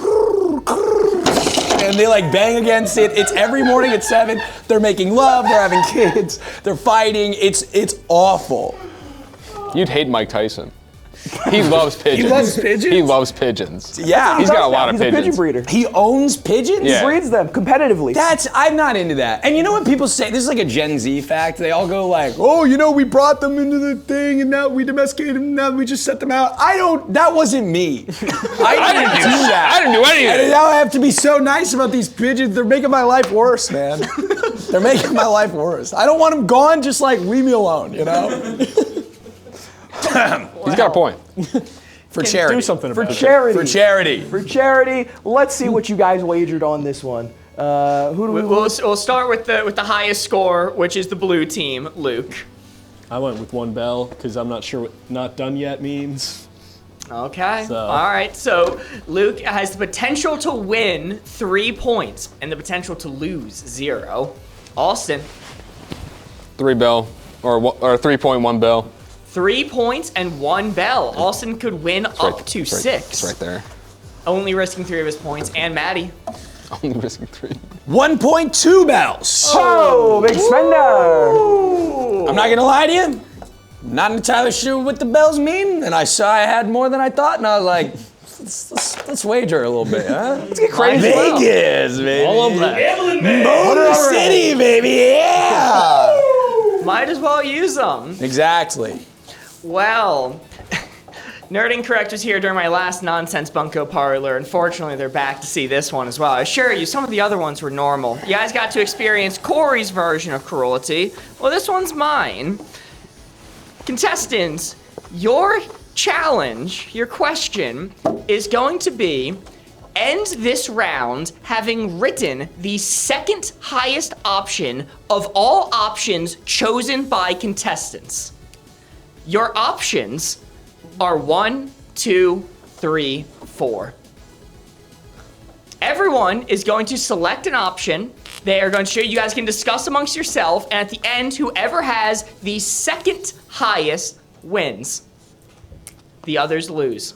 and they like bang against it. It's every morning at 7. They're making love, they're having kids, they're fighting. It's awful. You'd hate Mike Tyson. He loves pigeons. He loves pigeons? He loves pigeons. Yeah. He's got a lot of He's a pigeons. pigeon breeder. He owns pigeons? He breeds them competitively. I'm not into that. And you know what people say? This is like a Gen Z fact. They all go like, oh, you know, we brought them into the thing and now we domesticated them, now we just set them out. That wasn't me. I didn't do that. I didn't do anything. And now I have to be so nice about these pigeons. They're making my life worse, man. They're making my life worse. I don't want them gone, just like leave me alone, you know? He's got a point. For charity. Do something about For it. charity. For charity. For charity. Let's see what you guys wagered on this one. Who do we? We'll start with the highest score, which is the blue team, Luke. I went with 1 bell because I'm not sure what not done yet means. Okay. So. All right. So Luke has the potential to win 3 points and the potential to lose 0. Austin. 3 bell or 3.1 bell. 3 points and 1 bell. Austin could win up to 6. It's right there. Only risking 3 of his points. And Maddie. Only risking 3. 1.2 bells. Oh, big spender. I'm not gonna lie to you. Not entirely sure what the bells mean, and I saw I had more than I thought, and I was like, let's wager a little bit, huh? Let's get crazy. Vegas, baby. All of that. Gambling, man. Motor City, baby, yeah. Might as well use them. Exactly. Well, Nerd Incorrect was here during my last Nonsense Bunko Parlor. Unfortunately, they're back to see this one as well. I assure you, some of the other ones were normal. You guys got to experience Corey's version of cruelty. Well, this one's mine. Contestants, your challenge, your question, is going to be end this round having written the second highest option of all options chosen by contestants. Your options are 1, 2, 3, 4. Everyone is going to select an option. They are going to show you guys can discuss amongst yourself, and at the end, whoever has the second highest wins. The others lose.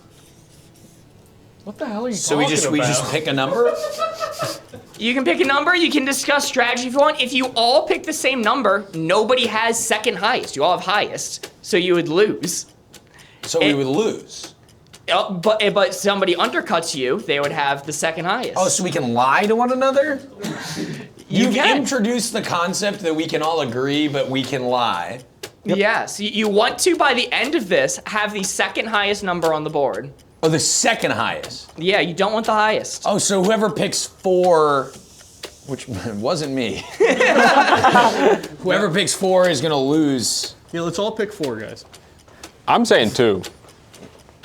What the hell are you So talking we about? just pick a number? You can pick a number, you can discuss strategy if you want. If you all pick the same number, nobody has second highest. You all have highest, so you would lose. So we would lose. But somebody undercuts you, they would have the second highest. Oh, so we can lie to one another? You've can. introduced the concept that we can all agree, but we can lie. Yes, you want to, by the end of this, have the second highest number on the board. Oh, the second highest. Yeah, you don't want the highest. Oh, so whoever picks 4, which wasn't me. Whoever picks 4 is gonna lose. Yeah, let's all pick 4, guys. I'm saying 2.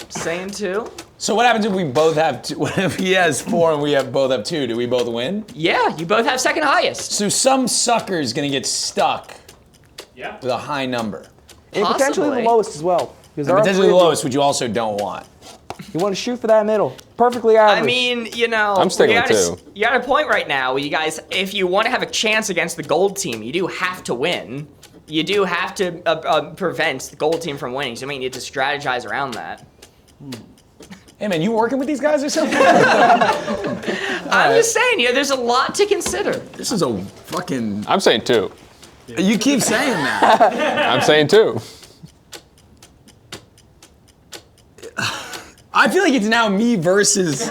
Saying 2? So what happens if we both have 2? What if he has 4 and we both have 2? Do we both win? Yeah, you both have second highest. So some sucker is gonna get stuck Yeah. with a high number. And potentially the lowest as well. And potentially the lowest, which you also don't want. You want to shoot for that middle. Perfectly average. I mean, you know, I'm sticking with 2. You got a point right now. You guys, if you want to have a chance against the gold team, you do have to win. You do have to prevent the gold team from winning. So I mean, you have to strategize around that. Hey man, you working with these guys or something? I'm just saying, there's a lot to consider. This is a fucking... I'm saying 2. You keep saying that. I'm saying 2. I feel like it's now me versus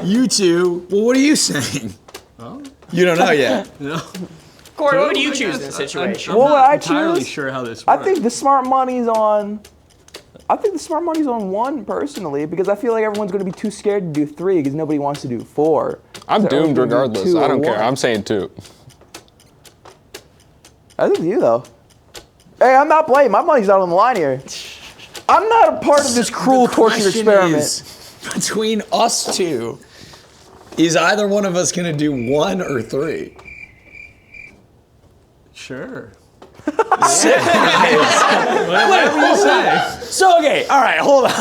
you two. Well, what are you saying? Oh. You don't know yet. No. Corey, what would you choose in this situation? What would I entirely choose? sure how this works. I think the smart money's on. I think the smart money's on 1 personally because I feel like everyone's going to be too scared to do 3 because nobody wants to do 4. I'm So doomed everyone's gonna do regardless. 2 I or don't care. 1. I'm saying 2. I think you though. Hey, I'm not playing. My money's out on the line here. I'm not a part of this cruel torture experiment. Between us two, is either one of us gonna do 1 or 3? Sure. Whatever you say. So okay, all right, hold on. All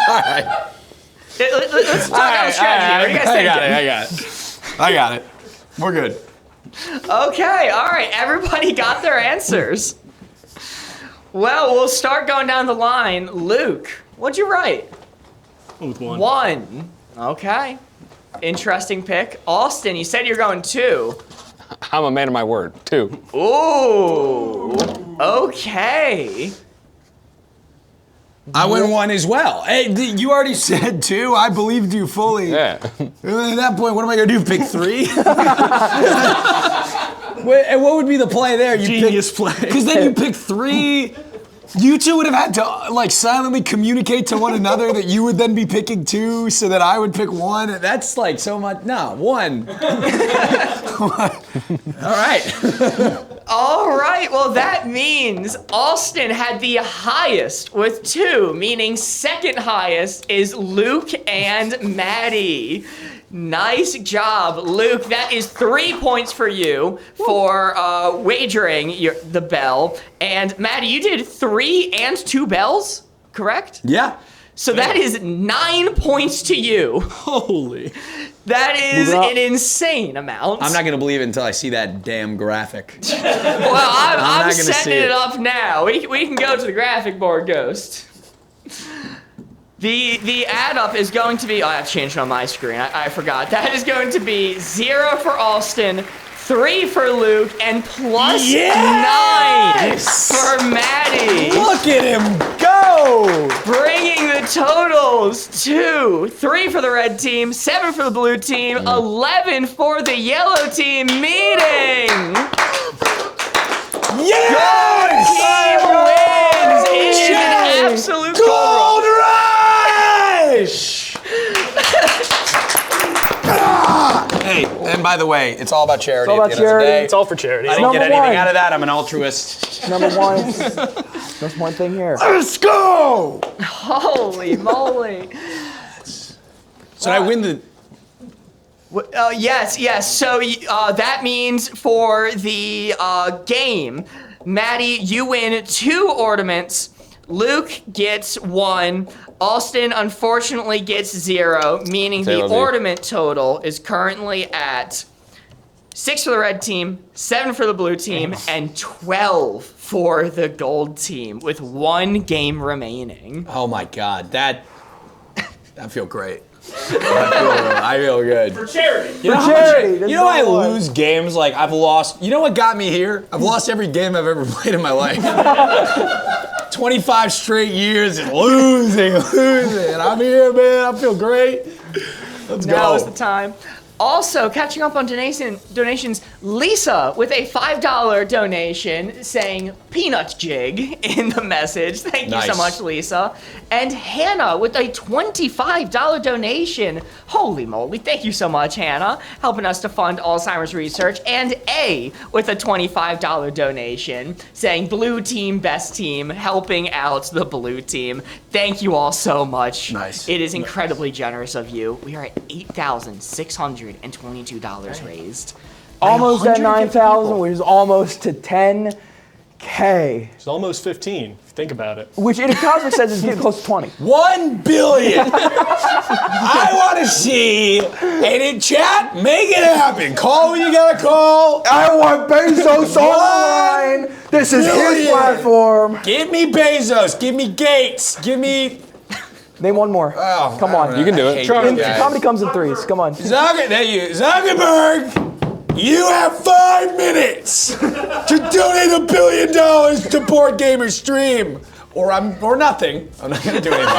right. Let's talk about strategy. What do you guys think? I got it. We're good. Okay, all right. Everybody got their answers. Well, we'll start going down the line. Luke, what'd you write? With 1. 1. Okay. Interesting pick. Austin, you said you're going 2. I'm a man of my word. 2. Ooh. Okay. I went 1 as well. Hey, you already said 2. I believed you fully. Yeah. At that point, what am I gonna do? Pick 3? And what would be the play there? Genius play. Because then you pick 3. You two would have had to like silently communicate to one another that you would then be picking 2, so that I would pick 1. That's like so much. No, 1. All right. All right. Well, that means Austin had the highest with 2, meaning second highest is Luke and Maddie. Nice job, Luke. That is 3 points for you for wagering the bell. And Maddie, you did 3 and 2 bells, correct? Yeah. So that is 9 points to you. Holy. That is an insane amount. I'm not gonna believe it until I see that damn graphic. Well, I'm setting it up now. We can go to the graphic board, Ghost. The add up is going to be, I have changed it on my screen, I forgot. That is going to be 0 for Austin, 3 for Luke, and plus 9 for Maddie. Look at him go! Bringing the totals to 3 for the red team, 7 for the blue team, 11 for the yellow team, meeting. Yes! Team wins! It is an absolute Gold Rush! Hey, and by the way, it's all about charity. It's all about at the end of the charity. day. It's all for charity. I didn't get Number anything 1. out of that. I'm an altruist. Number 1. That's one thing here. Let's go! Holy moly. So I win the... Yes. So that means for the game, Maddie, you win 2 ornaments. Luke gets 1. Austin, unfortunately, gets 0, meaning the ornament total is currently at 6 for the red team, 7 for the blue team, and 12 for the gold team, with 1 game remaining. Oh my God, I feel great. I feel good. For charity. You know I lose games like I've lost. You know what got me here? I've lost every game I've ever played in my life. 25 straight years of losing. And I'm here, man. I feel great. Let's go. Now is the time. Also, catching up on donations, Lisa with a $5 donation saying peanut jig in the message. Thank you so much, Lisa. And Hannah with a $25 donation. Holy moly, thank you so much, Hannah, helping us to fund Alzheimer's research. And A with a $25 donation saying blue team, best team, helping out the blue team. Thank you all so much. Nice. It is incredibly generous of you. We are at $8,622 raised. Almost at 9,000, which is almost to 10K. It's almost 15, if you think about it. Which in Cosmic says is getting close to 20. 1 billion! I want to see, and in chat, make it happen. Call when you gotta call. I want Bezos on the line. This is his platform. Give me Bezos. Give me Gates. Give me... Name one more. Oh, come on. You can do it. Comedy comes in 3s. Come on. Zuckerberg, you have 5 minutes to donate $1 billion to Boardgamers Stream, or nothing. I'm not gonna do anything.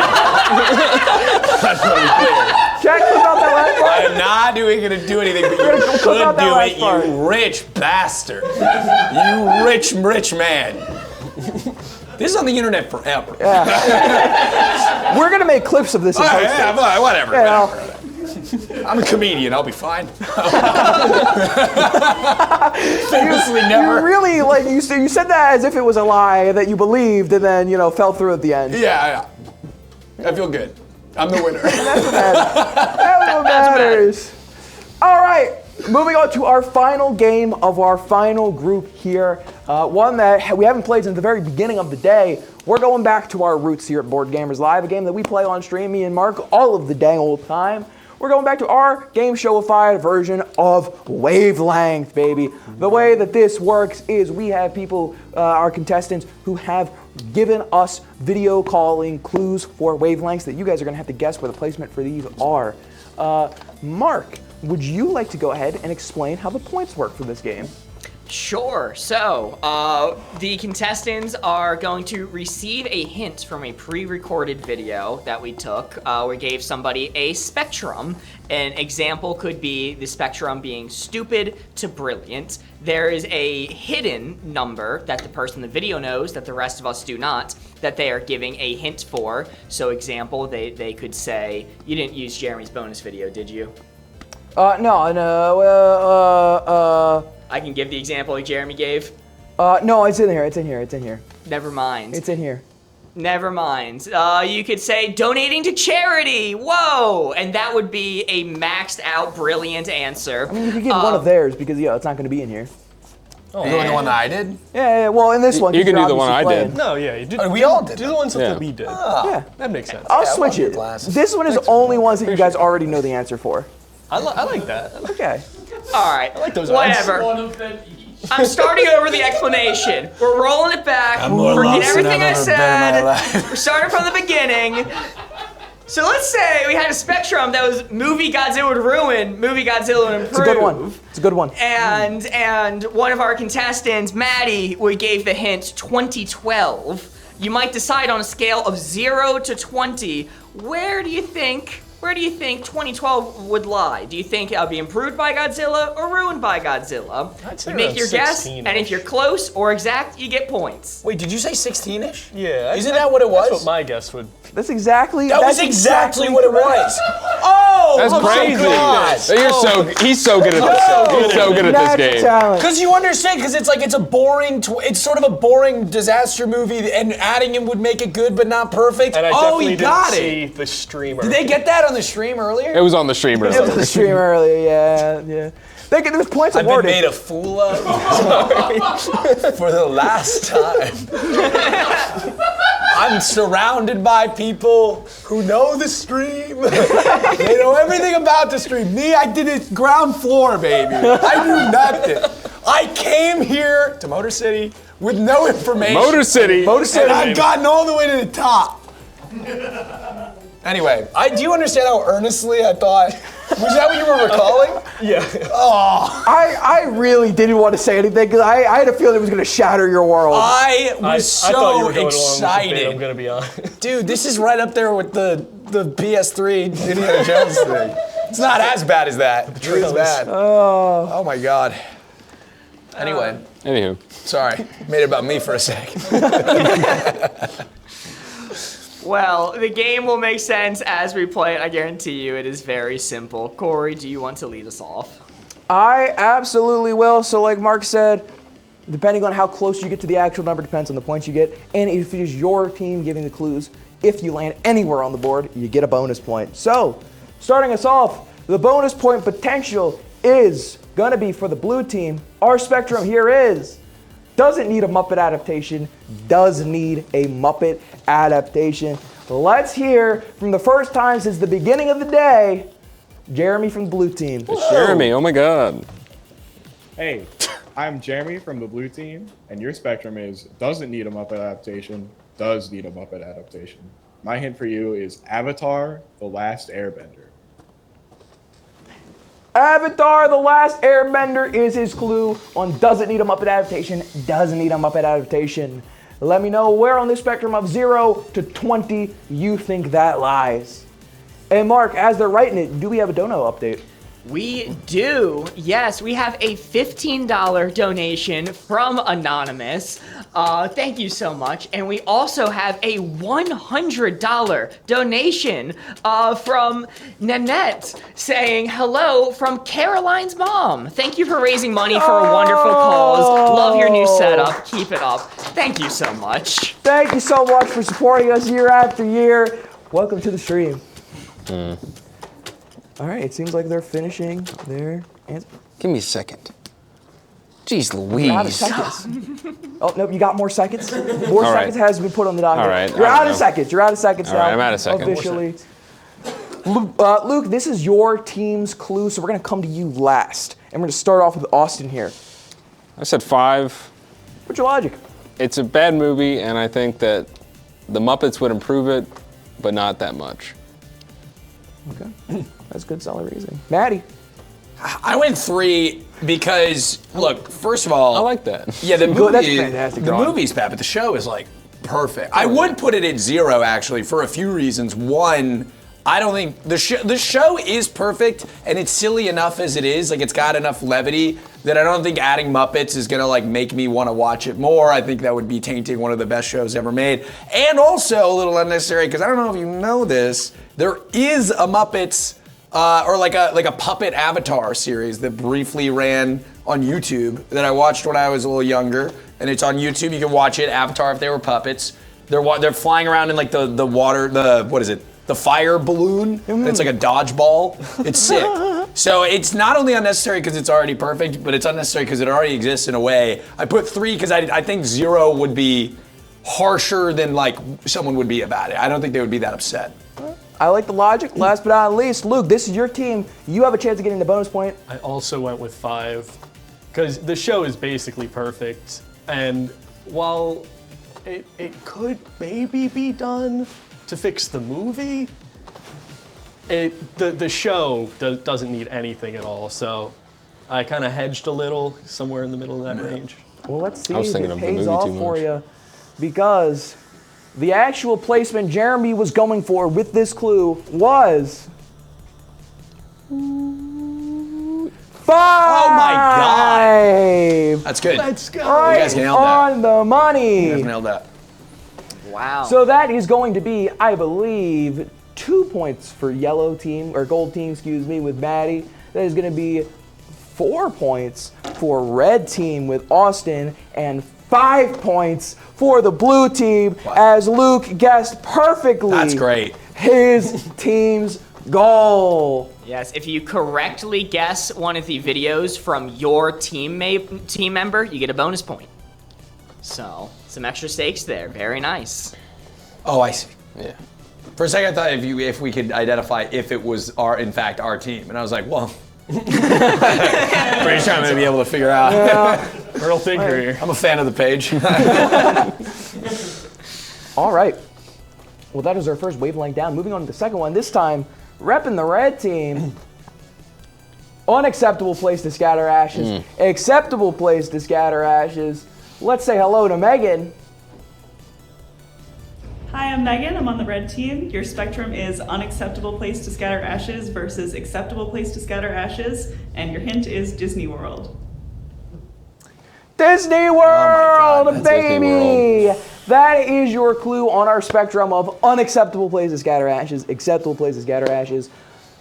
Jack, clip out that last part. I'm not gonna do anything, but you could do it, you rich bastard. You rich man. This is on the internet forever. Yeah. We're gonna make clips of this and post it. Yeah, whatever. You know. I'm a comedian. I'll be fine. Famously never. You really like you said that as if it was a lie that you believed, and then fell through at the end. Yeah. I feel good. I'm the winner. That's what matters. All right. Moving on to our final game of our final group here, one that we haven't played since the very beginning of the day. We're going back to our roots here at Board Gamers Live, a game that we play on stream, me and Mark, all of the dang old time. We're going back to our game showified version of Wavelength, baby. The way that this works is we have people, our contestants, who have given us video calling clues for wavelengths that you guys are going to have to guess where the placement for these are. Mark, would you like to go ahead and explain how the points work for this game? Sure. So, the contestants are going to receive a hint from a pre-recorded video that we took. We gave somebody a spectrum. An example could be the spectrum being stupid to brilliant. There is a hidden number that the person in the video knows that the rest of us do not, that they are giving a hint for. So, example, they could say, you didn't use Jeremy's bonus video, did you? No. I can give the example like Jeremy gave. No, it's in here. Never mind. It's in here. Never mind. You could say donating to charity. Whoa! And that would be a maxed out brilliant answer. I mean, you could give one of theirs because it's not going to be in here. Oh, you're the one that I did? Yeah. Well, in this one, you can do the one I playing. did. No, yeah, you did. We all did. Do the ones that we did. Yeah, that makes sense. I'll switch it. This one is only ones that you guys already know the answer for. I like that. Okay. All right. I like those Whatever. odds. I'm starting over the explanation. We're rolling it back. Forget everything I said. We're starting from the beginning. So let's say we had a spectrum that was movie Godzilla would ruin, movie Godzilla would improve. It's a good one. And one of our contestants, Maddie, we gave the hint 2012. You might decide on a scale of 0 to 20, where do you think 2012 would lie? Do you think it'll be improved by Godzilla or ruined by Godzilla? You make your guess, and if you're close or exact, you get points. Wait, did you say 16-ish? Yeah. Isn't that what it was? That's what my guess would. That's exactly. That was exactly what it was. Oh, that's crazy. God. He's so good at this. He's so good at this game. Because you understand, because it's a boring, it's sort of a boring disaster movie, and adding him would make it good but not perfect. And I he got see it. The streamer. Did they get that on the stream earlier? It was on the stream earlier. It was on the stream earlier. Yeah. There was points awarded. I've been made a fool of for the last time. I'm surrounded by people who know the stream. They know everything about the stream. Me, I did it ground floor, baby. I knew nothing. I came here to Motor City with no information. Motor City. And I've gotten all the way to the top. Anyway, do you understand how earnestly I thought? Was that what you were recalling? Yeah. Oh. I really didn't want to say anything because I had a feeling it was going to shatter your world. I was I thought you were so going along with the bit, excited. I'm gonna be honest. Dude, this is right up there with the PS3 Indiana Jones thing. It's not as bad as that. It's bad. Oh my God. Anyway. Anywho. Sorry, made it about me for a sec. Well, the game will make sense as we play it. I guarantee you it is very simple. Corey, do you want to lead us off? I absolutely will. So like Mark said, depending on how close you get to the actual number depends on the points you get. And if it is your team giving the clues, if you land anywhere on the board, you get a bonus point. So, starting us off, the bonus point potential is going to be for the blue team. Our spectrum here is doesn't need a Muppet adaptation, does need a Muppet adaptation. Let's hear from the first time since the beginning of the day, Jeremy from the blue team. It's Jeremy, oh my God. Hey, I'm Jeremy from the blue team, and your spectrum is doesn't need a Muppet adaptation, does need a Muppet adaptation. My hint for you is Avatar: The Last Airbender. Avatar: The Last Airbender is his clue on doesn't need a Muppet adaptation, doesn't need a Muppet adaptation. Let me know where on the spectrum of 0 to 20 you think that lies. And Mark, as they're writing it, do we have a dono update? We do. Yes, we have a $15 donation from Anonymous. Thank you so much. And we also have a $100 donation from Nanette saying hello from Caroline's mom. Thank you for raising money for a wonderful cause. Love your new setup. Keep it up. Thank you so much. Thank you so much for supporting us year after year. Welcome to the stream. All right, it seems like they're finishing their answer. Give me a second. Jeez Louise. You're out of seconds. Oh, no, you got more seconds? More All right. seconds has been put on the docket. All right, You're I don't out of know. seconds. You're out of seconds All now. right, I'm out of seconds. Officially. Luke, this is your team's clue, so we're going to come to you last. And we're going to start off with Austin here. I said 5. What's your logic? It's a bad movie, and I think that the Muppets would improve it, but not that much. Okay. That's good solid reasoning. Maddie. I went 3 because, look, first of all, I like that. Yeah, the Good, that's movie, fantastic the drawing. movie's bad, but the show is like perfect. I would put it at 0 actually for a few reasons. One, I don't think the show is perfect, and it's silly enough as it is. Like, it's got enough levity that I don't think adding Muppets is gonna like make me want to watch it more. I think that would be tainting one of the best shows ever made, and also a little unnecessary because I don't know if you know this. There is a Muppets. Or like a puppet Avatar series that briefly ran on YouTube that I watched when I was a little younger, and it's on YouTube. You can watch it. Avatar if they were puppets. They're flying around in like the water. What is it? The fire balloon. It's like a dodgeball. It's sick. So it's not only unnecessary because it's already perfect, but it's unnecessary because it already exists in a way. I put 3 because I think 0 would be harsher than like someone would be about it. I don't think they would be that upset. I like the logic. Last but not least, Luke, this is your team. You have a chance of getting the bonus point. I also went with 5 because the show is basically perfect. And while it could maybe be done to fix the movie, the show doesn't need anything at all. So I kind of hedged a little, somewhere in the middle of that range. Well, let's see I was if thinking it of the pays movie off too for much. you, because the actual placement Jeremy was going for with this clue was 5. Oh my God. That's good. Let's go. You guys nailed that. On the money. You guys nailed that. Wow. So that is going to be, I believe, 2 points for yellow team, or gold team, excuse me, with Maddie. That is going to be 4 points for red team with Austin, and 5 points for the blue team, as Luke guessed perfectly. That's great. His team's goal. Yes, if you correctly guess one of the videos from your team member, you get a bonus point. So, some extra stakes there. Very nice. Oh, I see. Yeah. For a second, I thought if we could identify if it was in fact our team, and I was like, well, pretty sure I'm gonna be able to figure out. Yeah. Real thinker here. I'm a fan of the page. All right. Well, that is our first wavelength down. Moving on to the second one. This time, repping the red team. Unacceptable place to scatter ashes. Acceptable place to scatter ashes. Let's say hello to Megan. Hi, I'm Megan. I'm on the red team. Your spectrum is unacceptable place to scatter ashes versus acceptable place to scatter ashes, and your hint is Disney World. Disney World, baby! That is your clue on our spectrum of unacceptable place to scatter ashes, acceptable place to scatter ashes.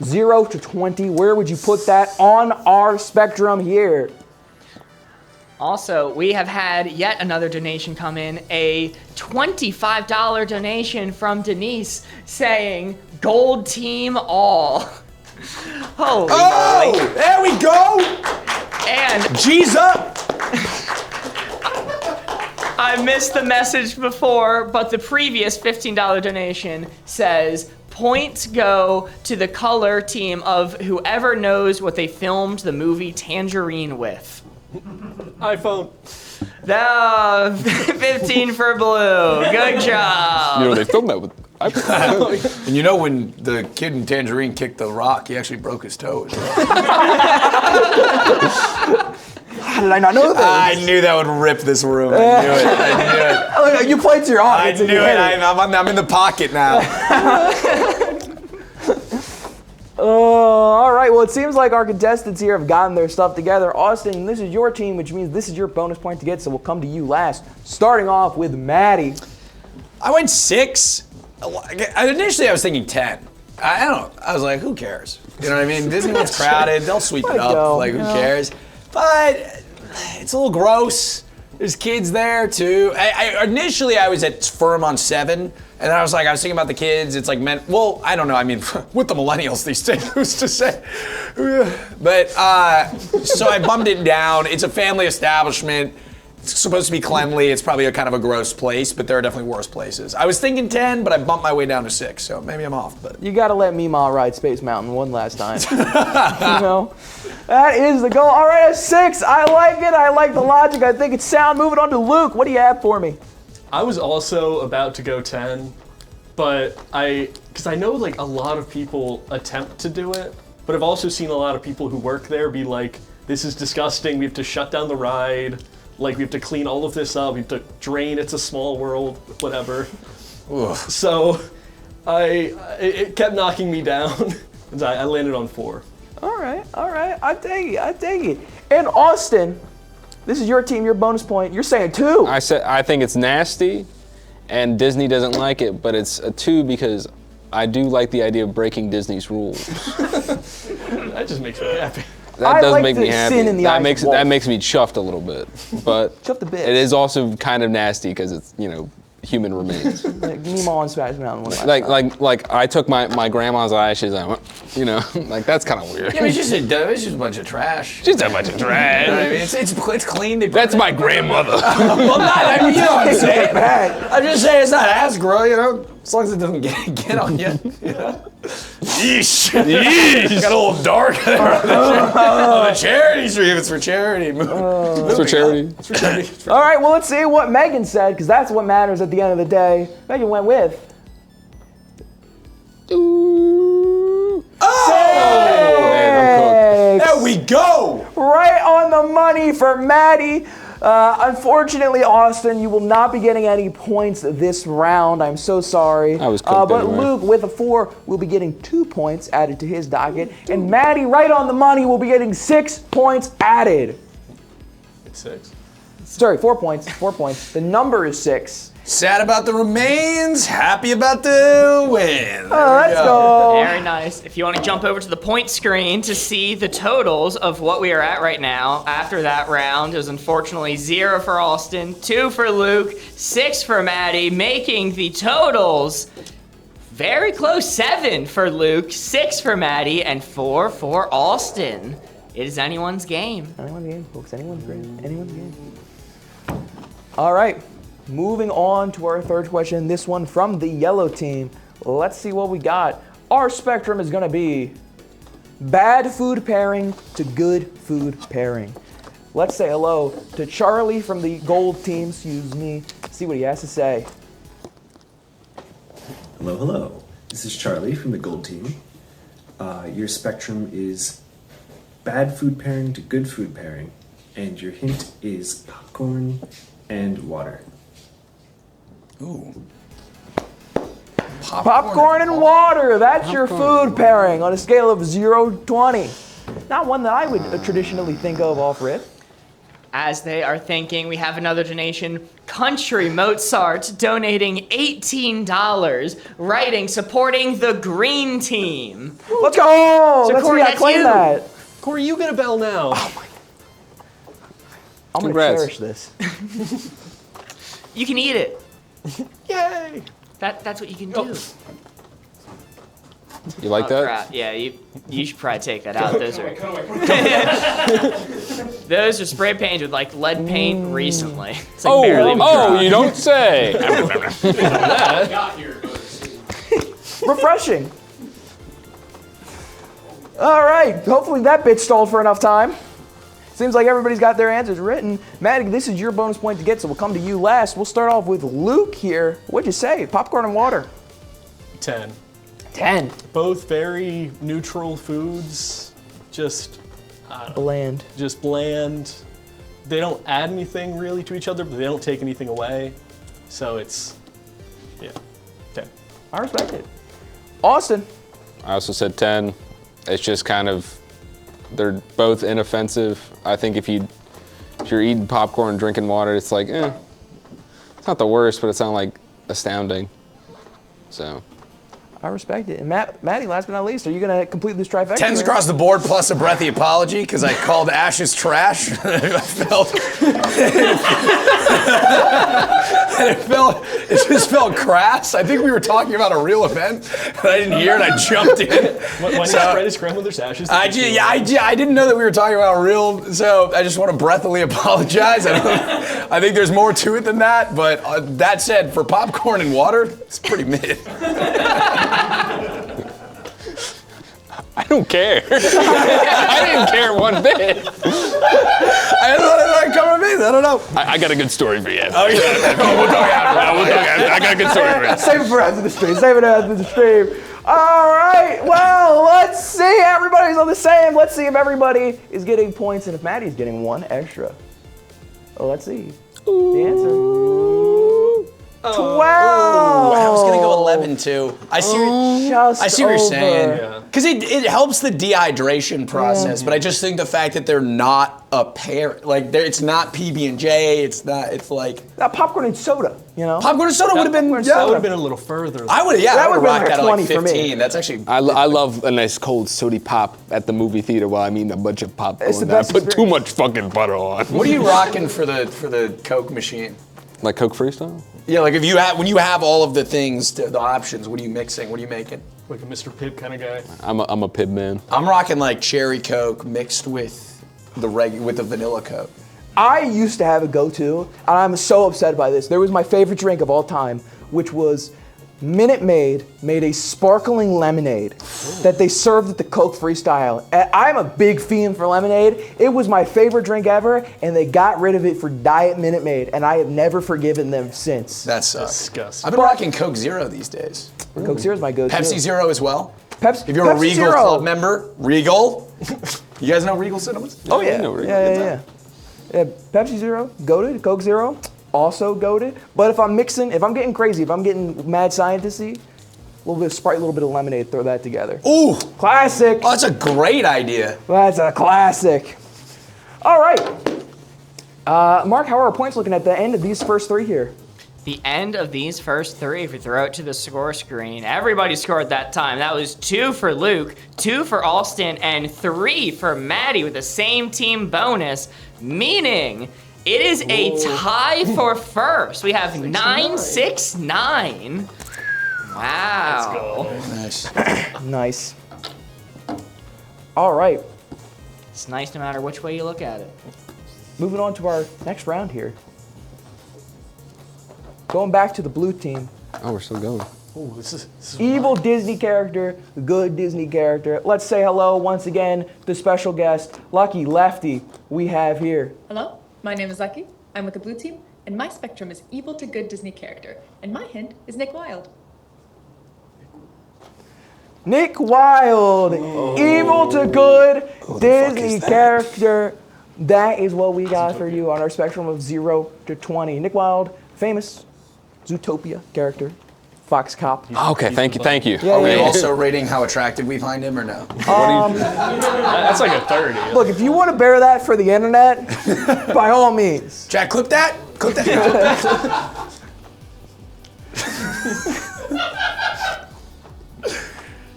0 to 20, where would you put that on our spectrum here? Also, we have had yet another donation come in, a $25 donation from Denise saying, gold team all. Holy moly. There we go! And G's up! I missed the message before, but the previous $15 donation says, points go to the color team of whoever knows what they filmed the movie Tangerine with. iPhone. 15 for blue. Good job. You know, they filmed that with. And you know when the kid in Tangerine kicked the rock, he actually broke his toes. How did I not know this? I knew that would rip this room. I knew it. I knew it. You played to your I audience. knew it. I'm in the pocket now. All right, well, it seems like our contestants here have gotten their stuff together. Austin, this is your team, which means this is your bonus point to get, so we'll come to you last. Starting off with Maddie. I went 6. Initially, I was thinking 10. I don't know. I was like, who cares? You know what I mean? Disneyland's crowded. They'll sweep it up. Like, who cares? But it's a little gross. There's kids there, too. Initially, I was at firm on 7. And then I was thinking about the kids. It's like, well, I don't know. I mean, with the millennials these days, who's to say? But, so I bumped it down. It's a family establishment. It's supposed to be cleanly. It's probably a kind of a gross place, but there are definitely worse places. I was thinking 10, but I bumped my way down to 6, so maybe I'm off. But you gotta let Meemaw ride Space Mountain one last time. You know, that is the goal. All right, a 6. I like it. I like the logic. I think it's sound. Moving on to Luke. What do you have for me? I was also about to go 10, but because I know like a lot of people attempt to do it, but I've also seen a lot of people who work there be like, "This is disgusting. We have to shut down the ride." Like, we have to clean all of this up. We have to drain It's a Small World, whatever. Ugh. So, it kept knocking me down. And I landed on 4. All right. I take it. And Austin, this is your team, your bonus point. You're saying 2. I think it's nasty, and Disney doesn't like it, but it's a 2 because I do like the idea of breaking Disney's rules. That just makes me happy. That does like make me happy. That makes me chuffed a little bit, but chuffed a bit. It is also kind of nasty because it's human remains. Like Meemaw on Space Mountain. Like I took my grandma's lashes and I went, like that's kind of weird. Yeah, it's just a bunch of trash. Just a bunch of trash. You know what I mean? It's clean. That's my grandmother. Well, you know what I'm saying. I'm just saying it's not as gross, as long as it doesn't get on you. Yeesh. Got a little dark on the charity stream. It's for charity. It's for charity. It's for charity. All right, well, let's see what Megan said, because that's what matters at the end of the day. Megan went with... Oh! There we go! Right on the money for Maddie. Unfortunately, Austin, you will not be getting any points this round. I'm so sorry. I was cooked but anyway. Luke, with a 4, will be getting 2 points added to his docket. And Maddie, right on the money, will be getting 6 points added. It's 6. Sorry, 4 points. 4 points. The number is 6. Sad about the remains, happy about the win. Let's go. Very nice. If you want to jump over to the point screen to see the totals of what we are at right now, after that round, it was unfortunately 0 for Austin, 2 for Luke, 6 for Maddie, making the totals very close. 7 for Luke, 6 for Maddie, and 4 for Austin. It is anyone's game. Anyone's game, folks. Anyone's game. Anyone's game. All right. Moving on to our third question, this one from the yellow team. Let's see what we got. Our spectrum is gonna be bad food pairing to good food pairing. Let's say hello to Charlie from the gold team, excuse me, see what he has to say. Hello, hello. This is Charlie from the gold team. Your spectrum is bad food pairing to good food pairing, and your hint is popcorn and water. Ooh. Popcorn and water, that's your food pairing on a scale of 0 to 20. Not one that I would traditionally think of off rip. As they are thinking, we have another donation. Country Mozart donating $18, writing, supporting the green team. Let's go! So Let's Corey, see, I that's claim you. that. Corey, you get a bell now. Oh my. I'm Congrats. gonna cherish this. You can eat it. Yay! That's what you can do. You like Oh, that? crap. Yeah, you should probably take that out. Those are spray painted with like lead paint recently. It's like barely dry. You don't say. Refreshing. All right, hopefully that bit stalled for enough time. Seems like everybody's got their answers written. Maddie, this is your bonus point to get, so we'll come to you last. We'll start off with Luke here. What'd you say? Popcorn and water. 10. 10. Both very neutral foods. Just bland. Just bland. They don't add anything really to each other, but they don't take anything away. So it's, yeah, 10. I respect it. Austin. I also said 10. It's just kind of They're both inoffensive. I think if you're eating popcorn and drinking water, it's like, it's not the worst, but it's not like astounding. So. I respect it. And Maddie, last but not least, are you going to complete this trifecta? 10s across the board plus a breathy apology because I called Ashes trash. I felt it just felt crass. I think we were talking about a real event, and I didn't hear it. I jumped in. When you spread his grandmother's ashes. I didn't know that we were talking about real, so I just want to breathily apologize. I think there's more to it than that, but that said, for popcorn and water, it's pretty mid. I don't care. I didn't care one bit. I thought I'd come with me. I don't know. I got a good story for you. Oh, yeah. We'll talk after. I got a good story for you. Save it for after the stream. Save it after the stream. All right. Well, let's see. Everybody's on the same. Let's see if everybody is getting points and if Maddie's getting one extra. Oh, let's see. The answer. 12. I was gonna go 11 too. I see what you're saying. Because it helps the dehydration process, but I just think the fact that they're not a pair, like it's not PB&J, it's like popcorn and soda. You know, popcorn and soda would have been. That would have been a little further. I would have rocked that at like 20 for me. 15. That's actually. I love a nice cold sody pop at the movie theater while I'm eating a bunch of popcorn. It's the that I best put too experience. much fucking butter on. What are you rocking for the Coke machine? Like Coke Freestyle? Yeah, like when you have all of the things, the options, what are you mixing? What are you making? Like a Mr. Pibb kind of guy. I'm a Pibb man. I'm rocking like cherry Coke mixed with the vanilla Coke. I used to have a go-to, and I'm so upset by this. There was my favorite drink of all time, which was Minute Maid made a sparkling lemonade that they served at the Coke Freestyle. And I'm a big fiend for lemonade. It was my favorite drink ever, and they got rid of it for Diet Minute Maid, and I have never forgiven them since. That sucks. Disgusting. I've been rocking Coke Zero these days. Coke Zero's my go-to. Pepsi Zero as well. If you're a Pepsi Regal Zero. Club member, Regal. You guys know Regal Cinemas? Oh yeah, I know Regal. yeah. Pepsi Zero, goated. Coke Zero, also goated. But if I'm getting crazy, if I'm getting mad scientisty, a little bit of Sprite, a little bit of lemonade, throw that together. Ooh, classic. Oh, that's a great idea. That's a classic. All right, Mark, how are our points looking at the end of these first three here? The end of these first three, if you throw it to the score screen, everybody scored that time. That was 2 for Luke, 2 for Alston, and 3 for Maddie with the same team bonus, meaning it is a tie for first. We have 9-6-9. Wow. Nice. Nice. All right. It's nice no matter which way you look at it. Moving on to our next round here. Going back to the blue team. Oh, we're still going. Oh, this is Evil Disney character, good Disney character. Let's say hello once again to the special guest, Lucky Leftie, we have here. Hello, my name is Lucky. I'm with the blue team, and my spectrum is evil to good Disney character. And my hint is Nick Wilde. Nick Wilde, evil to good Disney character. That is what we got for you on our spectrum of 0 to 20. Nick Wilde, famous Zootopia character, Fox Cop. Okay, thank you. Yeah, Are we yeah. also rating how attractive we find him or no? That's like a 30. Look, if you want to bear that for the internet, by all means. Jack, clip that. Clip that.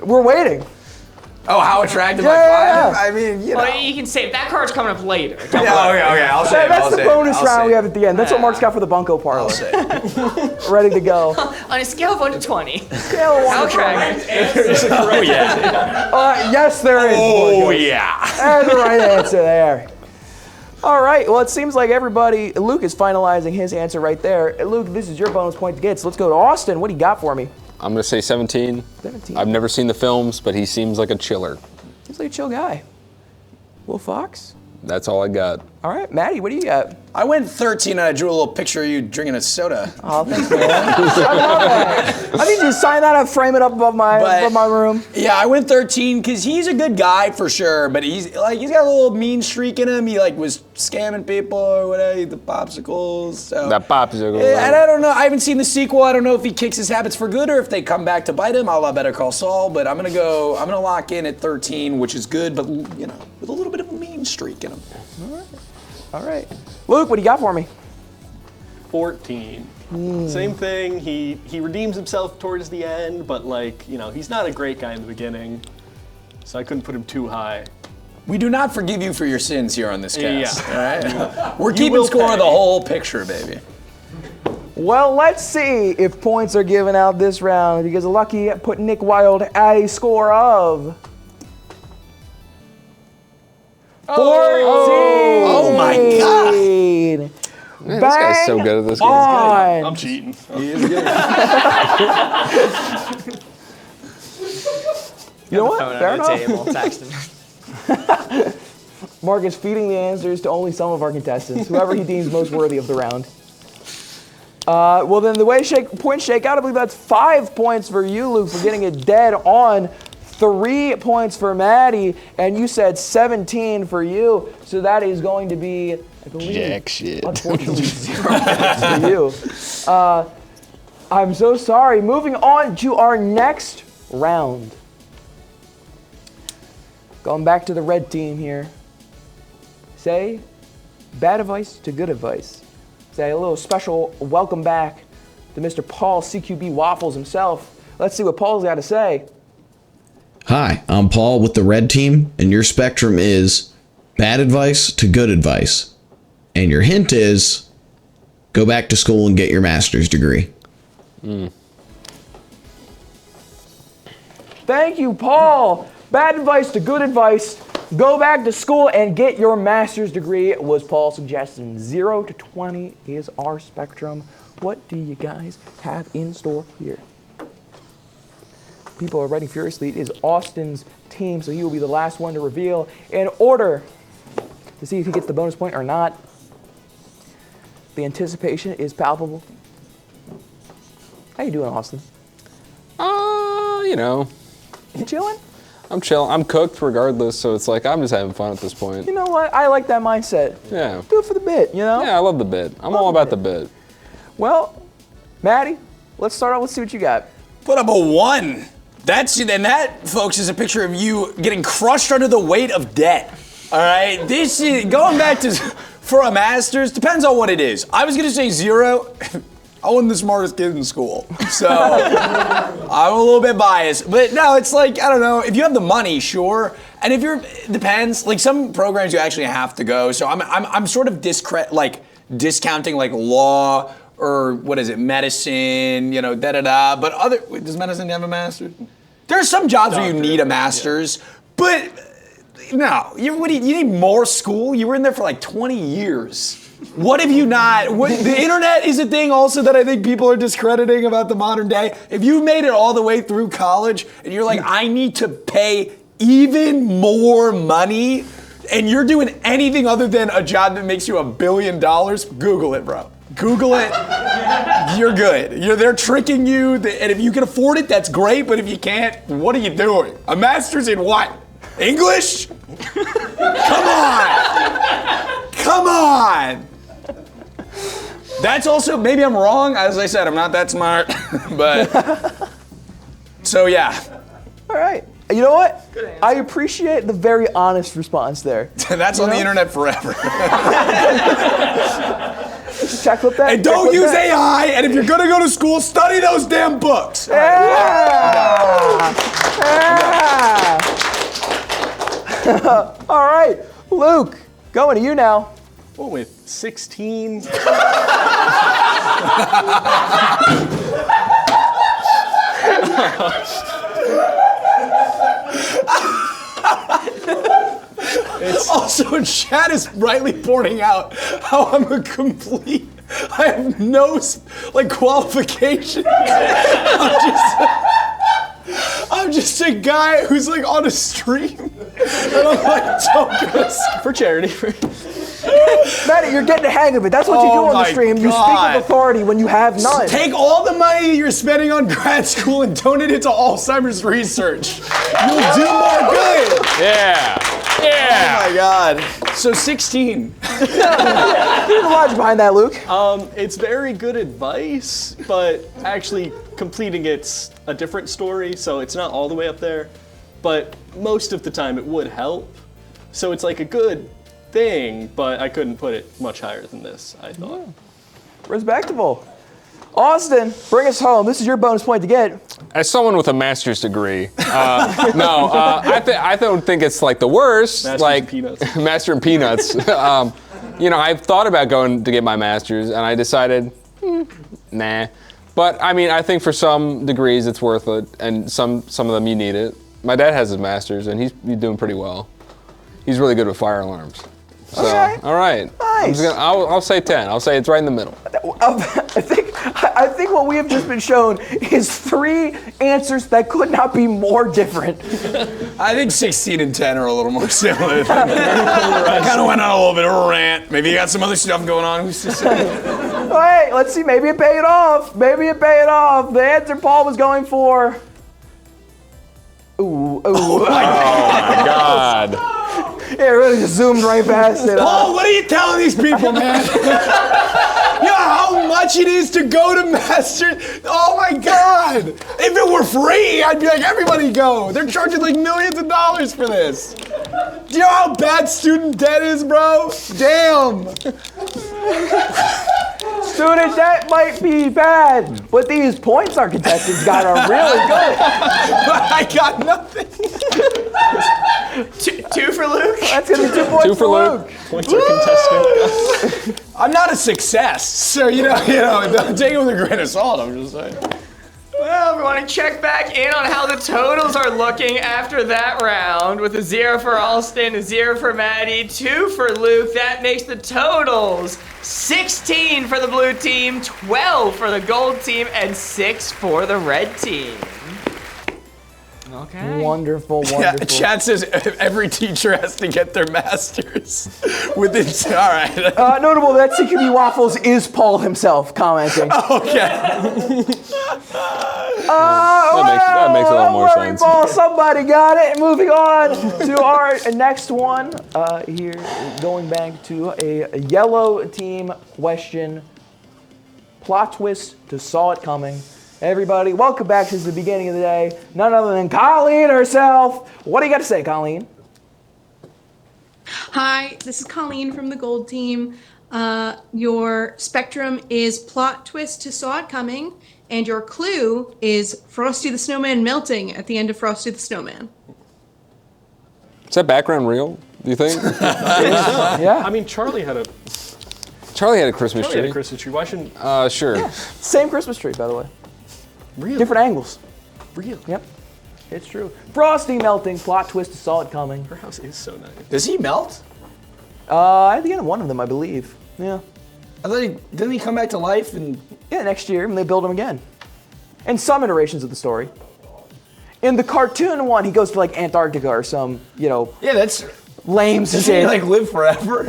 We're waiting. Oh, how attractive I Yeah. find him? I mean, you know. Well, you can save that card's coming up later. Don't Yeah, worry. okay, I'll say it. That's the bonus round we have at the end. That's what Mark's got for the Bunko I'll parlay. say Ready to go. On a scale of 1 to 20. Scale of 1 How to 20. attractive. Oh, yeah. Yes, there is. Oh, Bunko. yeah. There's the right answer there. All right, well, it seems like everybody, Luke is finalizing his answer right there. Luke, this is your bonus point to get, so let's go to Austin. What do you got for me? I'm gonna say 17. 17. I've never seen the films, but he seems like a chiller. He's like a chill guy. Will Fox? That's all I got. All right, Maddie, what do you got? I went 13 and I drew a little picture of you drinking a soda. Oh, thanks, man. I love that. I need you to sign that and frame it up above my room. Yeah, I went 13 because he's a good guy for sure, but he's got a little mean streak in him. He was scamming people or whatever, the popsicles. So. That popsicle. Yeah, and I don't know. I haven't seen the sequel. I don't know if he kicks his habits for good or if they come back to bite him. I'll Better Call Saul, but I'm gonna lock in at 13, which is good, but with a little bit of a mean streak in him. All right. Luke, what do you got for me? 14. Same thing. He redeems himself towards the end, but he's not a great guy in the beginning, so I couldn't put him too high. We do not forgive you for your sins here on this cast. Yeah. All right? We're keeping score of the whole picture, baby. Well, let's see if points are given out this round because Lucky put Nick Wilde at a score of 14. Oh my God. Man, this guy's so good at this game. I'm cheating. He is good. You know what? Phone Fair under the enough. table, texting. Mark is feeding the answers to only some of our contestants, whoever he deems most worthy of the round. Well, then the way points shake out, I believe that's 5 points for you, Luke, for getting it dead on. 3 points for Maddie, and you said 17 for you, so that is going to be, I believe, jack shit. Unfortunately, 0 points for you. I'm so sorry. Moving on to our next round. Going back to the red team here. Say bad advice to good advice. Say a little special welcome back to Mr. Paul CQB Waffles himself. Let's see what Paul's got to say. Hi, I'm Paul with the red team, and your spectrum is bad advice to good advice. And your hint is go back to school and get your master's degree. Thank you, Paul. Bad advice to good advice. Go back to school and get your master's degree was Paul's suggestion. 0 to 20 is our spectrum. What do you guys have in store here? People are writing furiously. It is Austin's team, so he will be the last one to reveal in order to see if he gets the bonus point or not. The anticipation is palpable. How you doing, Austin? You chilling? I'm chilling. I'm cooked regardless, so it's I'm just having fun at this point. You know what? I like that mindset. Yeah. Do it for the bit, you know? Yeah, I love the bit. I'm all about the bit. Well, Maddie, let's start off. Let's see what you got. Put up a 1. That, folks, is a picture of you getting crushed under the weight of debt. All right? This is going back to for a master's. Depends on what it is. I was gonna say 0. I wasn't the smartest kid in school, so I'm a little bit biased. But no, it's I don't know. If you have the money, sure. And if depends. Some programs you actually have to go. So I'm sort of discounting law. Or what is it, medicine, da-da-da. But does medicine have a master's? There are some jobs where you need a master's, but no, you need more school? You were in there for 20 years. What have you not, the internet is a thing also that I think people are discrediting about the modern day. If you made it all the way through college and you're I need to pay even more money, and you're doing anything other than a job that makes you $1 billion, Google it, bro. Google it. You're good. They're tricking you, and if you can afford it, that's great. But if you can't, what are you doing? A master's in what? English? Come on. That's also maybe I'm wrong. As I said, I'm not that smart, but so yeah. All right. You know what? I appreciate the very honest response there. That's on the internet forever. Check with that. And don't use AI. And if you're gonna go to school, study those damn books. All right, Luke, going to you now. Well, with 16. Also, Chad is rightly pointing out how I'm a complete. I have no qualification. I'm just a guy who's on a stream, and I'm For charity. Maddie, you're getting the hang of it. That's what you do on the stream. You speak with authority when you have none. Take all the money you're spending on grad school and donate it to Alzheimer's research. You'll do more good. Yeah. Oh my God. So 16. There's a logic behind that, Luke. It's very good advice, but actually completing it's a different story, so it's not all the way up there. But most of the time it would help. So it's like a good thing, but I couldn't put it much higher than this, I thought. Respectable. Austin, bring us home. This is your bonus point to get. As someone with a master's degree, I don't think it's like the worst. Master in peanuts. I've thought about going to get my master's, and I decided, nah. But I mean, I think for some degrees it's worth it, and some of them you need it. My dad has his master's, and he's doing pretty well. He's really good with fire alarms. So, all right. Nice. I'll say 10. I'll say it's right in the middle. I think what we have just been shown is 3 answers that could not be more different. I think 16 and 10 are a little more similar. I kind of went on a little bit of a rant. Maybe you got some other stuff going on. Who's to say? Hey, let's see. Maybe it paid off. The answer Paul was going for. Ooh. Oh my God. It really just zoomed right past it. Paul, what are you telling these people, man? You know how much it is to go to Masters? Oh my God! If it were free, I'd be like, everybody go. They're charging like millions of dollars for this. Do you know how bad student debt is, bro? Damn. Student debt might be bad, but these points our contestants got are really good. But I got nothing. 2 for Luke. That's gonna be 2 points 2 for Luke. Points are contested. I'm not a success, so you know, don't take it with a grain of salt. I'm just saying. Well, we want to check back in on how the totals are looking after that round with a 0 for Alston, a 0 for Maddie, 2 for Luke. That makes the totals 16 for the blue team, 12 for the gold team, and 6 for the red team. Okay. Wonderful. Yeah, Chad says every teacher has to get their masters within. All right. Notable that CQB Waffles is Paul himself commenting. Okay. That makes a lot more sense. Paul, somebody got it. Moving on to our next one. Here, going back to a yellow team question. Plot twist to Saw It Coming. Everybody, welcome back since the beginning of the day. None other than Colleen herself. What do you got to say, Colleen? Hi, this is Colleen from the Gold Team. Your spectrum is plot twist to Saw It Coming, and your clue is Frosty the Snowman melting at the end of Frosty the Snowman. Is that background real, do you think? Yeah. I mean, Charlie had a Christmas tree. Why shouldn't... Sure. Same Christmas tree, by the way. Real. Different angles. Real. Yep. It's true. Frosty melting, plot twist to Saw It Coming. Her house is so nice. Does he melt? At the end of one of them, I believe. Yeah. I thought didn't he come back to life and... Yeah, next year, and they build him again. In some iterations of the story. In the cartoon one, he goes to like Antarctica or some, Yeah, that's... lame Does shit. he like live forever?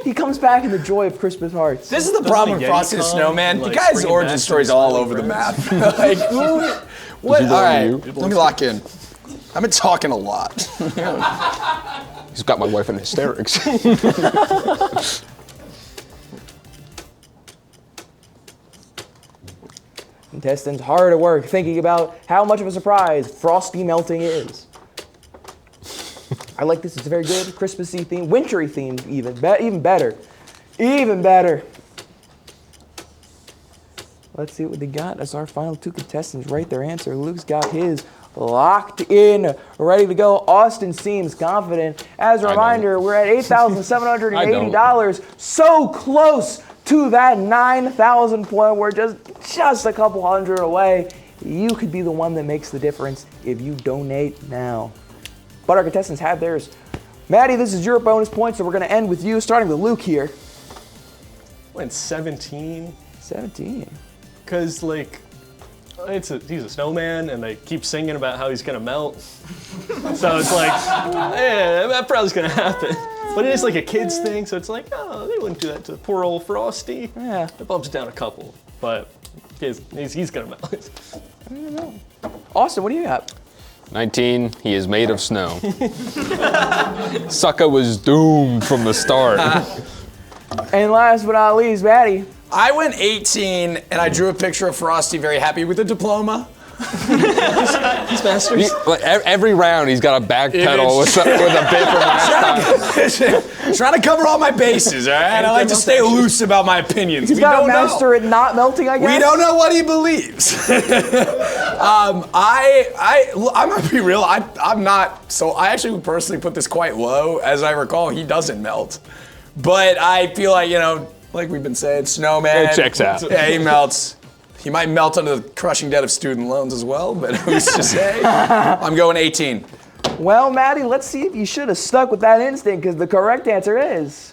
He comes back in the joy of Christmas hearts. This is the problem with Frosty the Snowman. The guy's origin story's all over the map. Like, what? All right, let me lock in. I've been talking a lot. He's got my wife in hysterics. Contestants hard at work thinking about how much of a surprise Frosty melting is. I like this. It's a very good Christmassy theme, wintry theme, even better. Let's see what they got as our final 2 contestants write their answer. Luke's got his locked in, ready to go. Austin seems confident. As a reminder, we're at $8,780. So close to that 9,000 point. We're just a couple hundred away. You could be the one that makes the difference if you donate now. But our contestants have theirs. Maddie, this is your bonus point, so we're going to end with you, starting with Luke here. Went 17. 17. Because, like, he's a snowman, and they keep singing about how he's gonna melt. So it's like, yeah, that probably gonna happen. But it is like a kid's thing, so it's like, oh, they wouldn't do that to poor old Frosty. Yeah. It bumps down a couple, but he's gonna melt. I don't know. Austin, what do you got? 19, he is made of snow. Sucker was doomed from the start. And last but not least, Maddie. I went 18, and I drew a picture of Frosty very happy with the diploma. He's masters. Every round, he's got a back pedal with a bit from last time. Trying to cover all my bases, all right? I like to stay loose about my opinions. He's got a master at not melting, I guess? We don't know what he believes. I'm gonna be real. I'm not. So I actually would personally put this quite low. As I recall, he doesn't melt, but I feel like like we've been saying, snowman. It checks out. Yeah, he melts. He might melt under the crushing debt of student loans as well, but who's to say? I'm going 18. Well, Maddie, let's see if you should have stuck with that instinct, because the correct answer is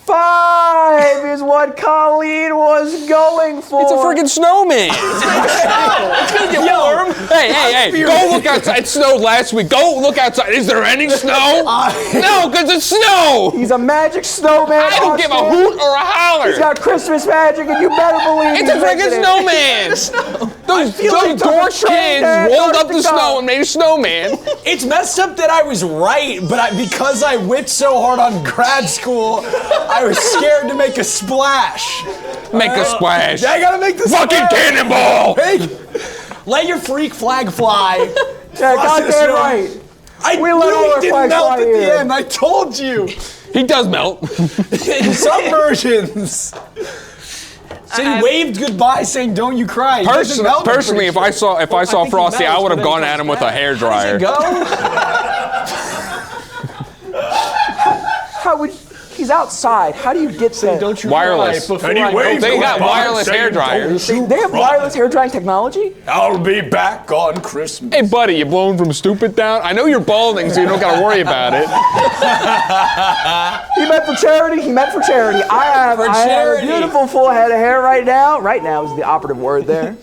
5 is what Colleen was going for. It's a freaking snowman. It's gonna get warm. Hey, go look outside. It snowed last week. Go look outside. Is there any snow? No, because it's snow. He's a magic snowman. I don't give a hoot or a holler. He's got Christmas magic, and you better believe it's a freaking snowman. Those dork kids rolled up the snow and made a snowman. It's messed up that I was right, but because I whipped so hard on grad school, I was scared to make a splash. Make a splash. I gotta make the fucking splash. cannonball. Hey, let your freak flag fly. Yeah, goddamn right. We let didn't melt at the end. I told you. He does melt. In some versions. So he waved goodbye, saying, "Don't you cry." Personally, if I saw Frosty, I would have gone at him with a hairdryer. How would? He's outside. How do you get that? Don't you wireless. They got wireless hair dryers. They have wireless hair drying technology? I'll be back on Christmas. Hey, buddy, you blown from stupid down? I know you're balding, so you don't gotta worry about it. He meant for charity. He meant for charity. I have a beautiful full head of hair right now. Right now is the operative word there.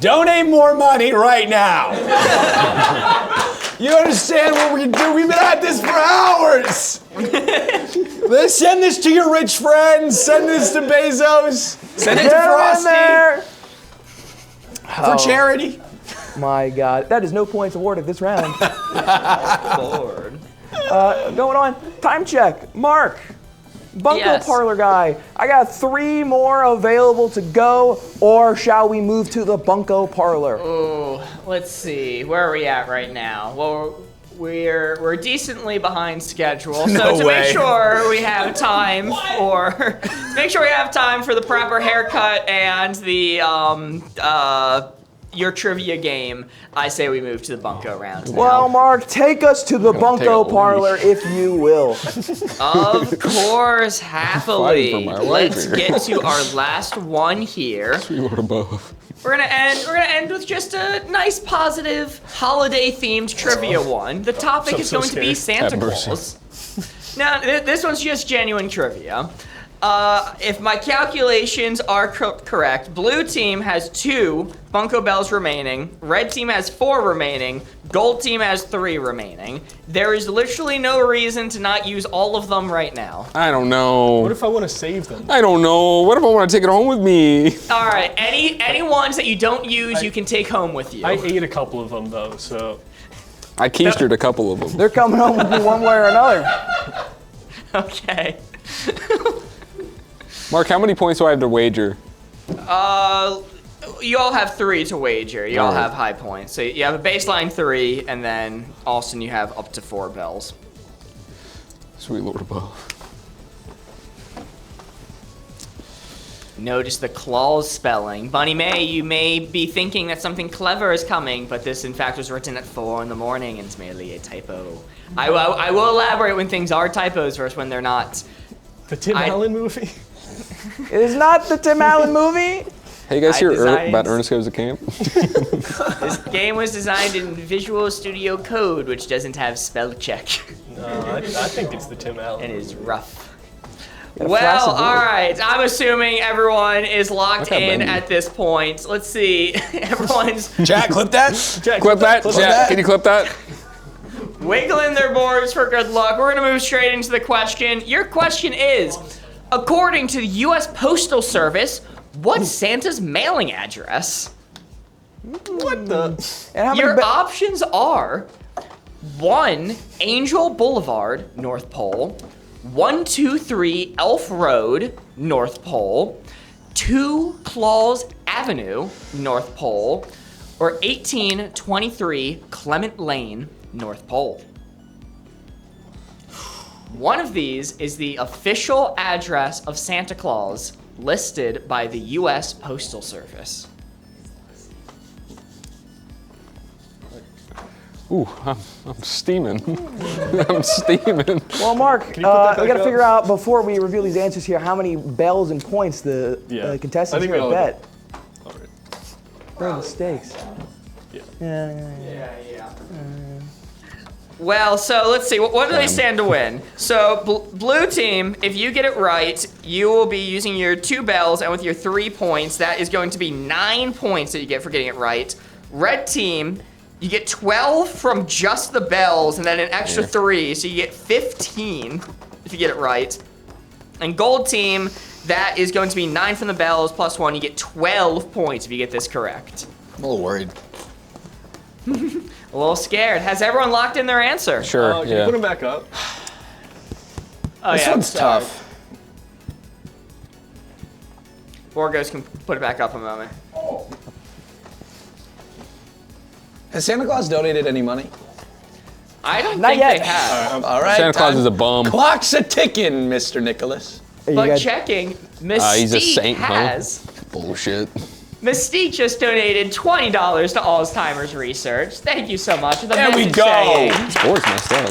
Donate more money right now. You understand what we do? We've been at this for hours. Let's send this to your rich friends. Send this to Bezos. Send it to Frosty. For charity. My God. That is no points awarded this round. Lord. Going on. Time check. Mark. Bunko Yes. Parlor guy. I got 3 more available to go, or shall we move to the Bunko Parlor? Ooh, let's see. Where are we at right now? Well, we're decently behind schedule, so to make sure we have time for the proper haircut and the your trivia game, I say we move to the Bunko round now. Well, Mark, take us to the Bunko Parlor, if you will. Of course, happily. Fighting for my Let's life get to our last one here. Sweetheart above. We're gonna end with just a nice, positive, holiday-themed trivia one. The topic is going to be Santa Claus. Now, this one's just genuine trivia. If my calculations are correct, blue team has 2 Bunko Bells remaining, red team has 4 remaining, gold team has 3 remaining. There is literally no reason to not use all of them right now. I don't know. What if I want to save them? I don't know. What if I want to take it home with me? All right, any ones that you don't use, you can take home with you. I ate a couple of them though, so. I keistered a couple of them. They're coming home with me one way or another. Okay. Mark, how many points do I have to wager? You all have 3 to wager. You all have high points. So you have a baseline 3, and then Austin, you have up to 4 bells. Sweet Lord above. Notice the clause spelling. Bunny May, you may be thinking that something clever is coming, but this in fact was written at 4 in the morning and it's merely a typo. I will elaborate when things are typos versus when they're not. The Tim Allen movie? It is not the Tim Allen movie. Hey, you guys hear about Ernest Goes to Camp? This game was designed in Visual Studio Code, which doesn't have spell check. No, I think it's the Tim Allen. It is rough. Well, all right. I'm assuming everyone is locked in at this point. Let's see. Everyone's Jack, clip that. Clip that. Jack, can you clip that? wiggling their boards for good luck. We're gonna move straight into the question. Your question is, according to the U.S. Postal Service, what's Santa's mailing address? What the? Your options are 1, Angel Boulevard, North Pole. 123 Elf Road, North Pole. 2 Claus Avenue, North Pole. Or 1823 Clement Lane, North Pole. One of these is the official address of Santa Claus listed by the U.S. Postal Service. Ooh, I'm steaming. I'm steaming. Well, Mark, we got to figure out before we reveal these answers here how many bells and points the contestants are going to bet. All right. What are the stakes? Yeah. Well, so let's see. What do they stand to win? So, blue team, if you get it right, you will be using your 2 bells, and with your 3 points, that is going to be 9 points that you get for getting it right. Red team, you get 12 from just the bells, and then an extra 3, so you get 15 if you get it right. And gold team, that is going to be 9 from the bells plus 1. You get 12 points if you get this correct. I'm a little worried. A little scared. Has everyone locked in their answer? Sure, Can you put them back up? Oh, This one's tough. Borgos can put it back up a moment. Has Santa Claus donated any money? I don't think they have. All right. Santa Claus is a bum. Clock's a ticking, Mr. Nicholas. But checking, Mystique he's a saint, has. huh? Bullshit. Mystique just donated $20 to Alzheimer's Research. Thank you so much. There we go. Sports messed up.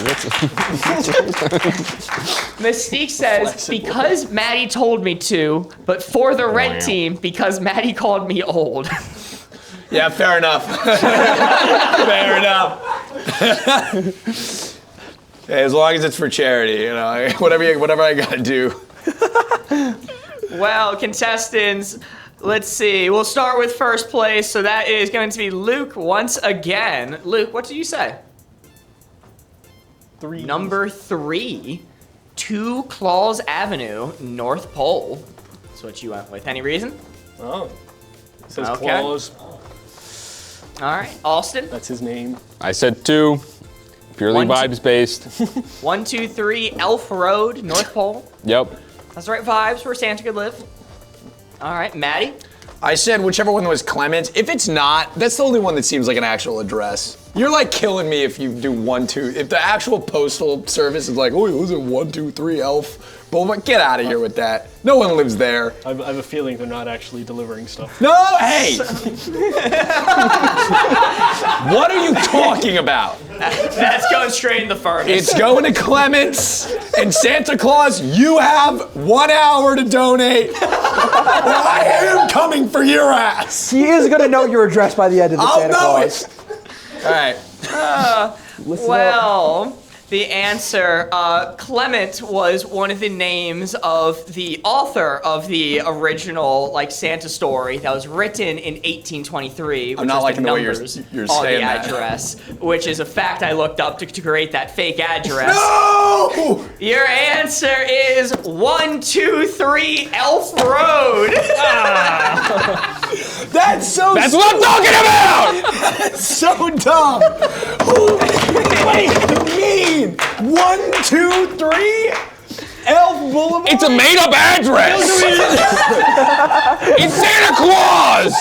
Mystique says, because Maddie told me to, but for the red team, because Maddie called me old. Yeah, fair enough. Fair enough. Hey, as long as it's for charity, you know, whatever I gotta do. Well, contestants, let's see. We'll start with first place. So that is going to be Luke once again. Luke, what did you say? 3. Number 3, 2 Claus Avenue, North Pole. That's what you went with. Any reason? Oh. It says Okay. Claus. All right, Austin. That's his name. I said 2. Purely vibes based. 123 Elf Road, North Pole. Yep. That's the right vibes where Santa could live. All right, Maddie. I said whichever one was Clemens. If it's not, that's the only one that seems like an actual address. You're like killing me if you do 1, 2. If the actual postal service is like, oh, it was a 123 Elf Boulevard, get out of here with that. No one lives there. I have a feeling they're not actually delivering stuff. No, hey! What are you talking about? That's going straight in the furnace. It's going to Clements and Santa Claus. You have 1 hour to donate. I am coming for your ass. He is going to know your address by the end of the I'll Santa know Claus. it. All right. Well, the answer, Clement was one of the names of the author of the original, Santa story that was written in 1823, which I'm not was liking the the way numbers you're on saying the that. address, which is a fact I looked up to create that fake address. No! Your answer is 123 Elf Road. That's so. That's what I'm talking about. That's so dumb. Wait, you mean 1, 2, 3? Elf Boulevard? It's a made-up address. It's Santa Claus.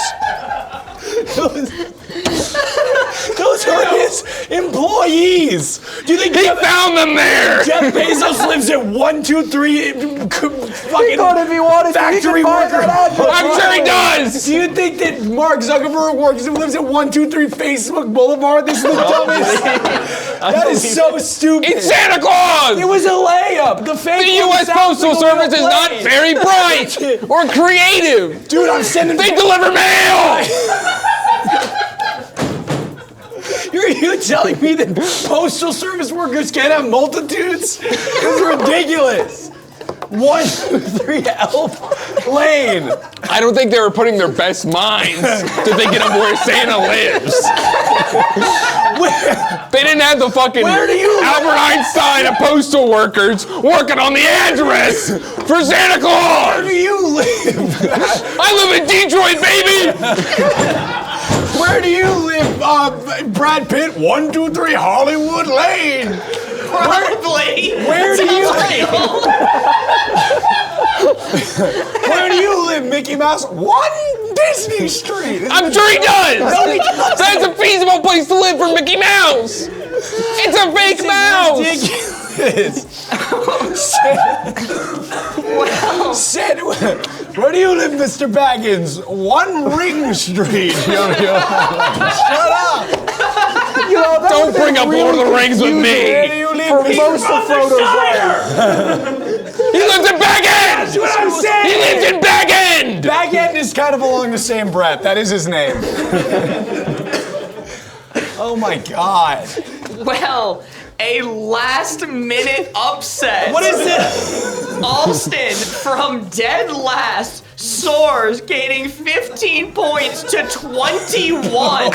Those are his employees. Do you think He found them there. Jeff Bezos lives at 123 fucking thought if he wanted to, he factory could buy worker? that address. I'm sure he does. Do you think that Mark Zuckerberg lives at 123 Facebook Boulevard? This is the dumbest. That is so stupid. It's Santa Claus. It was a layup. The fake The one U.S. sounds Postal like a Service real is not place. very bright or creative. Dude, I'm sending. They deliver mail. You're telling me that postal service workers can't have multitudes? This is ridiculous. 1, 2, 3, Elf Lane. I don't think they were putting their best minds to thinking of where Santa lives. They didn't have the fucking Albert Einstein of postal workers working on the address for Santa Claus. Where do you live? I live in Detroit, baby. Where do you live, Brad Pitt? 1, 2, 3, Hollywood Lane. Probably. Where do you live? Where do you live, Mickey Mouse? 1 Disney Street. I'm sure he does. No, he doesn't. That's a feasible place to live for Mickey Mouse. It's a fake mouse. Where do you live, Mr. Baggins? 1 Ring Street. Shut up. You know, that Don't would've bring been up really Lord of the Rings with me. Where do you live, For Peter most of Frodo's life. He lives in Bag End. That's what I'm saying. He lives in Bag End. Bag End is kind of along the same breath. That is his name. Oh my God. Well, a last-minute upset. What is this? Alston from dead last soars, gaining 15 points to 21.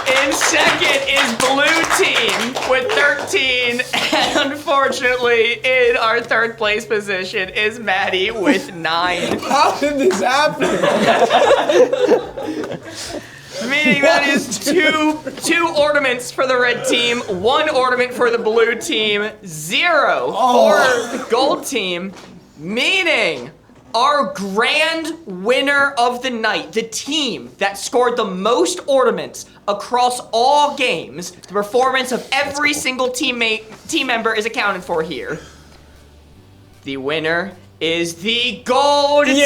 In second is Blue Team with 13, and unfortunately, in our third place position is Maddie with 9. How did this happen? Meaning that is two ornaments for the red team, 1 ornament for the blue team, 0 for the gold team. Meaning our grand winner of the night, the team that scored the most ornaments across all games, the performance of every single team member is accounted for here. The winner is the gold team.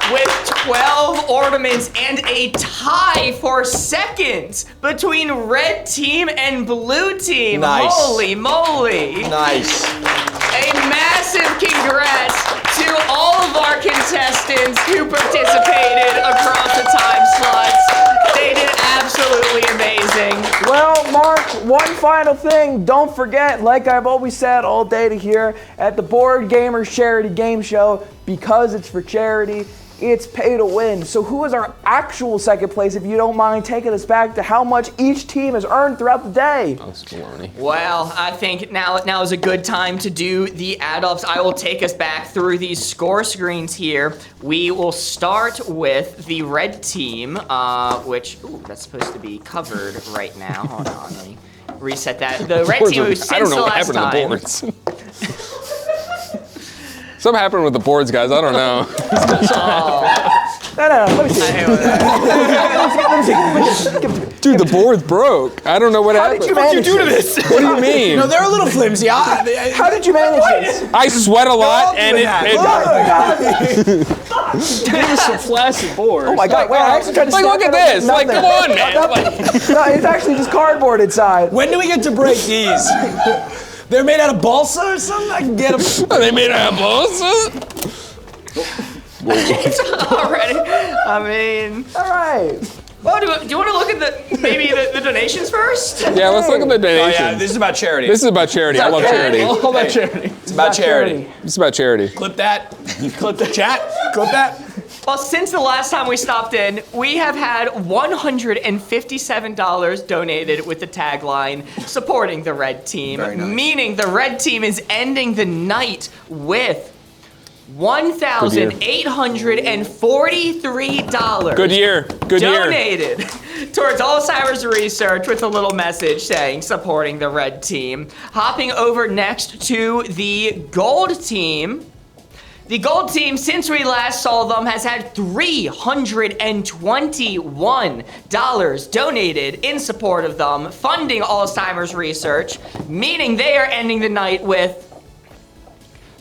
With 12 ornaments and a tie for second between red team and blue team. Nice. Holy moly. Nice. A massive congrats to all of our contestants who participated across the time slots. They did absolutely amazing. Well, Mark, one final thing. Don't forget, like I've always said all day to here, at the Boardgamers Charity Game Show, because it's for charity, it's pay to win. So who is our actual second place, if you don't mind taking us back to how much each team has earned throughout the day? That's baloney. Well, I think now is a good time to do the add-ups. I will take us back through these score screens here. We will start with the red team, which, that's supposed to be covered right now. Hold on, let me reset that. The red team, who since the last time... I don't know what happened to the boards. Something happened with the boards, guys. I don't know. No, let me see. Dude, the board's broke. I don't know what happened. What did you do to this? What do you mean? No, they're a little flimsy. How did you manage this? I sweat a lot, and it Give us a flaccid board. Oh my God! Wait, I actually tried to like, look stack at it up this. with Like, come nothing. on, man. No, it's actually just cardboard inside. When do we get to break these? They're made out of balsa or something? I can get them. Are they made out of balsa? Already, I mean... All right. Well, do you want to look at the donations first? Yeah, let's look at the donations. Oh, yeah, this is about charity. This is about charity. I love charity. All about charity. It's about charity. It's about charity. Clip that. Clip the chat. Clip that. Well, since the last time we stopped in, we have had $157 donated with the tagline supporting the red team, meaning the red team is ending the night with $1,843 Good year. Good year. donated towards Alzheimer's research with a little message saying supporting the red team. Hopping over next to the gold team. The gold team, since we last saw them, has had $321 donated in support of them, funding Alzheimer's research, meaning they are ending the night with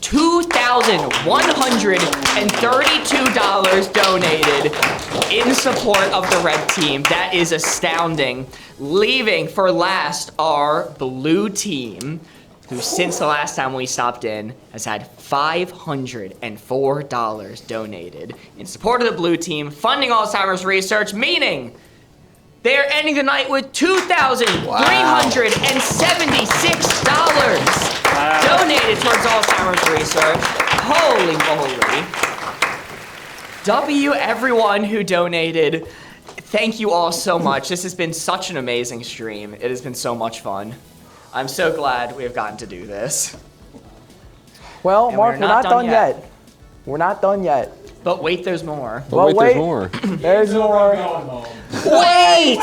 $2,132 donated in support of the red team. That is astounding. Leaving for last our blue team, who since the last time we stopped in has had $504 donated in support of the blue team, funding Alzheimer's research, meaning They are ending the night with $2,376 donated towards Alzheimer's research. Holy moly. W, everyone who donated. Thank you all so much. This has been such an amazing stream. It has been so much fun. I'm so glad we have gotten to do this. Well, Mark, we're not done yet. We're not done yet. But wait, there's more. But wait, there's more. There's more. Wait!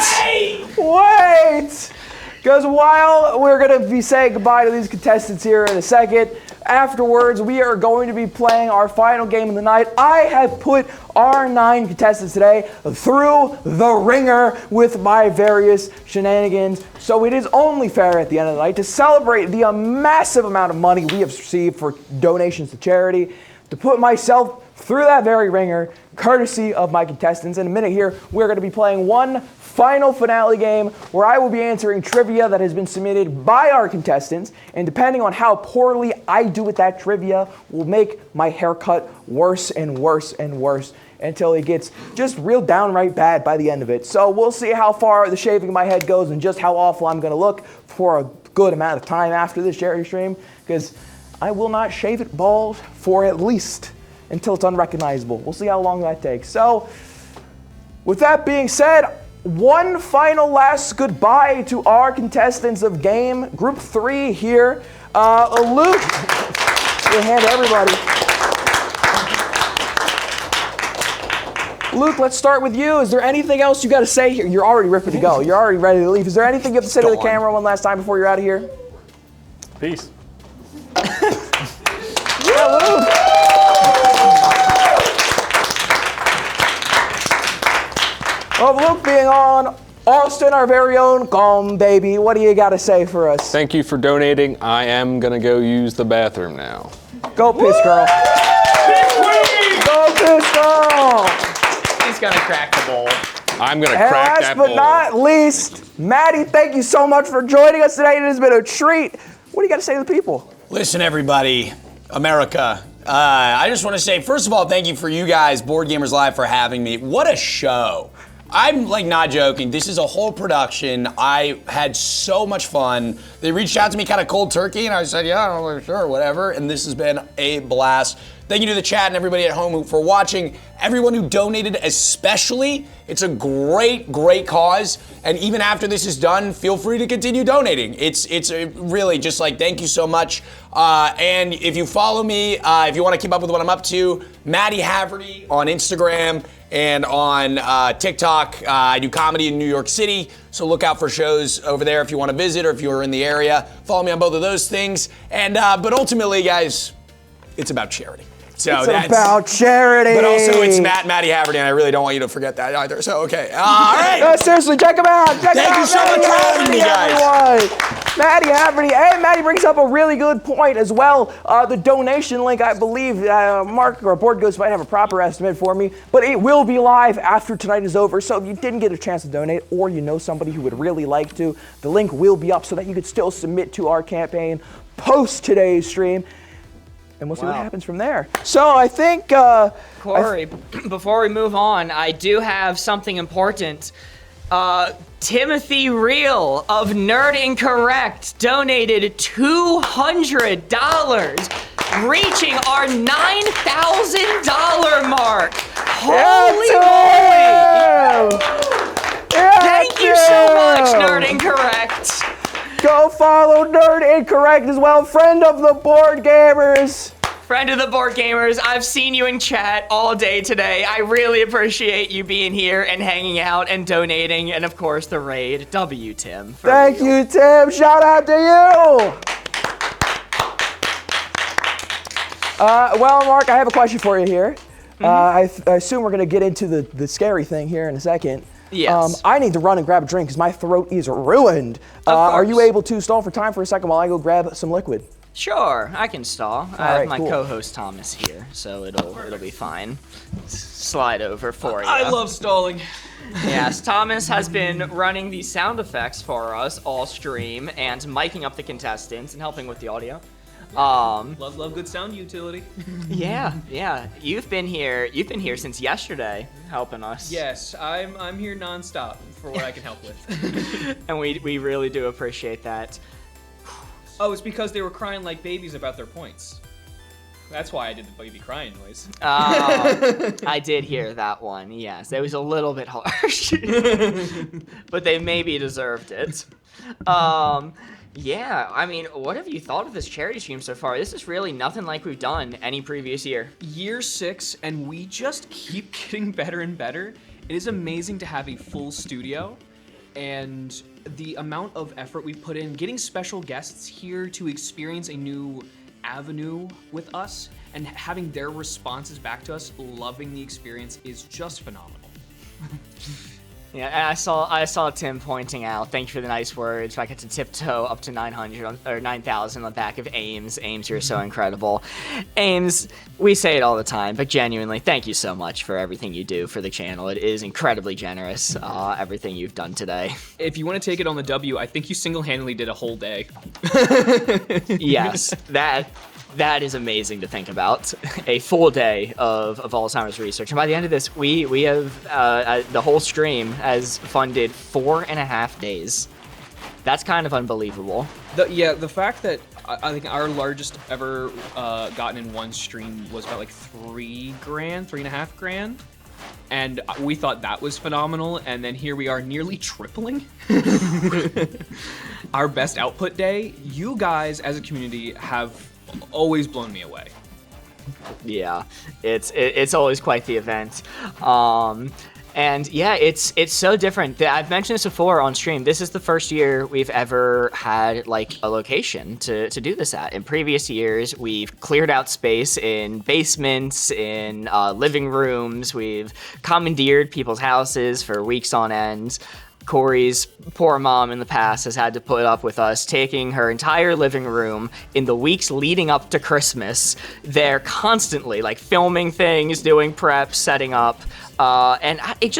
Wait! Because while we're going to be saying goodbye to these contestants here in a second, afterwards we are going to be playing our final game of the night. I have put our 9 contestants today through the ringer with my various shenanigans. So it is only fair at the end of the night to celebrate the massive amount of money we have received for donations to charity, to put myself through that very ringer, courtesy of my contestants. In a minute here, we're going to be playing one final finale game where I will be answering trivia that has been submitted by our contestants, and depending on how poorly I do with that trivia, will make my haircut worse and worse and worse until it gets just real downright bad by the end of it. So we'll see how far the shaving of my head goes and just how awful I'm going to look for a good amount of time after this charity stream, because I will not shave it bald for at least until it's unrecognizable. We'll see how long that takes. So, with that being said, one final last goodbye to our contestants of game Group 3 here. Luke, your hand to everybody. Luke, let's start with you. Is there anything else you got to say here? You're already ready to go. You're already ready to leave. Is there anything you have to say to the camera one last time before you're out of here? Peace. Yeah, Luke. Well, Luke being on, Austin, our very own Calm Baby, what do you got to say for us? Thank you for donating. I am going to go use the bathroom now. Go piss, girl. Go piss, girl. He's going to crack the bowl. I'm going to crack that bowl. Last but not least, Maddie, thank you so much for joining us today. It has been a treat. What do you got to say to the people? Listen, everybody, America. I just want to say, first of all, thank you for you guys, Board Gamers Live, for having me. What a show. I'm like not joking. This is a whole production. I had so much fun. They reached out to me kind of cold turkey, and I said, yeah, sure, whatever. And this has been a blast. Thank you to the chat and everybody at home for watching. Everyone who donated especially. It's a great, great cause. And even after this is done, feel free to continue donating. It's really just like, thank you so much. And if you follow me, if you want to keep up with what I'm up to, Matt Haverty on Instagram and on TikTok. I do comedy in New York City, so look out for shows over there if you want to visit or if you're in the area. Follow me on both of those things. And but ultimately, guys, it's about charity. So it's about charity. But also, it's Matty Haverty, and I really don't want you to forget that either. So, okay. All right. No, seriously, check him out. Thank you so much for having me, guys. Matty Haverty. And Matty brings up a really good point as well. The donation link, I believe, Mark or Board Ghost might have a proper estimate for me, but it will be live after tonight is over. So if you didn't get a chance to donate, or you know somebody who would really like to, the link will be up so that you could still submit to our campaign post today's stream. And we'll see what happens from there. So I think, Corey, before we move on, I do have something important. Timothy Reel of Nerd Incorrect donated $200, reaching our $9,000 mark. Holy moly! Thank you so much, Nerd Incorrect. Go follow Nerd Incorrect as well, friend of the Board Gamers. Friend of the Board Gamers, I've seen you in chat all day today. I really appreciate you being here and hanging out and donating, and of course the raid. W, Tim. Thank you, Tim. Shout out to you. Well, Mark, I have a question for you here. I assume we're going to get into the scary thing here in a second. Yes. I need to run and grab a drink because my throat is ruined. Are you able to stall for time for a second while I go grab some liquid? Sure, I can stall. I have my co-host Thomas here, so it'll be fine. Slide over for you. I love stalling. Yes, Thomas has been running the sound effects for us all stream and miking up the contestants and helping with the audio. Love good sound utility. Yeah. You've been here since yesterday, helping us. Yes, I'm here nonstop for what I can help with. And we really do appreciate that. Oh, it's because they were crying like babies about their points. That's why I did the baby crying noise. I did hear that one. Yes, it was a little bit harsh, but they maybe deserved it. Yeah, I mean, what have you thought of this charity stream so far? This is really nothing like we've done any previous year. Year 6, and we just keep getting better and better. It is amazing to have a full studio, and the amount of effort we've put in getting special guests here to experience a new avenue with us and having their responses back to us, loving the experience, is just phenomenal. Yeah, and I saw Tim pointing out, thank you for the nice words. I get to tiptoe up to 900 or 9,000 on the back of Ames. Ames, you're so incredible. Ames, we say it all the time, but genuinely, thank you so much for everything you do for the channel. It is incredibly generous, everything you've done today. If you want to take it on the W, I think you single-handedly did a whole day. Yes, that is amazing to think about. A full day of Alzheimer's research. And by the end of this, we have, the whole stream has funded 4.5 days. That's kind of unbelievable. The fact that I think our largest ever gotten in one stream was about like $3,500. And we thought that was phenomenal, and then here we are nearly tripling our best output day. You guys as a community have always blown me away. Yeah, it's always quite the event. And yeah, it's so different. I've mentioned this before on stream. This is the first year we've ever had like a location to do this at. In previous years, we've cleared out space in basements, in living rooms. We've commandeered people's houses for weeks on end. Corey's poor mom in the past has had to put up with us taking her entire living room in the weeks leading up to Christmas. They're constantly like filming things, doing prep, setting up, and it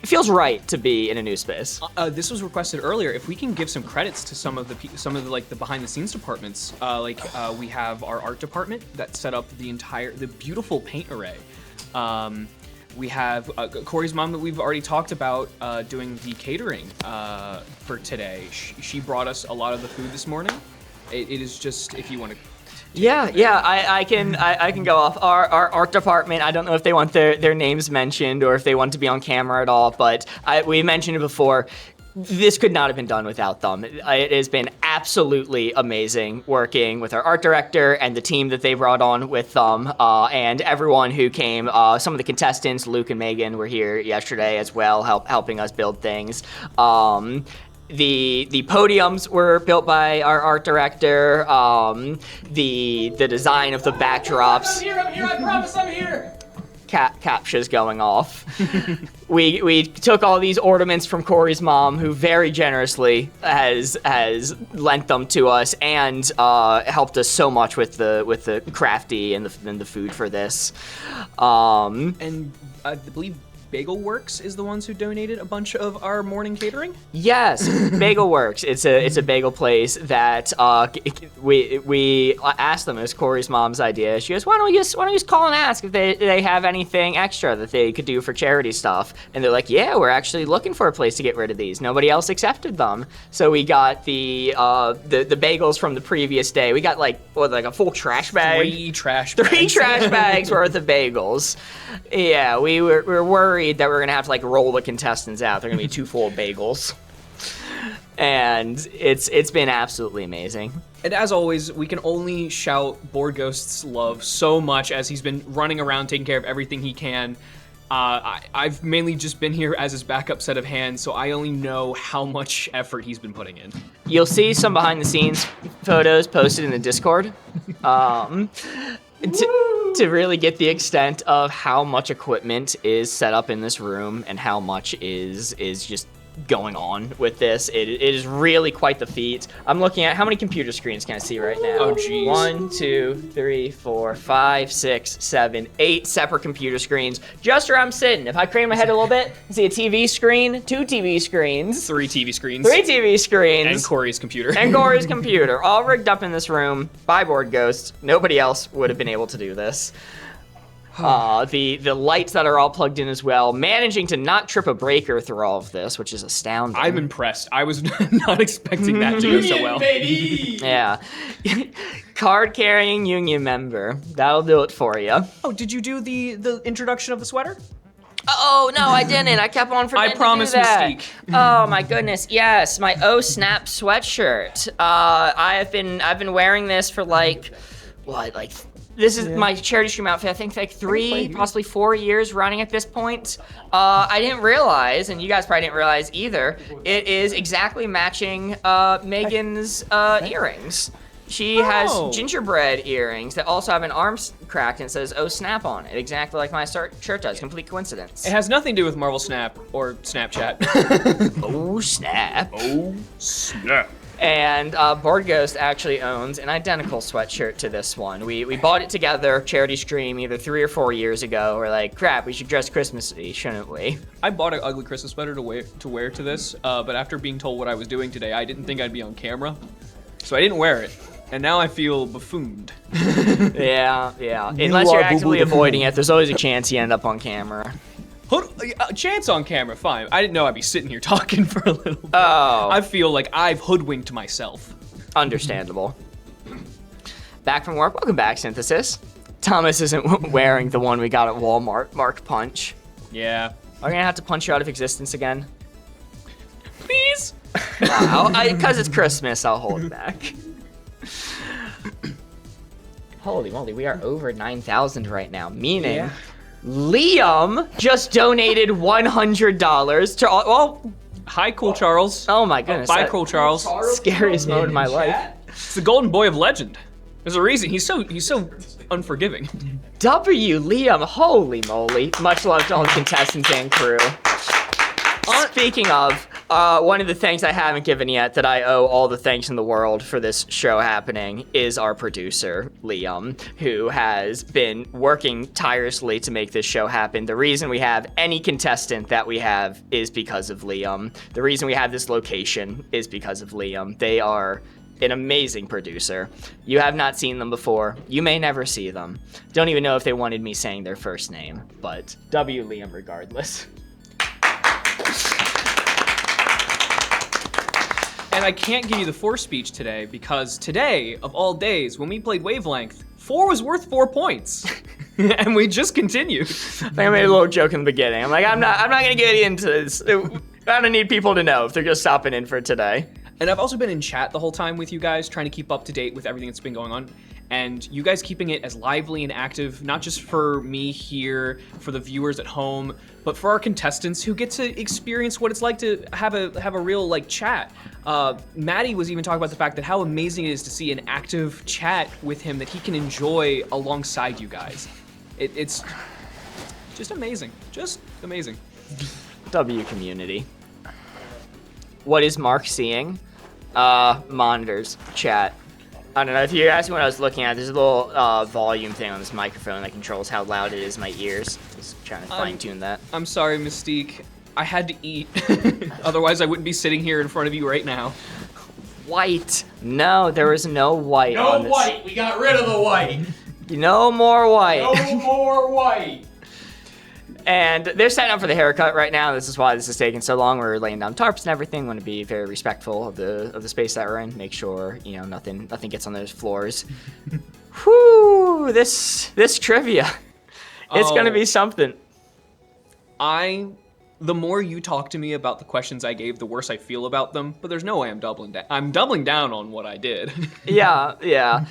feels right to be in a new space. This was requested earlier. If we can give some credits to some of the like the behind the scenes departments, we have our art department that set up the beautiful paint array. We have Corey's mom that we've already talked about doing the catering for today. She brought us a lot of the food this morning. It is just, if you want to. I can go off. Our art department, I don't know if they want their names mentioned or if they want to be on camera at all, but we mentioned it before. This could not have been done without them. It has been absolutely amazing working with our art director and the team that they brought on with them, and everyone who came. Some of the contestants, Luke and Megan, were here yesterday as well, helping us build things. The podiums were built by our art director. The design of the backdrops. I'm here, I promise I'm here. Captcha's going off. we took all these ornaments from Corey's mom, who very generously has lent them to us and helped us so much with the crafty and the food for this. And I believe Bagel Works is the ones who donated a bunch of our morning catering? Yes, Bagel Works. It's a bagel place that we asked them. It was Corey's mom's idea. She goes, why don't we just call and ask if they have anything extra that they could do for charity stuff? And they're like, yeah, we're actually looking for a place to get rid of these. Nobody else accepted them. So we got the bagels from the previous day. We got like a full trash bag. 3 trash bags worth of bagels. Yeah, we were worried that we're gonna have to like roll the contestants out. They're gonna be too full of bagels. And it's been absolutely amazing. And as always, we can only shout Board Ghost's love so much as he's been running around taking care of everything he can. I've mainly just been here as his backup set of hands, so I only know how much effort he's been putting in. You'll see some behind the scenes photos posted in the Discord. To really get the extent of how much equipment is set up in this room and how much is just going on with this. It is really quite the feat. I'm looking at how many computer screens can I see right now? Oh, geez. 1, 2, 3, 4, 5, 6, 7, 8 separate computer screens just where I'm sitting. If I crane my head a little bit, I see a TV screen, 2 TV screens, 3 TV screens, 3 TV screens, and Corey's computer. and Corey's computer, all rigged up in this room by Board Ghost. Nobody else would have been able to do this. The lights that are all plugged in as well, managing to not trip a breaker through all of this, which is astounding. I'm impressed. I was not expecting that to go so well. Baby! Yeah. Card-carrying union member. That'll do it for you. Oh, did you do the introduction of the sweater? Oh, no, I didn't. I kept on forgetting I promise, to do that. Mystique. Oh, my goodness. Yes, my Oh Snap sweatshirt. I've been wearing this for this is my charity stream outfit, I think 3, possibly 4 years running at this point. I didn't realize, and you guys probably didn't realize either, it is exactly matching Megan's earrings. She has gingerbread earrings that also have an arm cracked and it says "Oh Snap" on it, exactly like my shirt does. Complete coincidence. It has nothing to do with Marvel Snap or Snapchat. Oh Snap. Oh Snap. And Board Ghost actually owns an identical sweatshirt to this one. We bought it together, charity stream, either 3 or 4 years ago. We're like, crap, we should dress Christmassy, shouldn't we? I bought an ugly Christmas sweater to wear to this, but after being told what I was doing today, I didn't think I'd be on camera, so I didn't wear it. And now I feel buffooned. Yeah. Unless you're actively avoiding it, there's always a chance you end up on camera. Chance on camera, fine. I didn't know I'd be sitting here talking for a little bit. Oh. I feel like I've hoodwinked myself. Understandable. Back from work. Welcome back, Synthesis. Thomas isn't wearing the one we got at Walmart. Mark Punch. Yeah. Are we gonna have to punch you out of existence again? Please? Because it's Christmas, I'll hold back. Holy moly, we are over 9,000 right now, meaning Liam just donated $100 to hi, Cool Charles. Oh my goodness. Bye, Cool Charles. Scariest moment of my life. It's the golden boy of legend. There's a reason. He's so unforgiving. Liam, holy moly. Much love to all the contestants and crew. Speaking of, one of the things I haven't given yet that I owe all the thanks in the world for this show happening is our producer, Liam, who has been working tirelessly to make this show happen. The reason we have any contestant that we have is because of Liam. The reason we have this location is because of Liam. They are an amazing producer. You have not seen them before. You may never see them. Don't even know if they wanted me saying their first name, but W. Liam regardless. And I can't give you the 4 speech today because today, of all days, when we played Wavelength, 4 was worth 4 points. And we just continued. I think I made a little joke in the beginning. I'm like, I'm not gonna get into this. I don't need people to know if they're just stopping in for today. And I've also been in chat the whole time with you guys, trying to keep up to date with everything that's been going on. And you guys keeping it as lively and active, not just for me here, for the viewers at home, but for our contestants who get to experience what it's like to have a real chat. Maddie was even talking about the fact that how amazing it is to see an active chat with him that he can enjoy alongside you guys. It's just amazing, W community. What is Mark seeing? Monitors, chat. I don't know, if you ask me what I was looking at, there's a little volume thing on this microphone that controls how loud it is in my ears. Just trying to fine tune that. I'm sorry, Mystique. I had to eat. Otherwise, I wouldn't be sitting here in front of you right now. White. No, there was no white on this. No white. We got rid of the white. No more white. No more white. And they're setting up for the haircut right now. This is why this is taking so long. We're laying down tarps and everything. Want to be very respectful of the space that we're in. Make sure nothing gets on those floors. Whew, this trivia. It's gonna be something. The more you talk to me about the questions I gave, the worse I feel about them. But there's no way I'm doubling down. I'm doubling down on what I did. Yeah.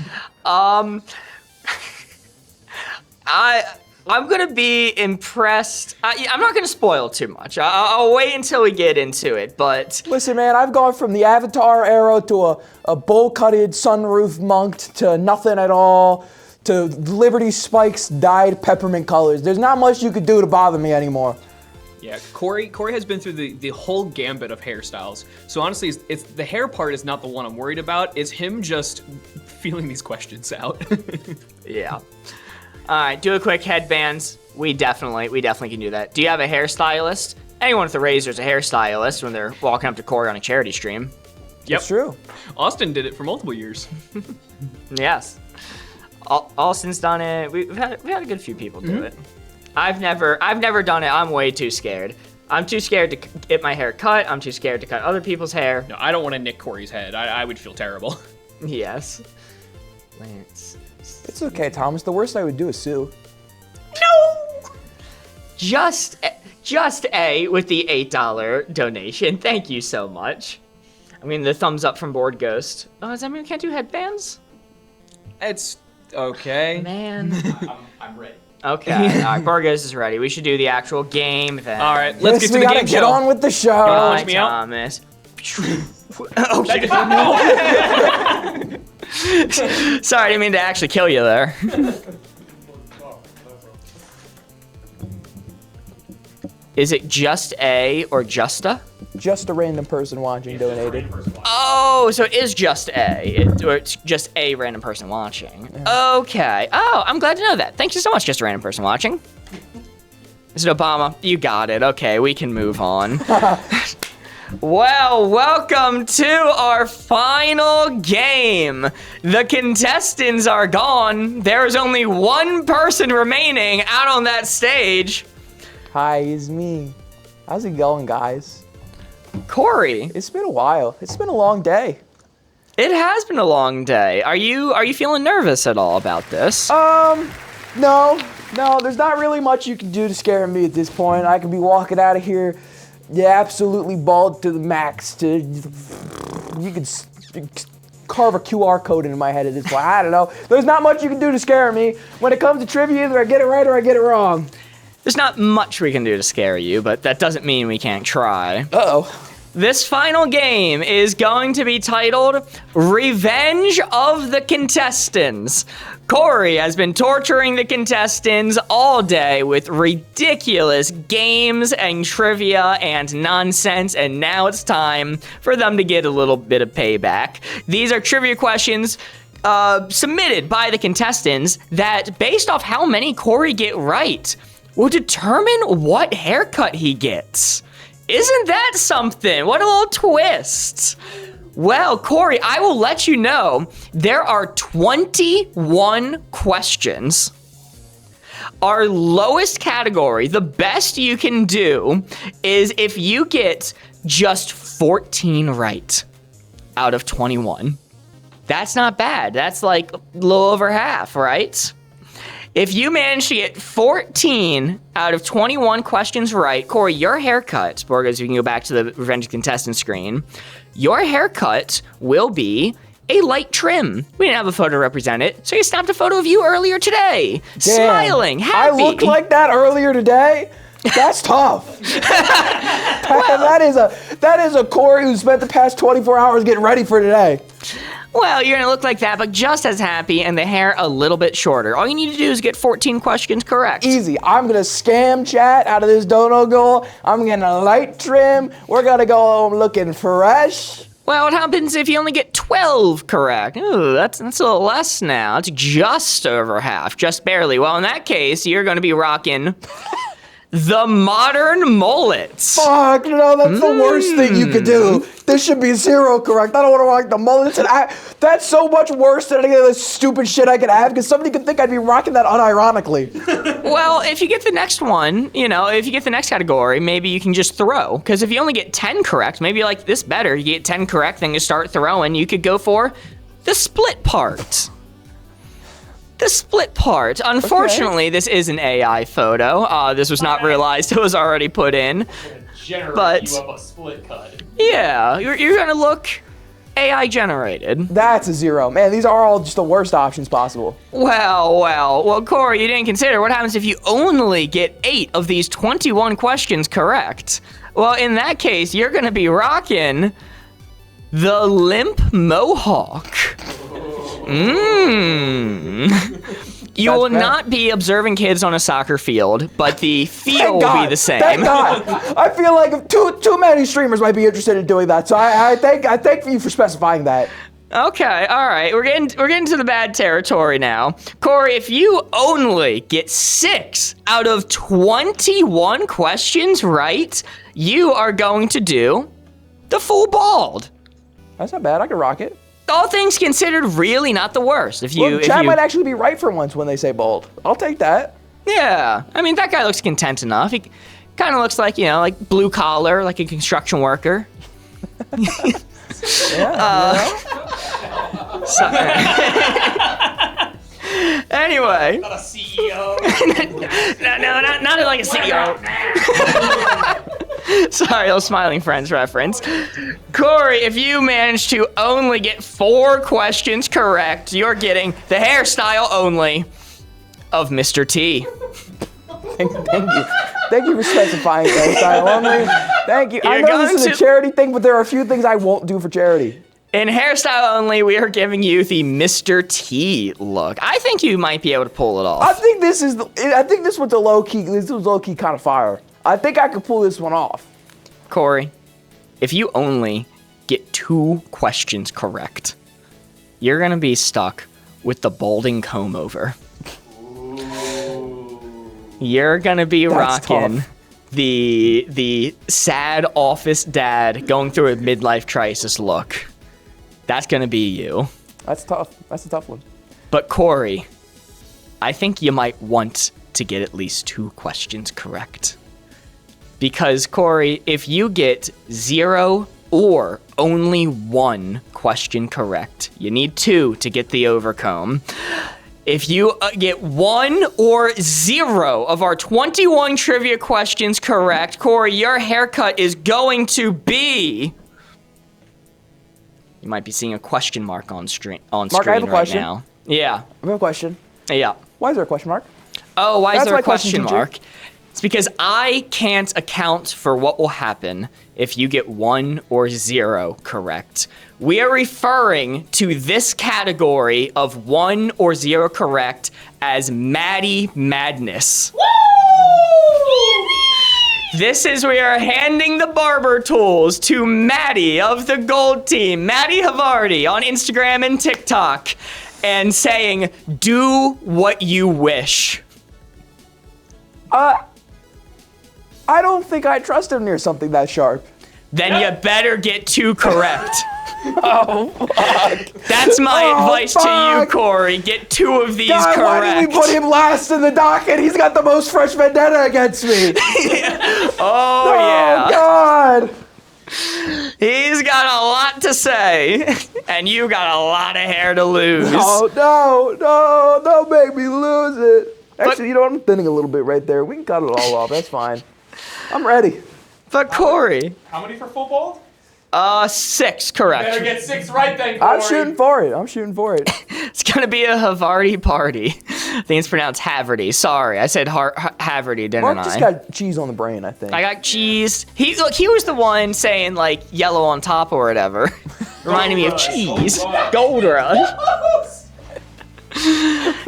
I'm gonna be impressed. I'm not gonna spoil too much. I'll wait until we get into it, but... Listen, man, I've gone from the Avatar era to a bowl-cutted sunroof monked to nothing at all to Liberty Spikes dyed peppermint colors. There's not much you could do to bother me anymore. Yeah, Corey has been through the whole gambit of hairstyles. So honestly, it's the hair part is not the one I'm worried about. It's him just feeling these questions out. Yeah. All right, do a quick headbands. We definitely can do that. Do you have a hairstylist? Anyone with a razor is a hairstylist when they're walking up to Corey on a charity stream. Yep. It's true. Austin did it for multiple years. Yes. Austin's done it. We've had a good few people do it. I've never done it. I'm way too scared. I'm too scared to get my hair cut. I'm too scared to cut other people's hair. No, I don't want to nick Corey's head. I would feel terrible. Yes. Lance. It's okay, Thomas. The worst I would do is sue. No! Just A with the $8 donation. Thank you so much. I mean, the thumbs up from Board Ghost. Oh, does that mean we can't do headbands? It's okay. Man. I'm ready. Okay, all right, Board Ghost is ready. We should do the actual game then. All right, let's get to the game show. Get on with the show. Hi, Thomas. Oh, shit. Sorry, I didn't mean to actually kill you there. Is it just A or Justa? Just a random person watching donated. Oh, so it is just A, or it's just a random person watching. Yeah. Okay. Oh, I'm glad to know that. Thank you so much, just a random person watching. Is it Obama? You got it. Okay, we can move on. Well, welcome to our final game. The contestants are gone. There's only one person remaining out on that stage. Hi, it's me. How's it going, guys? Corey. It's been a while. It's been a long day. It has been a long day. Are you feeling nervous at all about this? No, there's not really much you can do to scare me at this point. I could be walking out of here, absolutely bald to the max. You could carve a QR code into my head at this point. I don't know. There's not much you can do to scare me. When it comes to trivia, either I get it right or I get it wrong. There's not much we can do to scare you, but that doesn't mean we can't try. Uh-oh. This final game is going to be titled Revenge of the Contestants. Corey has been torturing the contestants all day with ridiculous games and trivia and nonsense, and now it's time for them to get a little bit of payback. These are trivia questions submitted by the contestants that, based off how many Corey get right, will determine what haircut he gets. Isn't that something? What a little twist. Well, Corey, I will let you know there are 21 questions. Our lowest category, the best you can do, is if you get just 14 right out of 21. That's not bad. That's like a little over half, right? If you manage to get 14 out of 21 questions right, Corey, your haircut, Borges, you can go back to the Revenge Contestant screen, your haircut will be a light trim. We didn't have a photo to represent it, so you snapped a photo of you earlier today. Damn. Smiling, happy. I looked like that earlier today? That's tough. That is a Corey who spent the past 24 hours getting ready for today. Well, you're gonna look like that, but just as happy, and the hair a little bit shorter. All you need to do is get 14 questions correct. Easy. I'm gonna scam chat out of this dono goal. I'm gonna light trim. We're gonna go home looking fresh. Well, what happens if you only get 12 correct? Ooh, that's a little less now. It's just over half, just barely. Well, in that case, you're gonna be rocking the modern mullets. Fuck, no, that's the worst thing you could do. This should be 0 correct. I don't want to rock the mullets. And that's so much worse than any of the stupid shit I could have, because somebody could think I'd be rocking that unironically. Well, if you get the next one, if you get the next category, maybe you can just throw. Because if you only get 10 correct, maybe you like this better. You get 10 correct, then you start throwing. You could go for the split part. The split part. Unfortunately, This is an AI photo. This was not realized. It was already put in. Generate you up a split cut. Yeah, you're gonna look AI generated. That's a 0. Man, these are all just the worst options possible. Well, Corey, you didn't consider what happens if you only get 8 of these 21 questions correct. Well, in that case, you're gonna be rocking the limp mohawk. You will not be observing kids on a soccer field, but the feel will be the same. Thank God. I feel like too many streamers might be interested in doing that, so I thank you for specifying that. Okay, all right. We're getting to the bad territory now. Corey, if you only get 6 out of 21 questions right, you are going to do the full bald. That's not bad. I can rock it. All things considered, really not the worst. Chad might actually be right for once when they say bald. I'll take that. Yeah, I mean, that guy looks content enough. He kind of looks like, like blue collar, like a construction worker. Anyway. Not a CEO. No, not like a CEO. Sorry, those Smiling Friends reference. Corey, if you manage to only get 4 questions correct, you're getting the hairstyle only of Mr. T. Thank you. Thank you for specifying hairstyle only. Thank you. I know this is a charity thing, but there are a few things I won't do for charity. In hairstyle only, we are giving you the Mr. T look. I think you might be able to pull it off. I think this was a low key. This was low key kind of fire. I think I could pull this one off. Corey, if you only get 2 questions correct, you're gonna be stuck with the balding comb over. You're gonna be rocking the sad office dad going through a midlife crisis look. That's gonna be you. That's tough. That's a tough one. But Corey, I think you might want to get at least 2 questions correct. Because Corey, if you get 0 or only 1 question correct, you need 2 to get the overcomb. If you get 1 or 0 of our 21 trivia questions correct, Corey, your haircut is going to be... You might be seeing a question mark on screen I have a right question. now. Yeah. I have a question. Yeah. Why is there a question mark? Oh, why is That's there my a question question, mark? It's because I can't account for what will happen if you get 1 or 0 correct. We are referring to this category of 1 or 0 correct as Maddie Madness. This is we are handing the barber tools to Maddie of the Gold Team, Matt Haverty on Instagram and TikTok, and saying, do what you wish. I don't think I trust him near something that sharp. Then you better get 2 correct. Oh, fuck. That's my advice to you, Corey. Get 2 of these correct. Why did we put him last in the docket? He's got the most fresh vendetta against me. Oh, yeah. God. He's got a lot to say, and you got a lot of hair to lose. No, don't make me lose it. Actually, you know what? I'm thinning a little bit right there. We can cut it all off. That's fine. I'm ready. But Corey. How many for full bald? 6 correct. Better get 6 right then, Corey. I'm shooting for it. It's gonna be a Havarti party. I think it's pronounced Haverty. Sorry, I said Haverty, didn't I? Mark just got cheese on the brain, I think. I got cheese. He was the one saying like yellow on top or whatever. Reminding me of cheese. Gold Rush.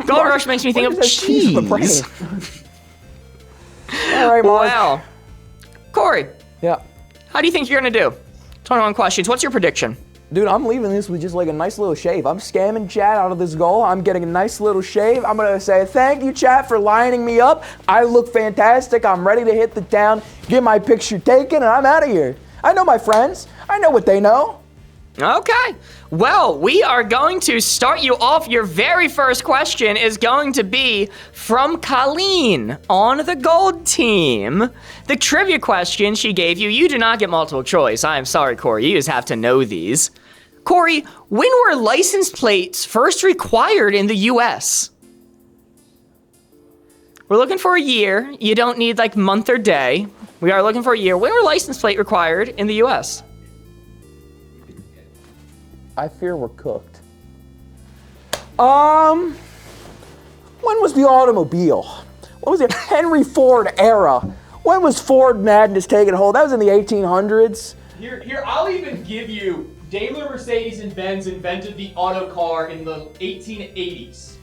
Gold Rush makes me think of cheese. All right, Mark. Wow. Corey. Yeah. How do you think you're gonna do? 21 questions. What's your prediction? Dude, I'm leaving this with just like a nice little shave. I'm scamming chat out of this goal. I'm getting a nice little shave. I'm gonna say thank you, chat, for lining me up. I look fantastic. I'm ready to hit the town, get my picture taken, and I'm out of here. I know my friends. I know what they know. Okay. Well, we are going to start you off. Your very first question is going to be from Colleen on the Gold Team. The trivia question she gave you, you do not get multiple choice. I am sorry, Corey. You just have to know these. Corey, when were license plates first required in the U.S.? We're looking for a year. You don't need like month or day. We are looking for a year. When were license plate required in the U.S.? I fear we're cooked. When was the automobile? When was the Henry Ford era? When was Ford madness taking hold? That was in the 1800s. Here, I'll even give you Daimler, Mercedes, and Benz invented the auto car in the 1880s.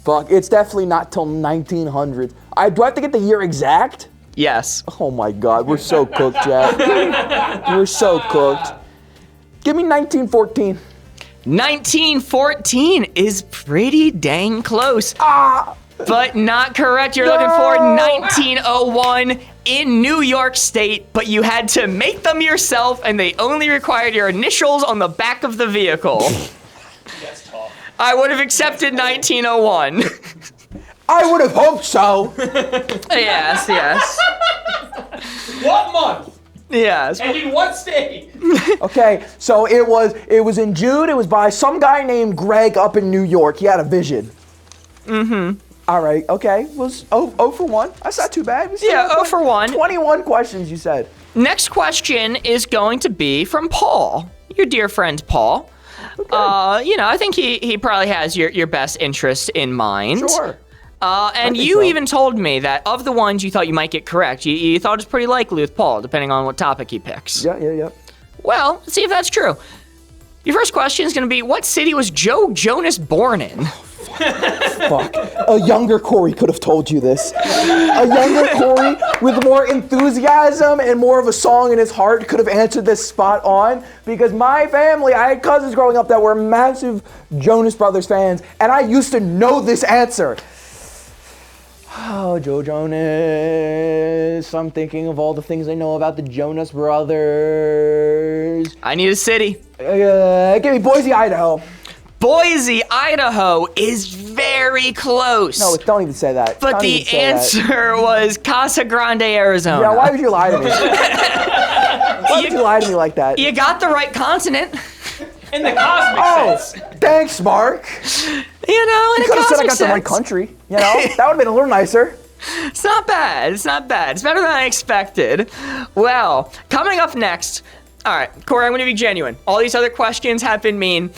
Fuck, it's definitely not till 1900. Do I have to get the year exact? Yes. Oh my God, we're so cooked, Jack. We're so cooked. Give me 1914. 1914 is pretty dang close. But not correct. You're looking for 1901 in New York State, but you had to make them yourself, and they only required your initials on the back of the vehicle. That's tough. I would have accepted 1901. I would have hoped so. Yes, yes. What month? Yes. And in what state? Okay, so it was in June. It was by some guy named Greg up in New York. He had a vision. Mm-hmm. All right, okay. Was 0 for 1. That's not too bad. Yeah, 0 for 1. 21 questions, you said. Next question is going to be from Paul, your dear friend Paul. Okay. You know, I think he probably has your best interest in mind. Sure. And you even told me that of the ones you thought you might get correct, you thought it's pretty likely with Paul, depending on what topic he picks. Yeah. Well, let's see if that's true. Your first question is going to be, what city was Joe Jonas born in? Fuck. A younger Corey could have told you this. A younger Corey with more enthusiasm and more of a song in his heart could have answered this spot on, because my family, I had cousins growing up that were massive Jonas Brothers fans, and I used to know this answer. Oh, Joe Jonas. I'm thinking of all the things I know about the Jonas Brothers. I need a city. Give me Boise, Idaho. Boise, Idaho is very close. No, don't even say that. But the answer was Casa Grande, Arizona. Yeah, why would you lie to me? Why would you lie to me like that? You got the right continent. In the cosmic sense. Thanks, Mark. You know, in you could have said I got the right country. You know, that would have been a little nicer. It's not bad. It's not bad. It's better than I expected. Well, coming up next. All right, Corey, I'm going to be genuine. All these other questions have been mean.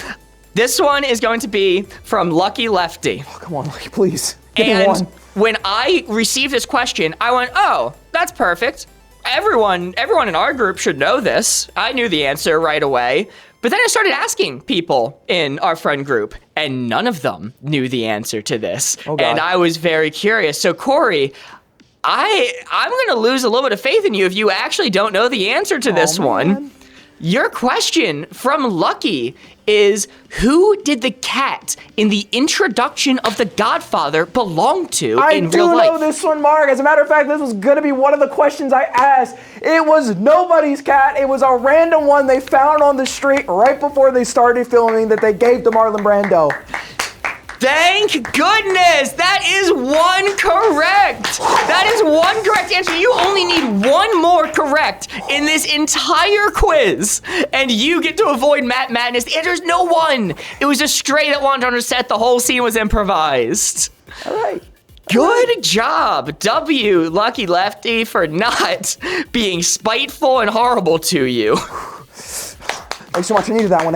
This one is going to be from Lucky Leftie. Oh, come on, Lucky, please. Give me And one. when I received this question, I went, oh, that's perfect. Everyone in our group should know this. I knew the answer right away. But then I started asking people in our friend group, and none of them knew the answer to this. Oh, God. And I was very curious. So, Corey, I'm going to lose a little bit of faith in you if you actually don't know the answer to this one. Your question from Lucky is, who did the cat in the introduction of The Godfather belong to in real life? I do know this one, Mark. As a matter of fact, this was going to be one of the questions I asked. It was nobody's cat. It was a random one they found on the street right before they started filming that they gave to Marlon Brando. Thank goodness! That is one correct! That is one correct answer. You only need one more correct in this entire quiz, and you get to avoid Matt Madness. The answer is no one. It was just Stray that wandered on a set. The whole scene was improvised. All right. Good job, W, Lucky Leftie, for not being spiteful and horrible to you. Thanks so much. I needed that one.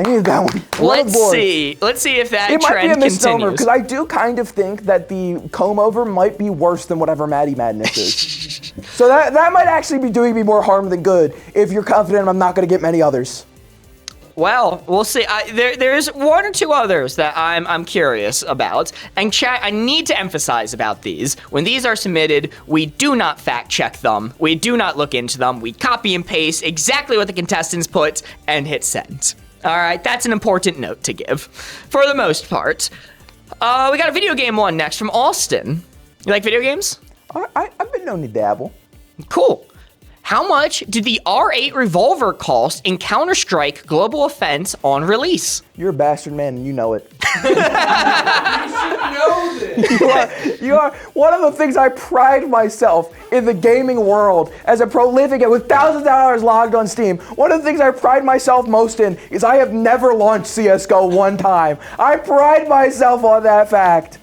Let's see if that it might be a trend misnomer, continues. because I do kind of think that the comb over might be worse than whatever Maddie Madness is. So that might actually be doing me more harm than good if you're confident I'm not going to get many others. Well, we'll see. There's one or two others that I'm curious about. And chat, I need to emphasize about these. When these are submitted, we do not fact check them. We do not look into them. We copy and paste exactly what the contestants put and hit send. All right, that's an important note to give. For the most part. We got a video game one next from Austin. You like video games? I've been known to dabble. Cool. How much did the R8 revolver cost in Counter-Strike Global Offense on release? You're a bastard, man, and you know it. You should know this. You are one of the things I pride myself in the gaming world as a prolific with thousands of hours logged on Steam. One of the things I pride myself most in is I have never launched CS:GO one time. I pride myself on that fact.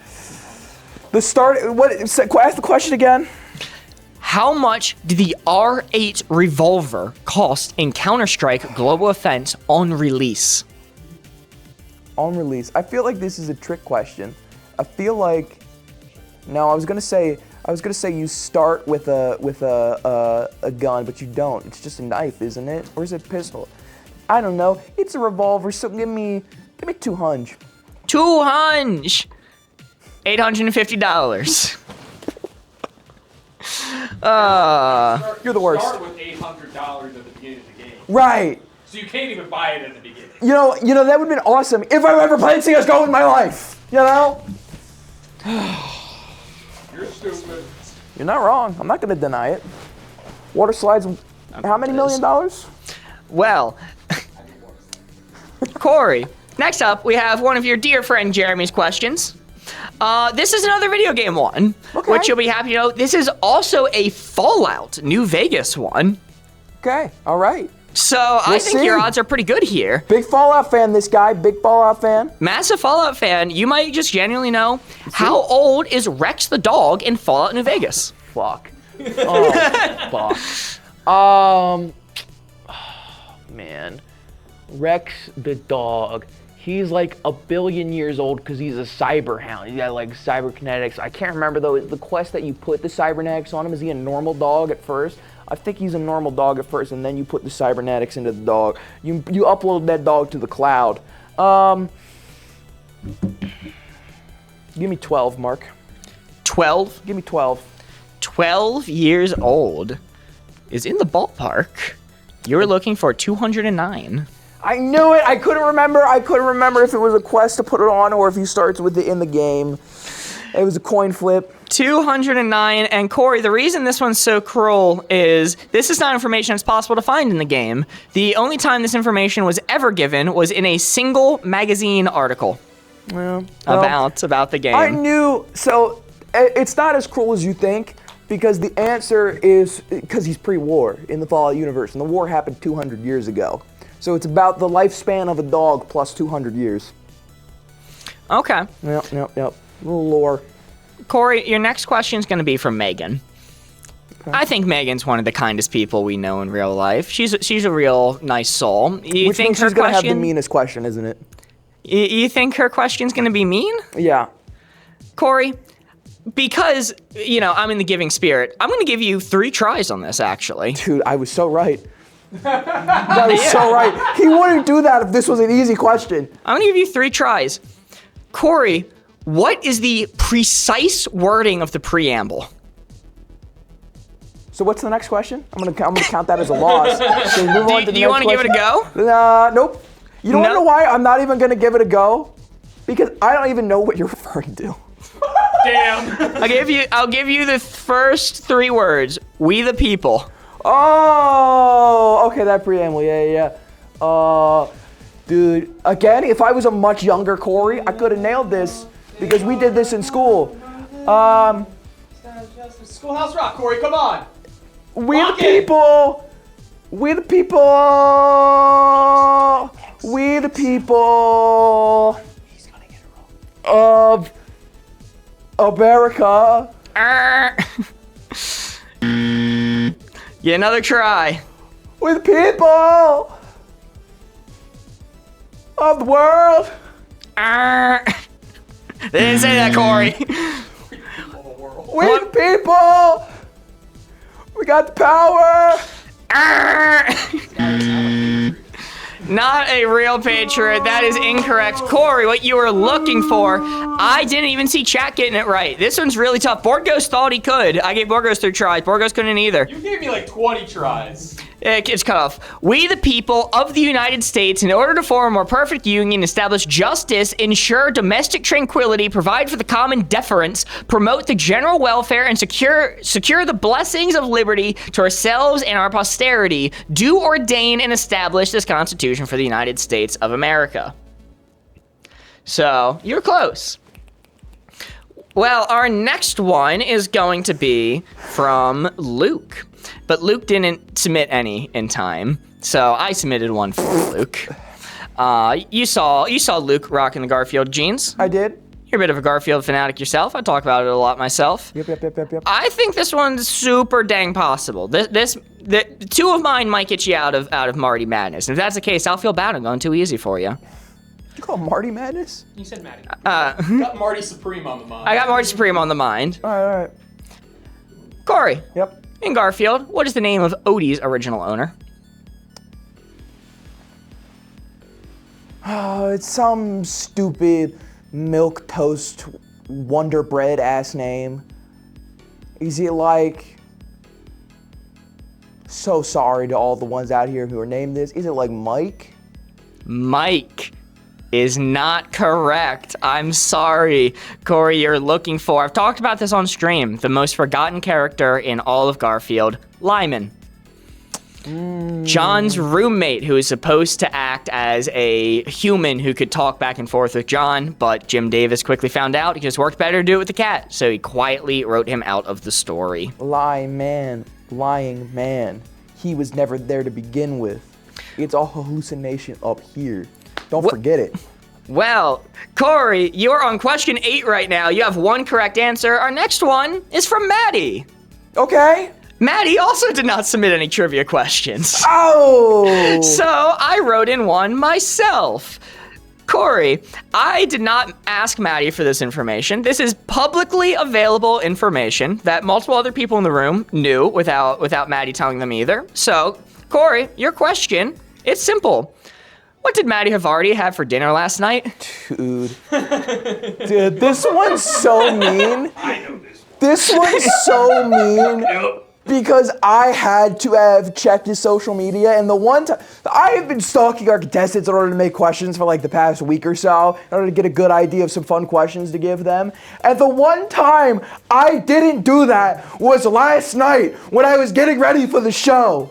Ask the question again. How much did the R8 revolver cost in Counter-Strike Global Offense on release? On release. I feel like this is a trick question. I feel like I was gonna say you start with a gun, but you don't. It's just a knife, isn't it? Or is it a pistol? I don't know. It's a revolver, so give me 200. 200. $850. You're the worst. Start with $800 at the beginning of the game. Right. So you can't even buy it in the beginning. You know that would have been awesome if I ever played CS:GO in my life. You know. You're stupid. You're not wrong. I'm not going to deny it. Water slides. How many $1 million? Well, Corey. Next up, we have one of your dear friend Jeremy's questions. This is another video game one, which you'll be happy to know. This is also a Fallout New Vegas one. Okay, all right. So I think your odds are pretty good here. Big Fallout fan, this guy. Big Fallout fan. Massive Fallout fan. You might just genuinely know how old is Rex the dog in Fallout New Vegas? Fuck. Oh, fuck. Man. Rex the dog. He's like 1 billion years old because he's a cyber hound. He's got like cyberkinetics. I can't remember though. The quest that you put the cybernetics on him, is he a normal dog at first? I think he's a normal dog at first, and then you put the cybernetics into the dog. You upload that dog to the cloud. Give me 12, Mark. 12? Give me 12. 12 years old is in the ballpark. You were looking for 209. I knew it. I couldn't remember. I couldn't remember if it was a quest to put it on or if he starts with it in the game. It was a coin flip. 209. And Corey, the reason this one's so cruel is this is not information that's possible to find in the game. The only time this information was ever given was in a single magazine article about the game. I knew. So it's not as cruel as you think, because the answer is because he's pre-war in the Fallout universe, and the war happened 200 years ago. So it's about the lifespan of a dog plus 200 years. Okay. Yep. A little lore. Corey, your next question is going to be from Megan. Okay. I think Megan's one of the kindest people we know in real life. She's a real nice soul. Which means she's going to have the meanest question, isn't it? You think her question's going to be mean? Yeah. Corey, because, I'm in the giving spirit, I'm going to give you 3 tries on this, actually. Dude, I was so right. That was so right. He wouldn't do that if this was an easy question. I'm gonna give you 3 tries. Corey, what is the precise wording of the preamble? So what's the next question? I'm gonna count that as a loss. So do you want to give it a go? Nope. You don't know why I'm not even gonna give it a go? Because I don't even know what you're referring to. Damn. I'll give you the first 3 words. We the people. Oh, okay, that preamble, yeah. Dude, again, if I was a much younger Corey, I could have nailed this because we did this in school. Schoolhouse Rock, Corey, come on. We the people. We the people. We the people of America. Yeah, another try. With people of the world. They didn't say that, Corey. We're the people. We got the power. Not a real patriot. That is incorrect. Corey, what you were looking for, I didn't even see chat getting it right. This one's really tough. Boardghost thought he could. I gave Boardghost 3 tries. Boardghost couldn't either. You gave me like 20 tries. It's cut off. We the people of the United States, in order to form a more perfect union, establish justice, ensure domestic tranquility, provide for the common deference, promote the general welfare, and secure the blessings of liberty to ourselves and our posterity, do ordain and establish this Constitution for the United States of America. So, you're close. Well, our next one is going to be from Luke. But Luke didn't submit any in time, so I submitted one for Luke. You saw Luke rocking the Garfield jeans. I did. You're a bit of a Garfield fanatic yourself. I talk about it a lot myself. Yep. I think this one's super dang possible. The 2 of mine might get you out of Marty Madness. And if that's the case, I'll feel bad. I'm going too easy for you. You call him Marty Madness? You said Matty. You got Marty Supreme on the mind. I got Marty Supreme on the mind. All right. Corey. Yep. In Garfield, what is the name of Odie's original owner? Oh, it's some stupid milk toast Wonder Bread ass name? Is it like, so sorry to all the ones out here who are named this, is it like Mike? Mike is not correct. I'm sorry, Corey, you're looking for, I've talked about this on stream, the most forgotten character in all of Garfield, Lyman. John's roommate, who is supposed to act as a human who could talk back and forth with John, but Jim Davis quickly found out it just worked better to do it with the cat, so he quietly wrote him out of the story. Lying man. He was never there to begin with. It's a hallucination up here. Don't forget it. Well, Corey, you're on question 8 right now. You have 1 correct answer. Our next one is from Maddie. Okay. Maddie also did not submit any trivia questions. Oh! So I wrote in one myself. Corey, I did not ask Maddie for this information. This is publicly available information that multiple other people in the room knew without Maddie telling them either. So, Corey, your question, it's simple. What did Matt Haverty have for dinner last night? Dude, this one's so mean. I know this. This one's so mean. Because I had to have checked his social media, and the one time I have been stalking our contestants in order to make questions for like the past week or so, in order to get a good idea of some fun questions to give them. And the one time I didn't do that was last night when I was getting ready for the show.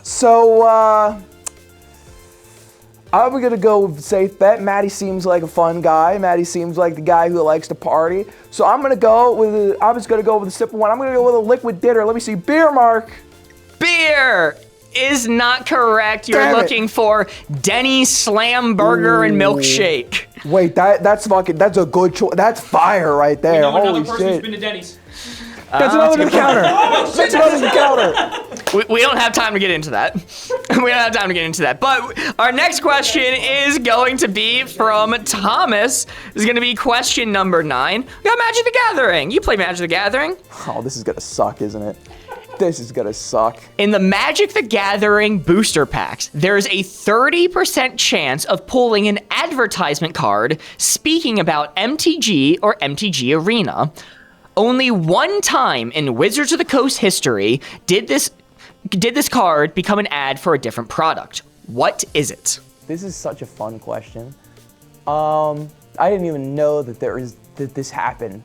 So, I'm gonna go with safe bet. Maddie seems like a fun guy. Maddie seems like the guy who likes to party. So I'm gonna go with I'm just gonna go with a simple one. I'm gonna go with a liquid dinner. Let me see. Beer, Mark. Beer is not correct. You're looking for Denny's Slam Burger and Milkshake. Wait, that's a good choice. That's fire right there. We know another Holy person who's shit. been to Denny's. That's another counter. That's another counter. We don't have time to get into that. We don't have time to get into that. But our next question is going to be from Thomas. This is going to be question number 9. We got Magic the Gathering. You play Magic the Gathering? Oh, this is gonna suck, isn't it? This is gonna suck. In the Magic the Gathering booster packs, there's a 30% chance of pulling an advertisement card speaking about MTG or MTG Arena. Only one time in Wizards of the Coast history did this card become an ad for a different product. What is it? This is such a fun question. I didn't even know that this happened.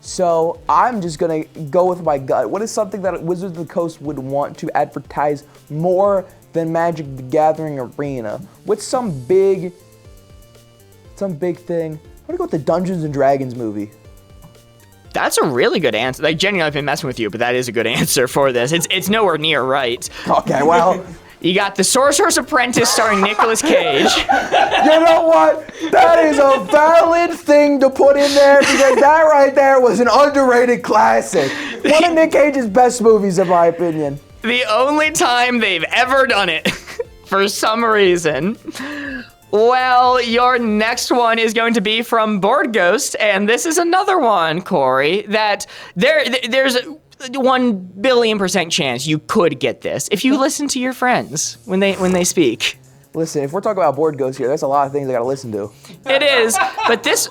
So I'm just gonna go with my gut. What is something that Wizards of the Coast would want to advertise more than Magic the Gathering Arena? What's some big thing? I'm gonna go with the Dungeons and Dragons movie. That's a really good answer. Like, genuinely, I've been messing with you, but that is a good answer for this. It's nowhere near right. Okay, well. You got The Sorcerer's Apprentice starring Nicolas Cage. You know what? That is a valid thing to put in there because that right there was an underrated classic. One of Nick Cage's best movies, in my opinion. The only time they've ever done it, for some reason. Well, your next one is going to be from Board Ghost, and this is another one, Corey, that there's a 1 billion% chance you could get this if you listen to your friends when they speak. Listen, if we're talking about Board Ghost here, there's a lot of things I gotta listen to. It is, but this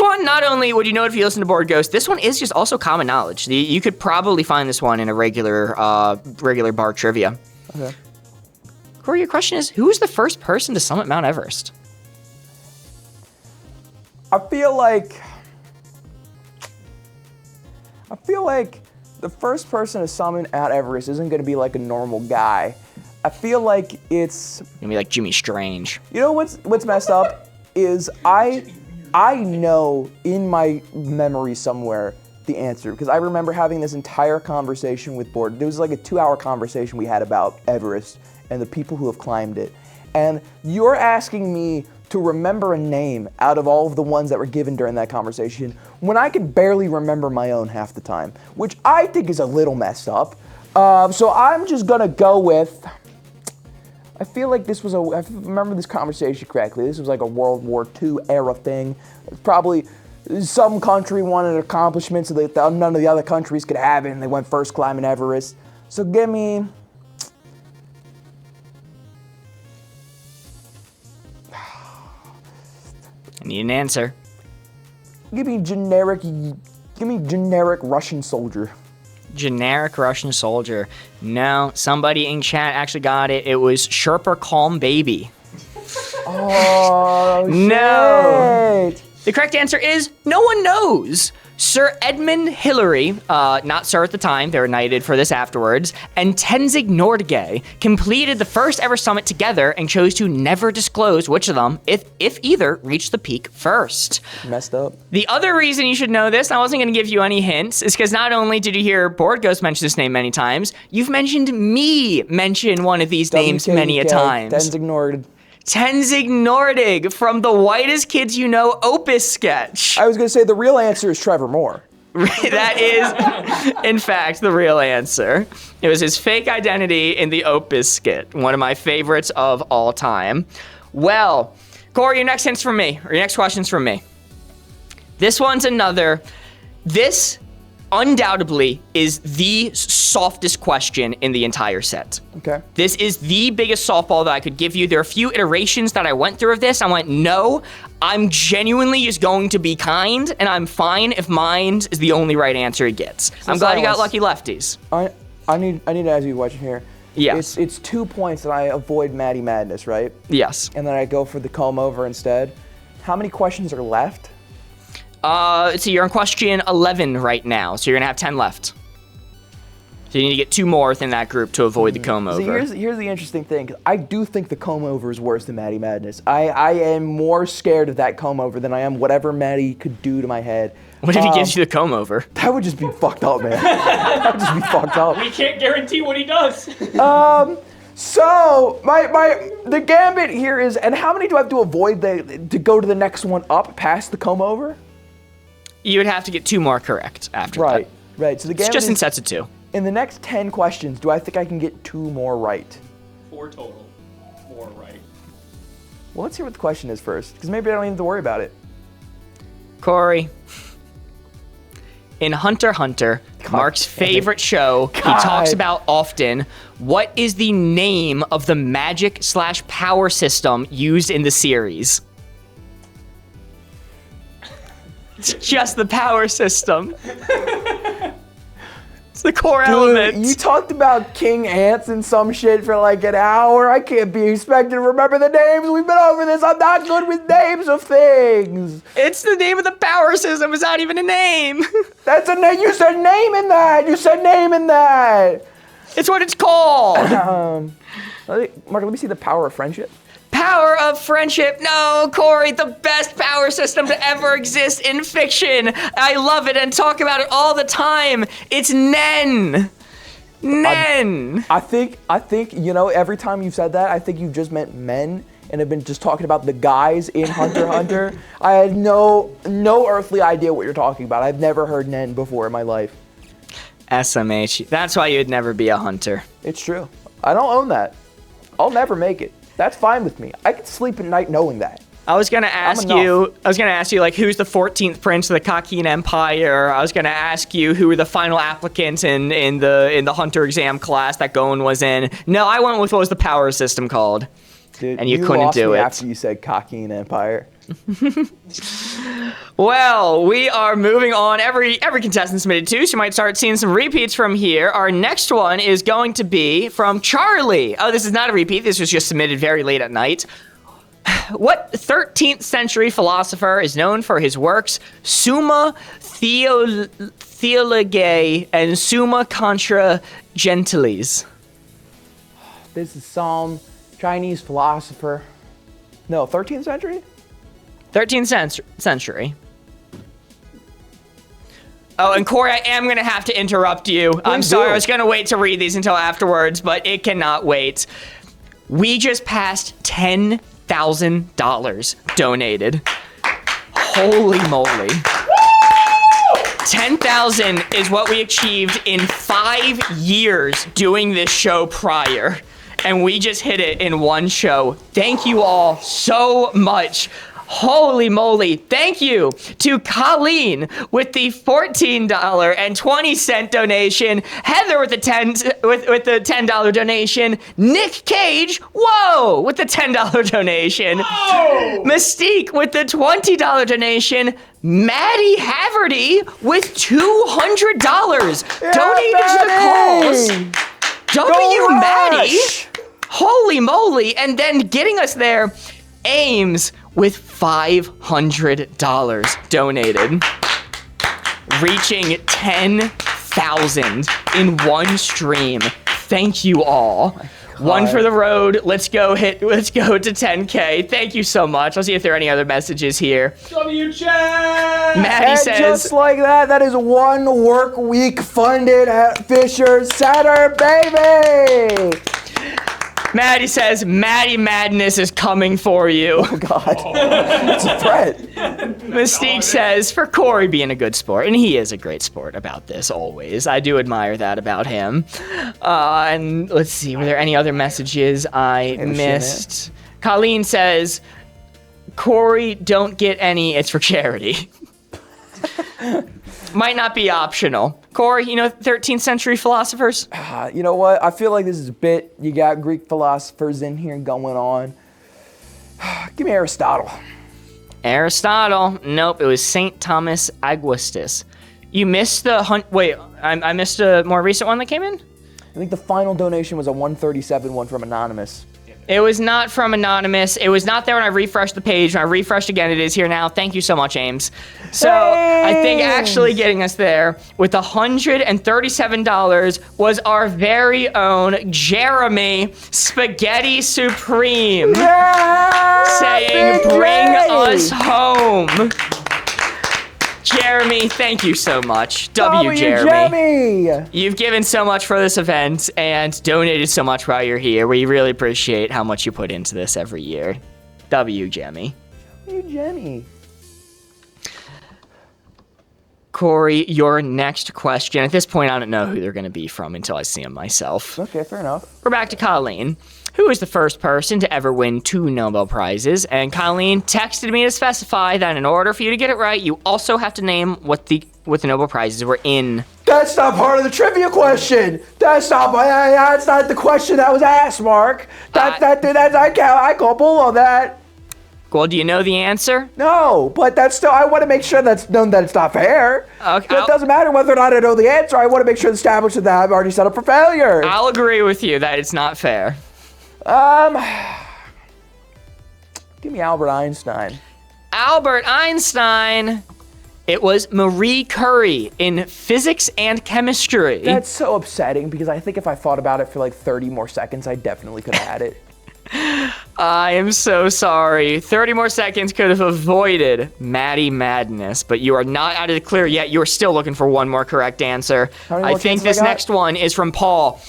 one, not only would you know it if you listen to Board Ghost, this one is just also common knowledge. You could probably find this one in a regular bar trivia. Okay. Corey, your question is, who was the first person to summit Mount Everest? I feel like the first person to summit Mount Everest isn't gonna be like a normal guy. I feel like it's gonna be like Jimmy Strange. You know what's messed up is I know in my memory somewhere the answer because I remember having this entire conversation with Board. There was like a 2-hour conversation we had about Everest and the people who have climbed it. And you're asking me to remember a name out of all of the ones that were given during that conversation when I could barely remember my own half the time, which I think is a little messed up. So I'm just gonna go with, I feel like this was if I remember this conversation correctly, this was like a World War II era thing. Probably some country wanted an accomplishment so that none of the other countries could have it and they went first climbing Everest. So give me, Need an answer. Give me generic Russian soldier. Generic Russian soldier. No, somebody in chat actually got it. It was Sherpa Calm Baby. Oh, no. shit. The correct answer is no one knows. Sir Edmund Hillary, not sir at the time, they were knighted for this afterwards, and Tenzing Norgay completed the first ever summit together and chose to never disclose which of them, if either, reached the peak first. Messed up. The other reason you should know this, and I wasn't going to give you any hints, is because not only did you hear Board Ghost mention this name many times, you've mentioned me mention one of these names many a times. Tenzing Norgay. Tenzing Norgay from the Whitest Kids You Know Opus sketch. I was going to say the real answer is Trevor Moore. That is, in fact, the real answer. It was his fake identity in the Opus skit, one of my favorites of all time. Well, Corey, your next hint's from me, or your next question's from me. This one's another. This undoubtedly is the softest question in the entire set. Okay. This is the biggest softball that I could give you. There are a few iterations that I went through of this. I went, no, I'm genuinely just going to be kind, and I'm fine if mine is the only right answer he gets. So I'm glad you got silence. Lucky Lefties. I need to ask you a question here. Yes. It's 2 points that I avoid Maddie Madness, right? Yes. And then I go for the comb over instead. How many questions are left? So you're on question 11 right now, so you're gonna have 10 left. So you need to get 2 more within that group to avoid the comb over. See, here's the interesting thing. 'Cause I do think the comb over is worse than Maddie Madness. I am more scared of that comb over than I am whatever Maddie could do to my head. What if he gives you the comb over? That would just be fucked up, man. That would just be fucked up. We can't guarantee what he does. So the gambit here is, and how many do I have to avoid to go to the next one up past the comb over? You would have to get 2 more correct after that. Right. So the It's gambit just in is, sets of 2. in the next 10 questions, do I think I can get 2 more right? 4 total. 4 right. Well, let's hear what the question is first, because maybe I don't even have to worry about it. Corey, in Hunter x Hunter, Mark's favorite show, he talks about often, what is the name of the magic/power system used in the series? It's just the power system. It's the core element. You talked about King Ants and some shit for like an hour. I can't be expected to remember the names. We've been over this. I'm not good with names of things. It's the name of the power system. It's not even a name. That's a name. You said name in that. You said name in that. It's what it's called. Mark, let me see the power of friendship. Power of friendship. No, Corey, the best power system to ever exist in fiction. I love it and talk about it all the time. It's Nen. Nen. I think, every time you've said that, I think you've just meant men and have been just talking about the guys in Hunter x Hunter. I had no earthly idea what you're talking about. I've never heard Nen before in my life. SMH. That's why you'd never be a hunter. It's true. I don't own that. I'll never make it. That's fine with me. I can sleep at night knowing that. I was gonna ask you, like, who's the 14th prince of the Kakin Empire? I was gonna ask you who were the final applicants in the hunter exam class that Goen was in. No, I went with what was the power system called. Dude, and you couldn't lost do me it. after you said Kakin Empire. Well, we are moving on. Every contestant submitted 2, so you might start seeing some repeats from here. Our next one is going to be from Charlie. Oh, this is not a repeat. This was just submitted very late at night. What 13th century philosopher is known for his works Summa Theologiae and Summa Contra Gentiles? This is some Chinese philosopher. No, 13th century? 13th century. Oh, and Corey, I am going to have to interrupt you. I'm sorry, I was going to wait to read these until afterwards, but it cannot wait. We just passed $10,000 donated. Holy moly. 10,000 is what we achieved in 5 years doing this show prior. And we just hit it in one show. Thank you all so much. Holy moly. Thank you to Colleen with the $14.20 donation. Heather with the $10 donation. Nick Cage, whoa, with the $10 donation. Whoa! Mystique with the $20 donation. Maddie Haverty with $200 donated to the cause. Maddie. Holy moly. And then getting us there, Ames with $500 donated. Reaching 10,000 in one stream. Thank you all. One for the road. Let's go to 10K. Thank you so much. I'll see if there are any other messages here. W-Chat! Maddie says, just like that is one work week funded at Fisher Center, baby! Maddie says, Maddie Madness is coming for you. Oh, God. It's a threat. Mystique says, for Corey being a good sport, and he is a great sport about this always. I do admire that about him. And let's see, were there any other messages I missed? Colleen says, Corey, don't get any, it's for charity. Might not be optional. Corey, 13th century philosophers? You know what? I feel like this is a bit. You got Greek philosophers in here going on. Give me Aristotle. Aristotle. Nope, it was St. Thomas Augustus. You missed the wait, I missed a more recent one that came in? I think the final donation was a 137 one from Anonymous. It was not from Anonymous. It was not there when I refreshed the page. When I refreshed again, it is here now. Thank you so much, Ames. So I think actually getting us there with $137 was our very own Jeremy Spaghetti Supreme. Saying, bring us home. Jeremy, thank you so much. Jeremy. You've given so much for this event and donated so much while you're here. We really appreciate how much you put into this every year. Jeremy. Jeremy. Corey, your next question. At this point, I don't know who they're going to be from until I see them myself. Okay, fair enough. We're back to Colleen, who is the first person to ever win 2 Nobel Prizes. And Colleen texted me to specify that in order for you to get it right, you also have to name what the Nobel Prizes were in. That's not part of the trivia question. That's not the question that was asked, Mark. I call bull on that. Well, do you know the answer? No, but that's still, I want to make sure that's known that it's not fair. Okay. It doesn't matter whether or not I know the answer. I want to make sure it's established that I've already set up for failure. I'll agree with you that it's not fair. Give me Albert Einstein. Albert Einstein. It was Marie Curie in physics and chemistry. That's so upsetting because I think if I thought about it for like 30 more seconds, I definitely could have had it. I am so sorry. 30 more seconds could have avoided Maddie Madness, but you are not out of the clear yet. You are still looking for one more correct answer. I think this next one is from Paul.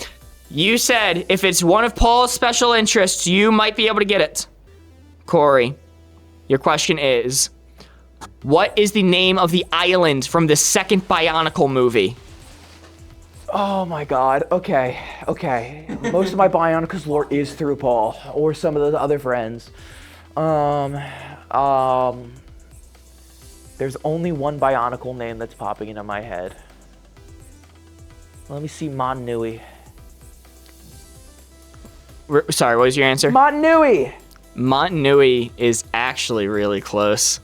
You said if it's one of Paul's special interests, you might be able to get it. Corey, your question is, what is the name of the island from the second Bionicle movie? Oh my God. Okay. Most of my Bionicles lore is through Paul or some of the other friends. There's only one Bionicle name that's popping into my head. Let me see. Mon Nui. Sorry, what was your answer? Mon Nui. Mon Nui is actually really close.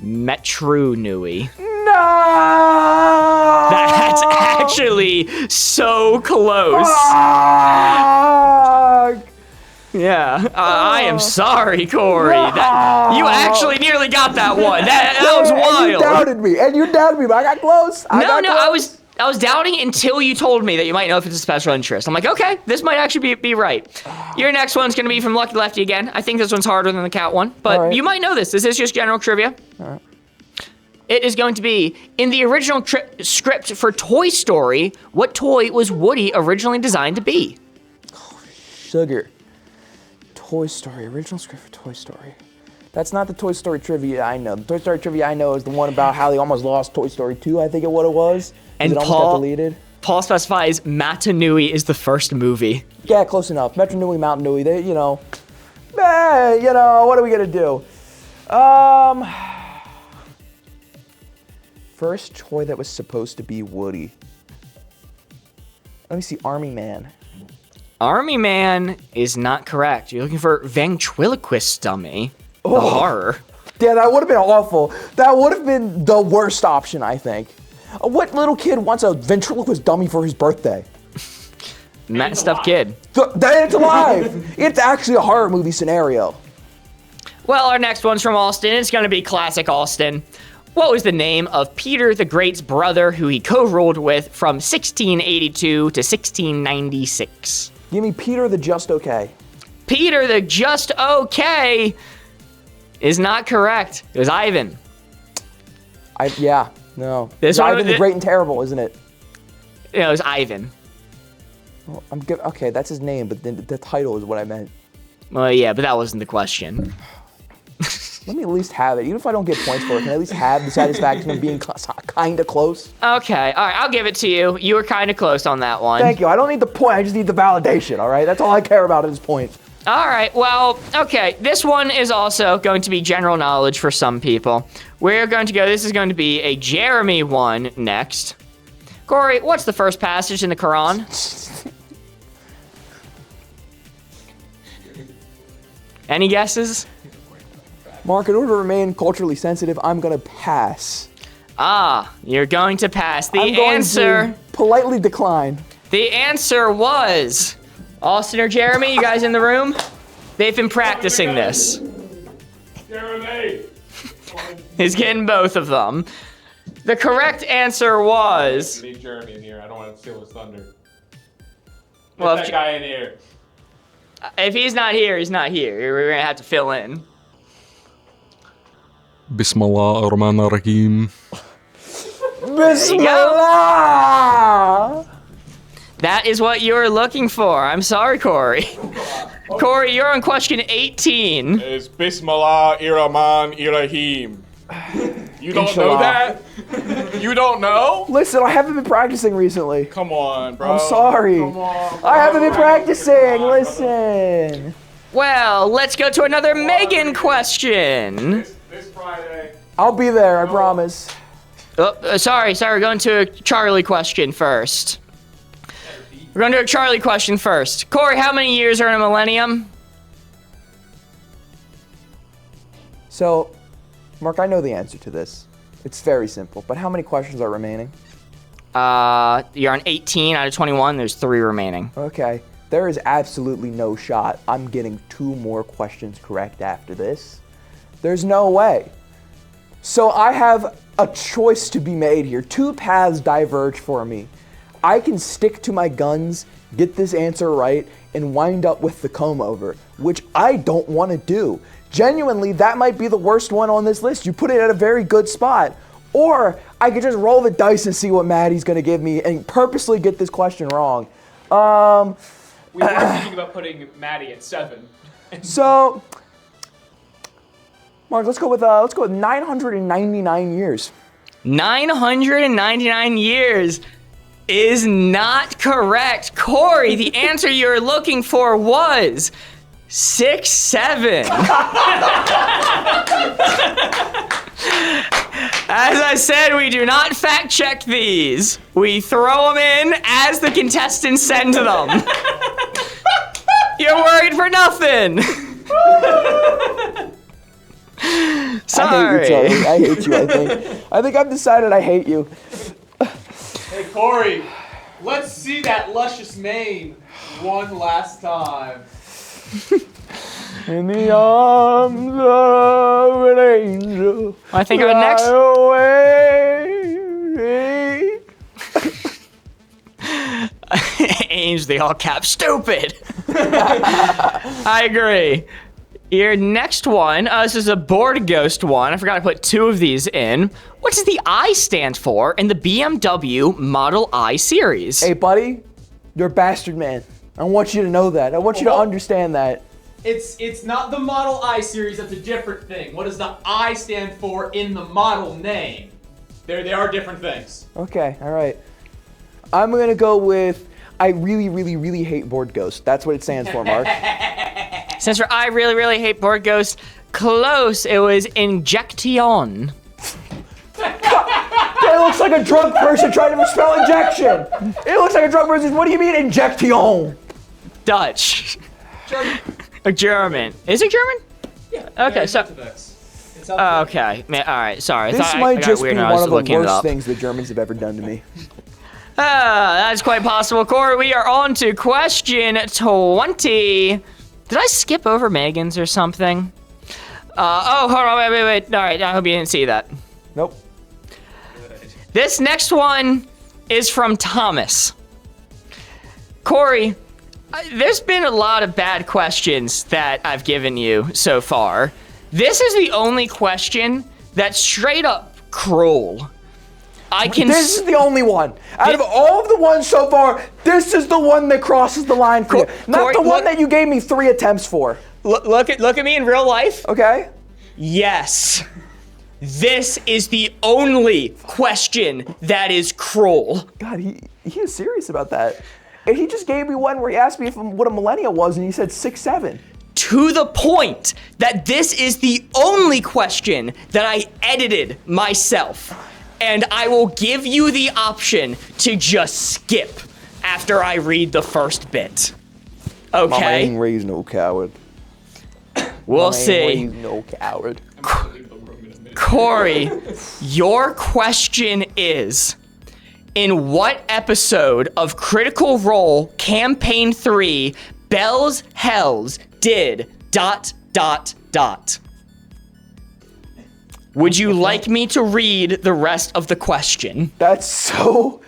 Metru Nui. No! That's actually so close. Yeah, I am sorry, Corey. You actually nearly got that one. That was wild. You doubted me, but I got close. I was doubting until you told me that you might know if it's a special interest. I'm like, okay, this might actually be right. Your next one's going to be from Lucky Leftie again. I think this one's harder than the cat one, but you might know this. This is just general trivia. All right. It is going to be, in the original script for Toy Story, what toy was Woody originally designed to be? Sugar. Toy Story, original script for Toy Story. That's not the Toy Story trivia I know. The Toy Story trivia I know is the one about how they almost lost Toy Story 2, I think what it was. And it almost got deleted. Paul specifies Matanui is the first movie. Yeah, close enough. Metro Nui, Mountain Nui, what are we going to do? First toy that was supposed to be Woody. Let me see, Army Man. Army Man is not correct. You're looking for ventriloquist dummy. The horror. Yeah, that would have been awful. That would have been the worst option, I think. What little kid wants a ventriloquist dummy for his birthday? Matt Stuff Kid. It's alive. It's actually a horror movie scenario. Well, our next one's from Austin. It's going to be classic Austin. What was the name of Peter the Great's brother who he co-ruled with from 1682 to 1696? Give me Peter the Just Okay. Peter the Just Okay is not correct. It was Ivan. Yeah, no. This It's one- Ivan the Great and Terrible, isn't it? Yeah, it was Ivan. Well, okay, that's his name, but then the title is what I meant. Well, yeah, but that wasn't the question. Let me at least have it. Even if I don't get points for it, can I at least have the satisfaction of being kind of close? Okay, all right, I'll give it to you. You were kind of close on that one. Thank you. I don't need the point. I just need the validation, all right? That's all I care about at this point. All right, well, okay. This one is also going to be general knowledge for some people. We're going to go, this is going to be a Jeremy one next. Corey, what's the first passage in the Quran? Any guesses? Mark, in order to remain culturally sensitive, I'm going to pass. You're going to pass. The I'm going answer... to politely decline. The answer was... Austin or Jeremy, you guys in the room? They've been practicing this. Jeremy! He's getting both of them. The correct answer was... Need Jeremy in here. I don't want to steal his thunder. Get Well, that guy in here. If he's not here, he's not here. We're going to have to fill in. Bismillah ar-Rahman ar-Rahim. Bismillah! That is what you were looking for. I'm sorry, Corey. Corey, you're on question 18. It's Bismillah ar-Rahman ar-Rahim. You don't know that? You don't know? Listen, I haven't been practicing recently. Come on, bro. I'm sorry. Come on, bro. I haven't been practicing. Listen. Well, let's go to another Megan question. This Friday. I'll be there, I promise. Sorry, we're going to a Charlie question first. We're going to do a Charlie question first. Corey, how many years are in a millennium? So, Mark, I know the answer to this. It's very simple, but how many questions are remaining? You're on 18 out of 21. There's 3 remaining. Okay. There is absolutely no shot I'm getting 2 more questions correct after this. There's no way. So I have a choice to be made here. 2 paths diverge for me. I can stick to my guns, get this answer right, and wind up with the comb over, which I don't want to do. Genuinely, that might be the worst one on this list. You put it at a very good spot. Or I could just roll the dice and see what Maddie's going to give me and purposely get this question wrong. We were thinking about putting Maddie at 7. So, Mark, let's go with 999 years. 999 years is not correct. Corey, the answer you're looking for was 6'7". As I said, we do not fact check these. We throw them in as the contestants send them. You're worried for nothing. Sorry. I hate you, Charlie. I hate you, I think. I think I've decided I hate you. Hey, Corey, let's see that luscious mane one last time. In the arms of an angel. I think I'm next. Angel, the all cap, stupid. I agree. Your next one, this is a board ghost one. I forgot to put 2 of these in. What does the I stand for in the BMW Model I series? Hey, buddy, you're a bastard man. I want you to know that. I want you to understand that. It's not the Model I series, that's a different thing. What does the I stand for in the model name? They are different things. Okay, all right. I'm going to go with I really, really, really hate board ghost. That's what it stands for, Mark. Since for I really, really hate board ghost, Close. It was injection. It looks like a drunk person trying to spell injection. It looks like a drunk person. What do you mean injection? Dutch. German. Is it German? Yeah. Okay, so. Okay. Man, all right. Sorry. This might just be one of the worst things the Germans have ever done to me. That's quite possible, Corey. We are on to question 20. Did I skip over Megan's or something? Oh, hold on. Wait. All right. I hope you didn't see that. Nope. This next one is from Thomas. Corey, there's been a lot of bad questions that I've given you so far. This is the only question that's straight up cruel. This is the only one. Out of all of the ones so far, this is the one that crosses the line for you. Not Corey, the one that you gave me 3 attempts for. Look at me in real life. Okay. Yes. This is the only question that is cruel. God, he is serious about that. And he just gave me one where he asked me what a millennial was, and he said 6'7". To the point that this is the only question that I edited myself. And I will give you the option to just skip after I read the first bit. Okay? Mama ain't raised no coward. We'll Mama see. Ain't raised no coward. Corey, your question is, in what episode of Critical Role Campaign 3 Bells Hells did ... Would you like me to read the rest of the question? That's so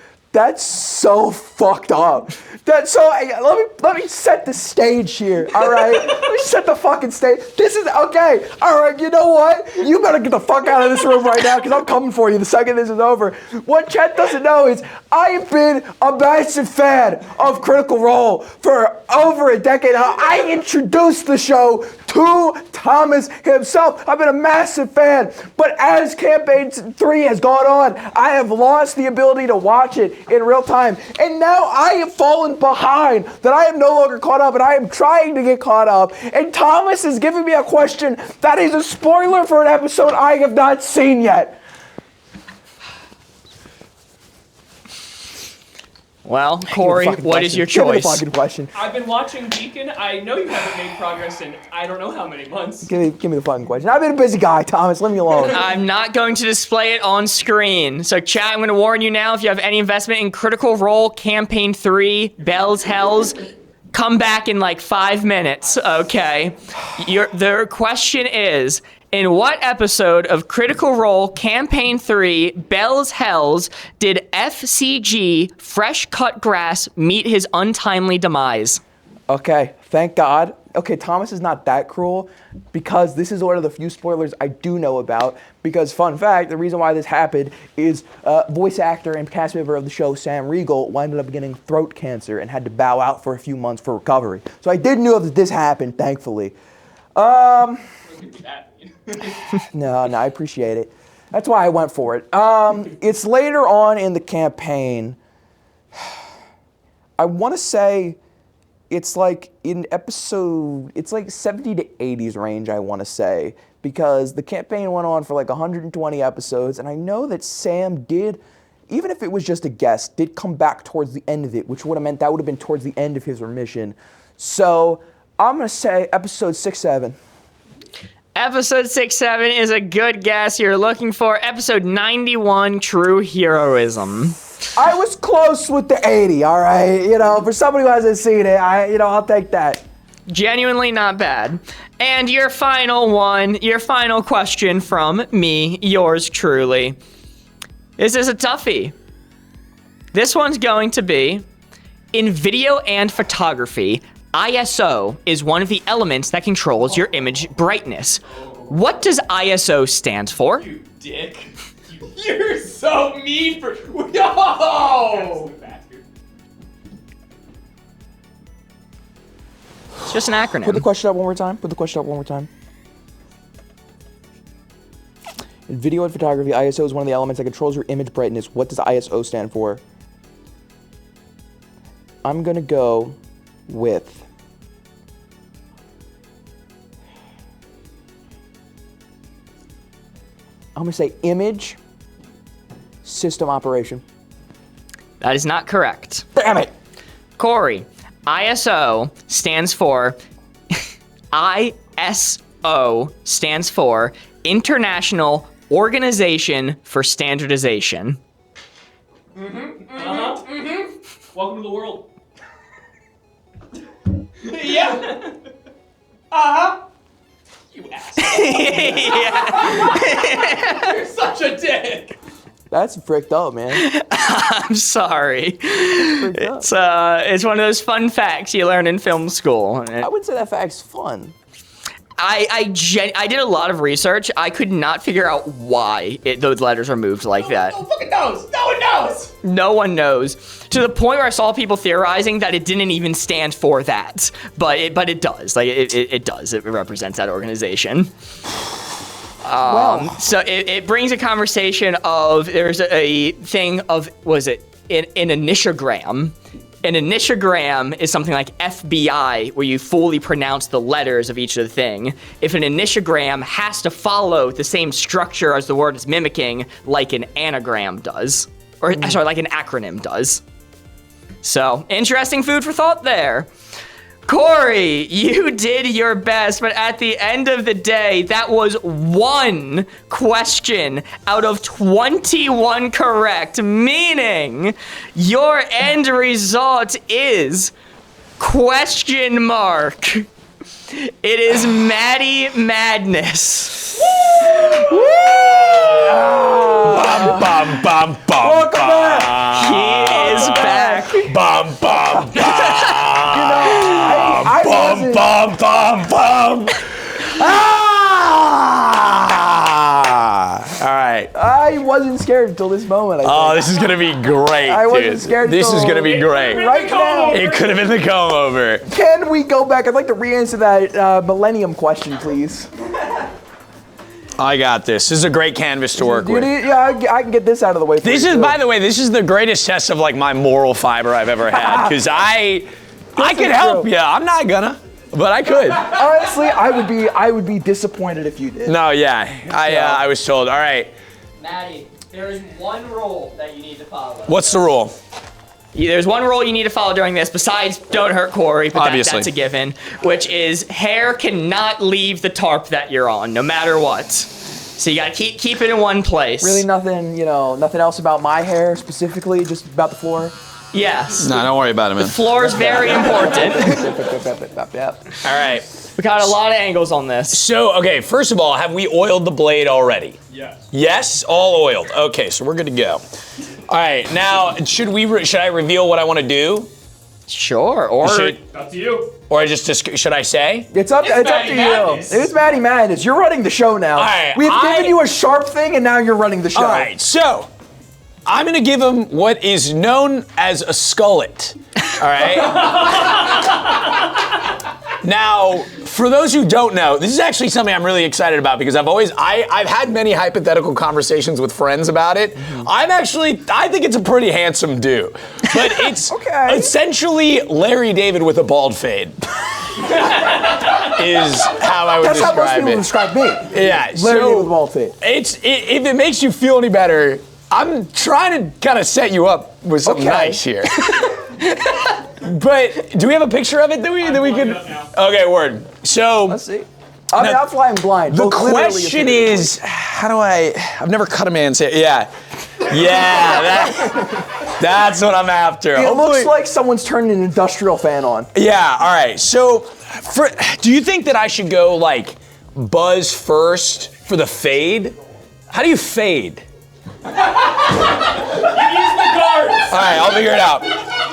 fucked up. Let me set the stage here, all right? Let me set the fucking stage. This is, okay, all right, you know what? You better get the fuck out of this room right now, because I'm coming for you the second this is over. What Chet doesn't know is I've been a massive fan of Critical Role for over a decade now. I introduced the show to Thomas himself. I've been a massive fan, but as Campaign 3 has gone on, I have lost the ability to watch it in real time, and now I have fallen behind, that I am no longer caught up, and I am trying to get caught up, and Thomas is giving me a question that is a spoiler for an episode I have not seen yet. Well, Corey, what is your choice? Give me the fucking question. I've been watching Beacon. I know you haven't made progress in I don't know how many months. Give me the fucking question. I've been a busy guy, Thomas. Leave me alone. I'm not going to display it on screen. So, chat, I'm going to warn you now, if you have any investment in Critical Role Campaign 3, Bells Hells, come back in like 5 minutes, okay? The question is, in what episode of Critical Role Campaign 3, Bells Hells, did FCG Fresh Cut Grass meet his untimely demise? Okay, thank God. Okay, Thomas is not that cruel, because this is one of the few spoilers I do know about. Because, fun fact, the reason why this happened is voice actor and cast member of the show, Sam Riegel, ended up getting throat cancer and had to bow out for a few months for recovery. So I did know that this happened, thankfully. No, I appreciate it. That's why I went for it. It's later on in the campaign. I want to say it's like in episode, it's like 70 to 80s range, I want to say, because the campaign went on for like 120 episodes, and I know that Sam did, even if it was just a guest, did come back towards the end of it, which would have meant that would have been towards the end of his remission. So I'm going to say episode 6-7. Episode 6-7 is a good guess. You're looking for episode 91, True Heroism. I was close with the 80, all right? You know, for somebody who hasn't seen it, I'll take that. Genuinely not bad. And your final question from me, yours truly. This is a toughie. This one's going to be, in video and photography, ISO is one of the elements that controls your image brightness. What does ISO stand for? You dick. You're so mean for... No! It's just an acronym. Put the question up one more time. In video and photography, ISO is one of the elements that controls your image brightness. What does ISO stand for? I'm gonna go with I'm gonna say image system operation. That is not correct. Damn it. Corey, ISO stands for ISO stands for International Organization for Standardization. Welcome to the world. Yeah. You asshole. You're such a dick. That's fricked up, man. I'm sorry. It's one of those fun facts you learn in film school. I wouldn't say that fact's fun. I did a lot of research. I could not figure out why those letters are moved like that. No one fucking knows. No one knows. No one knows. To the point where I saw people theorizing that it didn't even stand for that, but it does. Like it does. It represents that organization. So it brings a conversation of there's a thing of was it an initiagram. An initiagram is something like FBI, where you fully pronounce the letters of each of the thing. If an initiagram has to follow the same structure as the word is mimicking, like an anagram does. Or, sorry, like an acronym does. So, interesting food for thought there. Corey, you did your best, but at the end of the day, that was one question out of 21 correct, meaning your end result is question mark. It is Maddie Madness. Woo! Bum, bum, bum, bum, Welcome back. He is back. Bum, bum, bum. I Bum, bum, bum, bum. All right. I wasn't scared until this moment. Oh, this is gonna be great, I wasn't dude. scared This until is gonna be great. Right now. It could have been the comb over. Can we go back? I'd like to re-answer that Millennium question, please. I got this. This is a great canvas to work with. I can get this out of the way. This is, by the way, this is the greatest test of like my moral fiber I've ever had because I could help you. I'm not gonna, but I could. Honestly, I would be disappointed if you did. No, yeah, I was told. All right. Maddie, there is one rule that you need to follow. What's the rule? There's one rule you need to follow during this, besides don't hurt Corey, but Obviously. that's a given, which is hair cannot leave the tarp that you're on, no matter what. So you gotta keep it in one place. Really nothing, nothing else about my hair specifically, just about the floor? Yes. No, don't worry about it, man. The floor is very important. All right. We got a lot of angles on this. So, okay, first of all, have we oiled the blade already? Yes. Yes, all oiled. Okay, so we're good to go. All right, now should I reveal what I want to do? Sure. Or Up to you. Or should I say? It's up to you. It's Maddie Madness. You're running the show now. All right, We've given you a sharp thing, and now you're running the show. All right, so I'm gonna give him what is known as a skullet. All right. Now, for those who don't know, this is actually something I'm really excited about because I've had many hypothetical conversations with friends about it. I think it's a pretty handsome do, but it's essentially Larry David with a bald fade. Is how I would That's describe how most people it. describe me. Yeah, Larry David with a bald fade. If it makes you feel any better, I'm trying to kind of set you up with something nice here. But do we have a picture of it that we can? Okay, word. So let's see. I'm flying blind. The question is, how do I've never cut a man's hair. Yeah, that's what I'm after. It looks like someone's turned an industrial fan on. Yeah. All right. So, do you think that I should go like buzz first for the fade? How do you fade? You use the guards. All right, I'll figure it out.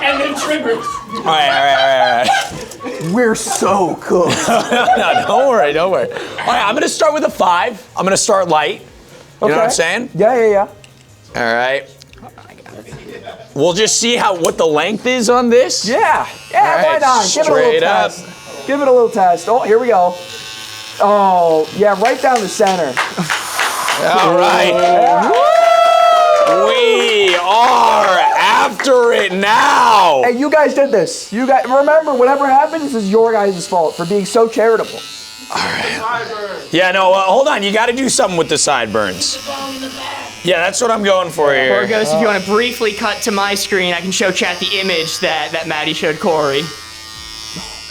And then triggers. All right. We're so cool. No, don't worry. All right, I'm gonna start with a 5. I'm gonna start light. You know what I'm saying? Yeah. All right. We'll just see what the length is on this. Yeah, why not? Give it a little test. Give it a little test. Oh, here we go. Oh, yeah, right down the center. All right. We are after it now. Hey, you guys did this. You guys remember, whatever happens is your guys' fault for being so charitable. Yeah, no, hold on. You got to do something with the sideburns. Yeah, that's what I'm going for here. Borgos, if you want to briefly cut to my screen, I can show chat the image that Maddie showed Corey.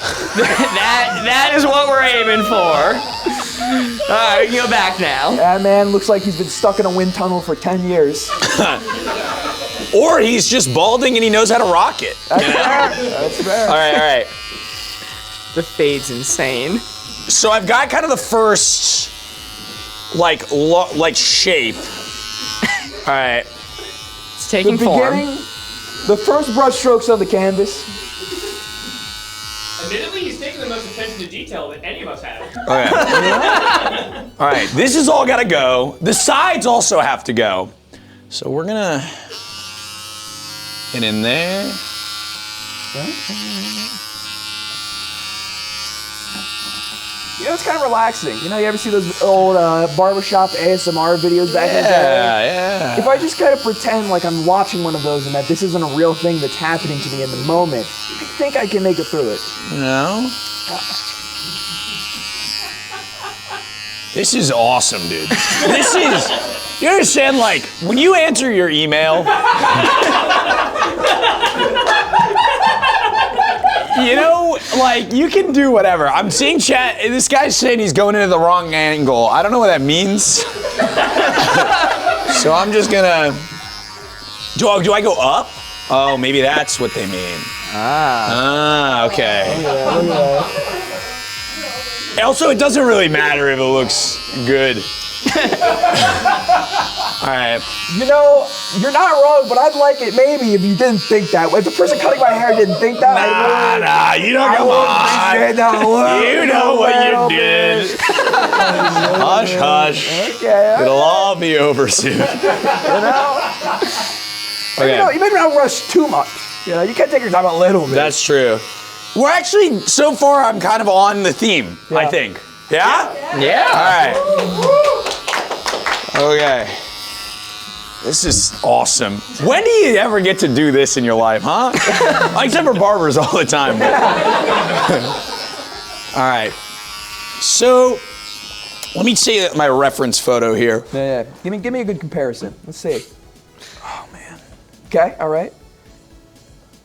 that is what we're aiming for. All right, we can go back now. Yeah, man, looks like he's been stuck in a wind tunnel for 10 years. Or he's just balding and he knows how to rock it. That's fair. That's fair. All right. The fade's insane. So I've got kind of the first, like shape. All right. It's taking the form. The first brush strokes of the canvas. Admittedly, he's taking the most attention to detail that any of us have. Okay. All right, this has all got to go. The sides also have to go. So we're gonna get in there. You know, it's kind of relaxing. You know, you ever see those old barbershop ASMR videos back in the day? Yeah. If I just kind of pretend like I'm watching one of those and that this isn't a real thing that's happening to me in the moment, I think I can make it through it. No. This is awesome, dude. This is, you understand, like, when you answer your email, you know, like, you can do whatever. I'm seeing chat, this guy's saying he's going into the wrong angle. I don't know what that means. So I'm just gonna, do I go up? Oh, maybe that's what they mean. Okay. Also, it doesn't really matter if it looks good. All right. You know, you're not wrong, but I'd like it maybe if you didn't think that. If the person cutting my hair didn't think that, Nah, you don't come on. You know what you did. Hush, hush. Okay. It'll all be over soon. You know? Okay. You maybe not rush too much. You know, you can take your time a little bit. That's true. We're actually, so far, I'm kind of on the theme, I think. Yeah? Yeah. All right. Okay. This is awesome. When do you ever get to do this in your life, huh? Except for barbers all the time. All right. So, let me see my reference photo here. Yeah. Give me a good comparison. Let's see. Oh, man. Okay, all right.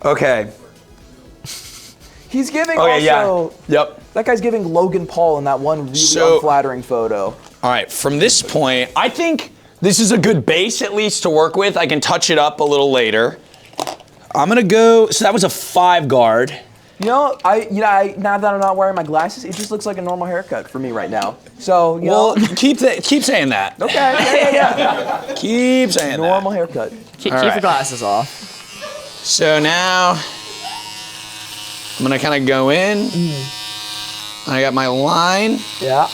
Okay. He's giving Yep. That guy's giving Logan Paul in that one really unflattering photo. All right, from this point, I think this is a good base at least to work with. I can touch it up a little later. I'm gonna go, so that was a 5 guard. You know, now that I'm not wearing my glasses, it just looks like a normal haircut for me right now. So, you know. keep saying that. Okay, yeah. Keep saying normal haircut. Keep your glasses off. So now, I'm gonna kind of go in. I got my line. Yeah.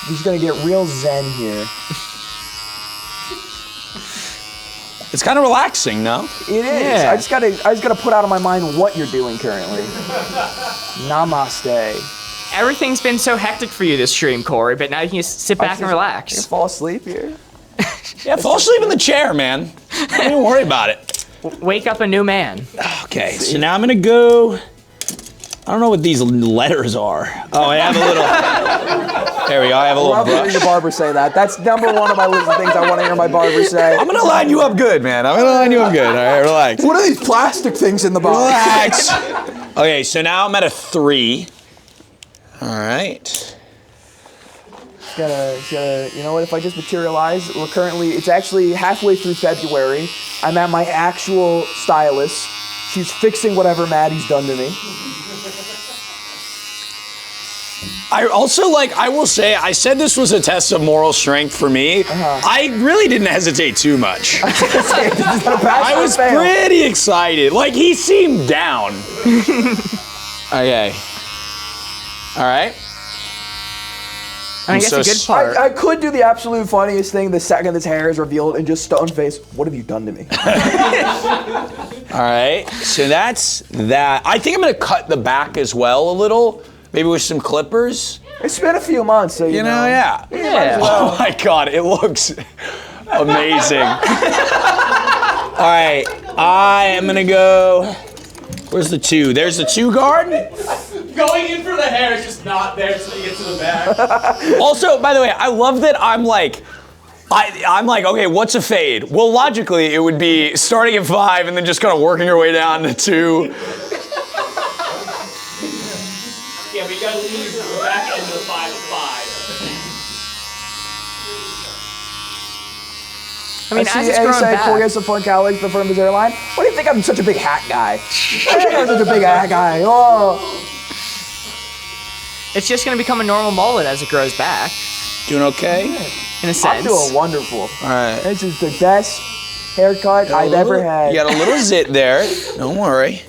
He's gonna get real zen here. It's kind of relaxing, no? It is. Yeah. I just gotta put out of my mind what you're doing currently. Namaste. Everything's been so hectic for you this stream, Corey, but now you can just sit back and relax. You can fall asleep here. Yeah, fall asleep in the chair, man. Don't even worry about it. Wake up a new man. Okay, so now I'm gonna go. I don't know what these letters are. Oh, I have a little. There we go. I have a little Love hearing brush. your barber say that. That's number one on my list of things I want to hear my barber say. I'm gonna line you up good, man. I'm gonna line you up good. All right, relax. What are these plastic things in the box? Relax. Okay, so now I'm at a 3. All right. You know what, if I just materialize, it's actually halfway through February. I'm at my actual stylist. She's fixing whatever Maddie's done to me. I also, I will say, I said this was a test of moral strength for me. I really didn't hesitate too much. I was pretty excited. He seemed down. Okay. All right. I guess a good part. I could do the absolute funniest thing the second this hair is revealed and just stone face. What have you done to me? All right. So that's that. I think I'm going to cut the back as well a little. Maybe with some clippers. It's been a few months, so you know. Yeah. Well. Oh my God, it looks amazing. All right. I am gonna go. Where's the 2? There's the 2 guard. Going in for the hair is just not there until you get to the back. Also, by the way, I love that I'm like, okay, what's a fade? Well, logically, it would be starting at 5 and then just kind of working your way down to 2. Yeah, but you gotta leave the back end of the 5 at 5. I mean, as it's growing back. 4 years of fun colleagues the firm is airline. What do you think I'm such a big hat guy? I think I'm such a big hat guy. Oh. It's just going to become a normal mullet as it grows back. Doing okay? In a sense. I'm doing wonderful. All right. This is the best haircut I've ever had. You got a little zit there. Don't worry.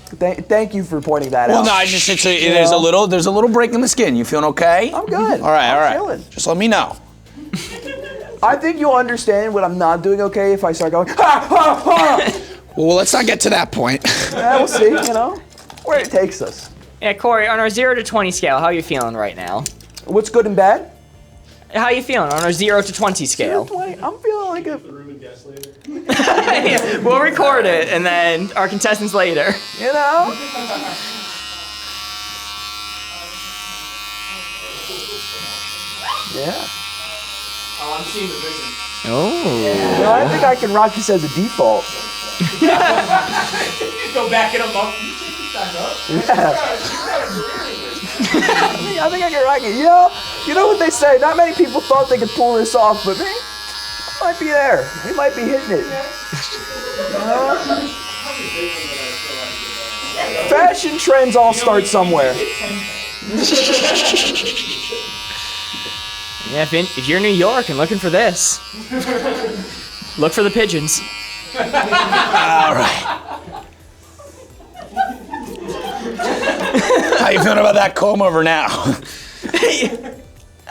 Thank you for pointing that Well, out. no, there's a little break in the skin. You feeling okay? I'm good. All right, I'm chilling. Just let me know. I think you'll understand when I'm not doing okay if I start going, ha, ha, ha. Well, let's not get to that point. Yeah, we'll see, where it takes us. Yeah, Corey, on our 0 to 20 scale, how are you feeling right now? What's good and bad? How are you feeling on our 0 to 20 scale? 20, I'm feeling like a... Yeah, we'll record it, and then our contestants later. You know? Yeah. Oh, I'm seeing the vision. Oh. No, I think I can rock this as a default. Go back in a month. Yeah. I think I can rock it. You know what they say? Not many people thought they could pull this off, but me, I might be there. We might be hitting it. Fashion trends all start somewhere. Yeah, if you're in New York and looking for this, look for the pigeons. All right. How you feeling about that comb over now? All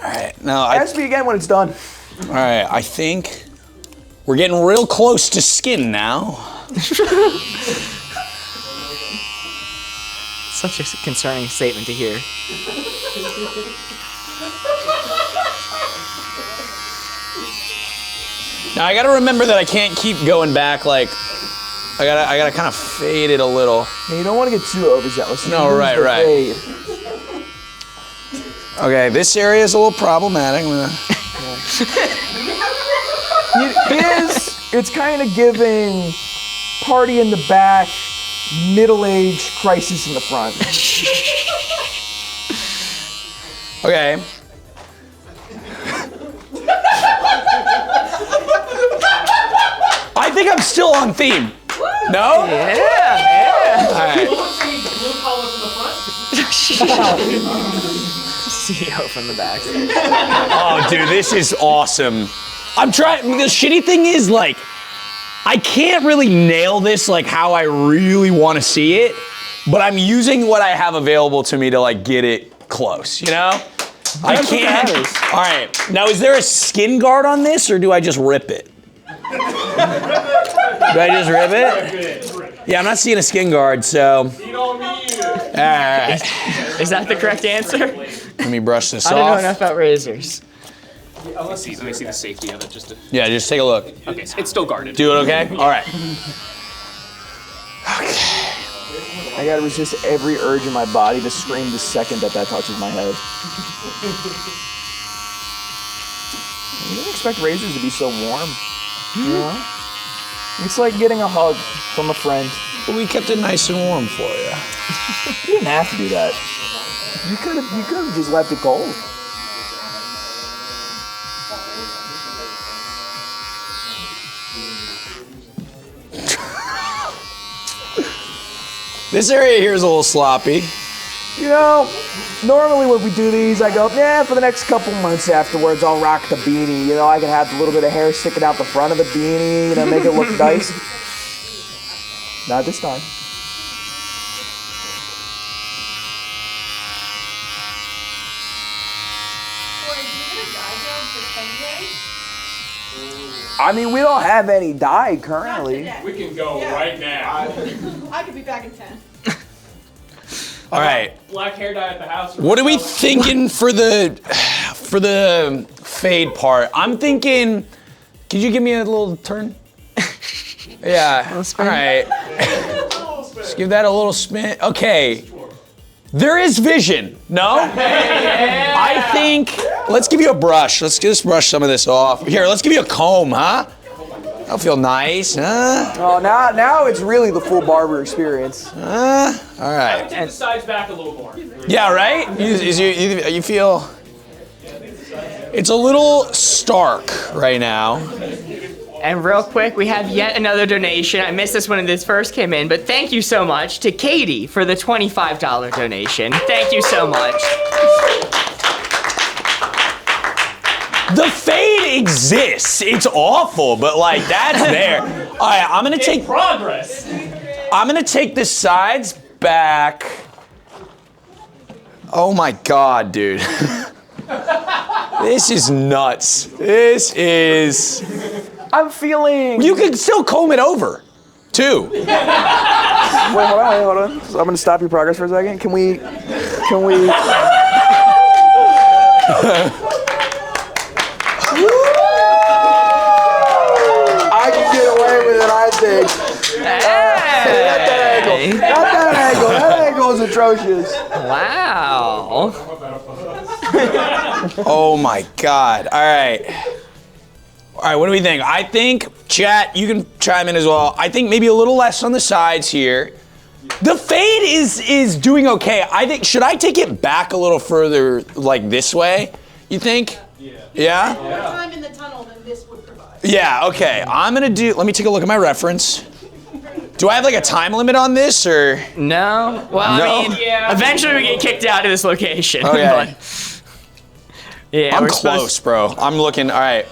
right. Now, ask me again when it's done. All right. I think we're getting real close to skin now. Such a concerning statement to hear. Now I gotta remember that I can't keep going back. Like, I gotta kind of fade it a little. Yeah, you don't want to get too overzealous. No, right. Fade. Okay, this area is a little problematic. It's kind of giving party in the back, middle-aged crisis in the front. Okay. I think I'm still on theme. No? Yeah. All right. Blue collar from the front. CEO from the back. Oh, dude, this is awesome. I'm trying. The shitty thing is, like, I can't really nail this like how I really want to see it, but I'm using what I have available to me to like get it close, you know? I can't. All right. Now, is there a skin guard on this, or do I just rip it? Do I just rip it? Yeah, I'm not seeing a skin guard, so. All right. Is that the correct answer? Let me brush this I off. don't know enough about razors. Let me see the safety of it just to. Yeah, just take a look. Okay, so it's still guarded. Do it okay? All right. I gotta resist every urge in my body to scream the second that touches my head. You didn't expect razors to be so warm. You know? It's like getting a hug from a friend. But we kept it nice and warm for you. You didn't have to do that. You could have just left it cold. This area here is a little sloppy. You know, normally when we do these, I go, yeah, for the next couple months afterwards, I'll rock the beanie. You know, I can have a little bit of hair sticking out the front of the beanie, you know, make it look nice. Not this time. I mean, we don't have any dye currently. We can go right now. I could be back in 10. All right. Black hair dye at the house. What are we thinking for the fade part? I'm thinking, could you give me a little turn? Yeah. All right. Let's give that a little spin. Okay. There is vision. No? I think, let's give you a brush. Let's just brush some of this off. Here, let's give you a comb, huh? That'll feel nice, huh? Oh, now it's really the full barber experience. All I right. would take the sides back a little more. Yeah, right? You feel, it's a little stark right now. And real quick, we have yet another donation. I missed this when this first came in, but thank you so much to Katie for the $25 donation. Thank you so much. The fade exists. It's awful, but like that's there. All right, I'm gonna take progress. I'm gonna take the sides back. Oh my God, dude. This is nuts. This is. I'm feeling. You can still comb it over, too. Wait, hold on. So I'm gonna stop your progress for a second. Can we? I can get away with it, I think. Not that angle. That angle is atrocious. Wow. Oh my God. All right. All right, what do we think? I think, chat, you can chime in as well. I think maybe a little less on the sides here. The fade is doing okay. I think, should I take it back a little further, like this way, you think? Yeah? More time in the tunnel than this would provide. Yeah, okay. Let me take a look at my reference. Do I have like a time limit on this, or? No. Well, No? I mean, eventually we get kicked out of this location. Okay. But, yeah, I'm we're close, bro. I'm looking, all right.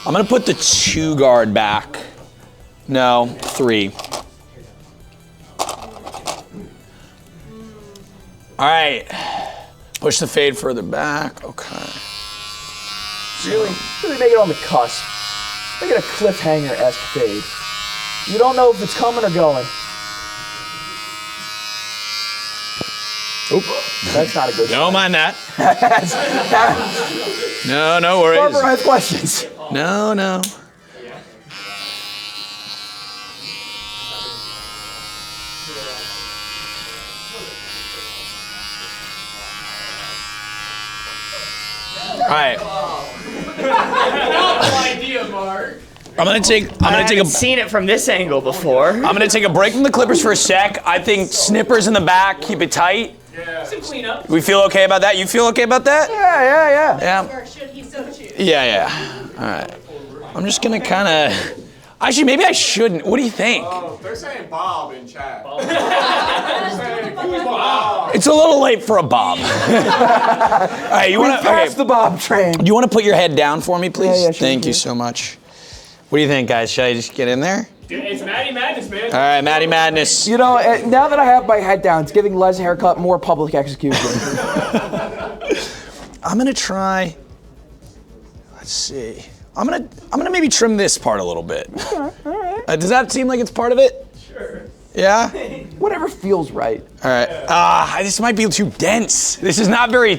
I'm gonna put the 2 guard back. No, 3. All right. Push the fade further back, okay. Really make it on the cusp. Make it a cliffhanger-esque fade. You don't know if it's coming or going. Oop. That's not a good Don't mind that. No worries. Barber has questions. No. All right. idea, Mark. I'm gonna take a. Seen it from this angle before. I'm gonna take a break from the clippers for a sec. I think snippers in the back, keep it tight. Some cleanup. We feel okay about that? You feel okay about that? Yeah. Or should he so choose? Yeah. All right. I'm just gonna kind of. Actually, maybe I shouldn't. What do you think? They're saying Bob in chat. It's a little late for a bob. All right, you want to pass the bob train? You want to put your head down for me, please? Yeah, sure. Thank you so much. What do you think, guys? Should I just get in there? Dude, it's Matty Madness, man. All right, Matty Madness. You know, now that I have my head down, it's giving Les a haircut more public execution. I'm gonna try. Let's see. I'm gonna maybe trim this part a little bit. All right. Does that seem like it's part of it? Sure. Yeah. Whatever feels right. All right. This might be too dense. This is not very.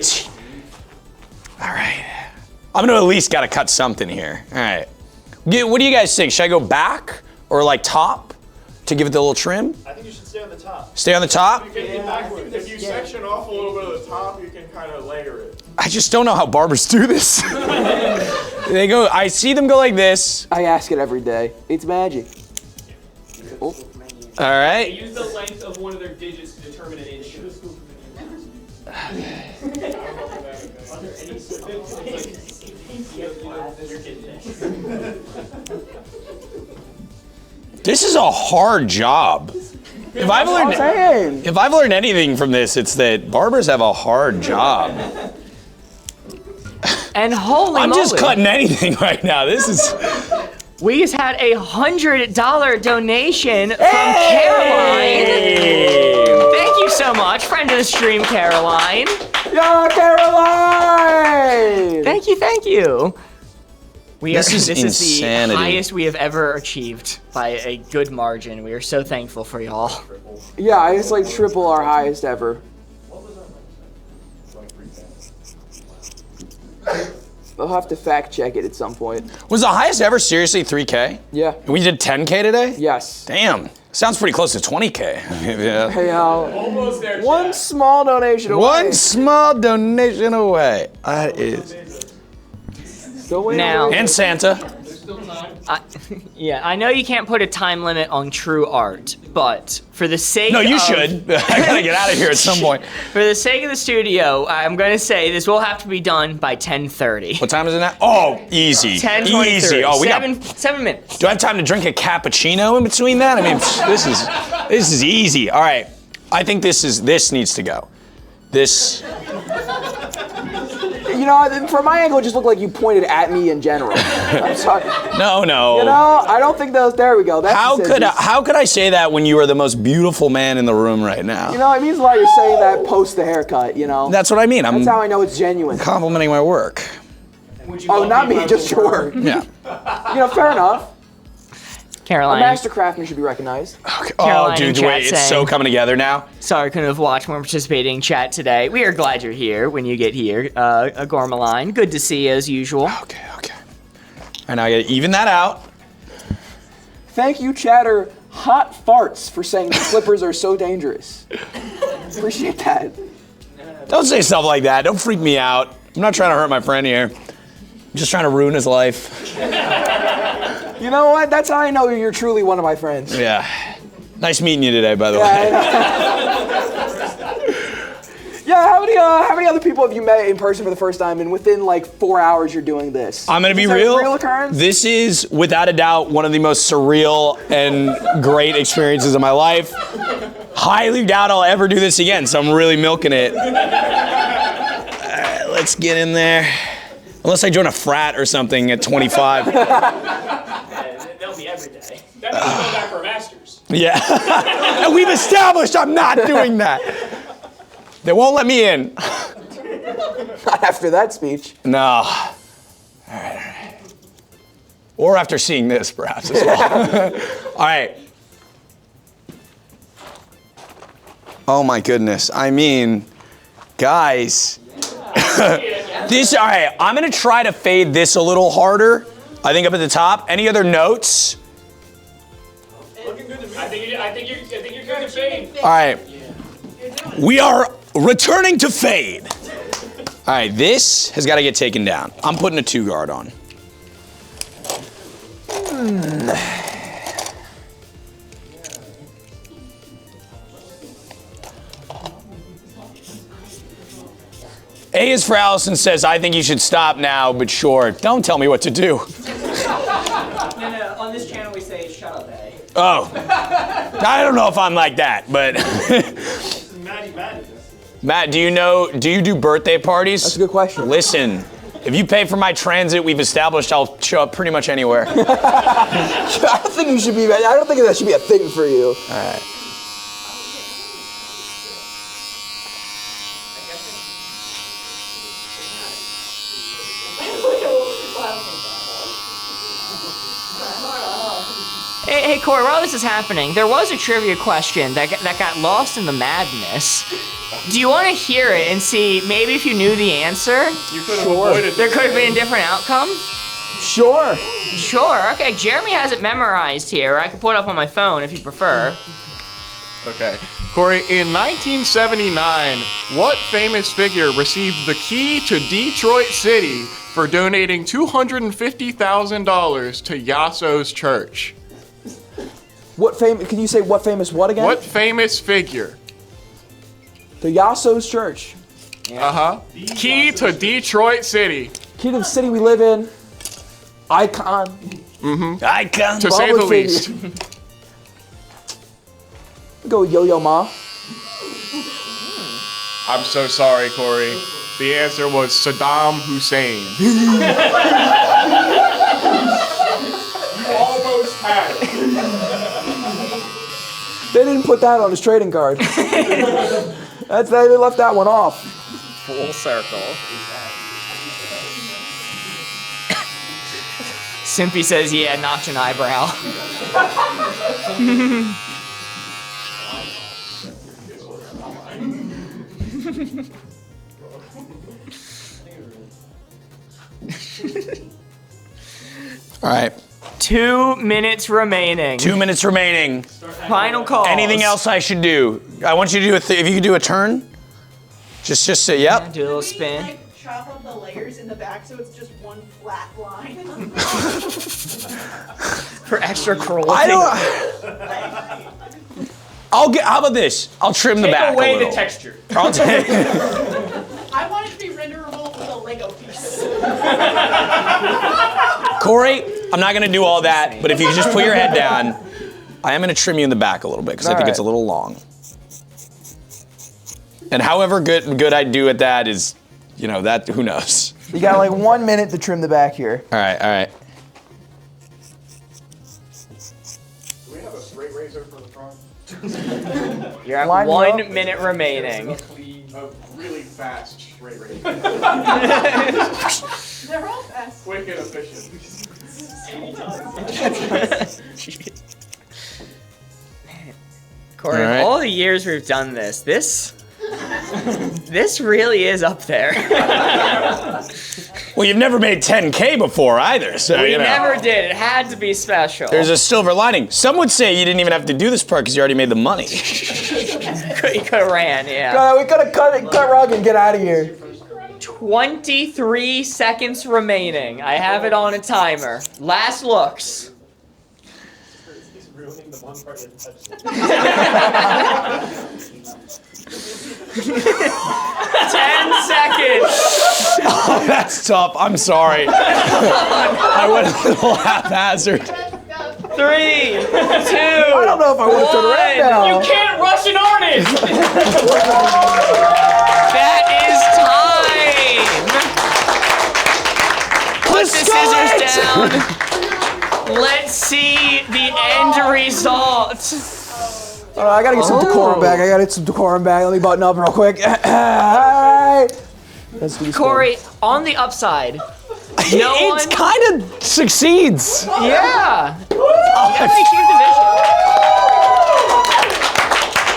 All right. I'm gonna at least gotta cut something here. All right. What do you guys think? Should I go back or like top to give it the little trim? I think you should stay on the top. Stay on the top? If you section off a little bit of the top, you can kind of layer it. I just don't know how barbers do this. They go. I see them go like this. I ask it every day. It's magic. Oh. All right. They use the length of one of their digits to determine an inch. This is a hard job. If I've learned anything from this, it's that barbers have a hard job. And holy I'm moly. just cutting anything right now. This is. We just had a $100 donation from Caroline. Thank you so much, friend of the stream, Caroline. Yeah, Caroline! Thank you. This is the insanity. highest we have ever achieved by a good margin. We are so thankful for y'all. Yeah, it's like triple our highest ever. I'll have to fact check it at some point. Was the highest ever seriously 3K? Yeah. We did 10K today? Yes. Damn. Sounds pretty close to 20K. Yeah. Hey, Almost there. One small donation away. One small donation away. That is. Now- And Santa. Yeah, I know you can't put a time limit on true art, but for the sake No, you of... should. I gotta get out of here at some point. For the sake of the studio, I'm going to say this will have to be done by 10:30. What time is it now? Oh, easy. 10:23. Easy. Oh, we seven, got 7 minutes. Do I have time to drink a cappuccino in between that? I mean, this is easy. All right, I think this needs to go. This. You know, from my angle, it just looked like you pointed at me in general. I'm sorry. No. You know, I don't think those. There we go. That's How could I say that when you are the most beautiful man in the room right now? You know, it means a lot you're saying that post the haircut, you know? That's what I mean. That's how I know it's genuine. Complimenting my work. Oh, not me, just your work. Yeah. You know, fair enough. Caroline. A master craftsman should be recognized. Oh, dude, wait, it's so coming together now. Sorry, couldn't have watched more participating in chat today. We are glad you're here when you get here, Gormaline. Good to see you as usual. Okay. And I gotta even that out. Thank you, Chatter Hot Farts, for saying the Clippers are so dangerous. Appreciate that. Don't say stuff like that. Don't freak me out. I'm not trying to hurt my friend here. I'm just trying to ruin his life. You know what? That's how I know you're truly one of my friends. Yeah. Nice meeting you today, by the way. Yeah, how many other people have you met in person for the first time, and within like 4 hours you're doing this? I'm gonna be Is that real. a real occurrence? This is, without a doubt, one of the most surreal and great experiences of my life. Highly doubt I'll ever do this again, so I'm really milking it. All right, let's get in there. Unless I join a frat or something at 25. They'll be every day. That means you go back for a master's. Yeah. And we've established I'm not doing that. They won't let me in. Not after that speech. No. All right. Or after seeing this, perhaps, as well. All right. Oh, my goodness. I mean, guys. All right, I'm going to try to fade this a little harder. I think up at the top. Any other notes? Looking good to me. I think you're good to fade. All right. We are returning to fade. All right, this has got to get taken down. I'm putting a 2-guard on. A is for Allison says, I think you should stop now, but sure. Don't tell me what to do. No, on this channel we say shut up, A. Oh. I don't know if I'm like that, but... Matt, do you do birthday parties? That's a good question. Listen, if you pay for my transit, we've established I'll show up pretty much anywhere. I don't think that should be a thing for you. All right. Hey, Corey, while this is happening, there was a trivia question that got lost in the madness. Do you want to hear it and see maybe if you knew the answer? You could have avoided There could have been a different outcome? Sure. Sure, okay. Jeremy has it memorized here. I can pull it up on my phone if you prefer. Okay. Corey, in 1979, what famous figure received the key to Detroit City for donating $250,000 to Yasso's church? Can you say what famous what again? What famous figure? The Yasso's church. Uh-huh. Key to Detroit City. Key to the city we live in. Icon. Mm-hmm. Icon. To say the Public least. figure. Go with Yo-Yo Ma. I'm so sorry, Corey. The answer was Saddam Hussein. You almost had it. They didn't put that on his trading card. They left that one off. Full circle. Simpy says, yeah, notch an eyebrow. All right. 2 minutes remaining. 2 minutes remaining. Final call. Anything else I should do? I want you to do if you could do a turn. Just say yep. Yeah, do a little spin. Like, chop up the layers in the back so it's just one flat line. For extra cruelty. I don't. How about this? I'll trim the back Take away a little. the texture. I'll take. I want it to be renderable with a Lego piece. Corey, I'm not gonna do all that, but if you could just put your head down, I am gonna trim you in the back a little bit because I think it's a little long. And however good I do at that is, that who knows. You got like 1 minute to trim the back here. All right. Do we have a straight razor for the front? You're at Line 1 up. minute remaining. A really fast straight razor. They're all fast. Quick and efficient. Corey, All right. all the years we've done this really is up there. Well, you've never made 10K before either, so We never did. It had to be special. There's a silver lining. Some would say you didn't even have to do this part because you already made the money. You could have ran, yeah. We could have cut rug and get out of here. 23 seconds remaining. I have it on a timer. Last looks. 10 seconds. Oh, that's tough. I'm sorry. I went a little haphazard. 3, 2, I don't know if I want to turn around now. You can't rush an artist. That is time. Put the scissors down. Let's see the end result. I gotta get some decorum back. Let me button up real quick. Alright. Let's do this. Corey, on the upside, It kind of succeeds. Yeah. Definitely keep position.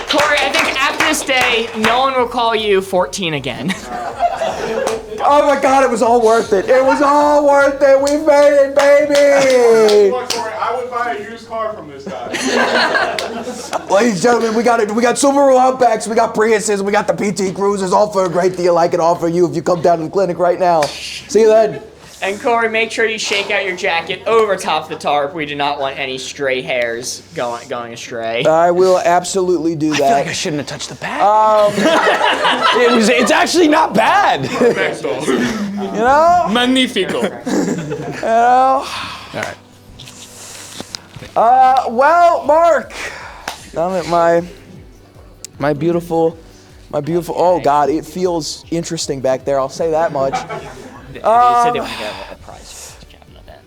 Corey, I think after this day, no one will call you 14 again. Oh my God, it was all worth it. It was all worth it. We made it, baby. Look, Corey, I would buy a used car from this guy. Ladies and gentlemen, we got Subaru Outbacks, we got Priuses, we got the PT Cruisers, all for a great deal I can offer you if you come down to the clinic right now. See you then. And Corey, make sure you shake out your jacket over top the tarp. We do not want any stray hairs going astray. I will absolutely do that. I feel like I shouldn't have touched the back. It's actually not bad. You know? Magnifico. You know? All right. Well, Mark, now that my beautiful, oh God, it feels interesting back there. I'll say that much. They said they want to get a prize for the cabinet then.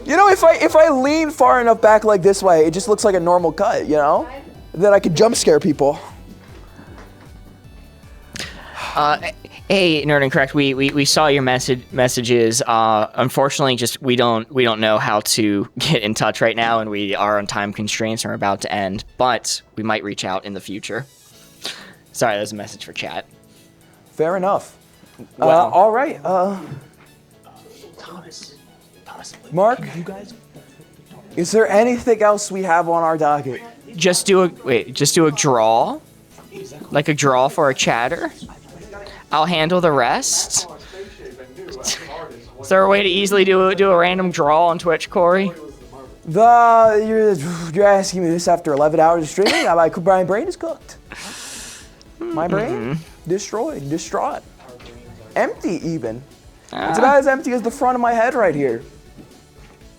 You know, if I lean far enough back like this way, it just looks like a normal cut, you know? Then I could jump scare people. Hey, Nerd and Correct, we saw your messages. Unfortunately, just we don't know how to get in touch right now, and we are on time constraints and we're about to end. But we might reach out in the future. Sorry, there's a message for chat. Fair enough. Well, all right. Thomas, Mark, you guys. Is there anything else we have on our docket? Just do a draw, like a draw for a chatter. I'll handle the rest. Is there a way to easily do a random draw on Twitch, Corey? You're asking me this after 11 hours of streaming? My brain is cooked. My brain destroyed, distraught, empty even. It's about as empty as the front of my head right here.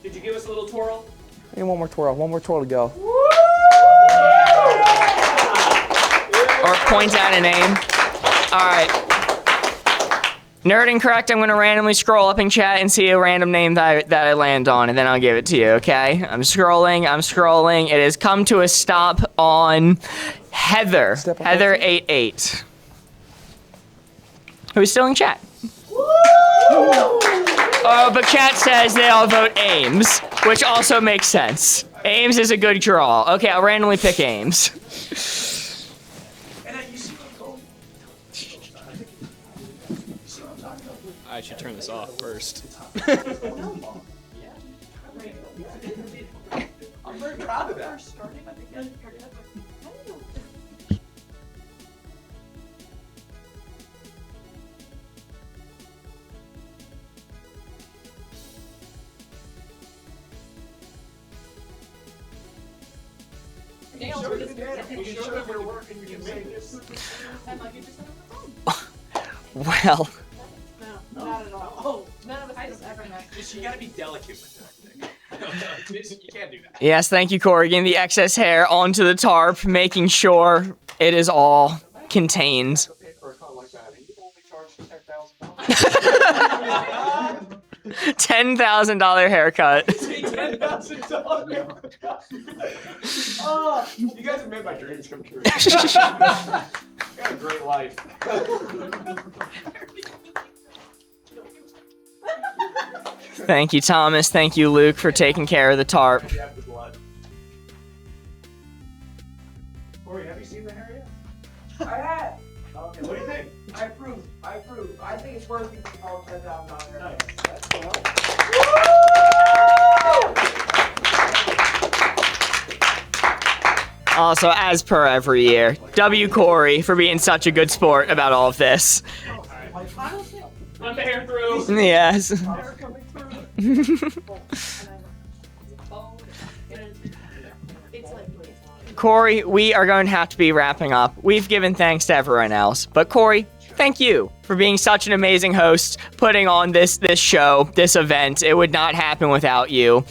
Did you give us a little twirl? I need one more twirl to go. Or point out a name. All right. Nerd and Correct, I'm going to randomly scroll up in chat and see a random name that I land on, and then I'll give it to you, okay? I'm scrolling. It has come to a stop on Heather. Heather88. Who's still in chat? Oh, but chat says they all vote Ames, which also makes sense. Ames is a good draw. Okay, I'll randomly pick Ames. should turn this off first. I'm very proud of that. Well, Not at all. Oh, none of us ever met. You gotta be delicate with that thing. You can't do that. yes, thank you, Corey. Getting the excess hair onto the tarp, making sure it is all contained. $10,000 haircut. $10,000. Oh, you guys have made my dreams come true. Got a great life. Thank you, Thomas. Thank you, Luke, for taking care of the tarp. Corey, have you seen the hair yet? I have. Okay, what do you think? I approve. I approve. I think it's worth it to call $10,000. Nice. That's cool. Also, as per every year, W. Corey for being such a good sport about all of this. Let the hair through. Yes. Corey, we are going to have to be wrapping up. We've given thanks to everyone else, but Corey, thank you for being such an amazing host, putting on this show, this event. It would not happen without you.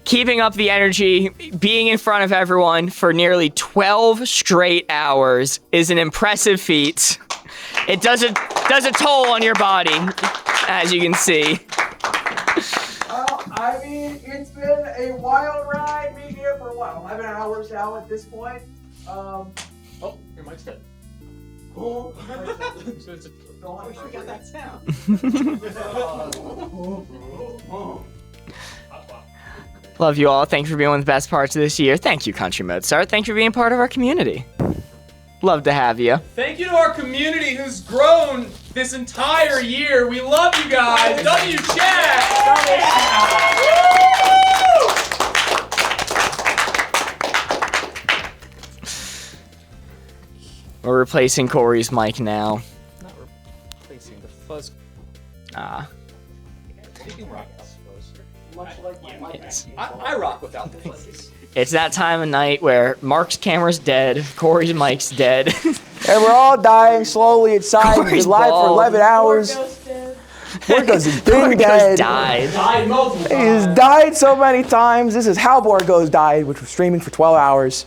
Keeping up the energy, being in front of everyone for nearly 12 straight hours is an impressive feat. It does a toll on your body, as you can see. I mean, it's been a wild ride being here for what, 11 hours now at this point. Oh, your mic's dead. Oh. I wish we got that sound. Love you all. Thank you for being one of the best parts of this year. Thank you, Country Mozart. Thank you for being part of our community. Love to have you. Thank you to our community who's grown this entire year. We love you guys. W chat. We're replacing Corey's mic now. Not replacing the fuzz. Ah. You can rock it, I suppose. Much like my mic. I rock without the fuzz. It's that time of night where Mark's camera's dead, Corey's mic's dead. And we're all dying slowly inside. We've Corey's been live for bald. 11 hours. Borgo's has been dead. Died. Died multiple times. He has died so many times. This is how Borgo's died, which was streaming for 12 hours.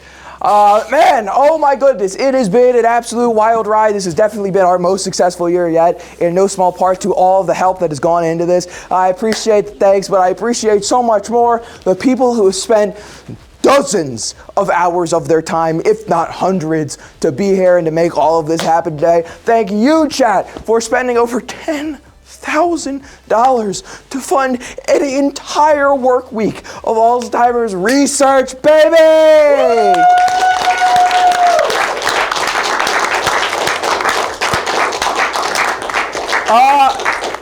Man, oh my goodness, it has been an absolute wild ride. This has definitely been our most successful year yet, in no small part to all the help that has gone into this. I appreciate the thanks, but I appreciate so much more the people who have spent dozens of hours of their time, if not hundreds, to be here and to make all of this happen today. Thank you, chat, for spending over $10,000 to fund an entire work week of Alzheimer's research, baby!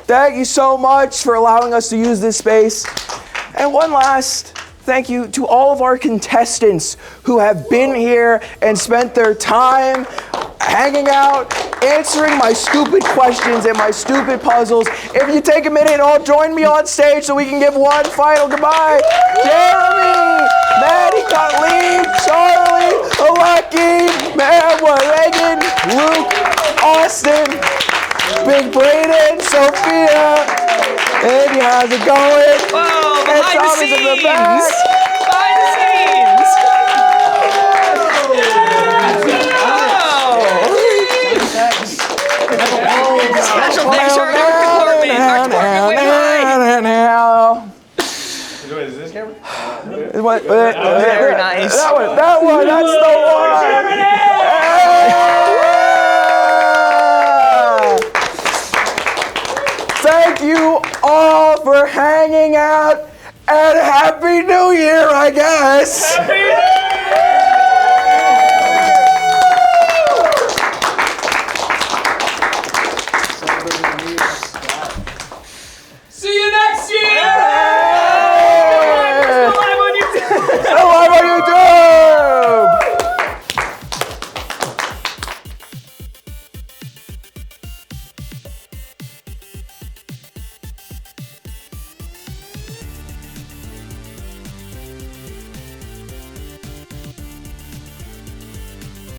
Thank you so much for allowing us to use this space. And one last thank you to all of our contestants who have been here and spent their time hanging out, answering my stupid questions and my stupid puzzles. If you take a minute and all join me on stage so we can give one final goodbye. Jeremy, Maddie, Colleen, Charlie, Lucky, Megan, Luke, Austin, Big Brayden, Sophia, Andy, how's it going? Whoa, and behind the Thomas in the scenes! back. Behind the scenes! Special thanks to our art department. Art department way high. Is this camera? Very nice. That one, that's the one. Thank you all for hanging out, and Happy New Year, I guess. Happy New Year!